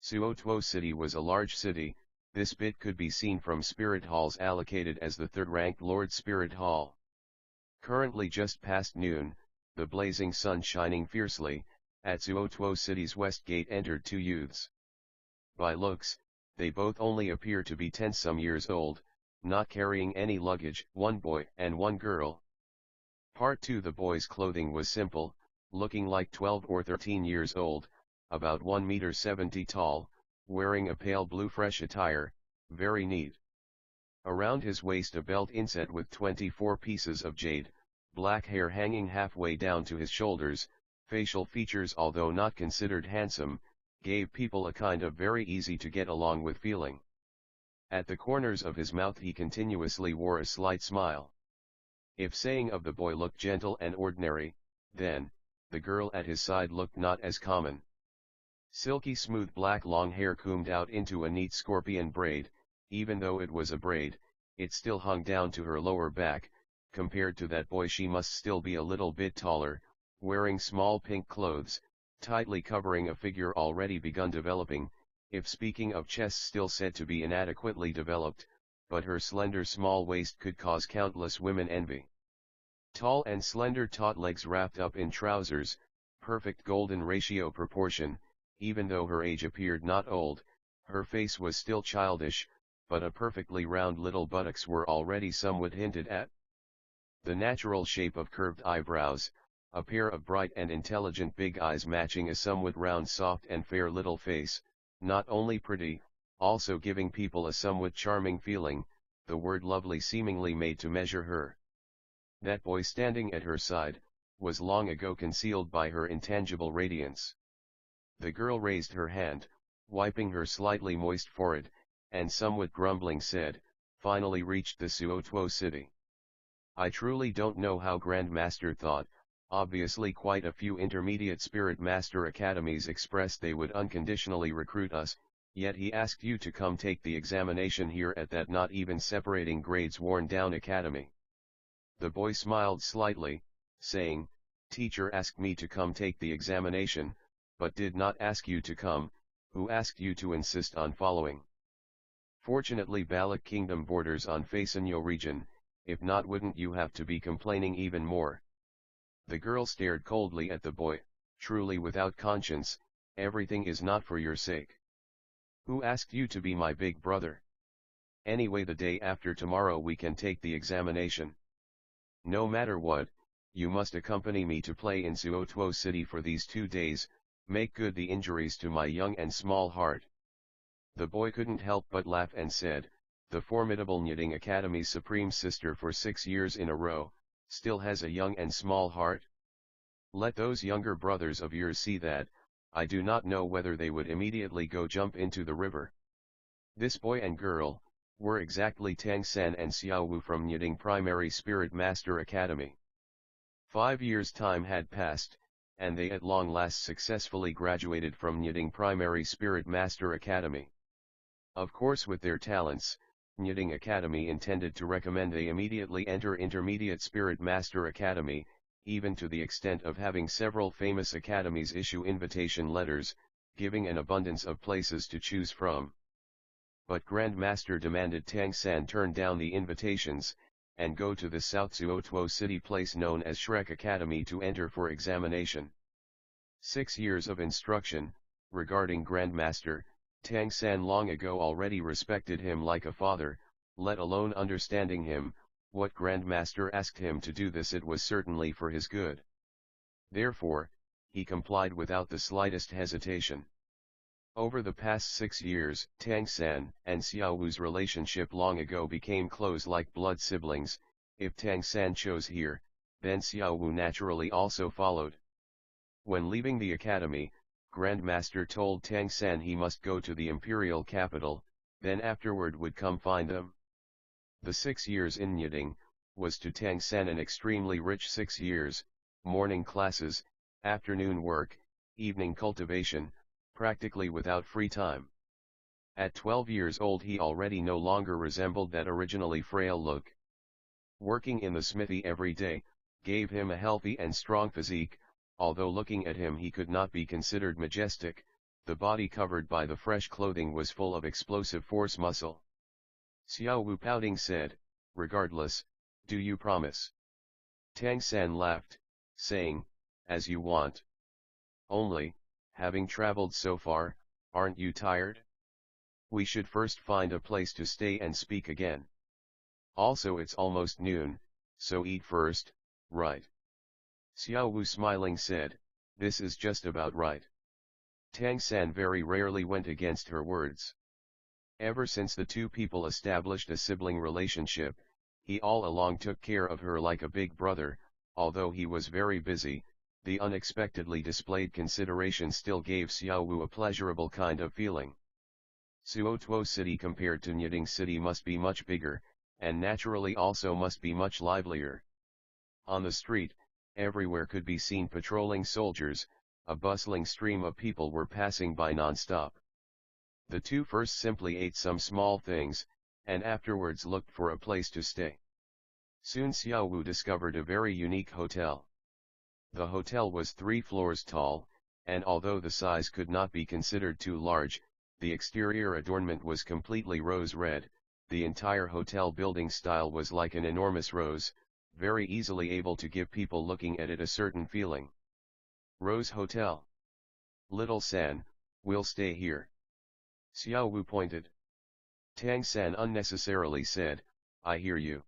[SPEAKER 1] Suotuo City was a large city. This bit could be seen from spirit halls allocated as the 3rd-ranked Lord Spirit Hall. Currently just past noon, the blazing sun shining fiercely, at Suotuo City's west gate entered 2 youths. By looks, they both only appear to be 10-some years old, not carrying any luggage, 1 boy and 1 girl. Part 2. The boy's clothing was simple, looking like 12 or 13 years old, about 1.70 m tall, wearing a pale blue fresh attire, very neat. Around his waist a belt inset with 24 pieces of jade, black hair hanging halfway down to his shoulders. Facial features, although not considered handsome, gave people a kind of very easy to get along with feeling. At the corners of his mouth he continuously wore a slight smile. If saying of the boy looked gentle and ordinary, then, the girl at his side looked not as common. Silky smooth black long hair combed out into a neat scorpion braid. Even though it was a braid, it still hung down to her lower back. Compared to that boy she must still be a little bit taller, wearing small pink clothes, tightly covering a figure already begun developing, if speaking of chest still said to be inadequately developed, but her slender small waist could cause countless women envy. Tall and slender taut legs wrapped up in trousers, perfect golden ratio proportion. Even though her age appeared not old, her face was still childish, but a perfectly round little buttocks were already somewhat hinted at. The natural shape of curved eyebrows, a pair of bright and intelligent big eyes matching a somewhat round soft and fair little face, not only pretty, also giving people a somewhat charming feeling, the word lovely seemingly made to measure her. That boy standing at her side, was long ago concealed by her intangible radiance. The girl raised her hand, wiping her slightly moist forehead, and somewhat grumbling said, "Finally reached the Suotuo city. I truly don't know how Grandmaster thought. Obviously quite a few intermediate Spirit Master academies expressed they would unconditionally recruit us, yet he asked you to come take the examination here at that not even separating grades worn down academy. The boy smiled slightly, saying, "Teacher asked me to come take the examination, but did not ask you to come. Who asked you to insist on following?" Fortunately Balak Kingdom borders on Fasanyo region, if not wouldn't you have to be complaining even more. The girl stared coldly at the boy, truly without conscience. Everything is not for your sake. Who asked you to be my big brother? Anyway, the day after tomorrow we can take the examination. No matter what, you must accompany me to play in Suotuo City for these 2 days, make good the injuries to my young and small heart. The boy couldn't help but laugh and said, "The formidable Knitting Academy's supreme sister for 6 years in a row, still has a young and small heart? Let those younger brothers of yours see that. I do not know whether they would immediately go jump into the river." This boy and girl were exactly Tang San and Xiao Wu from Knitting Primary Spirit Master Academy. 5 years' time had passed, and they at long last successfully graduated from Knitting Primary Spirit Master Academy. Of course, with their talents, Knitting Academy intended to recommend they immediately enter Intermediate Spirit Master Academy, even to the extent of having several famous academies issue invitation letters, giving an abundance of places to choose from. But Grandmaster demanded Tang San turn down the invitations, and go to the South Suotuo City place known as Shrek Academy to enter for examination. 6 years of instruction, regarding Grandmaster, Tang San long ago already respected him like a father, let alone understanding him. What Grandmaster asked him to do this, it was certainly for his good. Therefore, he complied without the slightest hesitation. Over the past 6 years, Tang San and Xiao Wu's relationship long ago became close like blood siblings. If Tang San chose here, then Xiao Wu naturally also followed. When leaving the academy, Grandmaster told Tang San he must go to the imperial capital, then afterward would come find them. The 6 years in Knitting was to Tang San an extremely rich 6 years, morning classes, afternoon work, evening cultivation, practically without free time. At 12 years old he already no longer resembled that originally frail look. Working in the smithy every day, gave him a healthy and strong physique, although looking at him he could not be considered majestic. The body covered by the fresh clothing was full of explosive force muscle. Xiao Wu pouting said, "Regardless, do you promise?" Tang San laughed, saying, "As you want. Only, having traveled so far, aren't you tired? We should first find a place to stay and speak again. Also it's almost noon, so eat first, right?" Xiao Wu smiling said, "This is just about right." Tang San very rarely went against her words. Ever since the two people established a sibling relationship, he all along took care of her like a big brother. Although he was very busy, the unexpectedly displayed consideration still gave Xiao Wu a pleasurable kind of feeling. Suotuo City compared to Knitting City must be much bigger, and naturally also must be much livelier. On the street, everywhere could be seen patrolling soldiers. A bustling stream of people were passing by non-stop. The two first simply ate some small things, and afterwards looked for a place to stay. Soon Xiao Wu discovered a very unique hotel. The hotel was 3 floors tall, and although the size could not be considered too large, the exterior adornment was completely rose red. The entire hotel building style was like an enormous rose, very easily able to give people looking at it a certain feeling. Rose Hotel. Little San, we'll stay here. Xiao Wu pointed. Tang San unnecessarily said, "I hear you."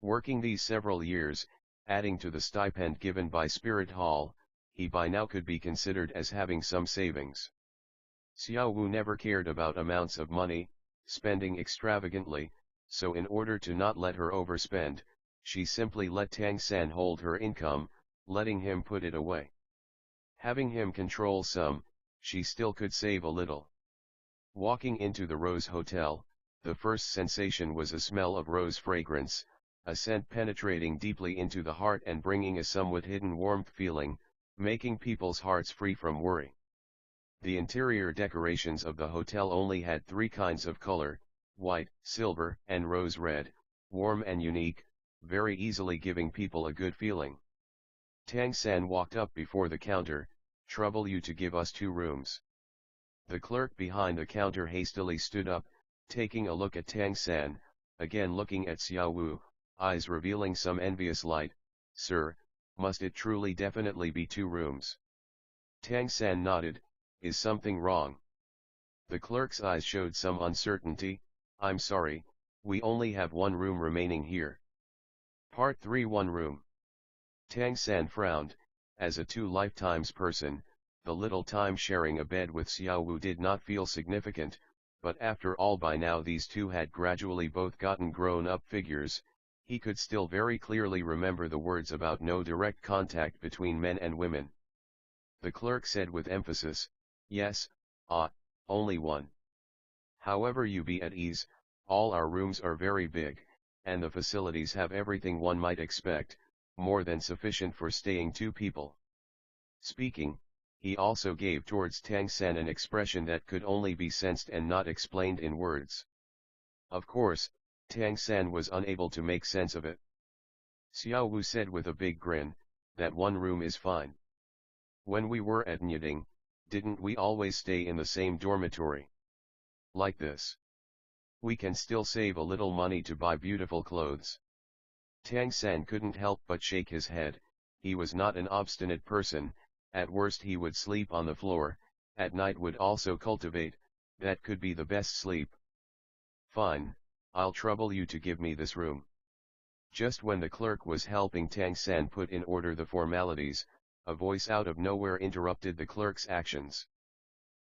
[SPEAKER 1] Working these several years, adding to the stipend given by Spirit Hall, he by now could be considered as having some savings. Xiao Wu never cared about amounts of money, spending extravagantly, so in order to not let her overspend, she simply let Tang San hold her income, letting him put it away. Having him control some, she still could save a little. Walking into the Rose Hotel, the first sensation was a smell of rose fragrance. a scent penetrating deeply into the heart and bringing a somewhat hidden warmth feeling, making people's hearts free from worry. The interior decorations of the hotel only had three kinds of color: white, silver, and rose red, warm and unique, very easily giving people a good feeling. Tang San walked up before the counter. "Trouble you to give us 2 rooms." The clerk behind the counter hastily stood up, taking a look at Tang San, again looking at Xiao Wu, eyes revealing some envious light. "Sir, must it truly definitely be 2 rooms?" Tang San nodded. "Is something wrong?" The clerk's eyes showed some uncertainty. "I'm sorry, we only have 1 room remaining here." Part 3, 1 room. Tang San frowned. As a 2 lifetimes person, the little time sharing a bed with Xiao Wu did not feel significant, but after all by now these two had gradually both gotten grown-up figures. He could still very clearly remember the words about no direct contact between men and women. The clerk said with emphasis, "Yes, only 1. However, you be at ease, all our rooms are very big, and the facilities have everything one might expect, more than sufficient for staying 2 people." Speaking, he also gave towards Tang San an expression that could only be sensed and not explained in words. Of course, Tang San was unable to make sense of it. Xiao Wu said with a big grin, "That 1 room is fine. When we were at Nyading, didn't we always stay in the same dormitory? Like this, we can still save a little money to buy beautiful clothes." Tang San couldn't help but shake his head. He was not an obstinate person. At worst he would sleep on the floor, at night would also cultivate, that could be the best sleep. "Fine, I'll trouble you to give me this room." Just when the clerk was helping Tang San put in order the formalities, a voice out of nowhere interrupted the clerk's actions.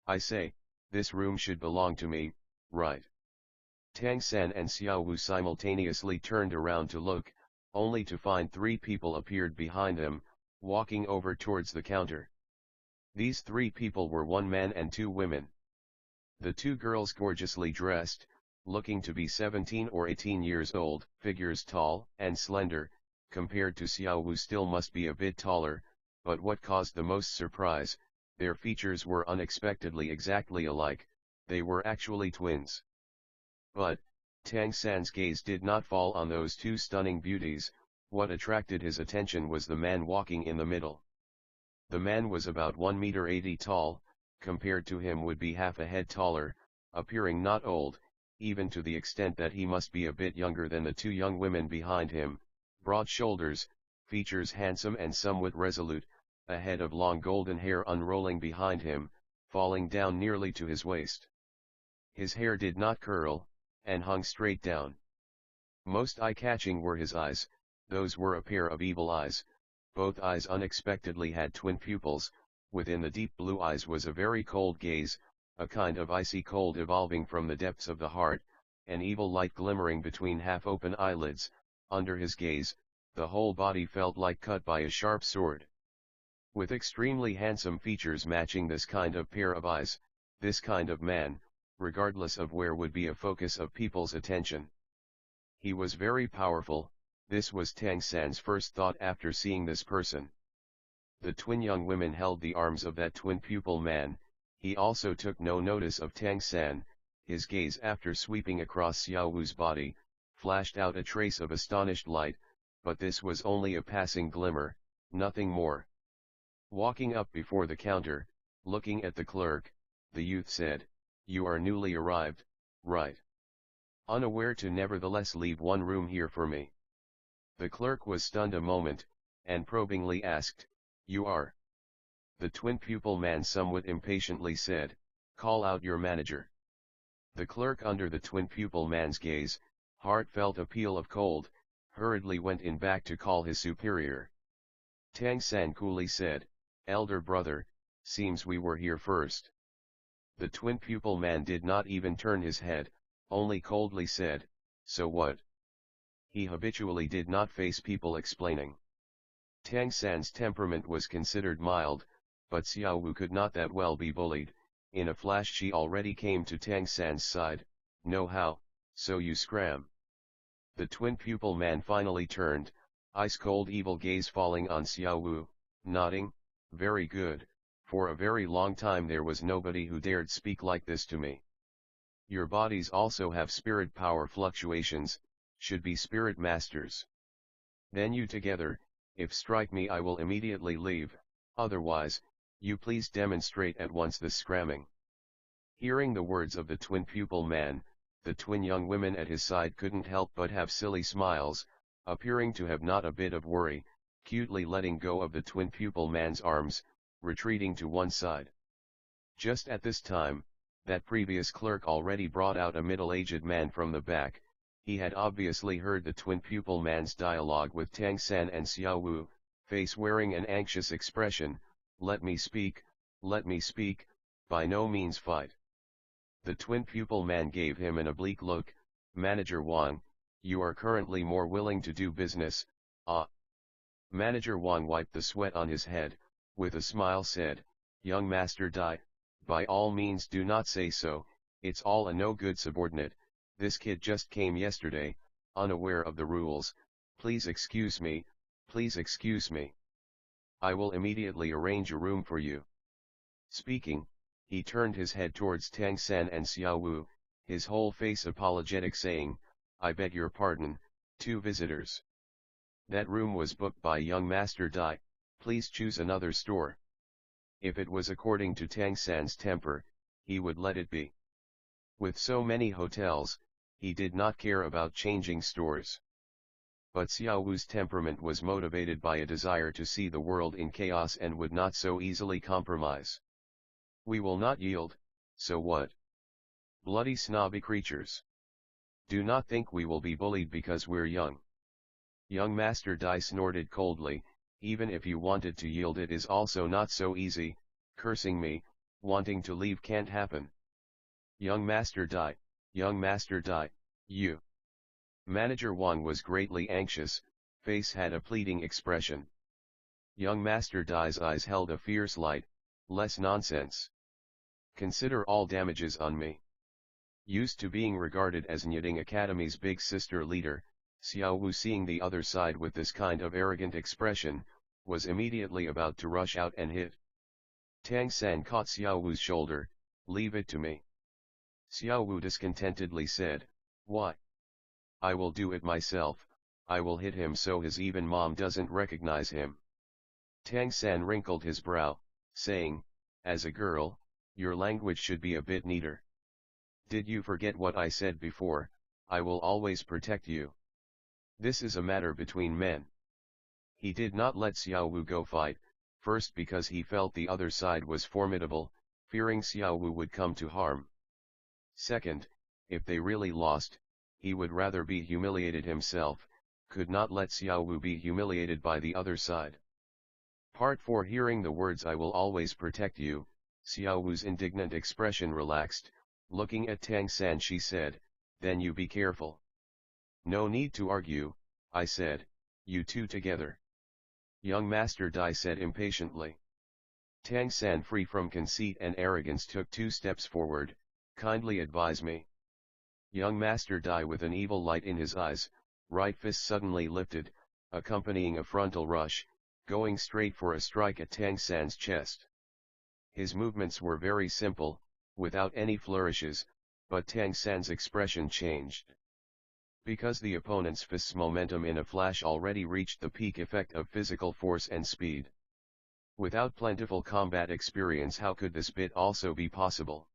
[SPEAKER 1] "I say, this room should belong to me, right?" Tang San and Xiao Wu simultaneously turned around to look, only to find 3 people appeared behind them, walking over towards the counter. These 3 people were 1 man and 2 women. The 2 girls gorgeously dressed, looking to be 17 or 18 years old, figures tall and slender, compared to Xiao Wu still must be a bit taller, but what caused the most surprise, their features were unexpectedly exactly alike, they were actually twins. But, Tang San's gaze did not fall on those 2 stunning beauties. What attracted his attention was the man walking in the middle. The man was about 1 meter 80 tall, compared to him would be half a head taller, appearing not old, even to the extent that he must be a bit younger than the 2 young women behind him. Broad shoulders, features handsome and somewhat resolute, a head of long golden hair unrolling behind him, falling down nearly to his waist. His hair did not curl, and hung straight down. Most eye-catching were his eyes. Those were a pair of evil eyes. Both eyes unexpectedly had twin pupils. Within the deep blue eyes was a very cold gaze, a kind of icy cold evolving from the depths of the heart, an evil light glimmering between half-open eyelids. Under his gaze, the whole body felt like cut by a sharp sword. With extremely handsome features matching this kind of pair of eyes, this kind of man, regardless of where, would be a focus of people's attention. He was very powerful. This was Tang San's first thought after seeing this person. The twin young women held the arms of that twin pupil man. He also took no notice of Tang San. His gaze, after sweeping across Xiao Wu's body, flashed out a trace of astonished light, but this was only a passing glimmer, nothing more. Walking up before the counter, looking at the clerk, the youth said, "You are newly arrived, right? Unaware to nevertheless leave 1 room here for me." The clerk was stunned a moment, and probingly asked, "You are?" The twin pupil man somewhat impatiently said, "Call out your manager." The clerk, under the twin pupil man's gaze, heart felt a peal of cold, hurriedly went in back to call his superior. Tang San coolly said, "Elder brother, seems we were here first." The twin pupil man did not even turn his head, only coldly said, "So what?" He habitually did not face people explaining. Tang San's temperament was considered mild, but Xiao Wu could not that well be bullied. In a flash she already came to Tang San's side. "No how, so you scram." The twin pupil man finally turned, ice-cold evil gaze falling on Xiao Wu, nodding, "Very good, for a very long time there was nobody who dared speak like this to me. Your bodies also have spirit power fluctuations, should be spirit masters. Then you together, if strike me I will immediately leave, otherwise, you please demonstrate at once this scramming." Hearing the words of the twin pupil man, the twin young women at his side couldn't help but have silly smiles, appearing to have not a bit of worry, cutely letting go of the twin pupil man's arms, retreating to one side. Just at this time, that previous clerk already brought out a middle-aged man from the back. He had obviously heard the twin pupil man's dialogue with Tang San and Xiao Wu, face wearing an anxious expression, let me speak, by no means fight." The twin pupil man gave him an oblique look, "Manager Wang, you are currently more willing to do business, ah." Manager Wang wiped the sweat on his head, with a smile said, "Young Master Dai, by all means do not say so, it's all a no-good subordinate, this kid just came yesterday, unaware of the rules, please excuse me, please excuse me. I will immediately arrange a room for you." Speaking, he turned his head towards Tang San and Xiao Wu, his whole face apologetic saying, "I beg your pardon, two visitors. That room was booked by young Master Dai, please choose another store." If it was according to Tang San's temper, he would let it be. With so many hotels, he did not care about changing stores. But Xiao Wu's temperament was motivated by a desire to see the world in chaos and would not so easily compromise. "We will not yield, so what? Bloody snobby creatures. Do not think we will be bullied because we're young." Young Master Dai snorted coldly, "Even if you wanted to yield it is also not so easy, cursing me, wanting to leave can't happen. Young Master Dai, you." Manager Wang was greatly anxious, face had a pleading expression. Young Master Dai's eyes held a fierce light, "Less nonsense. Consider all damages on me." Used to being regarded as Nyading Academy's big sister leader, Xiao Wu, seeing the other side with this kind of arrogant expression, was immediately about to rush out and hit. Tang San caught Xiao Wu's shoulder, "Leave it to me." Xiao Wu discontentedly said, "Why? I will do it myself, I will hit him so his even mom doesn't recognize him." Tang San wrinkled his brow, saying, "As a girl, your language should be a bit neater. Did you forget what I said before, I will always protect you? This is a matter between men." He did not let Xiao Wu go fight, first because he felt the other side was formidable, fearing Xiao Wu would come to harm. Second, if they really lost, he would rather be humiliated himself, could not let Xiao Wu be humiliated by the other side. Part 4. Hearing the words "I will always protect you," Xiao Wu's indignant expression relaxed, looking at Tang San she said, "Then you be careful." "No need to argue," I said, "you two together." Young Master Dai said impatiently. Tang San, free from conceit and arrogance, took 2 steps forward, "Kindly advise me." Young Master Dai, with an evil light in his eyes, right fist suddenly lifted, accompanying a frontal rush, going straight for a strike at Tang San's chest. His movements were very simple, without any flourishes, but Tang San's expression changed. Because the opponent's fist's momentum in a flash already reached the peak effect of physical force and speed. Without plentiful combat experience, how could this bit also be possible?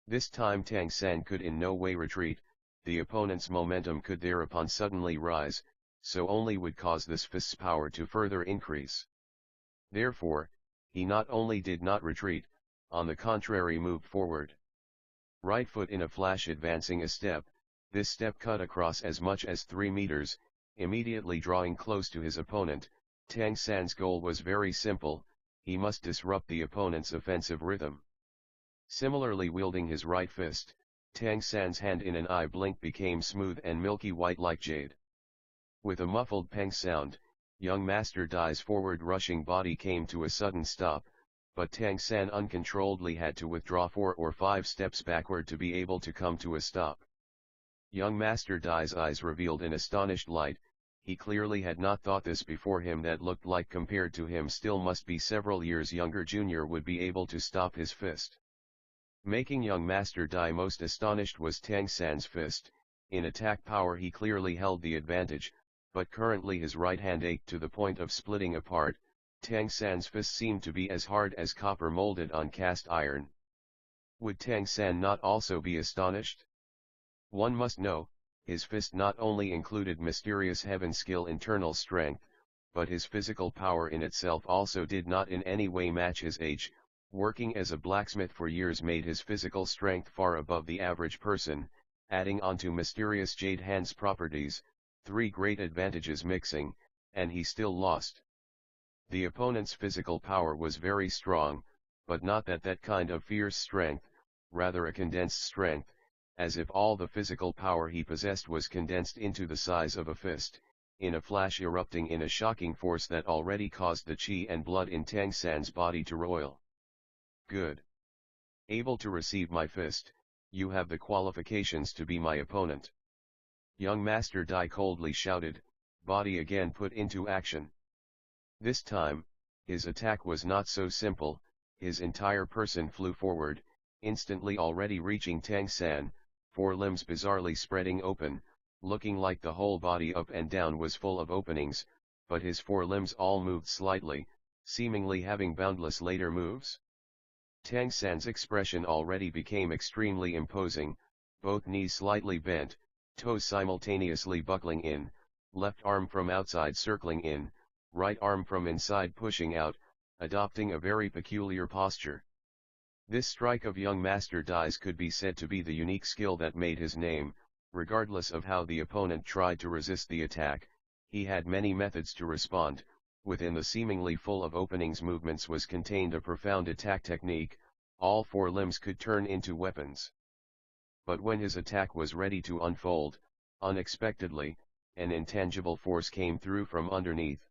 [SPEAKER 1] This time Tang San could in no way retreat, the opponent's momentum could thereupon suddenly rise, so only would cause this fist's power to further increase. Therefore, he not only did not retreat, on the contrary moved forward. Right foot in a flash advancing a step, this step cut across as much as 3 meters, immediately drawing close to his opponent. Tang San's goal was very simple, he must disrupt the opponent's offensive rhythm. Similarly, wielding his right fist, Tang San's hand in an eye blink became smooth and milky white like jade. With a muffled peng sound, young Master Dai's forward rushing body came to a sudden stop, but Tang San uncontrolledly had to withdraw 4 or 5 steps backward to be able to come to a stop. Young Master Dai's eyes revealed an astonished light. He clearly had not thought this before him, that looked like compared to him still must be several years younger junior would be able to stop his fist. Making young Master Dai most astonished was Tang San's fist. In attack power he clearly held the advantage, but currently his right hand ached to the point of splitting apart. Tang San's fist seemed to be as hard as copper molded on cast iron. Would Tang San not also be astonished? One must know, his fist not only included mysterious heaven skill internal strength, but his physical power in itself also did not in any way match his age. Working as a blacksmith for years made his physical strength far above the average person, adding onto mysterious jade hand's properties, three great advantages mixing, and he still lost. The opponent's physical power was very strong, but not that kind of fierce strength, rather a condensed strength, as if all the physical power he possessed was condensed into the size of a fist, in a flash erupting in a shocking force that already caused the chi and blood in Tang San's body to roil. Good. Able to receive my fist, you have the qualifications to be my opponent. Young Master Dai coldly shouted, body again put into action. This time, his attack was not so simple. His entire person flew forward, instantly already reaching Tang San, four limbs bizarrely spreading open, looking like the whole body up and down was full of openings, but his four limbs all moved slightly, seemingly having boundless later moves. Tang San's expression already became extremely imposing, both knees slightly bent, toes simultaneously buckling in, left arm from outside circling in, right arm from inside pushing out, adopting a very peculiar posture. This strike of young Master Dai's could be said to be the unique skill that made his name. Regardless of how the opponent tried to resist the attack, he had many methods to respond. Within the seemingly full of openings movements was contained a profound attack technique. All four limbs could turn into weapons. But when his attack was ready to unfold, unexpectedly, an intangible force came through from underneath.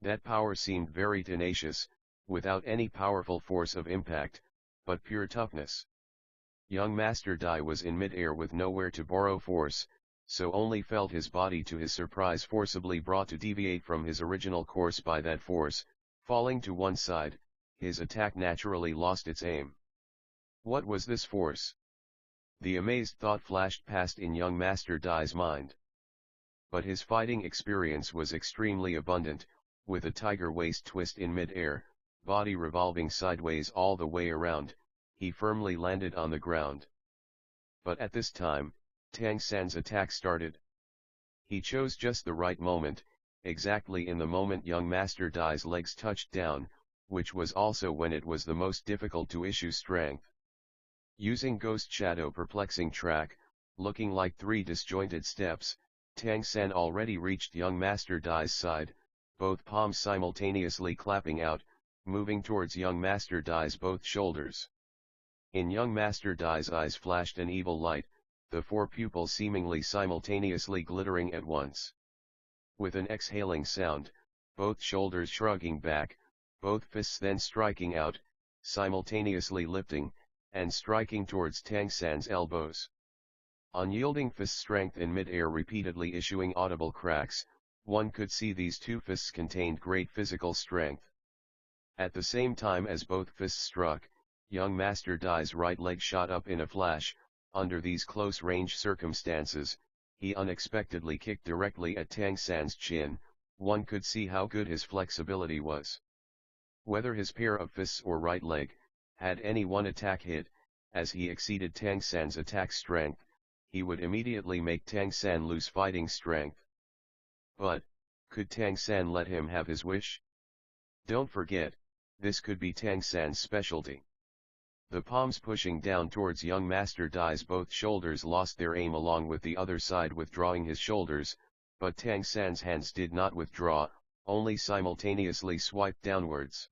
[SPEAKER 1] That power seemed very tenacious, without any powerful force of impact, but pure toughness. Young Master Dai was in mid-air with nowhere to borrow force, so only felt his body to his surprise forcibly brought to deviate from his original course by that force. Falling to one side, his attack naturally lost its aim. What was this force? The amazed thought flashed past in young Master Dai's mind. But his fighting experience was extremely abundant. With a tiger waist twist in mid-air, body revolving sideways all the way around, he firmly landed on the ground. But at this time, Tang San's attack started. He chose just the right moment, exactly in the moment young Master Dai's legs touched down, which was also when it was the most difficult to issue strength. Using Ghost Shadow perplexing track, looking like three disjointed steps, Tang San already reached young Master Dai's side, both palms simultaneously clapping out, moving towards young Master Dai's both shoulders. In young Master Dai's eyes flashed an evil light, the four pupils seemingly simultaneously glittering at once. With an exhaling sound, both shoulders shrugging back, both fists then striking out, simultaneously lifting, and striking towards Tang San's elbows. Unyielding fist strength in mid-air repeatedly issuing audible cracks, one could see these two fists contained great physical strength. At the same time as both fists struck, young Master Dai's right leg shot up in a flash. Under these close-range circumstances, he unexpectedly kicked directly at Tang San's chin. One could see how good his flexibility was. Whether his pair of fists or right leg, had any one attack hit, as he exceeded Tang San's attack strength, he would immediately make Tang San lose fighting strength. But, could Tang San let him have his wish? Don't forget, this could be Tang San's specialty. The palms pushing down towards young Master Dai's both shoulders lost their aim along with the other side withdrawing his shoulders, but Tang San's hands did not withdraw, only simultaneously swiped downwards.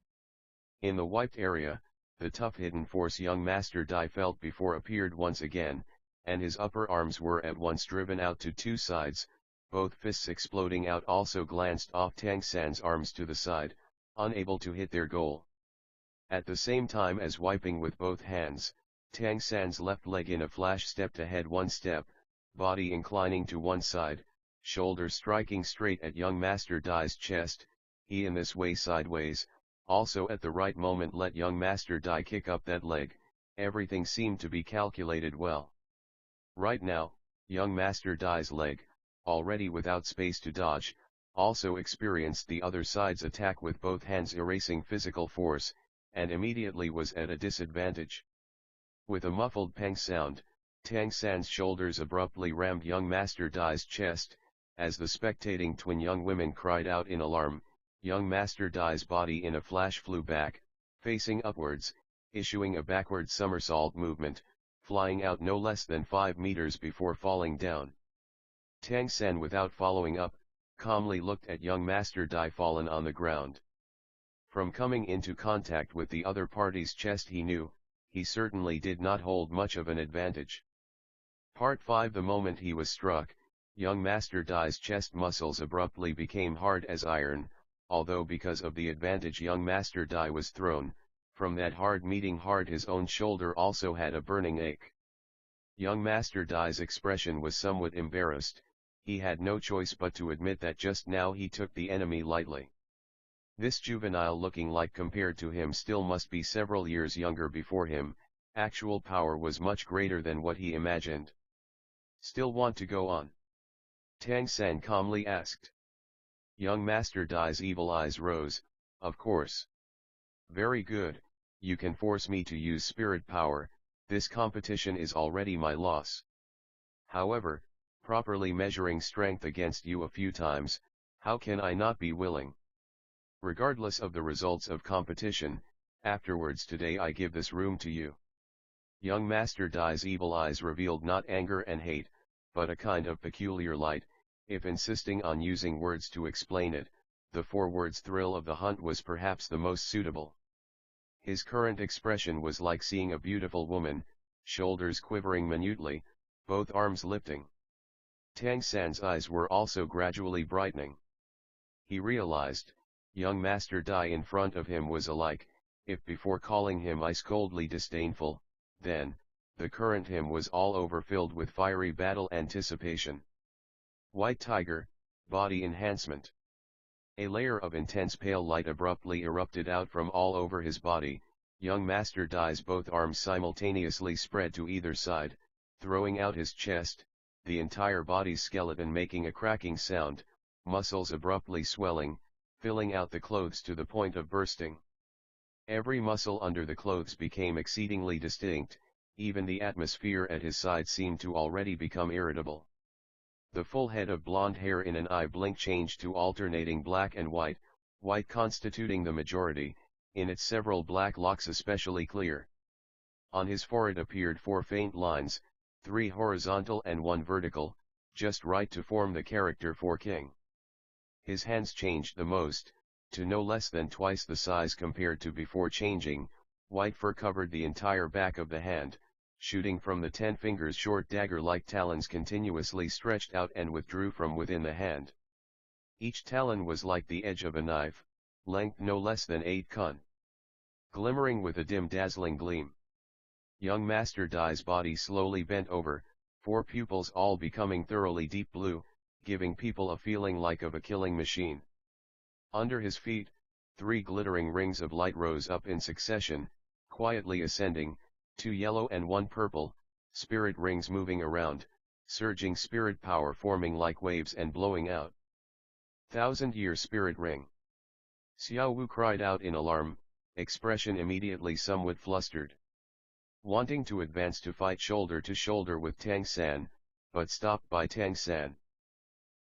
[SPEAKER 1] In the wiped area, the tough hidden force young Master Dai felt before appeared once again, and his upper arms were at once driven out to two sides, both fists exploding out also glanced off Tang San's arms to the side, unable to hit their goal. At the same time as wiping with both hands, Tang San's left leg in a flash stepped ahead one step, body inclining to one side, shoulders striking straight at young Master Dai's chest. He in this way sideways, also at the right moment let young Master Dai kick up that leg. Everything seemed to be calculated well. Right now, young Master Dai's leg, already without space to dodge, also experienced the other side's attack with both hands erasing physical force, and immediately was at a disadvantage. With a muffled peng sound, Tang San's shoulders abruptly rammed young Master Dai's chest. As the spectating twin young women cried out in alarm, young Master Dai's body in a flash flew back, facing upwards, issuing a backward somersault movement, flying out no less than 5 meters before falling down. Tang San, without following up, calmly looked at young Master Dai fallen on the ground. From coming into contact with the other party's chest he knew, he certainly did not hold much of an advantage. Part 5. The moment he was struck, young Master Dai's chest muscles abruptly became hard as iron, although because of the advantage young Master Dai was thrown, from that hard meeting hard his own shoulder also had a burning ache. Young Master Dai's expression was somewhat embarrassed. He had no choice but to admit that just now he took the enemy lightly. This juvenile looking like compared to him still must be several years younger before him, actual power was much greater than what he imagined. Still want to go on? Tang San calmly asked. Young Master Dai's evil eyes rose, of course. Very good, you can force me to use spirit power, this competition is already my loss. However, properly measuring strength against you a few times, how can I not be willing? Regardless of the results of competition, afterwards today I give this room to you. Young Master Dai's evil eyes revealed not anger and hate, but a kind of peculiar light. If insisting on using words to explain it, the 4 words thrill of the hunt was perhaps the most suitable. His current expression was like seeing a beautiful woman, shoulders quivering minutely, both arms lifting. Tang San's eyes were also gradually brightening. He realized, young Master Dai in front of him was alike, if before calling him ice-coldly disdainful, then, the current him was all over filled with fiery battle anticipation. White Tiger, body enhancement. A layer of intense pale light abruptly erupted out from all over his body. Young Master Dai's both arms simultaneously spread to either side, throwing out his chest, the entire body's skeleton making a cracking sound, muscles abruptly swelling, filling out the clothes to the point of bursting. Every muscle under the clothes became exceedingly distinct, even the atmosphere at his side seemed to already become irritable. The full head of blonde hair in an eye blink changed to alternating black and white, white constituting the majority, in its several black locks especially clear. On his forehead appeared 4 faint lines, 3 horizontal and 1 vertical, just right to form the character for king. His hands changed the most, to no less than twice the size compared to before changing. White fur covered the entire back of the hand, shooting from the 10 fingers short dagger-like talons continuously stretched out and withdrew from within the hand. Each talon was like the edge of a knife, length no less than 8 kun. Glimmering with a dim dazzling gleam. Young Master Dai's body slowly bent over, 4 pupils all becoming thoroughly deep blue, giving people a feeling like of a killing machine. Under his feet, 3 glittering rings of light rose up in succession, quietly ascending, 2 yellow and 1 purple, spirit rings moving around, surging spirit power forming like waves and blowing out. 1,000-year spirit ring. Xiao Wu cried out in alarm, expression immediately somewhat flustered. Wanting to advance to fight shoulder to shoulder with Tang San, but stopped by Tang San.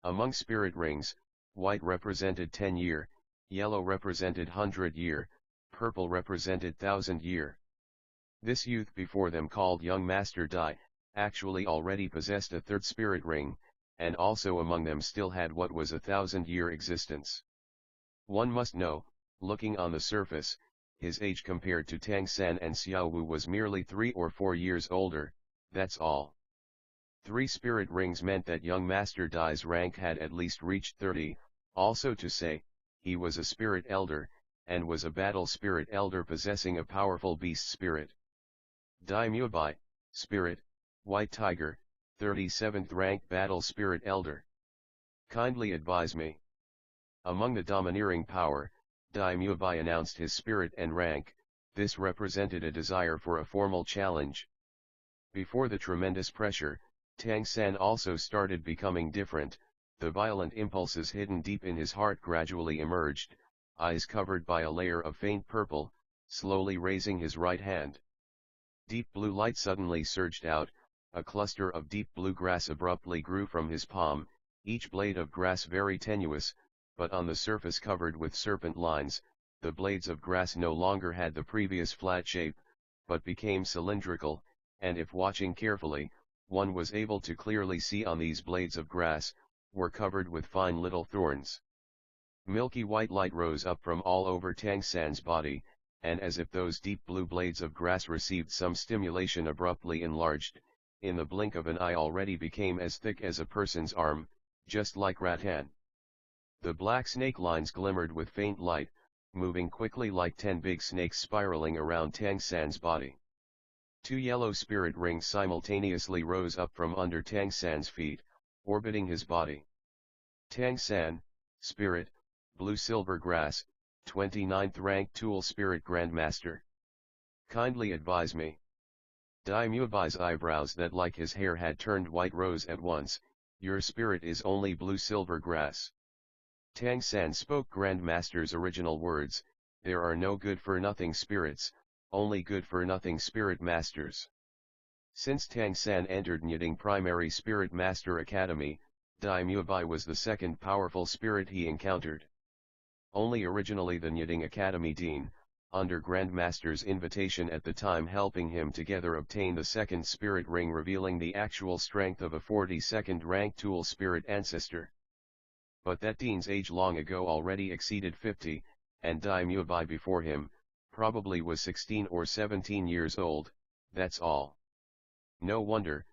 [SPEAKER 1] Among spirit rings, white represented 10-year, yellow represented 100-year, purple represented 1,000-year. This youth before them called young Master Dai, actually already possessed a 3rd spirit ring, and also among them still had what was a 1,000-year existence. One must know, looking on the surface, his age compared to Tang San and Xiao Wu was merely 3 or 4 years older, that's all. 3 spirit rings meant that young Master Dai's rank had at least reached 30, also to say, he was a spirit elder, and was a battle spirit elder possessing a powerful beast spirit. Dai Mubai, spirit, White Tiger, 37th rank Battle Spirit Elder. Kindly advise me. Among the domineering power, Daimyobai announced his spirit and rank. This represented a desire for a formal challenge. Before the tremendous pressure, Tang San also started becoming different. The violent impulses hidden deep in his heart gradually emerged, eyes covered by a layer of faint purple, slowly raising his right hand. Deep blue light suddenly surged out, a cluster of deep blue grass abruptly grew from his palm, each blade of grass very tenuous, but on the surface covered with serpent lines. The blades of grass no longer had the previous flat shape, but became cylindrical, and if watching carefully, one was able to clearly see on these blades of grass, were covered with fine little thorns. Milky white light rose up from all over Tang San's body, and as if those deep blue blades of grass received some stimulation abruptly enlarged, in the blink of an eye already became as thick as a person's arm, just like rattan. The black snake lines glimmered with faint light, moving quickly like 10 big snakes spiraling around Tang San's body. 2 yellow spirit rings simultaneously rose up from under Tang San's feet, orbiting his body. Tang San, Spirit, Blue Silver Grass, 29th rank Tool Spirit Grandmaster. Kindly advise me. Daimyobai's eyebrows that like his hair had turned white rose at once. Your spirit is only Blue Silver Grass. Tang San spoke Grandmaster's original words, there are no good-for-nothing spirits, only good-for-nothing spirit masters. Since Tang San entered Nyiding Primary Spirit Master Academy, Daimyobai was the second powerful spirit he encountered. Only originally the Nyiding Academy Dean, under Grandmaster's invitation at the time helping him together obtain the second spirit ring revealing the actual strength of a 42nd rank Tool Spirit Ancestor. But that Dean's age long ago already exceeded 50, and Daimyobai before him, probably was 16 or 17 years old, that's all. No wonder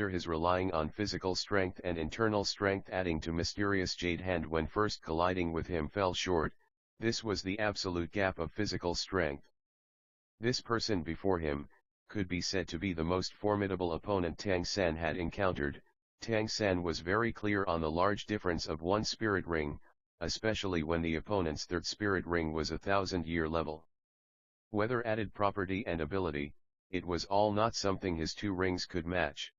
[SPEAKER 1] his relying on physical strength and internal strength adding to mysterious jade hand when first colliding with him fell short. This was the absolute gap of physical strength. This person before him, could be said to be the most formidable opponent Tang San had encountered. Tang San was very clear on the large difference of one spirit ring, especially when the opponent's third spirit ring was 1,000-year level. Whether added property and ability, it was all not something his 2 rings could match.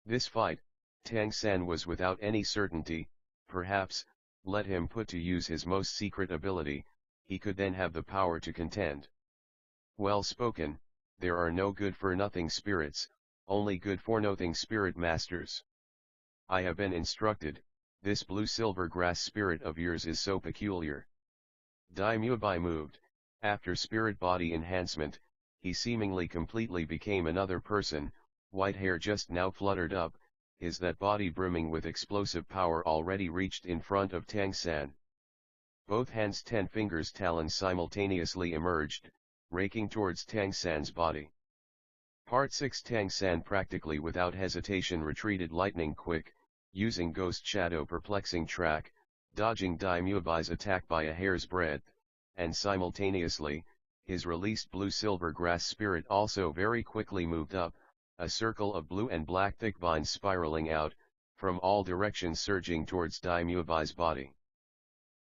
[SPEAKER 1] This fight, Tang San was without any certainty. Perhaps, let him put to use his most secret ability, he could then have the power to contend. Well spoken, there are no good-for-nothing spirits, only good-for-nothing spirit masters. I have been instructed, this blue silver grass spirit of yours is so peculiar. Daimyobai moved, after spirit body enhancement, he seemingly completely became another person, white hair just now fluttered up, his that body brimming with explosive power already reached in front of Tang San. Both hands' 10 fingers talons simultaneously emerged, raking towards Tang San's body. Part 6 Tang San practically without hesitation retreated lightning quick, using Ghost Shadow perplexing track, dodging Daimyobai's attack by a hair's breadth, and simultaneously, his released blue-silver grass spirit also very quickly moved up, a circle of blue and black thick vines spiraling out, from all directions surging towards Daimyobai's body.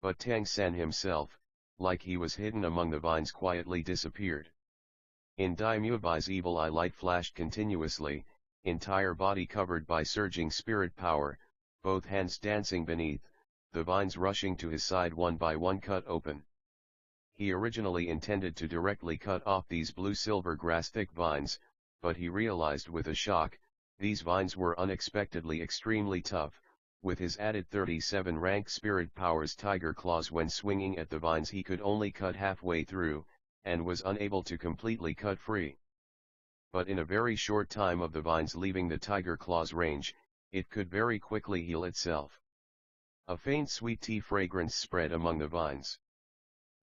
[SPEAKER 1] But Tang San himself, like he was hidden among the vines quietly disappeared. In Daimyobai's evil eye light flashed continuously, entire body covered by surging spirit power, both hands dancing beneath, the vines rushing to his side one by one cut open. He originally intended to directly cut off these blue-silver grass thick vines, but he realized with a shock, these vines were unexpectedly extremely tough. With his added 37 rank spirit powers tiger claws when swinging at the vines he could only cut halfway through, and was unable to completely cut free. But in a very short time of the vines leaving the tiger claws range, it could very quickly heal itself. A faint sweet tea fragrance spread among the vines.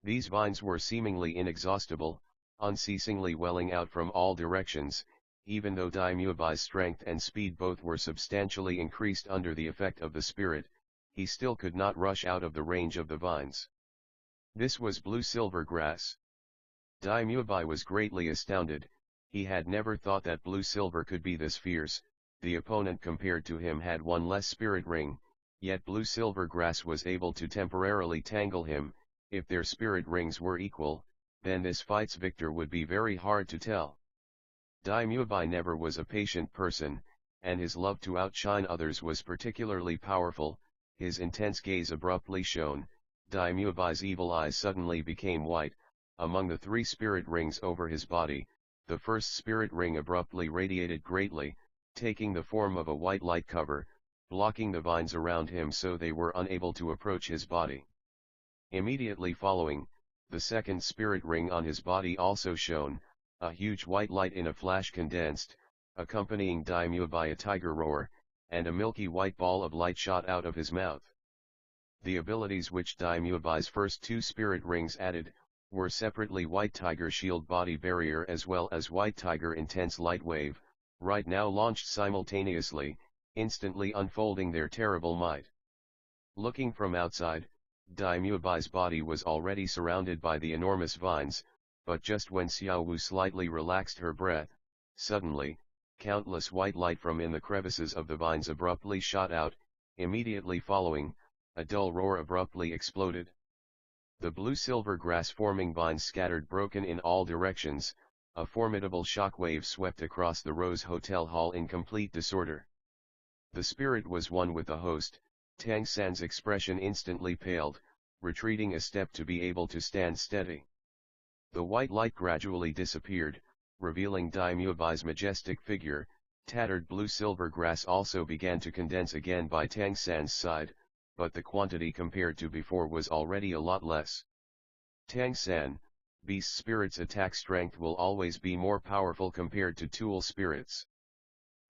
[SPEAKER 1] These vines were seemingly inexhaustible, unceasingly welling out from all directions. Even though Daimyobai's strength and speed both were substantially increased under the effect of the spirit, he still could not rush out of the range of the vines. This was blue-silver grass. Daimyobai was greatly astounded, he had never thought that blue-silver could be this fierce, the opponent compared to him had one less spirit ring, yet blue-silver grass was able to temporarily tangle him. If their spirit rings were equal, then this fight's victor would be very hard to tell. Dai Muebai never was a patient person, and his love to outshine others was particularly powerful. His intense gaze abruptly shone, Dai Muebai's evil eyes suddenly became white. Among the 3 spirit rings over his body, the first spirit ring abruptly radiated greatly, taking the form of a white light cover, blocking the vines around him so they were unable to approach his body. Immediately following, the second spirit ring on his body also shone, a huge white light in a flash condensed, accompanying Dai Muebai a tiger roar, and a milky white ball of light shot out of his mouth. The abilities which Dai Muebai's first 2 spirit rings added, were separately White Tiger Shield Body Barrier as well as White Tiger Intense Light Wave, right now launched simultaneously, instantly unfolding their terrible might. Looking from outside, Dai Muebai's body was already surrounded by the enormous vines, but just when Xiao Wu slightly relaxed her breath, suddenly, countless white light from in the crevices of the vines abruptly shot out. Immediately following, a dull roar abruptly exploded. The blue-silver grass-forming vines scattered broken in all directions, a formidable shockwave swept across the Rose Hotel hall in complete disorder. The spirit was one with the host. Tang San's expression instantly paled, retreating a step to be able to stand steady. The white light gradually disappeared, revealing Dai Muebai's majestic figure. Tattered blue-silver grass also began to condense again by Tang San's side, but the quantity compared to before was already a lot less. Tang San, beast spirits' attack strength will always be more powerful compared to tool spirits.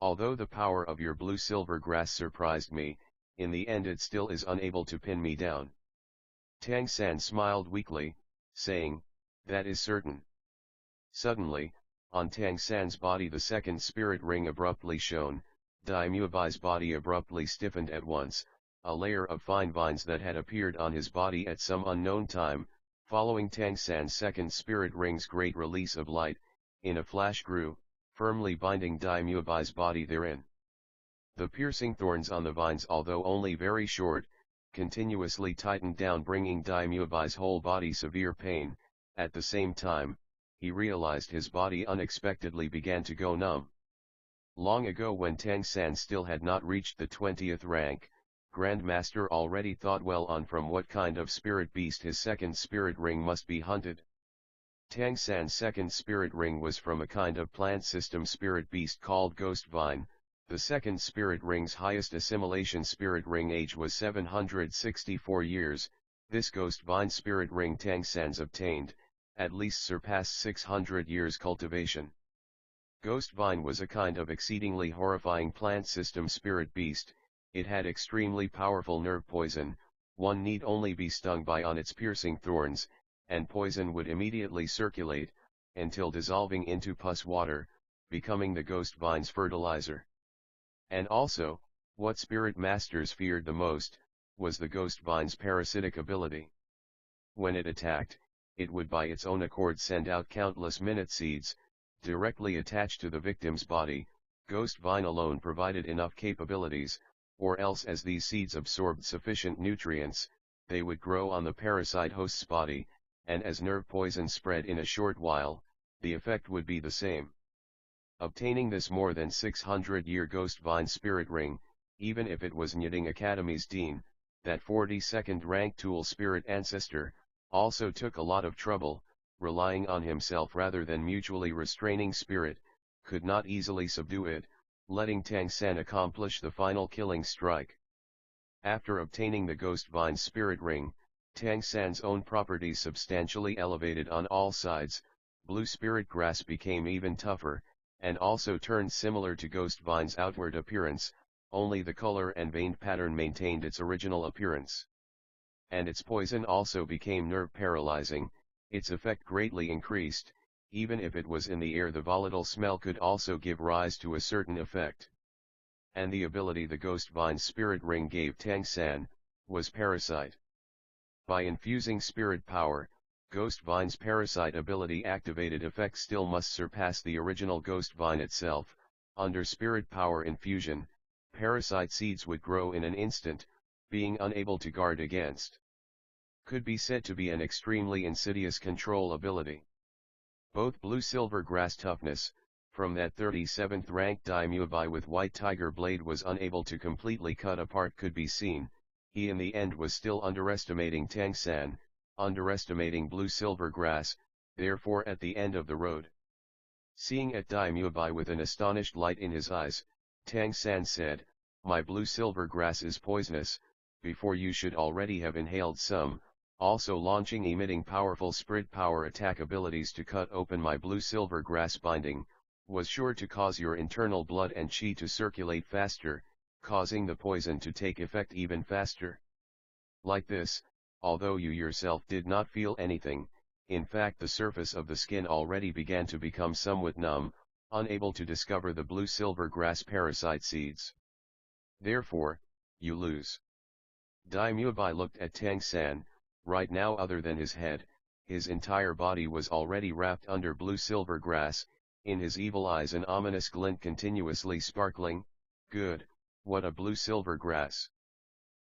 [SPEAKER 1] Although the power of your blue-silver grass surprised me, in the end it still is unable to pin me down. Tang San smiled weakly, saying, "That is certain." Suddenly, on Tang San's body the second spirit ring abruptly shone. Dai Muebai's body abruptly stiffened at once. A layer of fine vines that had appeared on his body at some unknown time, following Tang San's second spirit ring's great release of light, in a flash grew, firmly binding Dai Muebai's body therein. The piercing thorns on the vines, although only very short, continuously tightened down, bringing Dai Muebai's whole body severe pain. At the same time, he realized his body unexpectedly began to go numb. Long ago, when Tang San still had not reached the 20th rank, Grandmaster already thought well on from what kind of spirit beast his second spirit ring must be hunted. Tang San's second spirit ring was from a kind of plant system spirit beast called Ghost Vine. The second spirit ring's highest assimilation spirit ring age was 764 years. This Ghost Vine spirit ring Tang San's obtained, at least surpassed 600 years cultivation. Ghost Vine was a kind of exceedingly horrifying plant system spirit beast. It had extremely powerful nerve poison. One need only be stung by on its piercing thorns, and poison would immediately circulate, until dissolving into pus water, becoming the Ghost Vine's fertilizer. And also, what spirit masters feared the most, was the Ghost Vine's parasitic ability. When it attacked, it would by its own accord send out countless minute seeds, directly attached to the victim's body. Ghost Vine alone provided enough capabilities, or else as these seeds absorbed sufficient nutrients, they would grow on the parasite host's body, and as nerve poison spread in a short while, the effect would be the same. Obtaining this more than 600-year Ghost Vine spirit ring, even if it was Nyiding Academy's dean, that 42nd rank tool spirit ancestor, also took a lot of trouble, relying on himself rather than mutually restraining spirit, could not easily subdue it, letting Tang San accomplish the final killing strike. After obtaining the Ghost Vine spirit ring, Tang San's own properties substantially elevated on all sides. Blue spirit grass became even tougher, and also turned similar to Ghost Vine's outward appearance, only the color and veined pattern maintained its original appearance. And its poison also became nerve paralyzing. Its effect greatly increased. Even if it was in the air, the volatile smell could also give rise to a certain effect. And the ability the Ghost Vine spirit ring gave Tang San, was parasite. By infusing spirit power, Ghost Vine's parasite ability activated effect still must surpass the original Ghost Vine itself, under spirit power infusion, parasite seeds would grow in an instant, being unable to guard against. Could be said to be an extremely insidious control ability. Both blue-silver grass toughness, from that 37th rank Daimyobai with white tiger blade was unable to completely cut apart could be seen. He in the end was still underestimating Tang-san, underestimating blue-silver grass, therefore at the end of the road. Seeing at Daimyobai with an astonished light in his eyes, Tang-san said, "My blue-silver grass is poisonous, before you should already have inhaled some," also launching emitting powerful spirit power attack abilities to cut open my blue-silver grass binding, was sure to cause your internal blood and chi to circulate faster, causing the poison to take effect even faster. Like this, although you yourself did not feel anything, in fact the surface of the skin already began to become somewhat numb, unable to discover the blue-silver grass parasite seeds. Therefore, you lose. Daimyobai looked at Tang-san. Right now, other than his head, his entire body was already wrapped under blue-silver grass, in his evil eyes an ominous glint continuously sparkling. Good, what a blue-silver grass.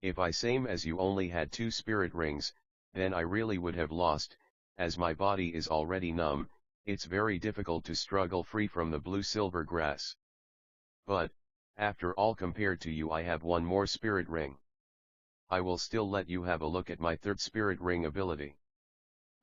[SPEAKER 1] If I same as you only had 2 spirit rings, then I really would have lost, as my body is already numb, it's very difficult to struggle free from the blue-silver grass. But, after all compared to you I have 1 more spirit ring. I will still let you have a look at my 3rd spirit ring ability.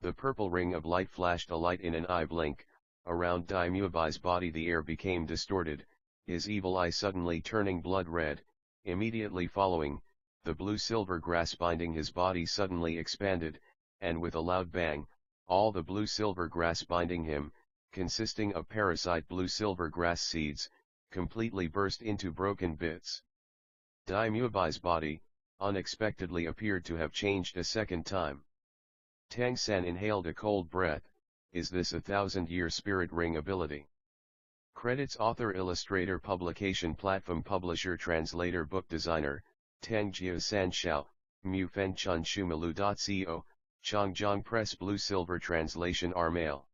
[SPEAKER 1] The purple ring of light flashed a light in an eye blink, around Daimyobai's body the air became distorted, his evil eye suddenly turning blood red, immediately following, the blue-silver grass binding his body suddenly expanded, and with a loud bang, all the blue-silver grass binding him, consisting of parasite blue-silver grass seeds, completely burst into broken bits. Daimyobai's body, unexpectedly appeared to have changed a second time. Tang-san inhaled a cold breath. Is this a 1000-year spirit ring ability? Credits author illustrator publication platform publisher translator book designer, Tangjia Sanshao, Mu Fen Chun Shumalu.co, Changjiang Press Blue Silver Translation R. Mail.